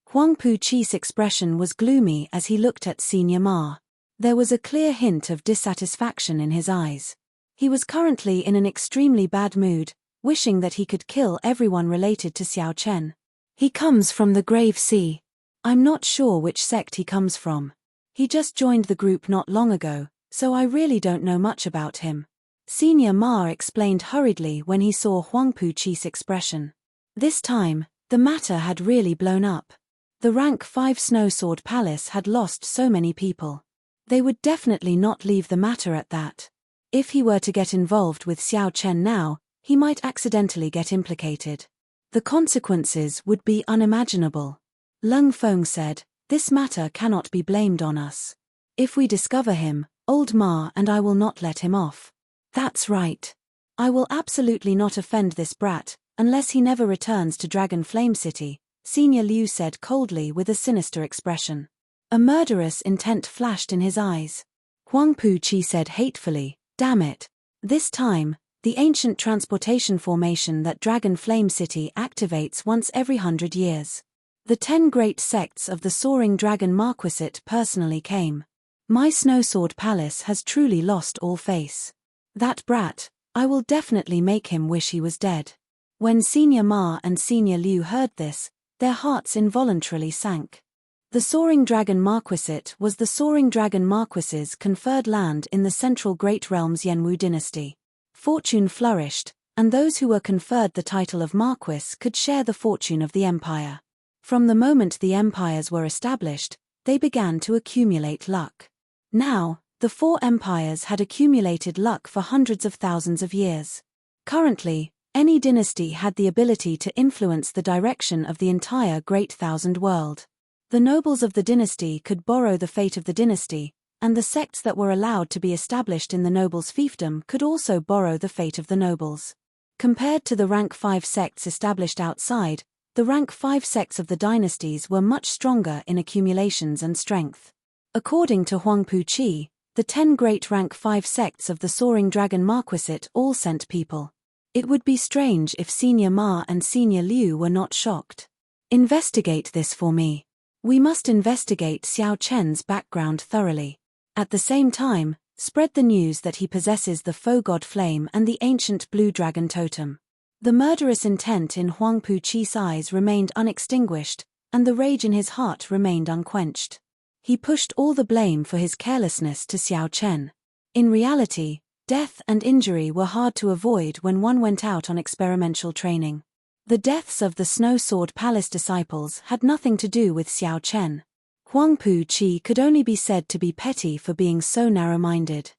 Huang Pu Qi's expression was gloomy as he looked at Senior Ma. There was a clear hint of dissatisfaction in his eyes. He was currently in an extremely bad mood, wishing that he could kill everyone related to Xiao Chen. He comes from the Grave Sea. I'm not sure which sect he comes from. He just joined the group not long ago, so I really don't know much about him. Senior Ma explained hurriedly when he saw Huang Pu Qi's expression. This time, the matter had really blown up. The rank 5 Snow Sword Palace had lost so many people. They would definitely not leave the matter at that. If he were to get involved with Xiao Chen now, he might accidentally get implicated. The consequences would be unimaginable. Lung Feng said, "This matter cannot be blamed on us. If we discover him, Old Ma and I will not let him off." That's right. I will absolutely not offend this brat, unless he never returns to Dragon Flame City, Senior Liu said coldly with a sinister expression. A murderous intent flashed in his eyes. Huang Pu Qi said hatefully, "Damn it. This time, the ancient transportation formation that Dragon Flame City activates once every 100 years. The 10 great sects of the Soaring Dragon Marquisate personally came. My Snow Sword Palace has truly lost all face. That brat, I will definitely make him wish he was dead." When Senior Ma and Senior Liu heard this, their hearts involuntarily sank. The Soaring Dragon Marquisate was the Soaring Dragon Marquis's conferred land in the central Great Realm's Jianghu dynasty. Fortune flourished, and those who were conferred the title of Marquis could share the fortune of the empire. From the moment the empires were established, they began to accumulate luck. Now, the 4 empires had accumulated luck for hundreds of thousands of years. Currently, any dynasty had the ability to influence the direction of the entire Great Thousand World. The nobles of the dynasty could borrow the fate of the dynasty, and the sects that were allowed to be established in the nobles' fiefdom could also borrow the fate of the nobles. Compared to the rank 5 sects established outside, The rank 5 sects of the dynasties were much stronger in accumulations and strength. According to Huangpu Qi, the 10 great rank 5 sects of the Soaring Dragon Marquisate all sent people. It would be strange if Senior Ma and Senior Liu were not shocked. Investigate this for me. We must investigate Xiao Chen's background thoroughly. At the same time, spread the news that he possesses the Foe God Flame and the ancient Blue Dragon Totem. The murderous intent in Huangpu Qi's eyes remained unextinguished, and the rage in his heart remained unquenched. He pushed all the blame for his carelessness to Xiao Chen. In reality, death and injury were hard to avoid when one went out on experimental training. The deaths of the Snow Sword Palace disciples had nothing to do with Xiao Chen. Huangpu Qi could only be said to be petty for being so narrow-minded.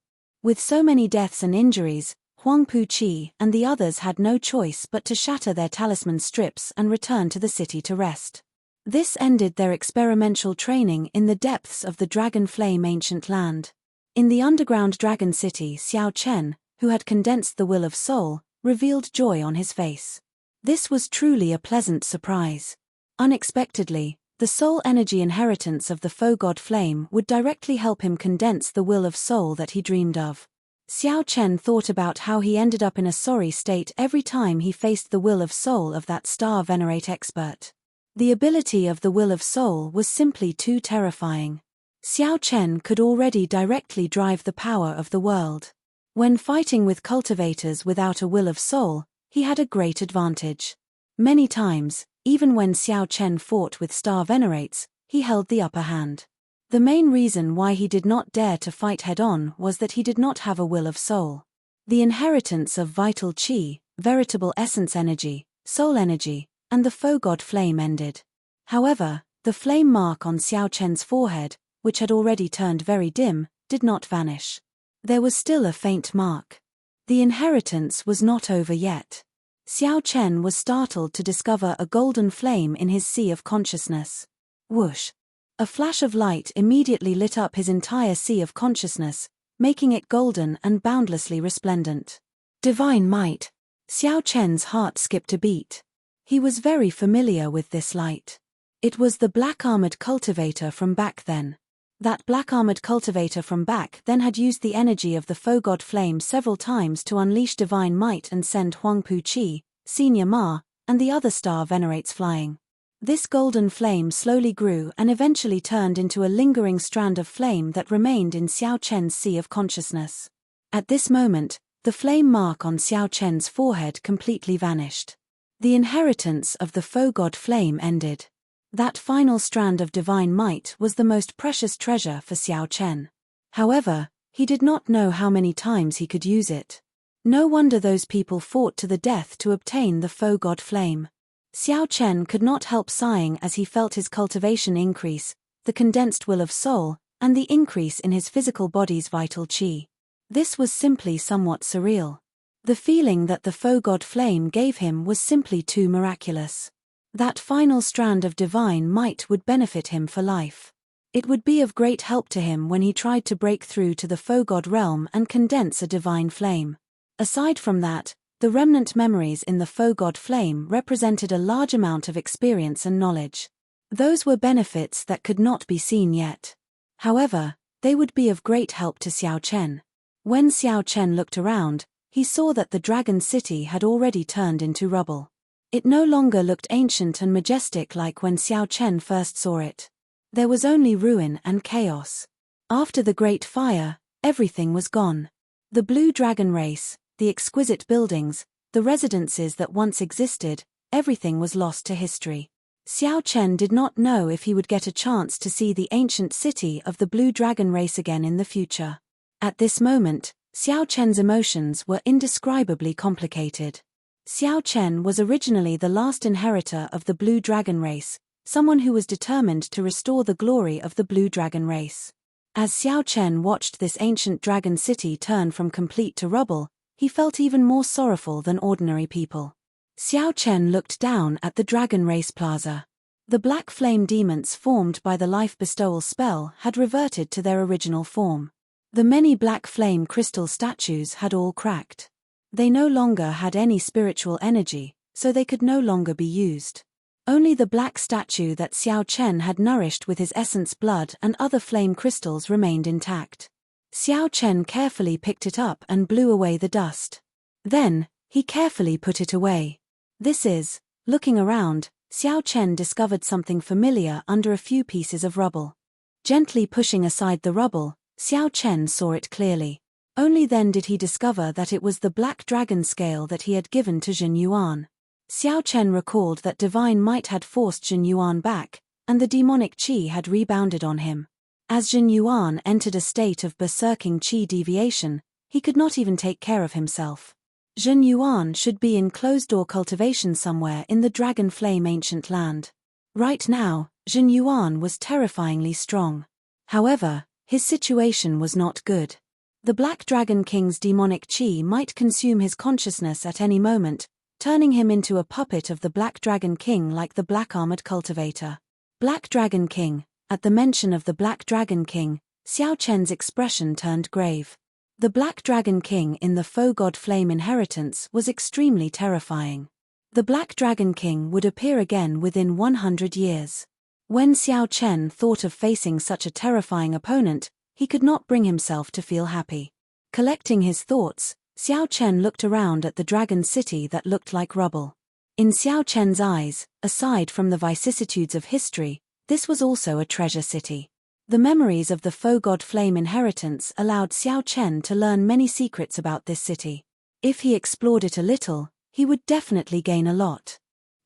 With so many deaths and injuries, Huangpu Qi and the others had no choice but to shatter their talisman strips and return to the city to rest. This ended their experimental training in the depths of the Dragon Flame ancient land. In the underground dragon city, Xiao Chen, who had condensed the will of soul, revealed joy on his face. This was truly a pleasant surprise. Unexpectedly, the soul energy inheritance of the Foe God Flame would directly help him condense the will of soul that he dreamed of. Xiao Chen thought about how he ended up in a sorry state every time he faced the will of soul of that Star Venerate expert. The ability of the will of soul was simply too terrifying. Xiao Chen could already directly drive the power of the world. When fighting with cultivators without a will of soul, he had a great advantage. Many times, even when Xiao Chen fought with Star Venerates, he held the upper hand. The main reason why he did not dare to fight head-on was that he did not have a will of soul. The inheritance of vital qi, veritable essence energy, soul energy, and the Foe God Flame ended. However, the flame mark on Xiao Chen's forehead, which had already turned very dim, did not vanish. There was still a faint mark. The inheritance was not over yet. Xiao Chen was startled to discover a golden flame in his sea of consciousness. Whoosh! A flash of light immediately lit up his entire sea of consciousness, making it golden and boundlessly resplendent. Divine might! Xiao Chen's heart skipped a beat. He was very familiar with this light. It was the black-armored cultivator from back then. That black-armored cultivator from back then had used the energy of the Foe God Flame several times to unleash divine might and send Huangpu Qi, Senior Ma, and the other Star Venerates flying. This golden flame slowly grew and eventually turned into a lingering strand of flame that remained in Xiao Chen's sea of consciousness. At this moment, the flame mark on Xiao Chen's forehead completely vanished. The inheritance of the Foe God Flame ended. That final strand of divine might was the most precious treasure for Xiao Chen. However, he did not know how many times he could use it. No wonder those people fought to the death to obtain the Foe God Flame. Xiao Chen could not help sighing as he felt his cultivation increase, the condensed will of soul, and the increase in his physical body's vital qi. This was simply somewhat surreal. The feeling that the Foe God Flame gave him was simply too miraculous. That final strand of divine might would benefit him for life. It would be of great help to him when he tried to break through to the Foe God realm and condense a divine flame. Aside from that, the remnant memories in the Foe God Flame represented a large amount of experience and knowledge. Those were benefits that could not be seen yet. However, they would be of great help to Xiao Chen. When Xiao Chen looked around, he saw that the dragon city had already turned into rubble. It no longer looked ancient and majestic like when Xiao Chen first saw it. There was only ruin and chaos. After the Great Fire, everything was gone. The Blue Dragon race, the exquisite buildings, the residences that once existed, everything was lost to history. Xiao Chen did not know if he would get a chance to see the ancient city of the Blue Dragon race again in the future. At this moment, Xiao Chen's emotions were indescribably complicated. Xiao Chen was originally the last inheritor of the Blue Dragon race, someone who was determined to restore the glory of the Blue Dragon race. As Xiao Chen watched this ancient dragon city turn from complete to rubble, he felt even more sorrowful than ordinary people. Xiao Chen looked down at the dragon race plaza. The black flame demons formed by the life bestowal spell had reverted to their original form. The many black flame crystal statues had all cracked. They no longer had any spiritual energy, so they could no longer be used. Only the black statue that Xiao Chen had nourished with his essence blood and other flame crystals remained intact. Xiao Chen carefully picked it up and blew away the dust. Then, he carefully put it away. Looking around, Xiao Chen discovered something familiar under a few pieces of rubble. Gently pushing aside the rubble, Xiao Chen saw it clearly. Only then did he discover that it was the black dragon scale that he had given to Jin Yuan. Xiao Chen recalled that divine might had forced Jin Yuan back, and the demonic qi had rebounded on him. As Jin Yuan entered a state of berserking qi deviation, he could not even take care of himself. Jin Yuan should be in closed-door cultivation somewhere in the Dragon Flame ancient land. Right now, Jin Yuan was terrifyingly strong. However, his situation was not good. The Black Dragon King's demonic qi might consume his consciousness at any moment, turning him into a puppet of the Black Dragon King like the black-armored cultivator. Black Dragon King. At the mention of the Black Dragon King, Xiao Chen's expression turned grave. The Black Dragon King in the Faux God Flame inheritance was extremely terrifying. The Black Dragon King would appear again within 100 years. When Xiao Chen thought of facing such a terrifying opponent, he could not bring himself to feel happy. Collecting his thoughts, Xiao Chen looked around at the dragon city that looked like rubble. In Xiao Chen's eyes, aside from the vicissitudes of history, this was also a treasure city. The memories of the Faux God Flame inheritance allowed Xiao Chen to learn many secrets about this city. If he explored it a little, he would definitely gain a lot.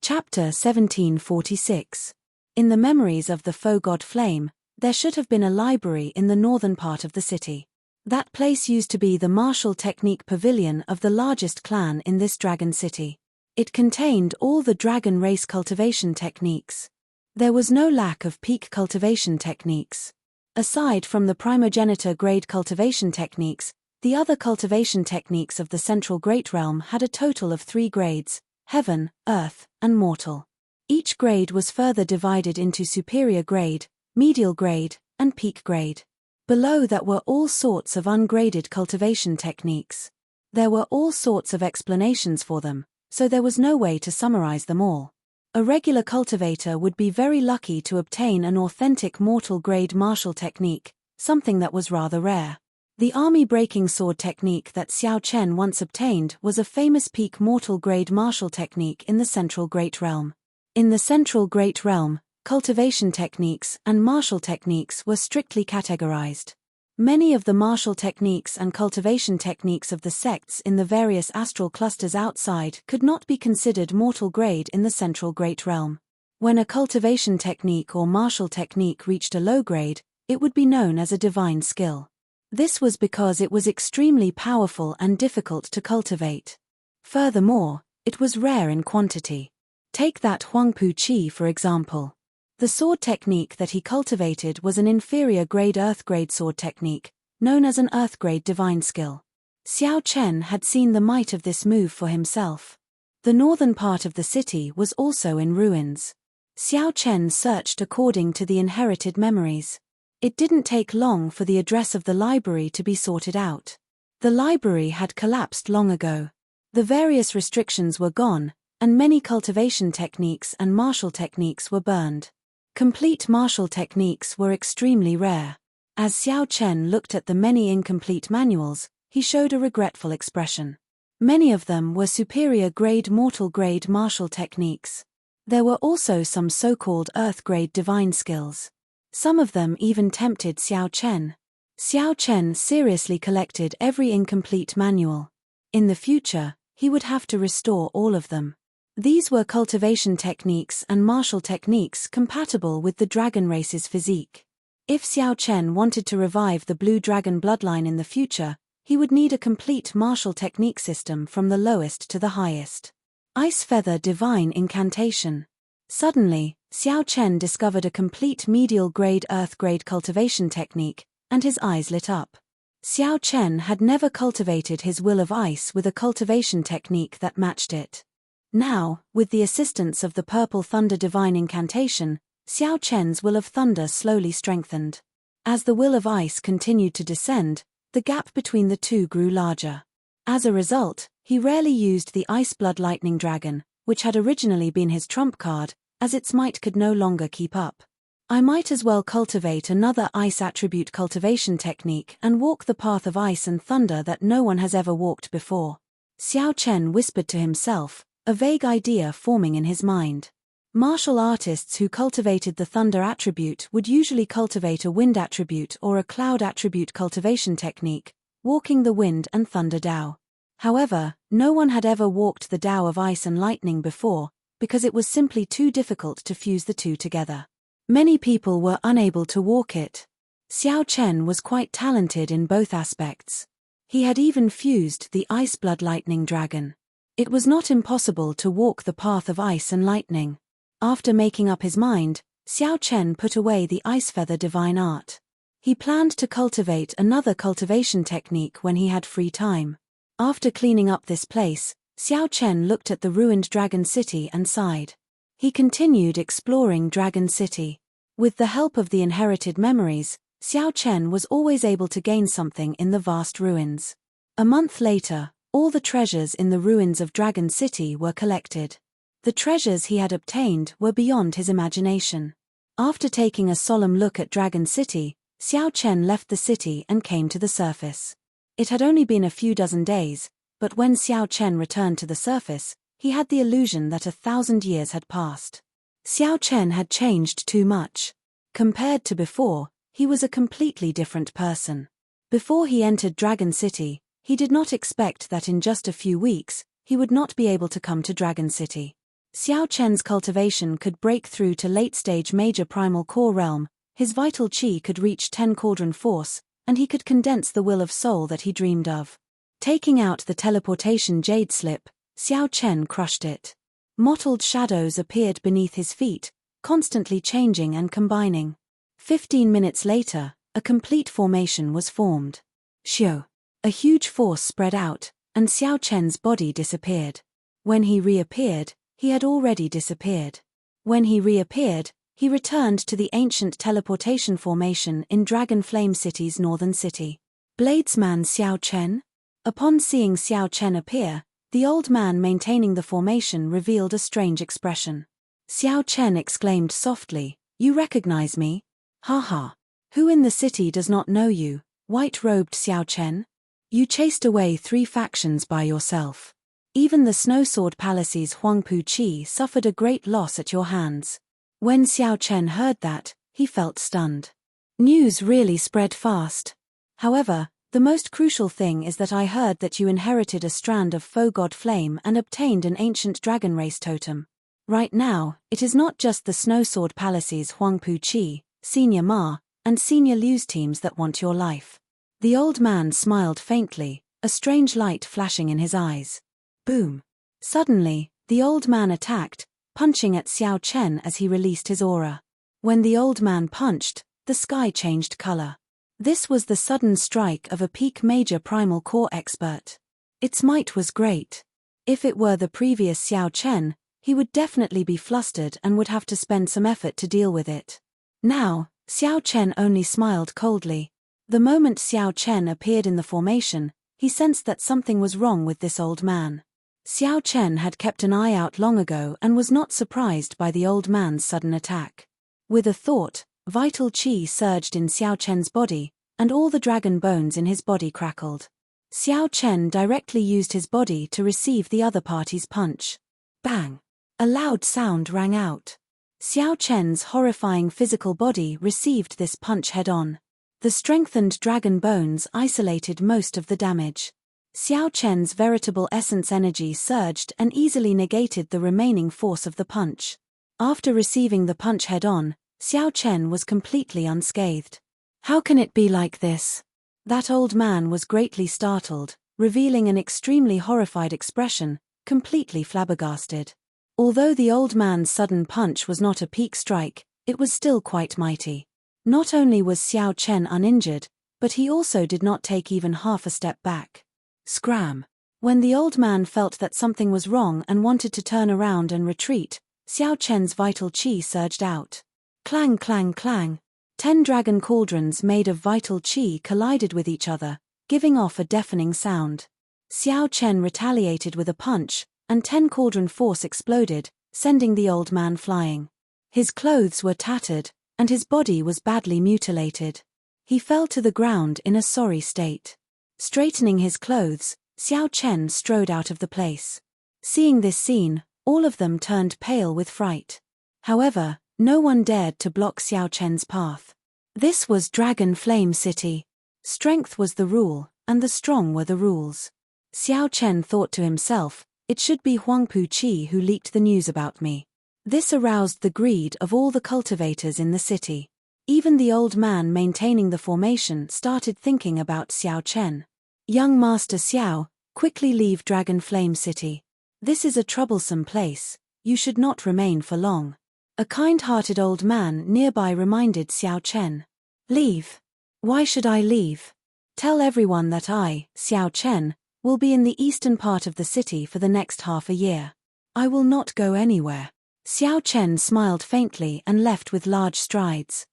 Chapter 1746. In the memories of the Faux God Flame, there should have been a library in the northern part of the city. That place used to be the martial technique pavilion of the largest clan in this dragon city. It contained all the dragon race cultivation techniques. There was no lack of peak cultivation techniques. Aside from the primogenitor grade cultivation techniques, the other cultivation techniques of the Central Great Realm had a total of 3 grades: Heaven, Earth, and Mortal. Each grade was further divided into Superior Grade, Medial Grade, and Peak Grade. Below that were all sorts of ungraded cultivation techniques. There were all sorts of explanations for them, so there was no way to summarize them all. A regular cultivator would be very lucky to obtain an authentic mortal grade martial technique, something that was rather rare. The army breaking sword technique that Xiao Chen once obtained was a famous peak mortal grade martial technique in the Central Great Realm. In the Central Great Realm, cultivation techniques and martial techniques were strictly categorized. Many of the martial techniques and cultivation techniques of the sects in the various astral clusters outside could not be considered mortal grade in the Central Great Realm. When a cultivation technique or martial technique reached a low grade, it would be known as a divine skill. This was because it was extremely powerful and difficult to cultivate. Furthermore, it was rare in quantity. Take that Huangpu Qi for example. The sword technique that he cultivated was an inferior grade earth grade sword technique, known as an earth grade divine skill. Xiao Chen had seen the might of this move for himself. The northern part of the city was also in ruins. Xiao Chen searched according to the inherited memories. It didn't take long for the address of the library to be sorted out. The library had collapsed long ago. The various restrictions were gone, and many cultivation techniques and martial techniques were burned. Complete martial techniques were extremely rare. As Xiao Chen looked at the many incomplete manuals, he showed a regretful expression. Many of them were superior grade mortal grade martial techniques. There were also some so-called earth grade divine skills. Some of them even tempted Xiao Chen. Xiao Chen seriously collected every incomplete manual. In the future, he would have to restore all of them. These were cultivation techniques and martial techniques compatible with the dragon race's physique. If Xiao Chen wanted to revive the blue dragon bloodline in the future, he would need a complete martial technique system from the lowest to the highest. Ice Feather Divine Incantation. Suddenly, Xiao Chen discovered a complete medial grade earth grade cultivation technique, and his eyes lit up. Xiao Chen had never cultivated his will of ice with a cultivation technique that matched it. Now, with the assistance of the Purple Thunder Divine Incantation, Xiao Chen's will of thunder slowly strengthened. As the will of ice continued to descend, the gap between the two grew larger. As a result, he rarely used the Ice Blood Lightning Dragon, which had originally been his trump card, as its might could no longer keep up. I might as well cultivate another ice attribute cultivation technique and walk the path of ice and thunder that no one has ever walked before. Xiao Chen whispered to himself, a vague idea forming in his mind. Martial artists who cultivated the thunder attribute would usually cultivate a wind attribute or a cloud attribute cultivation technique, walking the wind and thunder Dao. However, no one had ever walked the Dao of ice and lightning before, because it was simply too difficult to fuse the two together. Many people were unable to walk it. Xiao Chen was quite talented in both aspects. He had even fused the Ice Blood Lightning Dragon. It was not impossible to walk the path of ice and lightning. After making up his mind, Xiao Chen put away the Ice Feather Divine Art. He planned to cultivate another cultivation technique when he had free time. After cleaning up this place, Xiao Chen looked at the ruined Dragon City and sighed. He continued exploring Dragon City. With the help of the inherited memories, Xiao Chen was always able to gain something in the vast ruins. A month later, all the treasures in the ruins of Dragon City were collected. The treasures he had obtained were beyond his imagination. After taking a solemn look at Dragon City, Xiao Chen left the city and came to the surface. It had only been a few dozen days, but when Xiao Chen returned to the surface, he had the illusion that 1,000 years had passed. Xiao Chen had changed too much. Compared to before, he was a completely different person. Before he entered Dragon City, he did not expect that in just a few weeks, he would not be able to come to Dragon City. Xiao Chen's cultivation could break through to late-stage major primal core realm, his vital qi could reach 10 cauldron force, and he could condense the will of soul that he dreamed of. Taking out the teleportation jade slip, Xiao Chen crushed it. Mottled shadows appeared beneath his feet, constantly changing and combining. 15 minutes later, a complete formation was formed. Xiao. A huge force spread out, and Xiao Chen's body disappeared. When he reappeared, he had already disappeared. When he reappeared, he returned to the ancient teleportation formation in Dragon Flame City's northern city. Bladesman Xiao Chen? Upon seeing Xiao Chen appear, the old man maintaining the formation revealed a strange expression. Xiao Chen exclaimed softly, "You recognize me? Ha ha. Who in the city does not know you, white-robed Xiao Chen? You chased away 3 factions by yourself. Even the Snow Sword Palace's Huangpu Qi suffered a great loss at your hands." When Xiao Chen heard that, he felt stunned. News really spread fast. However, the most crucial thing is that I heard that you inherited a strand of Faux God Flame and obtained an ancient dragon race totem. Right now, it is not just the Snow Sword Palace's Huangpu Qi, Senior Ma, and Senior Liu's teams that want your life. The old man smiled faintly, a strange light flashing in his eyes. Boom. Suddenly, the old man attacked, punching at Xiao Chen as he released his aura. When the old man punched, the sky changed color. This was the sudden strike of a peak major primal core expert. Its might was great. If it were the previous Xiao Chen, he would definitely be flustered and would have to spend some effort to deal with it. Now, Xiao Chen only smiled coldly. The moment Xiao Chen appeared in the formation, he sensed that something was wrong with this old man. Xiao Chen had kept an eye out long ago and was not surprised by the old man's sudden attack. With a thought, vital qi surged in Xiao Chen's body, and all the dragon bones in his body crackled. Xiao Chen directly used his body to receive the other party's punch. Bang! A loud sound rang out. Xiao Chen's horrifying physical body received this punch head-on. The strengthened dragon bones isolated most of the damage. Xiao Chen's veritable essence energy surged and easily negated the remaining force of the punch. After receiving the punch head-on, Xiao Chen was completely unscathed. How can it be like this? That old man was greatly startled, revealing an extremely horrified expression, completely flabbergasted. Although the old man's sudden punch was not a peak strike, it was still quite mighty. Not only was Xiao Chen uninjured, but he also did not take even half a step back. Scram! When the old man felt that something was wrong and wanted to turn around and retreat, Xiao Chen's vital qi surged out. Clang clang clang! 10 dragon cauldrons made of vital qi collided with each other, giving off a deafening sound. Xiao Chen retaliated with a punch, and 10 cauldron force exploded, sending the old man flying. His clothes were tattered, and his body was badly mutilated. He fell to the ground in a sorry state. Straightening his clothes, Xiao Chen strode out of the place. Seeing this scene, all of them turned pale with fright. However, no one dared to block Xiao Chen's path. This was Dragon Flame City. Strength was the rule, and the strong were the rules. Xiao Chen thought to himself, it should be Huangpu Qi who leaked the news about me. This aroused the greed of all the cultivators in the city. Even the old man maintaining the formation started thinking about Xiao Chen. Young Master Xiao, quickly leave Dragon Flame City. This is a troublesome place, you should not remain for long. A kind-hearted old man nearby reminded Xiao Chen. Leave? Why should I leave? Tell everyone that I, Xiao Chen, will be in the eastern part of the city for the next half a year. I will not go anywhere. Xiao Chen smiled faintly and left with large strides.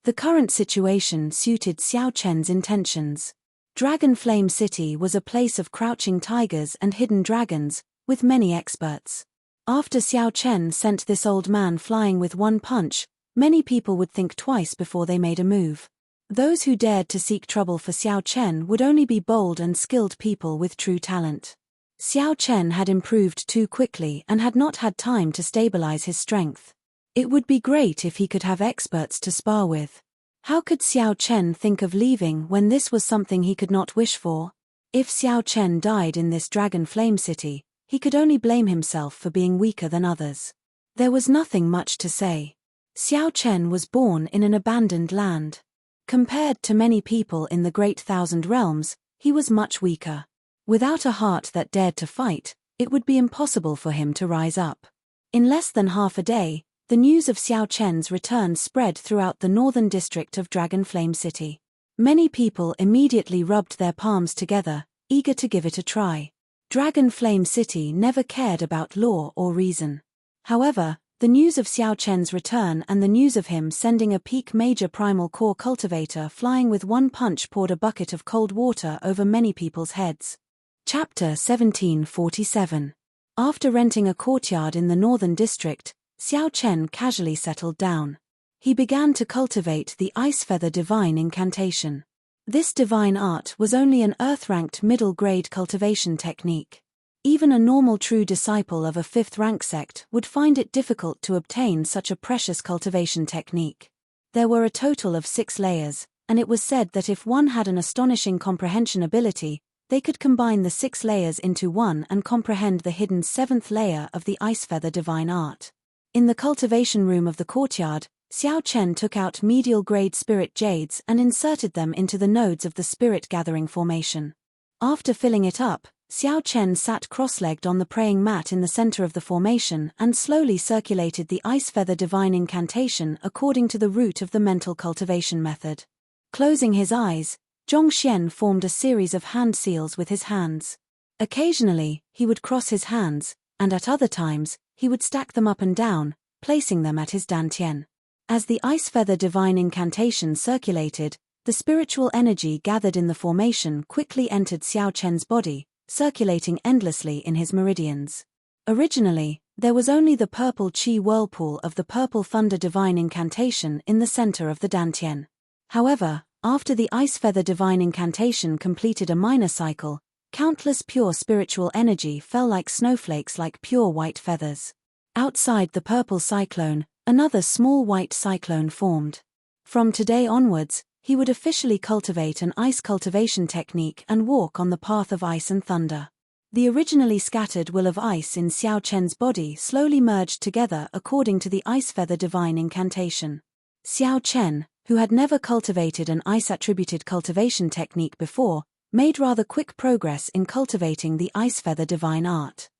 The current situation suited Xiao Chen's intentions. Dragon Flame City was a place of crouching tigers and hidden dragons, with many experts. After Xiao Chen sent this old man flying with one punch, many people would think twice before they made a move. Those who dared to seek trouble for Xiao Chen would only be bold and skilled people with true talent. Xiao Chen had improved too quickly and had not had time to stabilize his strength. It would be great if he could have experts to spar with. How could Xiao Chen think of leaving when this was something he could not wish for? If Xiao Chen died in this Dragon Flame City, he could only blame himself for being weaker than others. There was nothing much to say. Xiao Chen was born in an abandoned land. Compared to many people in the Great Thousand Realms, he was much weaker. Without a heart that dared to fight, it would be impossible for him to rise up. In less than half a day, the news of Xiao Chen's return spread throughout the northern district of Dragon Flame City. Many people immediately rubbed their palms together, eager to give it a try. Dragon Flame City never cared about law or reason. However, the news of Xiao Chen's return and the news of him sending a peak major primal core cultivator flying with one punch poured a bucket of cold water over many people's heads. Chapter 1747. After renting a courtyard in the northern district, Xiao Chen casually settled down. He began to cultivate the Ice Feather Divine Incantation. This divine art was only an earth-ranked middle-grade cultivation technique. Even a normal true disciple of a fifth-rank sect would find it difficult to obtain such a precious cultivation technique. There were a total of 6 layers, and it was said that if one had an astonishing comprehension ability, they could combine the 6 layers into one and comprehend the hidden 7th layer of the Ice Feather Divine Art. In the cultivation room of the courtyard, Xiao Chen took out medial-grade spirit jades and inserted them into the nodes of the spirit-gathering formation. After filling it up, Xiao Chen sat cross-legged on the praying mat in the center of the formation and slowly circulated the Ice Feather Divine Incantation according to the route of the mental cultivation method. Closing his eyes, Zhongxian formed a series of hand seals with his hands. Occasionally, he would cross his hands, and at other times, he would stack them up and down, placing them at his dantian. As the Ice Feather Divine Incantation circulated, the spiritual energy gathered in the formation quickly entered Xiao Chen's body, circulating endlessly in his meridians. Originally, there was only the purple Qi whirlpool of the Purple Thunder Divine Incantation in the center of the dantian. However, after the Ice Feather Divine Incantation completed a minor cycle, countless pure spiritual energy fell like snowflakes like pure white feathers. Outside the purple cyclone, another small white cyclone formed. From today onwards, he would officially cultivate an ice cultivation technique and walk on the path of ice and thunder. The originally scattered will of ice in Xiao Chen's body slowly merged together according to the Ice Feather Divine Incantation. Xiao Chen, who had never cultivated an ice-attributed cultivation technique before, made rather quick progress in cultivating the Ice Feather Divine Art.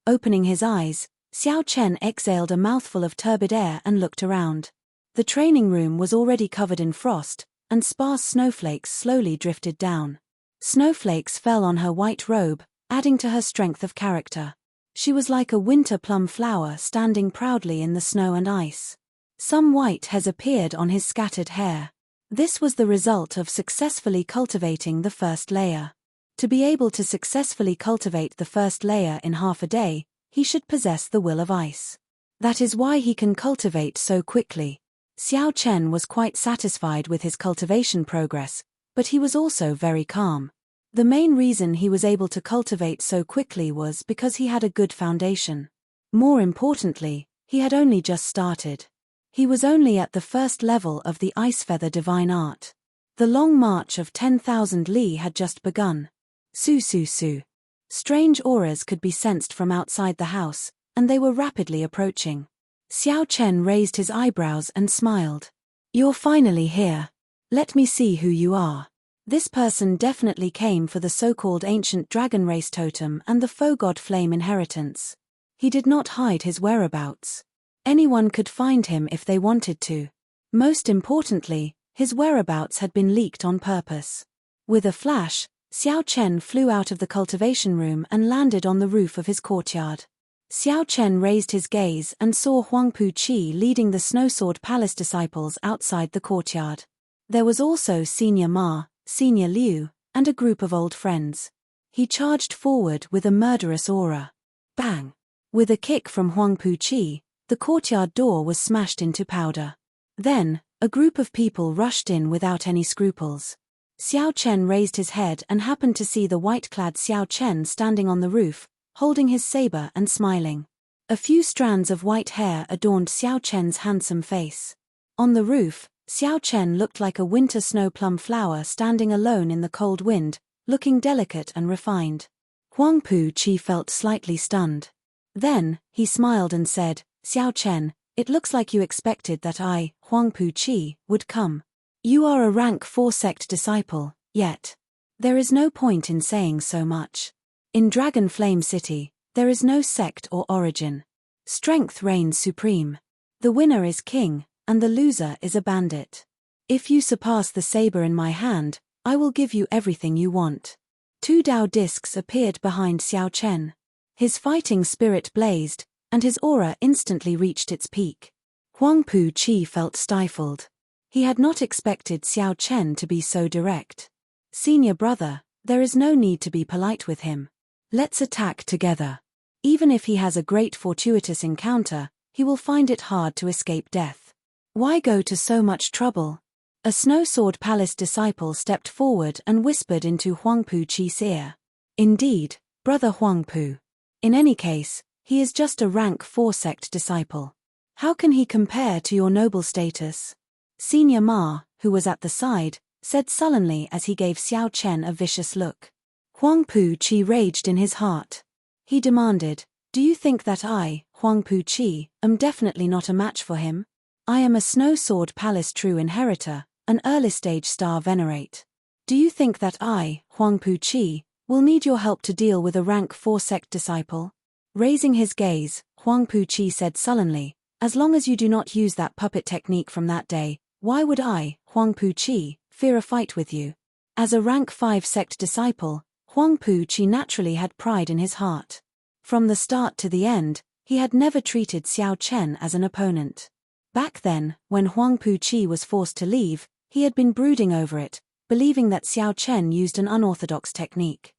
Opening his eyes, Xiao Chen exhaled a mouthful of turbid air and looked around. The training room was already covered in frost, and sparse snowflakes slowly drifted down. Snowflakes fell on her white robe, adding to her strength of character. She was like a winter plum flower standing proudly in the snow and ice. Some white has appeared on his scattered hair. This was the result of successfully cultivating the first layer. To be able to successfully cultivate the first layer in half a day, he should possess the will of ice. That is why he can cultivate so quickly. Xiao Chen was quite satisfied with his cultivation progress, but he was also very calm. The main reason he was able to cultivate so quickly was because he had a good foundation. More importantly, he had only just started. He was only at the first level of the Ice Feather Divine Art. The long march of 10,000 li had just begun. Su su su. Strange auras could be sensed from outside the house, and they were rapidly approaching. Xiao Chen raised his eyebrows and smiled. "You're finally here. Let me see who you are." This person definitely came for the so-called ancient dragon race totem and the faux god flame inheritance. He did not hide his whereabouts. Anyone could find him if they wanted to. Most importantly, his whereabouts had been leaked on purpose. With a flash, Xiao Chen flew out of the cultivation room and landed on the roof of his courtyard. Xiao Chen raised his gaze and saw Huangpu Qi leading the Snowsword Palace disciples outside the courtyard. There was also Senior Ma, Senior Liu, and a group of old friends. He charged forward with a murderous aura. Bang! With a kick from Huangpu Qi, the courtyard door was smashed into powder. Then, a group of people rushed in without any scruples. Xiao Chen raised his head and happened to see the white-clad Xiao Chen standing on the roof, holding his saber and smiling. A few strands of white hair adorned Xiao Chen's handsome face. On the roof, Xiao Chen looked like a winter snow plum flower standing alone in the cold wind, looking delicate and refined. Huangpu Qi felt slightly stunned. Then, he smiled and said, "Xiao Chen, it looks like you expected that I, Huangpu Qi, would come. You are a rank 4 sect disciple, yet there is no point in saying so much. In Dragon Flame City, there is no sect or origin. Strength reigns supreme. The winner is king, and the loser is a bandit. If you surpass the saber in my hand, I will give you everything you want." 2 Dao discs appeared behind Xiao Chen. His fighting spirit blazed, and his aura instantly reached its peak. Huangpu Qi felt stifled. He had not expected Xiao Chen to be so direct. "Senior brother, there is no need to be polite with him. Let's attack together. Even if he has a great fortuitous encounter, he will find it hard to escape death. Why go to so much trouble?" A Snowsword Palace disciple stepped forward and whispered into Huangpu Qi's ear. "Indeed, brother Huangpu. In any case, he is just a rank 4 sect disciple. How can he compare to your noble status?" Senior Ma, who was at the side, said sullenly as he gave Xiao Chen a vicious look. Huangpu Qi raged in his heart. He demanded, "Do you think that I, Huangpu Qi, am definitely not a match for him? I am a Snowsword Palace true inheritor, an early-stage star venerate. Do you think that I, Huangpu Qi, will need your help to deal with a rank 4 sect disciple?" Raising his gaze, Huangpu Qi said sullenly, "As long as you do not use that puppet technique from that day, why would I, Huangpu Qi, fear a fight with you?" As a rank 5 sect disciple, Huangpu Qi naturally had pride in his heart. From the start to the end, he had never treated Xiao Chen as an opponent. Back then, when Huangpu Qi was forced to leave, he had been brooding over it, believing that Xiao Chen used an unorthodox technique.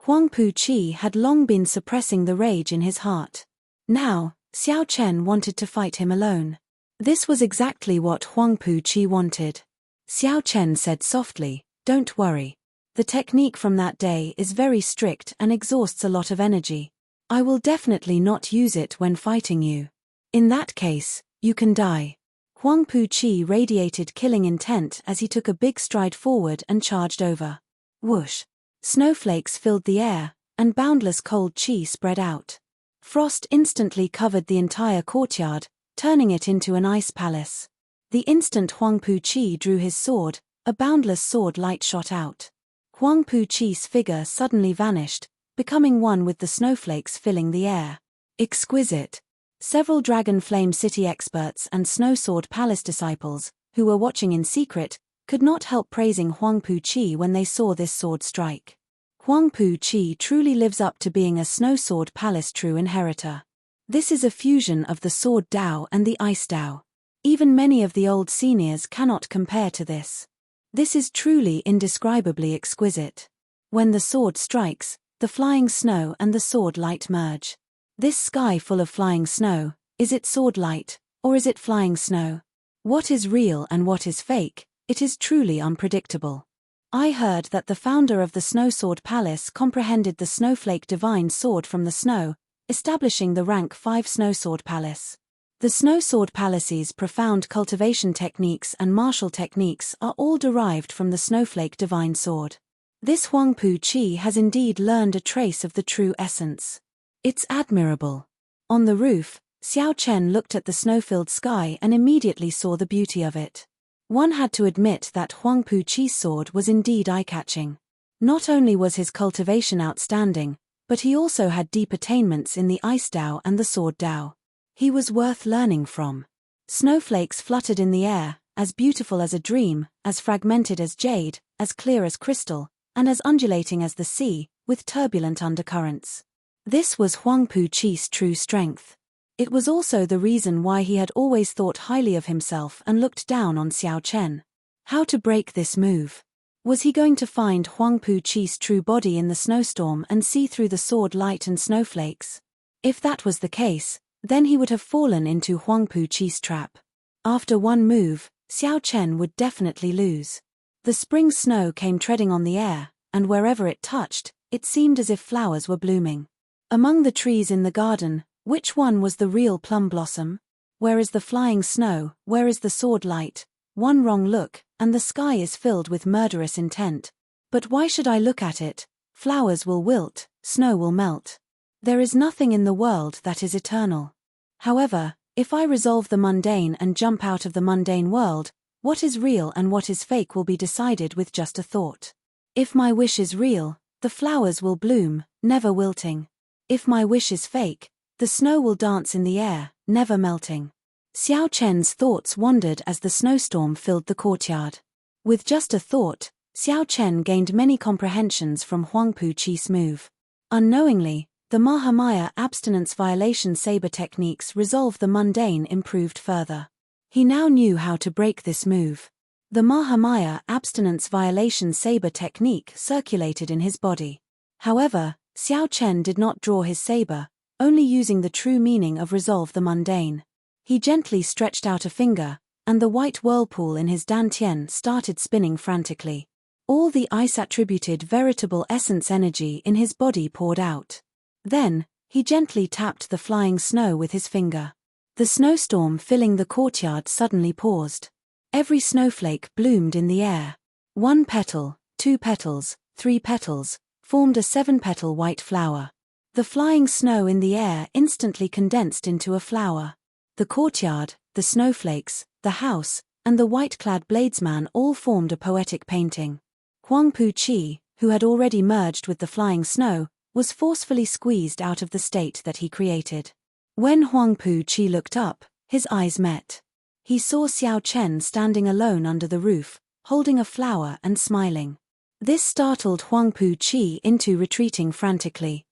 Huangpu Qi had long been suppressing the rage in his heart. Now, Xiao Chen wanted to fight him alone. This was exactly what Huangpu Qi wanted. Xiao Chen said softly, "Don't worry. The technique from that day is very strict and exhausts a lot of energy. I will definitely not use it when fighting you. In that case, you can die." Huangpu Qi radiated killing intent as he took a big stride forward and charged over. Whoosh! Snowflakes filled the air, and boundless cold qi spread out. Frost instantly covered the entire courtyard, turning it into an ice palace. The instant Huangpu Qi drew his sword, a boundless sword light shot out. Huangpu Qi's figure suddenly vanished, becoming one with the snowflakes filling the air. Exquisite. Several Dragon Flame City experts and Snowsword Palace disciples, who were watching in secret, could not help praising Huangpu Qi when they saw this sword strike. Huangpu Qi truly lives up to being a Snowsword Palace true inheritor. This is a fusion of the Sword Dao and the Ice Dao. Even many of the old seniors cannot compare to this. This is truly indescribably exquisite. When the sword strikes, the flying snow and the sword light merge. This sky full of flying snow, is it sword light, or is it flying snow? What is real and what is fake? It is truly unpredictable. I heard that the founder of the Snow Sword Palace comprehended the Snowflake Divine Sword from the snow, establishing the rank 5 Snow Sword Palace. The Snow Sword Palace's profound cultivation techniques and martial techniques are all derived from the Snowflake Divine Sword. This Huangpu Qi has indeed learned a trace of the true essence. It's admirable. On the roof, Xiao Chen looked at the snow-filled sky and immediately saw the beauty of it. One had to admit that Huangpu Qi's sword was indeed eye-catching. Not only was his cultivation outstanding, but he also had deep attainments in the Ice Dao and the Sword Dao. He was worth learning from. Snowflakes fluttered in the air, as beautiful as a dream, as fragmented as jade, as clear as crystal, and as undulating as the sea, with turbulent undercurrents. This was Huangpu Qi's true strength. It was also the reason why he had always thought highly of himself and looked down on Xiao Chen. How to break this move? Was he going to find Huangpu Qi's true body in the snowstorm and see through the sword light and snowflakes? If that was the case, then he would have fallen into Huangpu Qi's trap. After one move, Xiao Chen would definitely lose. The spring snow came treading on the air, and wherever it touched, it seemed as if flowers were blooming. Among the trees in the garden, which one was the real plum blossom? Where is the flying snow, where is the sword light? One wrong look, and the sky is filled with murderous intent. But why should I look at it? Flowers will wilt, snow will melt. There is nothing in the world that is eternal. However, if I resolve the mundane and jump out of the mundane world, what is real and what is fake will be decided with just a thought. If my wish is real, the flowers will bloom, never wilting. If my wish is fake, the snow will dance in the air, never melting. Xiao Chen's thoughts wandered as the snowstorm filled the courtyard. With just a thought, Xiao Chen gained many comprehensions from Huangpu Qi's move. Unknowingly, the Mahamaya abstinence violation saber techniques resolve the mundane improved further. He now knew how to break this move. The Mahamaya abstinence violation saber technique circulated in his body. However, Xiao Chen did not draw his saber, only using the true meaning of resolve the mundane. He gently stretched out a finger, and the white whirlpool in his dantian started spinning frantically. All the ice-attributed veritable essence energy in his body poured out. Then, he gently tapped the flying snow with his finger. The snowstorm filling the courtyard suddenly paused. Every snowflake bloomed in the air. 1 petal, 2 petals, 3 petals, formed a 7-petal white flower. The flying snow in the air instantly condensed into a flower. The courtyard, the snowflakes, the house, and the white-clad bladesman all formed a poetic painting. Huangpu Qi, who had already merged with the flying snow, was forcefully squeezed out of the state that he created. When Huangpu Qi looked up, his eyes met. He saw Xiao Chen standing alone under the roof, holding a flower and smiling. This startled Huangpu Qi into retreating frantically.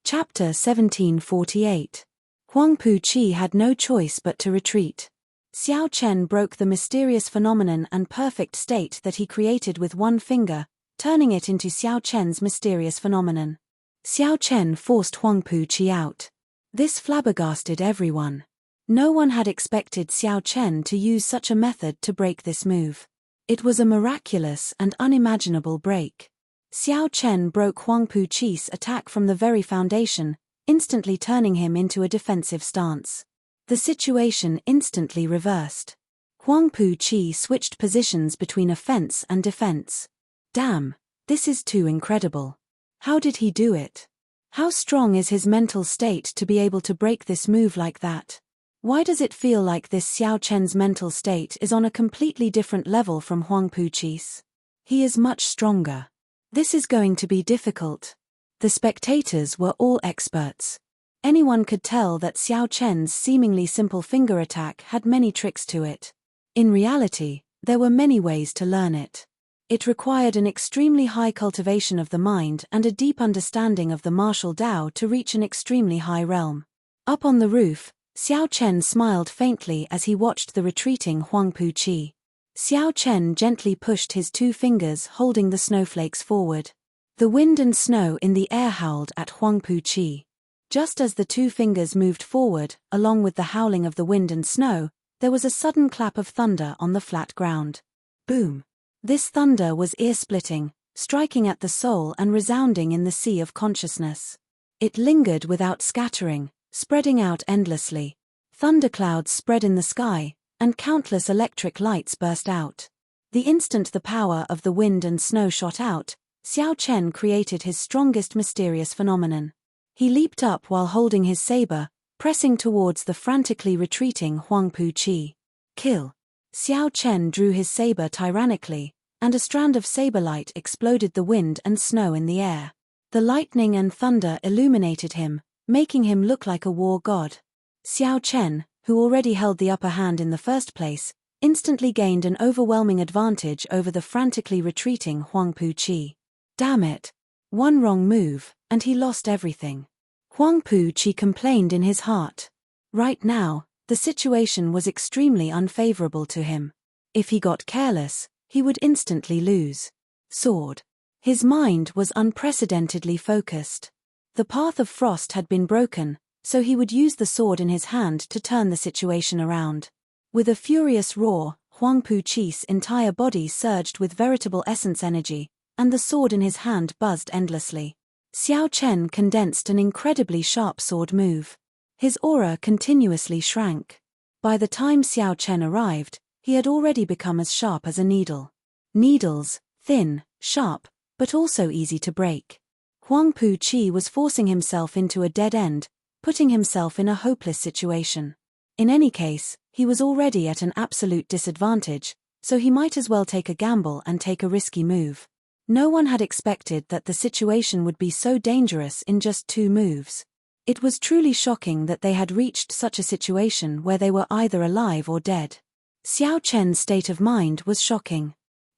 Chapter 1748. Huangpu Qi had no choice but to retreat. Xiao Chen broke the mysterious phenomenon and perfect state that he created with one finger, turning it into Xiao Chen's mysterious phenomenon. Xiao Chen forced Huangpu Qi out. This flabbergasted everyone. No one had expected Xiao Chen to use such a method to break this move. It was a miraculous and unimaginable break. Xiao Chen broke Huangpu Qi's attack from the very foundation, instantly turning him into a defensive stance. The situation instantly reversed. Huangpu Qi switched positions between offense and defense. Damn, this is too incredible. How did he do it? How strong is his mental state to be able to break this move like that? Why does it feel like this Xiao Chen's mental state is on a completely different level from Huangpu Qi's? He is much stronger. This is going to be difficult. The spectators were all experts. Anyone could tell that Xiao Chen's seemingly simple finger attack had many tricks to it. In reality, there were many ways to learn it. It required an extremely high cultivation of the mind and a deep understanding of the martial Dao to reach an extremely high realm. Up on the roof, Xiao Chen smiled faintly as he watched the retreating Huangpu Qi. Xiao Chen gently pushed his 2 fingers holding the snowflakes forward. The wind and snow in the air howled at Huangpu Qi. Just as the two fingers moved forward, along with the howling of the wind and snow, there was a sudden clap of thunder on the flat ground. Boom! This thunder was ear-splitting, striking at the soul and resounding in the sea of consciousness. It lingered without scattering, spreading out endlessly. Thunderclouds spread in the sky, and countless electric lights burst out. The instant the power of the wind and snow shot out, Xiao Chen created his strongest mysterious phenomenon. He leaped up while holding his saber, pressing towards the frantically retreating Huangpu Qi. Kill! Xiao Chen drew his saber tyrannically, and a strand of saber light exploded the wind and snow in the air. The lightning and thunder illuminated him, making him look like a war god. Xiao Chen, who already held the upper hand in the first place, instantly gained an overwhelming advantage over the frantically retreating Huangpu Qi. Damn it! One wrong move, and he lost everything. Huangpu Qi complained in his heart. Right now, the situation was extremely unfavorable to him. If he got careless, he would instantly lose. Sword. His mind was unprecedentedly focused. The path of frost had been broken, so he would use the sword in his hand to turn the situation around. With a furious roar, Huangpu Qi's entire body surged with veritable essence energy, and the sword in his hand buzzed endlessly. Xiao Chen condensed an incredibly sharp sword move. His aura continuously shrank. By the time Xiao Chen arrived, he had already become as sharp as a needle. Needles, thin, sharp, but also easy to break. Huangpu Qi was forcing himself into a dead end, putting himself in a hopeless situation. In any case, he was already at an absolute disadvantage, so he might as well take a gamble and take a risky move. No one had expected that the situation would be so dangerous in just 2 moves. It was truly shocking that they had reached such a situation where they were either alive or dead. Xiao Chen's state of mind was shocking.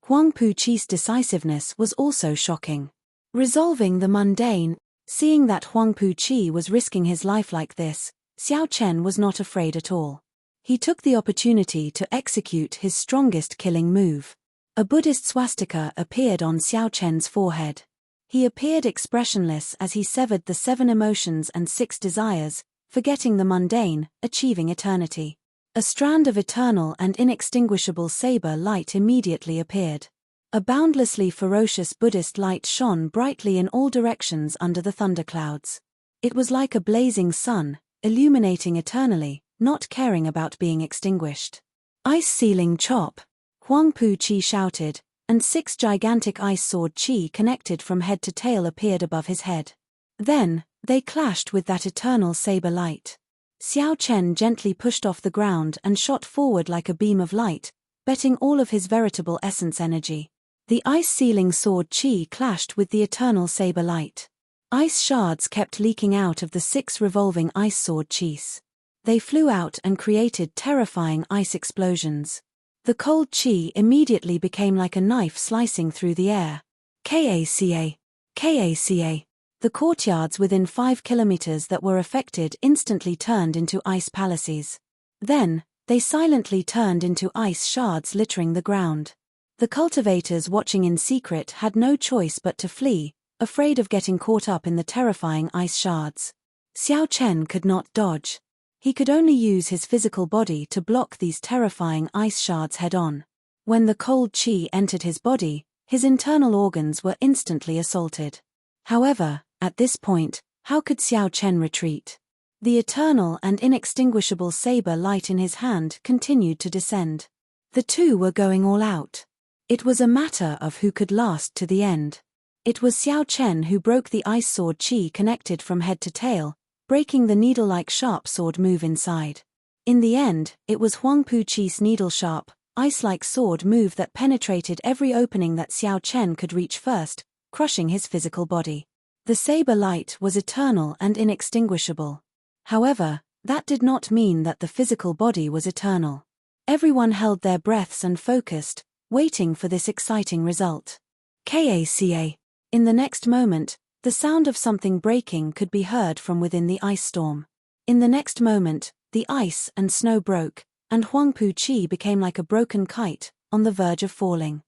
Huangpu Qi's decisiveness was also shocking. Resolving the mundane, seeing that Huangpu Qi was risking his life like this, Xiao Chen was not afraid at all. He took the opportunity to execute his strongest killing move. A Buddhist swastika appeared on Xiao Chen's forehead. He appeared expressionless as he severed the 7 emotions and 6 desires, forgetting the mundane, achieving eternity. A strand of eternal and inextinguishable saber light immediately appeared. A boundlessly ferocious Buddhist light shone brightly in all directions under the thunderclouds. It was like a blazing sun, illuminating eternally, not caring about being extinguished. Ice-sealing chop! Huangpu Qi shouted, and 6 gigantic ice sword qi connected from head to tail appeared above his head. Then, they clashed with that eternal saber light. Xiao Chen gently pushed off the ground and shot forward like a beam of light, betting all of his veritable essence energy. The ice-sealing sword qi clashed with the eternal saber light. Ice shards kept leaking out of the 6 revolving ice sword qis. They flew out and created terrifying ice explosions. The cold qi immediately became like a knife slicing through the air. Kaca! Kaca! The courtyards within 5 kilometers that were affected instantly turned into ice palaces. Then, they silently turned into ice shards littering the ground. The cultivators watching in secret had no choice but to flee, afraid of getting caught up in the terrifying ice shards. Xiao Chen could not dodge. He could only use his physical body to block these terrifying ice shards head-on. When the cold qi entered his body, his internal organs were instantly assaulted. However, at this point, how could Xiao Chen retreat? The eternal and inextinguishable saber light in his hand continued to descend. The two were going all out. It was a matter of who could last to the end. It was Xiao Chen who broke the ice sword qi connected from head to tail, breaking the needle-like sharp sword move inside. In the end, it was Huangpu Qi's needle-sharp, ice-like sword move that penetrated every opening that Xiao Chen could reach first, crushing his physical body. The saber light was eternal and inextinguishable. However, that did not mean that the physical body was eternal. Everyone held their breaths and focused, waiting for this exciting result. Kaca! In the next moment, the sound of something breaking could be heard from within the ice storm. In the next moment, the ice and snow broke, and Huangpu Qi became like a broken kite, on the verge of falling.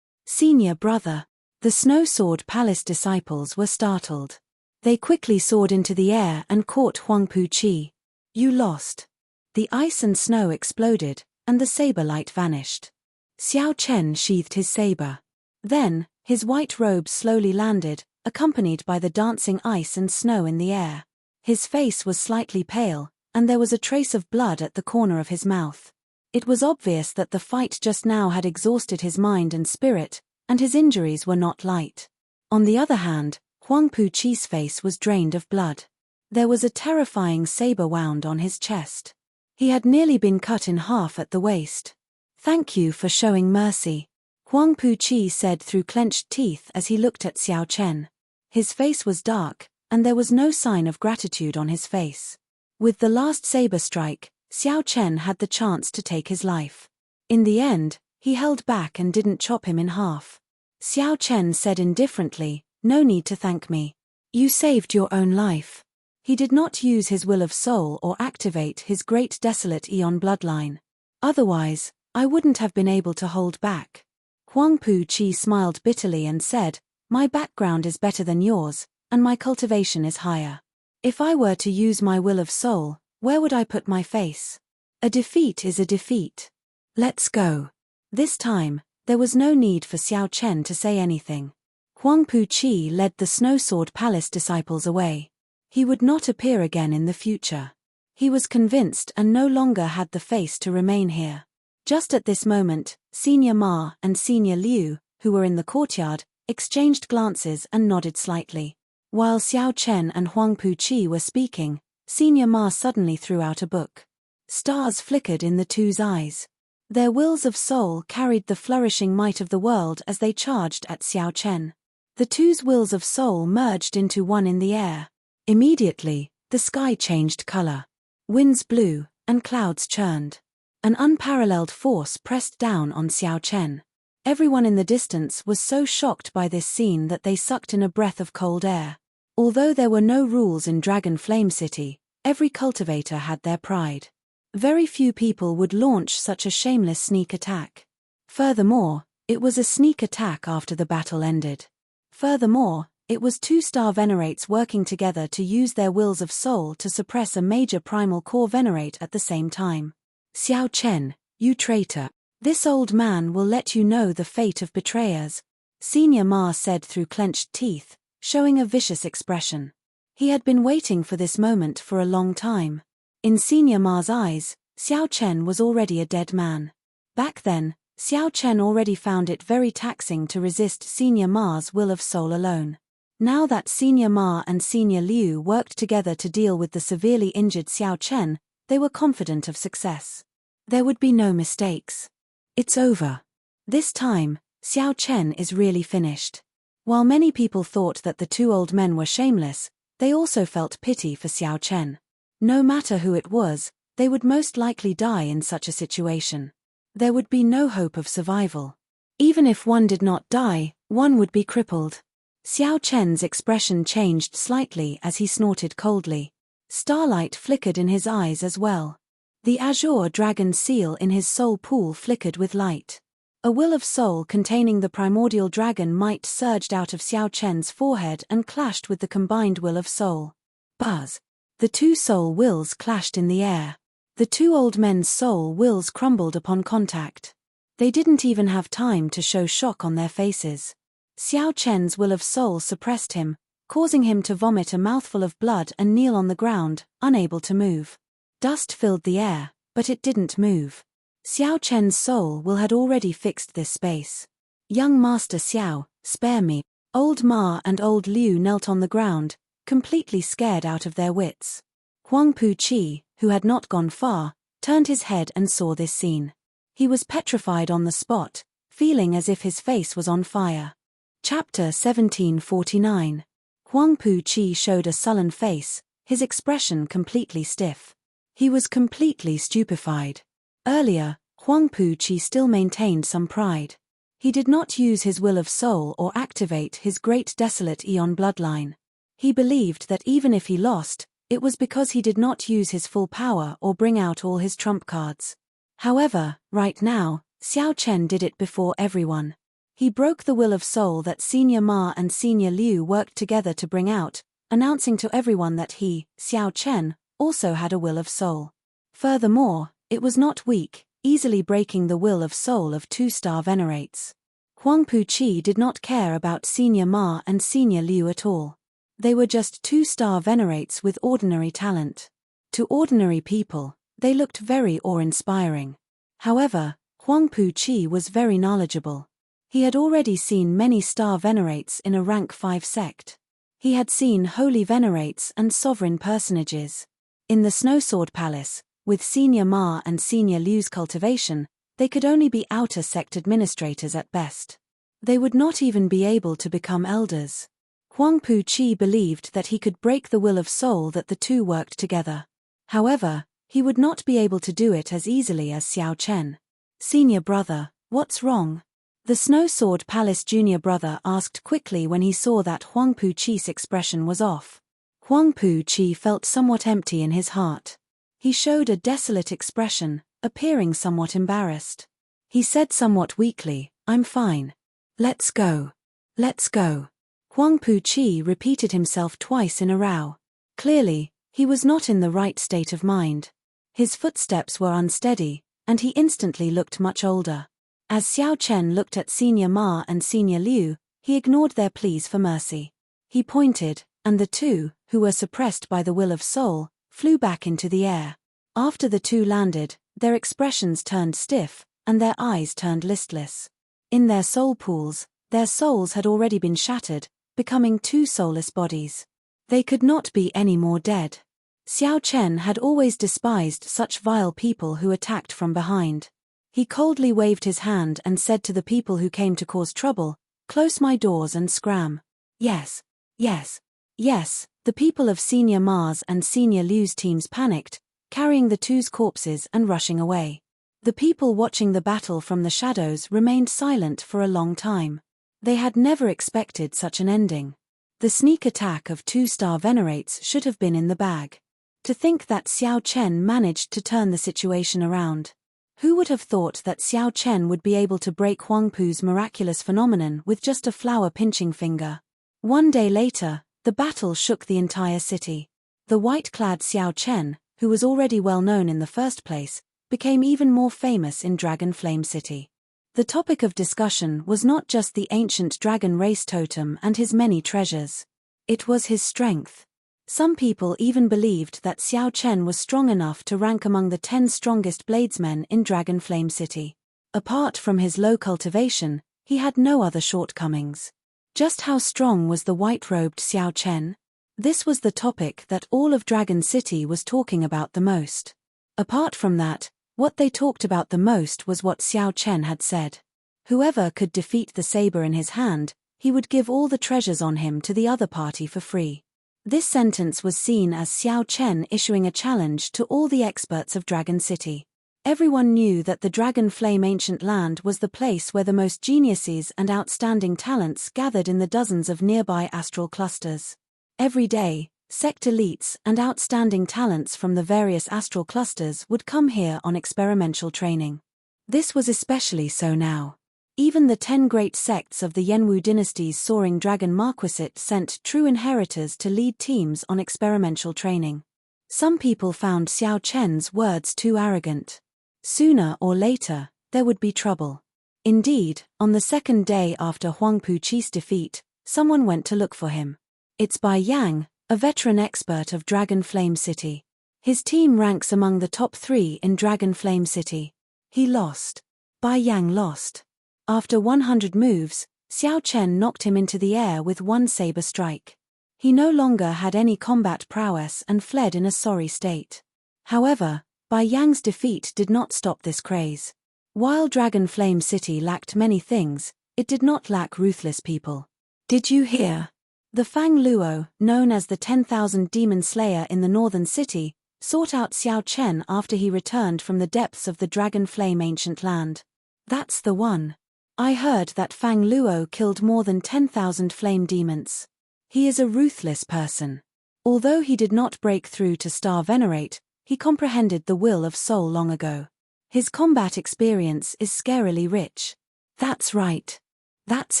Senior brother. The Snow Sword Palace disciples were startled. They quickly soared into the air and caught Huang Puqi. You lost. The ice and snow exploded, and the saber light vanished. Xiao Chen sheathed his saber. Then, his white robes slowly landed, accompanied by the dancing ice and snow in the air. His face was slightly pale, and there was a trace of blood at the corner of his mouth. It was obvious that the fight just now had exhausted his mind and spirit, and his injuries were not light. On the other hand, Huang Puqi's face was drained of blood. There was a terrifying saber wound on his chest. He had nearly been cut in half at the waist. Thank you for showing mercy, Huang Puqi said through clenched teeth as he looked at Xiao Chen. His face was dark, and there was no sign of gratitude on his face. With the last saber strike, Xiao Chen had the chance to take his life. In the end, he held back and didn't chop him in half. Xiao Chen said indifferently, "No need to thank me. You saved your own life." He did not use his will of soul or activate his great desolate Eon bloodline. Otherwise, I wouldn't have been able to hold back. Huang Puqi smiled bitterly and said, "My background is better than yours, and my cultivation is higher. If I were to use my will of soul, where would I put my face? A defeat is a defeat. Let's go." This time, there was no need for Xiao Chen to say anything. Huang Puqi led the Snowsword Palace disciples away. He would not appear again in the future. He was convinced and no longer had the face to remain here. Just at this moment, Senior Ma and Senior Liu, who were in the courtyard, exchanged glances and nodded slightly. While Xiao Chen and Huang Puqi were speaking, Senior Ma suddenly threw out a book. Stars flickered in the two's eyes. Their wills of soul carried the flourishing might of the world as they charged at Xiao Chen. The two's wills of soul merged into one in the air. Immediately, the sky changed color. Winds blew, and clouds churned. An unparalleled force pressed down on Xiao Chen. Everyone in the distance was so shocked by this scene that they sucked in a breath of cold air. Although there were no rules in Dragon Flame City, every cultivator had their pride. Very few people would launch such a shameless sneak attack. Furthermore, it was a sneak attack after the battle ended. Furthermore, it was two star venerates working together to use their wills of soul to suppress a major primal core venerate at the same time. Xiao Chen, you traitor. This old man will let you know the fate of betrayers, Senior Ma said through clenched teeth, showing a vicious expression. He had been waiting for this moment for a long time. In Senior Ma's eyes, Xiao Chen was already a dead man. Back then, Xiao Chen already found it very taxing to resist Senior Ma's will of soul alone. Now that Senior Ma and Senior Liu worked together to deal with the severely injured Xiao Chen, they were confident of success. There would be no mistakes. It's over. This time, Xiao Chen is really finished. While many people thought that the two old men were shameless, they also felt pity for Xiao Chen. No matter who it was, they would most likely die in such a situation. There would be no hope of survival. Even if one did not die, one would be crippled. Xiao Chen's expression changed slightly as he snorted coldly. Starlight flickered in his eyes as well. The azure dragon seal in his soul pool flickered with light. A will of soul containing the primordial dragon might surged out of Xiao Chen's forehead and clashed with the combined will of soul. Buzz! The two soul wills clashed in the air. The two old men's soul wills crumbled upon contact. They didn't even have time to show shock on their faces. Xiao Chen's will of soul suppressed him, causing him to vomit a mouthful of blood and kneel on the ground, unable to move. Dust filled the air, but it didn't move. Xiao Chen's soul will had already fixed this space. Young Master Xiao, spare me. Old Ma and old Liu knelt on the ground, completely scared out of their wits. Huang Puqi, who had not gone far, turned his head and saw this scene. He was petrified on the spot, feeling as if his face was on fire. Chapter 1749. Huang Puqi showed a sullen face, his expression completely stiff. He was completely stupefied. Earlier, Huang Puqi still maintained some pride. He did not use his will of soul or activate his great desolate Eon bloodline. He believed that even if he lost, it was because he did not use his full power or bring out all his trump cards. However, right now, Xiao Chen did it before everyone. He broke the will of soul that Senior Ma and Senior Liu worked together to bring out, announcing to everyone that he, Xiao Chen, also had a will of soul. Furthermore, it was not weak, easily breaking the will of soul of 2-star venerates. Huang Puqi did not care about Senior Ma and Senior Liu at all. They were just 2-star venerates with ordinary talent. To ordinary people, they looked very awe-inspiring. However, Huang Puqi was very knowledgeable. He had already seen many star venerates in a rank 5 sect. He had seen holy venerates and sovereign personages. In the Snowsword Palace, with Senior Ma and Senior Liu's cultivation, they could only be outer sect administrators at best. They would not even be able to become elders. Huang Puqi believed that he could break the will of soul that the two worked together. However, he would not be able to do it as easily as Xiao Chen. "Senior brother, what's wrong?" The Snowsword Palace junior brother asked quickly when he saw that Huang Puqi's expression was off. Huang Puqi felt somewhat empty in his heart. He showed a desolate expression, appearing somewhat embarrassed. He said somewhat weakly, "I'm fine. Let's go. Let's go." Huang Puqi repeated himself twice in a row. Clearly, he was not in the right state of mind. His footsteps were unsteady, and he instantly looked much older. As Xiao Chen looked at Senior Ma and Senior Liu, he ignored their pleas for mercy. He pointed, and the two, who were suppressed by the will of soul, flew back into the air. After the two landed, their expressions turned stiff, and their eyes turned listless. In their soul pools, their souls had already been shattered, becoming 2 soulless bodies. They could not be any more dead. Xiao Chen had always despised such vile people who attacked from behind. He coldly waved his hand and said to the people who came to cause trouble, "Close my doors and scram." Yes. Yes. Yes, the people of Senior Ma's and Senior Liu's teams panicked, carrying the two's corpses and rushing away. The people watching the battle from the shadows remained silent for a long time. They had never expected such an ending. The sneak attack of 2-star venerates should have been in the bag. To think that Xiao Chen managed to turn the situation around. Who would have thought that Xiao Chen would be able to break Huang Pu's miraculous phenomenon with just a flower pinching finger? One day later, the battle shook the entire city. The white-clad Xiao Chen, who was already well known in the first place, became even more famous in Dragon Flame City. The topic of discussion was not just the ancient dragon race totem and his many treasures. It was his strength. Some people even believed that Xiao Chen was strong enough to rank among the 10 strongest bladesmen in Dragon Flame City. Apart from his low cultivation, he had no other shortcomings. Just how strong was the white-robed Xiao Chen? This was the topic that all of Dragon City was talking about the most. Apart from that, what they talked about the most was what Xiao Chen had said. Whoever could defeat the saber in his hand, he would give all the treasures on him to the other party for free. This sentence was seen as Xiao Chen issuing a challenge to all the experts of Dragon City. Everyone knew that the Dragon Flame Ancient Land was the place where the most geniuses and outstanding talents gathered in the dozens of nearby astral clusters. Every day, sect elites and outstanding talents from the various astral clusters would come here on experimental training. This was especially so now. Even the 10 great sects of the Yenwu dynasty's soaring dragon marquisate sent true inheritors to lead teams on experimental training. Some people found Xiao Chen's words too arrogant. Sooner or later, there would be trouble. Indeed, on the second day after Huang Puqi's defeat, someone went to look for him. It's Bai Yang, a veteran expert of Dragon Flame City. His team ranks among the top 3 in Dragon Flame City. He lost. Bai Yang lost. After 100 moves, Xiao Chen knocked him into the air with one saber strike. He no longer had any combat prowess and fled in a sorry state. However, Bai Yang's defeat did not stop this craze. While Dragon Flame City lacked many things, it did not lack ruthless people. Did you hear? The Fang Luo, known as the 10,000 Demon Slayer in the northern city, sought out Xiao Chen after he returned from the depths of the Dragon Flame Ancient Land. That's the one. I heard that Fang Luo killed more than 10,000 flame demons. He is a ruthless person. Although he did not break through to Star Venerate, he comprehended the will of soul long ago. His combat experience is scarily rich. That's right. That's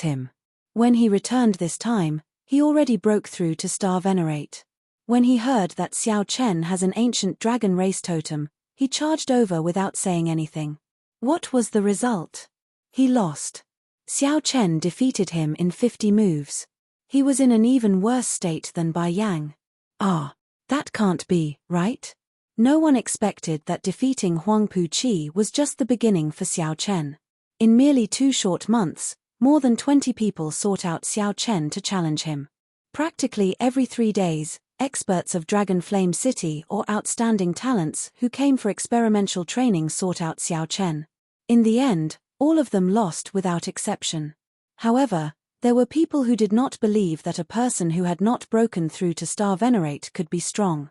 him. When he returned this time, He already broke through to Star Venerate. When he heard that Xiao Chen has an ancient dragon race totem, he charged over without saying anything. What was the result? He lost. Xiao Chen defeated him in 50 moves. He was in an even worse state than Bai Yang. Ah, that can't be, right? No one expected that defeating Huang Puqi was just the beginning for Xiao Chen. In merely 2 short months, more than 20 people sought out Xiao Chen to challenge him. Practically every 3 days, experts of Dragon Flame City or outstanding talents who came for experimental training sought out Xiao Chen. In the end, all of them lost without exception. However, there were people who did not believe that a person who had not broken through to Star Venerate could be strong.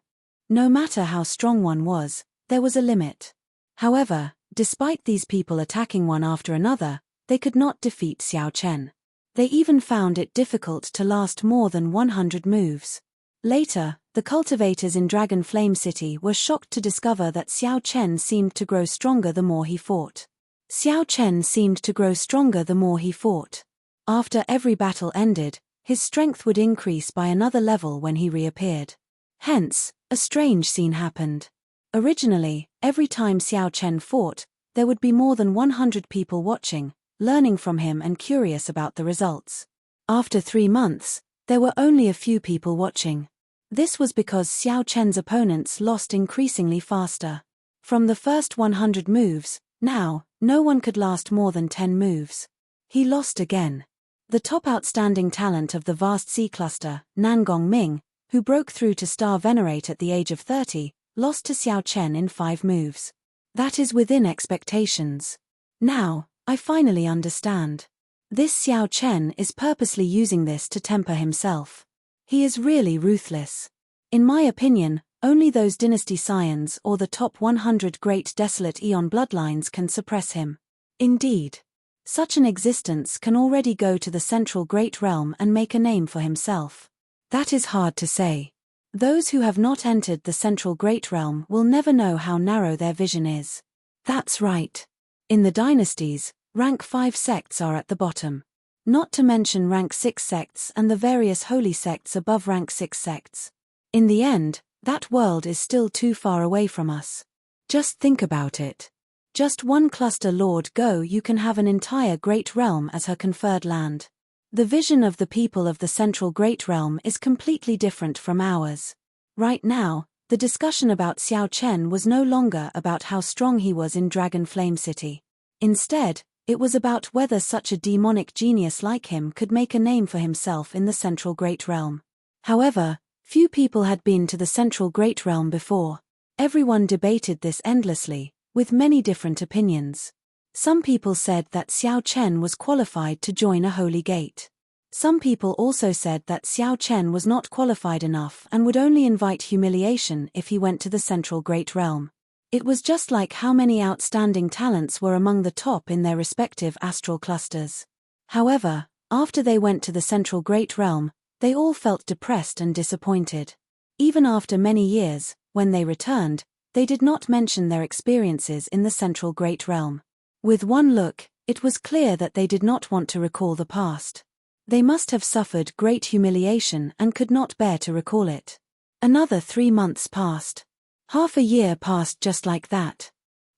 No matter how strong one was, there was a limit. However, despite these people attacking one after another, they could not defeat Xiao Chen. They even found it difficult to last more than 100 moves. Later, the cultivators in Dragon Flame City were shocked to discover that Xiao Chen seemed to grow stronger the more he fought. Xiao Chen seemed to grow stronger the more he fought. After every battle ended, his strength would increase by another level when he reappeared. Hence, a strange scene happened. Originally, every time Xiao Chen fought, there would be more than 100 people watching, learning from him and curious about the results. After 3 months, there were only a few people watching. This was because Xiao Chen's opponents lost increasingly faster. From the first 100 moves, now, no one could last more than 10 moves. He lost again. The top outstanding talent of the vast sea cluster, Nangong Ming, who broke through to Star Venerate at the age of 30, lost to Xiao Chen in 5 moves. That is within expectations. Now, I finally understand. This Xiao Chen is purposely using this to temper himself. He is really ruthless. In my opinion, only those dynasty scions or the top 100 great desolate Eon bloodlines can suppress him. Indeed. Such an existence can already go to the central great realm and make a name for himself. That is hard to say. Those who have not entered the central great realm will never know how narrow their vision is. That's right. In the dynasties, rank 5 sects are at the bottom. Not to mention rank 6 sects and the various holy sects above rank 6 sects. In the end, that world is still too far away from us. Just think about it. Just one cluster Lord Go, you can have an entire great realm as her conferred land. The vision of the people of the central great realm is completely different from ours. Right now, the discussion about Xiao Chen was no longer about how strong he was in Dragon Flame City. Instead, it was about whether such a demonic genius like him could make a name for himself in the central great realm. However, few people had been to the central great realm before. Everyone debated this endlessly, with many different opinions. Some people said that Xiao Chen was qualified to join a holy gate. Some people also said that Xiao Chen was not qualified enough and would only invite humiliation if he went to the central great realm. It was just like how many outstanding talents were among the top in their respective astral clusters. However, after they went to the central great realm, they all felt depressed and disappointed. Even after many years, when they returned, they did not mention their experiences in the central great realm. With one look, it was clear that they did not want to recall the past. They must have suffered great humiliation and could not bear to recall it. Another 3 months passed. Half a year passed just like that.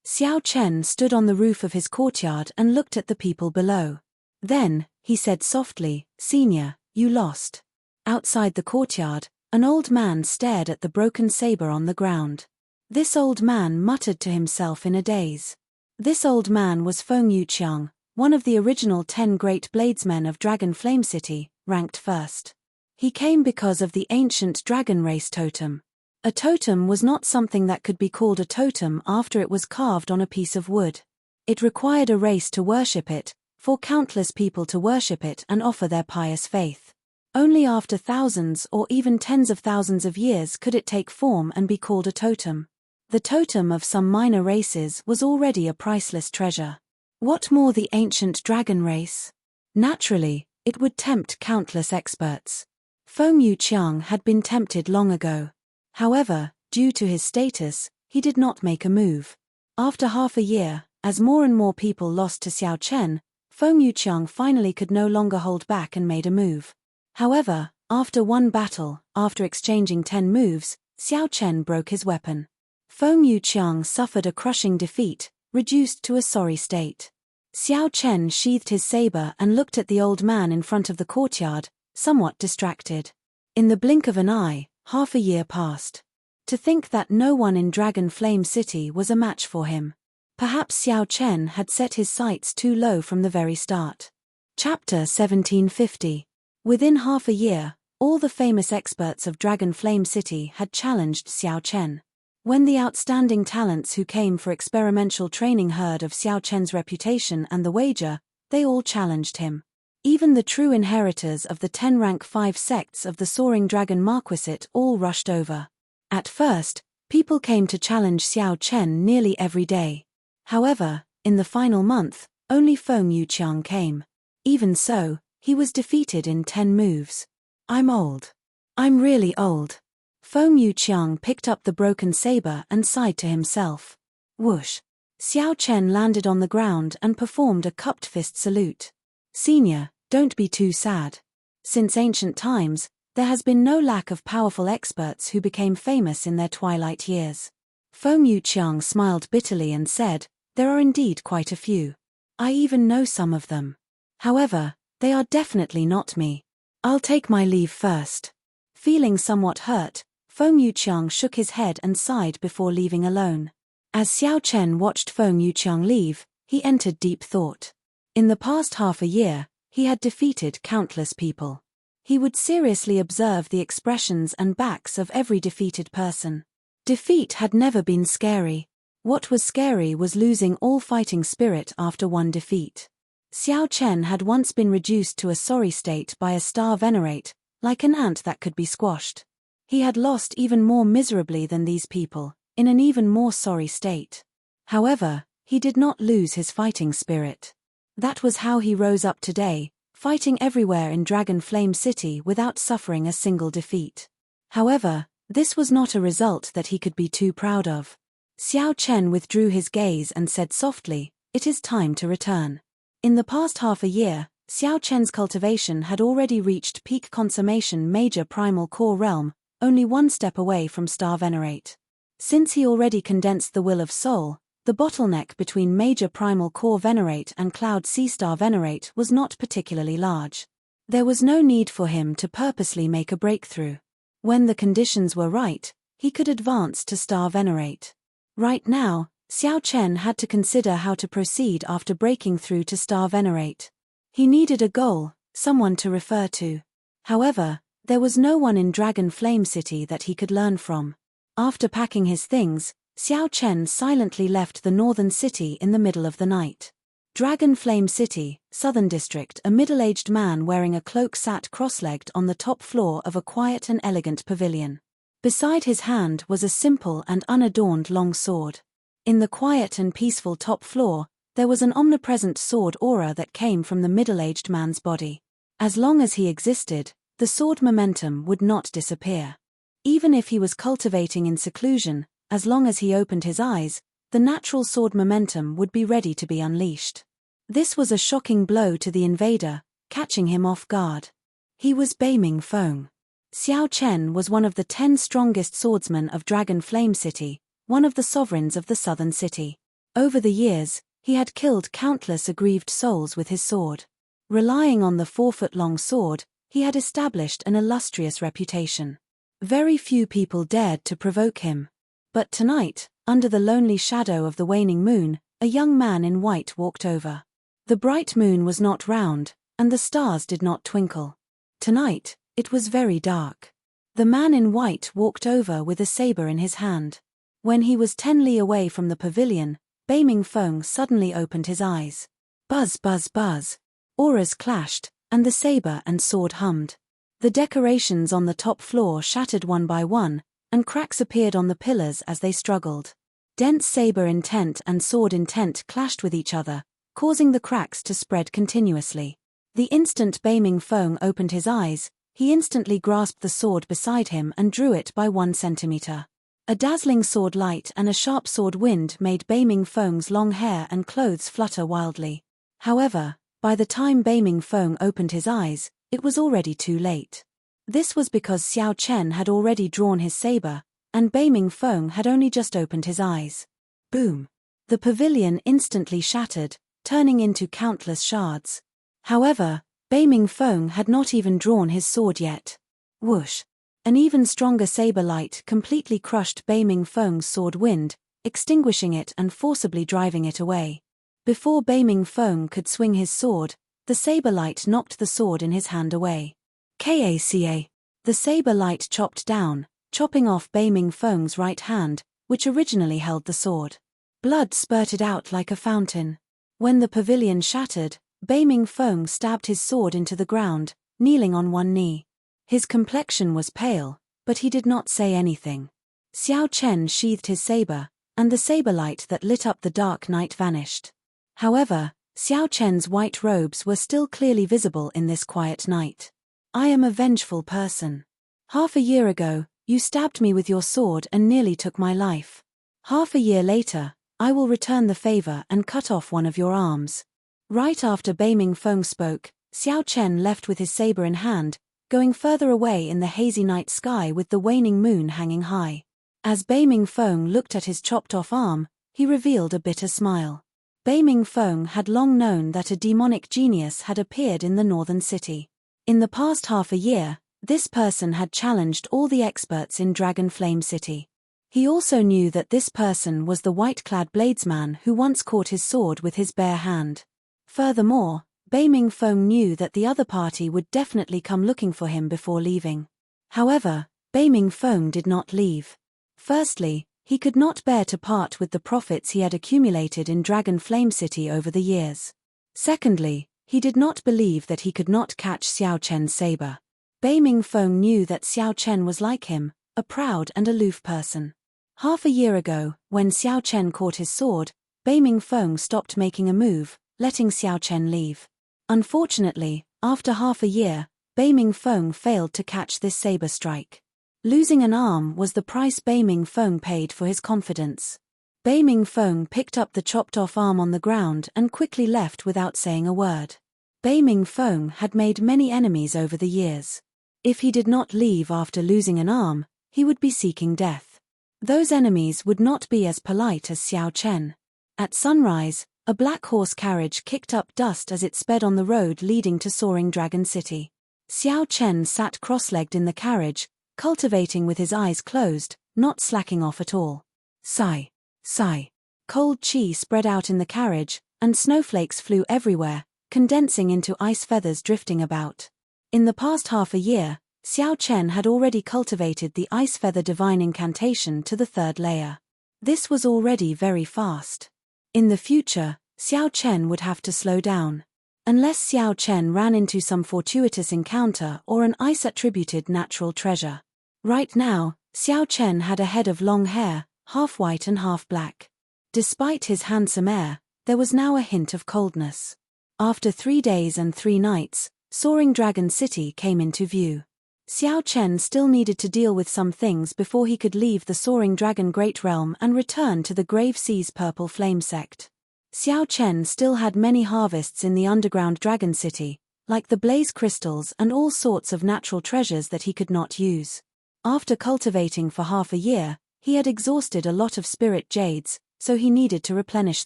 Xiao Chen stood on the roof of his courtyard and looked at the people below. Then, he said softly, "Senior, you lost." Outside the courtyard, an old man stared at the broken saber on the ground. This old man muttered to himself in a daze. This old man was Feng Yuqiang, one of the original 10 great bladesmen of Dragon Flame City, ranked first. He came because of the ancient dragon race totem. A totem was not something that could be called a totem after it was carved on a piece of wood. It required a race to worship it, for countless people to worship it and offer their pious faith. Only after thousands or even tens of thousands of years could it take form and be called a totem. The totem of some minor races was already a priceless treasure. What more the ancient dragon race? Naturally, it would tempt countless experts. Feng Yuqiang had been tempted long ago. However, due to his status, he did not make a move. After half a year, as more and more people lost to Xiao Chen, Feng Yuqiang finally could no longer hold back and made a move. However, After one battle, after exchanging 10 moves, Xiao Chen broke his weapon. Feng Yuqiang suffered a crushing defeat, reduced to a sorry state. Xiao Chen sheathed his saber and looked at the old man in front of the courtyard, somewhat distracted. In the blink of an eye, half a year passed. To think that no one in Dragon Flame City was a match for him. Perhaps Xiao Chen had set his sights too low from the very start. Chapter 1750. Within half a year, all the famous experts of Dragon Flame City had challenged Xiao Chen. When the outstanding talents who came for experimental training heard of Xiao Chen's reputation and the wager, they all challenged him. Even the true inheritors of the 10 rank 5 sects of the Soaring Dragon Marquisate all rushed over. At first, people came to challenge Xiao Chen nearly every day. However, in the final month, only Feng Yuqiang came. Even so, he was defeated in 10 moves. I'm old. I'm really old. Feng Yuqiang picked up the broken saber and sighed to himself. Whoosh. Xiao Chen landed on the ground and performed a cupped fist salute. Senior, don't be too sad. Since ancient times, there has been no lack of powerful experts who became famous in their twilight years. Feng Yuqiang smiled bitterly and said, there are indeed quite a few. I even know some of them. However, they are definitely not me. I'll take my leave first. Feeling somewhat hurt, Feng Yuqiang shook his head and sighed before leaving alone. As Xiao Chen watched Feng Yuqiang leave, he entered deep thought. In the past half a year, he had defeated countless people. He would seriously observe the expressions and backs of every defeated person. Defeat had never been scary. What was scary was losing all fighting spirit after one defeat. Xiao Chen had once been reduced to a sorry state by a star venerate, like an ant that could be squashed. He had lost even more miserably than these people, in an even more sorry state. However, he did not lose his fighting spirit. That was how he rose up today, fighting everywhere in Dragon Flame City without suffering a single defeat. However, this was not a result that he could be too proud of. Xiao Chen withdrew his gaze and said softly, "It is time to return." In the past half a year, Xiao Chen's cultivation had already reached peak consummation major primal core realm, only one step away from Star Venerate. Since he already condensed the will of soul, the bottleneck between major primal core Venerate and Cloud Sea Star Venerate was not particularly large. There was no need for him to purposely make a breakthrough. When the conditions were right, he could advance to Star Venerate. Right now, Xiao Chen had to consider how to proceed after breaking through to Star Venerate. He needed a goal, someone to refer to. However, there was no one in Dragon Flame City that he could learn from. After packing his things, Xiao Chen silently left the northern city in the middle of the night. Dragon Flame City, Southern District. A middle-aged man wearing a cloak sat cross-legged on the top floor of a quiet and elegant pavilion. Beside his hand was a simple and unadorned long sword. In the quiet and peaceful top floor, there was an omnipresent sword aura that came from the middle-aged man's body. As long as he existed, the sword momentum would not disappear. Even if he was cultivating in seclusion, as long as he opened his eyes, the natural sword momentum would be ready to be unleashed. This was a shocking blow to the invader, catching him off guard. He was Beiming Feng. Xiao Chen was one of the 10 strongest swordsmen of Dragon Flame City, one of the sovereigns of the southern city. Over the years, he had killed countless aggrieved souls with his sword. Relying on the 4-foot-long sword, he had established an illustrious reputation. Very few people dared to provoke him. But tonight, under the lonely shadow of the waning moon, a young man in white walked over. The bright moon was not round, and the stars did not twinkle. Tonight, it was very dark. The man in white walked over with a saber in his hand. When he was 10 li away from the pavilion, Beiming Feng suddenly opened his eyes. Buzz buzz buzz. Auras clashed, and the saber and sword hummed. The decorations on the top floor shattered one by one, and cracks appeared on the pillars as they struggled. Dense saber intent and sword intent clashed with each other, causing the cracks to spread continuously. The instant Beiming Feng opened his eyes, he instantly grasped the sword beside him and drew it by 1 centimeter. A dazzling sword light and a sharp sword wind made Beiming Feng's long hair and clothes flutter wildly. However, by the time Beiming Feng opened his eyes, it was already too late. This was because Xiao Chen had already drawn his saber, and Bei Ming Feng had only just opened his eyes. Boom! The pavilion instantly shattered, turning into countless shards. However, Bei Ming Feng had not even drawn his sword yet. Whoosh! An even stronger saber light completely crushed Bei Ming Feng's sword wind, extinguishing it and forcibly driving it away. Before Bei Ming Feng could swing his sword, the saber light knocked the sword in his hand away. Kaca! The saber light chopped down, chopping off Bei Ming Feng's right hand, which originally held the sword. Blood spurted out like a fountain. When the pavilion shattered, Bei Ming Feng stabbed his sword into the ground, kneeling on one knee. His complexion was pale, but he did not say anything. Xiao Chen sheathed his saber, and the saber light that lit up the dark night vanished. However, Xiao Chen's white robes were still clearly visible in this quiet night. I am a vengeful person. Half a year ago, you stabbed me with your sword and nearly took my life. Half a year later, I will return the favor and cut off one of your arms. Right after Bei Ming Feng spoke, Xiao Chen left with his saber in hand, going further away in the hazy night sky with the waning moon hanging high. As Bei Ming Feng looked at his chopped-off arm, he revealed a bitter smile. Bei Ming Feng had long known that a demonic genius had appeared in the northern city. In the past half a year, this person had challenged all the experts in Dragon Flame City. He also knew that this person was the white-clad bladesman who once caught his sword with his bare hand. Furthermore, Bei Ming Feng knew that the other party would definitely come looking for him before leaving. However, Bei Ming Feng did not leave. Firstly, he could not bear to part with the profits he had accumulated in Dragon Flame City over the years. Secondly, he did not believe that he could not catch Xiao Chen's saber. Bei Ming Feng knew that Xiao Chen was like him, a proud and aloof person. Half a year ago, when Xiao Chen caught his sword, Bei Ming Feng stopped making a move, letting Xiao Chen leave. Unfortunately, after half a year, Bei Ming Feng failed to catch this saber strike. Losing an arm was the price Bei Ming Feng paid for his confidence. Bei Ming Feng picked up the chopped-off arm on the ground and quickly left without saying a word. Bei Ming Feng had made many enemies over the years. If he did not leave after losing an arm, he would be seeking death. Those enemies would not be as polite as Xiao Chen. At sunrise, a black horse carriage kicked up dust as it sped on the road leading to Soaring Dragon City. Xiao Chen sat cross-legged in the carriage, cultivating with his eyes closed, not slacking off at all. Sigh. Sigh. Cold chi spread out in the carriage, and snowflakes flew everywhere, condensing into ice feathers drifting about. In the past half a year, Xiao Chen had already cultivated the ice feather divine incantation to the 3rd layer. This was already very fast. In the future, Xiao Chen would have to slow down. Unless Xiao Chen ran into some fortuitous encounter or an ice-attributed natural treasure. Right now, Xiao Chen had a head of long hair, half white and half black. Despite his handsome air, there was now a hint of coldness. After 3 days and 3 nights, Soaring Dragon City came into view. Xiao Chen still needed to deal with some things before he could leave the Soaring Dragon Great Realm and return to the Grave Sea's Purple Flame sect. Xiao Chen still had many harvests in the underground Dragon City, like the blaze crystals and all sorts of natural treasures that he could not use. After cultivating for half a year, he had exhausted a lot of spirit jades, so he needed to replenish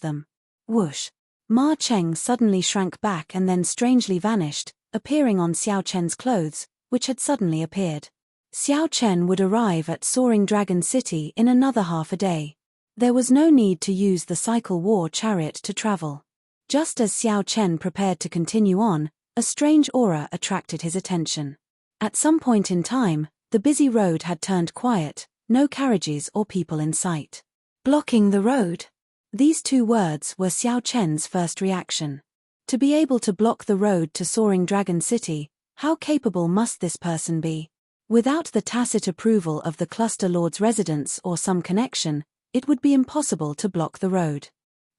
them. Whoosh! Ma Cheng suddenly shrank back and then strangely vanished, appearing on Xiao Chen's clothes, which had suddenly appeared. Xiao Chen would arrive at Soaring Dragon City in another half a day. There was no need to use the cycle war chariot to travel. Just as Xiao Chen prepared to continue on, a strange aura attracted his attention. At some point in time, the busy road had turned quiet, no carriages or people in sight. Blocking the road. These 2 words were Xiao Chen's first reaction. To be able to block the road to Soaring Dragon City, how capable must this person be? Without the tacit approval of the Cluster Lord's residence or some connection, it would be impossible to block the road.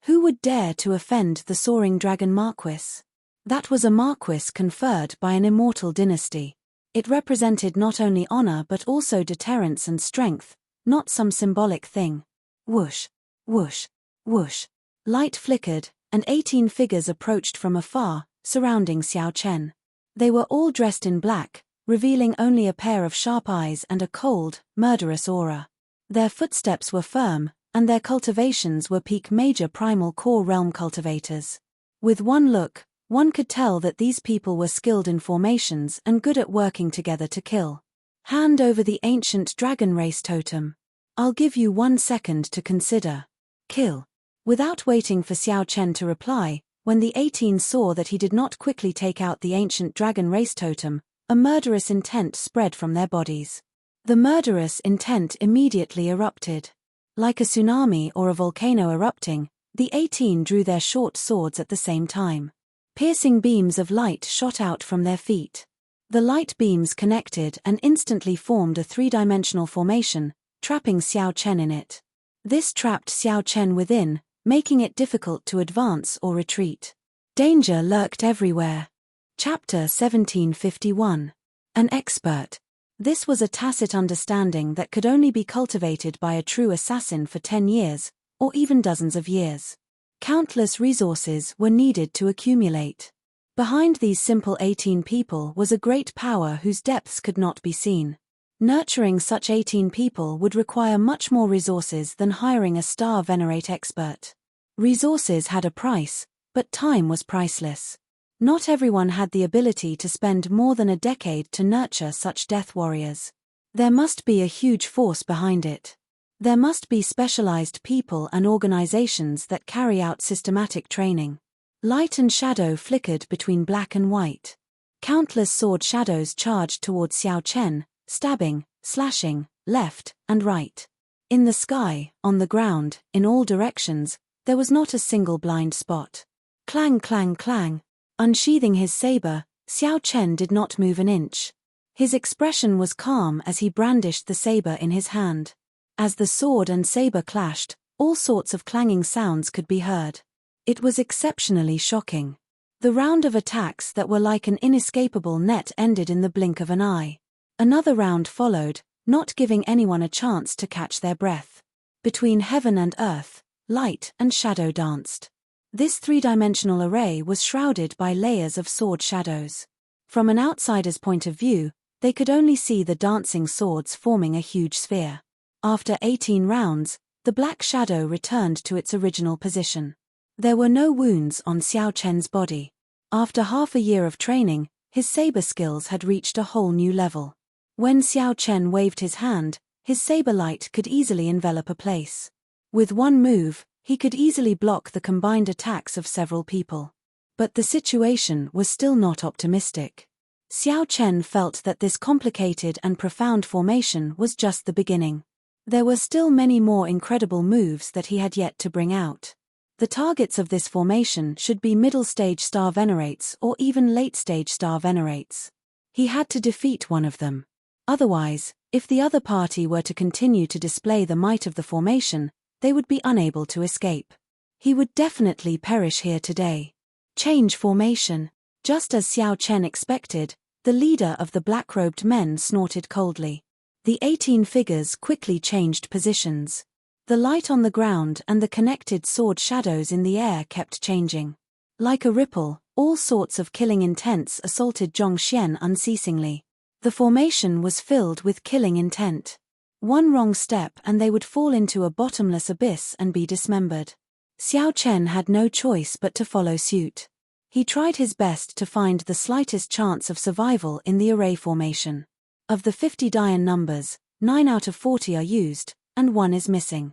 Who would dare to offend the Soaring Dragon Marquis? That was a marquis conferred by an immortal dynasty. It represented not only honor but also deterrence and strength, not some symbolic thing. Whoosh, whoosh, whoosh. Light flickered, and 18 figures approached from afar, surrounding Xiao Chen. They were all dressed in black, revealing only a pair of sharp eyes and a cold, murderous aura. Their footsteps were firm, and their cultivations were peak major primal core realm cultivators. With one look, one could tell that these people were skilled in formations and good at working together to kill. Hand over the ancient dragon race totem. I'll give you 1 second to consider. Kill. Without waiting for Xiao Chen to reply, when the 18 saw that he did not quickly take out the ancient dragon race totem, a murderous intent spread from their bodies. The murderous intent immediately erupted. Like a tsunami or a volcano erupting, the 18 drew their short swords at the same time. Piercing beams of light shot out from their feet. The light beams connected and instantly formed a 3-dimensional formation, trapping Xiao Chen in it. This trapped Xiao Chen within, making it difficult to advance or retreat. Danger lurked everywhere. Chapter 1751. An expert. This was a tacit understanding that could only be cultivated by a true assassin for 10 years, or even dozens of years. Countless resources were needed to accumulate. Behind these simple 18 people was a great power whose depths could not be seen. Nurturing such 18 people would require much more resources than hiring a star venerate expert. Resources had a price, but time was priceless. Not everyone had the ability to spend more than a decade to nurture such death warriors. There must be a huge force behind it. There must be specialized people and organizations that carry out systematic training. Light and shadow flickered between black and white. Countless sword shadows charged towards Xiao Chen, stabbing, slashing, left and right. In the sky, on the ground, in all directions, there was not a single blind spot. Clang, clang, clang. Unsheathing his saber, Xiao Chen did not move an inch. His expression was calm as he brandished the saber in his hand. As the sword and saber clashed, all sorts of clanging sounds could be heard. It was exceptionally shocking. The round of attacks that were like an inescapable net ended in the blink of an eye. Another round followed, not giving anyone a chance to catch their breath. Between heaven and earth, light and shadow danced. This 3-dimensional array was shrouded by layers of sword shadows. From an outsider's point of view, they could only see the dancing swords forming a huge sphere. After 18 rounds, the black shadow returned to its original position. There were no wounds on Xiao Chen's body. After half a year of training, his saber skills had reached a whole new level. When Xiao Chen waved his hand, his saber light could easily envelop a place. With one move, he could easily block the combined attacks of several people. But the situation was still not optimistic. Xiao Chen felt that this complicated and profound formation was just the beginning. There were still many more incredible moves that he had yet to bring out. The targets of this formation should be middle-stage star venerates or even late-stage star venerates. He had to defeat one of them. Otherwise, if the other party were to continue to display the might of the formation, they would be unable to escape. He would definitely perish here today. Change formation. Just as Xiao Chen expected, the leader of the black-robed men snorted coldly. The 18 figures quickly changed positions. The light on the ground and the connected sword shadows in the air kept changing. Like a ripple, all sorts of killing intents assaulted Zhongxian unceasingly. The formation was filled with killing intent. One wrong step and they would fall into a bottomless abyss and be dismembered. Xiao Chen had no choice but to follow suit. He tried his best to find the slightest chance of survival in the array formation. Of the 50 Dian numbers, 9 out of 40 are used, and 1 is missing.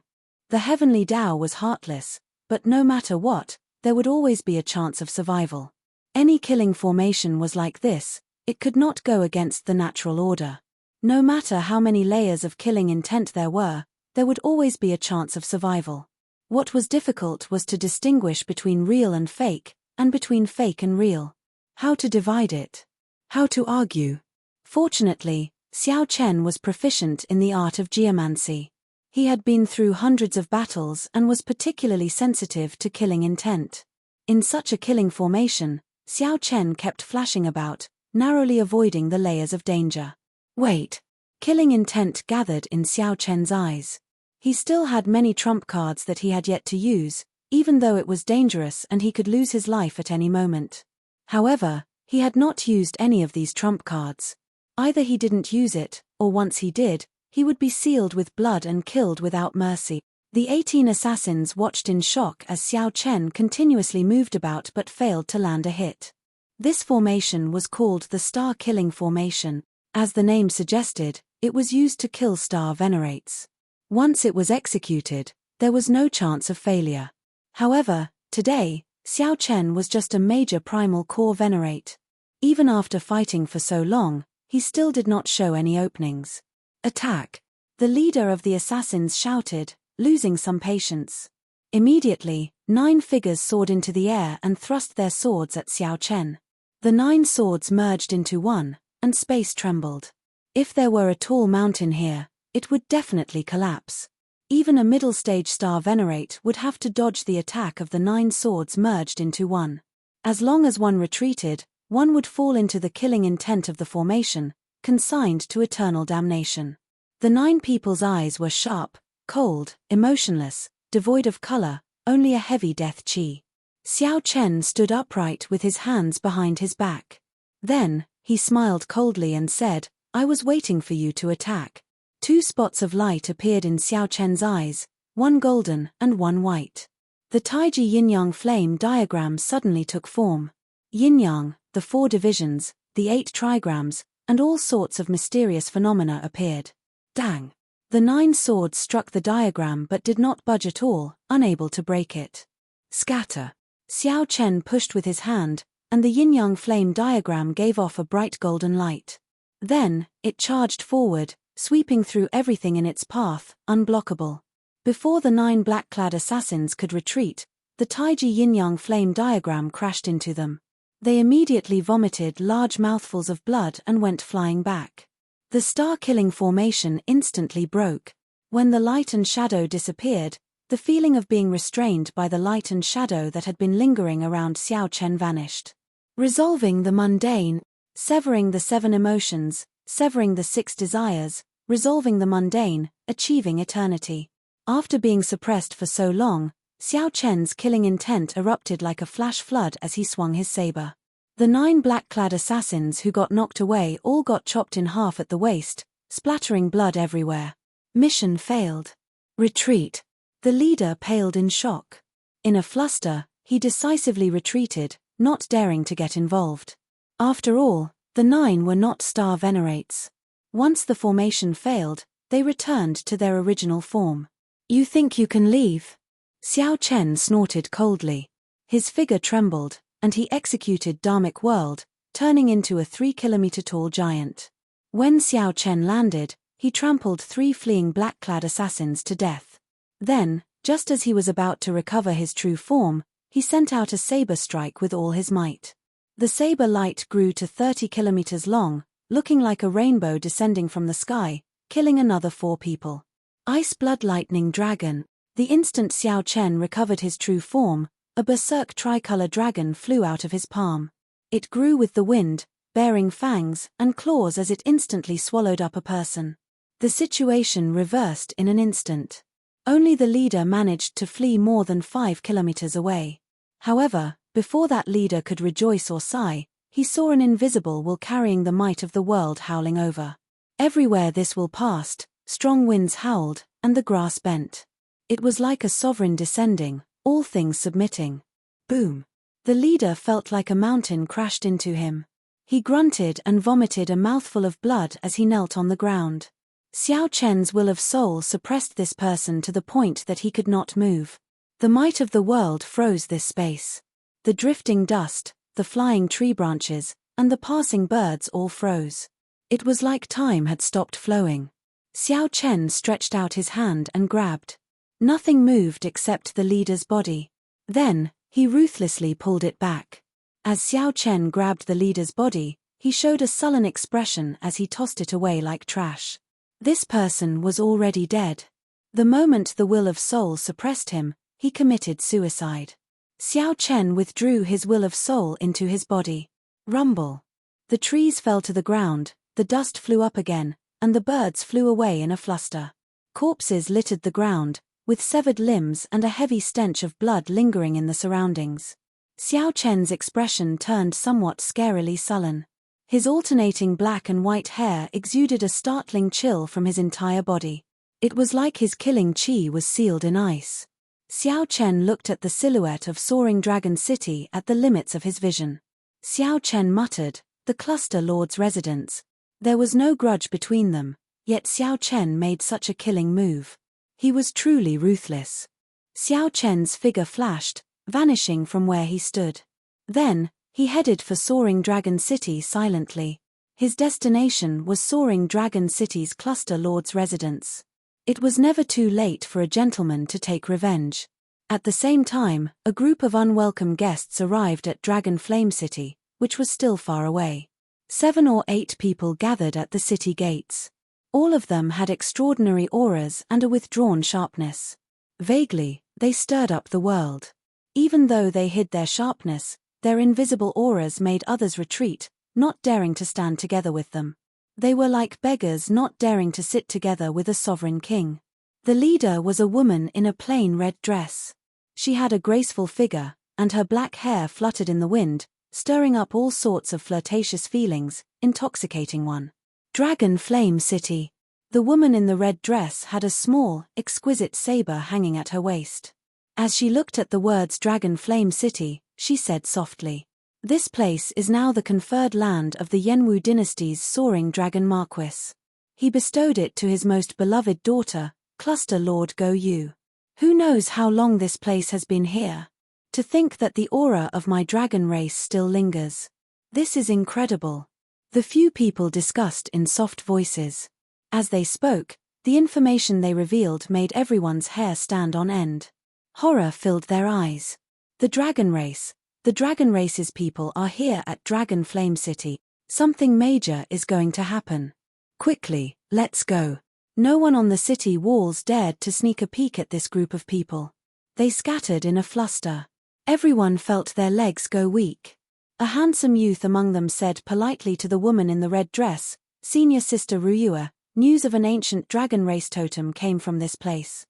The heavenly Tao was heartless, but no matter what, there would always be a chance of survival. Any killing formation was like this, it could not go against the natural order. No matter how many layers of killing intent there would always be a chance of survival. What was difficult was to distinguish between real and fake, and between fake and real. How to divide it? How to argue? Fortunately, Xiao Chen was proficient in the art of geomancy. He had been through hundreds of battles and was particularly sensitive to killing intent. In such a killing formation, Xiao Chen kept flashing about, narrowly avoiding the layers of danger. Wait. Killing intent gathered in Xiao Chen's eyes. He still had many trump cards that he had yet to use, even though it was dangerous and he could lose his life at any moment. However, he had not used any of these trump cards. Either he didn't use it, or once he did, he would be sealed with blood and killed without mercy. The 18 assassins watched in shock as Xiao Chen continuously moved about but failed to land a hit. This formation was called the Star-Killing Formation. As the name suggested, it was used to kill star venerates. Once it was executed, there was no chance of failure. However, today, Xiao Chen was just a major primal core venerate. Even after fighting for so long, he still did not show any openings. Attack! The leader of the assassins shouted, losing some patience. Immediately, 9 figures soared into the air and thrust their swords at Xiao Chen. The 9 swords merged into one, and space trembled. If there were a tall mountain here, it would definitely collapse. Even a middle-stage star venerate would have to dodge the attack of the 9 swords merged into one. As long as one retreated, one would fall into the killing intent of the formation, consigned to eternal damnation. The 9 people's eyes were sharp, cold, emotionless, devoid of color, only a heavy death chi. Xiao Chen stood upright with his hands behind his back. Then, he smiled coldly and said, "I was waiting for you to attack." 2 spots of light appeared in Xiao Chen's eyes, one golden and one white. The Taiji yin-yang flame diagram suddenly took form. Yin-yang, the 4 divisions, the 8 trigrams, and all sorts of mysterious phenomena appeared. Dang! The 9 swords struck the diagram but did not budge at all, unable to break it. Scatter! Xiao Chen pushed with his hand, and the yin-yang flame diagram gave off a bright golden light. Then, it charged forward, sweeping through everything in its path, unblockable. Before the 9 black-clad assassins could retreat, the Taiji yin-yang flame diagram crashed into them. They immediately vomited large mouthfuls of blood and went flying back. The star-killing formation instantly broke. When the light and shadow disappeared, the feeling of being restrained by the light and shadow that had been lingering around Xiao Chen vanished. Resolving the mundane, severing the 7 emotions, severing the 6 desires, resolving the mundane, achieving eternity. After being suppressed for so long, Xiao Chen's killing intent erupted like a flash flood as he swung his saber. The 9 black-clad assassins who got knocked away all got chopped in half at the waist, splattering blood everywhere. Mission failed. Retreat. The leader paled in shock. In a fluster, he decisively retreated, not daring to get involved. After all, the 9 were not star venerates. Once the formation failed, they returned to their original form. "You think you can leave?" Xiao Chen snorted coldly. His figure trembled, and he executed Dharmic World, turning into a 3-kilometer-tall giant. When Xiao Chen landed, he trampled 3 fleeing black-clad assassins to death. Then, just as he was about to recover his true form, he sent out a saber strike with all his might. The saber light grew to 30 kilometers long, looking like a rainbow descending from the sky, killing another 4 people. Ice Blood Lightning Dragon. The instant Xiao Chen recovered his true form, a berserk tricolor dragon flew out of his palm. It grew with the wind, bearing fangs and claws as it instantly swallowed up a person. The situation reversed in an instant. Only the leader managed to flee more than 5 kilometers away. However, before that leader could rejoice or sigh, he saw an invisible will carrying the might of the world howling over. Everywhere this will passed, strong winds howled, and the grass bent. It was like a sovereign descending, all things submitting. Boom! The leader felt like a mountain crashed into him. He grunted and vomited a mouthful of blood as he knelt on the ground. Xiao Chen's will of soul suppressed this person to the point that he could not move. The might of the world froze this space. The drifting dust, the flying tree branches, and the passing birds all froze. It was like time had stopped flowing. Xiao Chen stretched out his hand and grabbed. Nothing moved except the leader's body. Then, he ruthlessly pulled it back. As Xiao Chen grabbed the leader's body, he showed a sullen expression as he tossed it away like trash. This person was already dead. The moment the will of soul suppressed him, he committed suicide. Xiao Chen withdrew his will of soul into his body. Rumble. The trees fell to the ground, the dust flew up again, and the birds flew away in a fluster. Corpses littered the ground, with severed limbs and a heavy stench of blood lingering in the surroundings. Xiao Chen's expression turned somewhat scarily sullen. His alternating black and white hair exuded a startling chill from his entire body. It was like his killing chi was sealed in ice. Xiao Chen looked at the silhouette of soaring Dragon City at the limits of his vision. Xiao Chen muttered, "The Cluster Lord's residence." There was no grudge between them, yet Xiao Chen made such a killing move. He was truly ruthless. Xiao Chen's figure flashed, vanishing from where he stood. Then, he headed for Soaring Dragon City silently. His destination was Soaring Dragon City's Cluster Lord's residence. It was never too late for a gentleman to take revenge. At the same time, a group of unwelcome guests arrived at Dragon Flame City, which was still far away. 7 or 8 people gathered at the city gates. All of them had extraordinary auras and a withdrawn sharpness. Vaguely, they stirred up the world. Even though they hid their sharpness, their invisible auras made others retreat, not daring to stand together with them. They were like beggars not daring to sit together with a sovereign king. The leader was a woman in a plain red dress. She had a graceful figure, and her black hair fluttered in the wind, stirring up all sorts of flirtatious feelings, intoxicating one. Dragon Flame City. The woman in the red dress had a small, exquisite saber hanging at her waist. As she looked at the words Dragon Flame City, she said softly, "This place is now the conferred land of the Yenwu dynasty's soaring dragon Marquis. He bestowed it to his most beloved daughter, Cluster Lord Go Yu. Who knows how long this place has been here? To think that the aura of my dragon race still lingers. This is incredible." The few people discussed in soft voices. As they spoke, the information they revealed made everyone's hair stand on end. Horror filled their eyes. The dragon race's people are here at Dragon Flame City. Something major is going to happen. Quickly, let's go. No one on the city walls dared to sneak a peek at this group of people. They scattered in a fluster. Everyone felt their legs go weak. A handsome youth among them said politely to the woman in the red dress, "Senior Sister Ruyue, news of an ancient dragon race totem came from this place."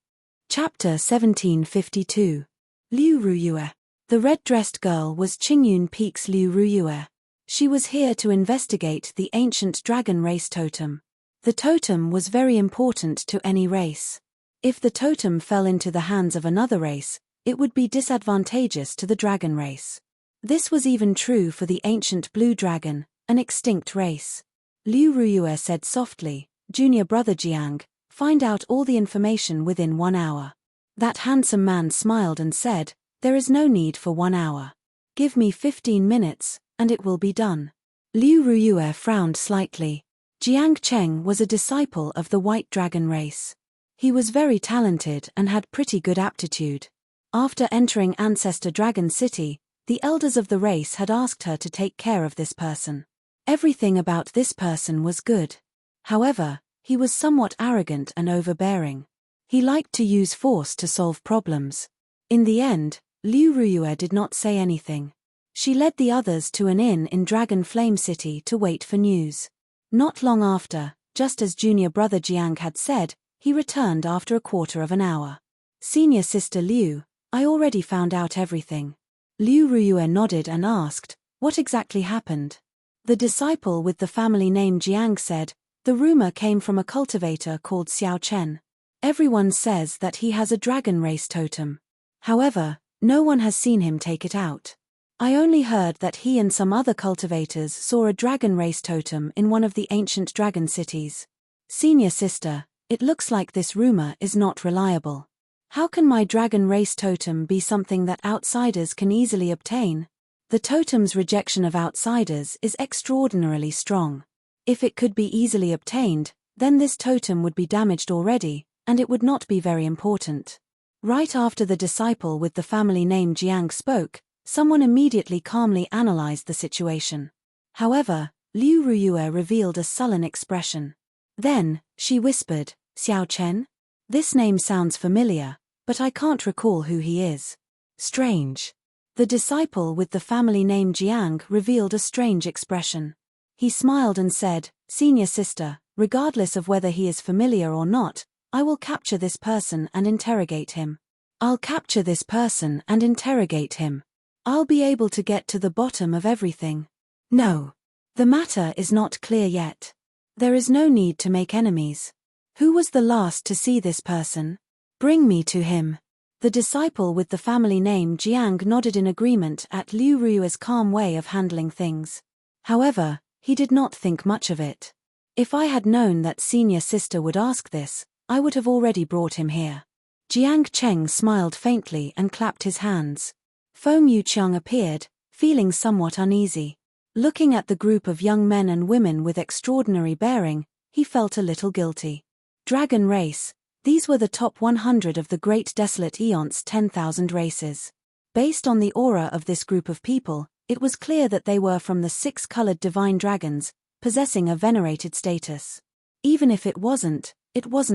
Chapter 1752. Liu Ruyue. The red-dressed girl was Qingyun Peak's Liu Ruyue. She was here to investigate the ancient dragon race totem. The totem was very important to any race. If the totem fell into the hands of another race, it would be disadvantageous to the dragon race. This was even true for the ancient blue dragon, an extinct race. Liu Ruyue said softly, "Junior brother Jiang, find out all the information within 1 hour." That handsome man smiled and said, "There is no need for 1 hour. Give me 15 minutes, and it will be done." Liu Ruyue frowned slightly. Jiang Cheng was a disciple of the white dragon race. He was very talented and had pretty good aptitude. After entering Ancestor Dragon City, the elders of the race had asked her to take care of this person. Everything about this person was good. However, he was somewhat arrogant and overbearing. He liked to use force to solve problems. In the end, Liu Ruyue did not say anything. She led the others to an inn in Dragon Flame City to wait for news. Not long after, just as junior brother Jiang had said, he returned after a quarter of an hour. "Senior Sister Liu, I already found out everything." Liu Ruyue nodded and asked, "What exactly happened?" The disciple with the family name Jiang said, "The rumor came from a cultivator called Xiao Chen. Everyone says that he has a dragon race totem. However, no one has seen him take it out. I only heard that he and some other cultivators saw a dragon race totem in one of the ancient dragon cities. Senior Sister, it looks like this rumor is not reliable. How can my dragon race totem be something that outsiders can easily obtain? The totem's rejection of outsiders is extraordinarily strong. If it could be easily obtained, then this totem would be damaged already, and it would not be very important." Right after the disciple with the family name Jiang spoke, someone immediately calmly analyzed the situation. However, Liu Ruyue revealed a sullen expression. Then, she whispered, "Xiao Chen? This name sounds familiar, but I can't recall who he is. Strange." The disciple with the family name Jiang revealed a strange expression. He smiled and said, "Senior Sister, regardless of whether he is familiar or not, I will capture this person and interrogate him. I'll capture this person and interrogate him. I'll be able to get to the bottom of everything." "No. The matter is not clear yet. There is no need to make enemies. Who was the last to see this person? Bring me to him. The disciple with the family name Jiang nodded in agreement at Liu Rui's calm way of handling things. However, he did not think much of it. If I had known that senior sister would ask this, I would have already brought him here. Jiang Cheng smiled faintly and clapped his hands. Feng Yuqiang appeared, feeling somewhat uneasy. Looking at the group of young men and women with extraordinary bearing, he felt a little guilty. Dragon race. These were the top 100 of the Great Desolate Eon's 10,000 races. Based on the aura of this group of people, it was clear that they were from the 6-colored divine dragons, possessing a venerated status. Even if it wasn't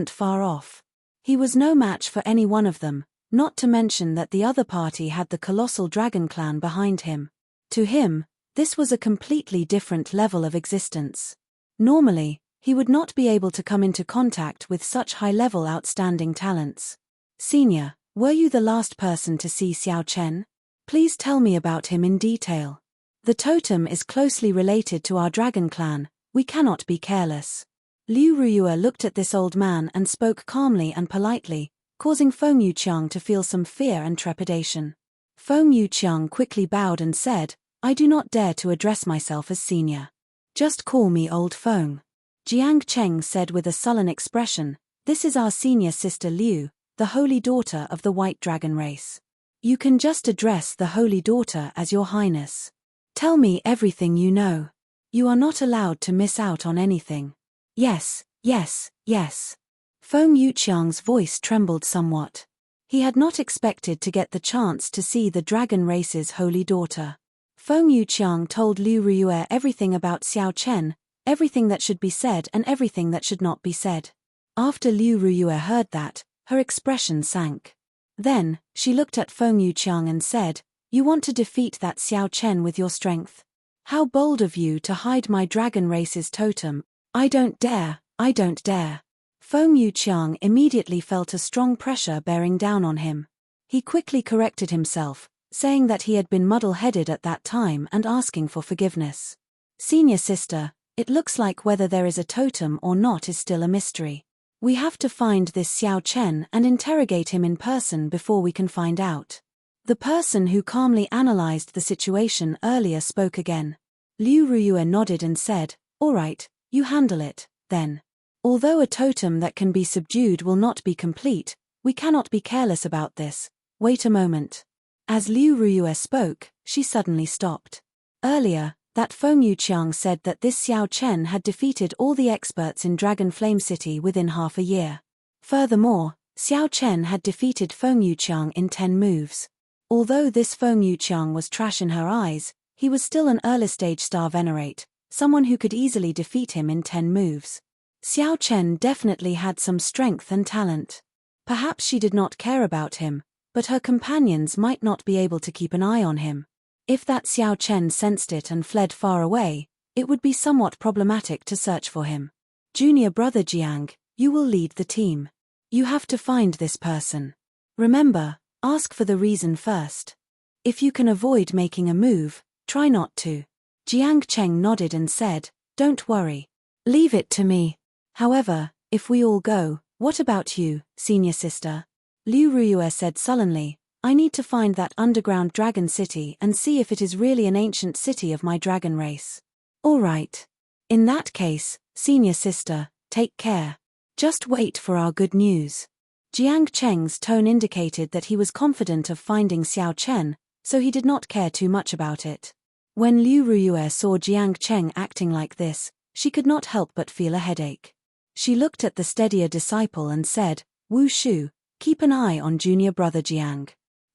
far off. He was no match for any one of them, not to mention that the other party had the colossal dragon clan behind him. To him, this was a completely different level of existence. Normally, he would not be able to come into contact with such high-level outstanding talents. Senior, were you the last person to see Xiao Chen? Please tell me about him in detail. The totem is closely related to our dragon clan, we cannot be careless. Liu Ruiyue looked at this old man and spoke calmly and politely, causing Feng Yuqiang to feel some fear and trepidation. Feng Yuqiang quickly bowed and said, I do not dare to address myself as senior. Just call me old Feng. Jiang Cheng said with a sullen expression, this is our senior sister Liu, the holy daughter of the white dragon race. You can just address the holy daughter as your highness. Tell me everything you know. You are not allowed to miss out on anything. Yes, yes, yes. Feng Yuqiang's voice trembled somewhat. He had not expected to get the chance to see the dragon race's holy daughter. Feng Yuqiang told Liu Ruiyue everything about Xiao Chen, everything that should be said and everything that should not be said. After Liu Ruiyue heard that, her expression sank. Then, she looked at Feng Yuqiang and said, you want to defeat that Xiao Chen with your strength? How bold of you to hide my dragon race's totem. I don't dare, I don't dare. Feng Yuqiang immediately felt a strong pressure bearing down on him. He quickly corrected himself, saying that he had been muddle-headed at that time and asking for forgiveness. Senior sister, it looks like whether there is a totem or not is still a mystery. We have to find this Xiao Chen and interrogate him in person before we can find out. The person who calmly analyzed the situation earlier spoke again. Liu Ruiyue nodded and said, all right, you handle it, then. Although a totem that can be subdued will not be complete, we cannot be careless about this. Wait a moment. As Liu Ruiyue spoke, she suddenly stopped. Earlier, that Feng Yuqiang said that this Xiao Chen had defeated all the experts in Dragon Flame City within half a year. Furthermore, Xiao Chen had defeated Feng Yuqiang in 10 moves. Although this Feng Yuqiang was trash in her eyes, he was still an early-stage star venerate, someone who could easily defeat him in 10 moves. Xiao Chen definitely had some strength and talent. Perhaps she did not care about him, but her companions might not be able to keep an eye on him. If that Xiao Chen sensed it and fled far away, it would be somewhat problematic to search for him. Junior brother Jiang, you will lead the team. You have to find this person. Remember, ask for the reason first. If you can avoid making a move, try not to. Jiang Cheng nodded and said, don't worry. Leave it to me. However, if we all go, what about you, senior sister? Liu Ruiyue said sullenly, I need to find that underground dragon city and see if it is really an ancient city of my dragon race. All right. In that case, senior sister, take care. Just wait for our good news. Jiang Cheng's tone indicated that he was confident of finding Xiao Chen, so he did not care too much about it. When Liu Ruiyue saw Jiang Cheng acting like this, she could not help but feel a headache. She looked at the steadier disciple and said, Wu Shu, keep an eye on junior brother Jiang.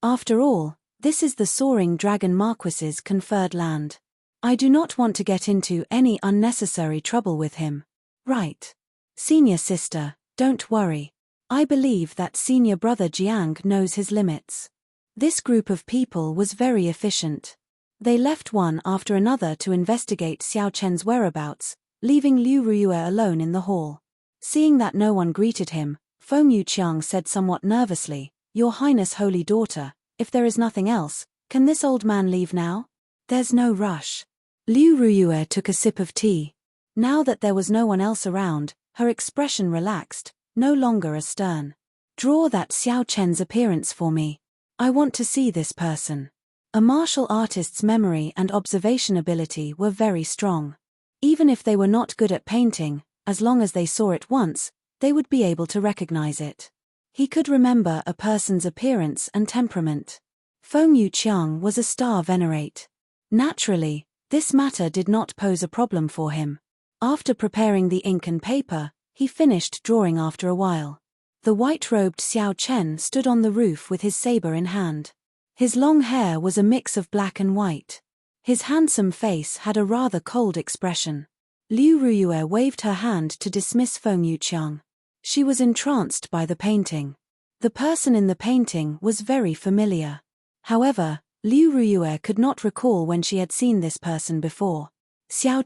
After all, this is the soaring dragon marquis's conferred land. I do not want to get into any unnecessary trouble with him. Right. Senior sister, don't worry. I believe that senior brother Jiang knows his limits. This group of people was very efficient. They left one after another to investigate Xiao Chen's whereabouts, leaving Liu Ruiyue alone in the hall. Seeing that no one greeted him, Feng Yuqiang said somewhat nervously, Your Highness holy daughter, if there is nothing else, can this old man leave now? There's no rush. Liu Ruyue took a sip of tea. Now that there was no one else around, her expression relaxed, no longer as stern. Draw that Xiao Chen's appearance for me. I want to see this person. A martial artist's memory and observation ability were very strong. Even if they were not good at painting, as long as they saw it once, they would be able to recognize it. He could remember a person's appearance and temperament. Feng Yuqiang was a star venerate. Naturally, this matter did not pose a problem for him. After preparing the ink and paper, he finished drawing after a while. The white-robed Xiao Chen stood on the roof with his saber in hand. His long hair was a mix of black and white. His handsome face had a rather cold expression. Liu Ruyue waved her hand to dismiss Feng Yuqiang. She was entranced by the painting. The person in the painting was very familiar. However, Liu Ruyue could not recall when she had seen this person before. Xiao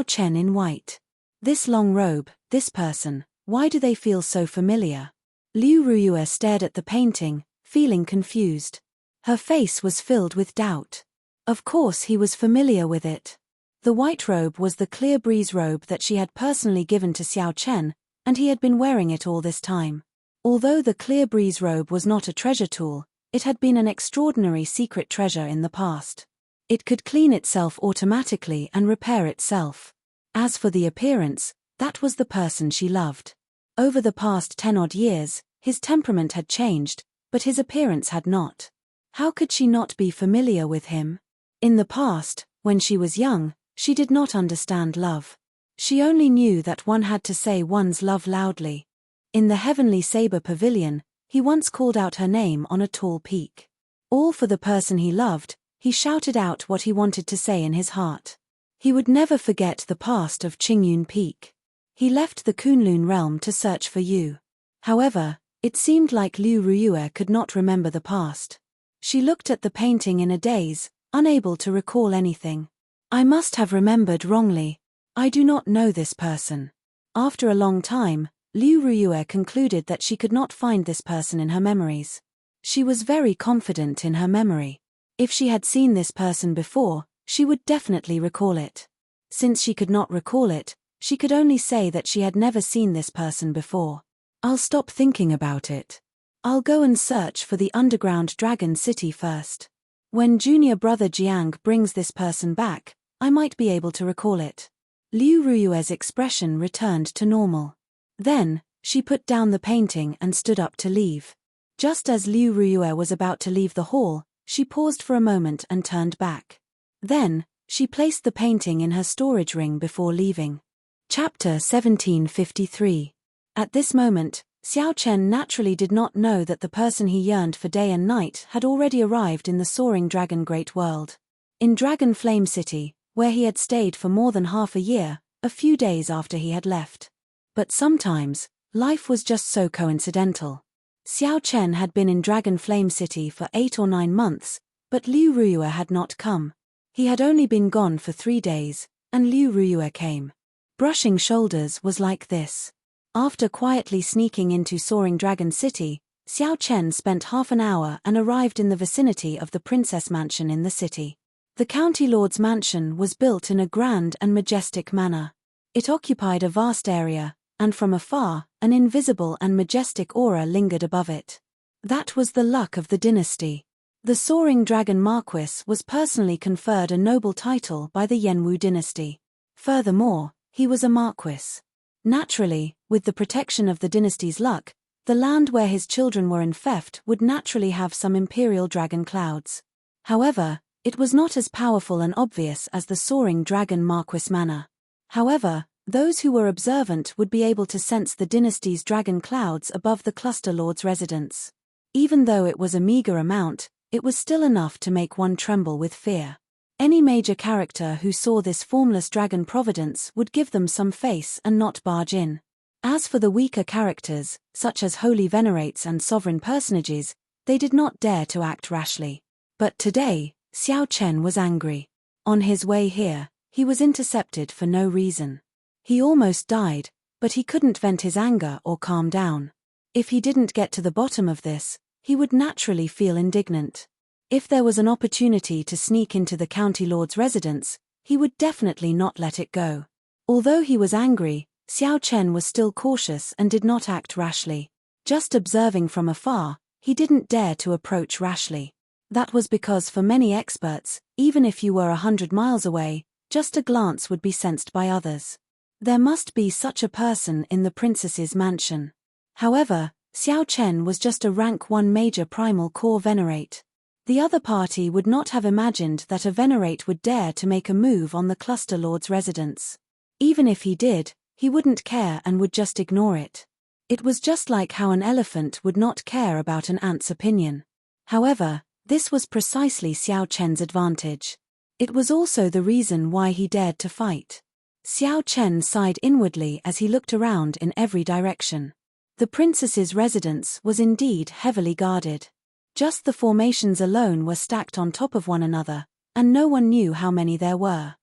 Chen in white. This long robe, this person, why do they feel so familiar? Liu Ruyue stared at the painting, feeling confused. Her face was filled with doubt. Of course he was familiar with it. The white robe was the clear breeze robe that she had personally given to Xiao Chen, and he had been wearing it all this time. Although the clear breeze robe was not a treasure tool, it had been an extraordinary secret treasure in the past. It could clean itself automatically and repair itself. As for the appearance, that was the person she loved. Over the past 10-odd years, his temperament had changed, but his appearance had not. How could she not be familiar with him? In the past, when she was young, she did not understand love. She only knew that one had to say one's love loudly. In the Heavenly Saber Pavilion, he once called out her name on a tall peak. All for the person he loved, he shouted out what he wanted to say in his heart. He would never forget the past of Qingyun Peak. He left the Kunlun realm to search for you. However, it seemed like Liu Ruyue could not remember the past. She looked at the painting in a daze, unable to recall anything. I must have remembered wrongly. I do not know this person. After a long time, Liu Ruyue concluded that she could not find this person in her memories. She was very confident in her memory. If she had seen this person before, she would definitely recall it. Since she could not recall it, she could only say that she had never seen this person before. I'll stop thinking about it. I'll go and search for the underground dragon city first. When junior brother Jianghu brings this person back, I might be able to recall it. Liu Ruyue's expression returned to normal. Then, she put down the painting and stood up to leave. Just as Liu Ruyue was about to leave the hall, she paused for a moment and turned back. Then, she placed the painting in her storage ring before leaving. Chapter 1753. At this moment, Xiao Chen naturally did not know that the person he yearned for day and night had already arrived in the soaring dragon great world. In Dragon Flame City, where he had stayed for more than half a year, a few days after he had left. But sometimes, life was just so coincidental. Xiao Chen had been in Dragon Flame City for 8 or 9 months, but Liu Ruyue had not come. He had only been gone for 3 days, and Liu Ruyue came. Brushing shoulders was like this. After quietly sneaking into Soaring Dragon City, Xiao Chen spent half an hour and arrived in the vicinity of the Princess Mansion in the city. The County Lord's mansion was built in a grand and majestic manner. It occupied a vast area, and from afar, an invisible and majestic aura lingered above it. That was the luck of the dynasty. The Soaring Dragon Marquis was personally conferred a noble title by the Yanwu dynasty. Furthermore, he was a marquis. Naturally, with the protection of the dynasty's luck, the land where his children were in theft would naturally have some imperial dragon clouds. However, it was not as powerful and obvious as the Soaring Dragon Marquis manor. However, those who were observant would be able to sense the dynasty's dragon clouds above the cluster lord's residence. Even though it was a meager amount, it was still enough to make one tremble with fear. Any major character who saw this formless dragon providence would give them some face and not barge in. As for the weaker characters, such as holy venerates and sovereign personages, they did not dare to act rashly. But today, Xiao Chen was angry. On his way here, he was intercepted for no reason. He almost died, but he couldn't vent his anger or calm down. If he didn't get to the bottom of this, he would naturally feel indignant. If there was an opportunity to sneak into the county lord's residence, he would definitely not let it go. Although he was angry, Xiao Chen was still cautious and did not act rashly. Just observing from afar, he didn't dare to approach rashly. That was because for many experts, even if you were 100 miles away, just a glance would be sensed by others. There must be such a person in the princess's mansion. However, Xiao Chen was just a rank 1 major primal core venerate. The other party would not have imagined that a venerate would dare to make a move on the cluster lord's residence. Even if he did, he wouldn't care and would just ignore it. It was just like how an elephant would not care about an ant's opinion. However, this was precisely Xiao Chen's advantage. It was also the reason why he dared to fight. Xiao Chen sighed inwardly as he looked around in every direction. The princess's residence was indeed heavily guarded. Just the formations alone were stacked on top of one another, and no one knew how many there were.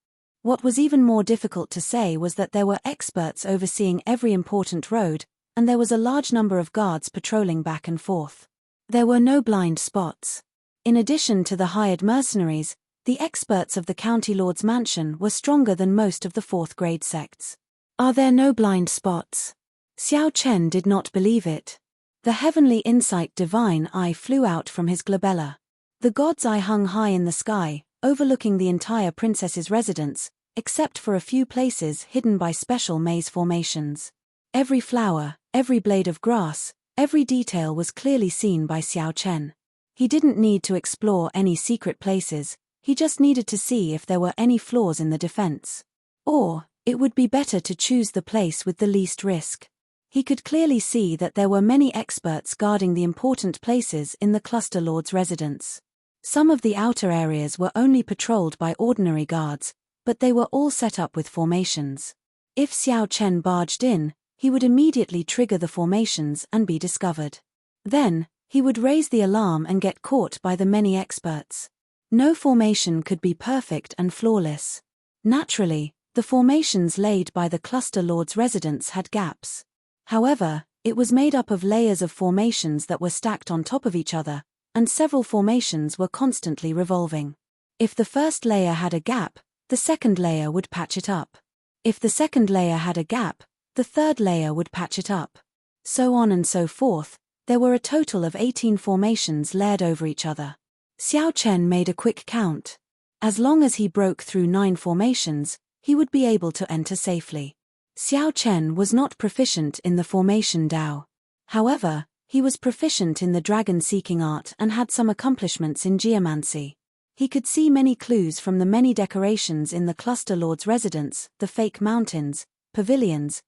What was even more difficult to say was that there were experts overseeing every important road, and there was a large number of guards patrolling back and forth. There were no blind spots. In addition to the hired mercenaries, the experts of the county lord's mansion were stronger than most of the 4th-grade sects. Are there no blind spots? Xiao Chen did not believe it. The heavenly insight divine eye flew out from his glabella. The god's eye hung high in the sky, overlooking the entire princess's residence, except for a few places hidden by special maze formations. Every flower, every blade of grass, every detail was clearly seen by Xiao Chen. He didn't need to explore any secret places, he just needed to see if there were any flaws in the defense. Or, it would be better to choose the place with the least risk. He could clearly see that there were many experts guarding the important places in the cluster lord's residence. Some of the outer areas were only patrolled by ordinary guards, but they were all set up with formations. If Xiao Chen barged in, he would immediately trigger the formations and be discovered. Then, he would raise the alarm and get caught by the many experts. No formation could be perfect and flawless. Naturally, the formations laid by the cluster lord's residence had gaps. However, it was made up of layers of formations that were stacked on top of each other, and several formations were constantly revolving. If the first layer had a gap, the second layer would patch it up. If the second layer had a gap, the third layer would patch it up. So on and so forth. There were a total of 18 formations layered over each other. Xiao Chen made a quick count. As long as he broke through 9 formations, he would be able to enter safely. Xiao Chen was not proficient in the formation Dao. However, he was proficient in the dragon-seeking art and had some accomplishments in geomancy. He could see many clues from the many decorations in the cluster lord's residence, the fake mountains, pavilions,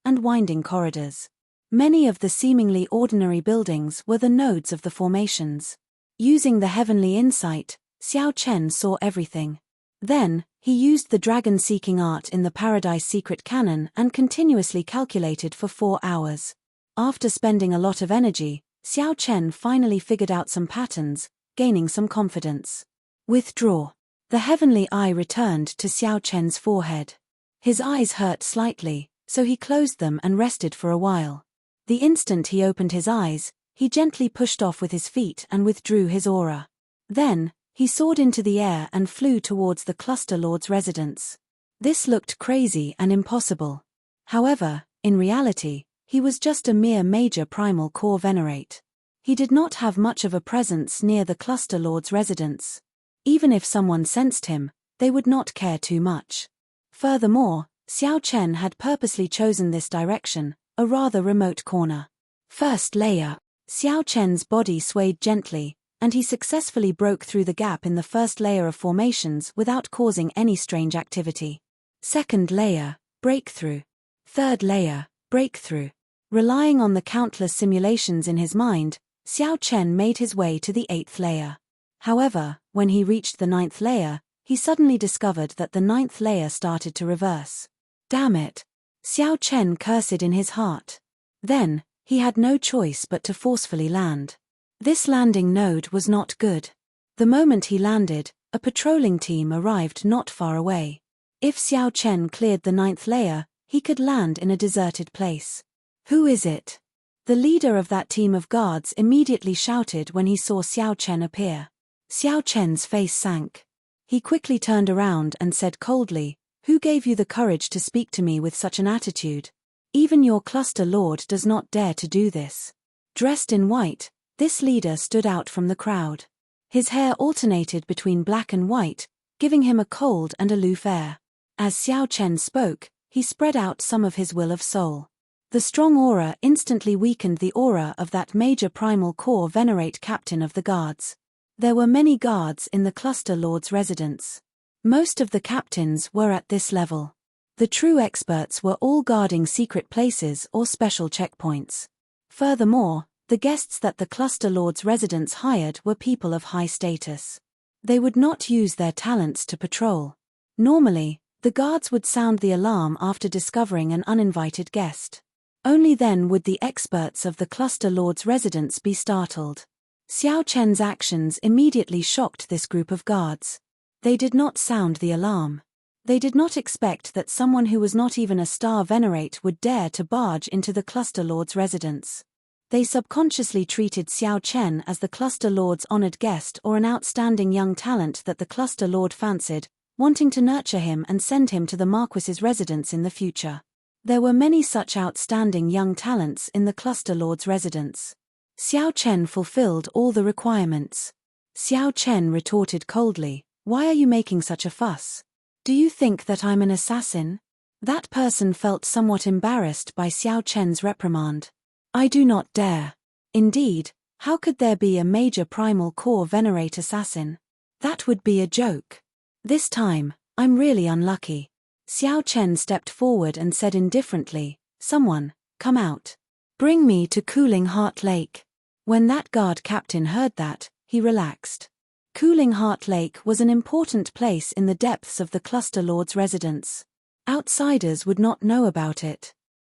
and winding corridors. Many of the seemingly ordinary buildings were the nodes of the formations. Using the heavenly insight, Xiao Chen saw everything. Then, he used the dragon-seeking art in the Paradise Secret Cannon and continuously calculated for 4 hours. After spending a lot of energy, Xiao Chen finally figured out some patterns, gaining some confidence. Withdraw. The heavenly eye returned to Xiao Chen's forehead. His eyes hurt slightly, so he closed them and rested for a while. The instant he opened his eyes, he gently pushed off with his feet and withdrew his aura. Then, he soared into the air and flew towards the cluster lord's residence. This looked crazy and impossible. However, in reality, he was just a mere major primal core venerate. He did not have much of a presence near the cluster lord's residence. Even if someone sensed him, they would not care too much. Furthermore, Xiao Chen had purposely chosen this direction, a rather remote corner. First layer. Xiao Chen's body swayed gently, and he successfully broke through the gap in the first layer of formations without causing any strange activity. Second layer, breakthrough. Third layer, breakthrough. Relying on the countless simulations in his mind, Xiao Chen made his way to the 8th layer. However, when he reached the 9th layer, he suddenly discovered that the 9th layer started to reverse. Damn it! Xiao Chen cursed in his heart. Then, he had no choice but to forcefully land. This landing node was not good. The moment he landed, a patrolling team arrived not far away. If Xiao Chen cleared the 9th layer, he could land in a deserted place. Who is it? The leader of that team of guards immediately shouted when he saw Xiao Chen appear. Xiao Chen's face sank. He quickly turned around and said coldly, "Who gave you the courage to speak to me with such an attitude? Even your cluster lord does not dare to do this." Dressed in white, this leader stood out from the crowd. His hair alternated between black and white, giving him a cold and aloof air. As Xiao Chen spoke, he spread out some of his will of soul. The strong aura instantly weakened the aura of that major primal core venerate captain of the guards. There were many guards in the cluster lord's residence. Most of the captains were at this level. The true experts were all guarding secret places or special checkpoints. Furthermore, the guests that the cluster lord's residence hired were people of high status. They would not use their talents to patrol. Normally, the guards would sound the alarm after discovering an uninvited guest. Only then would the experts of the cluster lord's residence be startled. Xiao Chen's actions immediately shocked this group of guards. They did not sound the alarm. They did not expect that someone who was not even a star venerate would dare to barge into the cluster lord's residence. They subconsciously treated Xiao Chen as the cluster lord's honored guest or an outstanding young talent that the cluster lord fancied, wanting to nurture him and send him to the Marquis's residence in the future. There were many such outstanding young talents in the cluster lord's residence. Xiao Chen fulfilled all the requirements. Xiao Chen retorted coldly, "Why are you making such a fuss? Do you think that I'm an assassin?" That person felt somewhat embarrassed by Xiao Chen's reprimand. "I do not dare." Indeed, how could there be a major primal core venerate assassin? That would be a joke. This time, I'm really unlucky. Xiao Chen stepped forward and said indifferently, "Someone, come out. Bring me to Cooling Heart Lake." When that guard captain heard that, he relaxed. Cooling Heart Lake was an important place in the depths of the cluster lord's residence. Outsiders would not know about it.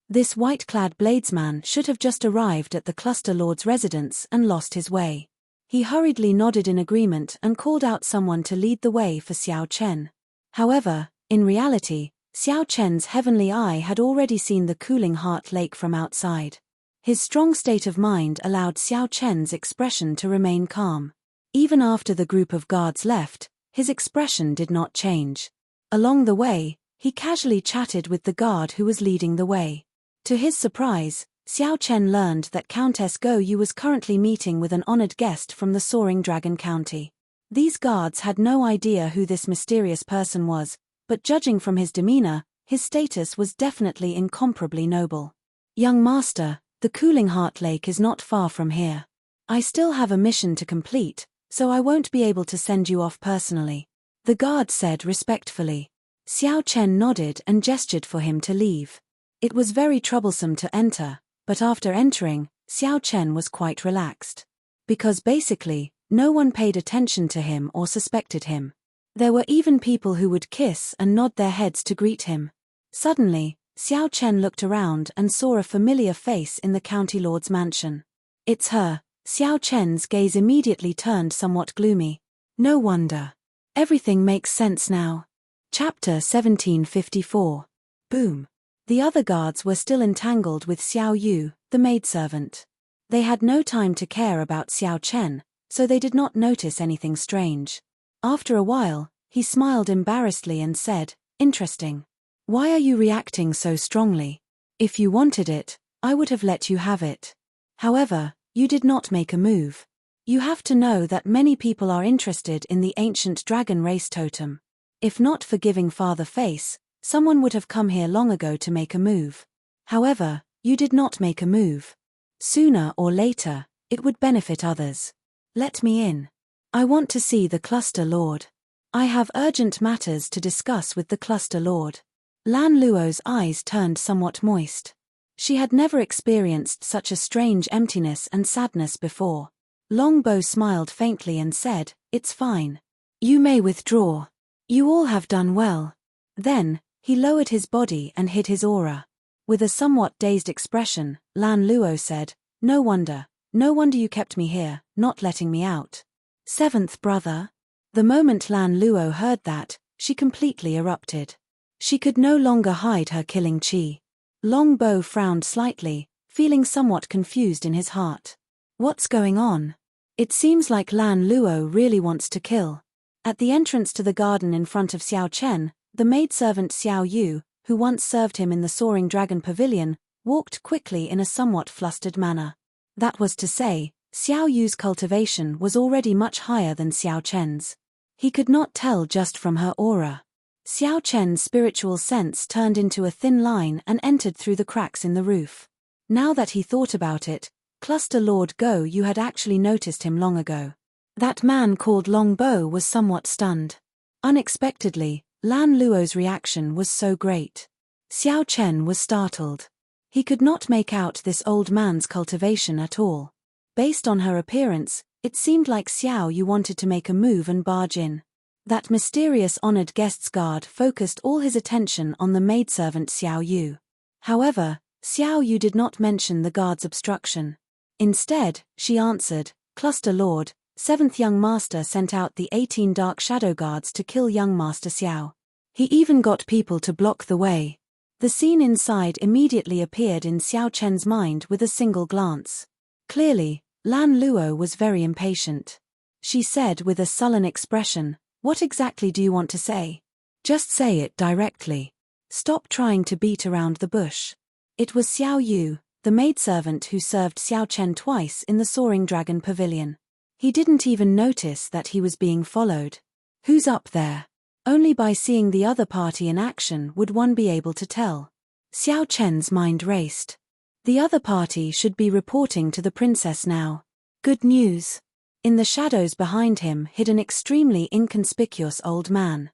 This white-clad bladesman should have just arrived at the cluster lord's residence and lost his way. He hurriedly nodded in agreement and called out someone to lead the way for Xiao Chen. However, in reality, Xiao Chen's heavenly eye had already seen the Cooling Heart Lake from outside. His strong state of mind allowed Xiao Chen's expression to remain calm. Even after the group of guards left, his expression did not change. Along the way, he casually chatted with the guard who was leading the way. To his surprise, Xiao Chen learned that Countess Go Yu was currently meeting with an honored guest from the Soaring Dragon County. These guards had no idea who this mysterious person was, but judging from his demeanor, his status was definitely incomparably noble. "Young master, the Cooling Heart Lake is not far from here. I still have a mission to complete, so I won't be able to send you off personally," the guard said respectfully. Xiao Chen nodded and gestured for him to leave. It was very troublesome to enter, but after entering, Xiao Chen was quite relaxed. Because basically, no one paid attention to him or suspected him. There were even people who would kiss and nod their heads to greet him. Suddenly, Xiao Chen looked around and saw a familiar face in the county lord's mansion. "It's her." Xiao Chen's gaze immediately turned somewhat gloomy. No wonder. Everything makes sense now. Chapter 1754. Boom. The other guards were still entangled with Xiao Yu, the maidservant. They had no time to care about Xiao Chen, so they did not notice anything strange. After a while, he smiled embarrassedly and said, "Interesting. Why are you reacting so strongly? If you wanted it, I would have let you have it. However, you did not make a move. You have to know that many people are interested in the ancient dragon race totem. If not for giving Father face, someone would have come here long ago to make a move. However, you did not make a move. Sooner or later, it would benefit others. Let me in. I want to see the Cluster Lord. I have urgent matters to discuss with the Cluster Lord." Lan Luo's eyes turned somewhat moist. She had never experienced such a strange emptiness and sadness before. Longbow smiled faintly and said, "It's fine. You may withdraw. You all have done well." Then, he lowered his body and hid his aura. With a somewhat dazed expression, Lan Luo said, no wonder you kept me here, not letting me out. Seventh brother?" The moment Lan Luo heard that, she completely erupted. She could no longer hide her killing chi. Longbow frowned slightly, feeling somewhat confused in his heart. What's going on? It seems like Lan Luo really wants to kill. At the entrance to the garden in front of Xiao Chen, the maidservant Xiao Yu, who once served him in the Soaring Dragon Pavilion, walked quickly in a somewhat flustered manner. That was to say, Xiao Yu's cultivation was already much higher than Xiao Chen's. He could not tell just from her aura. Xiao Chen's spiritual sense turned into a thin line and entered through the cracks in the roof. Now that he thought about it, Cluster Lord Go Yu had actually noticed him long ago. That man called Long Bo was somewhat stunned. Unexpectedly, Lan Luo's reaction was so great. Xiao Chen was startled. He could not make out this old man's cultivation at all. Based on her appearance, it seemed like Xiao Yu wanted to make a move and barge in. That mysterious honored guest's guard focused all his attention on the maidservant Xiao Yu. However, Xiao Yu did not mention the guard's obstruction. Instead, she answered, "Cluster Lord, 7th Young Master sent out the 18 Dark Shadow Guards to kill young Master Xiao. He even got people to block the way." The scene inside immediately appeared in Xiao Chen's mind with a single glance. Clearly, Lan Luo was very impatient. She said with a sullen expression, "What exactly do you want to say? Just say it directly. Stop trying to beat around the bush." It was Xiao Yu, the maidservant who served Xiao Chen twice in the Soaring Dragon Pavilion. He didn't even notice that he was being followed. Who's up there? Only by seeing the other party in action would one be able to tell. Xiao Chen's mind raced. The other party should be reporting to the princess now. Good news. In the shadows behind him hid an extremely inconspicuous old man.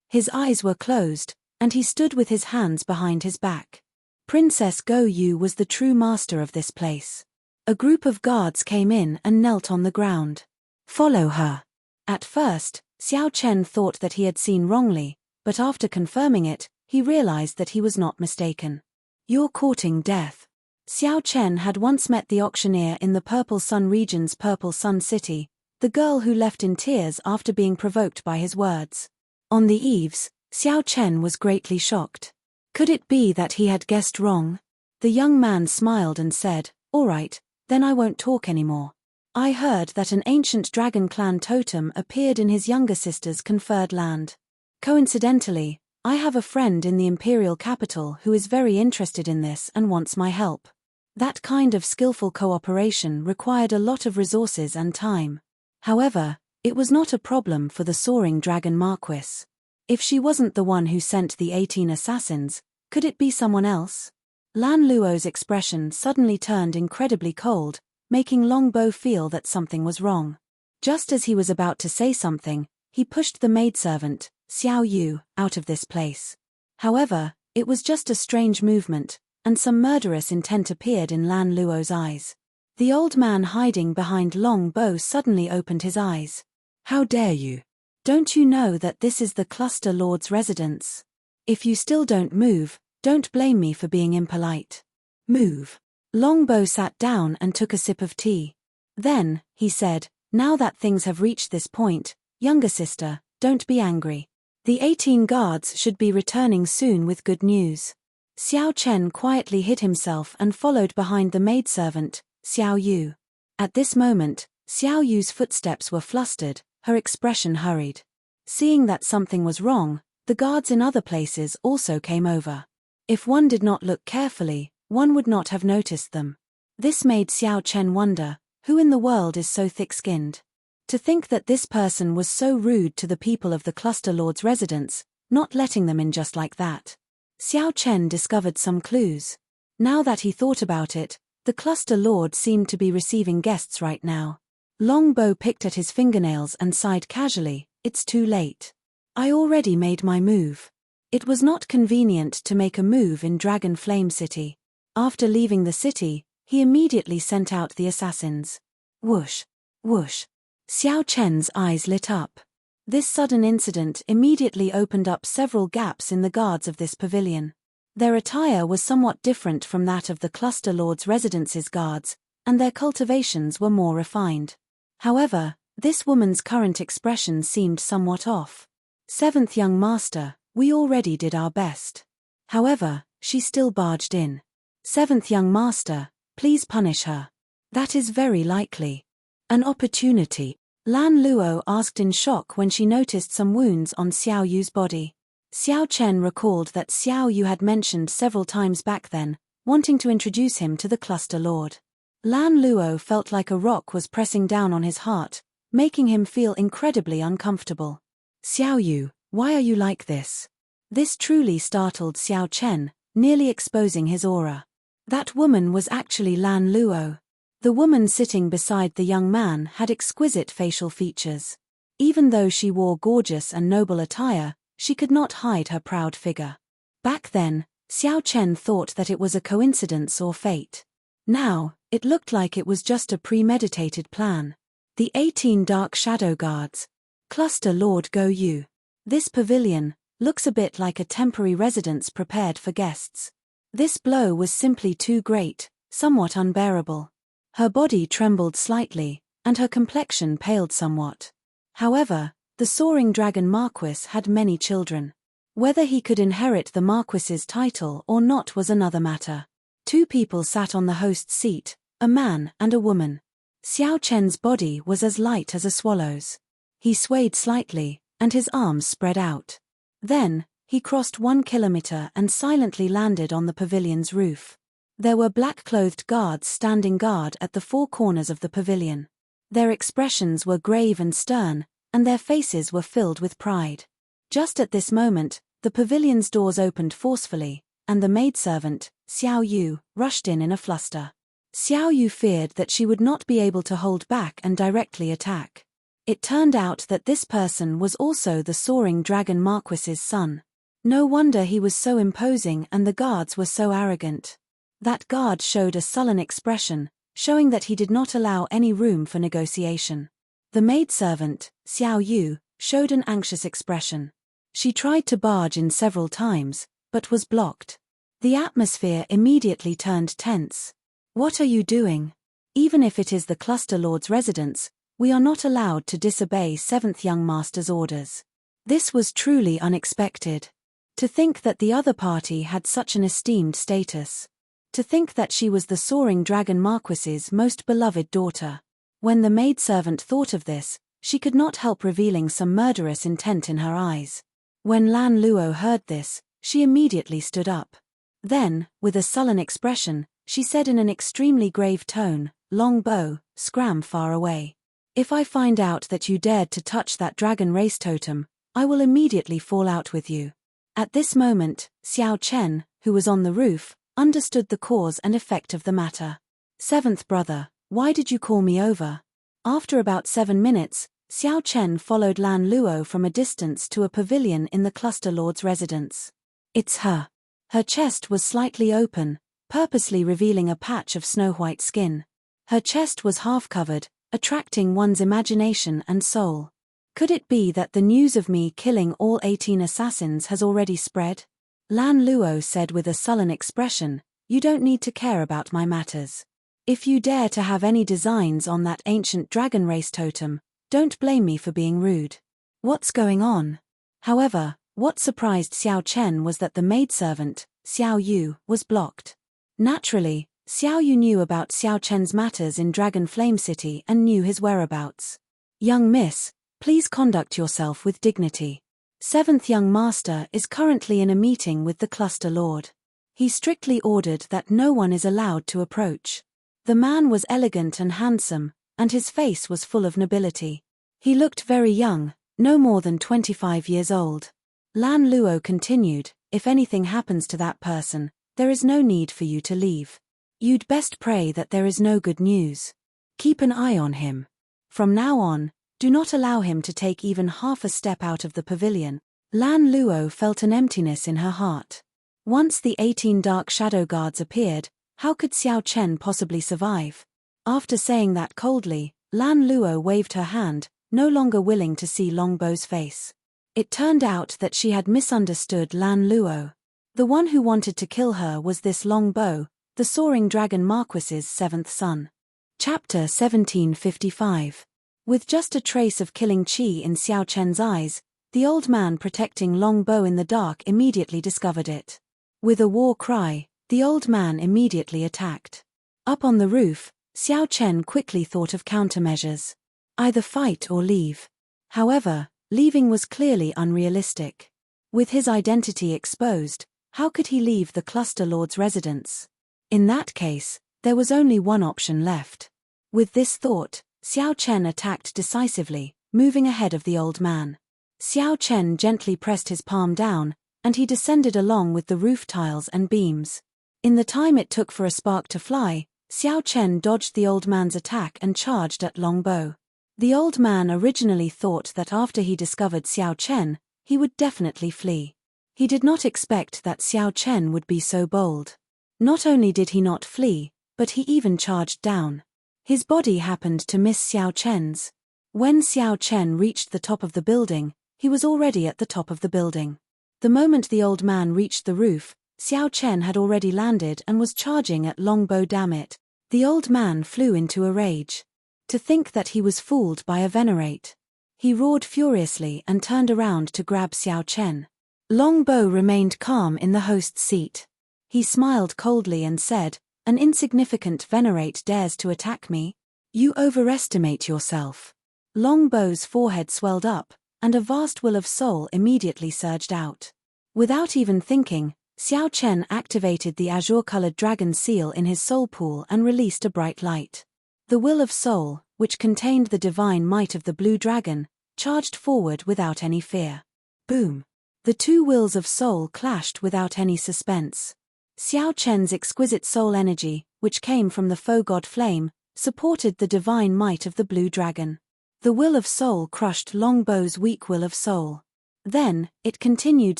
His eyes were closed, and he stood with his hands behind his back. Princess Go Yu was the true master of this place. A group of guards came in and knelt on the ground. "Follow her." At first, Xiao Chen thought that he had seen wrongly, but after confirming it, he realized that he was not mistaken. "You're courting death." Xiao Chen had once met the auctioneer in the Purple Sun region's Purple Sun City, the girl who left in tears after being provoked by his words. On the eaves, Xiao Chen was greatly shocked. Could it be that he had guessed wrong? The young man smiled and said, "All right, then I won't talk anymore. I heard that an ancient dragon clan totem appeared in his younger sister's conferred land. Coincidentally, I have a friend in the imperial capital who is very interested in this and wants my help." That kind of skillful cooperation required a lot of resources and time. However, it was not a problem for the Soaring Dragon Marquis. If she wasn't the one who sent the 18 assassins, could it be someone else? Lan Luo's expression suddenly turned incredibly cold, making Long Bo feel that something was wrong. Just as he was about to say something, he pushed the maidservant, Xiao Yu, out of this place. However, it was just a strange movement, and some murderous intent appeared in Lan Luo's eyes. The old man hiding behind Long Bo suddenly opened his eyes. "How dare you? Don't you know that this is the Cluster Lord's residence? If you still don't move, don't blame me for being impolite. Move." Long Bo sat down and took a sip of tea. Then, he said, "Now that things have reached this point, younger sister, don't be angry. The 18 guards should be returning soon with good news." Xiao Chen quietly hid himself and followed behind the maidservant, Xiao Yu. At this moment, Xiao Yu's footsteps were flustered, her expression hurried. Seeing that something was wrong, the guards in other places also came over. If one did not look carefully, one would not have noticed them. This made Xiao Chen wonder, who in the world is so thick-skinned? To think that this person was so rude to the people of the Cluster Lord's residence, not letting them in just like that. Xiao Chen discovered some clues. Now that he thought about it, the Cluster Lord seemed to be receiving guests right now. Long Bo picked at his fingernails and sighed casually, "It's too late. I already made my move." It was not convenient to make a move in Dragon Flame City. After leaving the city, he immediately sent out the assassins. Whoosh! Whoosh! Xiao Chen's eyes lit up. This sudden incident immediately opened up several gaps in the guards of this pavilion. Their attire was somewhat different from that of the Cluster Lord's residence's guards, and their cultivations were more refined. However, this woman's current expression seemed somewhat off. "7th Young Master, we already did our best." However, she still barged in. "7th Young Master, please punish her." "That is very likely. An opportunity." Lan Luo asked in shock when she noticed some wounds on Xiao Yu's body. Xiao Chen recalled that Xiao Yu had mentioned several times back then, wanting to introduce him to the Cluster Lord. Lan Luo felt like a rock was pressing down on his heart, making him feel incredibly uncomfortable. Xiao Yu, why are you like this? This truly startled Xiao Chen, nearly exposing his aura. That woman was actually Lan Luo. The woman sitting beside the young man had exquisite facial features. Even though she wore gorgeous and noble attire, she could not hide her proud figure. Back then, Xiao Chen thought that it was a coincidence or fate. Now, it looked like it was just a premeditated plan. The 18 Dark Shadow Guards. Cluster Lord Go Yu. This pavilion looks a bit like a temporary residence prepared for guests. This blow was simply too great, somewhat unbearable. Her body trembled slightly, and her complexion paled somewhat. However, the soaring dragon Marquis had many children. Whether he could inherit the Marquis's title or not was another matter. Two people sat on the host's seat, a man and a woman. Xiao Chen's body was as light as a swallow's. He swayed slightly, and his arms spread out. Then, he crossed 1 kilometer and silently landed on the pavilion's roof. There were black-clothed guards standing guard at the 4 corners of the pavilion. Their expressions were grave and stern, and their faces were filled with pride. Just at this moment, the pavilion's doors opened forcefully, and the maidservant, Xiao Yu, rushed in a fluster. Xiao Yu feared that she would not be able to hold back and directly attack. It turned out that this person was also the soaring dragon Marquis's son. No wonder he was so imposing and the guards were so arrogant. That guard showed a sullen expression, showing that he did not allow any room for negotiation. The maidservant, Xiao Yu, showed an anxious expression. She tried to barge in several times, but was blocked. The atmosphere immediately turned tense. What are you doing? Even if it is the Cluster Lord's residence, we are not allowed to disobey 7th Young Master's orders. This was truly unexpected. To think that the other party had such an esteemed status. To think that she was the soaring dragon Marquis's most beloved daughter. When the maidservant thought of this, she could not help revealing some murderous intent in her eyes. When Lan Luo heard this, she immediately stood up. Then, with a sullen expression, she said in an extremely grave tone, "Long bow, scram far away. If I find out that you dared to touch that dragon race totem, I will immediately fall out with you." At this moment, Xiao Chen, who was on the roof, understood the cause and effect of the matter. "7th brother, why did you call me over?" After about 7 minutes, Xiao Chen followed Lan Luo from a distance to a pavilion in the Cluster Lord's residence. It's her. Her chest was slightly open, purposely revealing a patch of snow-white skin. Her chest was half-covered, attracting one's imagination and soul. Could it be that the news of me killing all 18 assassins has already spread? Lan Luo said with a sullen expression, "You don't need to care about my matters. If you dare to have any designs on that ancient dragon race totem, don't blame me for being rude." What's going on? However, what surprised Xiao Chen was that the maidservant, Xiao Yu, was blocked. Naturally, Xiao Yu knew about Xiao Chen's matters in Dragon Flame City and knew his whereabouts. "Young miss, please conduct yourself with dignity. 7th Young Master is currently in a meeting with the Cluster Lord. He strictly ordered that no one is allowed to approach." The man was elegant and handsome, and his face was full of nobility. He looked very young, no more than 25 years old. Lan Luo continued, "If anything happens to that person, there is no need for you to leave. You'd best pray that there is no good news. Keep an eye on him. From now on, do not allow him to take even half a step out of the pavilion." Lan Luo felt an emptiness in her heart. Once the 18 Dark Shadow Guards appeared, how could Xiao Chen possibly survive? After saying that coldly, Lan Luo waved her hand, no longer willing to see Longbow's face. It turned out that she had misunderstood Lan Luo. The one who wanted to kill her was this Longbow, the soaring dragon Marquis's 7th son. Chapter 1755. With just a trace of killing chi in Xiao Chen's eyes, the old man protecting Longbow in the dark immediately discovered it. With a war cry, the old man immediately attacked. Up on the roof, Xiao Chen quickly thought of countermeasures. Either fight or leave. However, leaving was clearly unrealistic. With his identity exposed, how could he leave the Cluster Lord's residence? In that case, there was only one option left. With this thought, Xiao Chen attacked decisively, moving ahead of the old man. Xiao Chen gently pressed his palm down, and he descended along with the roof tiles and beams. In the time it took for a spark to fly, Xiao Chen dodged the old man's attack and charged at longbow. The old man originally thought that after he discovered Xiao Chen, he would definitely flee. He did not expect that Xiao Chen would be so bold. Not only did he not flee, but he even charged down. His body happened to miss Xiao Chen's. When Xiao Chen reached the top of the building, he was already at the top of the building. The moment the old man reached the roof, Xiao Chen had already landed and was charging at longbow. Damn it. The old man flew into a rage. To think that he was fooled by a venerate. He roared furiously and turned around to grab Xiao Chen. Longbow remained calm in the host's seat. He smiled coldly and said, "An insignificant venerate dares to attack me? You overestimate yourself." Longbow's forehead swelled up, and a vast will of soul immediately surged out. Without even thinking, Xiao Chen activated the azure-colored dragon seal in his soul pool and released a bright light. The will of soul, which contained the divine might of the blue dragon, charged forward without any fear. Boom! The two wills of soul clashed without any suspense. Xiao Chen's exquisite soul energy, which came from the foe god flame, supported the divine might of the blue dragon. The will of soul crushed Longbow's weak will of soul. Then, it continued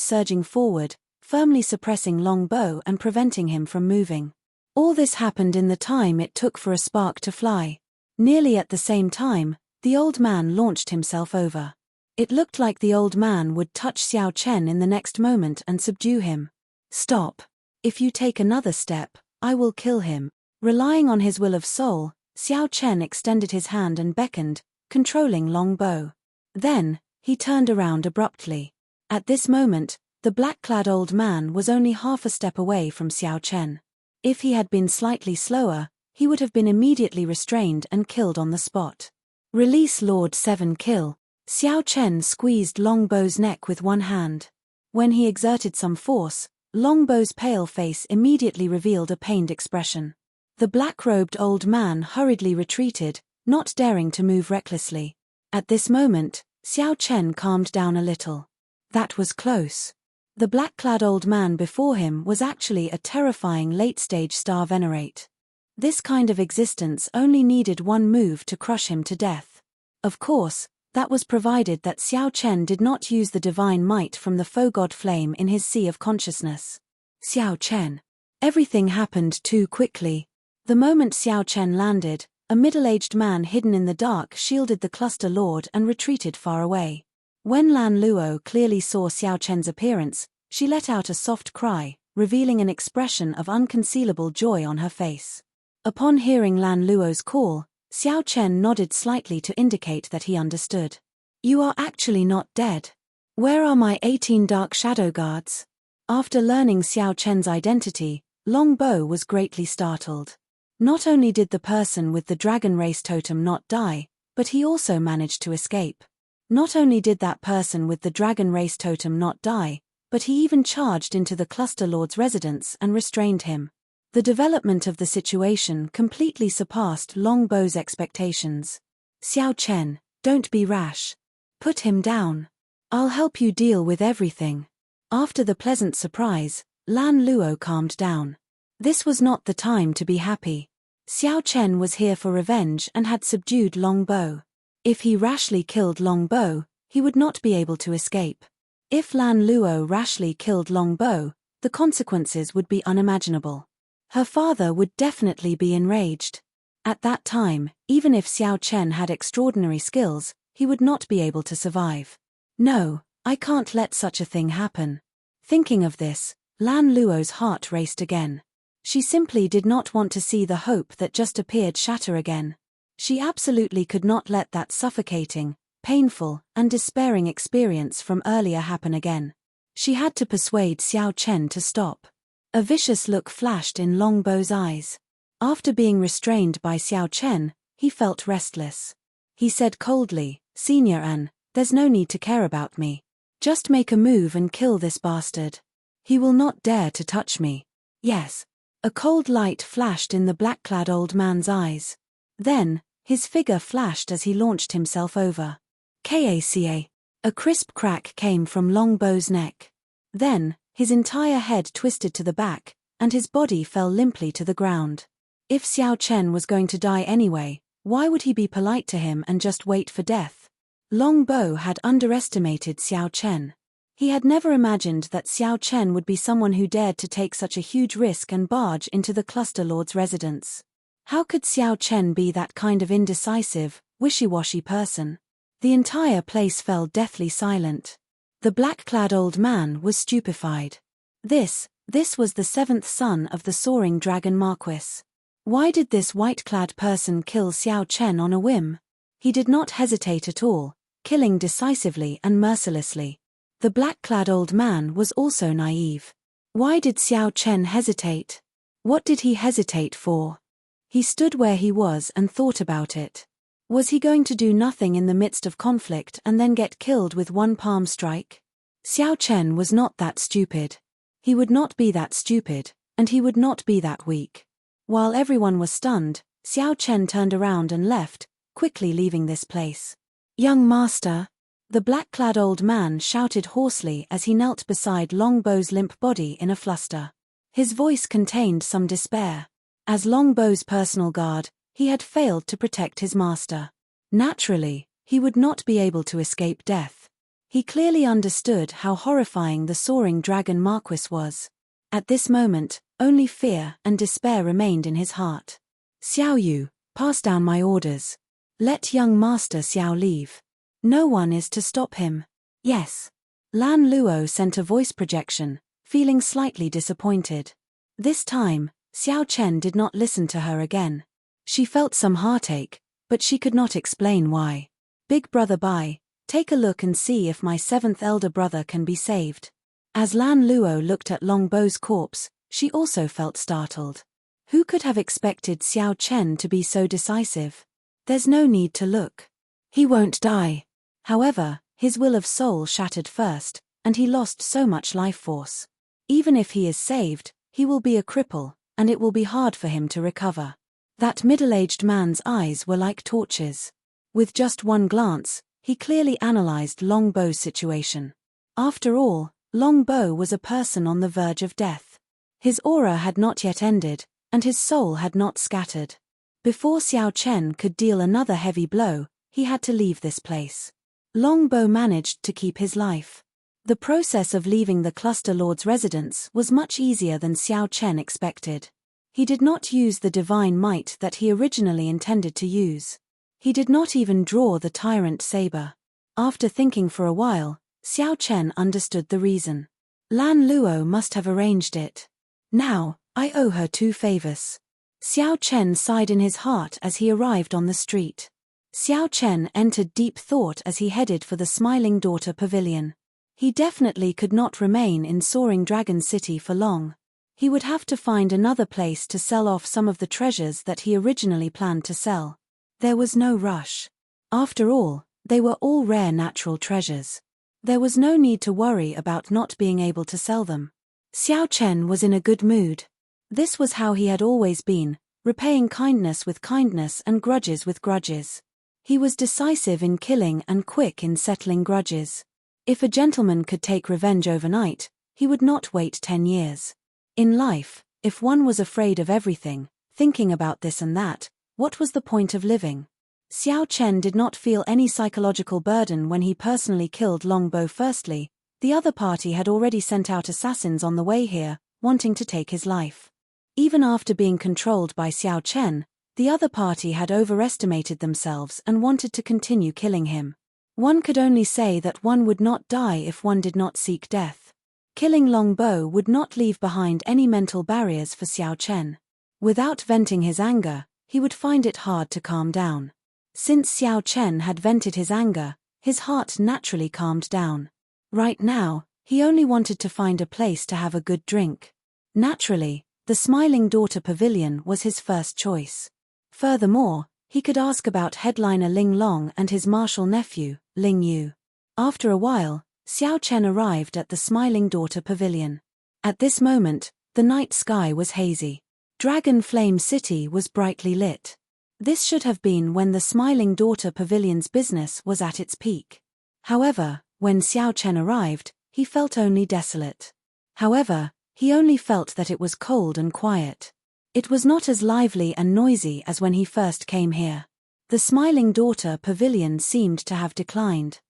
surging forward, firmly suppressing Longbow and preventing him from moving. All this happened in the time it took for a spark to fly. Nearly at the same time, the old man launched himself over. It looked like the old man would touch Xiao Chen in the next moment and subdue him. "Stop. If you take another step, I will kill him." Relying on his will of soul, Xiao Chen extended his hand and beckoned, controlling Longbow. Then, he turned around abruptly. At this moment, the black-clad old man was only half a step away from Xiao Chen. If he had been slightly slower, he would have been immediately restrained and killed on the spot. Release Lord 7 kill. Xiao Chen squeezed Longbow's neck with one hand. When he exerted some force, Longbow's pale face immediately revealed a pained expression. The black-robed old man hurriedly retreated, not daring to move recklessly. At this moment, Xiao Chen calmed down a little. That was close. The black-clad old man before him was actually a terrifying late-stage star venerate. This kind of existence only needed one move to crush him to death. Of course, that was provided that Xiao Chen did not use the divine might from the foe god flame in his sea of consciousness. Xiao Chen. Everything happened too quickly. The moment Xiao Chen landed, a middle-aged man hidden in the dark shielded the cluster lord and retreated far away. When Lan Luo clearly saw Xiao Chen's appearance, she let out a soft cry, revealing an expression of unconcealable joy on her face. Upon hearing Lan Luo's call, Xiao Chen nodded slightly to indicate that he understood. "You are actually not dead. Where are my 18 dark shadow guards?" After learning Xiao Chen's identity, Longbow was greatly startled. Not only did the person with the dragon race totem not die, but he also managed to escape. Not only did that person with the dragon race totem not die, but he even charged into the cluster lord's residence and restrained him. The development of the situation completely surpassed Longbow's expectations. "Xiao Chen, don't be rash. Put him down. I'll help you deal with everything." After the pleasant surprise, Lan Luo calmed down. This was not the time to be happy. Xiao Chen was here for revenge and had subdued Longbow. If he rashly killed Longbow, he would not be able to escape. If Lan Luo rashly killed Longbow, the consequences would be unimaginable. Her father would definitely be enraged. At that time, even if Xiao Chen had extraordinary skills, he would not be able to survive. "No, I can't let such a thing happen." Thinking of this, Lan Luo's heart raced again. She simply did not want to see the hope that just appeared shatter again. She absolutely could not let that suffocating, painful, and despairing experience from earlier happen again. She had to persuade Xiao Chen to stop. A vicious look flashed in Longbow's eyes. After being restrained by Xiao Chen, he felt restless. He said coldly, "Senior An, there's no need to care about me. Just make a move and kill this bastard. He will not dare to touch me." Yes. A cold light flashed in the black-clad old man's eyes. Then, his figure flashed as he launched himself over. Kaca. A crisp crack came from Longbow's neck. Then, his entire head twisted to the back, and his body fell limply to the ground. If Xiao Chen was going to die anyway, why would he be polite to him and just wait for death? Longbow had underestimated Xiao Chen. He had never imagined that Xiao Chen would be someone who dared to take such a huge risk and barge into the Cluster Lord's residence. How could Xiao Chen be that kind of indecisive, wishy-washy person? The entire place fell deathly silent. The black-clad old man was stupefied. This was the seventh son of the Soaring Dragon Marquis. Why did this white-clad person kill Xiao Chen on a whim? He did not hesitate at all, killing decisively and mercilessly. The black-clad old man was also naive. Why did Xiao Chen hesitate? What did he hesitate for? He stood where he was and thought about it. Was he going to do nothing in the midst of conflict and then get killed with one palm strike? Xiao Chen was not that stupid. He would not be that stupid, and he would not be that weak. While everyone was stunned, Xiao Chen turned around and left, quickly leaving this place. "Young master," the black-clad old man shouted hoarsely as he knelt beside Longbow's limp body in a fluster. His voice contained some despair. As Longbow's personal guard, he had failed to protect his master. Naturally, he would not be able to escape death. He clearly understood how horrifying the Soaring Dragon Marquis was. At this moment, only fear and despair remained in his heart. "Xiao Yu, pass down my orders. Let young master Xiao leave. No one is to stop him." "Yes." Lan Luo sent a voice projection, feeling slightly disappointed. This time, Xiao Chen did not listen to her again. She felt some heartache, but she could not explain why. "Big brother Bai, take a look and see if my seventh elder brother can be saved." As Lan Luo looked at Longbow's corpse, she also felt startled. Who could have expected Xiao Chen to be so decisive? "There's no need to look. He won't die." However, his will of soul shattered first, and he lost so much life force. Even if he is saved, he will be a cripple, and it will be hard for him to recover. That middle-aged man's eyes were like torches. With just one glance, he clearly analyzed Longbow's situation. After all, Longbow was a person on the verge of death. His aura had not yet ended, and his soul had not scattered. Before Xiao Chen could deal another heavy blow, he had to leave this place. Longbow managed to keep his life. The process of leaving the Cluster Lord's residence was much easier than Xiao Chen expected. He did not use the divine might that he originally intended to use. He did not even draw the tyrant saber. After thinking for a while, Xiao Chen understood the reason. Lan Luo must have arranged it. "Now, I owe her 2 favors." Xiao Chen sighed in his heart as he arrived on the street. Xiao Chen entered deep thought as he headed for the Smiling Daughter Pavilion. He definitely could not remain in Soaring Dragon City for long. He would have to find another place to sell off some of the treasures that he originally planned to sell. There was no rush. After all, they were all rare natural treasures. There was no need to worry about not being able to sell them. Xiao Chen was in a good mood. This was how he had always been, repaying kindness with kindness and grudges with grudges. He was decisive in killing and quick in settling grudges. If a gentleman could take revenge overnight, he would not wait 10 years. In life, if one was afraid of everything, thinking about this and that, what was the point of living? Xiao Chen did not feel any psychological burden when he personally killed Longbow. Firstly, the other party had already sent out assassins on the way here, wanting to take his life. Even after being controlled by Xiao Chen, the other party had overestimated themselves and wanted to continue killing him. One could only say that one would not die if one did not seek death. Killing Longbow would not leave behind any mental barriers for Xiao Chen. Without venting his anger, he would find it hard to calm down. Since Xiao Chen had vented his anger, his heart naturally calmed down. Right now, he only wanted to find a place to have a good drink. Naturally, the Smiling Daughter Pavilion was his first choice. Furthermore, He could ask about headliner Ling Long and his martial nephew, Ling Yu. After a while, Xiao Chen arrived at the Smiling Daughter Pavilion. At this moment, the night sky was hazy. Dragon Flame City was brightly lit. This should have been when the Smiling Daughter Pavilion's business was at its peak. However, when Xiao Chen arrived, he felt only desolate. However, he only felt that it was cold and quiet. It was not as lively and noisy as when he first came here. The Smiling Daughter Pavilion seemed to have declined.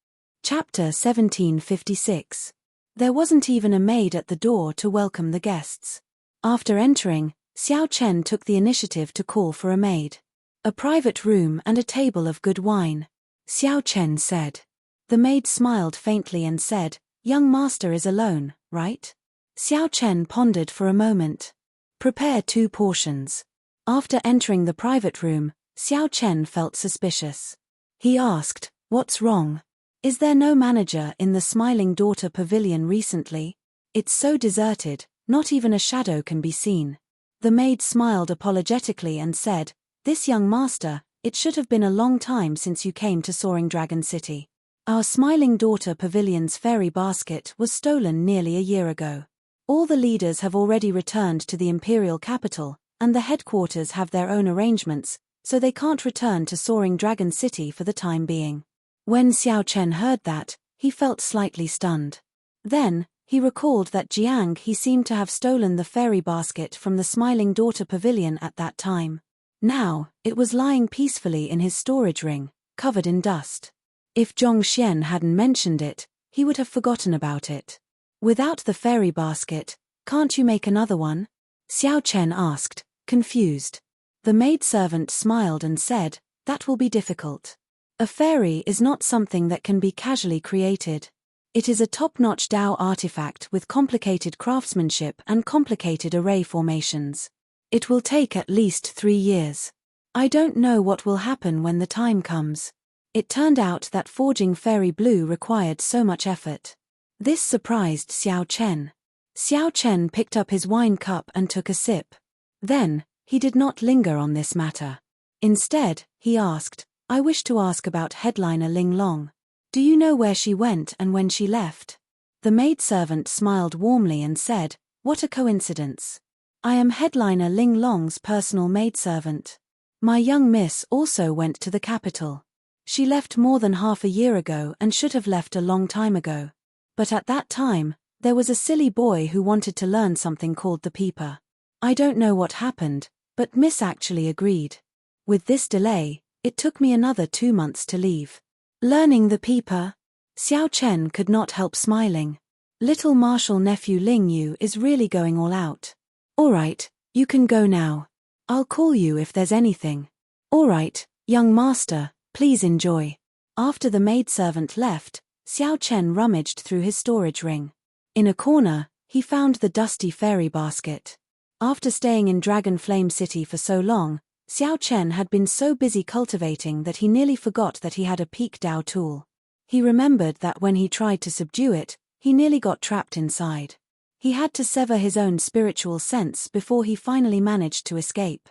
Chapter 1756. There wasn't even a maid at the door to welcome the guests. After entering, Xiao Chen took the initiative to call for a maid. A private room and a table of good wine, Xiao Chen said. The maid smiled faintly and said, "Young master is alone, right?" Xiao Chen pondered for a moment. "Prepare 2 portions." After entering the private room, Xiao Chen felt suspicious. He asked, "What's wrong? Is there no manager in the Smiling Daughter Pavilion recently? It's so deserted, not even a shadow can be seen." The maid smiled apologetically and said, "This young master, it should have been a long time since you came to Soaring Dragon City. Our Smiling Daughter Pavilion's fairy basket was stolen nearly a year ago. All the leaders have already returned to the imperial capital, and the headquarters have their own arrangements, so they can't return to Soaring Dragon City for the time being." When Xiao Chen heard that, he felt slightly stunned. Then, he recalled that Jianghu seemed to have stolen the fairy basket from the Smiling Daughter Pavilion at that time. Now, it was lying peacefully in his storage ring, covered in dust. If Zhongxian hadn't mentioned it, he would have forgotten about it. "Without the fairy basket, can't you make another one?" Xiao Chen asked, confused. The maidservant smiled and said, "That will be difficult. A fairy is not something that can be casually created. It is a top-notch Dao artifact with complicated craftsmanship and complicated array formations. It will take at least 3 years. I don't know what will happen when the time comes." It turned out that forging fairy blue required so much effort. This surprised Xiao Chen. Xiao Chen picked up his wine cup and took a sip. Then, he did not linger on this matter. Instead, he asked, "I wish to ask about headliner Ling Long. Do you know where she went and when she left?" The maidservant smiled warmly and said, "What a coincidence. I am headliner Ling Long's personal maidservant. My young miss also went to the capital. She left more than half a year ago and should have left a long time ago. But at that time, there was a silly boy who wanted to learn something called the peeper. I don't know what happened, but Miss actually agreed. With this delay, it took me another 2 months to leave." Learning the peeper? Xiao Chen could not help smiling. Little martial nephew Ling Yu is really going all out. "All right, you can go now. I'll call you if there's anything." "All right, young master, please enjoy." After the maidservant left, Xiao Chen rummaged through his storage ring. In a corner, he found the dusty fairy basket. After staying in Dragon Flame City for so long, Xiao Chen had been so busy cultivating that he nearly forgot that he had a peak Dao tool. He remembered that when he tried to subdue it, he nearly got trapped inside. He had to sever his own spiritual sense before he finally managed to escape.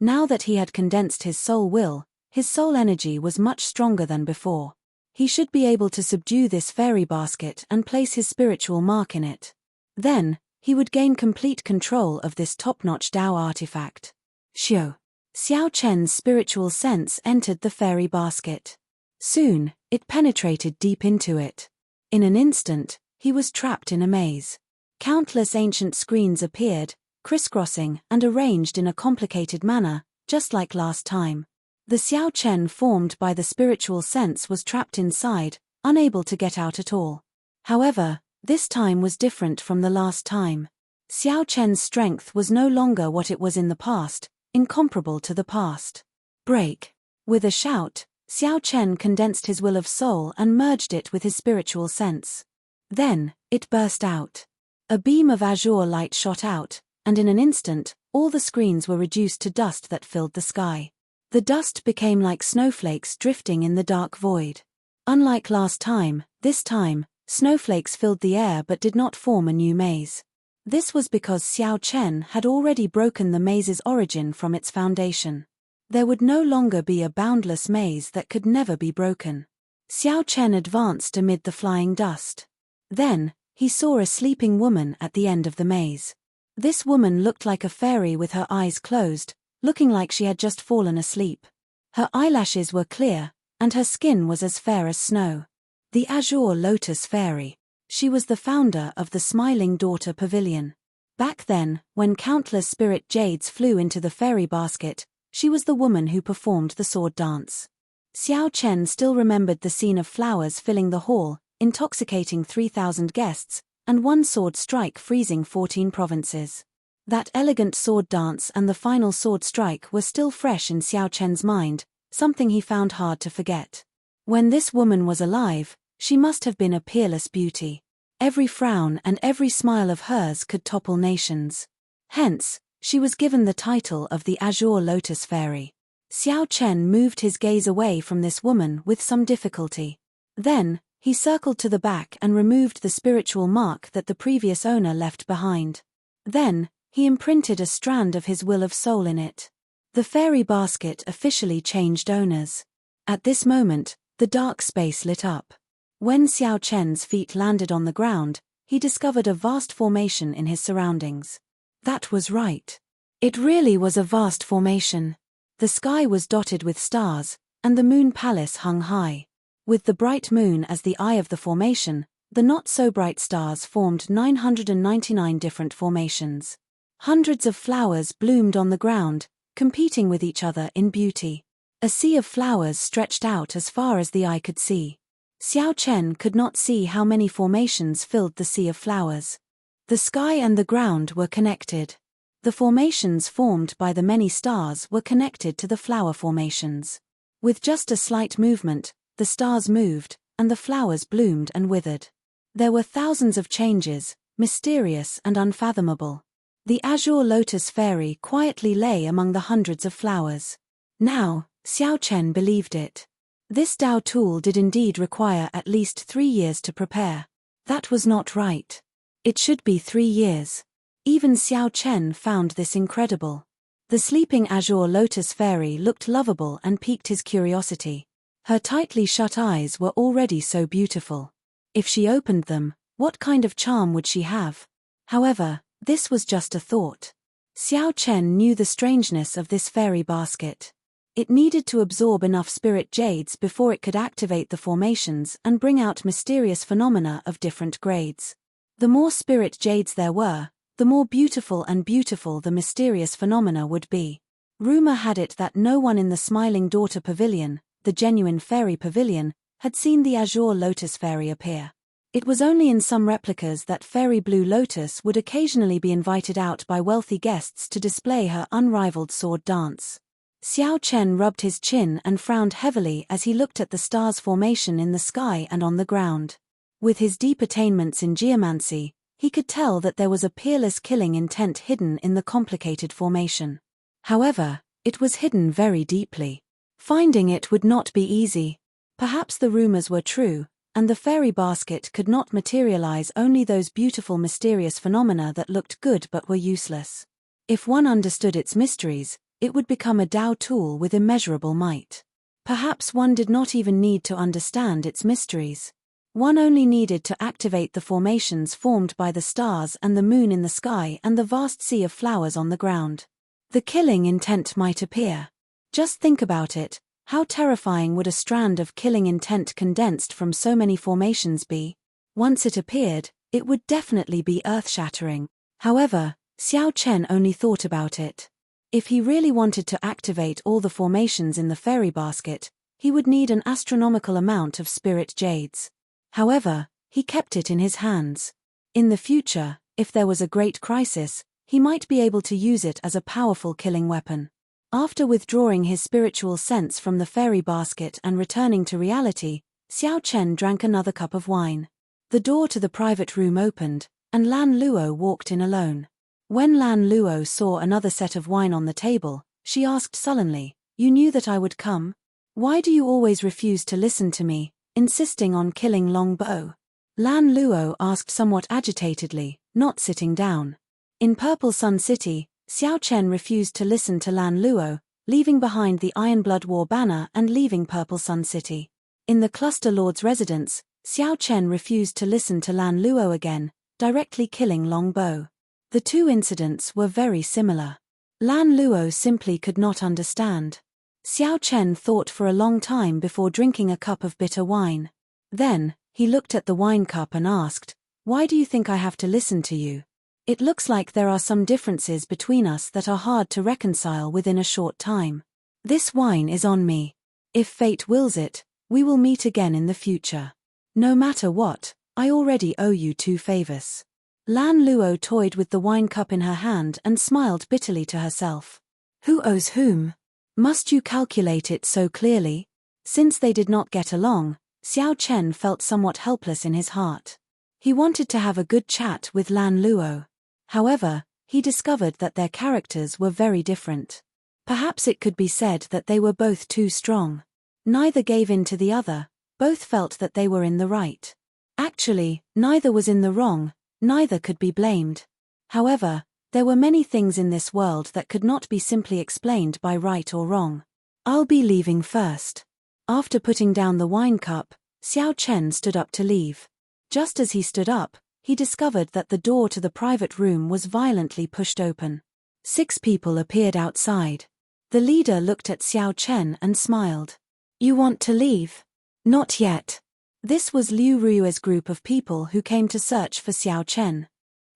Now that he had condensed his soul will, his soul energy was much stronger than before. He should be able to subdue this fairy basket and place his spiritual mark in it. Then, he would gain complete control of this top-notch Dao artifact. Xiao Chen's spiritual sense entered the fairy basket. Soon, it penetrated deep into it. In an instant, he was trapped in a maze. Countless ancient screens appeared, crisscrossing and arranged in a complicated manner, just like last time. The Xiao Chen formed by the spiritual sense was trapped inside, unable to get out at all. However, this time was different from the last time. Xiao Chen's strength was no longer what it was in the past, incomparable to the past. Break. With a shout, Xiao Chen condensed his will of soul and merged it with his spiritual sense. Then, it burst out. A beam of azure light shot out, and in an instant, all the screens were reduced to dust that filled the sky. The dust became like snowflakes drifting in the dark void. Unlike last time, this time, snowflakes filled the air but did not form a new maze. This was because Xiao Chen had already broken the maze's origin from its foundation. There would no longer be a boundless maze that could never be broken. Xiao Chen advanced amid the flying dust. Then, he saw a sleeping woman at the end of the maze. This woman looked like a fairy with her eyes closed, looking like she had just fallen asleep. Her eyelashes were clear, and her skin was as fair as snow. The Azure Lotus Fairy. She was the founder of the Smiling Daughter Pavilion. Back then, when countless spirit jades flew into the fairy basket, she was the woman who performed the sword dance. Xiao Chen still remembered the scene of flowers filling the hall, intoxicating 3,000 guests, and one sword strike freezing 14 provinces. That elegant sword dance and the final sword strike were still fresh in Xiao Chen's mind, something he found hard to forget. When this woman was alive, she must have been a peerless beauty. Every frown and every smile of hers could topple nations. Hence, she was given the title of the Azure Lotus Fairy. Xiao Chen moved his gaze away from this woman with some difficulty. Then, he circled to the back and removed the spiritual mark that the previous owner left behind. Then, he imprinted a strand of his will of soul in it. The fairy basket officially changed owners. At this moment, the dark space lit up. When Xiao Chen's feet landed on the ground, he discovered a vast formation in his surroundings. That was right. It really was a vast formation. The sky was dotted with stars, and the moon palace hung high. With the bright moon as the eye of the formation, the not-so-bright stars formed 999 different formations. Hundreds of flowers bloomed on the ground, competing with each other in beauty. A sea of flowers stretched out as far as the eye could see. Xiao Chen could not see how many formations filled the sea of flowers. The sky and the ground were connected. The formations formed by the many stars were connected to the flower formations. With just a slight movement, the stars moved, and the flowers bloomed and withered. There were thousands of changes, mysterious and unfathomable. The Azure Lotus Fairy quietly lay among the hundreds of flowers. Now, Xiao Chen believed it. This Dao tool did indeed require at least 3 years to prepare. That was not right. It should be 3 years. Even Xiao Chen found this incredible. The sleeping Azure Lotus Fairy looked lovable and piqued his curiosity. Her tightly shut eyes were already so beautiful. If she opened them, what kind of charm would she have? However, this was just a thought. Xiao Chen knew the strangeness of this fairy basket. It needed to absorb enough spirit jades before it could activate the formations and bring out mysterious phenomena of different grades. The more spirit jades there were, the more beautiful the mysterious phenomena would be. Rumor had it that no one in the Smiling Daughter Pavilion, the genuine fairy pavilion, had seen the Azure Lotus Fairy appear. It was only in some replicas that Fairy Blue Lotus would occasionally be invited out by wealthy guests to display her unrivaled sword dance. Xiao Chen rubbed his chin and frowned heavily as he looked at the stars' formation in the sky and on the ground. With his deep attainments in geomancy, he could tell that there was a peerless killing intent hidden in the complicated formation. However, it was hidden very deeply. Finding it would not be easy. Perhaps the rumors were true, and the fairy basket could not materialize only those beautiful mysterious phenomena that looked good but were useless. If one understood its mysteries, it would become a Dao tool with immeasurable might. Perhaps one did not even need to understand its mysteries. One only needed to activate the formations formed by the stars and the moon in the sky and the vast sea of flowers on the ground. The killing intent might appear. Just think about it, how terrifying would a strand of killing intent condensed from so many formations be? Once it appeared, it would definitely be earth-shattering. However, Xiao Chen only thought about it. If he really wanted to activate all the formations in the fairy basket, he would need an astronomical amount of spirit jades. However, he kept it in his hands. In the future, if there was a great crisis, he might be able to use it as a powerful killing weapon. After withdrawing his spiritual sense from the fairy basket and returning to reality, Xiao Chen drank another cup of wine. The door to the private room opened, and Lan Luo walked in alone. When Lan Luo saw another set of wine on the table, she asked sullenly, "You knew that I would come? Why do you always refuse to listen to me, insisting on killing Long Bo?" Lan Luo asked somewhat agitatedly, not sitting down. In Purple Sun City, Xiao Chen refused to listen to Lan Luo, leaving behind the Iron Blood War banner and leaving Purple Sun City. In the Cluster Lord's residence, Xiao Chen refused to listen to Lan Luo again, directly killing Long Bo. The two incidents were very similar. Lan Luo simply could not understand. Xiao Chen thought for a long time before drinking a cup of bitter wine. Then, he looked at the wine cup and asked, "Why do you think I have to listen to you? It looks like there are some differences between us that are hard to reconcile within a short time. This wine is on me. If fate wills it, we will meet again in the future. No matter what, I already owe you 2 favors." Lan Luo toyed with the wine cup in her hand and smiled bitterly to herself. Who owes whom? Must you calculate it so clearly? Since they did not get along, Xiao Chen felt somewhat helpless in his heart. He wanted to have a good chat with Lan Luo. However, he discovered that their characters were very different. Perhaps it could be said that they were both too strong. Neither gave in to the other, both felt that they were in the right. Actually, neither was in the wrong, neither could be blamed. However, there were many things in this world that could not be simply explained by right or wrong. "I'll be leaving first." After putting down the wine cup, Xiao Chen stood up to leave. Just as he stood up, he discovered that the door to the private room was violently pushed open. 6 people appeared outside. The leader looked at Xiao Chen and smiled. "You want to leave?" "Not yet." This was Liu Rui's group of people who came to search for Xiao Chen.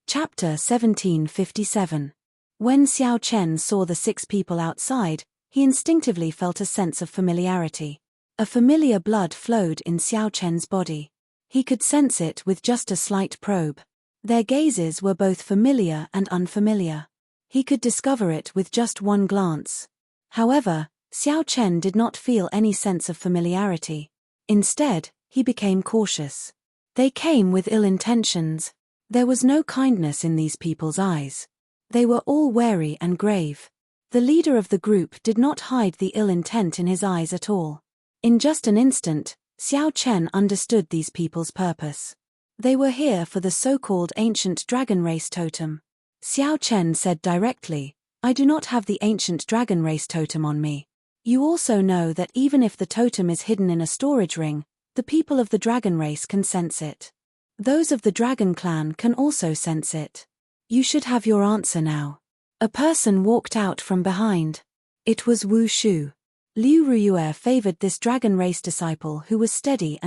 Chapter 1757. When Xiao Chen saw the 6 people outside, he instinctively felt a sense of familiarity. A familiar blood flowed in Xiao Chen's body. He could sense it with just a slight probe. Their gazes were both familiar and unfamiliar. He could discover it with just one glance. However, Xiao Chen did not feel any sense of familiarity. Instead, he became cautious. They came with ill intentions. There was no kindness in these people's eyes. They were all wary and grave. The leader of the group did not hide the ill intent in his eyes at all. In just an instant, Xiao Chen understood these people's purpose. They were here for the so-called ancient dragon race totem. Xiao Chen said directly, "I do not have the ancient dragon race totem on me. You also know that even if the totem is hidden in a storage ring, the people of the dragon race can sense it. Those of the dragon clan can also sense it. You should have your answer now." A person walked out from behind. It was Wu Shu. Liu Rui favored this dragon race disciple who was steady.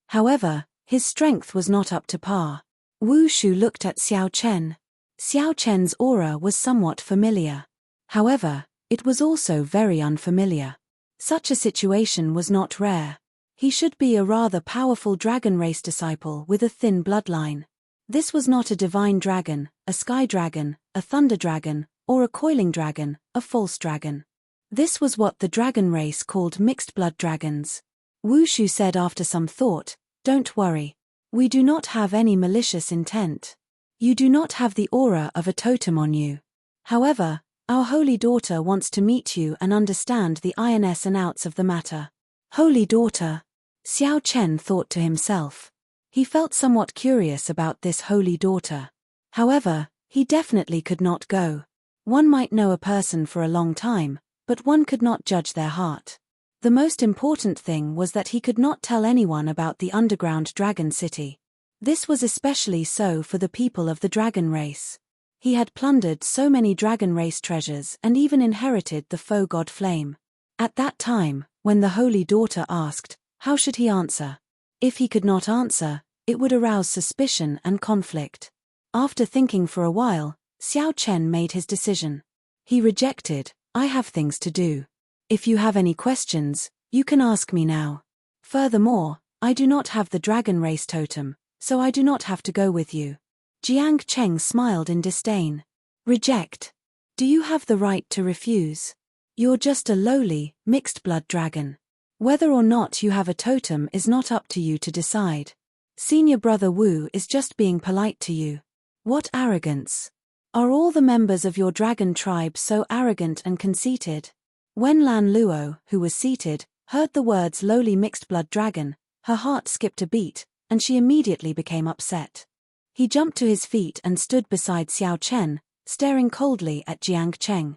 However, his strength was not up to par. Wu Shu looked at Xiao Chen. Xiao Chen's aura was somewhat familiar. However, it was also very unfamiliar. Such a situation was not rare. He should be a rather powerful dragon race disciple with a thin bloodline. This was not a divine dragon, a sky dragon, a thunder dragon, or a coiling dragon, a false dragon. This was what the dragon race called mixed blood dragons. Wu Shu said after some thought, "Don't worry. We do not have any malicious intent. You do not have the aura of a totem on you. However, our holy daughter wants to meet you and understand the ins and outs of the matter." Holy daughter? Xiao Chen thought to himself. He felt somewhat curious about this holy daughter. However, he definitely could not go. One might know a person for a long time, but one could not judge their heart. The most important thing was that he could not tell anyone about the underground dragon city. This was especially so for the people of the dragon race. He had plundered so many dragon race treasures and even inherited the faux god flame. At that time, when the holy daughter asked, how should he answer? If he could not answer, it would arouse suspicion and conflict. After thinking for a while, Xiao Chen made his decision. He rejected, "I have things to do. If you have any questions, you can ask me now. Furthermore, I do not have the dragon race totem, so I do not have to go with you." Jiang Cheng smiled in disdain. "Reject? Do you have the right to refuse? You're just a lowly, mixed-blood dragon. Whether or not you have a totem is not up to you to decide. Senior brother Wu is just being polite to you. What arrogance! Are all the members of your dragon tribe so arrogant and conceited?" When Lan Luo, who was seated, heard the words lowly mixed-blood dragon, her heart skipped a beat, and she immediately became upset. He jumped to his feet and stood beside Xiao Chen, staring coldly at Jiang Cheng.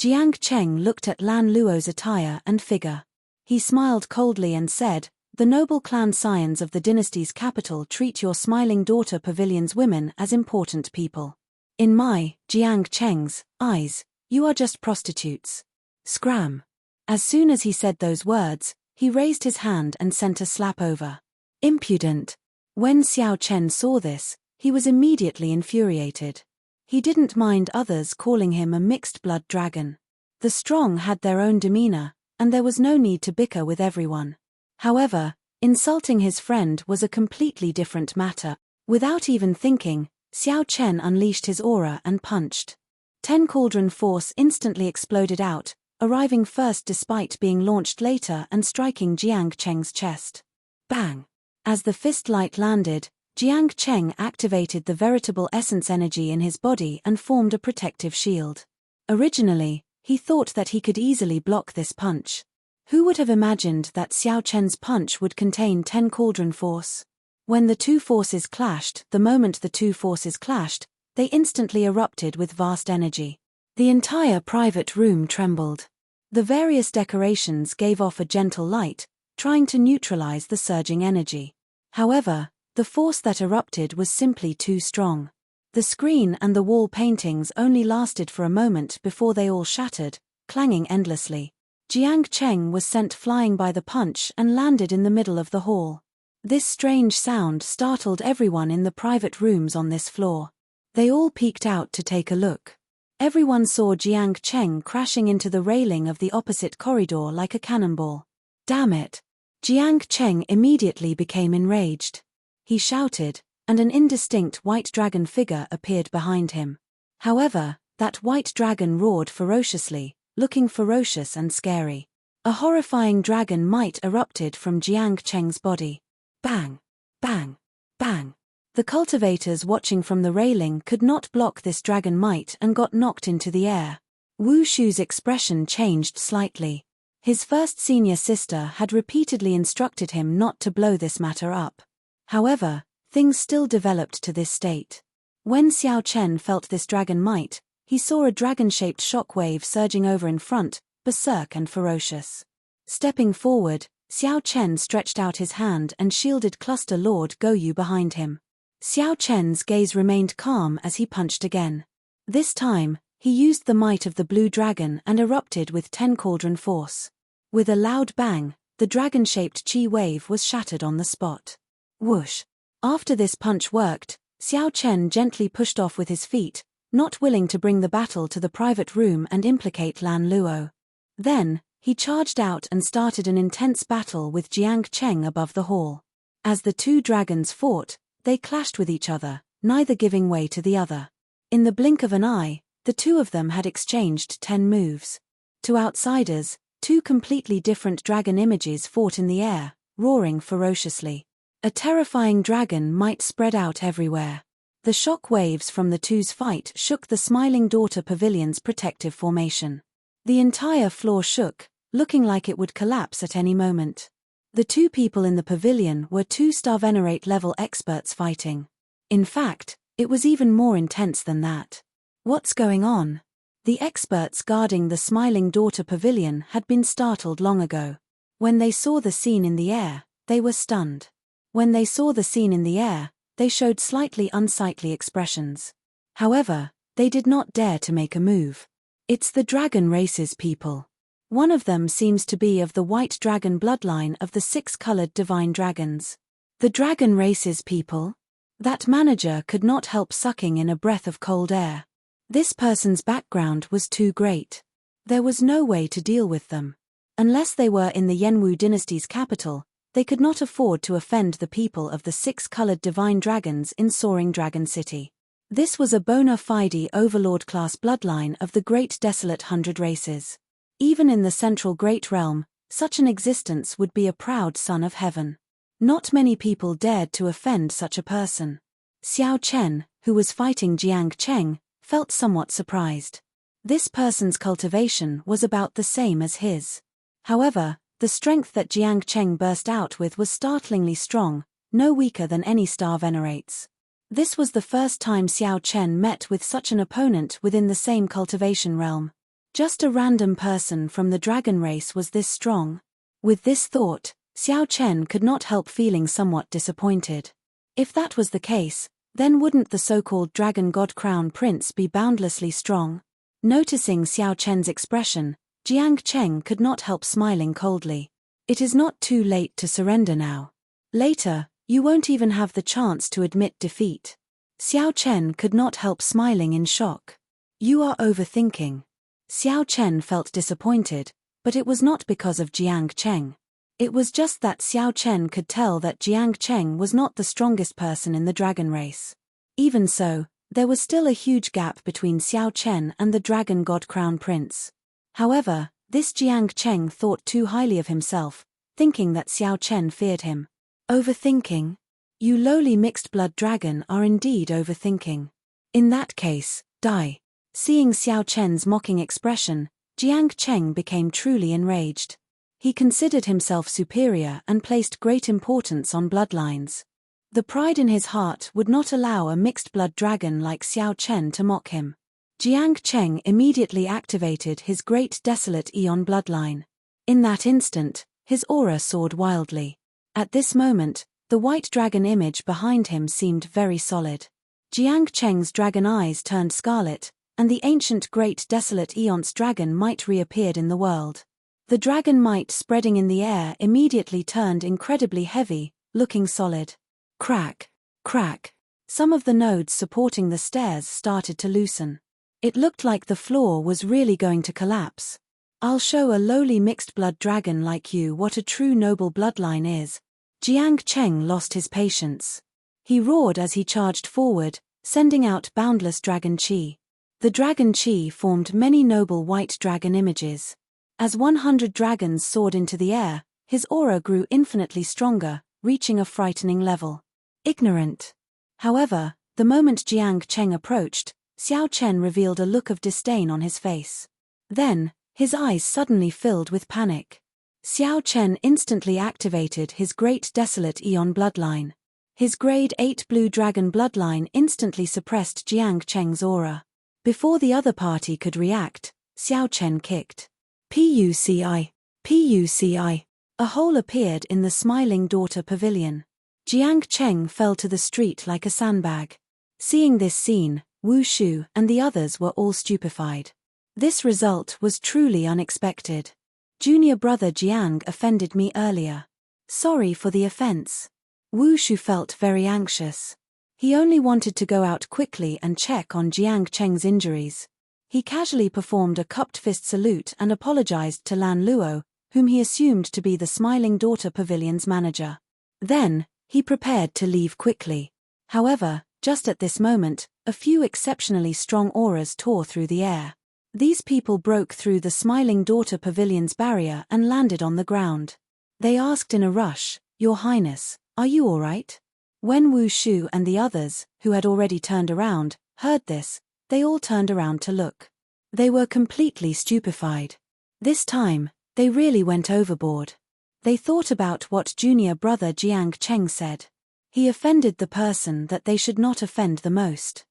Jiang Cheng looked at Lan Luo's attire and figure. He smiled coldly and said, "The noble clan scions of the dynasty's capital treat your smiling daughter pavilion's women as important people. In my, Jiang Cheng's, eyes, you are just prostitutes." Scram. As soon as he said those words, he raised his hand and sent a slap over. Impudent. When Xiao Chen saw this, he was immediately infuriated. He didn't mind others calling him a mixed-blood dragon. The strong had their own demeanor, and there was no need to bicker with everyone. However, insulting his friend was a completely different matter. Without even thinking, Xiao Chen unleashed his aura and punched. 10 cauldron force instantly exploded out, arriving first despite being launched later and striking Jiang Cheng's chest. Bang! As the fist light landed, Jiang Cheng activated the veritable essence energy in his body and formed a protective shield. Originally, he thought that he could easily block this punch. Who would have imagined that Xiao Chen's punch would contain 10 cauldron force? When the two forces clashed, the moment the two forces clashed, they instantly erupted with vast energy. The entire private room trembled. The various decorations gave off a gentle light, trying to neutralize the surging energy. However, the force that erupted was simply too strong. The screen and the wall paintings only lasted for a moment before they all shattered, clanging endlessly. Jiang Cheng was sent flying by the punch and landed in the middle of the hall. This strange sound startled everyone in the private rooms on this floor. They all peeked out to take a look. Everyone saw Jiang Cheng crashing into the railing of the opposite corridor like a cannonball. Damn it! Jiang Cheng immediately became enraged. He shouted, and an indistinct white dragon figure appeared behind him. However, that white dragon roared ferociously, looking ferocious and scary. A horrifying dragon might erupted from Jiang Cheng's body. Bang! Bang! Bang! The cultivators watching from the railing could not block this dragon might and got knocked into the air. Wu Shu's expression changed slightly. His first senior sister had repeatedly instructed him not to blow this matter up. However, things still developed to this state. When Xiao Chen felt this dragon might, he saw a dragon-shaped shockwave surging over in front, berserk and ferocious. Stepping forward, Xiao Chen stretched out his hand and shielded Cluster Lord Goyu behind him. Xiao Chen's gaze remained calm as he punched again. This time, he used the might of the blue dragon and erupted with 10 cauldron force. With a loud bang, the dragon-shaped chi wave was shattered on the spot. Whoosh! After this punch worked, Xiao Chen gently pushed off with his feet, not willing to bring the battle to the private room and implicate Lan Luo. Then, he charged out and started an intense battle with Jiang Cheng above the hall. As the two dragons fought, they clashed with each other, neither giving way to the other. In the blink of an eye, the two of them had exchanged 10 moves. To outsiders, two completely different dragon images fought in the air, roaring ferociously. A terrifying dragon might spread out everywhere. The shock waves from the two's fight shook the Smiling Daughter Pavilion's protective formation. The entire floor shook, looking like it would collapse at any moment. The two people in the pavilion were 2-star Venerate level experts fighting. In fact, it was even more intense than that. What's going on? The experts guarding the Smiling Daughter Pavilion had been startled long ago. When they saw the scene in the air, they were stunned. When they saw the scene in the air, they showed slightly unsightly expressions. However, they did not dare to make a move. It's the dragon race's people. One of them seems to be of the white dragon bloodline of the 6-colored divine dragons. The dragon race's people? That manager could not help sucking in a breath of cold air. This person's background was too great. There was no way to deal with them. Unless they were in the Yanwu dynasty's capital, they could not afford to offend the people of the 6-colored divine dragons in Soaring Dragon City. This was a bona fide overlord-class bloodline of the Great Desolate 100 Races. Even in the Central Great Realm, such an existence would be a proud son of heaven. Not many people dared to offend such a person. Xiao Chen, who was fighting Jiang Cheng, felt somewhat surprised. This person's cultivation was about the same as his. However, the strength that Jiang Cheng burst out with was startlingly strong, no weaker than any star venerates. This was the first time Xiao Chen met with such an opponent within the same cultivation realm. Just a random person from the dragon race was this strong. With this thought, Xiao Chen could not help feeling somewhat disappointed. If that was the case, then wouldn't the so-called Dragon God Crown Prince be boundlessly strong? Noticing Xiao Chen's expression, Jiang Cheng could not help smiling coldly. It is not too late to surrender now. Later, you won't even have the chance to admit defeat. Xiao Chen could not help smiling in shock. You are overthinking. Xiao Chen felt disappointed, but it was not because of Jiang Cheng. It was just that Xiao Chen could tell that Jiang Cheng was not the strongest person in the dragon race. Even so, there was still a huge gap between Xiao Chen and the Dragon God Crown Prince. However, this Jiang Cheng thought too highly of himself, thinking that Xiao Chen feared him. Overthinking? You lowly mixed-blood dragon are indeed overthinking. In that case, die. Seeing Xiao Chen's mocking expression, Jiang Cheng became truly enraged. He considered himself superior and placed great importance on bloodlines. The pride in his heart would not allow a mixed-blood dragon like Xiao Chen to mock him. Jiang Cheng immediately activated his great desolate Eon bloodline. In that instant, his aura soared wildly. At this moment, the white dragon image behind him seemed very solid. Jiang Cheng's dragon eyes turned scarlet, and the ancient great desolate Eon's dragon might reappeared in the world. The dragon might spreading in the air immediately turned incredibly heavy, looking solid. Crack, crack. Some of the nodes supporting the stairs started to loosen. It looked like the floor was really going to collapse. I'll show a lowly mixed-blood dragon like you what a true noble bloodline is. Jiang Cheng lost his patience. He roared as he charged forward, sending out boundless dragon chi. The dragon chi formed many noble white dragon images. As 100 dragons soared into the air, his aura grew infinitely stronger, reaching a frightening level. Ignorant. However, the moment Jiang Cheng approached, Xiao Chen revealed a look of disdain on his face. Then, his eyes suddenly filled with panic. Xiao Chen instantly activated his great desolate Eon bloodline. His grade 8 blue dragon bloodline instantly suppressed Jiang Cheng's aura. Before the other party could react, Xiao Chen kicked. Puci. Puci. A hole appeared in the Smiling Daughter Pavilion. Jiang Cheng fell to the street like a sandbag. Seeing this scene, Wu Shu and the others were all stupefied. This result was truly unexpected. Junior brother Jiang offended me earlier. Sorry for the offense. Wu Shu felt very anxious. He only wanted to go out quickly and check on Jiang Cheng's injuries. He casually performed a cupped fist salute and apologized to Lan Luo, whom he assumed to be the Smiling Daughter Pavilion's manager. Then, he prepared to leave quickly. However, just at this moment, a few exceptionally strong auras tore through the air. These people broke through the Smiling Daughter Pavilion's barrier and landed on the ground. They asked in a rush, "Your Highness, are you all right?" When Wu Shu and the others, who had already turned around, heard this, they all turned around to look. They were completely stupefied. This time, they really went overboard. They thought about what junior brother Jiang Cheng said. He offended the person that they should not offend the most.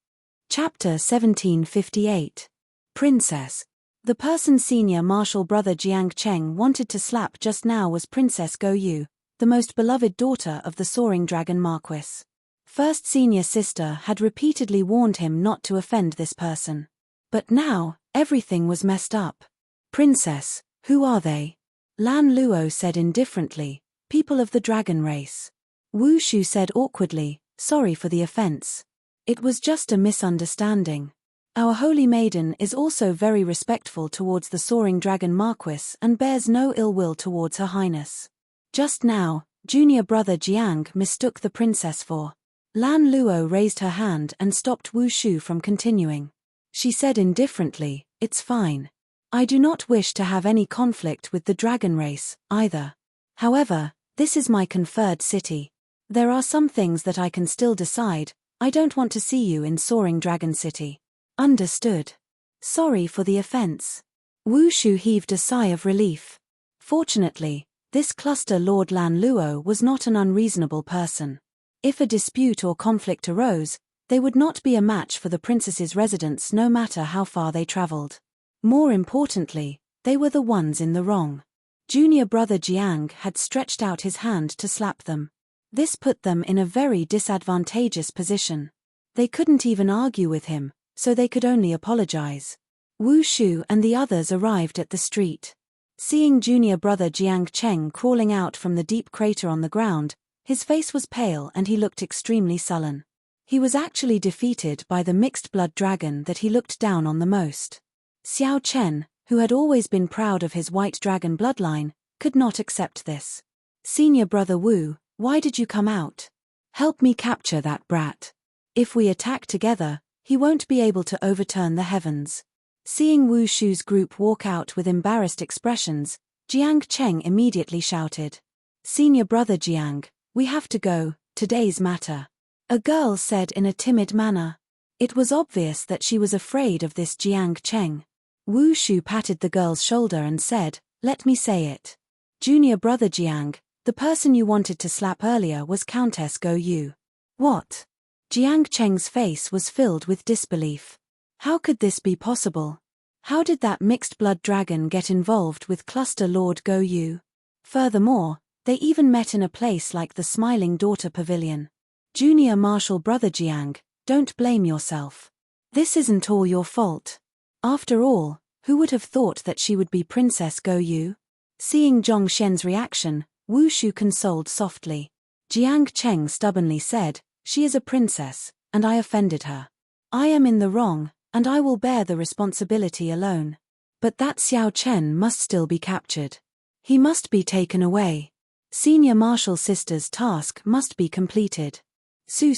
Chapter 1758. Princess. The person senior martial brother Jiang Cheng wanted to slap just now was Princess Go Yu, the most beloved daughter of the Soaring Dragon Marquis. First senior sister had repeatedly warned him not to offend this person. But now, everything was messed up. Princess, who are they? Lan Luo said indifferently, people of the dragon race. Wu Shu said awkwardly, sorry for the offense. It was just a misunderstanding. Our holy maiden is also very respectful towards the Soaring Dragon Marquis and bears no ill will towards her highness. Just now, junior brother Jiang mistook the princess for. Lan Luo raised her hand and stopped Wu Shu from continuing. She said indifferently, it's fine. I do not wish to have any conflict with the dragon race, either. However, this is my conferred city. There are some things that I can still decide. I don't want to see you in Soaring Dragon City. Understood. Sorry for the offense. Wu Shu heaved a sigh of relief. Fortunately, this cluster Lord Lan Luo was not an unreasonable person. If a dispute or conflict arose, they would not be a match for the princess's residence no matter how far they traveled. More importantly, they were the ones in the wrong. Junior brother Jiang had stretched out his hand to slap them. This put them in a very disadvantageous position. They couldn't even argue with him, so they could only apologize. Wu Shu and the others arrived at the street. Seeing junior brother Jiang Cheng crawling out from the deep crater on the ground, his face was pale and he looked extremely sullen. He was actually defeated by the mixed blood dragon that he looked down on the most. Xiao Chen, who had always been proud of his white dragon bloodline, could not accept this. Senior brother Wu, why did you come out? Help me capture that brat. If we attack together, he won't be able to overturn the heavens. Seeing Wu Shu's group walk out with embarrassed expressions, Jiang Cheng immediately shouted. Senior brother Jiang, we have to go, today's matter. A girl said in a timid manner. It was obvious that she was afraid of this Jiang Cheng. Wu Shu patted the girl's shoulder and said, let me say it. Junior brother Jiang, the person you wanted to slap earlier was Countess Go Yu. What? Jiang Cheng's face was filled with disbelief. How could this be possible? How did that mixed blood dragon get involved with Cluster Lord Go Yu? Furthermore, they even met in a place like the Smiling Daughter Pavilion. Junior martial brother Jiang, don't blame yourself. This isn't all your fault. After all, who would have thought that she would be Princess Go Yu? Seeing Zhong Shen's reaction, Wu Shu consoled softly. Jiang Cheng stubbornly said, she is a princess, and I offended her. I am in the wrong, and I will bear the responsibility alone. But that Xiao Chen must still be captured. He must be taken away. Senior martial sister's task must be completed. Su.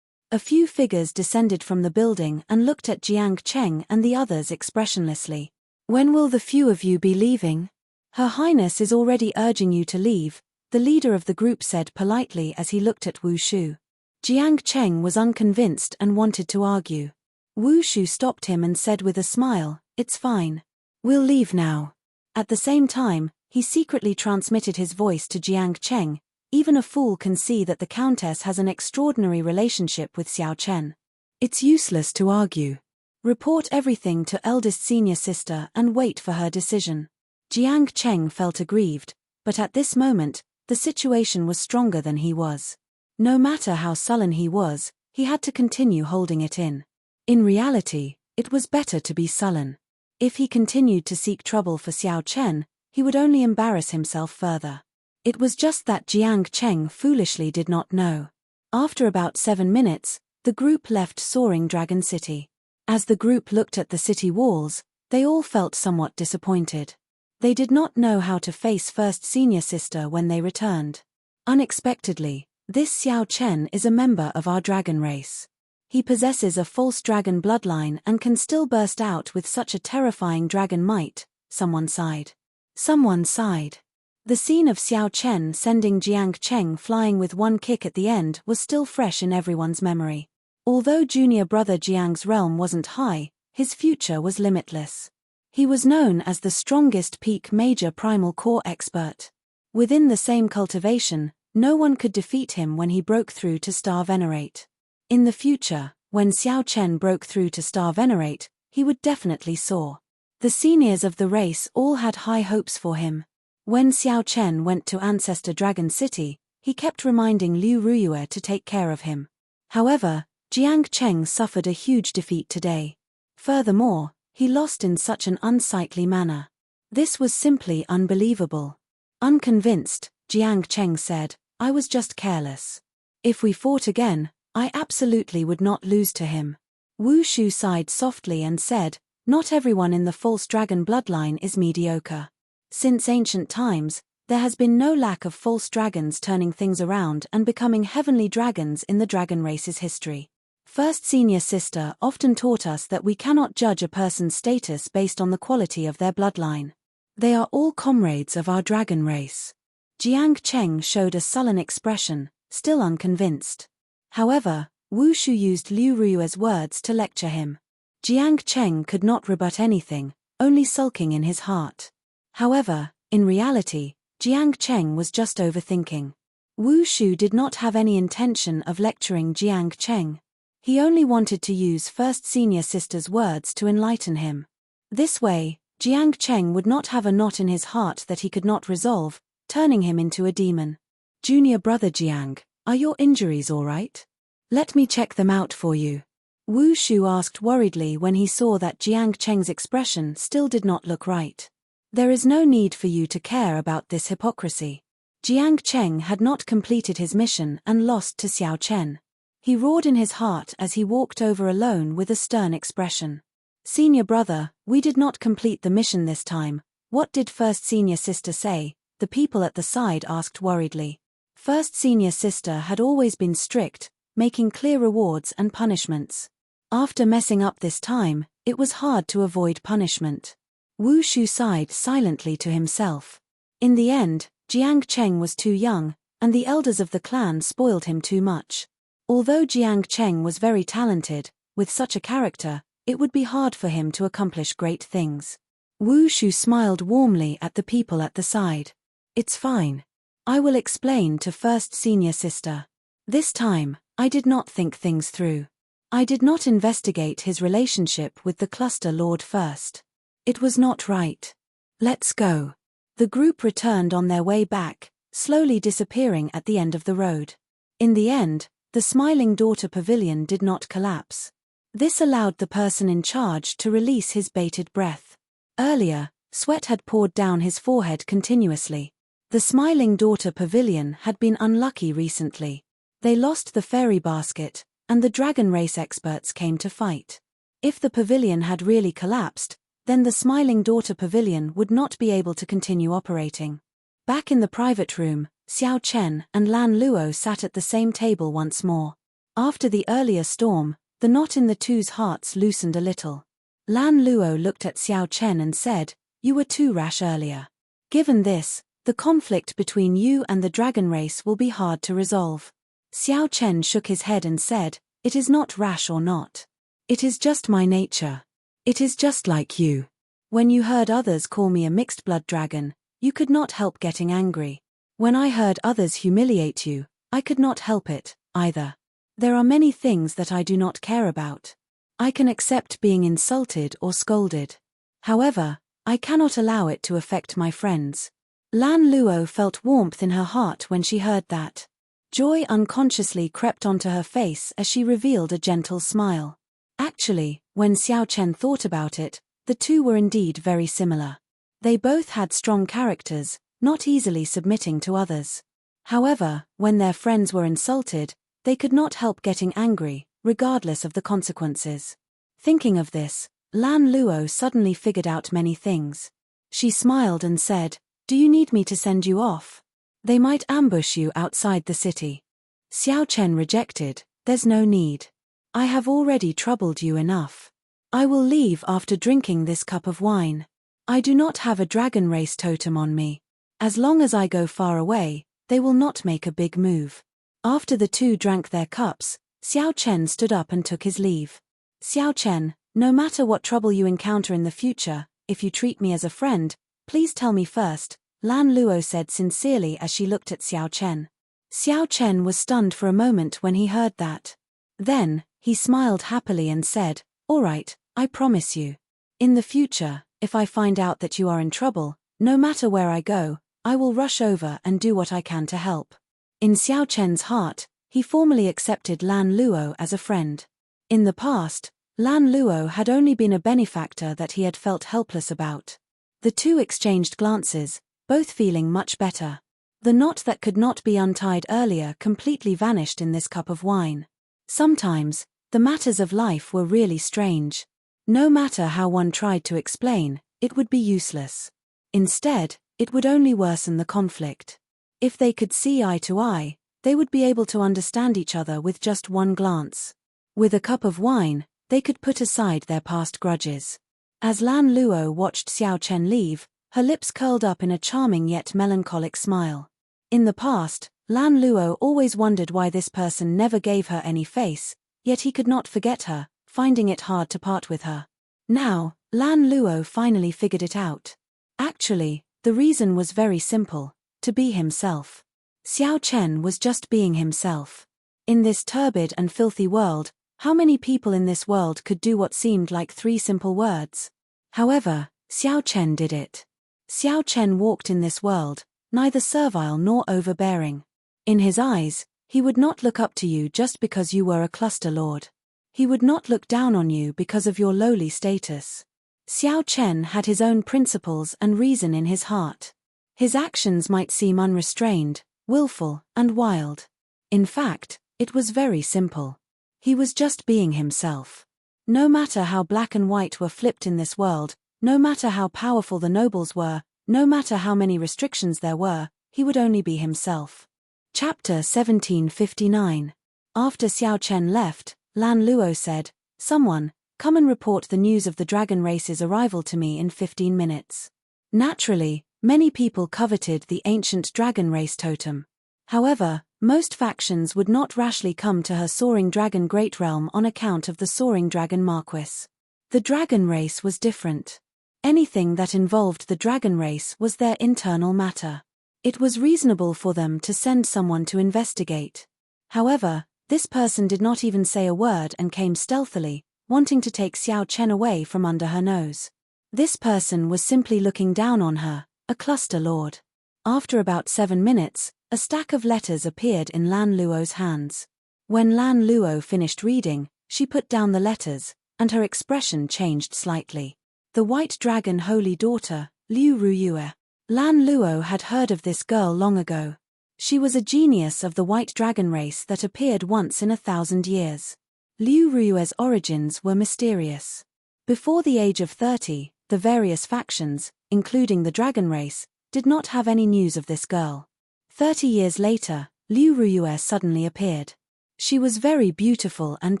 A few figures descended from the building and looked at Jiang Cheng and the others expressionlessly. When will the few of you be leaving? Her Highness is already urging you to leave, the leader of the group said politely as he looked at Wu Shu. Jiang Cheng was unconvinced and wanted to argue. Wu Shu stopped him and said with a smile, it's fine. We'll leave now. At the same time, he secretly transmitted his voice to Jiang Cheng. Even a fool can see that the Countess has an extraordinary relationship with Xiao Chen. It's useless to argue. Report everything to eldest senior sister and wait for her decision. Jiang Cheng felt aggrieved, but at this moment, the situation was stronger than he was. No matter how sullen he was, he had to continue holding it in. In reality, it was better to be sullen. If he continued to seek trouble for Xiao Chen, he would only embarrass himself further. It was just that Jiang Cheng foolishly did not know. After about 7 minutes, the group left Soaring Dragon City. As the group looked at the city walls, they all felt somewhat disappointed. They did not know how to face first senior sister when they returned. Unexpectedly, this Xiao Chen is a member of our dragon race. He possesses a false dragon bloodline and can still burst out with such a terrifying dragon might, someone sighed. Someone sighed. The scene of Xiao Chen sending Jiang Cheng flying with one kick at the end was still fresh in everyone's memory. Although junior brother Jiang's realm wasn't high, his future was limitless. He was known as the strongest peak major primal core expert. Within the same cultivation, no one could defeat him when he broke through to Star Venerate. In the future, when Xiao Chen broke through to Star Venerate, he would definitely soar. The seniors of the race all had high hopes for him. When Xiao Chen went to Ancestor Dragon City, he kept reminding Liu Ruyue to take care of him. However, Jiang Cheng suffered a huge defeat today. Furthermore, he lost in such an unsightly manner. This was simply unbelievable. Unconvinced, Jiang Cheng said, I was just careless. If we fought again, I absolutely would not lose to him. Wu Shu sighed softly and said, not everyone in the false dragon bloodline is mediocre. Since ancient times, there has been no lack of false dragons turning things around and becoming heavenly dragons in the dragon race's history. First senior sister often taught us that we cannot judge a person's status based on the quality of their bloodline. They are all comrades of our dragon race. Jiang Cheng showed a sullen expression, still unconvinced. However, Wu Shu used Liu Ruyue's words to lecture him. Jiang Cheng could not rebut anything, only sulking in his heart. However, in reality, Jiang Cheng was just overthinking. Wu Shu did not have any intention of lecturing Jiang Cheng. He only wanted to use first senior sister's words to enlighten him. This way, Jiang Cheng would not have a knot in his heart that he could not resolve, turning him into a demon. Junior brother Jiang, are your injuries all right? Let me check them out for you. Wu Shu asked worriedly when he saw that Jiang Cheng's expression still did not look right. There is no need for you to care about this hypocrisy. Jiang Cheng had not completed his mission and lost to Xiao Chen. He roared in his heart as he walked over alone with a stern expression. Senior brother, we did not complete the mission this time. What did first senior sister say? The people at the side asked worriedly. First senior sister had always been strict, making clear rewards and punishments. After messing up this time, it was hard to avoid punishment. Wu Shu sighed silently to himself. In the end, Jiang Cheng was too young, and the elders of the clan spoiled him too much. Although Jiang Cheng was very talented, with such a character, it would be hard for him to accomplish great things. Wu Shu smiled warmly at the people at the side. It's fine. I will explain to first senior sister. This time, I did not think things through. I did not investigate his relationship with the cluster lord first. It was not right. Let's go. The group returned on their way back, slowly disappearing at the end of the road. In the end, the Smiling Daughter Pavilion did not collapse. This allowed the person in charge to release his bated breath. Earlier, sweat had poured down his forehead continuously. The Smiling Daughter Pavilion had been unlucky recently. They lost the fairy basket, and the dragon race experts came to fight. If the pavilion had really collapsed, then the Smiling Daughter Pavilion would not be able to continue operating. Back in the private room, Xiao Chen and Lan Luo sat at the same table once more. After the earlier storm, the knot in the two's hearts loosened a little. Lan Luo looked at Xiao Chen and said, "You were too rash earlier. Given this, the conflict between you and the dragon race will be hard to resolve." Xiao Chen shook his head and said, "It is not rash or not. It is just my nature. It is just like you. When you heard others call me a mixed-blood dragon, you could not help getting angry. When I heard others humiliate you, I could not help it, either. There are many things that I do not care about. I can accept being insulted or scolded. However, I cannot allow it to affect my friends." Lan Luo felt warmth in her heart when she heard that. Joy unconsciously crept onto her face as she revealed a gentle smile. Actually, when Xiao Chen thought about it, the two were indeed very similar. They both had strong characters, not easily submitting to others. However, when their friends were insulted, they could not help getting angry, regardless of the consequences. Thinking of this, Lan Luo suddenly figured out many things. She smiled and said, "Do you need me to send you off? They might ambush you outside the city." Xiao Chen rejected, "There's no need. I have already troubled you enough. I will leave after drinking this cup of wine. I do not have a dragon race totem on me. As long as I go far away, they will not make a big move." After the two drank their cups, Xiao Chen stood up and took his leave. "Xiao Chen, no matter what trouble you encounter in the future, if you treat me as a friend, please tell me first," Lan Luo said sincerely as she looked at Xiao Chen. Xiao Chen was stunned for a moment when he heard that. Then, he smiled happily and said, "All right, I promise you. In the future, if I find out that you are in trouble, no matter where I go, I will rush over and do what I can to help." In Xiao Chen's heart, he formally accepted Lan Luo as a friend. In the past, Lan Luo had only been a benefactor that he had felt helpless about. The two exchanged glances, both feeling much better. The knot that could not be untied earlier completely vanished in this cup of wine. Sometimes, the matters of life were really strange. No matter how one tried to explain, it would be useless. Instead, it would only worsen the conflict. If they could see eye to eye, they would be able to understand each other with just one glance. With a cup of wine, they could put aside their past grudges. As Lan Luo watched Xiao Chen leave, her lips curled up in a charming yet melancholic smile. In the past, Lan Luo always wondered why this person never gave her any face, yet he could not forget her, finding it hard to part with her. Now, Lan Luo finally figured it out. Actually, the reason was very simple: to be himself. Xiao Chen was just being himself. In this turbid and filthy world, how many people in this world could do what seemed like 3 simple words? However, Xiao Chen did it. Xiao Chen walked in this world, neither servile nor overbearing. In his eyes, he would not look up to you just because you were a cluster lord. He would not look down on you because of your lowly status. Xiao Chen had his own principles and reason in his heart. His actions might seem unrestrained, willful, and wild. In fact, it was very simple. He was just being himself. No matter how black and white were flipped in this world, no matter how powerful the nobles were, no matter how many restrictions there were, he would only be himself. Chapter 1759. After Xiao Chen left, Lan Luo said, "Someone, come and report the news of the dragon race's arrival to me in 15 minutes. Naturally, many people coveted the ancient dragon race totem. However, most factions would not rashly come to her soaring dragon great realm on account of the soaring dragon Marquis. The dragon race was different. Anything that involved the dragon race was their internal matter. It was reasonable for them to send someone to investigate. However, this person did not even say a word and came stealthily, wanting to take Xiao Chen away from under her nose. This person was simply looking down on her, a cluster lord. After about 7 minutes, a stack of letters appeared in Lan Luo's hands. When Lan Luo finished reading, she put down the letters, and her expression changed slightly. The White Dragon Holy Daughter, Liu Ruyue. Lan Luo had heard of this girl long ago. She was a genius of the White Dragon race that appeared once in 1,000 years. Liu Ruyue's origins were mysterious. Before the age of 30, the various factions, including the dragon race, did not have any news of this girl. 30 years later, Liu Ruyue suddenly appeared. She was very beautiful and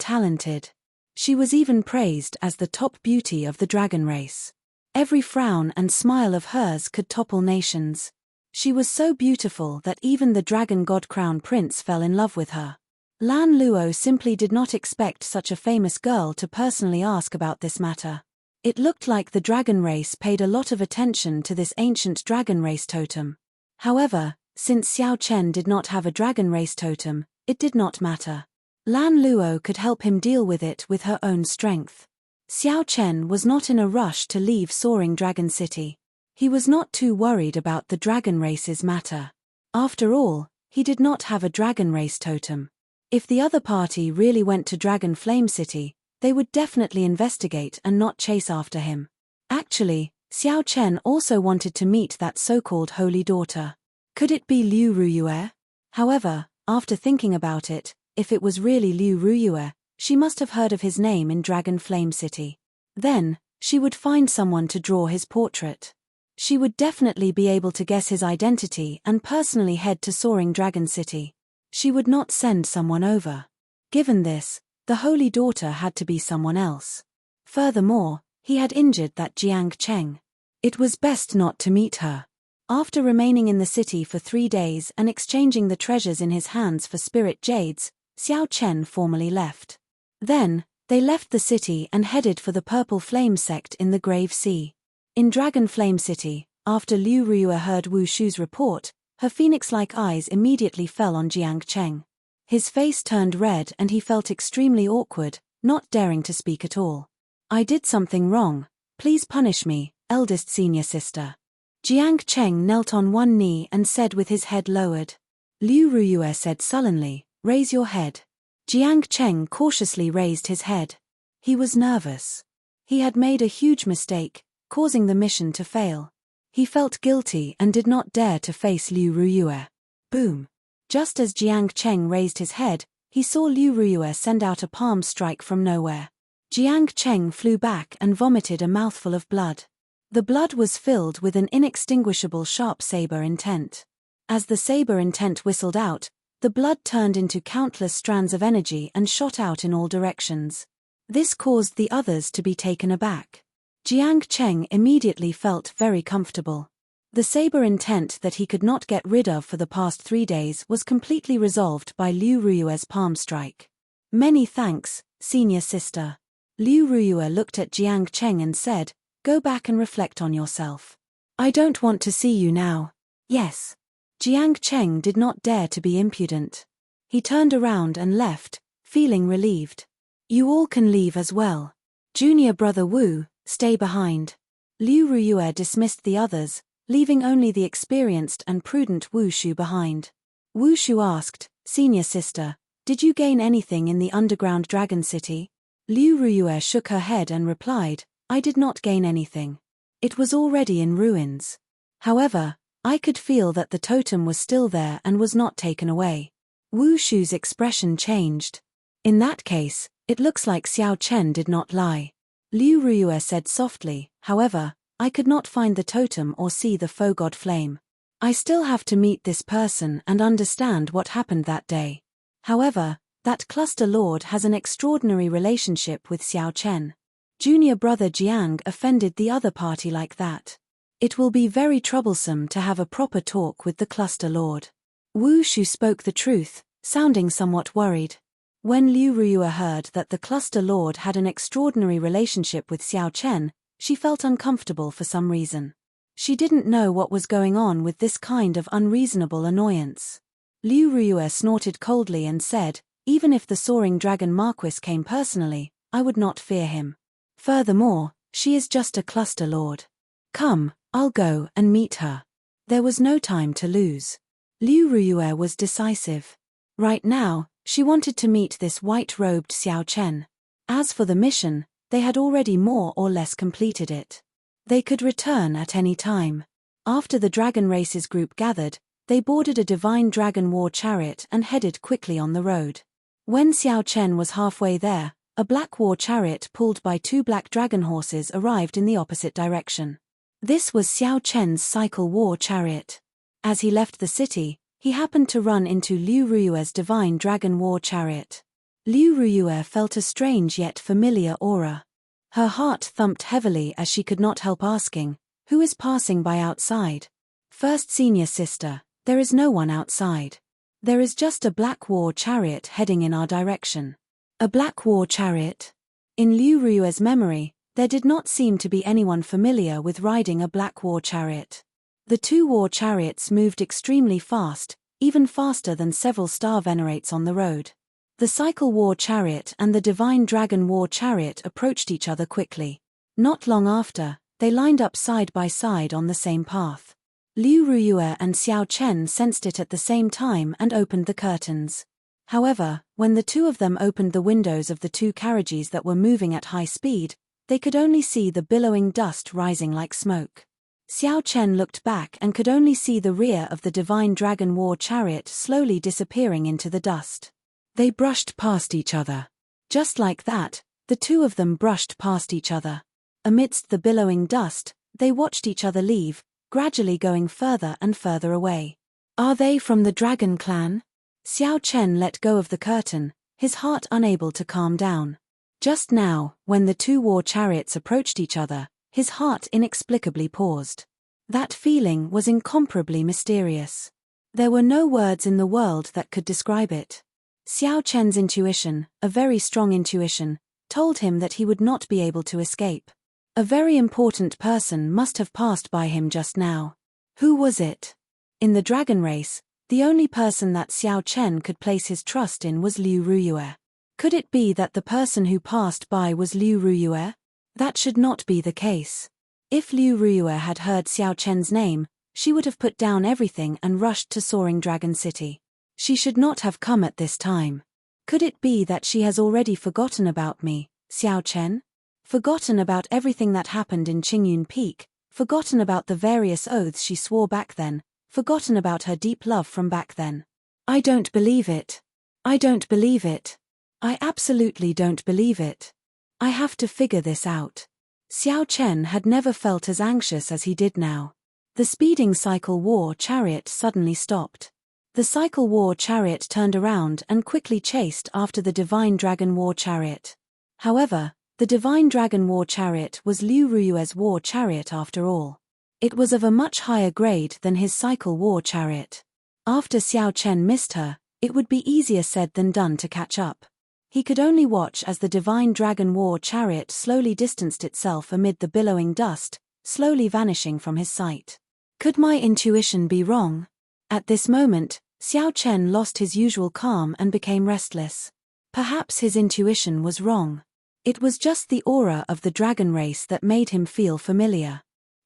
talented. She was even praised as the top beauty of the dragon race. Every frown and smile of hers could topple nations. She was so beautiful that even the dragon god crown prince fell in love with her. Lan Luo simply did not expect such a famous girl to personally ask about this matter. It looked like the dragon race paid a lot of attention to this ancient dragon race totem. However, since Xiao Chen did not have a dragon race totem, it did not matter. Lan Luo could help him deal with it with her own strength. Xiao Chen was not in a rush to leave Soaring Dragon City. He was not too worried about the dragon race's matter. After all, he did not have a dragon race totem. If the other party really went to Dragon Flame City, they would definitely investigate and not chase after him. Actually, Xiao Chen also wanted to meet that so-called holy daughter. Could it be Liu Ruyue? However, after thinking about it, if it was really Liu Ruyue, she must have heard of his name in Dragon Flame City. Then, she would find someone to draw his portrait. She would definitely be able to guess his identity and personally head to Soaring Dragon City. She would not send someone over. Given this, the holy daughter had to be someone else. Furthermore, he had injured that Jianghu. It was best not to meet her. After remaining in the city for 3 days and exchanging the treasures in his hands for spirit jades, Xiao Chen formally left. Then, they left the city and headed for the Purple Flame sect in the Grave Sea. In Dragon Flame City, after Liu Ruyue heard Wu Shu's report, her phoenix-like eyes immediately fell on Jianghu. His face turned red and he felt extremely awkward, not daring to speak at all. "I did something wrong. Please punish me, eldest senior sister." Jianghu knelt on one knee and said with his head lowered. Liu Ruyue said sullenly, "Raise your head." Jianghu cautiously raised his head. He was nervous. He had made a huge mistake, causing the mission to fail. He felt guilty and did not dare to face Liu Ruyue. Boom! Just as Jianghu raised his head, he saw Liu Ruyue send out a palm strike from nowhere. Jianghu flew back and vomited a mouthful of blood. The blood was filled with an inextinguishable sharp saber intent. As the saber intent whistled out, the blood turned into countless strands of energy and shot out in all directions. This caused the others to be taken aback. Jianghu immediately felt very comfortable. The saber intent that he could not get rid of for the past 3 days was completely resolved by Liu Ruyue's palm strike. "Many thanks, senior sister." Liu Ruyue looked at Jianghu and said, "Go back and reflect on yourself. I don't want to see you now." "Yes." Jianghu did not dare to be impudent. He turned around and left, feeling relieved. "You all can leave as well. Junior brother Wu, stay behind." Liu Ruyue dismissed the others, leaving only the experienced and prudent Wu Shu behind. Wu Shu asked, "Senior sister, did you gain anything in the underground dragon city?" Liu Ruyue shook her head and replied, "I did not gain anything. It was already in ruins. However, I could feel that the totem was still there and was not taken away." Wu Shu's expression changed. "In that case, it looks like Xiao Chen did not lie." Liu Ruyue said softly, "However, I could not find the totem or see the faux god flame. I still have to meet this person and understand what happened that day. However, that cluster lord has an extraordinary relationship with Xiao Chen. Junior brother Jianghu offended the other party like that. It will be very troublesome to have a proper talk with the cluster lord." Wu Shu spoke the truth, sounding somewhat worried. When Liu Ruyue heard that the cluster lord had an extraordinary relationship with Xiao Chen, she felt uncomfortable for some reason. She didn't know what was going on with this kind of unreasonable annoyance. Liu Ruyue snorted coldly and said, "Even if the soaring dragon Marquis came personally, I would not fear him. Furthermore, she is just a cluster lord. Come, I'll go and meet her." There was no time to lose. Liu Ruyue was decisive. Right now, she wanted to meet this white-robed Xiao Chen. As for the mission, they had already more or less completed it. They could return at any time. After the Dragon Races group gathered, they boarded a divine dragon war chariot and headed quickly on the road. When Xiao Chen was halfway there, a black war chariot pulled by 2 black dragon horses arrived in the opposite direction. This was Xiao Chen's cycle war chariot. As he left the city, he happened to run into Liu Ruyue's divine dragon war chariot. Liu Ruyue felt a strange yet familiar aura. Her heart thumped heavily as she could not help asking, "Who is passing by outside?" "First senior sister, there is no one outside. There is just a black war chariot heading in our direction." A black war chariot? In Liu Ruyue's memory, there did not seem to be anyone familiar with riding a black war chariot. The 2 war chariots moved extremely fast, even faster than several star venerates on the road. The cycle war chariot and the divine dragon war chariot approached each other quickly. Not long after, they lined up side by side on the same path. Liu Ruyue and Xiao Chen sensed it at the same time and opened the curtains. However, when the 2 of them opened the windows of the 2 carriages that were moving at high speed, they could only see the billowing dust rising like smoke. Xiao Chen looked back and could only see the rear of the divine dragon war chariot slowly disappearing into the dust. They brushed past each other. Just like that, the 2 of them brushed past each other. Amidst the billowing dust, they watched each other leave, gradually going further and further away. "Are they from the dragon clan?" Xiao Chen let go of the curtain, his heart unable to calm down. Just now, when the 2 war chariots approached each other, his heart inexplicably paused. That feeling was incomparably mysterious. There were no words in the world that could describe it. Xiao Chen's intuition, a very strong intuition, told him that he would not be able to escape. A very important person must have passed by him just now. Who was it? In the dragon race, the only person that Xiao Chen could place his trust in was Liu Ruyue. Could it be that the person who passed by was Liu Ruyue? That should not be the case. If Liu Ruyue had heard Xiao Chen's name, she would have put down everything and rushed to Soaring Dragon City. She should not have come at this time. Could it be that she has already forgotten about me, Xiao Chen? Forgotten about everything that happened in Qingyun Peak, forgotten about the various oaths she swore back then, forgotten about her deep love from back then. I don't believe it. I don't believe it. I absolutely don't believe it. I have to figure this out. Xiao Chen had never felt as anxious as he did now. The speeding cycle war chariot suddenly stopped. The cycle war chariot turned around and quickly chased after the divine dragon war chariot. However, the divine dragon war chariot was Liu Ruyue's war chariot after all. It was of a much higher grade than his cycle war chariot. After Xiao Chen missed her, it would be easier said than done to catch up. He could only watch as the divine dragon war chariot slowly distanced itself amid the billowing dust, slowly vanishing from his sight. Could my intuition be wrong? At this moment, Xiao Chen lost his usual calm and became restless. Perhaps his intuition was wrong. It was just the aura of the dragon race that made him feel familiar.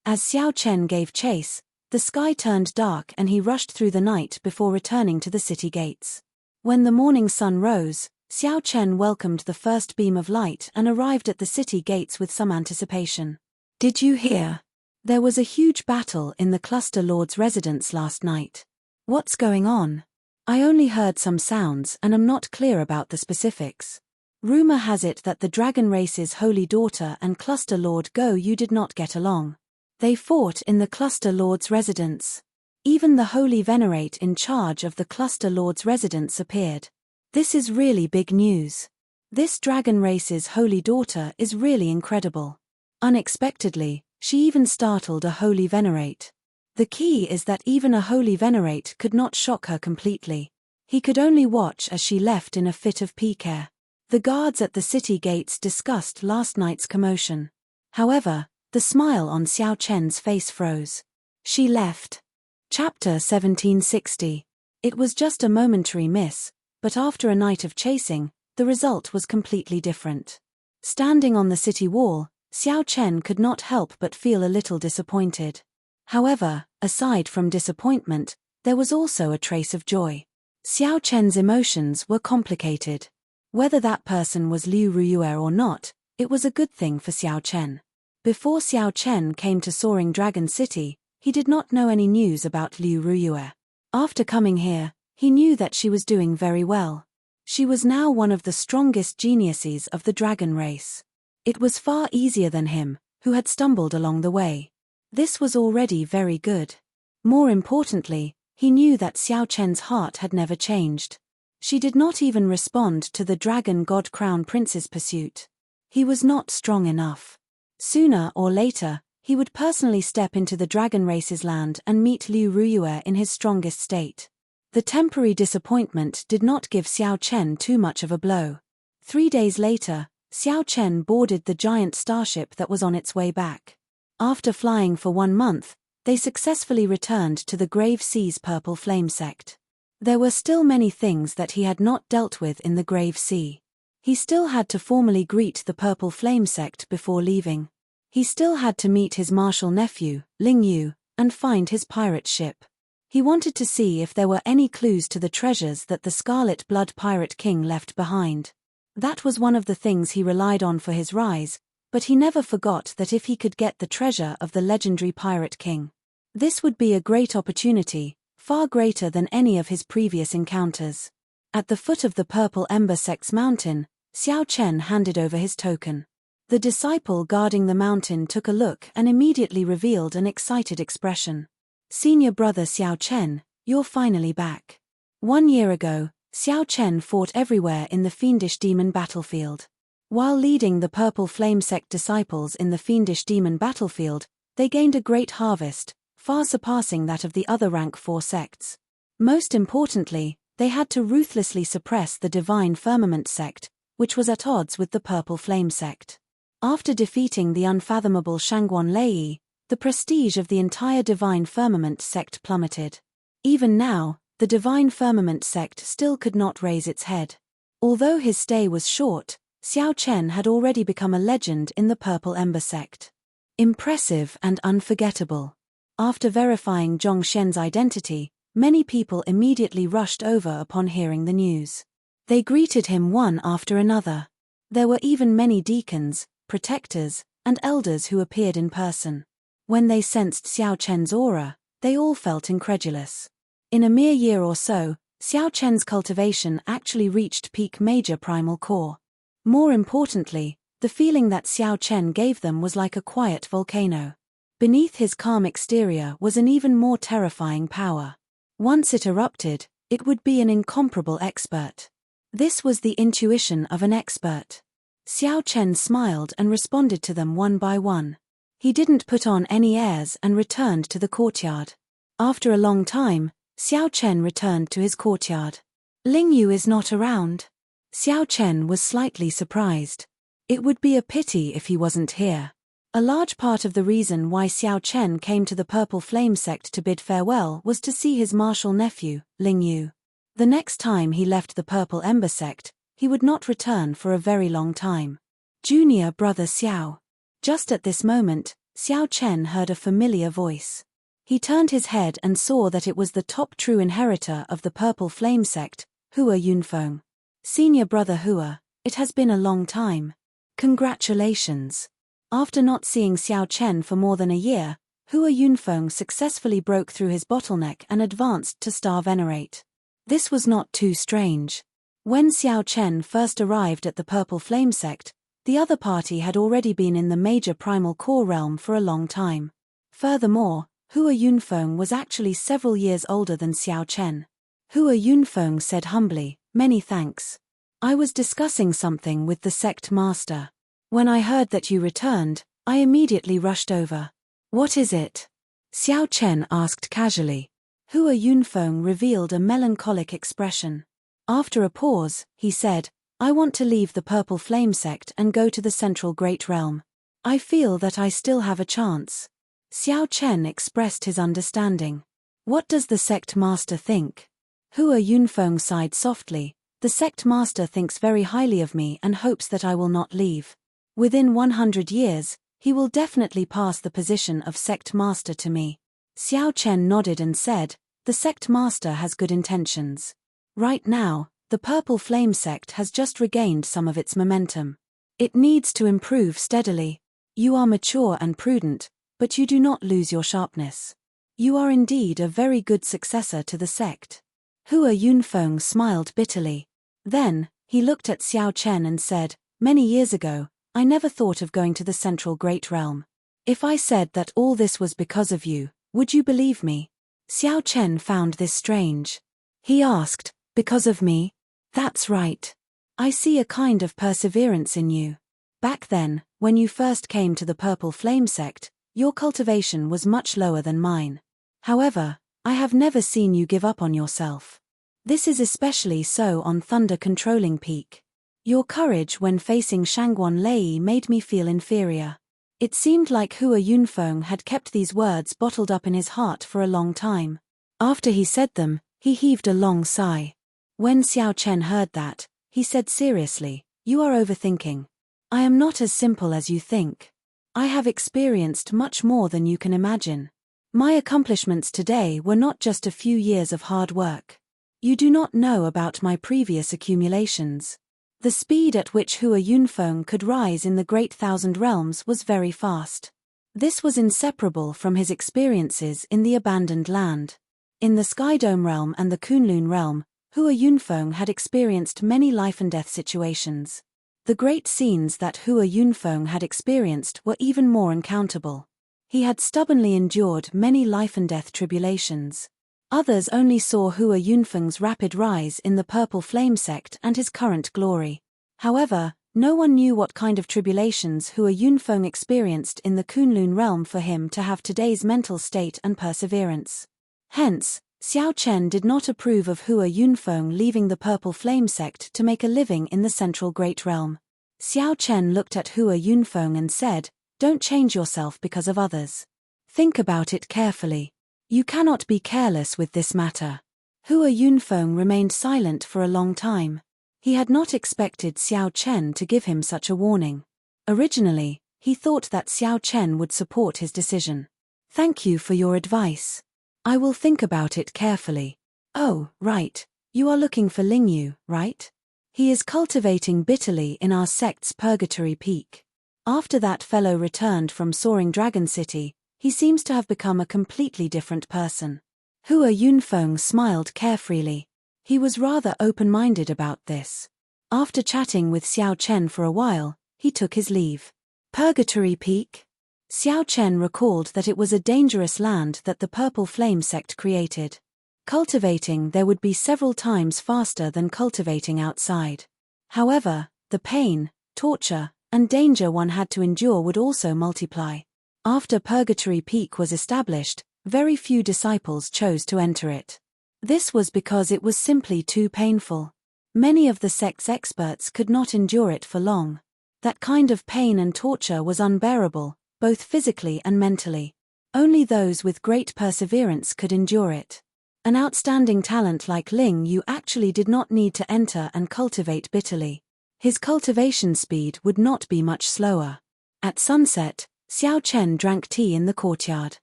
As Xiao Chen gave chase, the sky turned dark and he rushed through the night before returning to the city gates. When the morning sun rose, Xiao Chen welcomed the first beam of light and arrived at the city gates with some anticipation. "Did you hear? There was a huge battle in the Cluster Lord's residence last night. What's going on? I only heard some sounds and am not clear about the specifics. Rumor has it that the Dragon Race's Holy Daughter and Cluster Lord Go Yu did not get along. They fought in the Cluster Lord's residence. Even the Holy Venerate in charge of the Cluster Lord's residence appeared. This is really big news. This Dragon Race's Holy Daughter is really incredible. Unexpectedly, she even startled a Holy Venerate. The key is that even a Holy Venerate could not shock her completely. He could only watch as she left in a fit of pique. The guards at the city gates discussed last night's commotion. However, the smile on Xiao Chen's face froze. She left. Chapter 1760. It was just a momentary miss, but after a night of chasing, the result was completely different. Standing on the city wall, Xiao Chen could not help but feel a little disappointed. However, aside from disappointment, there was also a trace of joy. Xiao Chen's emotions were complicated. Whether that person was Liu Ruyue or not, it was a good thing for Xiao Chen. Before Xiao Chen came to Soaring Dragon City, he did not know any news about Liu Ruyue. After coming here, he knew that she was doing very well. She was now one of the strongest geniuses of the dragon race. It was far easier than him, who had stumbled along the way. This was already very good. More importantly, he knew that Xiao Chen's heart had never changed. She did not even respond to the Dragon God Crown Prince's pursuit. He was not strong enough. Sooner or later, he would personally step into the dragon race's land and meet Liu Ruyue in his strongest state. The temporary disappointment did not give Xiao Chen too much of a blow. 3 days later, Xiao Chen boarded the giant starship that was on its way back. After flying for 1 month, they successfully returned to the Grave Sea's Purple Flame sect. There were still many things that he had not dealt with in the Grave Sea. He still had to formally greet the Purple Flame sect before leaving. He still had to meet his martial nephew, Ling Yu, and find his pirate ship. He wanted to see if there were any clues to the treasures that the Scarlet Blood Pirate King left behind. That was one of the things he relied on for his rise, but he never forgot that if he could get the treasure of the legendary Pirate King, this would be a great opportunity, far greater than any of his previous encounters. At the foot of the Purple Ember Sect's mountain, Xiao Chen handed over his token. The disciple guarding the mountain took a look and immediately revealed an excited expression. "Senior brother Xiao Chen, you're finally back." 1 year ago, Xiao Chen fought everywhere in the Fiendish Demon battlefield. While leading the Purple Flame Sect disciples in the Fiendish Demon battlefield, they gained a great harvest, far surpassing that of the other rank 4 sects. Most importantly, they had to ruthlessly suppress the Divine Firmament sect, which was at odds with the Purple Flame sect. After defeating the unfathomable Shangguan Lei, the prestige of the entire Divine Firmament sect plummeted. Even now, the Divine Firmament sect still could not raise its head. Although his stay was short, Xiao Chen had already become a legend in the Purple Ember sect. Impressive and unforgettable. After verifying Zhong Shen's identity, many people immediately rushed over upon hearing the news. They greeted him one after another. There were even many deacons, protectors, and elders who appeared in person. When they sensed Xiao Chen's aura, they all felt incredulous. In a mere year or so, Xiao Chen's cultivation actually reached peak major primal core. More importantly, the feeling that Xiao Chen gave them was like a quiet volcano. Beneath his calm exterior was an even more terrifying power. Once it erupted, it would be an incomparable expert. This was the intuition of an expert. Xiao Chen smiled and responded to them one by one. He didn't put on any airs and returned to the courtyard. After a long time, Xiao Chen returned to his courtyard. "Ling Yu is not around." Xiao Chen was slightly surprised. It would be a pity if he wasn't here. A large part of the reason why Xiao Chen came to the Purple Flame sect to bid farewell was to see his martial nephew, Ling Yu. The next time he left the Purple Ember sect, he would not return for a very long time. Junior brother Xiao. Just at this moment, Xiao Chen heard a familiar voice. He turned his head and saw that it was the top true inheritor of the Purple Flame sect, Hua Yunfeng. Senior brother Hua, it has been a long time. Congratulations. After not seeing Xiao Chen for more than a year, Hua Yunfeng successfully broke through his bottleneck and advanced to Star Venerate. This was not too strange. When Xiao Chen first arrived at the Purple Flame sect, the other party had already been in the major primal core realm for a long time. Furthermore, Hua Yunfeng was actually several years older than Xiao Chen. Hua Yunfeng said humbly, "Many thanks. I was discussing something with the sect master. When I heard that you returned, I immediately rushed over." "What is it?" Xiao Chen asked casually. Hua Yunfeng revealed a melancholic expression. After a pause, he said, "I want to leave the Purple Flame sect and go to the Central Great Realm. I feel that I still have a chance." Xiao Chen expressed his understanding. "What does the sect master think?" Hua Yunfeng sighed softly. "The sect master thinks very highly of me and hopes that I will not leave. Within 100 years, he will definitely pass the position of sect master to me." Xiao Chen nodded and said, "The sect master has good intentions. Right now, the Purple Flame sect has just regained some of its momentum. It needs to improve steadily. You are mature and prudent, but you do not lose your sharpness. You are indeed a very good successor to the sect." Hua Yunfeng smiled bitterly. Then, he looked at Xiao Chen and said, "Many years ago, I never thought of going to the Central Great Realm. If I said that all this was because of you, would you believe me?" Xiao Chen found this strange. He asked, "Because of me?" "That's right. I see a kind of perseverance in you. Back then, when you first came to the Purple Flame sect, your cultivation was much lower than mine. However, I have never seen you give up on yourself. This is especially so on Thunder Controlling Peak. Your courage when facing Shangguan Lei made me feel inferior." It seemed like Hua Yunfeng had kept these words bottled up in his heart for a long time. After he said them, he heaved a long sigh. When Xiao Chen heard that, he said seriously, "You are overthinking. I am not as simple as you think. I have experienced much more than you can imagine. My accomplishments today were not just a few years of hard work. You do not know about my previous accumulations." The speed at which Hua Yunfeng could rise in the Great Thousand Realms was very fast. This was inseparable from his experiences in the Abandoned Land. In the Skydome Realm and the Kunlun Realm, Hua Yunfeng had experienced many life-and-death situations. The great scenes that Hua Yunfeng had experienced were even more uncountable. He had stubbornly endured many life-and-death tribulations. Others only saw Hua Yunfeng's rapid rise in the Purple Flame sect and his current glory. However, no one knew what kind of tribulations Hua Yunfeng experienced in the Kunlun realm for him to have today's mental state and perseverance. Hence, Xiao Chen did not approve of Hua Yunfeng leaving the Purple Flame sect to make a living in the Central Great Realm. Xiao Chen looked at Hua Yunfeng and said, "Don't change yourself because of others. Think about it carefully. You cannot be careless with this matter." Hua Yunfeng remained silent for a long time. He had not expected Xiao Chen to give him such a warning. Originally, he thought that Xiao Chen would support his decision. "Thank you for your advice. I will think about it carefully." "Oh, right. You are looking for Lingyu, right? He is cultivating bitterly in our sect's Purgatory Peak. After that fellow returned from Soaring Dragon City, he seems to have become a completely different person." Hua Yunfeng smiled carefreely. He was rather open-minded about this. After chatting with Xiao Chen for a while, he took his leave. Purgatory Peak? Xiao Chen recalled that it was a dangerous land that the Purple Flame sect created. Cultivating there would be several times faster than cultivating outside. However, the pain, torture, and danger one had to endure would also multiply. After Purgatory Peak was established, very few disciples chose to enter it. This was because it was simply too painful. Many of the sect's experts could not endure it for long. That kind of pain and torture was unbearable, both physically and mentally. Only those with great perseverance could endure it. An outstanding talent like Ling Yu actually did not need to enter and cultivate bitterly. His cultivation speed would not be much slower. At sunset, Xiao Chen drank tea in the courtyard.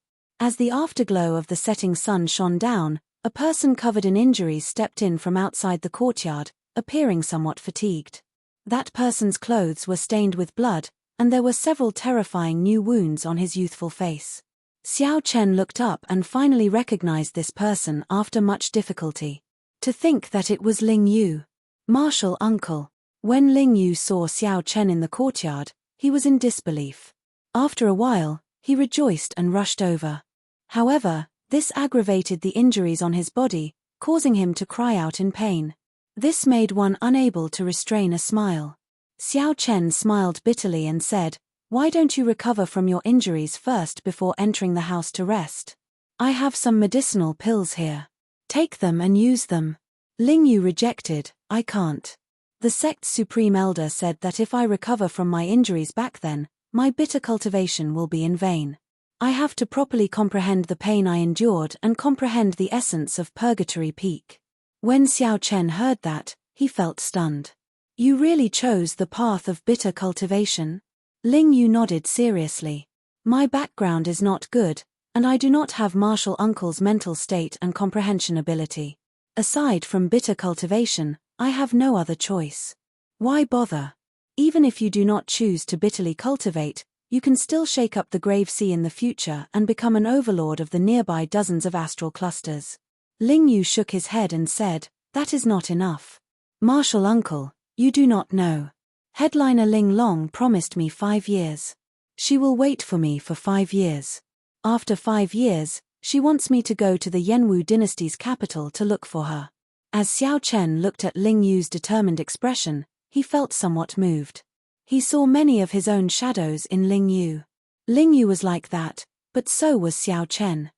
As the afterglow of the setting sun shone down, a person covered in injuries stepped in from outside the courtyard, appearing somewhat fatigued. That person's clothes were stained with blood, and there were several terrifying new wounds on his youthful face. Xiao Chen looked up and finally recognized this person after much difficulty. To think that it was Ling Yu. Martial uncle. When Ling Yu saw Xiao Chen in the courtyard, he was in disbelief. After a while, he rejoiced and rushed over. However, this aggravated the injuries on his body, causing him to cry out in pain. This made one unable to restrain a smile. Xiao Chen smiled bitterly and said, "Why don't you recover from your injuries first before entering the house to rest? I have some medicinal pills here. Take them and use them." Ling Yu rejected, "I can't. The sect's supreme elder said that if I recover from my injuries back then, my bitter cultivation will be in vain. I have to properly comprehend the pain I endured and comprehend the essence of Purgatory Peak." When Xiao Chen heard that, he felt stunned. "You really chose the path of bitter cultivation?" Ling Yu nodded seriously. "My background is not good, and I do not have martial uncle's mental state and comprehension ability. Aside from bitter cultivation, I have no other choice. Why bother? Even if you do not choose to bitterly cultivate, you can still shake up the grave sea in the future and become an overlord of the nearby dozens of astral clusters." Ling Yu shook his head and said, "That is not enough. Martial uncle, you do not know. Headliner Ling Long promised me 5 years. She will wait for me for 5 years. After 5 years, she wants me to go to the Yanwu dynasty's capital to look for her." As Xiao Chen looked at Ling Yu's determined expression, he felt somewhat moved. He saw many of his own shadows in Ling Yu. Ling Yu was like that, but so was Xiao Chen.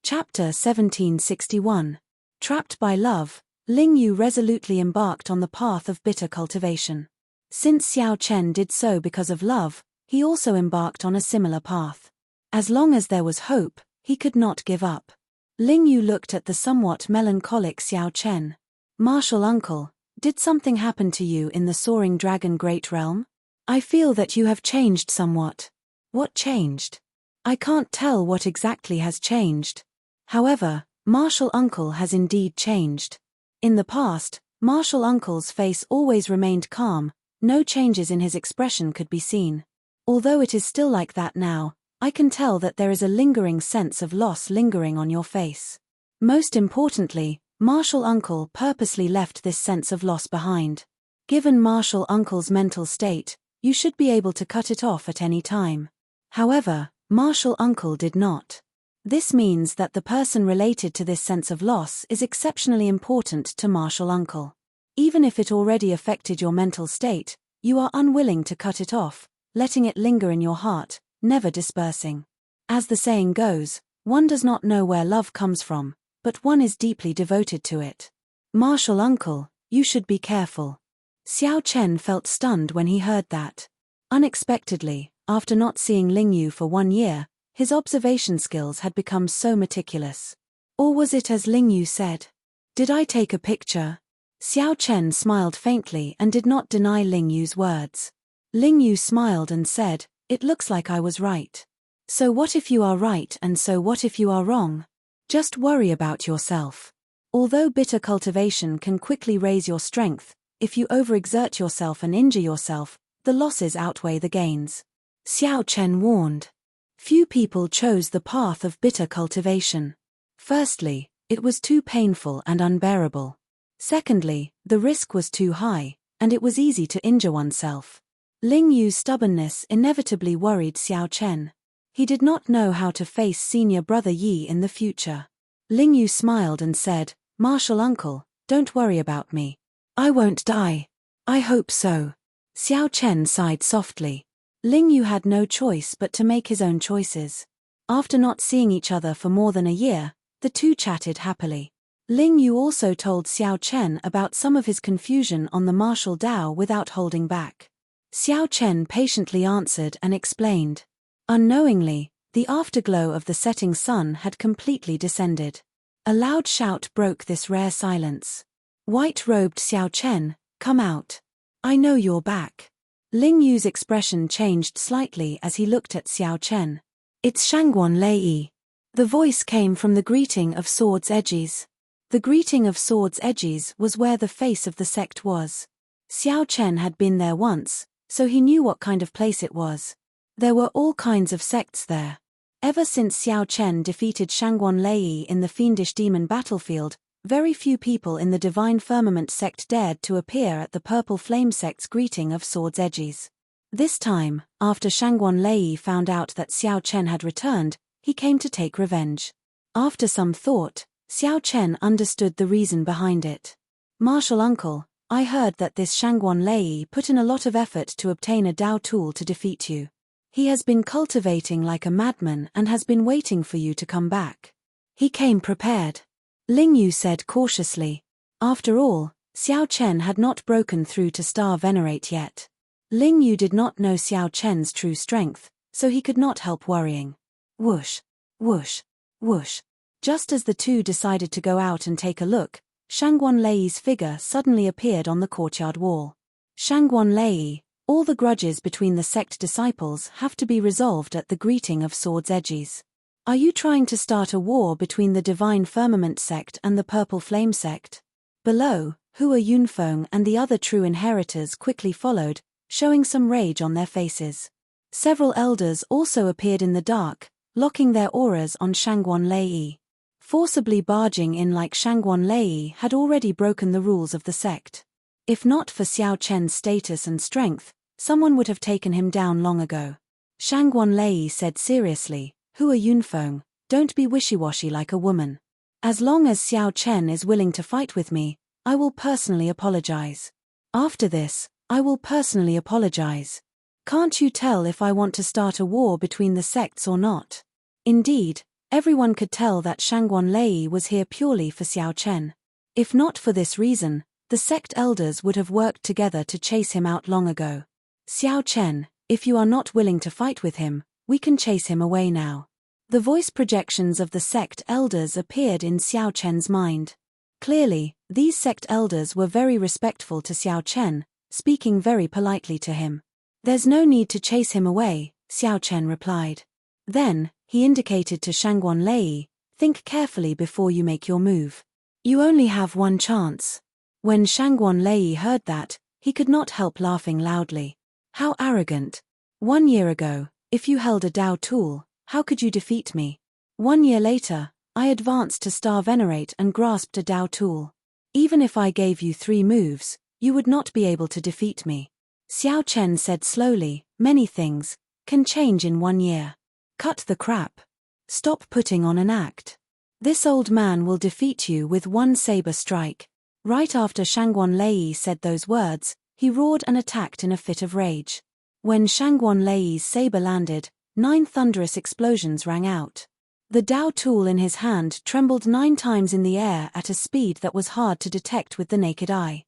Chapter 1761. Trapped by love, Ling Yu resolutely embarked on the path of bitter cultivation. Since Xiao Chen did so because of love, he also embarked on a similar path. As long as there was hope, he could not give up. Ling Yu looked at the somewhat melancholic Xiao Chen. "Martial uncle, did something happen to you in the Soaring Dragon Great Realm? I feel that you have changed somewhat." "What changed?" "I can't tell what exactly has changed. However, Martial uncle has indeed changed. In the past, Martial uncle's face always remained calm, no changes in his expression could be seen. Although it is still like that now, I can tell that there is a lingering sense of loss lingering on your face. Most importantly, Martial uncle purposely left this sense of loss behind. Given Martial uncle's mental state, you should be able to cut it off at any time. However, Martial uncle did not. This means that the person related to this sense of loss is exceptionally important to Martial uncle. Even if it already affected your mental state, you are unwilling to cut it off, letting it linger in your heart, never dispersing. As the saying goes, one does not know where love comes from, but one is deeply devoted to it. Martial uncle, you should be careful." Xiao Chen felt stunned when he heard that. Unexpectedly, after not seeing Ling Yu for 1 year, his observation skills had become so meticulous. Or was it as Ling Yu said? "Did I take a picture?" Xiao Chen smiled faintly and did not deny Ling Yu's words. Ling Yu smiled and said, "It looks like I was right. So what if you are right and so what if you are wrong? Just worry about yourself. Although bitter cultivation can quickly raise your strength, if you overexert yourself and injure yourself, the losses outweigh the gains." Xiao Chen warned. Few people chose the path of bitter cultivation. Firstly, it was too painful and unbearable. Secondly, the risk was too high, and it was easy to injure oneself. Ling Yu's stubbornness inevitably worried Xiao Chen. He did not know how to face senior brother Yi in the future. Ling Yu smiled and said, "Martial uncle, don't worry about me. I won't die." "I hope so." Xiao Chen sighed softly. Ling Yu had no choice but to make his own choices. After not seeing each other for more than a year, the two chatted happily. Ling Yu also told Xiao Chen about some of his confusion on the martial Dao without holding back. Xiao Chen patiently answered and explained. Unknowingly, the afterglow of the setting sun had completely descended. A loud shout broke this rare silence. "White-robed Xiao Chen, come out. I know you're back." Ling Yu's expression changed slightly as he looked at Xiao Chen. It's Shangguan Lei. The voice came from the greeting of Swords Edges. The greeting of Swords Edges was where the face of the sect was. Xiao Chen had been there once, so he knew what kind of place it was. There were all kinds of sects there. Ever since Xiao Chen defeated Shangguan Lei in the fiendish demon battlefield, very few people in the Divine Firmament sect dared to appear at the Purple Flame sect's greeting of Swords Edges. This time, after Shangguan Lei found out that Xiao Chen had returned, he came to take revenge. After some thought, Xiao Chen understood the reason behind it. Martial uncle, I heard that this Shangguan Lei put in a lot of effort to obtain a Dao tool to defeat you. He has been cultivating like a madman and has been waiting for you to come back. He came prepared. Ling Yu said cautiously. After all, Xiao Chen had not broken through to Star Venerate yet. Ling Yu did not know Xiao Chen's true strength, so he could not help worrying. Whoosh, whoosh, whoosh. Just as the two decided to go out and take a look, Shangguan Lei's figure suddenly appeared on the courtyard wall. Shangguan Lei, all the grudges between the sect disciples have to be resolved at the greeting of Swords Edges. Are you trying to start a war between the Divine Firmament sect and the Purple Flame sect? Below, Hua Yunfeng and the other true inheritors quickly followed, showing some rage on their faces. Several elders also appeared in the dark, locking their auras on Shangguan Lei. Forcibly barging in like Shangguan Lei had already broken the rules of the sect. If not for Xiao Chen's status and strength, someone would have taken him down long ago. Shangguan Lei said seriously, Hua Yunfeng, don't be wishy-washy like a woman. As long as Xiao Chen is willing to fight with me, I will personally apologize. After this, I will personally apologize. Can't you tell if I want to start a war between the sects or not? Indeed, everyone could tell that Shangguan Lei was here purely for Xiao Chen. If not for this reason, the sect elders would have worked together to chase him out long ago. Xiao Chen, if you are not willing to fight with him, we can chase him away now. The voice projections of the sect elders appeared in Xiao Chen's mind. Clearly, these sect elders were very respectful to Xiao Chen, speaking very politely to him. There's no need to chase him away, Xiao Chen replied. Then, he indicated to Shangguan Lei, think carefully before you make your move. You only have one chance. When Shangguan Lei heard that, he could not help laughing loudly. How arrogant. 1 year ago, if you held a Dao tool, how could you defeat me? 1 year later, I advanced to Star Venerate and grasped a Dao tool. Even if I gave you 3 moves, you would not be able to defeat me. Xiao Chen said slowly, many things can change in 1 year. Cut the crap. Stop putting on an act. This old man will defeat you with 1 saber strike. Right after Shangguan Lei said those words, he roared and attacked in a fit of rage. When Shangguan Lei's saber landed, 9 thunderous explosions rang out. The Dao tool in his hand trembled 9 times in the air at a speed that was hard to detect with the naked eye.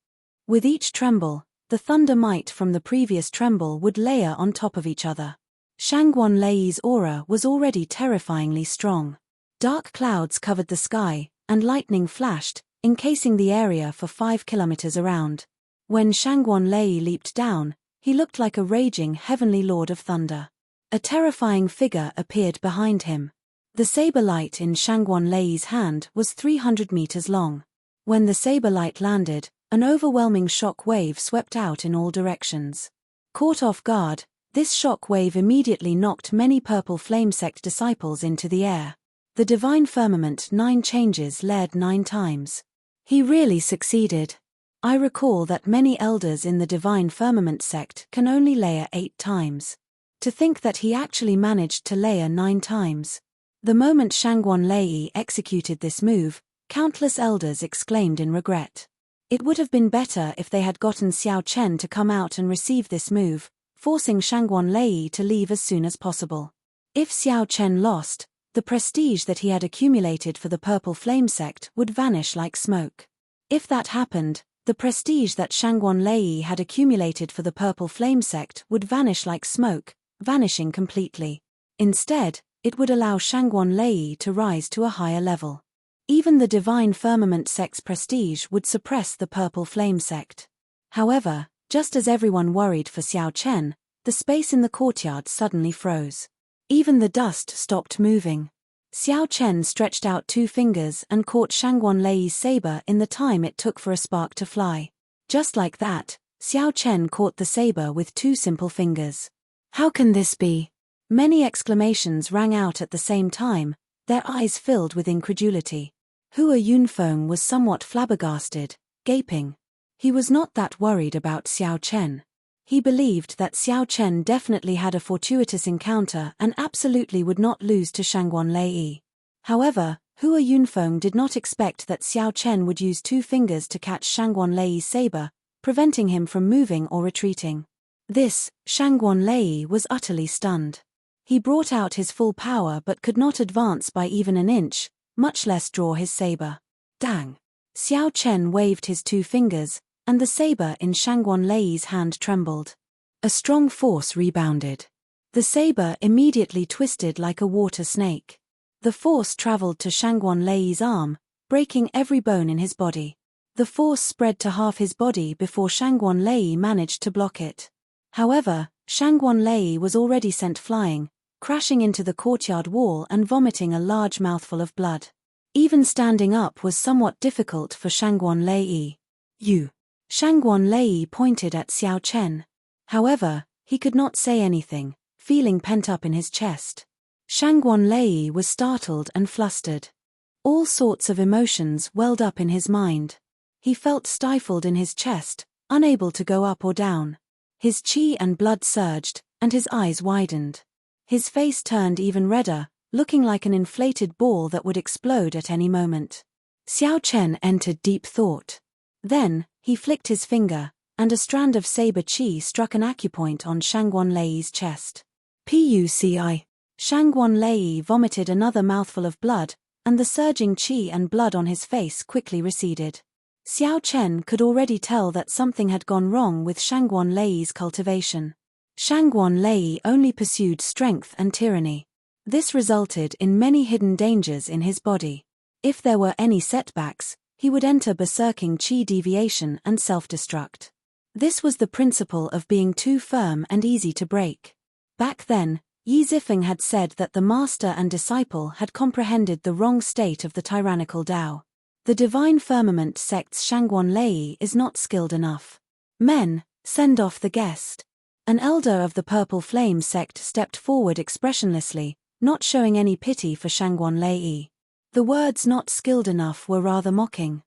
With each tremble, the thunder might from the previous tremble would layer on top of each other. Shangguan Lei's aura was already terrifyingly strong. Dark clouds covered the sky, and lightning flashed, encasing the area for 5 kilometers around. When Shangguan Lei leaped down, he looked like a raging heavenly lord of thunder. A terrifying figure appeared behind him. The saber light in Shangguan Lei's hand was 300 meters long. When the saber light landed, an overwhelming shock wave swept out in all directions. Caught off guard, this shock wave immediately knocked many Purple Flame sect disciples into the air. The Divine Firmament 9 changes layered 9 times. He really succeeded. I recall that many elders in the Divine Firmament sect can only layer 8 times. To think that he actually managed to layer 9 times. The moment Shangguan Lei executed this move, countless elders exclaimed in regret. It would have been better if they had gotten Xiao Chen to come out and receive this move, forcing Shangguan Lei to leave as soon as possible. If Xiao Chen lost, the prestige that he had accumulated for the Purple Flame sect would vanish like smoke. If that happened, the prestige that Shangguan Lei had accumulated for the Purple Flame sect would vanish like smoke, vanishing completely. Instead, it would allow Shangguan Lei to rise to a higher level. Even the Divine Firmament sect's prestige would suppress the Purple Flame sect. However, Just as everyone worried for Xiao Chen, the space in the courtyard suddenly froze. Even the dust stopped moving. Xiao Chen stretched out 2 fingers and caught Shangguan Lei's saber in the time it took for a spark to fly. Just like that, Xiao Chen caught the saber with 2 simple fingers. How can this be? Many exclamations rang out at the same time, their eyes filled with incredulity. Hua Yunfeng was somewhat flabbergasted, gaping. He was not that worried about Xiao Chen. He believed that Xiao Chen definitely had a fortuitous encounter and absolutely would not lose to Shangguan Lei. However, Hua Yunfeng did not expect that Xiao Chen would use 2 fingers to catch Shangguan Lei's saber, preventing him from moving or retreating. This, Shangguan Lei was utterly stunned. He brought out his full power but could not advance by even an inch, much less draw his saber. Dang! Xiao Chen waved his 2 fingers, and the saber in Shangguan Lei's hand trembled. A strong force rebounded. The saber immediately twisted like a water snake. The force traveled to Shangguan Lei's arm, breaking every bone in his body. The force spread to half his body before Shangguan Lei managed to block it. However, Shangguan Lei was already sent flying, crashing into the courtyard wall and vomiting a large mouthful of blood. Even standing up was somewhat difficult for Shangguan Lei. You. Shangguan Lei pointed at Xiao Chen. However, he could not say anything, feeling pent up in his chest. Shangguan Lei was startled and flustered. All sorts of emotions welled up in his mind. He felt stifled in his chest, unable to go up or down. His qi and blood surged, and his eyes widened. His face turned even redder, looking like an inflated ball that would explode at any moment. Xiao Chen entered deep thought. Then, he flicked his finger, and a strand of saber qi struck an acupoint on Shangguan Lei's chest. Puci. Shangguan Lei vomited another mouthful of blood, and the surging qi and blood on his face quickly receded. Xiao Chen could already tell that something had gone wrong with Shangguan Lei's cultivation. Shangguan Lei only pursued strength and tyranny. This resulted in many hidden dangers in his body. If there were any setbacks, he would enter berserking qi deviation and self-destruct. This was the principle of being too firm and easy to break. Back then, Yi Zifeng had said that the master and disciple had comprehended the wrong state of the tyrannical Tao. The Divine Firmament sect's Shangguan Lei is not skilled enough. Men, send off the guest. An elder of the Purple Flame sect stepped forward expressionlessly, not showing any pity for Shangguan Lei. The words "not skilled enough" were rather mocking.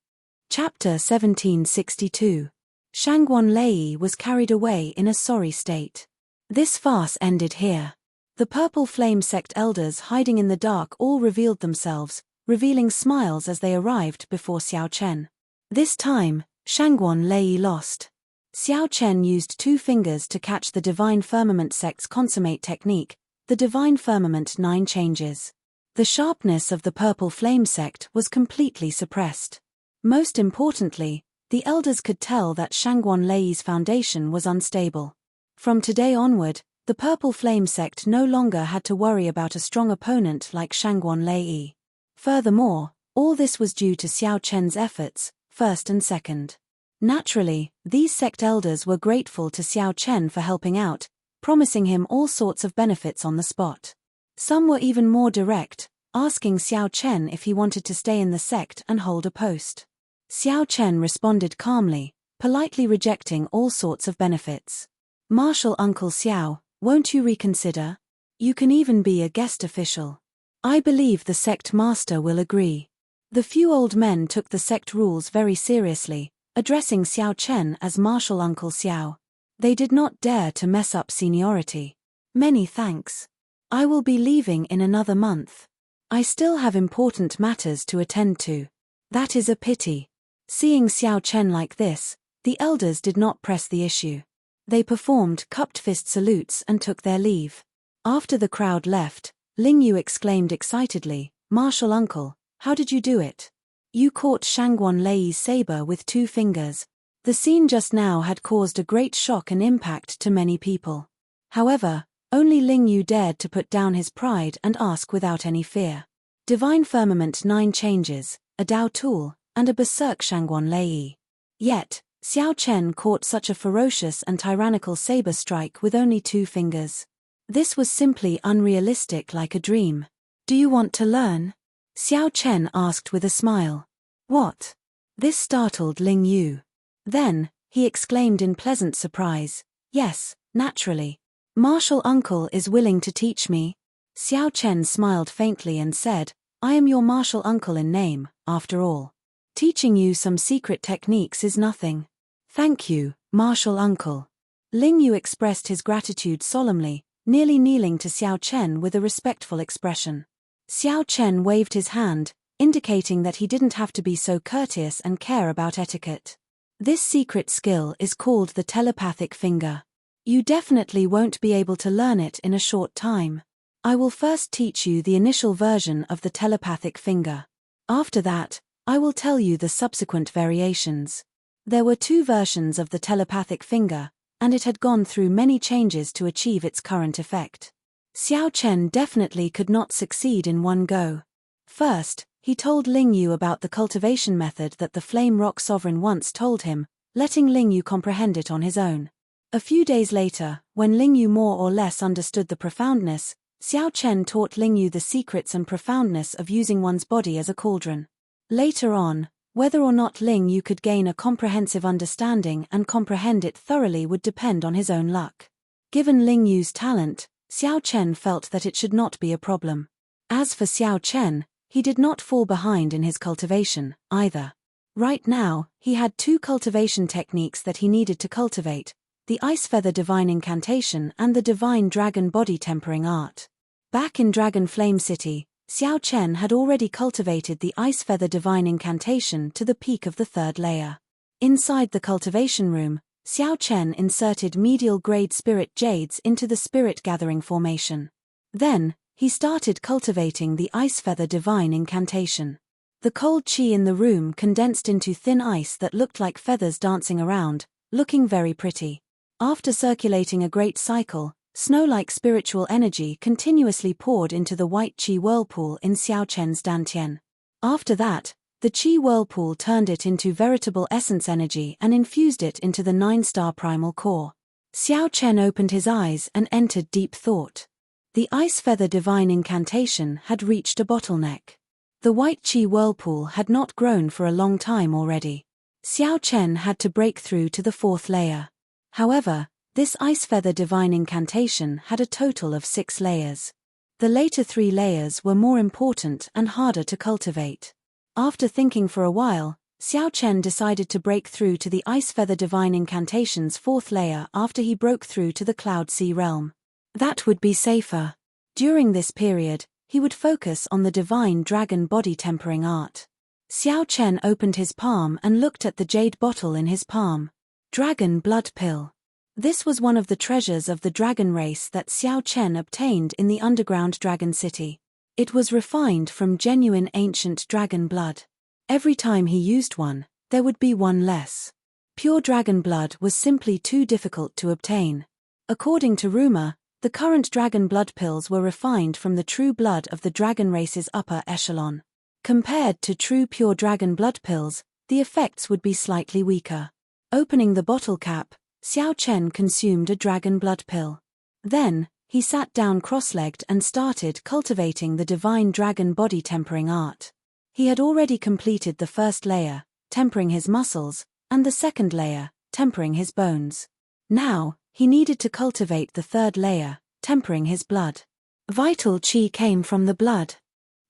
Chapter 1762. Shangguan Lei was carried away in a sorry state. This farce ended here. The Purple Flame sect elders hiding in the dark all revealed themselves, revealing smiles as they arrived before Xiao Chen. This time, Shangguan Lei lost. Xiao Chen used 2 fingers to catch the Divine Firmament sect's consummate technique, the Divine Firmament 9 changes. The sharpness of the Purple Flame sect was completely suppressed. Most importantly, the elders could tell that Shangguan Lei's foundation was unstable. From today onward, the Purple Flame sect no longer had to worry about a strong opponent like Shangguan Lei. Furthermore, all this was due to Xiao Chen's efforts, first and second. Naturally, these sect elders were grateful to Xiao Chen for helping out, promising him all sorts of benefits on the spot. Some were even more direct, asking Xiao Chen if he wanted to stay in the sect and hold a post. Xiao Chen responded calmly, politely rejecting all sorts of benefits. Martial Uncle Xiao, won't you reconsider? You can even be a guest official. I believe the sect master will agree. The few old men took the sect rules very seriously, addressing Xiao Chen as Martial Uncle Xiao. They did not dare to mess up seniority. Many thanks. I will be leaving in another month. I still have important matters to attend to. That is a pity. Seeing Xiao Chen like this, the elders did not press the issue. They performed cupped fist salutes and took their leave. After the crowd left, Ling Yu exclaimed excitedly, "Martial Uncle, how did you do it? You caught Shangguan Lei's saber with 2 fingers. The scene just now had caused a great shock and impact to many people. However, only Ling Yu dared to put down his pride and ask without any fear. Divine Firmament 9 changes, a Dao tool, and a berserk Shangguan Lei. Yet, Xiao Chen caught such a ferocious and tyrannical saber strike with only 2 fingers. This was simply unrealistic, like a dream. "Do you want to learn?" Xiao Chen asked with a smile. "What?" This startled Ling Yu. Then, he exclaimed in pleasant surprise, "Yes, naturally. Martial uncle is willing to teach me." Xiao Chen smiled faintly and said, "I am your martial uncle in name, after all. Teaching you some secret techniques is nothing." "Thank you, martial uncle." Ling Yu expressed his gratitude solemnly, nearly kneeling to Xiao Chen with a respectful expression. Xiao Chen waved his hand, indicating that he didn't have to be so courteous and care about etiquette. "This secret skill is called the telepathic finger. You definitely won't be able to learn it in a short time. I will first teach you the initial version of the telepathic finger. After that, I will tell you the subsequent variations." There were 2 versions of the telepathic finger, and it had gone through many changes to achieve its current effect. Xiao Chen definitely could not succeed in one go. First, he told Ling Yu about the cultivation method that the Flame Rock Sovereign once told him, letting Ling Yu comprehend it on his own. A few days later, when Ling Yu more or less understood the profoundness, Xiao Chen taught Ling Yu the secrets and profoundness of using one's body as a cauldron. Later on, whether or not Ling Yu could gain a comprehensive understanding and comprehend it thoroughly would depend on his own luck. Given Ling Yu's talent, Xiao Chen felt that it should not be a problem. As for Xiao Chen, he did not fall behind in his cultivation, either. Right now, he had 2 cultivation techniques that he needed to cultivate: the Ice Feather Divine Incantation and the Divine Dragon Body Tempering Art. Back in Dragon Flame City, Xiao Chen had already cultivated the Ice Feather Divine Incantation to the peak of the 3rd layer. Inside the cultivation room, Xiao Chen inserted medial grade spirit jades into the spirit gathering formation. Then, he started cultivating the Ice Feather Divine Incantation. The cold qi in the room condensed into thin ice that looked like feathers dancing around, looking very pretty. After circulating a great cycle, snow-like spiritual energy continuously poured into the white qi whirlpool in Xiao Chen's dantian. After that, the qi whirlpool turned it into veritable essence energy and infused it into the 9-star primal core. Xiao Chen opened his eyes and entered deep thought. The Ice Feather Divine Incantation had reached a bottleneck. The white qi whirlpool had not grown for a long time already. Xiao Chen had to break through to the 4th layer. However, this Ice Feather Divine Incantation had a total of 6 layers. The later 3 layers were more important and harder to cultivate. After thinking for a while, Xiao Chen decided to break through to the Ice Feather Divine Incantation's 4th layer after he broke through to the Cloud Sea realm. That would be safer. During this period, he would focus on the Divine Dragon Body Tempering Art. Xiao Chen opened his palm and looked at the jade bottle in his palm. Dragon Blood Pill. This was one of the treasures of the dragon race that Xiao Chen obtained in the underground dragon city. It was refined from genuine ancient dragon blood. Every time he used one, there would be one less. Pure dragon blood was simply too difficult to obtain. According to rumor, the current dragon blood pills were refined from the true blood of the dragon race's upper echelon. Compared to true pure dragon blood pills, the effects would be slightly weaker. Opening the bottle cap, Xiao Chen consumed a dragon blood pill. Then, he sat down cross-legged and started cultivating the Divine Dragon Body Tempering Art. He had already completed the 1st layer, tempering his muscles, and the 2nd layer, tempering his bones. Now, he needed to cultivate the 3rd layer, tempering his blood. Vital qi came from the blood.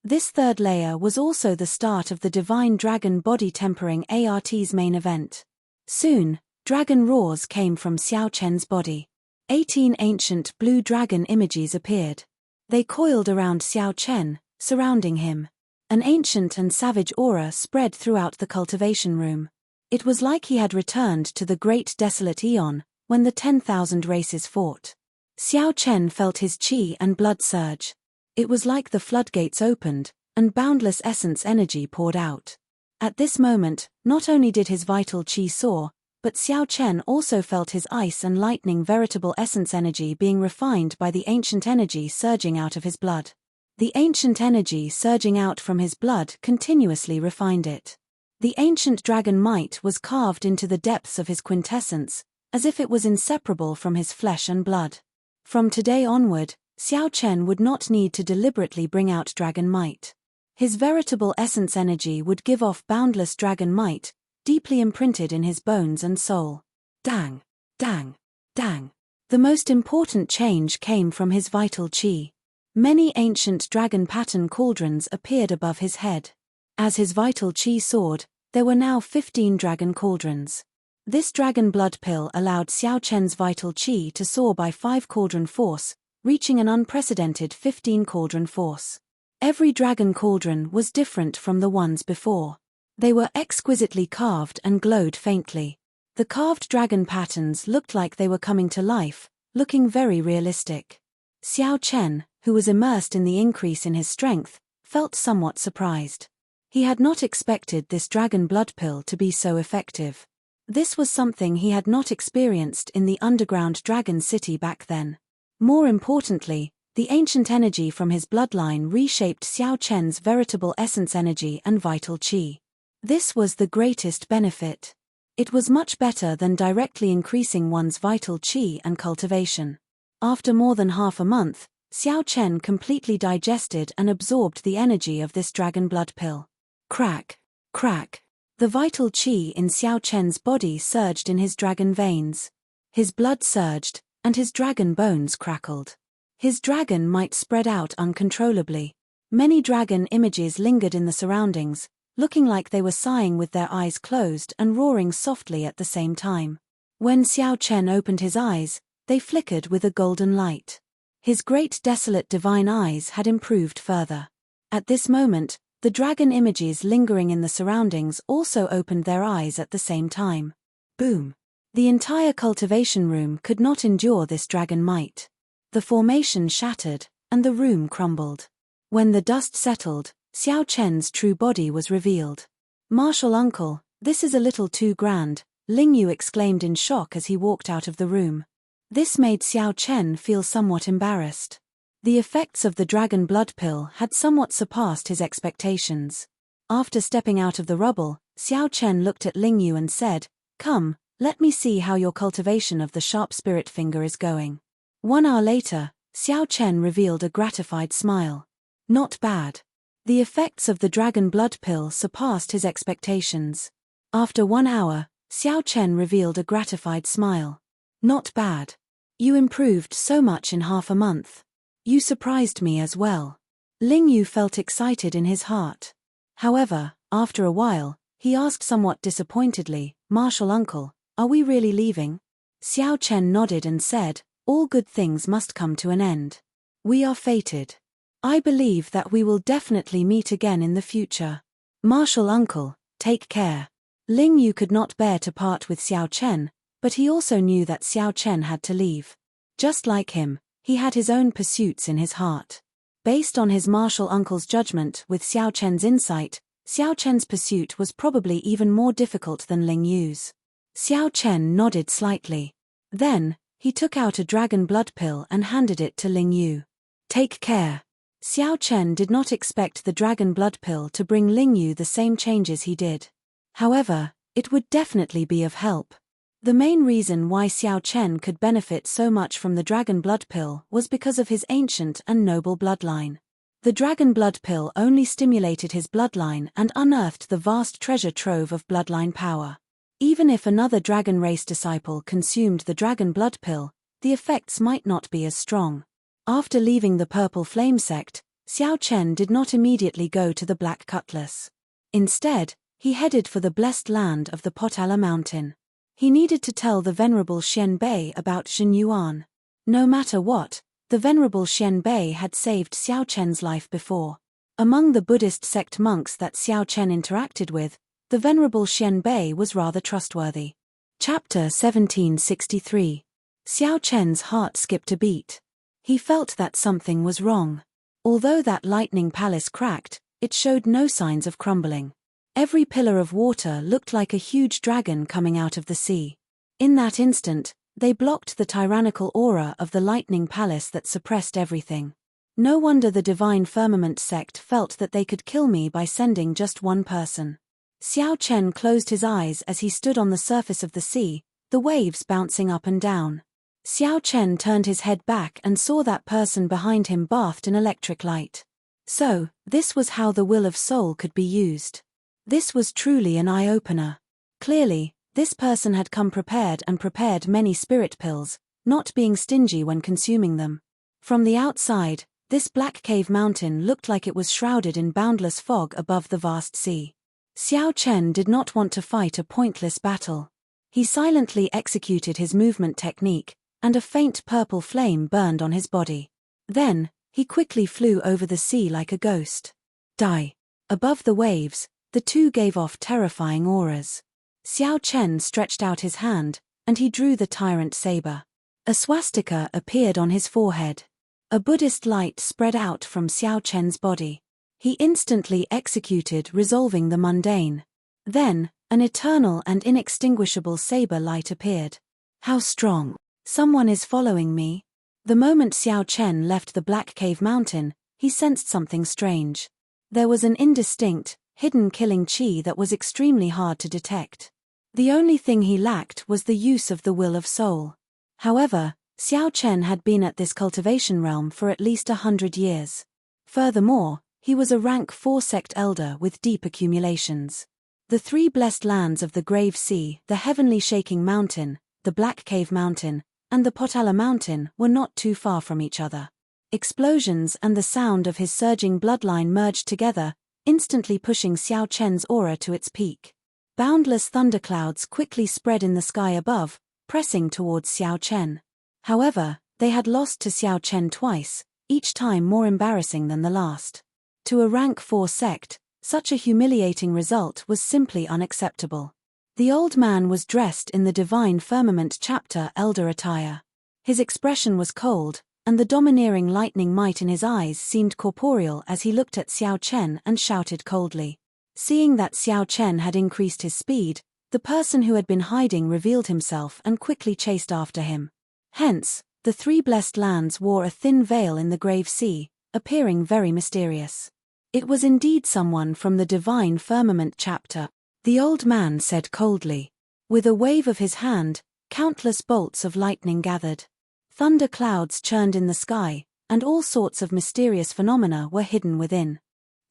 This 3rd layer was also the start of the Divine Dragon Body Tempering ART's main event. Soon, dragon roars came from Xiao Chen's body. 18 ancient blue dragon images appeared. They coiled around Xiao Chen, surrounding him. An ancient and savage aura spread throughout the cultivation room. It was like he had returned to the great desolate eon, when the 10,000 races fought. Xiao Chen felt his qi and blood surge. It was like the floodgates opened, and boundless essence energy poured out. At this moment, not only did his vital qi soar, but Xiao Chen also felt his ice and lightning veritable essence energy being refined by the ancient energy surging out of his blood. The ancient energy surging out from his blood continuously refined it. The ancient dragon might was carved into the depths of his quintessence, as if it was inseparable from his flesh and blood. From today onward, Xiao Chen would not need to deliberately bring out dragon might. His veritable essence energy would give off boundless dragon might, deeply imprinted in his bones and soul. Dang! Dang! Dang! The most important change came from his vital qi. Many ancient dragon pattern cauldrons appeared above his head. As his vital qi soared, there were now 15 dragon cauldrons. This dragon blood pill allowed Xiao Chen's vital qi to soar by 5 cauldron force, reaching an unprecedented 15 cauldron force. Every dragon cauldron was different from the ones before. They were exquisitely carved and glowed faintly. The carved dragon patterns looked like they were coming to life, looking very realistic. Xiao Chen, who was immersed in the increase in his strength, felt somewhat surprised. He had not expected this dragon blood pill to be so effective. This was something he had not experienced in the underground dragon city back then. More importantly, the ancient energy from his bloodline reshaped Xiao Chen's veritable essence energy and vital qi. This was the greatest benefit. It was much better than directly increasing one's vital qi and cultivation. After more than half a month, Xiao Chen completely digested and absorbed the energy of this dragon blood pill. Crack! Crack! The vital qi in Xiao Chen's body surged in his dragon veins. His blood surged, and his dragon bones crackled. His dragon might spread out uncontrollably. Many dragon images lingered in the surroundings, looking like they were sighing with their eyes closed and roaring softly at the same time. When Xiao Chen opened his eyes, they flickered with a golden light. His great desolate divine eyes had improved further. At this moment, the dragon images lingering in the surroundings also opened their eyes at the same time. Boom! The entire cultivation room could not endure this dragon might. The formation shattered, and the room crumbled. When the dust settled, Xiao Chen's true body was revealed. "Martial uncle, this is a little too grand," Ling Yu exclaimed in shock as he walked out of the room. This made Xiao Chen feel somewhat embarrassed. The effects of the dragon blood pill had somewhat surpassed his expectations. After stepping out of the rubble, Xiao Chen looked at Ling Yu and said, "Come, let me see how your cultivation of the sharp spirit finger is going." 1 hour later, Xiao Chen revealed a gratified smile. Not bad. The effects of the dragon blood pill surpassed his expectations. After 1 hour, Xiao Chen revealed a gratified smile. Not bad. You improved so much in half a month. You surprised me as well. Ling Yu felt excited in his heart. However, after a while, he asked somewhat disappointedly, "Martial uncle, are we really leaving?" Xiao Chen nodded and said, "All good things must come to an end. We are fated. I believe that we will definitely meet again in the future. Martial uncle, take care." Ling Yu could not bear to part with Xiao Chen, but he also knew that Xiao Chen had to leave. Just like him, he had his own pursuits in his heart. Based on his martial uncle's judgment with Xiao Chen's insight, Xiao Chen's pursuit was probably even more difficult than Ling Yu's. Xiao Chen nodded slightly. Then, he took out a dragon blood pill and handed it to Ling Yu. "Take care." Xiao Chen did not expect the dragon blood pill to bring Ling Yu the same changes he did. However, it would definitely be of help. The main reason why Xiao Chen could benefit so much from the dragon blood pill was because of his ancient and noble bloodline. The dragon blood pill only stimulated his bloodline and unearthed the vast treasure trove of bloodline power. Even if another dragon race disciple consumed the dragon blood pill, the effects might not be as strong. After leaving the Purple Flame sect, Xiao Chen did not immediately go to the Black Cutlass. Instead, he headed for the blessed land of the Potala Mountain. He needed to tell the Venerable Xian Bei about Zhen Yuan. No matter what, the Venerable Xian Bei had saved Xiao Chen's life before. Among the Buddhist sect monks that Xiao Chen interacted with, the Venerable Xian Bei was rather trustworthy. Chapter 1763. Xiao Chen's heart skipped a beat. He felt that something was wrong. Although that lightning palace cracked, it showed no signs of crumbling. Every pillar of water looked like a huge dragon coming out of the sea. In that instant, they blocked the tyrannical aura of the lightning palace that suppressed everything. No wonder the Divine Firmament sect felt that they could kill me by sending just one person. Xiao Chen closed his eyes as he stood on the surface of the sea, the waves bouncing up and down. Xiao Chen turned his head back and saw that person behind him bathed in electric light. So, this was how the will of soul could be used. This was truly an eye-opener. Clearly, this person had come prepared and prepared many spirit pills, not being stingy when consuming them. From the outside, this black cave mountain looked like it was shrouded in boundless fog above the vast sea. Xiao Chen did not want to fight a pointless battle. He silently executed his movement technique, and a faint purple flame burned on his body. Then, he quickly flew over the sea like a ghost. Die. Above the waves, the two gave off terrifying auras. Xiao Chen stretched out his hand, and he drew the tyrant saber. A swastika appeared on his forehead. A Buddhist light spread out from Xiao Chen's body. He instantly executed, resolving the mundane. Then, an eternal and inextinguishable saber light appeared. How strong! Someone is following me. The moment Xiao Chen left the Black Cave Mountain, he sensed something strange. There was an indistinct, hidden killing chi that was extremely hard to detect. The only thing he lacked was the use of the will of soul. However, Xiao Chen had been at this cultivation realm for at least 100 years. Furthermore, he was a rank 4 sect elder with deep accumulations. The 3 blessed lands of the Grave Sea, the Heavenly Shaking Mountain, the Black Cave Mountain, and the Potala Mountain were not too far from each other. Explosions and the sound of his surging bloodline merged together, instantly pushing Xiao Chen's aura to its peak. Boundless thunderclouds quickly spread in the sky above, pressing towards Xiao Chen. However, they had lost to Xiao Chen twice, each time more embarrassing than the last. To a rank 4 sect, such a humiliating result was simply unacceptable. The old man was dressed in the Divine Firmament chapter elder attire. His expression was cold, and the domineering lightning might in his eyes seemed corporeal as he looked at Xiao Chen and shouted coldly. Seeing that Xiao Chen had increased his speed, the person who had been hiding revealed himself and quickly chased after him. Hence, the 3 blessed lands wore a thin veil in the Grave Sea, appearing very mysterious. It was indeed someone from the Divine Firmament chapter, the old man said coldly. With a wave of his hand, countless bolts of lightning gathered. Thunder clouds churned in the sky, and all sorts of mysterious phenomena were hidden within.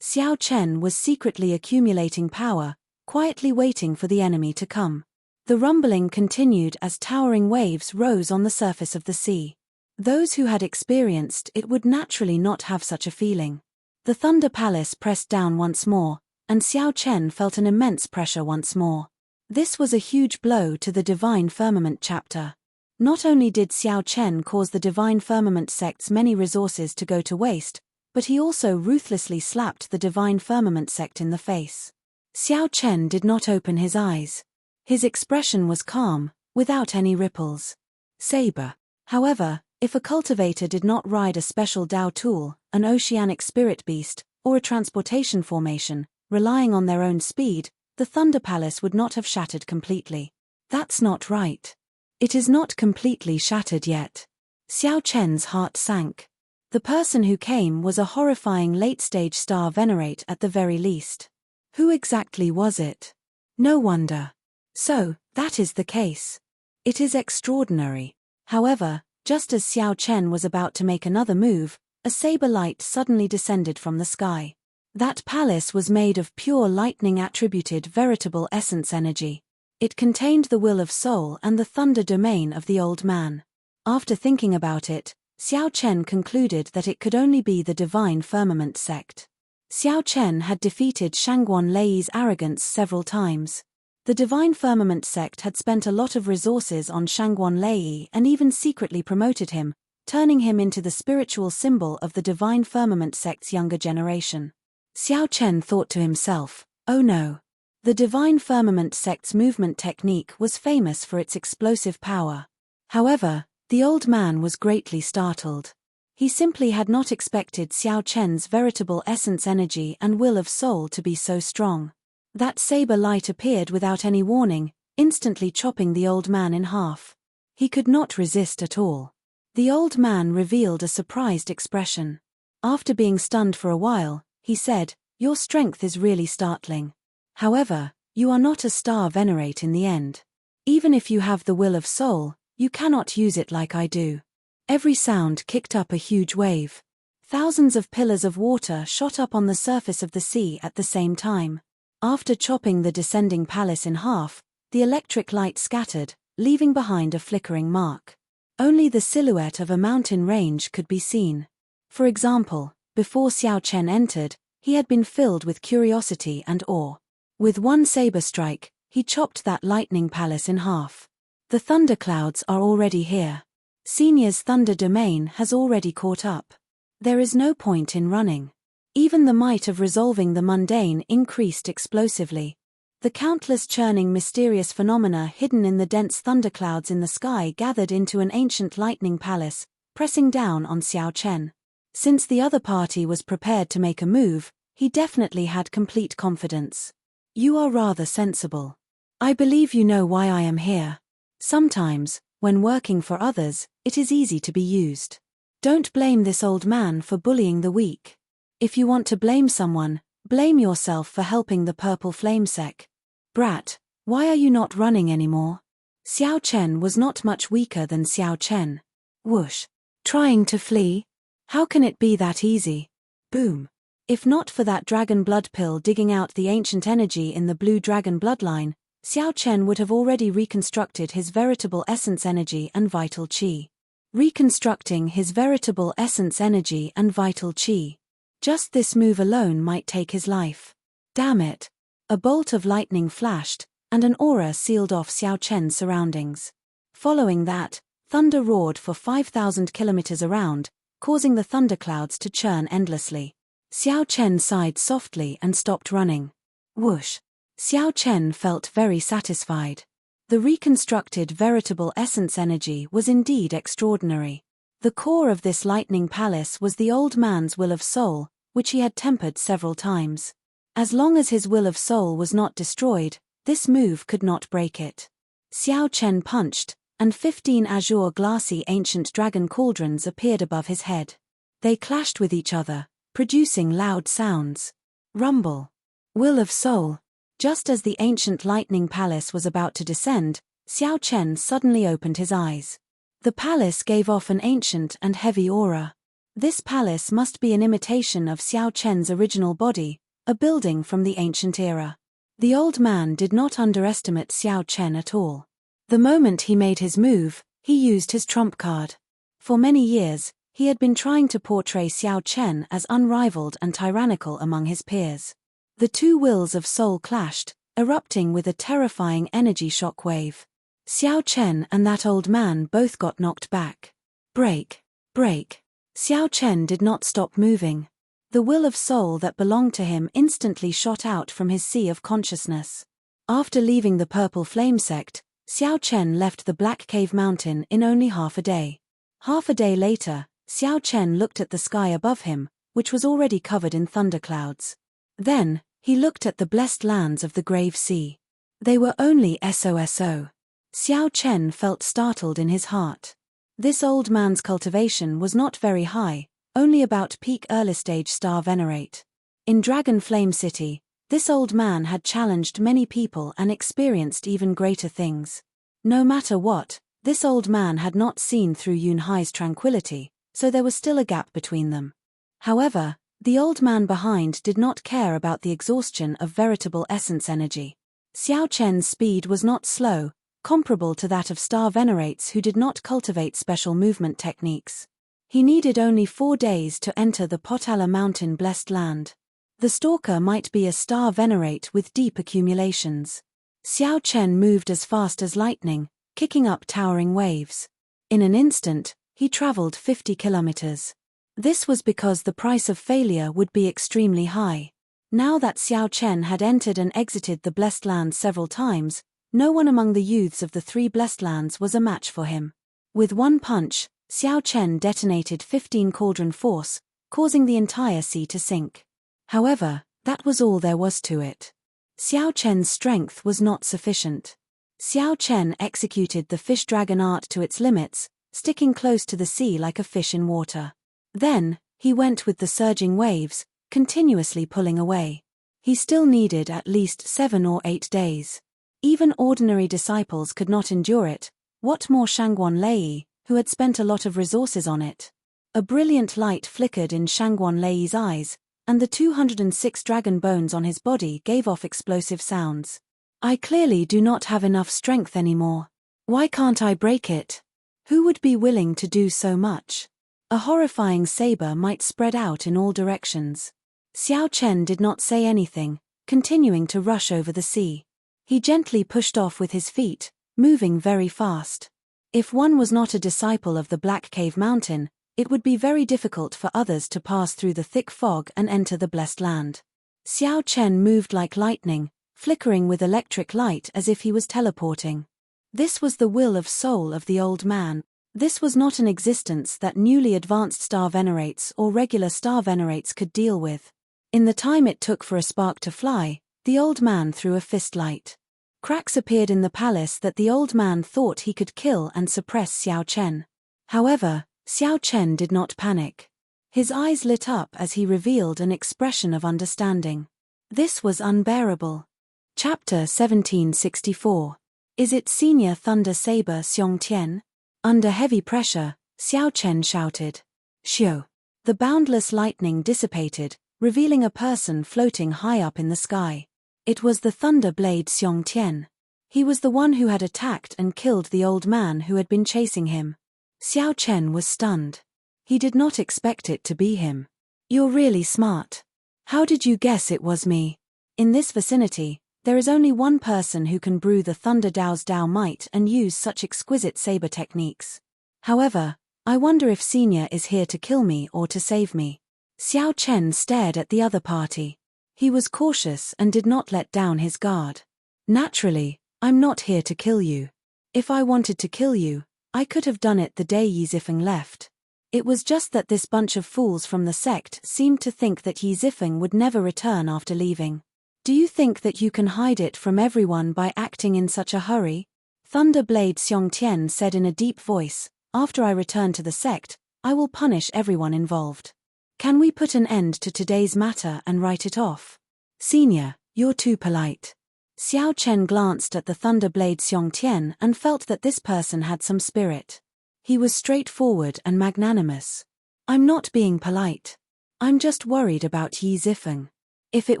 Xiao Chen was secretly accumulating power, quietly waiting for the enemy to come. The rumbling continued as towering waves rose on the surface of the sea. Those who had experienced it would naturally not have such a feeling. The Thunder Palace pressed down once more, and Xiao Chen felt an immense pressure once more. This was a huge blow to the Divine Firmament chapter. Not only did Xiao Chen cause the Divine Firmament sect's many resources to go to waste, but he also ruthlessly slapped the Divine Firmament sect in the face. Xiao Chen did not open his eyes. His expression was calm, without any ripples. Saber. However, if a cultivator did not ride a special Dao tool, an oceanic spirit beast, or a transportation formation, relying on their own speed, the Thunder Palace would not have shattered completely. That's not right. It is not completely shattered yet. Xiao Chen's heart sank. The person who came was a horrifying late-stage star venerate at the very least. Who exactly was it? No wonder. So, that is the case. It is extraordinary. However, just as Xiao Chen was about to make another move, a saber light suddenly descended from the sky. That palace was made of pure lightning attributed veritable essence energy. It contained the will of soul and the thunder domain of the old man. After thinking about it, Xiao Chen concluded that it could only be the Divine Firmament sect. Xiao Chen had defeated Shangguan Lei's arrogance several times. The Divine Firmament sect had spent a lot of resources on Shangguan Lei and even secretly promoted him, turning him into the spiritual symbol of the Divine Firmament sect's younger generation. Xiao Chen thought to himself, oh no. The Divine Firmament sect's movement technique was famous for its explosive power. However, the old man was greatly startled. He simply had not expected Xiao Chen's veritable essence energy and will of soul to be so strong. That saber light appeared without any warning, instantly chopping the old man in half. He could not resist at all. The old man revealed a surprised expression. After being stunned for a while, he said, "Your strength is really startling. However, You are not a star venerate in the end. Even if you have the will of soul, you cannot use it like I do. Every sound kicked up a huge wave. Thousands of pillars of water shot up on the surface of the sea at the same time. After chopping the descending palace in half, the electric light scattered, leaving behind a flickering mark. Only the silhouette of a mountain range could be seen. For example, before Xiao Chen entered, he had been filled with curiosity and awe. With one saber strike, he chopped that lightning palace in half. The thunderclouds are already here. Senior's thunder domain has already caught up. There is no point in running. Even the might of resolving the mundane increased explosively. The countless churning mysterious phenomena hidden in the dense thunderclouds in the sky gathered into an ancient lightning palace, pressing down on Xiao Chen. Since the other party was prepared to make a move, he definitely had complete confidence. You are rather sensible. I believe you know why I am here. Sometimes, when working for others, it is easy to be used. Don't blame this old man for bullying the weak. If you want to blame someone, blame yourself for helping the purple flamesec. Brat, why are you not running anymore? Xiao Chen was not much weaker than Xiao Chen. Whoosh. Trying to flee? How can it be that easy? Boom. If not for that dragon blood pill digging out the ancient energy in the blue dragon bloodline, Xiao Chen would have already reconstructed his veritable essence energy and vital qi. Reconstructing his veritable essence energy and vital qi. Just this move alone might take his life. Damn it. A bolt of lightning flashed, and an aura sealed off Xiao Chen's surroundings. Following that, thunder roared for 5,000 kilometers around, causing the thunderclouds to churn endlessly. Xiao Chen sighed softly and stopped running. Whoosh. Xiao Chen felt very satisfied. The reconstructed veritable essence energy was indeed extraordinary. The core of this lightning palace was the old man's will of soul, which he had tempered several times. As long as his will of soul was not destroyed, this move could not break it. Xiao Chen punched, and 15 azure glassy ancient dragon cauldrons appeared above his head. They clashed with each other, producing loud sounds. Rumble. Will of soul. Just as the ancient lightning palace was about to descend, Xiao Chen suddenly opened his eyes. The palace gave off an ancient and heavy aura. This palace must be an imitation of Xiao Chen's original body, a building from the ancient era. The old man did not underestimate Xiao Chen at all. The moment he made his move, he used his trump card. For many years, he had been trying to portray Xiao Chen as unrivaled and tyrannical among his peers. The two wills of soul clashed, erupting with a terrifying energy shock wave. Xiao Chen and that old man both got knocked back. Break. Break. Xiao Chen did not stop moving. The will of soul that belonged to him instantly shot out from his sea of consciousness. After leaving the purple flame sect, Xiao Chen left the Black Cave Mountain in only half a day. Half a day later, Xiao Chen looked at the sky above him, which was already covered in thunderclouds. Then, he looked at the blessed lands of the Grave Sea. They were only SOSO. Xiao Chen felt startled in his heart. This old man's cultivation was not very high, only about peak early-stage star venerate. In Dragon Flame City, this old man had challenged many people and experienced even greater things. No matter what, this old man had not seen through Yunhai's tranquility, so there was still a gap between them. However, the old man behind did not care about the exhaustion of veritable essence energy. Xiao Chen's speed was not slow, comparable to that of star venerates who did not cultivate special movement techniques. He needed only 4 days to enter the Potala Mountain blessed land. The stalker might be a star venerate with deep accumulations. Xiao Chen moved as fast as lightning, kicking up towering waves. In an instant, he traveled 50 kilometers. This was because the price of failure would be extremely high. Now that Xiao Chen had entered and exited the blessed land several times, no one among the youths of the 3 blessed lands was a match for him. With one punch, Xiao Chen detonated 15 cauldron force, causing the entire sea to sink. However, that was all there was to it. Xiao Chen's strength was not sufficient. Xiao Chen executed the fish dragon art to its limits, sticking close to the sea like a fish in water. Then, he went with the surging waves, continuously pulling away. He still needed at least 7 or 8 days. Even ordinary disciples could not endure it, what more Shangguan Lei, who had spent a lot of resources on it. A brilliant light flickered in Shangguan Lei's eyes, and the 206 dragon bones on his body gave off explosive sounds. I clearly do not have enough strength anymore. Why can't I break it? Who would be willing to do so much? A horrifying saber might spread out in all directions. Xiao Chen did not say anything, continuing to rush over the sea. He gently pushed off with his feet, moving very fast. If one was not a disciple of the Black Cave Mountain, it would be very difficult for others to pass through the thick fog and enter the blessed land. Xiao Chen moved like lightning, flickering with electric light as if he was teleporting. This was the will of soul of the old man. This was not an existence that newly advanced star venerates or regular star venerates could deal with. In the time it took for a spark to fly, the old man threw a fistlight. Cracks appeared in the palace that the old man thought he could kill and suppress Xiao Chen. However, Xiao Chen did not panic. His eyes lit up as he revealed an expression of understanding. This was unbearable. Chapter 1764. Is it Senior Thunder Saber Xiong Tian? Under heavy pressure, Xiao Chen shouted. Xiu. The boundless lightning dissipated, revealing a person floating high up in the sky. It was the Thunder Blade Xiong Tian. He was the one who had attacked and killed the old man who had been chasing him. Xiao Chen was stunned. He did not expect it to be him. You're really smart. How did you guess it was me? In this vicinity, there is only one person who can brew the Thunder Dao's Dao might and use such exquisite saber techniques. However, I wonder if Senior is here to kill me or to save me. Xiao Chen stared at the other party. He was cautious and did not let down his guard. Naturally, I'm not here to kill you. If I wanted to kill you, I could have done it the day Yi Zifeng left. It was just that this bunch of fools from the sect seemed to think that Yi Zifeng would never return after leaving. Do you think that you can hide it from everyone by acting in such a hurry? Thunder Blade Xiong Tian said in a deep voice, after I return to the sect, I will punish everyone involved. Can we put an end to today's matter and write it off? Senior, you're too polite. Xiao Chen glanced at the Thunder Blade Xiong Tian and felt that this person had some spirit. He was straightforward and magnanimous. I'm not being polite. I'm just worried about Yi Zifeng. If it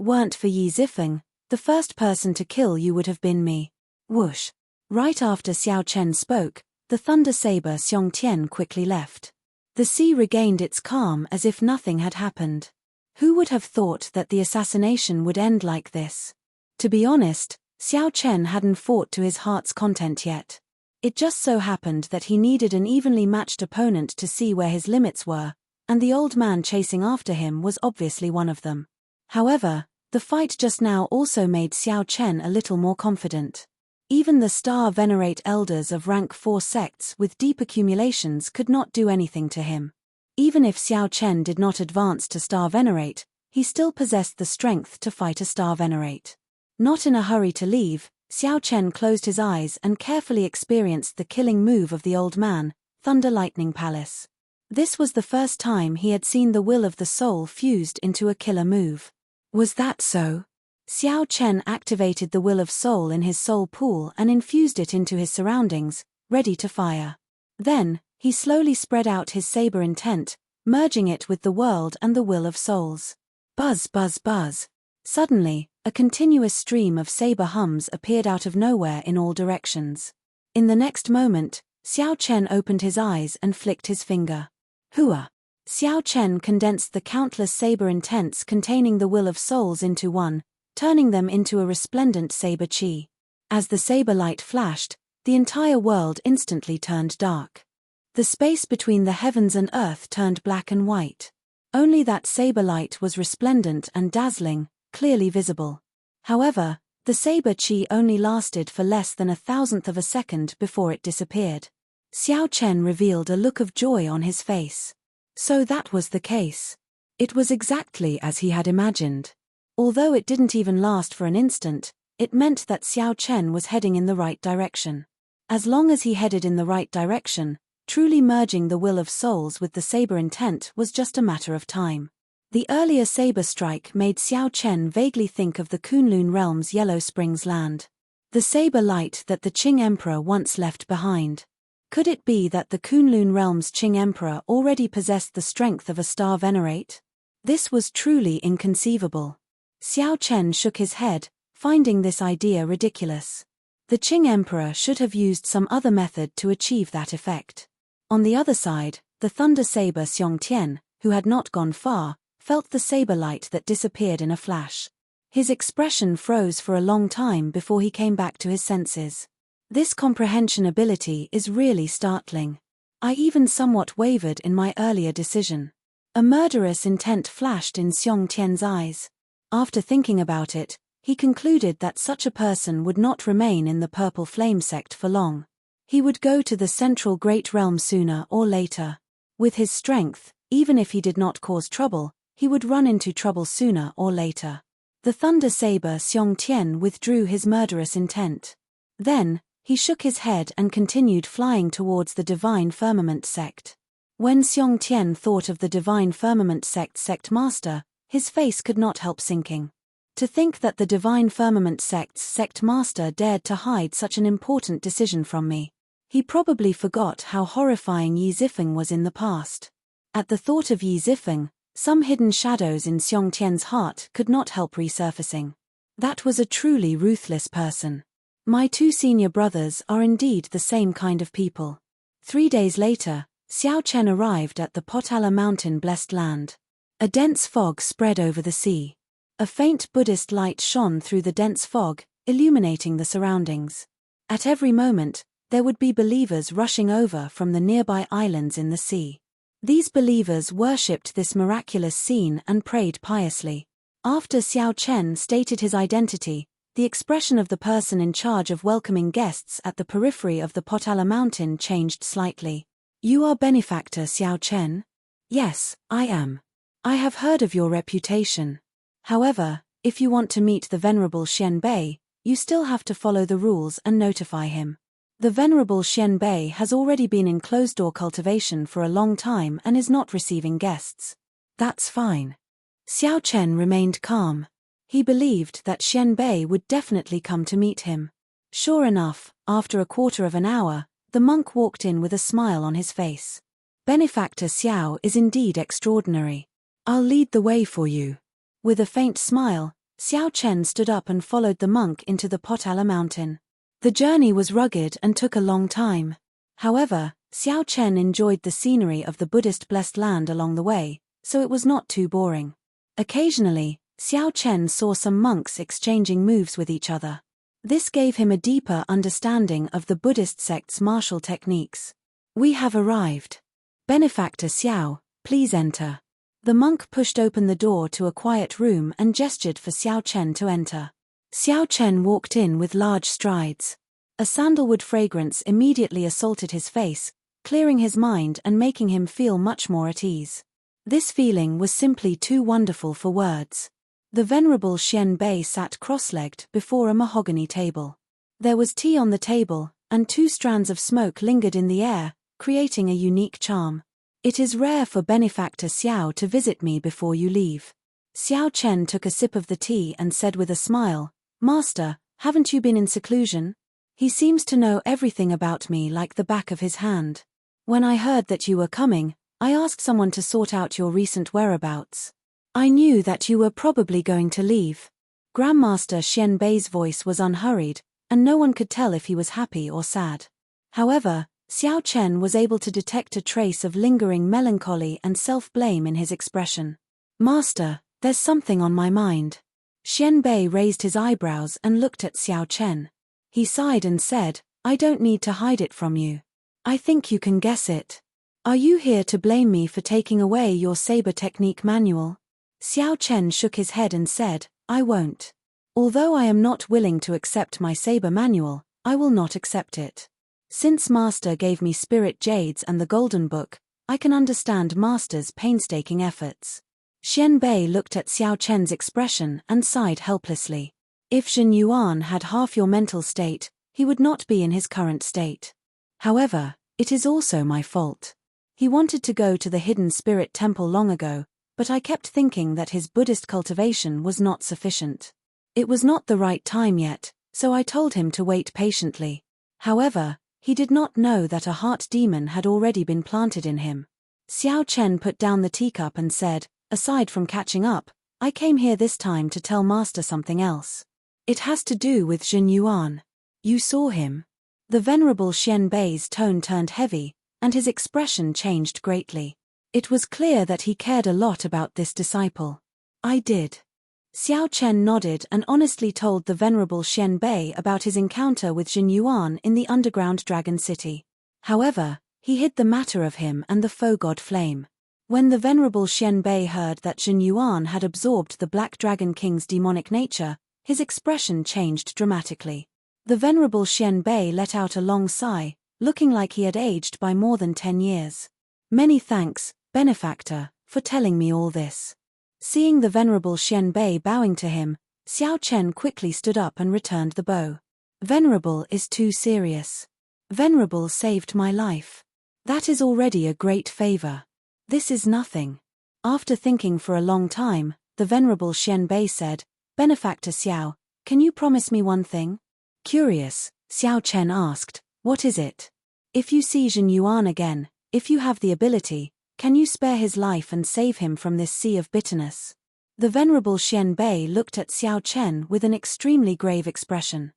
weren't for Yi Zifeng, the first person to kill you would have been me. Whoosh. Right after Xiao Chen spoke, the Thunder Saber Xiong Tian quickly left. The sea regained its calm as if nothing had happened. Who would have thought that the assassination would end like this? To be honest, Xiao Chen hadn't fought to his heart's content yet. It just so happened that he needed an evenly matched opponent to see where his limits were, and the old man chasing after him was obviously one of them. However, the fight just now also made Xiao Chen a little more confident. Even the Star Venerate elders of rank 4 sects with deep accumulations could not do anything to him. Even if Xiao Chen did not advance to Star Venerate, he still possessed the strength to fight a Star Venerate. Not in a hurry to leave, Xiao Chen closed his eyes and carefully experienced the killing move of the old man, Thunder Lightning Palace. This was the first time he had seen the will of the soul fused into a killer move. Was that so? Xiao Chen activated the will of soul in his soul pool and infused it into his surroundings, ready to fire. Then, he slowly spread out his saber intent, merging it with the world and the will of souls. Buzz, buzz, buzz. Suddenly, a continuous stream of saber hums appeared out of nowhere in all directions. In the next moment, Xiao Chen opened his eyes and flicked his finger. Hua! Xiao Chen condensed the countless saber intents containing the will of souls into one, turning them into a resplendent saber chi. As the saber light flashed, the entire world instantly turned dark. The space between the heavens and earth turned black and white. Only that saber light was resplendent and dazzling, clearly visible. However, the saber chi only lasted for less than 1,000th of a second before it disappeared. Xiao Chen revealed a look of joy on his face. So that was the case. It was exactly as he had imagined. Although it didn't even last for an instant, it meant that Xiao Chen was heading in the right direction. As long as he headed in the right direction, truly merging the will of souls with the saber intent was just a matter of time. The earlier saber strike made Xiao Chen vaguely think of the Kunlun realm's Yellow Springs land. The saber light that the Qing Emperor once left behind. Could it be that the Kunlun realm's Qing Emperor already possessed the strength of a star venerate? This was truly inconceivable. Xiao Chen shook his head, finding this idea ridiculous. The Qing Emperor should have used some other method to achieve that effect. On the other side, the thunder saber Xiong Tian, who had not gone far, felt the saber light that disappeared in a flash. His expression froze for a long time before he came back to his senses. This comprehension ability is really startling. I even somewhat wavered in my earlier decision. A murderous intent flashed in Xiong Tian's eyes. After thinking about it, he concluded that such a person would not remain in the Purple Flame sect for long. He would go to the Central Great Realm sooner or later. With his strength, even if he did not cause trouble, he would run into trouble sooner or later. The thunder saber Xiong Tian withdrew his murderous intent. Then, he shook his head and continued flying towards the Divine Firmament sect. When Xiong Tian thought of the Divine Firmament sect master, his face could not help sinking. To think that the Divine Firmament sect's sect master dared to hide such an important decision from me. He probably forgot how horrifying Yi Zifeng was in the past. At the thought of Yi Zifeng, some hidden shadows in Xiong Tian's heart could not help resurfacing. That was a truly ruthless person. My two senior brothers are indeed the same kind of people. 3 days later, Xiao Chen arrived at the Potala Mountain blessed land. A dense fog spread over the sea. A faint Buddhist light shone through the dense fog, illuminating the surroundings. At every moment, there would be believers rushing over from the nearby islands in the sea. These believers worshipped this miraculous scene and prayed piously. After Xiao Chen stated his identity, the expression of the person in charge of welcoming guests at the periphery of the Potala Mountain changed slightly. You are benefactor Xiao Chen? Yes, I am. I have heard of your reputation. However, if you want to meet the Venerable Xian Bei, you still have to follow the rules and notify him. The Venerable Xian Bei has already been in closed-door cultivation for a long time and is not receiving guests. That's fine. Xiao Chen remained calm. He believed that Xian Bei would definitely come to meet him. Sure enough, after a quarter of an hour, the monk walked in with a smile on his face. Benefactor Xiao is indeed extraordinary. I'll lead the way for you. With a faint smile, Xiao Chen stood up and followed the monk into the Potala Mountain. The journey was rugged and took a long time. However, Xiao Chen enjoyed the scenery of the Buddhist blessed land along the way, so it was not too boring. Occasionally, Xiao Chen saw some monks exchanging moves with each other. This gave him a deeper understanding of the Buddhist sect's martial techniques. We have arrived. Benefactor Xiao, please enter. The monk pushed open the door to a quiet room and gestured for Xiao Chen to enter. Xiao Chen walked in with large strides. A sandalwood fragrance immediately assaulted his face, clearing his mind and making him feel much more at ease. This feeling was simply too wonderful for words. The Venerable Xian Bei sat cross-legged before a mahogany table. There was tea on the table, and 2 strands of smoke lingered in the air, creating a unique charm. It is rare for Benefactor Xiao to visit me before you leave. Xiao Chen took a sip of the tea and said with a smile, Master, haven't you been in seclusion? He seems to know everything about me like the back of his hand. When I heard that you were coming, I asked someone to sort out your recent whereabouts. I knew that you were probably going to leave. Grandmaster Xian Bei's voice was unhurried, and no one could tell if he was happy or sad. However, Xiao Chen was able to detect a trace of lingering melancholy and self-blame in his expression. Master, there's something on my mind. Xian Bei raised his eyebrows and looked at Xiao Chen. He sighed and said, I don't need to hide it from you. I think you can guess it. Are you here to blame me for taking away your saber technique manual? Xiao Chen shook his head and said, I won't. Although I am not willing to accept my saber manual, I will not accept it. Since Master gave me spirit jades and the golden book, I can understand Master's painstaking efforts. Xian Bei looked at Xiao Chen's expression and sighed helplessly. If Zhen Yuan had half your mental state, he would not be in his current state. However, it is also my fault. He wanted to go to the hidden spirit temple long ago, but I kept thinking that his Buddhist cultivation was not sufficient. It was not the right time yet, so I told him to wait patiently. However, he did not know that a heart demon had already been planted in him. Xiao Chen put down the teacup and said, aside from catching up, I came here this time to tell Master something else. It has to do with Jin Yuan. You saw him. The Venerable Xian Bei's tone turned heavy, and his expression changed greatly. It was clear that he cared a lot about this disciple. I did. Xiao Chen nodded and honestly told the Venerable Xian Bei about his encounter with Jin Yuan in the underground dragon city. However, he hid the matter of him and the foe god Flame. When the Venerable Xian Bei heard that Jin Yuan had absorbed the Black Dragon King's demonic nature, his expression changed dramatically. The Venerable Xian Bei let out a long sigh, looking like he had aged by more than 10 years. Many thanks, benefactor, for telling me all this. Seeing the Venerable Xian Bei bowing to him, Xiao Chen quickly stood up and returned the bow. Venerable is too serious. Venerable saved my life. That is already a great favor. This is nothing. After thinking for a long time, the Venerable Xian Bei said, Benefactor Xiao, can you promise me one thing? Curious, Xiao Chen asked, what is it? If you see Jin Yuan again, if you have the ability, can you spare his life and save him from this sea of bitterness? The Venerable Xian Bei looked at Xiao Chen with an extremely grave expression.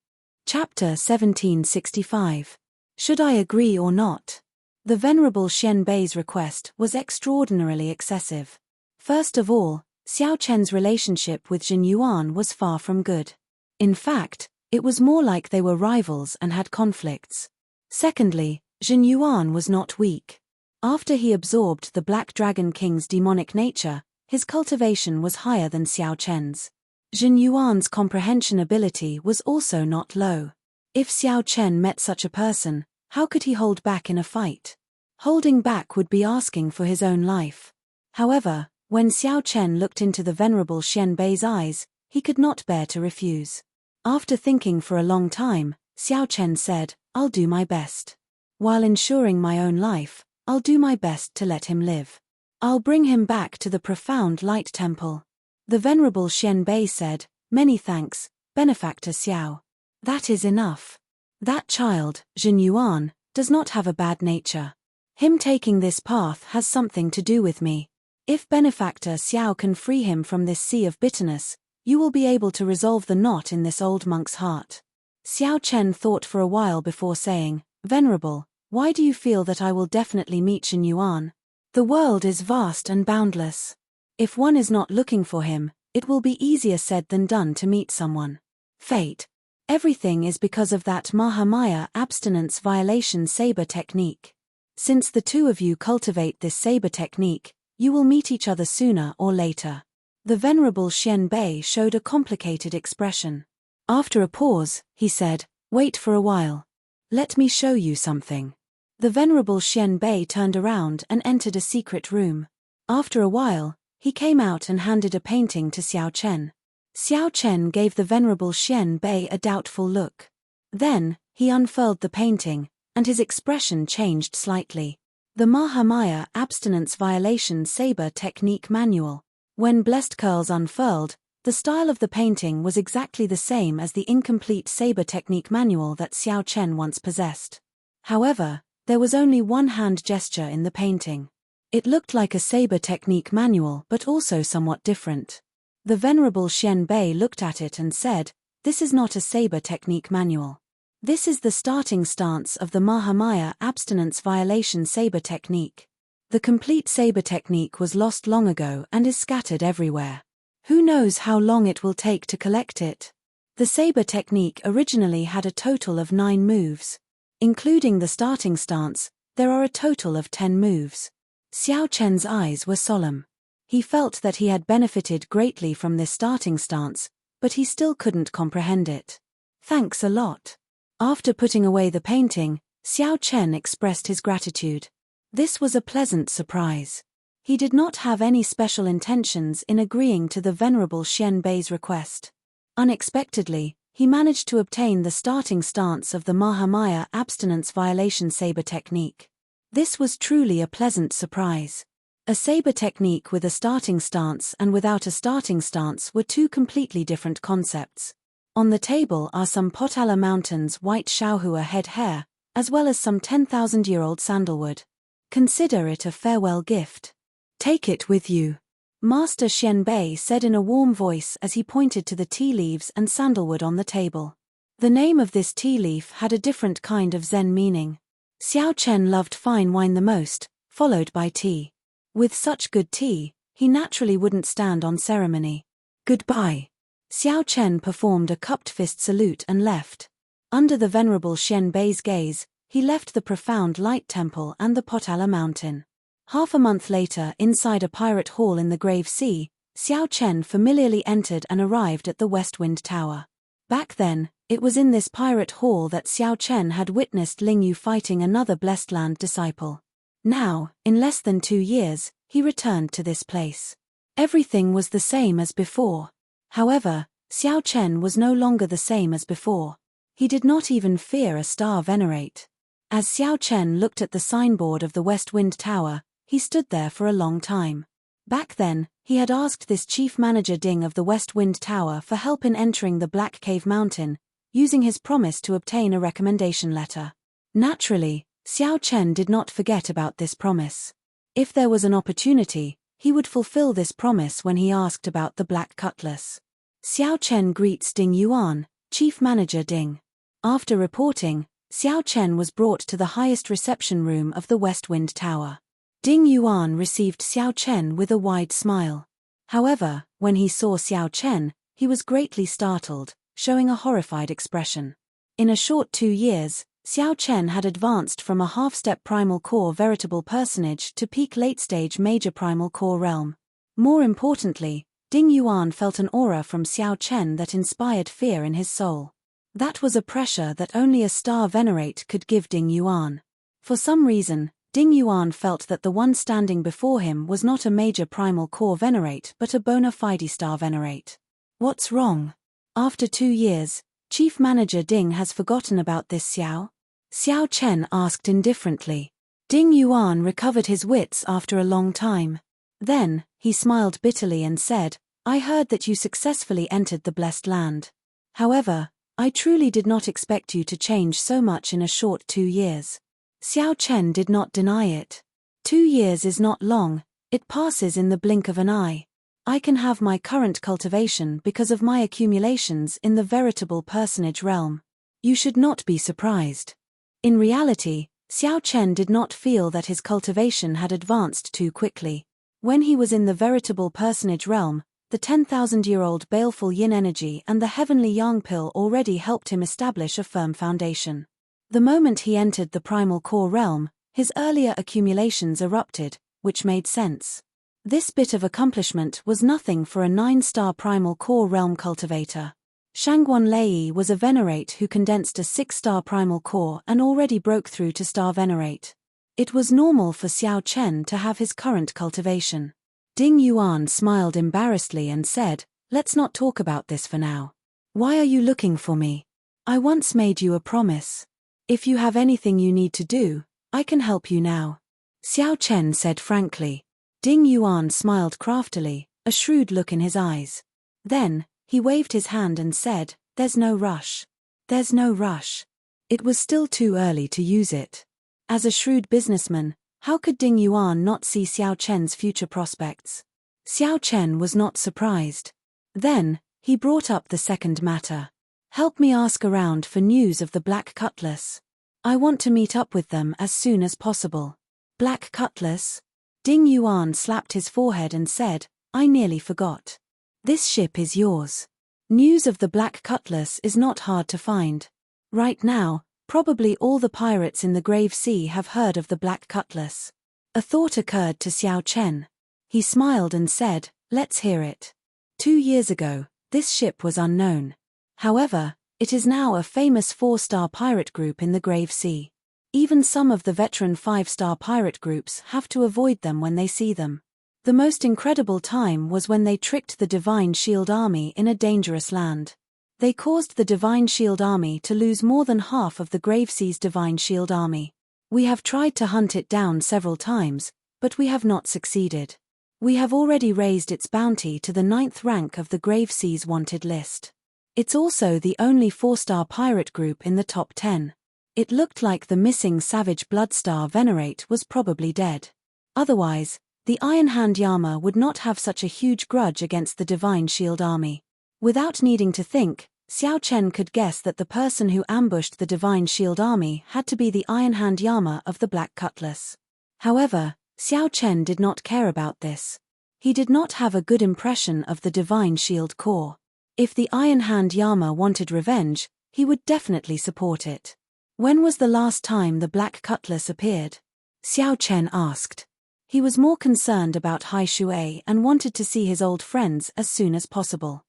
Chapter 1765. Should I agree or not? The Venerable Xian Bei's request was extraordinarily excessive. First of all, Xiao Chen's relationship with Jin Yuan was far from good. In fact, it was more like they were rivals and had conflicts. Secondly, Jin Yuan was not weak. After he absorbed the Black Dragon King's demonic nature, his cultivation was higher than Xiao Chen's. Jin Yuan's comprehension ability was also not low. If Xiao Chen met such a person, how could he hold back in a fight? Holding back would be asking for his own life. However, when Xiao Chen looked into the Venerable Xian Bei's eyes, he could not bear to refuse. After thinking for a long time, Xiao Chen said, I'll do my best. While ensuring my own life, I'll do my best to let him live. I'll bring him back to the profound light temple. The Venerable Xian Bei said, many thanks, Benefactor Xiao. That is enough. That child, Jin Yuan, does not have a bad nature. Him taking this path has something to do with me. If Benefactor Xiao can free him from this sea of bitterness, you will be able to resolve the knot in this old monk's heart. Xiao Chen thought for a while before saying, Venerable, why do you feel that I will definitely meet Jin Yuan? The world is vast and boundless. If one is not looking for him, it will be easier said than done to meet someone. Fate. Everything is because of that Mahamaya abstinence violation saber technique. Since the two of you cultivate this saber technique, you will meet each other sooner or later. The Venerable Xian Bei showed a complicated expression. After a pause, he said, wait for a while. Let me show you something. The Venerable Xian Bei turned around and entered a secret room. After a while, he came out and handed a painting to Xiao Chen. Xiao Chen gave the Venerable Xian Bei a doubtful look. Then, he unfurled the painting, and his expression changed slightly. The Mahamaya Abstinence Violation Saber Technique Manual. When Blessed Curls unfurled, the style of the painting was exactly the same as the incomplete saber technique manual that Xiao Chen once possessed. However, there was only one hand gesture in the painting. It looked like a saber technique manual but also somewhat different. The Venerable Xian Bei looked at it and said, this is not a saber technique manual. This is the starting stance of the Mahamaya Abstinence Violation Saber Technique. The complete saber technique was lost long ago and is scattered everywhere. Who knows how long it will take to collect it? The saber technique originally had a total of 9 moves. Including the starting stance, there are a total of 10 moves. Xiao Chen's eyes were solemn. He felt that he had benefited greatly from this starting stance, but he still couldn't comprehend it. Thanks a lot. After putting away the painting, Xiao Chen expressed his gratitude. This was a pleasant surprise. He did not have any special intentions in agreeing to the Venerable Xian Bei's request. Unexpectedly, he managed to obtain the starting stance of the Mahamaya Abstinence Violation Saber Technique. This was truly a pleasant surprise. A saber technique with a starting stance and without a starting stance were two completely different concepts. On the table are some Potala Mountains white Xiaohua head hair, as well as some 10,000-year-old sandalwood. Consider it a farewell gift. Take it with you. Master Xianbei said in a warm voice as he pointed to the tea leaves and sandalwood on the table. The name of this tea leaf had a different kind of Zen meaning. Xiao Chen loved fine wine the most, followed by tea. With such good tea, he naturally wouldn't stand on ceremony. Goodbye. Xiao Chen performed a cupped fist salute and left. Under the venerable Xianbei's gaze, he left the profound light temple and the Potala mountain. Half a month later, inside a pirate hall in the Grave Sea, Xiao Chen familiarly entered and arrived at the West Wind Tower. Back then, it was in this pirate hall that Xiao Chen had witnessed Ling Yu fighting another Blessed Land disciple. Now, in less than 2 years, he returned to this place. Everything was the same as before. However, Xiao Chen was no longer the same as before. He did not even fear a star venerate. As Xiao Chen looked at the signboard of the West Wind Tower, he stood there for a long time. Back then, he had asked this chief manager Ding of the West Wind Tower for help in entering the Black Cave Mountain, using his promise to obtain a recommendation letter. Naturally, Xiao Chen did not forget about this promise. If there was an opportunity, he would fulfill this promise when he asked about the Black Cutlass. Xiao Chen greets Ding Yuan, Chief Manager Ding. After reporting, Xiao Chen was brought to the highest reception room of the West Wind Tower. Ding Yuan received Xiao Chen with a wide smile. However, when he saw Xiao Chen, he was greatly startled, showing a horrified expression. In a short 2 years, Xiao Chen had advanced from a half-step primal core veritable personage to peak late-stage major primal core realm. More importantly, Ding Yuan felt an aura from Xiao Chen that inspired fear in his soul. That was a pressure that only a star venerate could give Ding Yuan. For some reason, Ding Yuan felt that the one standing before him was not a major primal core venerate but a bona fide star venerate. What's wrong? After 2 years, Chief Manager Ding has forgotten about this Xiao? Xiao Chen asked indifferently. Ding Yuan recovered his wits after a long time. Then, he smiled bitterly and said, I heard that you successfully entered the Blessed Land. However, I truly did not expect you to change so much in a short 2 years. Xiao Chen did not deny it. 2 years is not long, it passes in the blink of an eye. I can have my current cultivation because of my accumulations in the veritable personage realm. You should not be surprised. In reality, Xiao Chen did not feel that his cultivation had advanced too quickly. When he was in the veritable personage realm, the 10,000-year-old baleful yin energy and the heavenly yang pill already helped him establish a firm foundation. The moment he entered the primal core realm, his earlier accumulations erupted, which made sense. This bit of accomplishment was nothing for a 9-star primal core realm cultivator. Shangguan Lei was a venerate who condensed a 6-star primal core and already broke through to star venerate. It was normal for Xiao Chen to have his current cultivation. Ding Yuan smiled embarrassedly and said, Let's not talk about this for now. Why are you looking for me? I once made you a promise. If you have anything you need to do, I can help you now. Xiao Chen said frankly. Ding Yuan smiled craftily, a shrewd look in his eyes. Then, he waved his hand and said, There's no rush. There's no rush. It was still too early to use it. As a shrewd businessman, how could Ding Yuan not see Xiao Chen's future prospects? Xiao Chen was not surprised. Then, he brought up the second matter. Help me ask around for news of the Black Cutlass. I want to meet up with them as soon as possible. Black Cutlass? Ding Yuan slapped his forehead and said, I nearly forgot. This ship is yours. News of the Black Cutlass is not hard to find. Right now, probably all the pirates in the Grave Sea have heard of the Black Cutlass. A thought occurred to Xiao Chen. He smiled and said, Let's hear it. 2 years ago, this ship was unknown. However, it is now a famous 4-star pirate group in the Grave Sea. Even some of the veteran 5-star pirate groups have to avoid them when they see them. The most incredible time was when they tricked the Divine Shield Army in a dangerous land. They caused the Divine Shield Army to lose more than half of the Gravesea's Divine Shield Army. We have tried to hunt it down several times, but we have not succeeded. We have already raised its bounty to the 9th rank of the Grave Sea's wanted list. It's also the only 4-star pirate group in the top 10. It looked like the missing Savage Bloodstar Venerate was probably dead. Otherwise, the Iron Hand Yama would not have such a huge grudge against the Divine Shield Army. Without needing to think, Xiao Chen could guess that the person who ambushed the Divine Shield Army had to be the Iron Hand Yama of the Black Cutlass. However, Xiao Chen did not care about this. He did not have a good impression of the Divine Shield Corps. If the Iron Hand Yama wanted revenge, he would definitely support it. When was the last time the Black Cutlass appeared? Xiao Chen asked. He was more concerned about Hai Shui and wanted to see his old friends as soon as possible.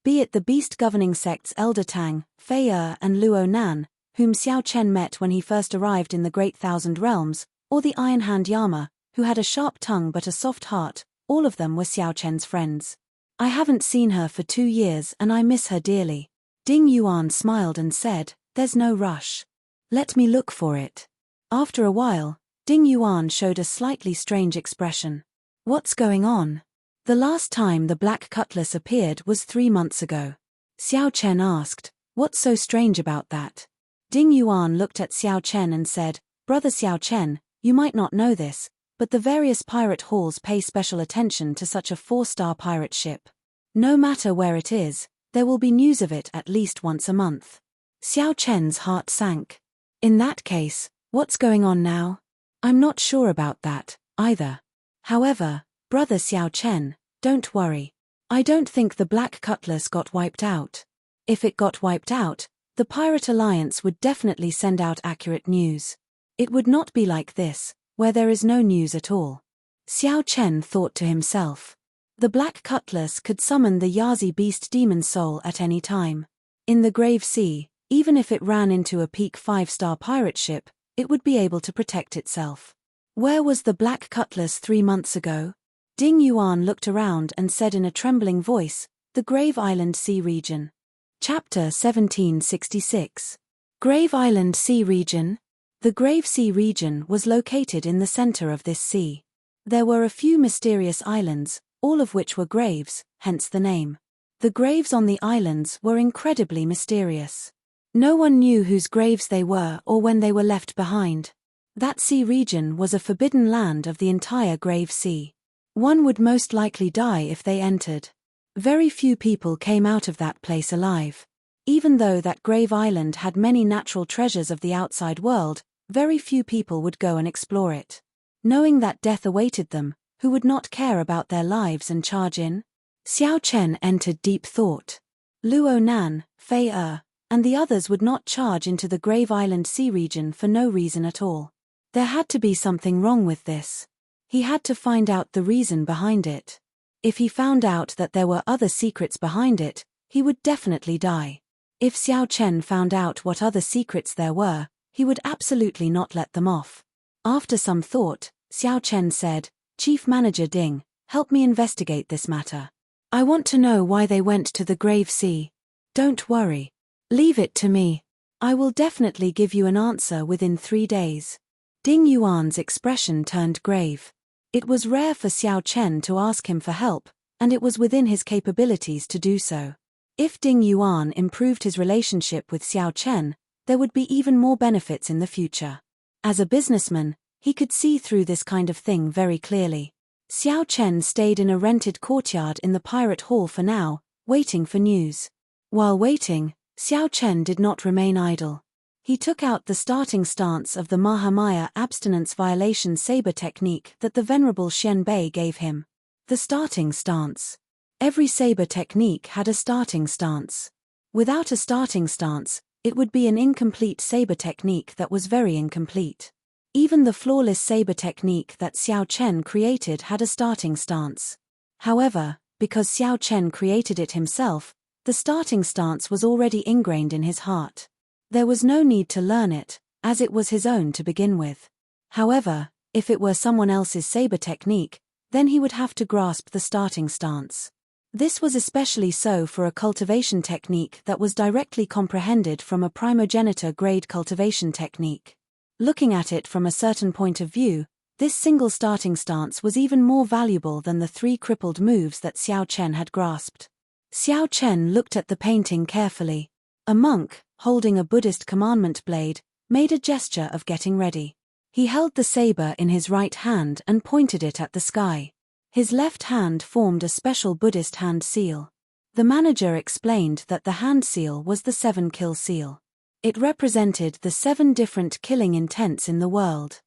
Be it the beast governing sects Elder Tang, Fei Er and Luo Nan, whom Xiao Chen met when he first arrived in the Great Thousand Realms, or the Iron Hand Yama, who had a sharp tongue but a soft heart, all of them were Xiao Chen's friends. I haven't seen her for 2 years and I miss her dearly. Ding Yuan smiled and said, "There's no rush. Let me look for it." After a while, Ding Yuan showed a slightly strange expression. What's going on? The last time the Black Cutlass appeared was 3 months ago. Xiao Chen asked, "What's so strange about that?" Ding Yuan looked at Xiao Chen and said, "Brother Xiao Chen, you might not know this, but the various pirate halls pay special attention to such a 4-star pirate ship. No matter where it is, there will be news of it at least once a month." Xiao Chen's heart sank. In that case, what's going on now? I'm not sure about that, either. However, Brother Xiao Chen, don't worry. I don't think the Black Cutlass got wiped out. If it got wiped out, the Pirate Alliance would definitely send out accurate news. It would not be like this, where there is no news at all. Xiao Chen thought to himself. The Black Cutlass could summon the Yazi Beast Demon Soul at any time. In the Grave Sea, even if it ran into a peak 5-star pirate ship, it would be able to protect itself. Where was the Black Cutlass 3 months ago? Ding Yuan looked around and said in a trembling voice, "The Grave Island Sea Region." Chapter 1766. Grave Island Sea Region. The Grave Sea Region was located in the center of this sea. There were a few mysterious islands, all of which were graves, hence the name. The graves on the islands were incredibly mysterious. No one knew whose graves they were or when they were left behind. That sea region was a forbidden land of the entire Grave Sea. One would most likely die if they entered. Very few people came out of that place alive. Even though that Grave Island had many natural treasures of the outside world, very few people would go and explore it. Knowing that death awaited them, who would not care about their lives and charge in? Xiao Chen entered deep thought. Luo Nan, Fei Er, and the others would not charge into the Grave Island Sea region for no reason at all. There had to be something wrong with this. He had to find out the reason behind it. If he found out that there were other secrets behind it, he would definitely die. If Xiao Chen found out what other secrets there were, he would absolutely not let them off. After some thought, Xiao Chen said, "Chief Manager Ding, help me investigate this matter. I want to know why they went to the Grave Sea. Don't worry. Leave it to me. I will definitely give you an answer within 3 days." Ding Yuan's expression turned grave. It was rare for Xiao Chen to ask him for help, and it was within his capabilities to do so. If Ding Yuan improved his relationship with Xiao Chen, there would be even more benefits in the future. As a businessman, he could see through this kind of thing very clearly. Xiao Chen stayed in a rented courtyard in the Pirate Hall for now, waiting for news. While waiting, Xiao Chen did not remain idle. He took out the starting stance of the Mahamaya abstinence violation saber technique that the Venerable Xian Bei gave him. The starting stance. Every saber technique had a starting stance. Without a starting stance, it would be an incomplete saber technique that was very incomplete. Even the flawless saber technique that Xiao Chen created had a starting stance. However, because Xiao Chen created it himself, the starting stance was already ingrained in his heart. There was no need to learn it, as it was his own to begin with. However, if it were someone else's saber technique, then he would have to grasp the starting stance. This was especially so for a cultivation technique that was directly comprehended from a primogenitor grade cultivation technique. Looking at it from a certain point of view, This single starting stance was even more valuable than the 3 crippled moves that Xiao Chen had grasped. Xiao Chen looked at the painting carefully. A monk, holding a Buddhist commandment blade, made a gesture of getting ready. He held the saber in his right hand and pointed it at the sky. His left hand formed a special Buddhist hand seal. The manager explained that the hand seal was the 7-kill seal. It represented the 7 different killing intents in the world.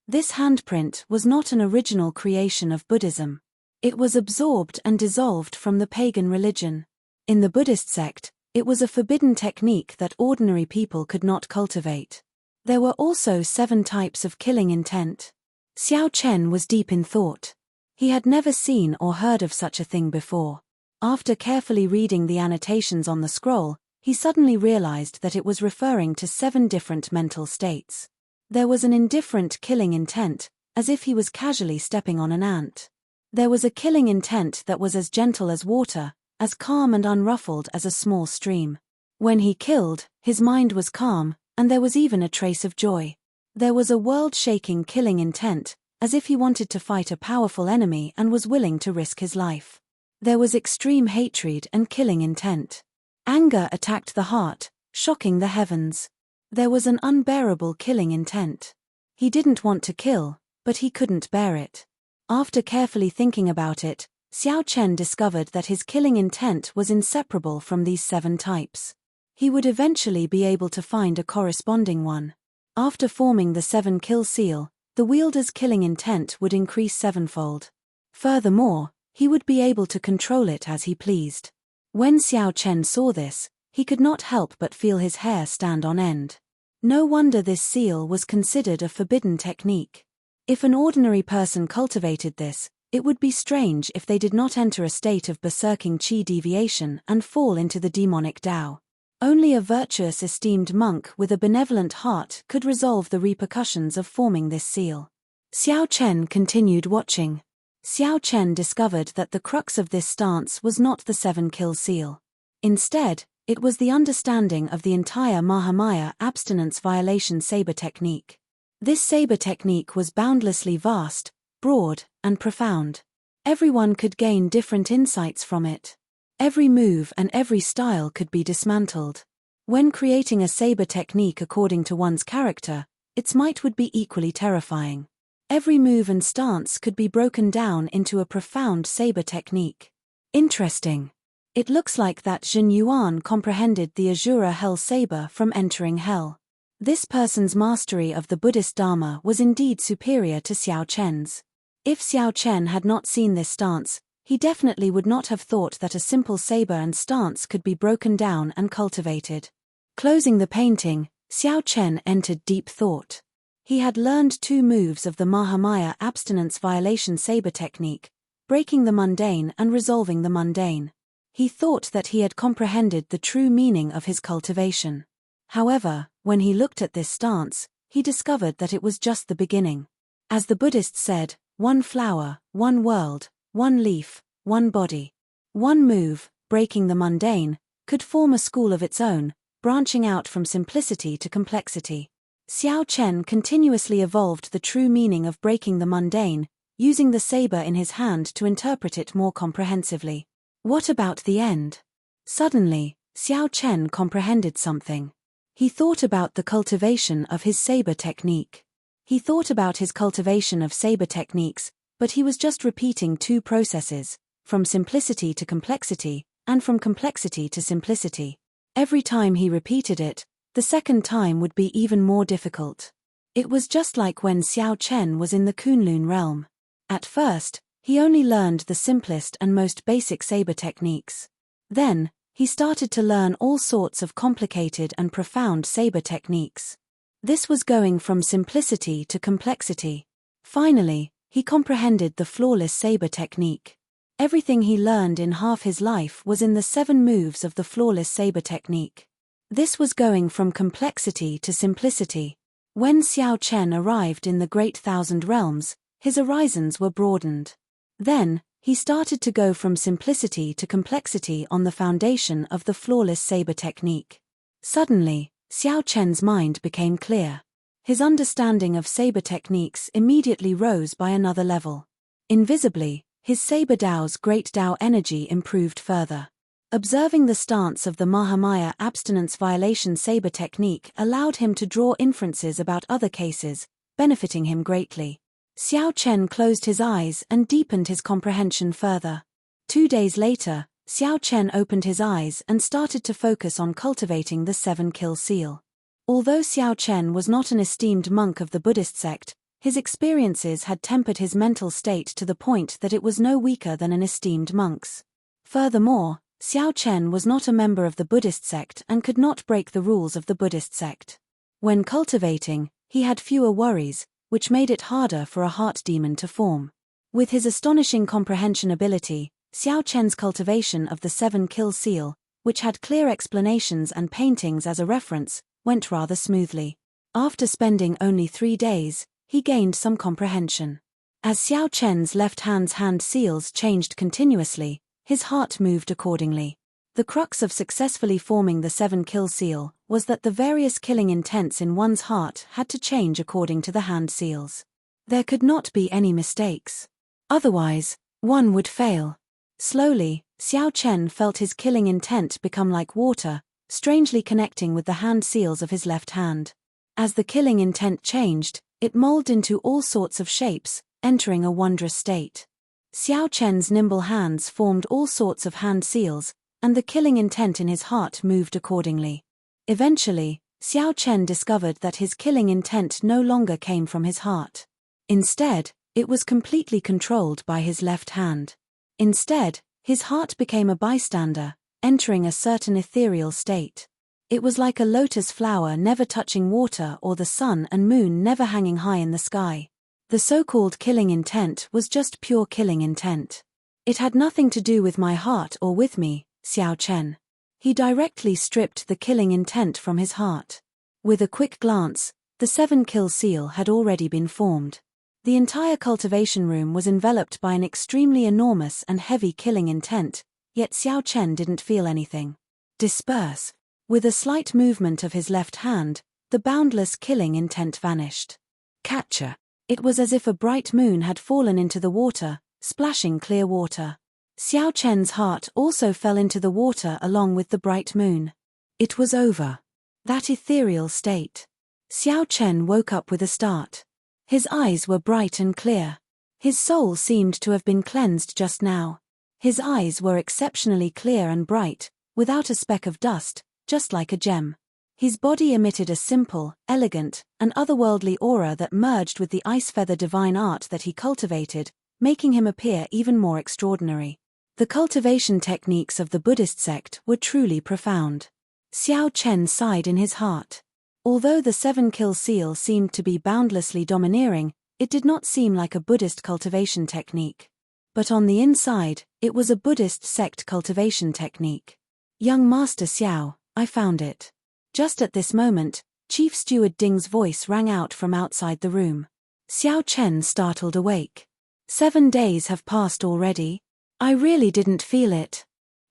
This handprint was not an original creation of Buddhism. It was absorbed and dissolved from the pagan religion. In the Buddhist sect, it was a forbidden technique that ordinary people could not cultivate. There were also 7 types of killing intent. Xiao Chen was deep in thought. He had never seen or heard of such a thing before. After carefully reading the annotations on the scroll, he suddenly realized that it was referring to 7 different mental states. There was an indifferent killing intent, as if he was casually stepping on an ant. There was a killing intent that was as gentle as water, as calm and unruffled as a small stream. When he killed, his mind was calm, and there was even a trace of joy. There was a world-shaking killing intent, as if he wanted to fight a powerful enemy and was willing to risk his life. There was extreme hatred and killing intent. Anger attacked the heart, shocking the heavens. There was an unbearable killing intent. He didn't want to kill, but he couldn't bear it. After carefully thinking about it, Xiao Chen discovered that his killing intent was inseparable from these 7 types. He would eventually be able to find a corresponding one. After forming the 7-kill seal, the wielder's killing intent would increase 7-fold. Furthermore, he would be able to control it as he pleased. When Xiao Chen saw this, he could not help but feel his hair stand on end. No wonder this seal was considered a forbidden technique. If an ordinary person cultivated this, it would be strange if they did not enter a state of berserking qi deviation and fall into the demonic Tao. Only a virtuous esteemed monk with a benevolent heart could resolve the repercussions of forming this seal. Xiao Chen continued watching. Xiao Chen discovered that the crux of this stance was not the 7-kill seal. Instead, it was the understanding of the entire Mahamaya abstinence violation saber technique. This saber technique was boundlessly vast, broad, and profound. Everyone could gain different insights from it. Every move and every style could be dismantled. When creating a saber technique according to one's character, its might would be equally terrifying. Every move and stance could be broken down into a profound saber technique. Interesting. It looks like that Zhen Yuan comprehended the Azura Hell Saber from entering hell. This person's mastery of the Buddhist Dharma was indeed superior to Xiao Chen's. If Xiao Chen had not seen this stance, he definitely would not have thought that a simple saber and stance could be broken down and cultivated. Closing the painting, Xiao Chen entered deep thought. He had learned 2 moves of the Mahamaya abstinence violation saber technique, breaking the mundane and resolving the mundane. He thought that he had comprehended the true meaning of his cultivation. However, when he looked at this stance, he discovered that it was just the beginning. As the Buddhists said, 1 flower, 1 world, 1 leaf, 1 body. 1 move, breaking the mundane, could form a school of its own, branching out from simplicity to complexity. Xiao Chen continuously evolved the true meaning of breaking the mundane, using the saber in his hand to interpret it more comprehensively. What about the end? Suddenly, Xiao Chen comprehended something. He thought about the cultivation of his saber technique. He thought about his cultivation of saber techniques, but he was just repeating 2 processes, from simplicity to complexity, and from complexity to simplicity. Every time he repeated it, the second time would be even more difficult. It was just like when Xiao Chen was in the Kunlun realm. At first, he only learned the simplest and most basic saber techniques. Then, he started to learn all sorts of complicated and profound saber techniques. This was going from simplicity to complexity. Finally, he comprehended the flawless saber technique. Everything he learned in half his life was in the 7 moves of the flawless saber technique. This was going from complexity to simplicity. When Xiao Chen arrived in the Great Thousand Realms, his horizons were broadened. Then, he started to go from simplicity to complexity on the foundation of the flawless saber technique. Suddenly, Xiao Chen's mind became clear. His understanding of saber techniques immediately rose by another level. Invisibly, his saber Dao's great Dao energy improved further. Observing the stance of the Mahamaya abstinence violation saber technique allowed him to draw inferences about other cases, benefiting him greatly. Xiao Chen closed his eyes and deepened his comprehension further. 2 days later, Xiao Chen opened his eyes and started to focus on cultivating the 7-kill seal. Although Xiao Chen was not an esteemed monk of the Buddhist sect, his experiences had tempered his mental state to the point that it was no weaker than an esteemed monk's. Furthermore, Xiao Chen was not a member of the Buddhist sect and could not break the rules of the Buddhist sect. When cultivating, he had fewer worries, which made it harder for a heart demon to form. With his astonishing comprehension ability, Xiao Chen's cultivation of the 7-kill seal, which had clear explanations and paintings as a reference, went rather smoothly. After spending only 3 days, he gained some comprehension. As Xiao Chen's left hand's hand seals changed continuously, his heart moved accordingly. The crux of successfully forming the 7-kill seal was that the various killing intents in one's heart had to change according to the hand seals. There could not be any mistakes. Otherwise, one would fail. Slowly, Xiao Chen felt his killing intent become like water, strangely connecting with the hand seals of his left hand. As the killing intent changed, it molded into all sorts of shapes, entering a wondrous state. Xiao Chen's nimble hands formed all sorts of hand seals, and the killing intent in his heart moved accordingly. Eventually, Xiao Chen discovered that his killing intent no longer came from his heart. Instead, it was completely controlled by his left hand. Instead, his heart became a bystander, entering a certain ethereal state. It was like a lotus flower never touching water or the sun and moon never hanging high in the sky. The so-called killing intent was just pure killing intent. It had nothing to do with my heart or with me, Xiao Chen. He directly stripped the killing intent from his heart. With a quick glance, the 7-kill seal had already been formed. The entire cultivation room was enveloped by an extremely enormous and heavy killing intent, yet Xiao Chen didn't feel anything. Disperse. With a slight movement of his left hand, the boundless killing intent vanished. Catcher. It was as if a bright moon had fallen into the water, splashing clear water. Xiao Chen's heart also fell into the water along with the bright moon. It was over. That ethereal state. Xiao Chen woke up with a start. His eyes were bright and clear. His soul seemed to have been cleansed just now. His eyes were exceptionally clear and bright, without a speck of dust, just like a gem. His body emitted a simple, elegant, and otherworldly aura that merged with the ice feather divine art that he cultivated, making him appear even more extraordinary. The cultivation techniques of the Buddhist sect were truly profound. Xiao Chen sighed in his heart. Although the 7-kill seal seemed to be boundlessly domineering, it did not seem like a Buddhist cultivation technique. But on the inside, it was a Buddhist sect cultivation technique. Young Master Xiao, I found it. Just at this moment, Chief Steward Ding's voice rang out from outside the room. Xiao Chen startled awake. 7 days have passed already? I really didn't feel it.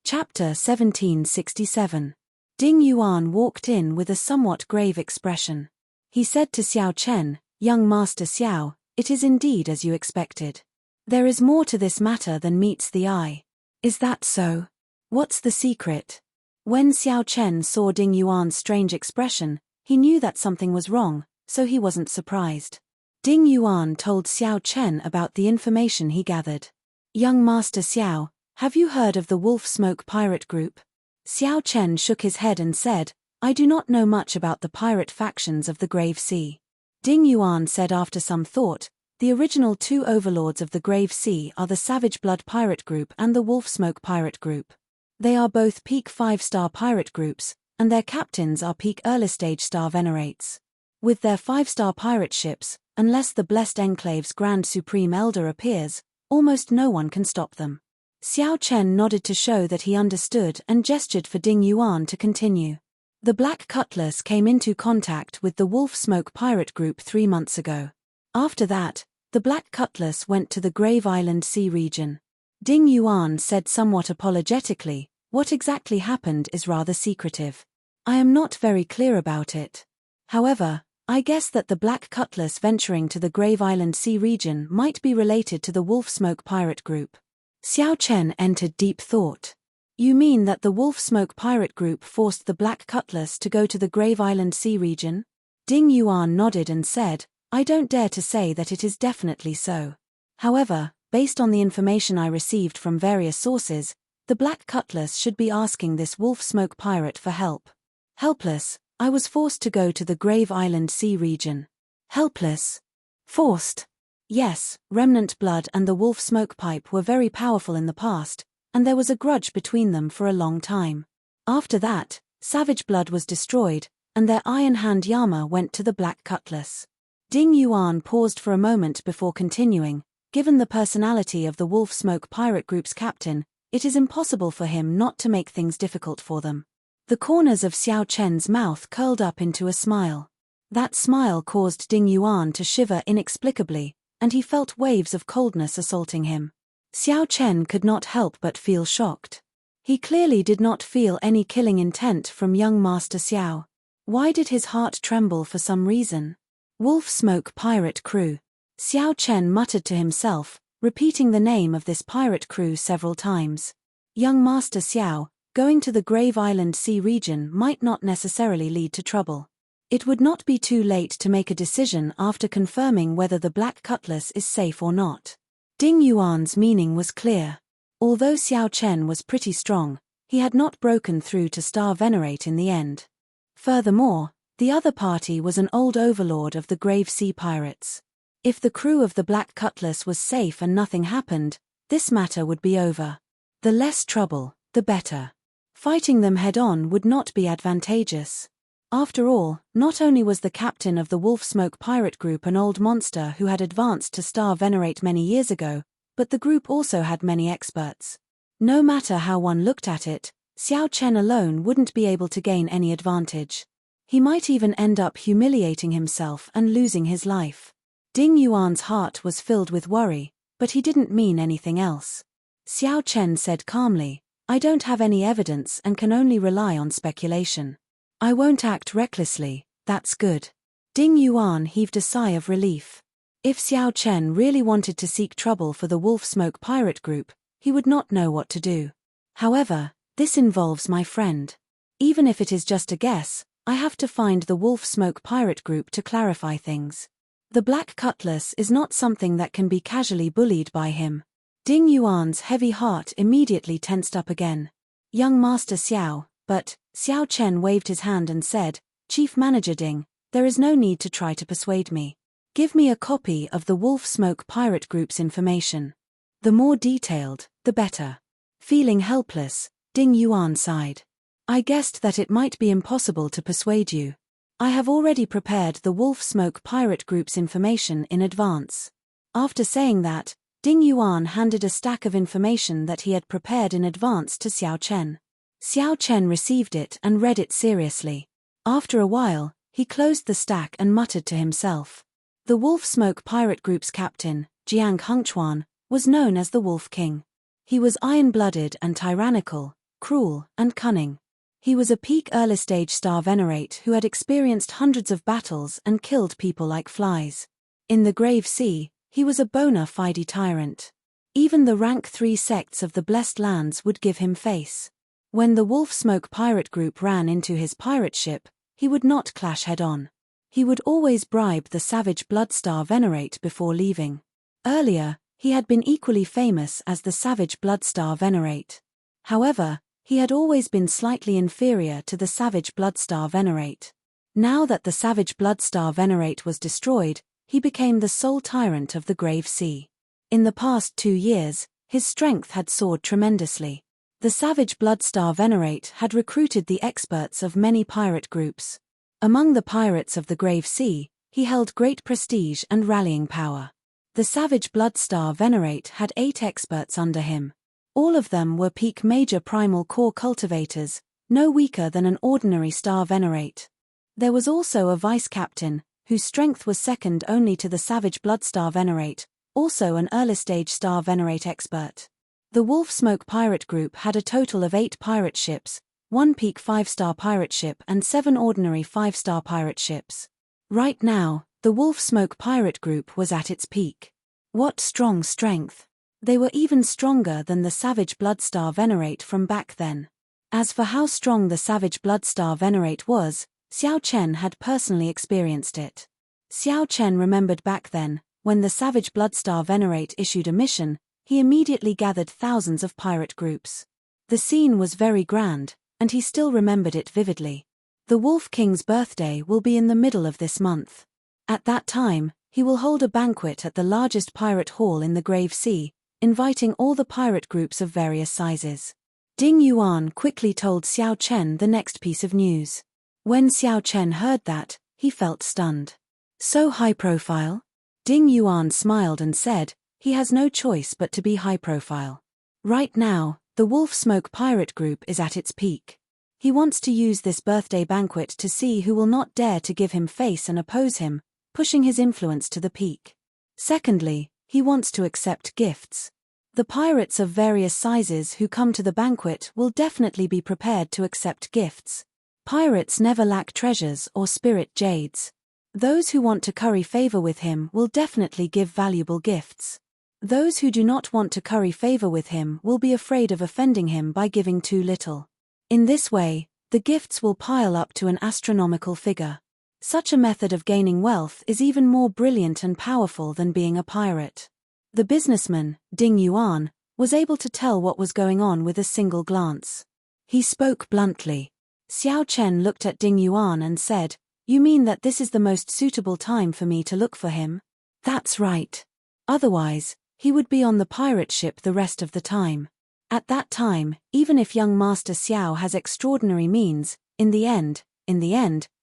Chapter 1767. Ding Yuan walked in with a somewhat grave expression. He said to Xiao Chen, Young Master Xiao, it is indeed as you expected. There is more to this matter than meets the eye. Is that so? What's the secret? When Xiao Chen saw Ding Yuan's strange expression, he knew that something was wrong, so he wasn't surprised. Ding Yuan told Xiao Chen about the information he gathered. Young Master Xiao, have you heard of the Wolf Smoke pirate group? Xiao Chen shook his head and said, I do not know much about the pirate factions of the Grave Sea. Ding Yuan said after some thought, the original 2 overlords of the Grave Sea are the Savage Blood Pirate Group and the Wolf Smoke Pirate Group. They are both peak 5-star pirate groups, and their captains are peak early-stage star venerates. With their 5-star pirate ships, unless the Blessed Enclave's Grand Supreme Elder appears, almost no one can stop them. Xiao Chen nodded to show that he understood and gestured for Ding Yuan to continue. The Black Cutlass came into contact with the Wolf Smoke Pirate Group 3 months ago. After that, the Black Cutlass went to the Grave Island Sea region. Ding Yuan said somewhat apologetically, what exactly happened is rather secretive. I am not very clear about it. However, I guess that the Black Cutlass venturing to the Grave Island Sea region might be related to the Wolf Smoke pirate group. Xiao Chen entered deep thought. You mean that the Wolf Smoke pirate group forced the Black Cutlass to go to the Grave Island Sea region? Ding Yuan nodded and said, I don't dare to say that it is definitely so. However, based on the information I received from various sources, the Black Cutlass should be asking this Wolf Smoke pirate for help. Helpless, I was forced to go to the Grave Island Sea region. Helpless? Forced? Yes, Remnant Blood and the Wolf Smoke Pipe were very powerful in the past, and there was a grudge between them for a long time. After that, Savage Blood was destroyed, and their Iron Hand Yama went to the Black Cutlass. Ding Yuan paused for a moment before continuing. Given the personality of the Wolf Smoke pirate group's captain, it is impossible for him not to make things difficult for them. The corners of Xiao Chen's mouth curled up into a smile. That smile caused Ding Yuan to shiver inexplicably, and he felt waves of coldness assaulting him. Xiao Chen could not help but feel shocked. He clearly did not feel any killing intent from young Master Xiao. Why did his heart tremble for some reason? Wolf Smoke pirate crew. Xiao Chen muttered to himself, repeating the name of this pirate crew several times. Young Master Xiao, going to the Grave Island Sea region might not necessarily lead to trouble. It would not be too late to make a decision after confirming whether the Black Cutlass is safe or not. Ding Yuan's meaning was clear. Although Xiao Chen was pretty strong, he had not broken through to Star Venerate in the end. Furthermore, the other party was an old overlord of the Grave Sea Pirates. If the crew of the Black Cutlass was safe and nothing happened, this matter would be over. The less trouble, the better. Fighting them head-on would not be advantageous. After all, not only was the captain of the Wolf Smoke pirate group an old monster who had advanced to Star Venerate many years ago, but the group also had many experts. No matter how one looked at it, Xiao Chen alone wouldn't be able to gain any advantage. He might even end up humiliating himself and losing his life. Ding Yuan's heart was filled with worry, but he didn't mean anything else. Xiao Chen said calmly, I don't have any evidence and can only rely on speculation. I won't act recklessly, that's good. Ding Yuan heaved a sigh of relief. If Xiao Chen really wanted to seek trouble for the Wolf Smoke pirate group, he would not know what to do. However, this involves my friend. Even if it is just a guess, I have to find the Wolf Smoke pirate group to clarify things. The Black Cutlass is not something that can be casually bullied by him. Ding Yuan's heavy heart immediately tensed up again. Young Master Xiao, but, Xiao Chen waved his hand and said, Chief Manager Ding, there is no need to try to persuade me. Give me a copy of the Wolf Smoke pirate group's information. The more detailed, the better. Feeling helpless, Ding Yuan sighed. I guessed that it might be impossible to persuade you. I have already prepared the Wolf Smoke pirate group's information in advance. After saying that, Ding Yuan handed a stack of information that he had prepared in advance to Xiao Chen. Xiao Chen received it and read it seriously. After a while, he closed the stack and muttered to himself. The Wolf Smoke pirate group's captain, Jianghu, was known as the Wolf King. He was iron-blooded and tyrannical, cruel and cunning. He was a peak early-stage Star Venerate who had experienced hundreds of battles and killed people like flies. In the Grave Sea, he was a bona fide tyrant. Even the rank 3 sects of the Blessed Lands would give him face. When the Wolf Smoke pirate group ran into his pirate ship, he would not clash head-on. He would always bribe the Savage Blood Star Venerate before leaving. Earlier, he had been equally famous as the Savage Blood Star Venerate. However, he had always been slightly inferior to the Savage Blood Star Venerate. Now that the Savage Blood Star Venerate was destroyed, he became the sole tyrant of the Grave Sea. In the past 2 years, his strength had soared tremendously. The Savage Blood Star Venerate had recruited the experts of many pirate groups. Among the pirates of the Grave Sea, he held great prestige and rallying power. The Savage Blood Star Venerate had 8 experts under him. All of them were peak major primal core cultivators, no weaker than an ordinary Star Venerate. There was also a vice-captain, whose strength was second only to the Savage Blood Star Venerate, also an early-stage Star Venerate expert. The Wolf Smoke pirate group had a total of 8 pirate ships, 1 peak 5-star pirate ship and 7 ordinary 5-star pirate ships. Right now, the Wolf Smoke pirate group was at its peak. What strong strength! They were even stronger than the Savage Bloodstar Venerate from back then. As for how strong the Savage Bloodstar Venerate was, Xiao Chen had personally experienced it. Xiao Chen remembered back then, when the Savage Bloodstar Venerate issued a mission, he immediately gathered thousands of pirate groups. The scene was very grand, and he still remembered it vividly. The Wolf King's birthday will be in the middle of this month. At that time, he will hold a banquet at the largest pirate hall in the Grave Sea, inviting all the pirate groups of various sizes. Ding Yuan quickly told Xiao Chen the next piece of news. When Xiao Chen heard that, he felt stunned. So high profile? Ding Yuan smiled and said, he has no choice but to be high profile. Right now, the Wolf Smoke pirate group is at its peak. He wants to use this birthday banquet to see who will not dare to give him face and oppose him, pushing his influence to the peak. Secondly, he wants to accept gifts. The pirates of various sizes who come to the banquet will definitely be prepared to accept gifts. Pirates never lack treasures or spirit jades. Those who want to curry favor with him will definitely give valuable gifts. Those who do not want to curry favor with him will be afraid of offending him by giving too little. In this way, the gifts will pile up to an astronomical figure. Such a method of gaining wealth is even more brilliant and powerful than being a pirate. The businessman, Ding Yuan, was able to tell what was going on with a single glance. He spoke bluntly. Xiao Chen looked at Ding Yuan and said, "You mean that this is the most suitable time for me to look for him?" "That's right. Otherwise, he would be on the pirate ship the rest of the time. At that time, even if young Master Xiao has extraordinary means, in the end,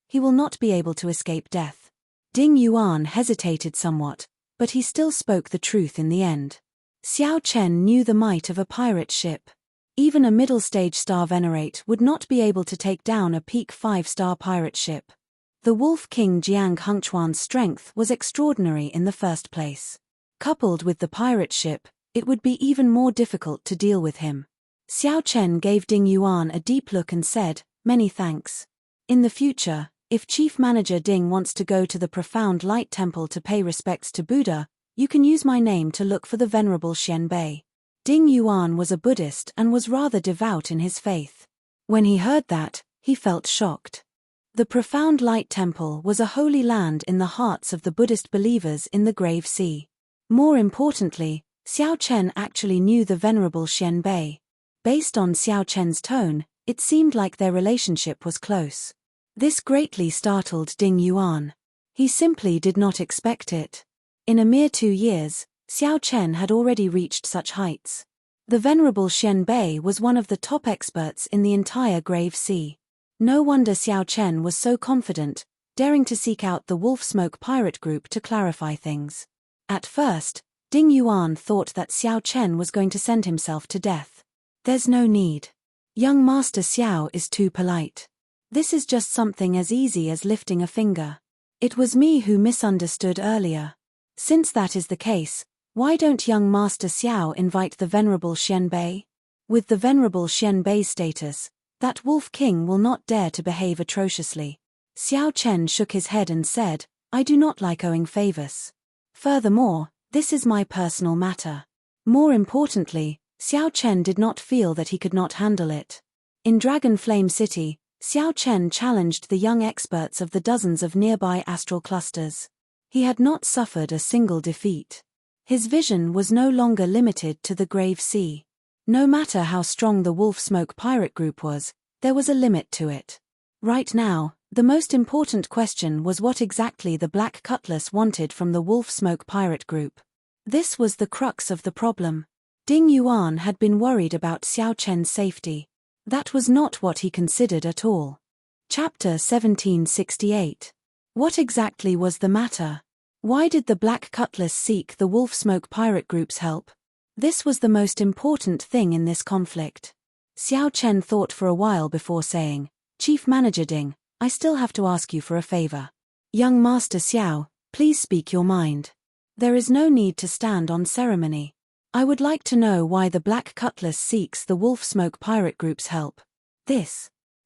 he will not be able to escape death." Ding Yuan hesitated somewhat, but he still spoke the truth in the end. Xiao Chen knew the might of a pirate ship. Even a middle-stage star venerate would not be able to take down a peak 5-star pirate ship. The Wolf King Jianghu's strength was extraordinary in the first place. Coupled with the pirate ship, it would be even more difficult to deal with him. Xiao Chen gave Ding Yuan a deep look and said, "Many thanks. In the future, if Chief Manager Ding wants to go to the Profound Light Temple to pay respects to Buddha, you can use my name to look for the Venerable Xianbei." Ding Yuan was a Buddhist and was rather devout in his faith. When he heard that, he felt shocked. The Profound Light Temple was a holy land in the hearts of the Buddhist believers in the Grave Sea. More importantly, Xiao Chen actually knew the Venerable Xianbei. Based on Xiao Chen's tone, it seemed like their relationship was close. This greatly startled Ding Yuan. He simply did not expect it. In a mere 2 years, Xiao Chen had already reached such heights. The Venerable Xianbei was one of the top experts in the entire Grave Sea. No wonder Xiao Chen was so confident, daring to seek out the Wolf Smoke pirate group to clarify things. At first, Ding Yuan thought that Xiao Chen was going to send himself to death. There's no need. Young Master Xiao is too polite. This is just something as easy as lifting a finger. It was me who misunderstood earlier. Since that is the case, why don't young Master Xiao invite the Venerable Xianbei? With the Venerable Xianbei's status, that Wolf King will not dare to behave atrociously. Xiao Chen shook his head and said, "I do not like owing favors. Furthermore, this is my personal matter." More importantly, Xiao Chen did not feel that he could not handle it. In Dragon Flame City, Xiao Chen challenged the young experts of the dozens of nearby astral clusters. He had not suffered a single defeat. His vision was no longer limited to the Grave Sea. No matter how strong the Wolf Smoke pirate group was, there was a limit to it. Right now, the most important question was what exactly the Black Cutlass wanted from the Wolf Smoke pirate group. This was the crux of the problem. Ding Yuan had been worried about Xiao Chen's safety. That was not what he considered at all. Chapter 1768. What exactly was the matter? Why did the Black Cutlass seek the Wolf Smoke pirate group's help? This was the most important thing in this conflict. Xiao Chen thought for a while before saying, "Chief Manager Ding, I still have to ask you for a favor. Young Master Xiao, please speak your mind. There is no need to stand on ceremony. I would like to know why the Black Cutlass seeks the Wolf Smoke pirate group's help.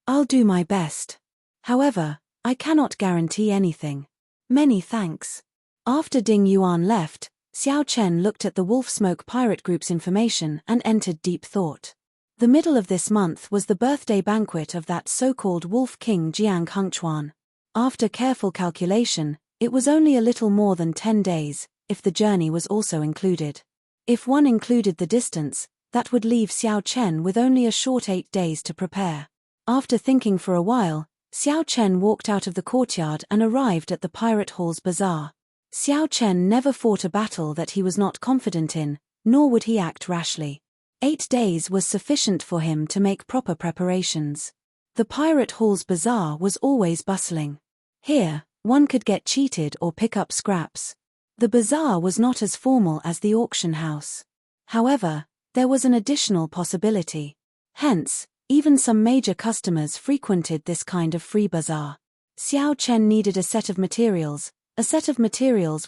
I'll do my best. However, I cannot guarantee anything. Many thanks. After Ding Yuan left, Xiao Chen looked at the Wolf Smoke Pirate Group's information and entered deep thought. The middle of this month was the birthday banquet of that so-called Wolf King Jianghu. After careful calculation, it was only a little more than 10 days, if the journey was also included. If one included the distance, that would leave Xiao Chen with only a short 8 days to prepare. After thinking for a while, Xiao Chen walked out of the courtyard and arrived at the Pirate Hall's bazaar. Xiao Chen never fought a battle that he was not confident in, nor would he act rashly. 8 days was sufficient for him to make proper preparations. The Pirate Hall's bazaar was always bustling. Here, one could get cheated or pick up scraps. The bazaar was not as formal as the auction house. However, there was an additional possibility. Hence, even some major customers frequented this kind of free bazaar. Xiao Chen needed a set of materials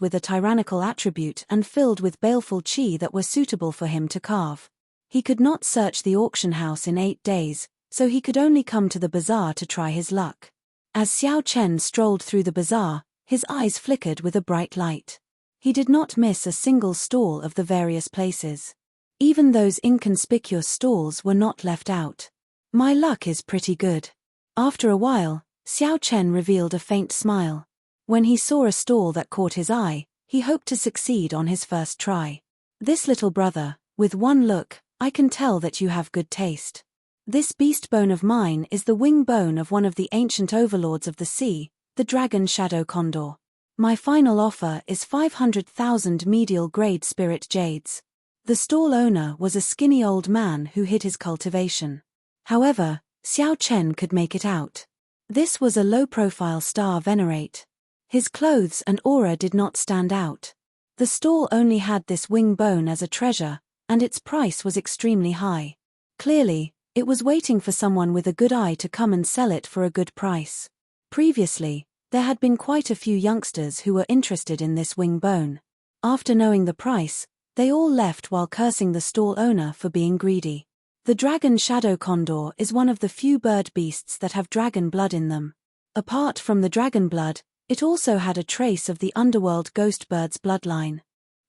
with a tyrannical attribute and filled with baleful qi that were suitable for him to carve. He could not search the auction house in 8 days, so he could only come to the bazaar to try his luck. As Xiao Chen strolled through the bazaar, his eyes flickered with a bright light. He did not miss a single stall of the various places. Even those inconspicuous stalls were not left out. My luck is pretty good. After a while, Xiao Chen revealed a faint smile. When he saw a stall that caught his eye, he hoped to succeed on his first try. This little brother, with one look, I can tell that you have good taste. This beast bone of mine is the wing bone of one of the ancient overlords of the sea, the dragon shadow condor. My final offer is 500,000 medial-grade spirit jades. The stall owner was a skinny old man who hid his cultivation. However, Xiao Chen could make it out. This was a low-profile star venerate. His clothes and aura did not stand out. The stall only had this wing bone as a treasure, and its price was extremely high. Clearly, it was waiting for someone with a good eye to come and sell it for a good price. Previously, there had been quite a few youngsters who were interested in this wing bone. After knowing the price, they all left while cursing the stall owner for being greedy. The dragon shadow condor is one of the few bird beasts that have dragon blood in them. Apart from the dragon blood, it also had a trace of the underworld ghost bird's bloodline.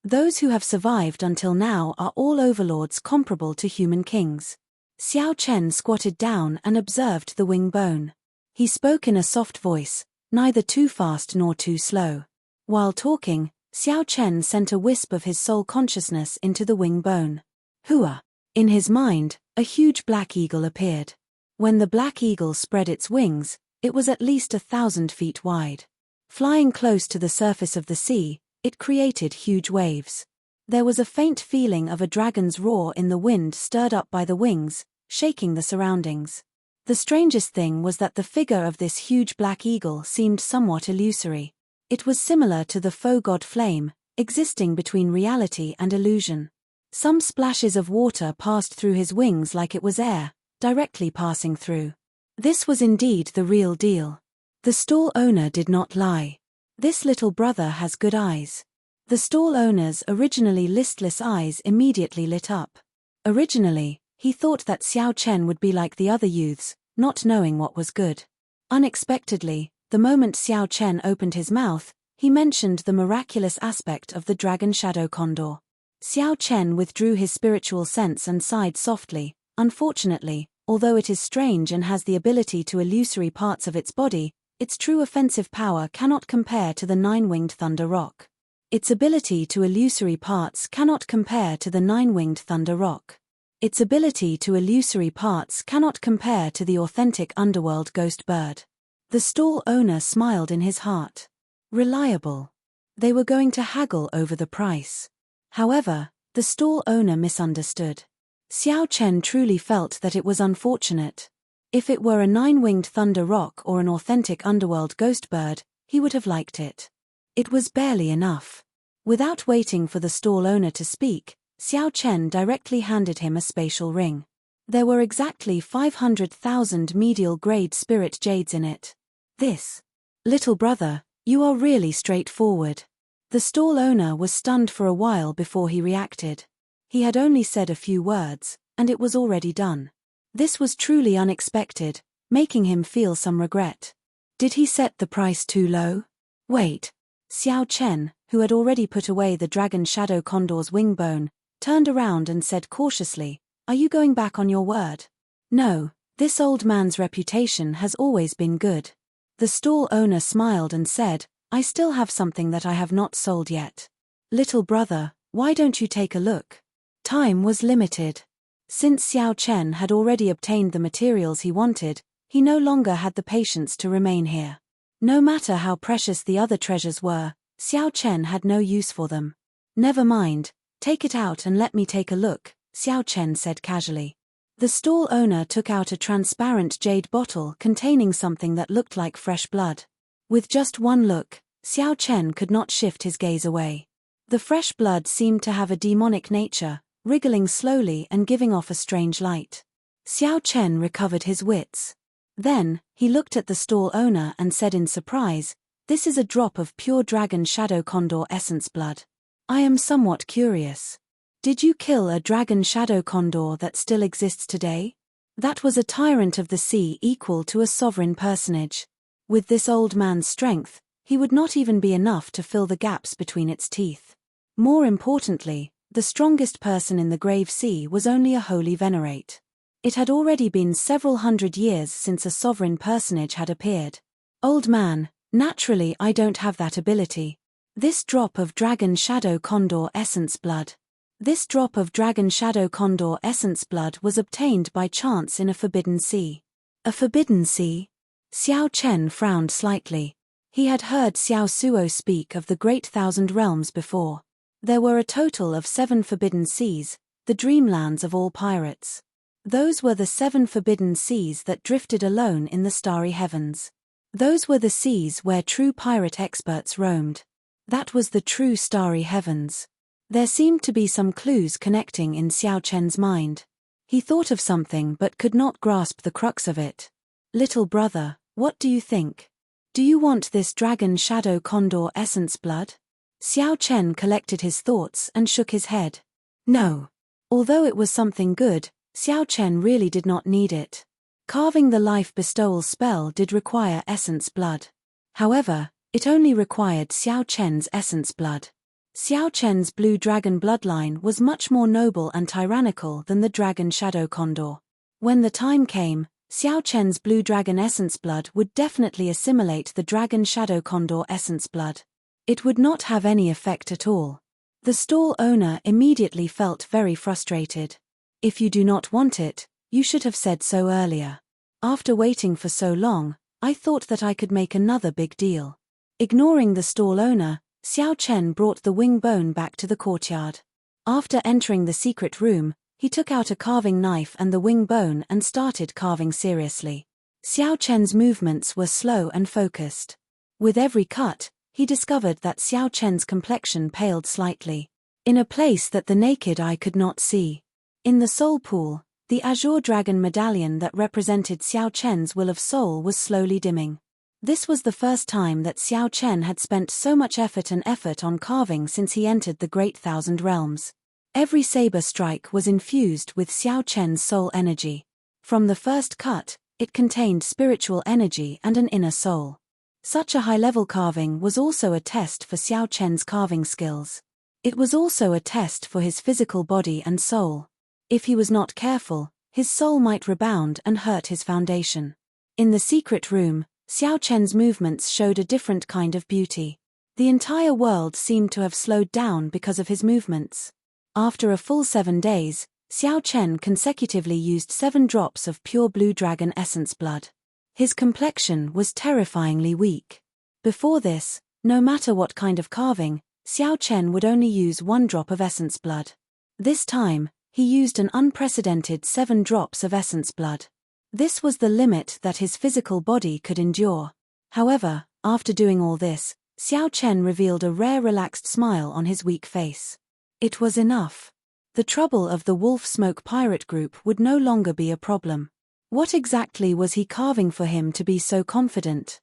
Those who have survived until now are all overlords comparable to human kings. Xiao Chen squatted down and observed the wing bone. He spoke in a soft voice, neither too fast nor too slow. While talking, Xiao Chen sent a wisp of his soul consciousness into the wing bone. Hua! In his mind, a huge black eagle appeared. When the black eagle spread its wings, it was at least 1,000 feet wide. Flying close to the surface of the sea, it created huge waves. There was a faint feeling of a dragon's roar in the wind stirred up by the wings, shaking the surroundings. The strangest thing was that the figure of this huge black eagle seemed somewhat illusory. It was similar to the faux god flame, existing between reality and illusion. Some splashes of water passed through his wings like it was air, directly passing through. This was indeed the real deal. The stall owner did not lie. This little brother has good eyes. The stall owner's originally listless eyes immediately lit up. Originally, he thought that Xiao Chen would be like the other youths, not knowing what was good. Unexpectedly, the moment Xiao Chen opened his mouth, he mentioned the miraculous aspect of the dragon shadow condor. Xiao Chen withdrew his spiritual sense and sighed softly. Unfortunately, although it is strange and has the ability to illusory parts of its body, its true offensive power cannot compare to the nine-winged thunder roc. Its ability to illusory parts cannot compare to the nine-winged thunder roc. Its ability to illusory parts cannot compare to the authentic underworld ghost bird. The stall owner smiled in his heart. Reliable. They were going to haggle over the price. However, the stall owner misunderstood. Xiao Chen truly felt that it was unfortunate. If it were a nine-winged thunder roc or an authentic underworld ghost bird, he would have liked it. It was barely enough. Without waiting for the stall owner to speak, Xiao Chen directly handed him a spatial ring. There were exactly 500,000 medial-grade spirit jades in it. This. Little brother, you are really straightforward. The stall owner was stunned for a while before he reacted. He had only said a few words, and it was already done. This was truly unexpected, making him feel some regret. Did he set the price too low? Wait, Xiao Chen, who had already put away the dragon shadow condor's wing bone, turned around and said cautiously, "Are you going back on your word?" "No, this old man's reputation has always been good." The stall owner smiled and said, "I still have something that I have not sold yet. Little brother, why don't you take a look?" Time was limited. Since Xiao Chen had already obtained the materials he wanted, he no longer had the patience to remain here. No matter how precious the other treasures were, Xiao Chen had no use for them. "Never mind, take it out and let me take a look," Xiao Chen said casually. The stall owner took out a transparent jade bottle containing something that looked like fresh blood. With just one look, Xiao Chen could not shift his gaze away. The fresh blood seemed to have a demonic nature, wriggling slowly and giving off a strange light. Xiao Chen recovered his wits. Then, he looked at the stall owner and said in surprise, "This is a drop of pure dragon shadow condor essence blood. I am somewhat curious. Did you kill a dragon shadow condor that still exists today?" That was a tyrant of the sea equal to a sovereign personage. With this old man's strength, he would not even be enough to fill the gaps between its teeth. More importantly, the strongest person in the Grave Sea was only a holy venerate. It had already been several hundred years since a sovereign personage had appeared. "Old man, naturally I don't have that ability. This drop of dragon shadow condor essence blood. This drop of dragon shadow condor essence blood was obtained by chance in a forbidden sea." "A forbidden sea?" Xiao Chen frowned slightly. He had heard Xiao Suo speak of the Great Thousand Realms before. There were a total of 7 forbidden seas, the dreamlands of all pirates. Those were the 7 forbidden seas that drifted alone in the starry heavens. Those were the seas where true pirate experts roamed. That was the true starry heavens. There seemed to be some clues connecting in Xiao Chen's mind. He thought of something but could not grasp the crux of it. "Little brother, what do you think? Do you want this dragon shadow condor essence blood?" Xiao Chen collected his thoughts and shook his head. No. Although it was something good, Xiao Chen really did not need it. Carving the life bestowal spell did require essence blood. However, it only required Xiao Chen's essence blood. Xiao Chen's blue dragon bloodline was much more noble and tyrannical than the dragon shadow condor. When the time came, Xiao Chen's blue dragon essence blood would definitely assimilate the dragon shadow condor essence blood. It would not have any effect at all. The stall owner immediately felt very frustrated. "If you do not want it, you should have said so earlier. After waiting for so long, I thought that I could make another big deal." Ignoring the stall owner, Xiao Chen brought the wing bone back to the courtyard. After entering the secret room, he took out a carving knife and the wing bone and started carving seriously. Xiao Chen's movements were slow and focused. With every cut, he discovered that Xiao Chen's complexion paled slightly, in a place that the naked eye could not see. In the soul pool, the azure dragon medallion that represented Xiao Chen's will of soul was slowly dimming. This was the first time that Xiao Chen had spent so much effort on carving since he entered the Great Thousand Realms. Every saber strike was infused with Xiao Chen's soul energy. From the first cut, it contained spiritual energy and an inner soul. Such a high-level carving was also a test for Xiao Chen's carving skills. It was also a test for his physical body and soul. If he was not careful, his soul might rebound and hurt his foundation. In the secret room, Xiao Chen's movements showed a different kind of beauty. The entire world seemed to have slowed down because of his movements. After a full 7 days, Xiao Chen consecutively used 7 drops of pure blue dragon essence blood. His complexion was terrifyingly weak. Before this, no matter what kind of carving, Xiao Chen would only use 1 drop of essence blood. This time, he used an unprecedented 7 drops of essence blood. This was the limit that his physical body could endure. However, after doing all this, Xiao Chen revealed a rare relaxed smile on his weak face. It was enough. The trouble of the Wolf Smoke pirate group would no longer be a problem. What exactly was he carving for him to be so confident?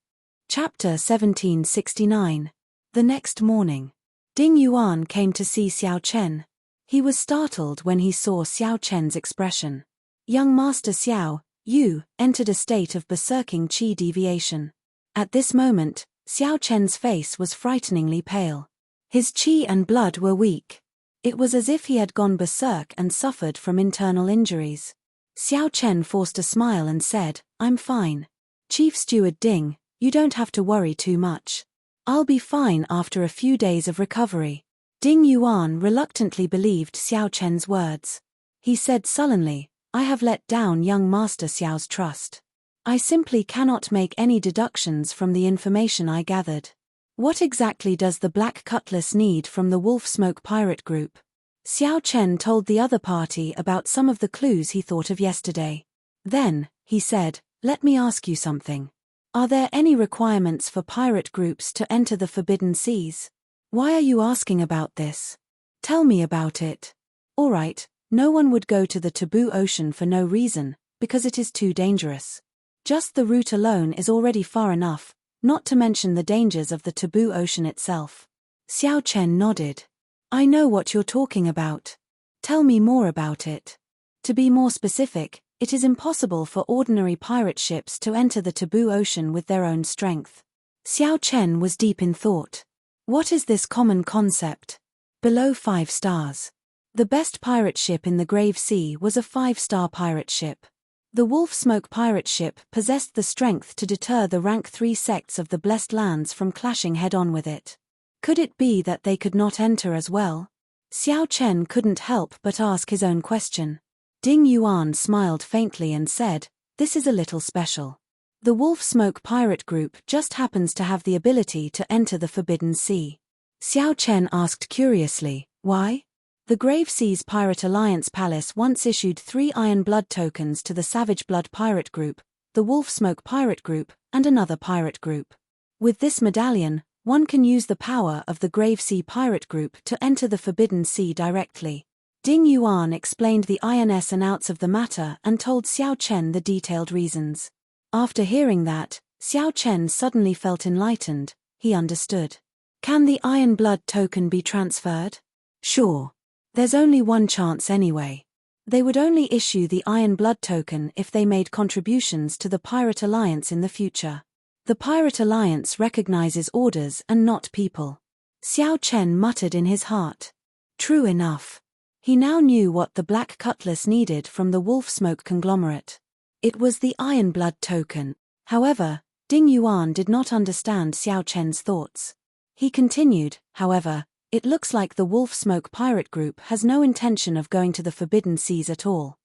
Chapter 1769. The next morning, Ding Yuan came to see Xiao Chen. He was startled when he saw Xiao Chen's expression. "Young Master Xiao, you entered a state of berserking qi deviation." At this moment, Xiao Chen's face was frighteningly pale. His qi and blood were weak. It was as if he had gone berserk and suffered from internal injuries. Xiao Chen forced a smile and said, "I'm fine. Chief Steward Ding, you don't have to worry too much. I'll be fine after a few days of recovery." Ding Yuan reluctantly believed Xiao Chen's words. He said sullenly, "I have let down young Master Xiao's trust. I simply cannot make any deductions from the information I gathered. What exactly does the Black Cutlass need from the Wolf Smoke pirate group?" Xiao Chen told the other party about some of the clues he thought of yesterday. Then, he said, "Let me ask you something. Are there any requirements for pirate groups to enter the Forbidden Seas? Why are you asking about this? Tell me about it." "All right, no one would go to the Taboo Ocean for no reason, because it is too dangerous. Just the route alone is already far enough, not to mention the dangers of the Taboo Ocean itself." Xiao Chen nodded. "I know what you're talking about. Tell me more about it. To be more specific, it is impossible for ordinary pirate ships to enter the Taboo Ocean with their own strength." Xiao Chen was deep in thought. What is this common concept? Below 5 stars. The best pirate ship in the Grave Sea was a 5-star pirate ship. The Wolf Smoke pirate ship possessed the strength to deter the rank 3 sects of the Blessed Lands from clashing head-on with it. Could it be that they could not enter as well? Xiao Chen couldn't help but ask his own question. Ding Yuan smiled faintly and said, "This is a little special. The Wolf Smoke pirate group just happens to have the ability to enter the Forbidden Sea." Xiao Chen asked curiously, "Why?" The Grave Seas Pirate Alliance Palace once issued 3 Iron Blood tokens to the Savage Blood pirate group, the Wolf Smoke pirate group, and another pirate group. With this medallion, one can use the power of the Grave Sea pirate group to enter the Forbidden Sea directly. Ding Yuan explained the ins and outs of the matter and told Xiao Chen the detailed reasons. After hearing that, Xiao Chen suddenly felt enlightened. He understood. Can the Iron Blood token be transferred? Sure. There's only one chance anyway. They would only issue the Iron Blood token if they made contributions to the Pirate Alliance in the future. The Pirate Alliance recognizes orders and not people. Xiao Chen muttered in his heart. True enough. He now knew what the Black Cutlass needed from the Wolf Smoke conglomerate. It was the Iron Blood token. However, Ding Yuan did not understand Xiao Chen's thoughts. He continued, "However, it looks like the Wolf Smoke pirate group has no intention of going to the Forbidden Seas at all.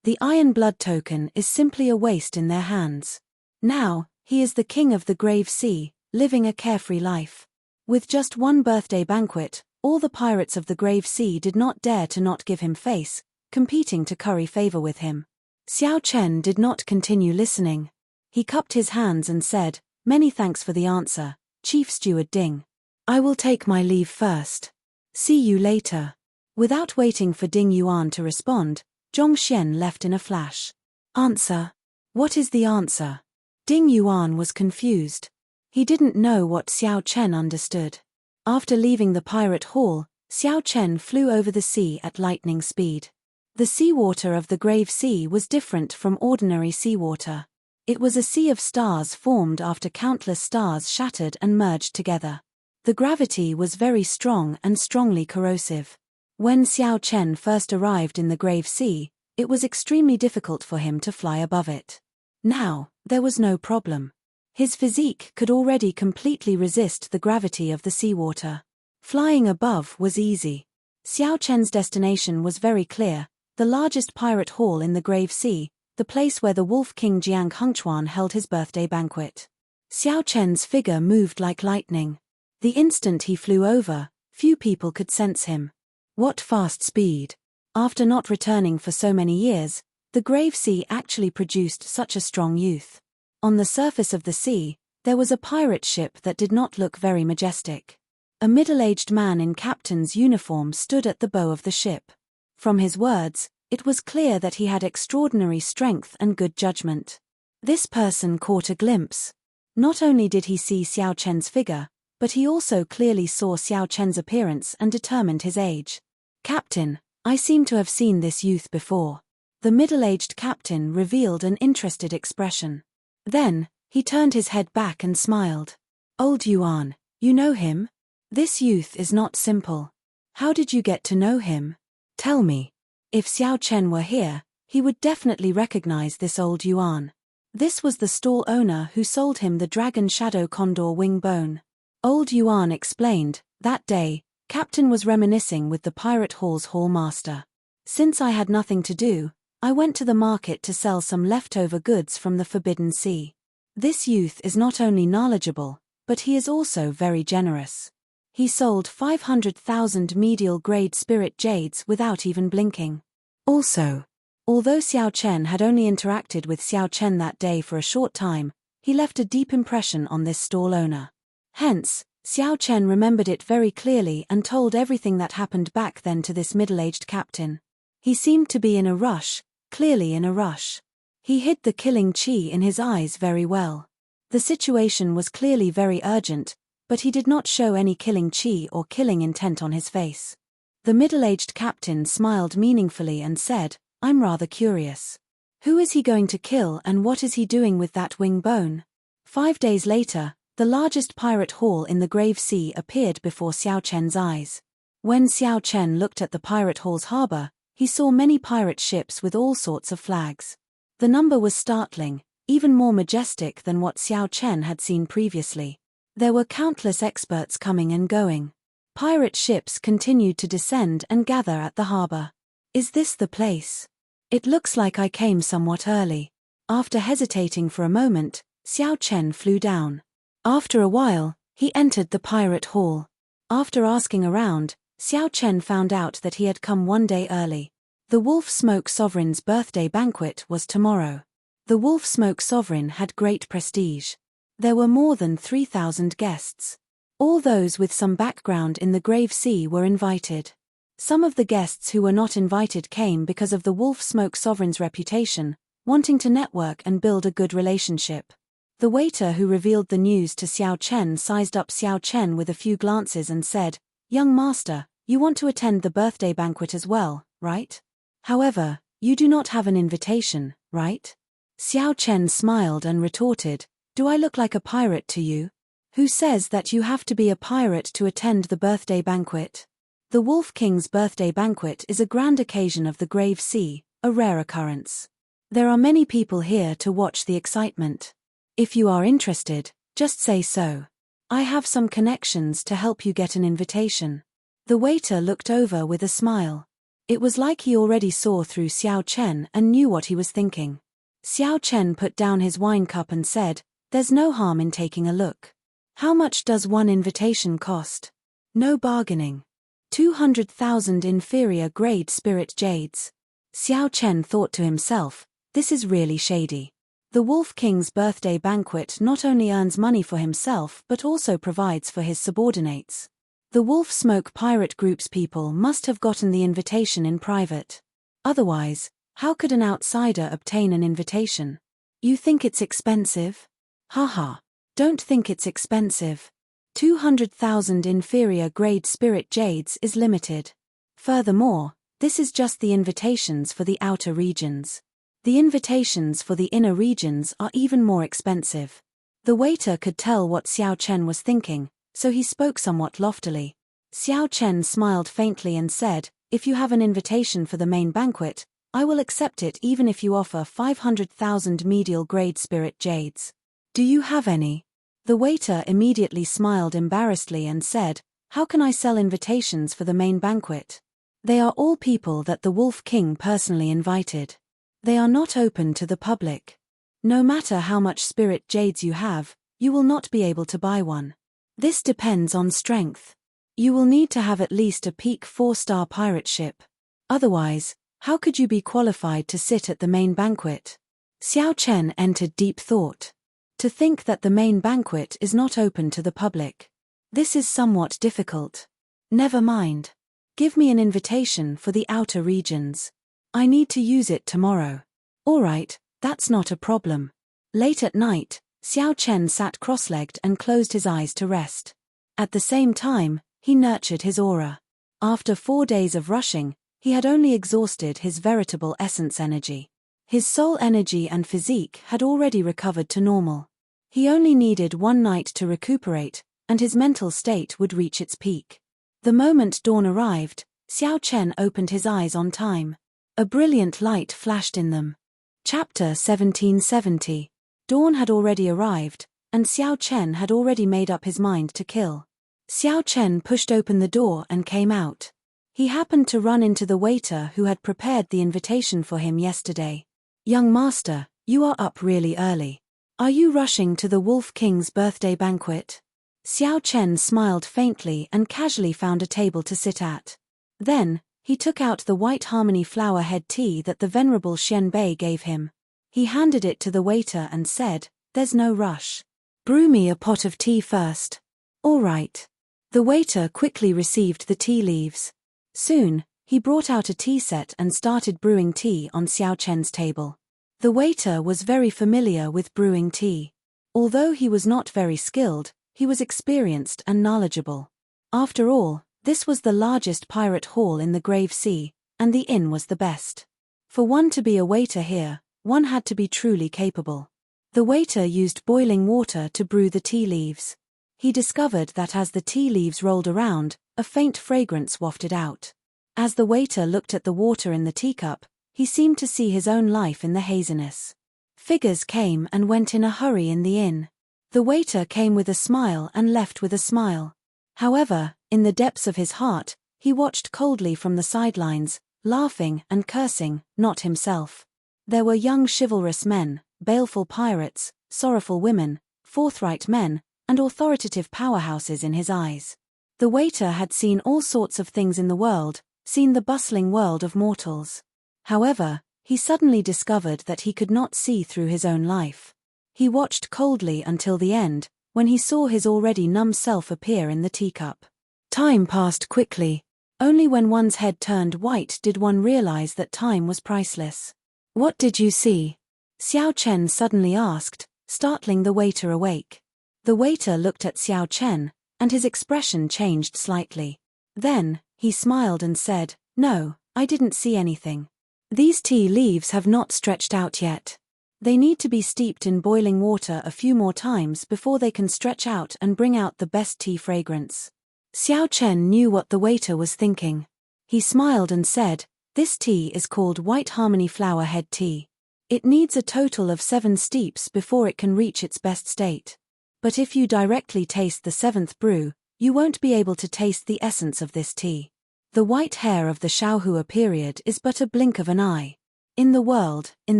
The Iron Blood token is simply a waste in their hands. Now, he is the king of the Grave Sea, living a carefree life. With just one birthday banquet, all the pirates of the Grave Sea did not dare to not give him face, competing to curry favor with him." Xiao Chen did not continue listening. He cupped his hands and said, "Many thanks for the answer, Chief Steward Ding. I will take my leave first. See you later." Without waiting for Ding Yuan to respond, Zhong Xian left in a flash. "Answer? What is the answer?" Ding Yuan was confused. He didn't know what Xiao Chen understood. After leaving the pirate hall, Xiao Chen flew over the sea at lightning speed. The seawater of the Grave Sea was different from ordinary seawater. It was a sea of stars formed after countless stars shattered and merged together. The gravity was very strong and strongly corrosive. When Xiao Chen first arrived in the Grave Sea, it was extremely difficult for him to fly above it. Now, there was no problem. His physique could already completely resist the gravity of the seawater. Flying above was easy. Xiao Chen's destination was very clear, the largest pirate hall in the Grave Sea, the place where the Wolf King Jianghu held his birthday banquet. Xiao Chen's figure moved like lightning. The instant he flew over, few people could sense him. What fast speed! After not returning for so many years, the Grave Sea actually produced such a strong youth. On the surface of the sea, there was a pirate ship that did not look very majestic. A middle-aged man in captain's uniform stood at the bow of the ship. From his words, it was clear that he had extraordinary strength and good judgment. This person caught a glimpse. Not only did he see Xiao Chen's figure, but he also clearly saw Xiao Chen's appearance and determined his age. "Captain, I seem to have seen this youth before." The middle-aged captain revealed an interested expression. Then, he turned his head back and smiled. Old Yuan, you know him? This youth is not simple. How did you get to know him? Tell me. If Xiao Chen were here, he would definitely recognize this old Yuan. This was the stall owner who sold him the dragon shadow condor wing bone. Old Yuan explained, that day, Captain was reminiscing with the pirate hall's hall master. Since I had nothing to do, I went to the market to sell some leftover goods from the Forbidden Sea. This youth is not only knowledgeable, but he is also very generous. He sold 500,000 medial-grade spirit jades without even blinking. Also, although Xiao Chen had only interacted with Xiao Chen that day for a short time, he left a deep impression on this stall owner. Hence, Xiao Chen remembered it very clearly and told everything that happened back then to this middle-aged captain. He seemed to be in a rush, clearly in a rush. He hid the killing chi in his eyes very well. The situation was clearly very urgent, but he did not show any killing chi or killing intent on his face. The middle-aged captain smiled meaningfully and said, I'm rather curious. Who is he going to kill and what is he doing with that wing bone? 5 days later, the largest pirate hall in the Grave Sea appeared before Xiao Chen's eyes. When Xiao Chen looked at the pirate hall's harbor, he saw many pirate ships with all sorts of flags. The number was startling, even more majestic than what Xiao Chen had seen previously. There were countless experts coming and going. Pirate ships continued to descend and gather at the harbor. Is this the place? It looks like I came somewhat early. After hesitating for a moment, Xiao Chen flew down. After a while, he entered the pirate hall. After asking around, Xiao Chen found out that he had come 1 day early. The Wolf Smoke Sovereign's birthday banquet was tomorrow. The Wolf Smoke Sovereign had great prestige. There were more than 3,000 guests. All those with some background in the Grave Sea were invited. Some of the guests who were not invited came because of the Wolf Smoke Sovereign's reputation, wanting to network and build a good relationship. The waiter who revealed the news to Xiao Chen sized up Xiao Chen with a few glances and said, Young master, you want to attend the birthday banquet as well, right? However, you do not have an invitation, right? Xiao Chen smiled and retorted, Do I look like a pirate to you? Who says that you have to be a pirate to attend the birthday banquet? The Wolf King's birthday banquet is a grand occasion of the Grave Sea, a rare occurrence. There are many people here to watch the excitement. If you are interested, just say so. I have some connections to help you get an invitation. The waiter looked over with a smile. It was like he already saw through Xiao Chen and knew what he was thinking. Xiao Chen put down his wine cup and said, There's no harm in taking a look. How much does one invitation cost? No bargaining. 200,000 inferior grade spirit jades. Xiao Chen thought to himself, this is really shady. The Wolf King's birthday banquet not only earns money for himself but also provides for his subordinates. The Wolf Smoke Pirate Group's people must have gotten the invitation in private. Otherwise, how could an outsider obtain an invitation? You think it's expensive? Haha. Don't think it's expensive. 200,000 inferior grade spirit jades is limited. Furthermore, this is just the invitations for the outer regions. The invitations for the inner regions are even more expensive. The waiter could tell what Xiao Chen was thinking, so he spoke somewhat loftily. Xiao Chen smiled faintly and said, If you have an invitation for the main banquet, I will accept it even if you offer 500,000 medial grade spirit jades. Do you have any? The waiter immediately smiled embarrassedly and said, How can I sell invitations for the main banquet? They are all people that the Wolf King personally invited. They are not open to the public. No matter how much spirit jades you have, you will not be able to buy one. This depends on strength. You will need to have at least a peak 4-star pirate ship. Otherwise, how could you be qualified to sit at the main banquet? Xiao Chen entered deep thought. To think that the main banquet is not open to the public. This is somewhat difficult. Never mind. Give me an invitation for the outer regions. I need to use it tomorrow. Alright, that's not a problem. Late at night, Xiao Chen sat cross-legged and closed his eyes to rest. At the same time, he nurtured his aura. After 4 days of rushing, he had only exhausted his veritable essence energy. His soul energy and physique had already recovered to normal. He only needed one night to recuperate, and his mental state would reach its peak. The moment dawn arrived, Xiao Chen opened his eyes on time. A brilliant light flashed in them. Chapter 1770. Dawn had already arrived, and Xiao Chen had already made up his mind to kill. Xiao Chen pushed open the door and came out. He happened to run into the waiter who had prepared the invitation for him yesterday. "Young master, you are up really early. Are you rushing to the Wolf King's birthday banquet?" Xiao Chen smiled faintly and casually found a table to sit at. Then, he took out the white harmony flower head tea that the venerable Xian Bei gave him. He handed it to the waiter and said, "There's no rush. Brew me a pot of tea first." "All right." The waiter quickly received the tea leaves. Soon, he brought out a tea set and started brewing tea on Xiao Chen's table. The waiter was very familiar with brewing tea. Although he was not very skilled, he was experienced and knowledgeable. After all, this was the largest pirate hall in the Grave Sea, and the inn was the best. For one to be a waiter here, one had to be truly capable. The waiter used boiling water to brew the tea leaves. He discovered that as the tea leaves rolled around, a faint fragrance wafted out. As the waiter looked at the water in the teacup, he seemed to see his own life in the haziness. Figures came and went in a hurry in the inn. The waiter came with a smile and left with a smile. However, in the depths of his heart, he watched coldly from the sidelines, laughing and cursing, not himself. There were young chivalrous men, baleful pirates, sorrowful women, forthright men, and authoritative powerhouses in his eyes. The waiter had seen all sorts of things in the world, seen the bustling world of mortals. However, he suddenly discovered that he could not see through his own life. He watched coldly until the end, when he saw his already numb self appear in the teacup. Time passed quickly. Only when one's head turned white did one realize that time was priceless. "What did you see?" Xiao Chen suddenly asked, startling the waiter awake. The waiter looked at Xiao Chen, and his expression changed slightly. Then, he smiled and said, "No, I didn't see anything. These tea leaves have not stretched out yet. They need to be steeped in boiling water a few more times before they can stretch out and bring out the best tea fragrance." Xiao Chen knew what the waiter was thinking. He smiled and said, "This tea is called White Harmony Flower Head Tea. It needs a total of 7 steeps before it can reach its best state. But if you directly taste the 7th brew, you won't be able to taste the essence of this tea. The white hair of the Jianghu period is but a blink of an eye. In the world, in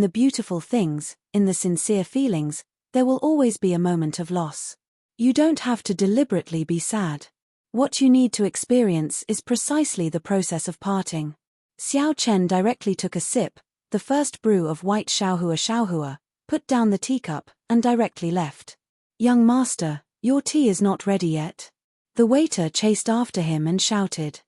the beautiful things, in the sincere feelings, there will always be a moment of loss. You don't have to deliberately be sad. What you need to experience is precisely the process of parting." Xiao Chen directly took a sip, the first brew of white Xiaohua, put down the teacup, and directly left. "Young master, your tea is not ready yet." The waiter chased after him and shouted,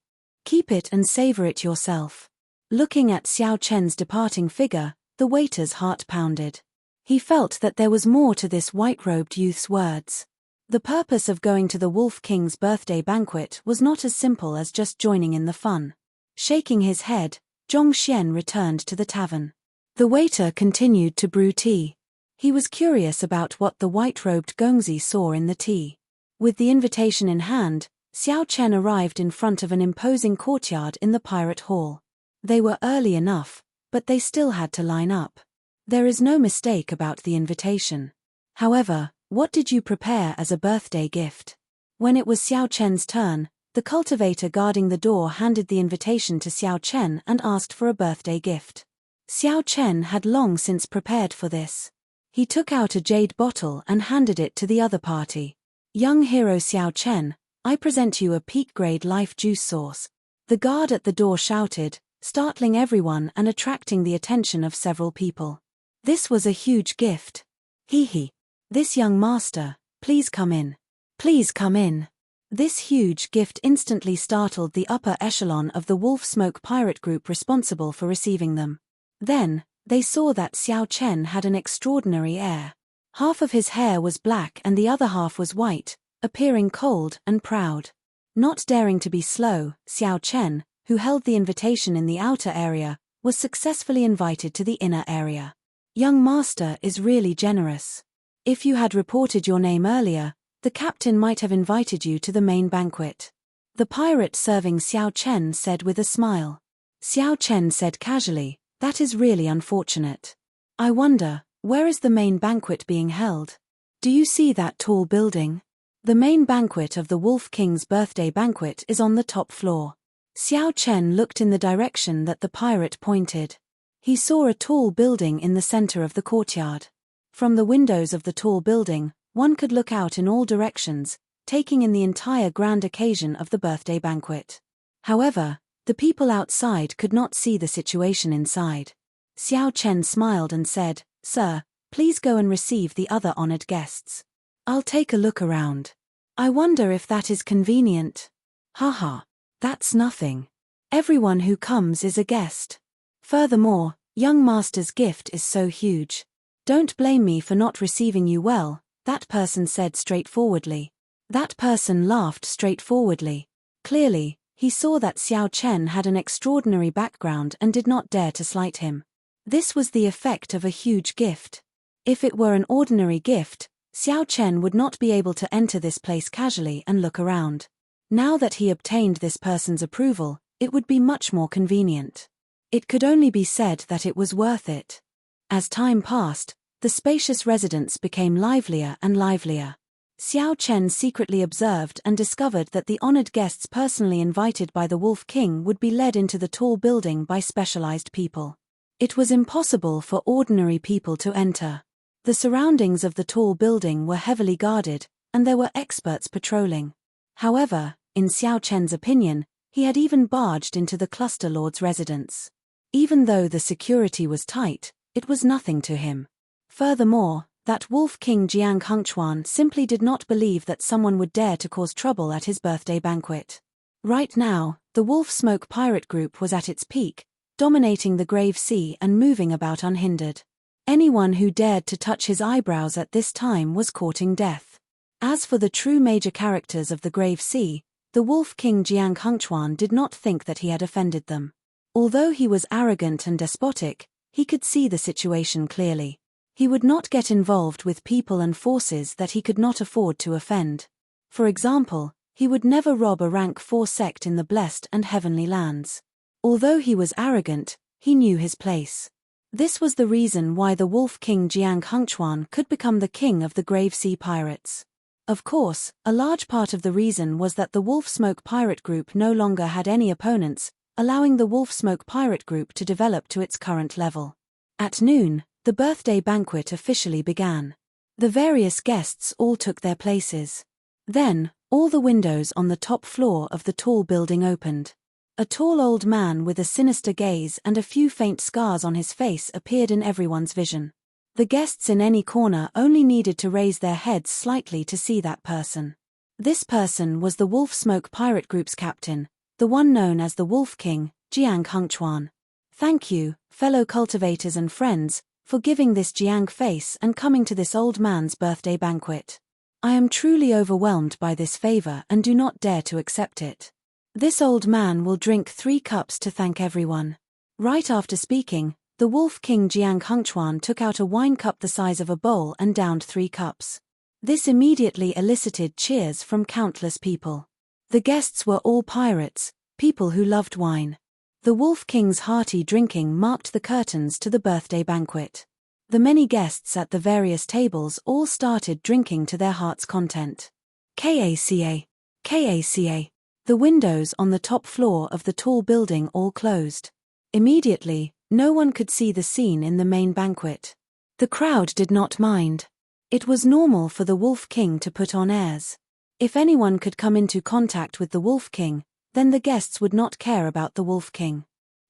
"Keep it and savor it yourself." Looking at Xiao Chen's departing figure, the waiter's heart pounded. He felt that there was more to this white-robed youth's words. The purpose of going to the Wolf King's birthday banquet was not as simple as just joining in the fun. Shaking his head, Zhong Xian returned to the tavern. The waiter continued to brew tea. He was curious about what the white-robed Gongzi saw in the tea. With the invitation in hand, Xiao Chen arrived in front of an imposing courtyard in the pirate hall. They were early enough, but they still had to line up. There is no mistake about the invitation. However, what did you prepare as a birthday gift? When it was Xiao Chen's turn, the cultivator guarding the door handed the invitation to Xiao Chen and asked for a birthday gift. Xiao Chen had long since prepared for this. He took out a jade bottle and handed it to the other party. "Young hero Xiao Chen, I present you a peak-grade life juice source." The guard at the door shouted, startling everyone and attracting the attention of several people. This was a huge gift. "Hee. This young master, please come in. Please come in." This huge gift instantly startled the upper echelon of the Wolf Smoke pirate group responsible for receiving them. Then, they saw that Xiao Chen had an extraordinary air. Half of his hair was black and the other half was white, appearing cold and proud. Not daring to be slow, Xiao Chen, who held the invitation in the outer area, was successfully invited to the inner area. "Young master is really generous. If you had reported your name earlier, the captain might have invited you to the main banquet. The pirate serving Xiao Chen said with a smile. Xiao Chen said casually, "That is really unfortunate. I wonder, where is the main banquet being held? Do you see that tall building? The main banquet of the Wolf King's birthday banquet is on the top floor." Xiao Chen looked in the direction that the pirate pointed. He saw a tall building in the center of the courtyard. From the windows of the tall building, one could look out in all directions, taking in the entire grand occasion of the birthday banquet. However, the people outside could not see the situation inside. Xiao Chen smiled and said, "Sir, please go and receive the other honored guests. I'll take a look around. I wonder if that is convenient." "Haha, that's nothing. Everyone who comes is a guest. Furthermore, young master's gift is so huge. Don't blame me for not receiving you well," that person said straightforwardly. That person laughed straightforwardly. Clearly, he saw that Xiao Chen had an extraordinary background and did not dare to slight him. This was the effect of a huge gift. If it were an ordinary gift, Xiao Chen would not be able to enter this place casually and look around. Now that he obtained this person's approval, it would be much more convenient. It could only be said that it was worth it. As time passed, the spacious residence became livelier and livelier. Xiao Chen secretly observed and discovered that the honored guests personally invited by the Wolf King would be led into the tall building by specialized people. It was impossible for ordinary people to enter. The surroundings of the tall building were heavily guarded, and there were experts patrolling. However, in Xiao Chen's opinion, he had even barged into the cluster lord's residence. Even though the security was tight, it was nothing to him. Furthermore, that Wolf King Jianghu simply did not believe that someone would dare to cause trouble at his birthday banquet. Right now, the Wolf Smoke pirate group was at its peak, dominating the Grave Sea and moving about unhindered. Anyone who dared to touch his eyebrows at this time was courting death. As for the true major characters of the Grave Sea, the Wolf King Jianghu did not think that he had offended them. Although he was arrogant and despotic, he could see the situation clearly. He would not get involved with people and forces that he could not afford to offend. For example, he would never rob a rank 4 sect in the blessed and heavenly lands. Although he was arrogant, he knew his place. This was the reason why the Wolf King Jianghu could become the king of the Grave Sea pirates. Of course, a large part of the reason was that the Wolf Smoke pirate group no longer had any opponents, allowing the Wolf Smoke pirate group to develop to its current level. At noon, the birthday banquet officially began. The various guests all took their places. Then, all the windows on the top floor of the tall building opened. A tall old man with a sinister gaze and a few faint scars on his face appeared in everyone's vision. The guests in any corner only needed to raise their heads slightly to see that person. This person was the Wolf Smoke pirate group's captain, the one known as the Wolf King, Jianghu. "Thank you, fellow cultivators and friends, for giving this Jiang face and coming to this old man's birthday banquet. I am truly overwhelmed by this favor and do not dare to accept it. This old man will drink 3 cups to thank everyone." Right after speaking, the Wolf King Jianghu took out a wine cup the size of a bowl and downed 3 cups. This immediately elicited cheers from countless people. The guests were all pirates, people who loved wine. The Wolf King's hearty drinking marked the curtains to the birthday banquet. The many guests at the various tables all started drinking to their heart's content. Kaca. Kaca. The windows on the top floor of the tall building all closed. Immediately, no one could see the scene in the main banquet. The crowd did not mind. It was normal for the Wolf King to put on airs. If anyone could come into contact with the Wolf King, then the guests would not care about the Wolf King.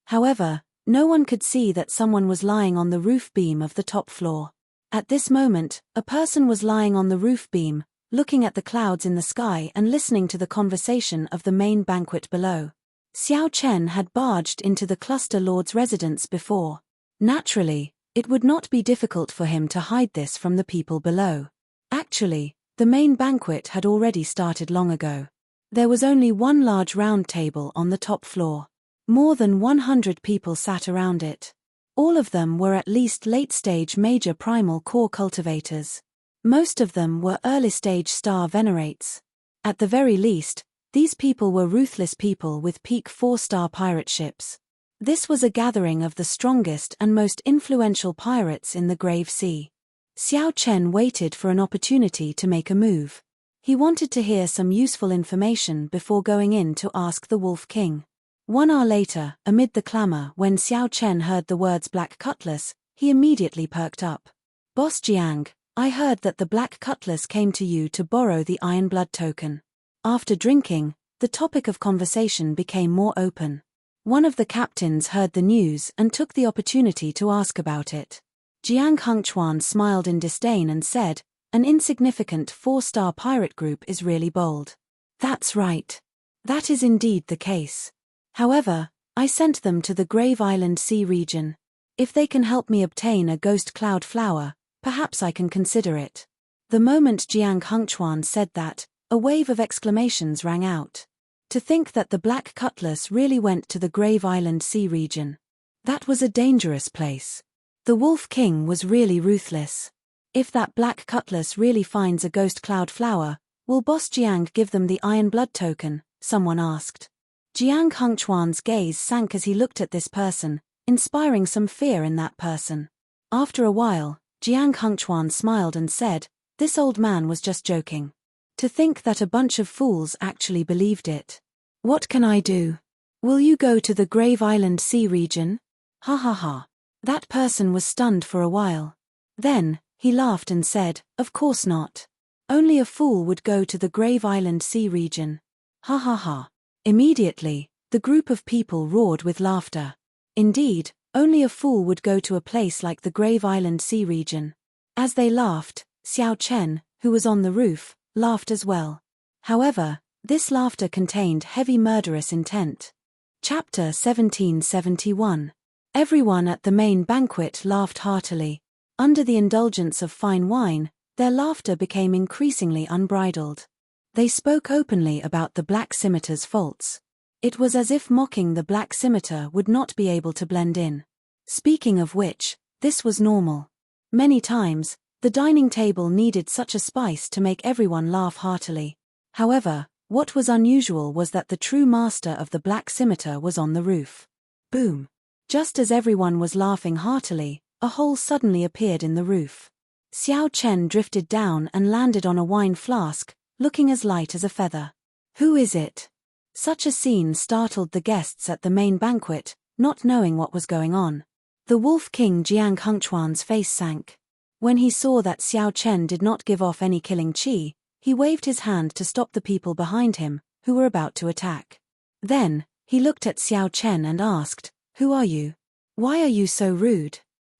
However, no one could see that someone was lying on the roof beam of the top floor. At this moment, a person was lying on the roof beam, looking at the clouds in the sky and listening to the conversation of the main banquet below. Xiao Chen had barged into the cluster lord's residence before. Naturally, it would not be difficult for him to hide this from the people below. Actually, the main banquet had already started long ago. There was only one large round table on the top floor. More than 100 people sat around it. All of them were at least late-stage major primal core cultivators. Most of them were early-stage star venerates. At the very least, these people were ruthless people with peak 4-star pirate ships. This was a gathering of the strongest and most influential pirates in the Grave Sea. Xiao Chen waited for an opportunity to make a move. He wanted to hear some useful information before going in to ask the Wolf King. 1 hour later, amid the clamor, when Xiao Chen heard the words Black Cutlass, he immediately perked up. Boss Jiang, I heard that the Black Cutlass came to you to borrow the Iron Blood token. After drinking, the topic of conversation became more open. One of the captains heard the news and took the opportunity to ask about it. Jiang Hengchuan smiled in disdain and said, an insignificant 4-star pirate group is really bold. That's right. That is indeed the case. However, I sent them to the Grave Island Sea region. If they can help me obtain a ghost cloud flower, perhaps I can consider it. The moment Jiang Hengchuan said that, a wave of exclamations rang out. To think that the Black Cutlass really went to the Grave Island Sea region. That was a dangerous place. The Wolf King was really ruthless. If that Black Cutlass really finds a ghost cloud flower, will Boss Jiang give them the Iron Blood token? Someone asked. Jiang Hengchuan's gaze sank as he looked at this person, inspiring some fear in that person. After a while, Jiang Hengchuan smiled and said, this old man was just joking. To think that a bunch of fools actually believed it. What can I do? Will you go to the Grave Island Sea region? Ha ha ha. That person was stunned for a while. Then, he laughed and said, of course not. Only a fool would go to the Grave Island Sea region. Ha ha ha. Immediately, the group of people roared with laughter. Indeed, only a fool would go to a place like the Grave Island Sea region. As they laughed, Xiao Chen, who was on the roof, laughed as well. However, this laughter contained heavy murderous intent. Chapter 1771. Everyone at the main banquet laughed heartily. Under the indulgence of fine wine, their laughter became increasingly unbridled. They spoke openly about the Black Scimitar's faults. It was as if mocking the Black Scimitar would not be able to blend in. Speaking of which, this was normal. Many times, the dining table needed such a spice to make everyone laugh heartily. However, what was unusual was that the true master of the Black Scimitar was on the roof. Boom! Just as everyone was laughing heartily, a hole suddenly appeared in the roof. Xiao Chen drifted down and landed on a wine flask, looking as light as a feather. Who is it? Such a scene startled the guests at the main banquet, not knowing what was going on. The Wolf King Jiang Hengchuan's face sank. When he saw that Xiao Chen did not give off any killing qi, he waved his hand to stop the people behind him, who were about to attack. Then, he looked at Xiao Chen and asked, who are you? Why are you so rude?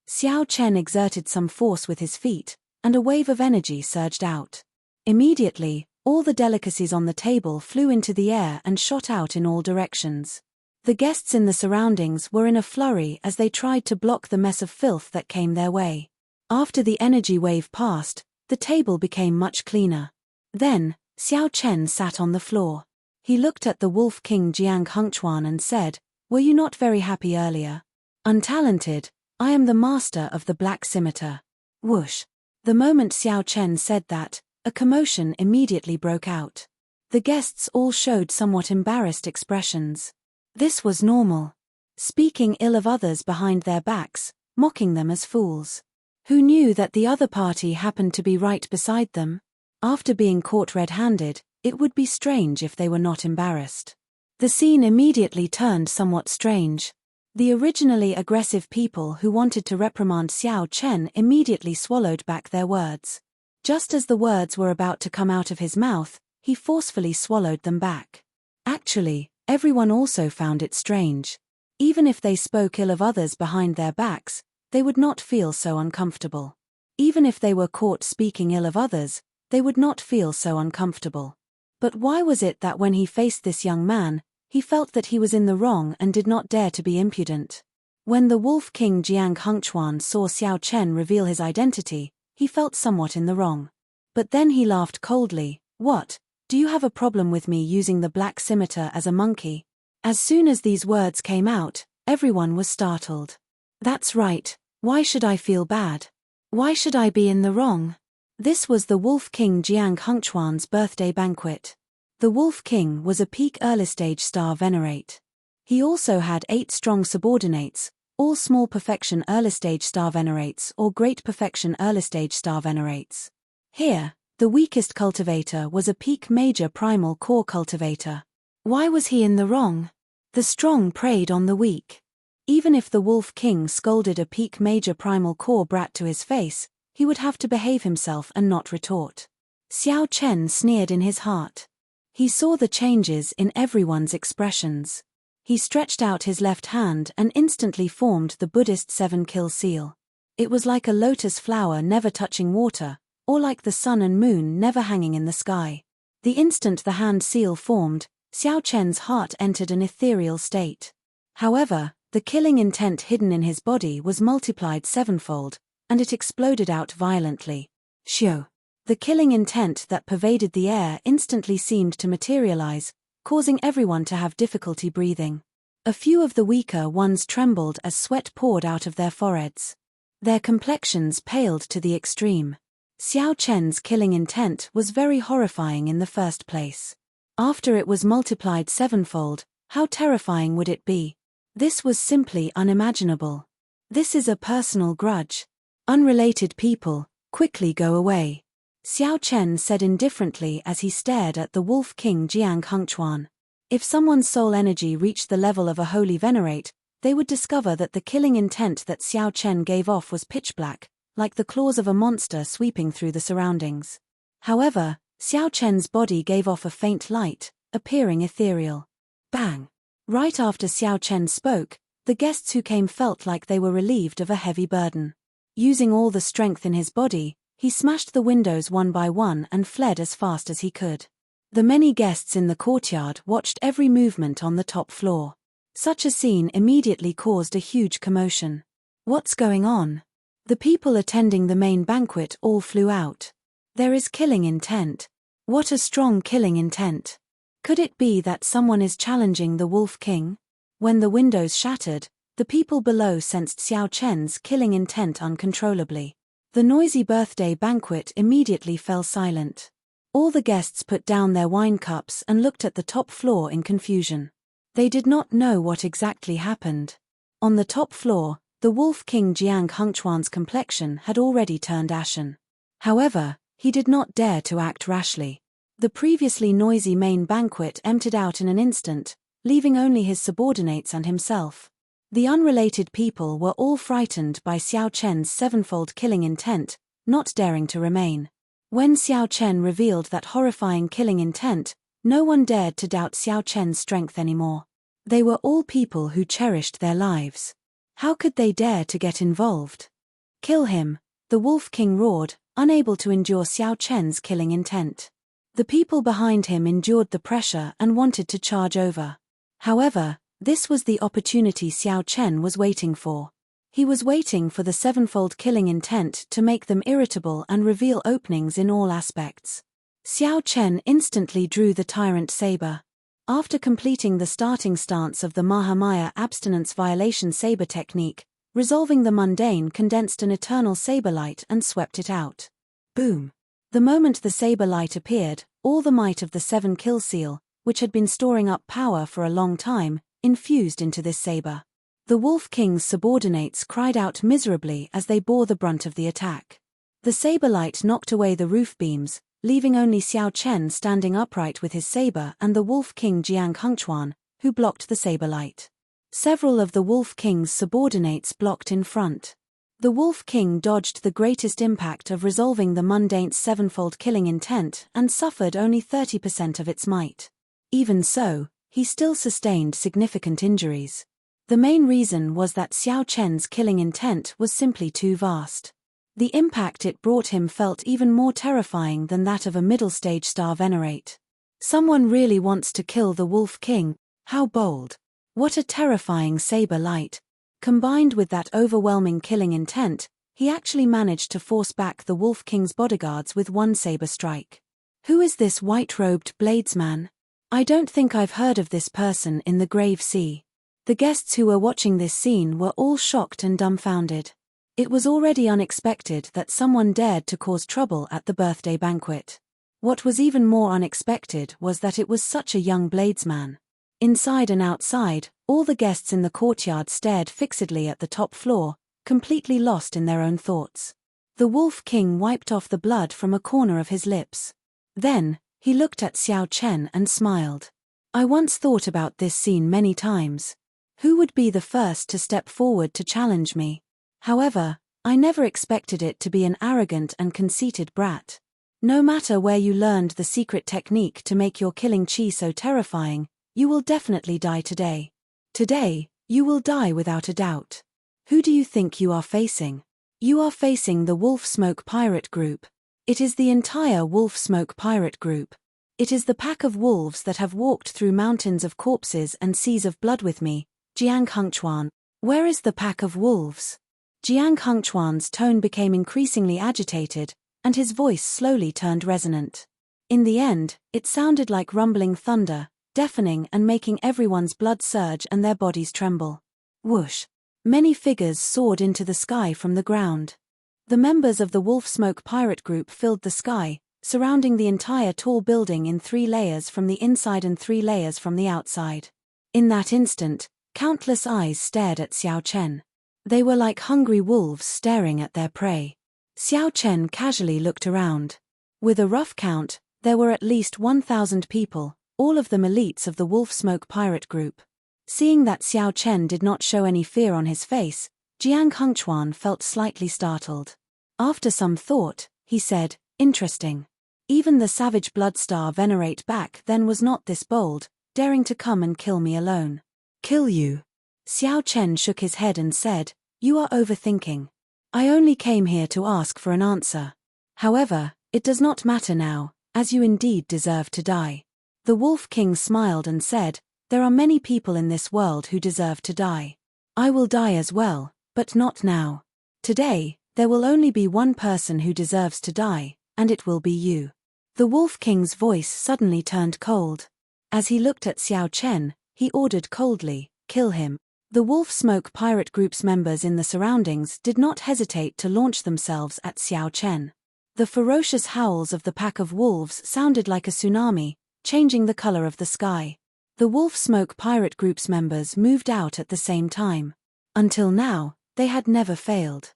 Xiao Chen exerted some force with his feet, and a wave of energy surged out. Immediately, all the delicacies on the table flew into the air and shot out in all directions. The guests in the surroundings were in a flurry as they tried to block the mess of filth that came their way. After the energy wave passed, the table became much cleaner. Then, Xiao Chen sat on the floor. He looked at the Wolf King Jiang Hengchuan and said, were you not very happy earlier? Untalented, I am the master of the Black Scimitar. Whoosh! The moment Xiao Chen said that, a commotion immediately broke out. The guests all showed somewhat embarrassed expressions. This was normal. Speaking ill of others behind their backs, mocking them as fools. Who knew that the other party happened to be right beside them? After being caught red-handed, it would be strange if they were not embarrassed. The scene immediately turned somewhat strange. The originally aggressive people who wanted to reprimand Xiao Chen immediately swallowed back their words. Just as the words were about to come out of his mouth, he forcefully swallowed them back. Actually, everyone also found it strange. Even if they spoke ill of others behind their backs, they would not feel so uncomfortable. Even if they were caught speaking ill of others, they would not feel so uncomfortable. But why was it that when he faced this young man, he felt that he was in the wrong and did not dare to be impudent? When the Wolf King Jiang Hengchuan saw Xiao Chen reveal his identity, he felt somewhat in the wrong. But then he laughed coldly. What? Do you have a problem with me using the Black Scimitar as a monkey? As soon as these words came out, everyone was startled. That's right. Why should I feel bad? Why should I be in the wrong? This was the Wolf King Jianghu birthday banquet. The Wolf King was a peak early-stage star venerate. He also had 8 strong subordinates, all small perfection early-stage star venerates or great perfection early-stage star venerates. Here, the weakest cultivator was a peak major primal core cultivator. Why was he in the wrong? The strong preyed on the weak. Even if the Wolf King scolded a peak major primal core brat to his face, he would have to behave himself and not retort. Xiao Chen sneered in his heart. He saw the changes in everyone's expressions. He stretched out his left hand and instantly formed the Buddhist 7-kill seal. It was like a lotus flower never touching water, or like the sun and moon never hanging in the sky. The instant the hand seal formed, Xiao Chen's heart entered an ethereal state. However, the killing intent hidden in his body was multiplied 7-fold, and it exploded out violently. Shio. The killing intent that pervaded the air instantly seemed to materialize, causing everyone to have difficulty breathing. A few of the weaker ones trembled as sweat poured out of their foreheads. Their complexions paled to the extreme. Xiao Chen's killing intent was very horrifying in the first place. After it was multiplied 7-fold, how terrifying would it be? This was simply unimaginable. This is a personal grudge. Unrelated people, quickly go away. Xiao Chen said indifferently as he stared at the Wolf King Jianghu. If someone's soul energy reached the level of a holy venerate, they would discover that the killing intent that Xiao Chen gave off was pitch black, like the claws of a monster sweeping through the surroundings. However, Xiao Chen's body gave off a faint light, appearing ethereal. Bang! Right after Xiao Chen spoke, the guests who came felt like they were relieved of a heavy burden. Using all the strength in his body, he smashed the windows one by one and fled as fast as he could. The many guests in the courtyard watched every movement on the top floor. Such a scene immediately caused a huge commotion. What's going on? The people attending the main banquet all flew out. There is killing intent. What a strong killing intent. Could it be that someone is challenging the Wolf King? When the windows shattered, the people below sensed Xiao Chen's killing intent uncontrollably. The noisy birthday banquet immediately fell silent. All the guests put down their wine cups and looked at the top floor in confusion. They did not know what exactly happened. On the top floor, the Wolf King Jianghu's complexion had already turned ashen. However, he did not dare to act rashly. The previously noisy main banquet emptied out in an instant, leaving only his subordinates and himself. The unrelated people were all frightened by Xiao Chen's 7-fold killing intent, not daring to remain. When Xiao Chen revealed that horrifying killing intent, no one dared to doubt Xiao Chen's strength anymore. They were all people who cherished their lives. How could they dare to get involved? Kill him, the Wolf King roared, unable to endure Xiao Chen's killing intent. The people behind him endured the pressure and wanted to charge over. However, this was the opportunity Xiao Chen was waiting for. He was waiting for the 7-fold killing intent to make them irritable and reveal openings in all aspects. Xiao Chen instantly drew the tyrant saber. After completing the starting stance of the Mahamaya abstinence violation saber technique, resolving the mundane condensed an eternal saber light and swept it out. Boom! The moment the saber light appeared, all the might of the 7-kill seal, which had been storing up power for a long time, infused into this saber. The Wolf King's subordinates cried out miserably as they bore the brunt of the attack. The saber light knocked away the roof beams, leaving only Xiao Chen standing upright with his saber and the Wolf King Jianghu, who blocked the saber light. Several of the Wolf King's subordinates blocked in front. The Wolf King dodged the greatest impact of resolving the mundane's 7-fold killing intent and suffered only 30% of its might. Even so, he still sustained significant injuries. The main reason was that Xiao Chen's killing intent was simply too vast. The impact it brought him felt even more terrifying than that of a middle-stage star venerate. Someone really wants to kill the Wolf King, how bold. What a terrifying saber light. Combined with that overwhelming killing intent, he actually managed to force back the Wolf King's bodyguards with one saber strike. Who is this white-robed bladesman? I don't think I've heard of this person in the Grave Sea. The guests who were watching this scene were all shocked and dumbfounded. It was already unexpected that someone dared to cause trouble at the birthday banquet. What was even more unexpected was that it was such a young bladesman. Inside and outside, all the guests in the courtyard stared fixedly at the top floor, completely lost in their own thoughts. The Wolf King wiped off the blood from a corner of his lips. Then, he looked at Xiao Chen and smiled. I once thought about this scene many times. Who would be the first to step forward to challenge me? However, I never expected it to be an arrogant and conceited brat. No matter where you learned the secret technique to make your killing chi so terrifying, you will definitely die today. Today, you will die without a doubt. Who do you think you are facing? You are facing the Wolf Smoke Pirate Group. It is the entire Wolf Smoke Pirate Group. It is the pack of wolves that have walked through mountains of corpses and seas of blood with me, Jianghu. Where is the pack of wolves? Jianghu's tone became increasingly agitated, and his voice slowly turned resonant. In the end, it sounded like rumbling thunder, deafening and making everyone's blood surge and their bodies tremble. Whoosh! Many figures soared into the sky from the ground. The members of the Wolf Smoke Pirate Group filled the sky, surrounding the entire tall building in 3 layers from the inside and 3 layers from the outside. In that instant, countless eyes stared at Xiao Chen. They were like hungry wolves staring at their prey. Xiao Chen casually looked around. With a rough count, there were at least 1,000 people, all of them elites of the Wolf Smoke Pirate Group. Seeing that Xiao Chen did not show any fear on his face, Jianghu felt slightly startled. After some thought, he said, "Interesting. Even the savage Bloodstar Venerate back then was not this bold, daring to come and kill me alone." "Kill you?" Xiao Chen shook his head and said, "You are overthinking. I only came here to ask for an answer. However, it does not matter now, as you indeed deserve to die." The Wolf King smiled and said, "There are many people in this world who deserve to die. I will die as well, but not now. Today, there will only be one person who deserves to die, and it will be you." The Wolf King's voice suddenly turned cold. As he looked at Xiao Chen, he ordered coldly, "Kill him." The Wolf Smoke Pirate Group's members in the surroundings did not hesitate to launch themselves at Xiao Chen. The ferocious howls of the pack of wolves sounded like a tsunami, changing the color of the sky. The Wolf Smoke Pirate Group's members moved out at the same time. Until now, they had never failed.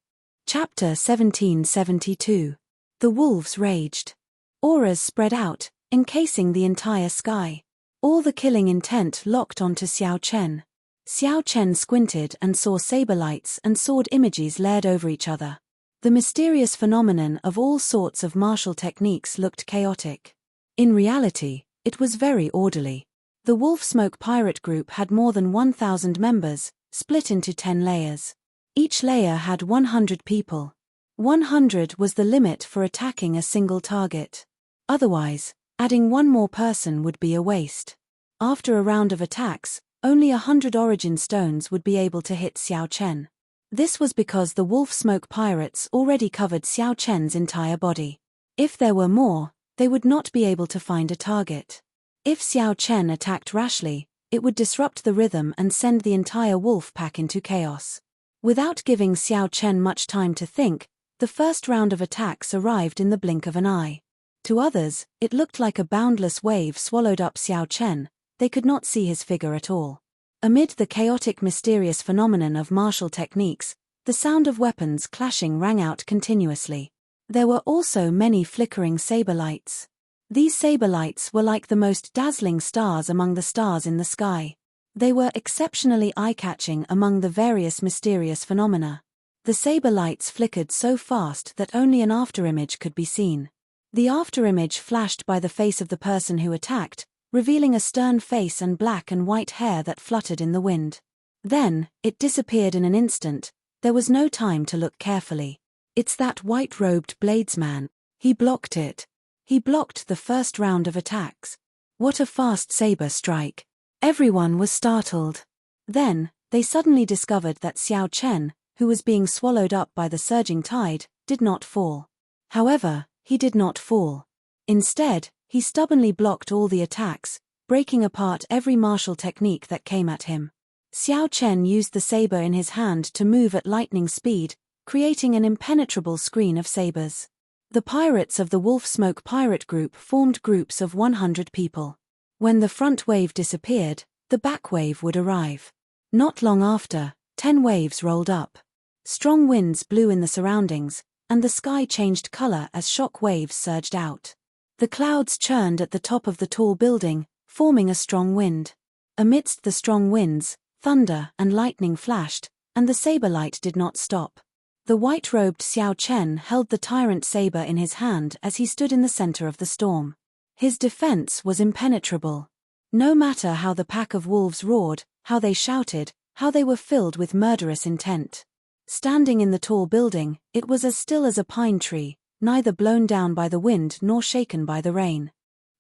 Chapter 1772. The wolves raged. Auras spread out, encasing the entire sky. All the killing intent locked onto Xiao Chen. Xiao Chen squinted and saw saber lights and sword images layered over each other. The mysterious phenomenon of all sorts of martial techniques looked chaotic. In reality, it was very orderly. The Wolf Smoke Pirate Group had more than 1,000 members, split into 10 layers. Each layer had 100 people. 100 was the limit for attacking a single target. Otherwise, adding one more person would be a waste. After a round of attacks, only 100 origin stones would be able to hit Xiao Chen. This was because the Wolf Smoke Pirates already covered Xiao Chen's entire body. If there were more, they would not be able to find a target. If Xiao Chen attacked rashly, it would disrupt the rhythm and send the entire wolf pack into chaos. Without giving Xiao Chen much time to think, the first round of attacks arrived in the blink of an eye. To others, it looked like a boundless wave swallowed up Xiao Chen. They could not see his figure at all. Amid the chaotic mysterious phenomenon of martial techniques, the sound of weapons clashing rang out continuously. There were also many flickering saber lights. These saber lights were like the most dazzling stars among the stars in the sky. They were exceptionally eye-catching among the various mysterious phenomena. The saber lights flickered so fast that only an afterimage could be seen. The afterimage flashed by the face of the person who attacked, revealing a stern face and black and white hair that fluttered in the wind. Then, it disappeared in an instant. There was no time to look carefully. "It's that white-robed bladesman. He blocked it. He blocked the first round of attacks. What a fast saber strike." Everyone was startled. Then, they suddenly discovered that Xiao Chen, who was being swallowed up by the surging tide, did not fall. However, he did not fall. Instead, he stubbornly blocked all the attacks, breaking apart every martial technique that came at him. Xiao Chen used the saber in his hand to move at lightning speed, creating an impenetrable screen of sabers. The pirates of the Wolf Smoke pirate group formed groups of 100 people. When the front wave disappeared, the back wave would arrive. Not long after, 10 waves rolled up. Strong winds blew in the surroundings, and the sky changed color as shock waves surged out. The clouds churned at the top of the tall building, forming a strong wind. Amidst the strong winds, thunder and lightning flashed, and the saber light did not stop. The white-robed Xiao Chen held the tyrant saber in his hand as he stood in the center of the storm. His defense was impenetrable. No matter how the pack of wolves roared, how they shouted, how they were filled with murderous intent. Standing in the tall building, it was as still as a pine tree, neither blown down by the wind nor shaken by the rain.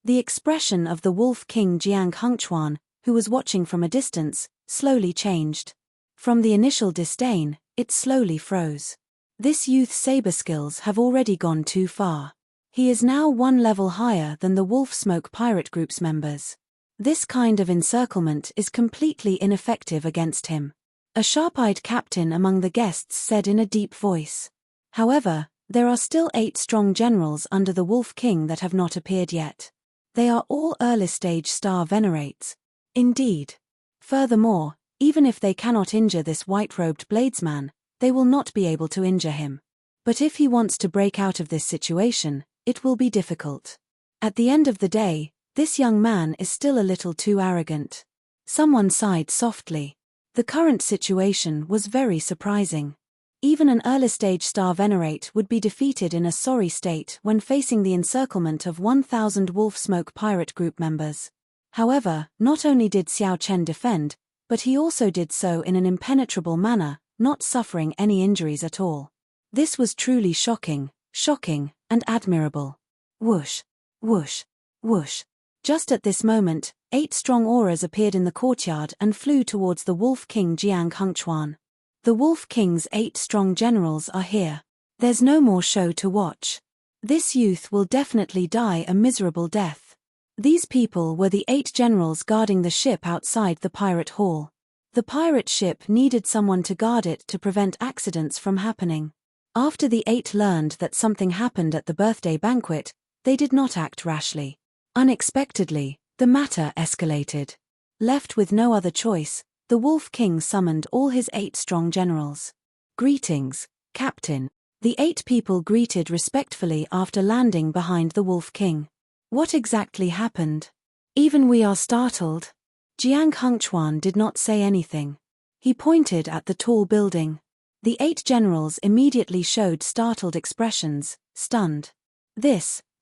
The expression of the Wolf King Jianghu, who was watching from a distance, slowly changed. From the initial disdain, it slowly froze. This youth's saber skills have already gone too far. He is now one level higher than the Wolf Smoke pirate group's members. This kind of encirclement is completely ineffective against him. A sharp-eyed captain among the guests said in a deep voice. However, there are still 8 strong generals under the Wolf King that have not appeared yet. They are all early-stage star venerates. Indeed. Furthermore, even if they cannot injure this white-robed bladesman, they will not be able to injure him. But if he wants to break out of this situation, it will be difficult. At the end of the day, this young man is still a little too arrogant. Someone sighed softly. The current situation was very surprising. Even an early-stage star venerate would be defeated in a sorry state when facing the encirclement of 1,000 Wolf Smoke pirate group members. However, not only did Xiao Chen defend, but he also did so in an impenetrable manner, not suffering any injuries at all. This was truly shocking, and admirable. Whoosh, whoosh, whoosh. Just at this moment, 8 strong auras appeared in the courtyard and flew towards the Wolf King Jianghu. The Wolf King's 8 strong generals are here. There's no more show to watch. This youth will definitely die a miserable death. These people were the 8 generals guarding the ship outside the pirate hall. The pirate ship needed someone to guard it to prevent accidents from happening. After the 8 learned that something happened at the birthday banquet, they did not act rashly. Unexpectedly, the matter escalated. Left with no other choice, the Wolf King summoned all his 8 strong generals. Greetings, Captain. The 8 people greeted respectfully after landing behind the Wolf King. What exactly happened? Even we are startled. Jianghu did not say anything. He pointed at the tall building. The 8 generals immediately showed startled expressions, stunned.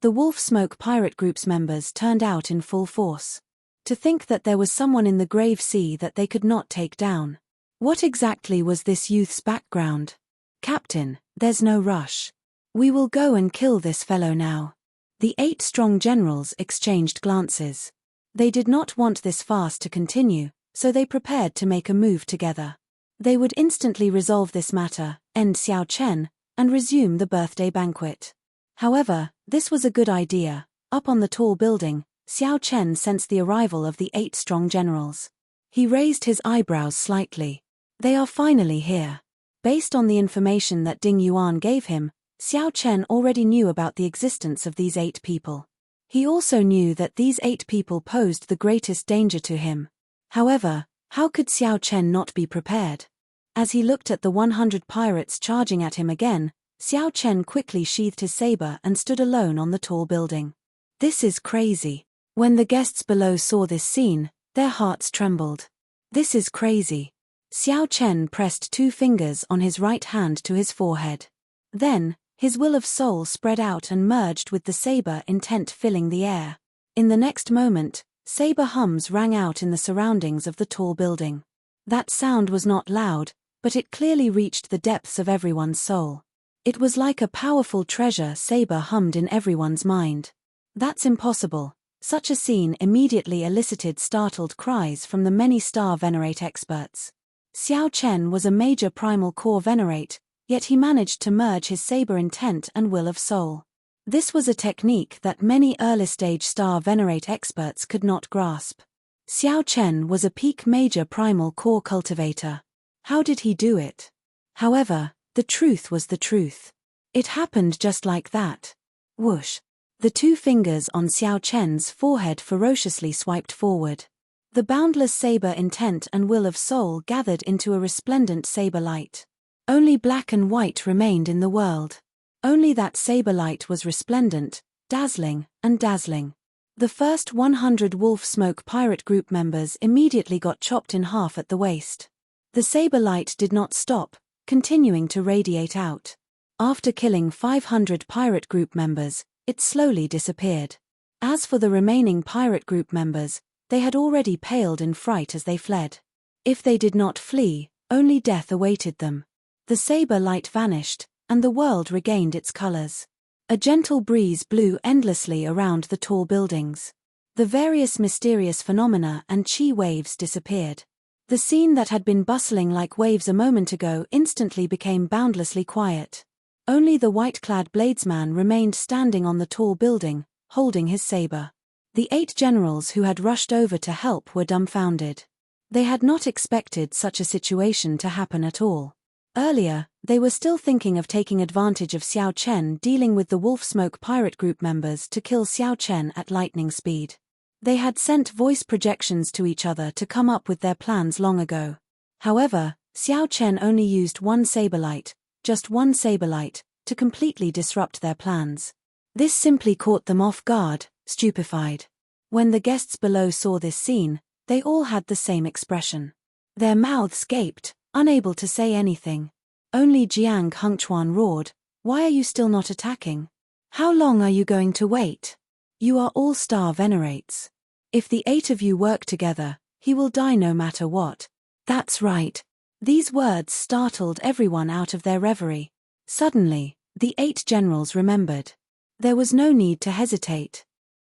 The Wolf Smoke pirate group's members turned out in full force. To think that there was someone in the grave sea that they could not take down. What exactly was this youth's background? Captain, there's no rush. We will go and kill this fellow now. The 8 strong generals exchanged glances. They did not want this fast to continue, so they prepared to make a move together. They would instantly resolve this matter, end Xiao Chen, and resume the birthday banquet. However, this was a good idea. Up on the tall building, Xiao Chen sensed the arrival of the 8 strong generals. He raised his eyebrows slightly. They are finally here. Based on the information that Ding Yuan gave him, Xiao Chen already knew about the existence of these 8 people. He also knew that these 8 people posed the greatest danger to him. However, how could Xiao Chen not be prepared? As he looked at the 100 pirates charging at him again, Xiao Chen quickly sheathed his saber and stood alone on the tall building. This is crazy. When the guests below saw this scene, their hearts trembled. This is crazy. Xiao Chen pressed 2 fingers on his right hand to his forehead. Then, his will of soul spread out and merged with the saber intent filling the air. In the next moment, saber hums rang out in the surroundings of the tall building. That sound was not loud, but it clearly reached the depths of everyone's soul. It was like a powerful treasure saber hummed in everyone's mind. That's impossible. Such a scene immediately elicited startled cries from the many star venerate experts. Xiao Chen was a major primal core venerate, yet he managed to merge his saber intent and will of soul. This was a technique that many early-stage star venerate experts could not grasp. Xiao Chen was a peak major primal core cultivator. How did he do it? However, The truth was the truth. It happened just like that. Whoosh. The two fingers on Xiao Chen's forehead ferociously swiped forward. The boundless saber intent and will of soul gathered into a resplendent saber light. Only black and white remained in the world. Only that saber light was resplendent, dazzling, and dazzling. The first 100 Wolf Smoke pirate group members immediately got chopped in half at the waist. The saber light did not stop, continuing to radiate out. After killing 500 pirate group members, it slowly disappeared. As for the remaining pirate group members, they had already paled in fright as they fled. If they did not flee, only death awaited them. The saber light vanished, and the world regained its colors. A gentle breeze blew endlessly around the tall buildings. The various mysterious phenomena and chi waves disappeared. The scene that had been bustling like waves a moment ago instantly became boundlessly quiet. Only the white-clad bladesman remained standing on the tall building, holding his saber. The 8 generals who had rushed over to help were dumbfounded. They had not expected such a situation to happen at all. Earlier, they were still thinking of taking advantage of Xiao Chen dealing with the Wolf Smoke pirate group members to kill Xiao Chen at lightning speed. They had sent voice projections to each other to come up with their plans long ago. However, Xiao Chen only used one saberlight, just one saberlight, to completely disrupt their plans. This simply caught them off guard, stupefied. When the guests below saw this scene, they all had the same expression. Their mouths gaped, unable to say anything. Only Jiang Hengchuan roared, "Why are you still not attacking? How long are you going to wait? You are all star venerates. If the 8 of you work together, he will die no matter what." That's right. These words startled everyone out of their reverie. Suddenly, the 8 generals remembered. There was no need to hesitate.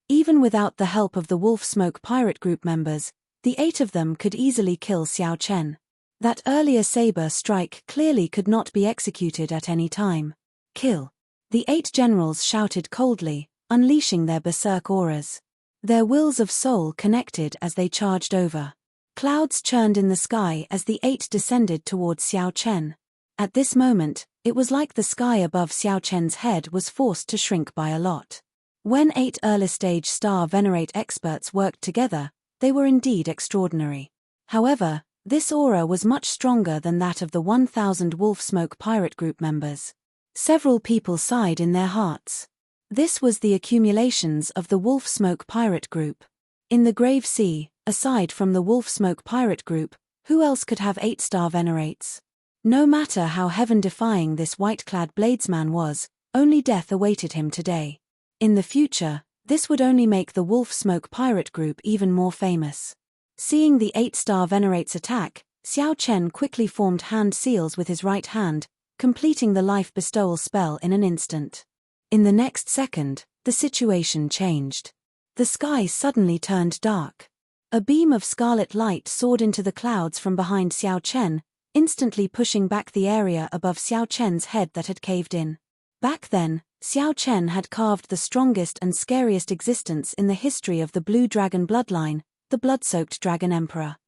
Even without the help of the Wolf Smoke pirate group members, the 8 of them could easily kill Xiao Chen. That earlier saber strike clearly could not be executed at any time. Kill. The 8 generals shouted coldly, unleashing their berserk auras. Their wills of soul connected as they charged over. Clouds churned in the sky as the 8 descended towards Xiao Chen. At this moment, it was like the sky above Xiao Chen's head was forced to shrink by a lot. When 8 early-stage star venerate experts worked together, they were indeed extraordinary. However, this aura was much stronger than that of the 1,000 Wolf Smoke pirate group members. Several people sighed in their hearts. This was the accumulations of the Wolf Smoke pirate group. In the Grave Sea, aside from the Wolf Smoke pirate group, who else could have 8 star venerates? No matter how heaven-defying this white-clad bladesman was, only death awaited him today. In the future, this would only make the Wolf Smoke pirate group even more famous. Seeing the 8 star venerates attack, Xiao Chen quickly formed hand seals with his right hand, completing the life bestowal spell in an instant. In the next second, the situation changed. The sky suddenly turned dark. A beam of scarlet light soared into the clouds from behind Xiao Chen, instantly pushing back the area above Xiao Chen's head that had caved in. Back then, Xiao Chen had carved the strongest and scariest existence in the history of the Blue Dragon bloodline, the blood-soaked Dragon Emperor.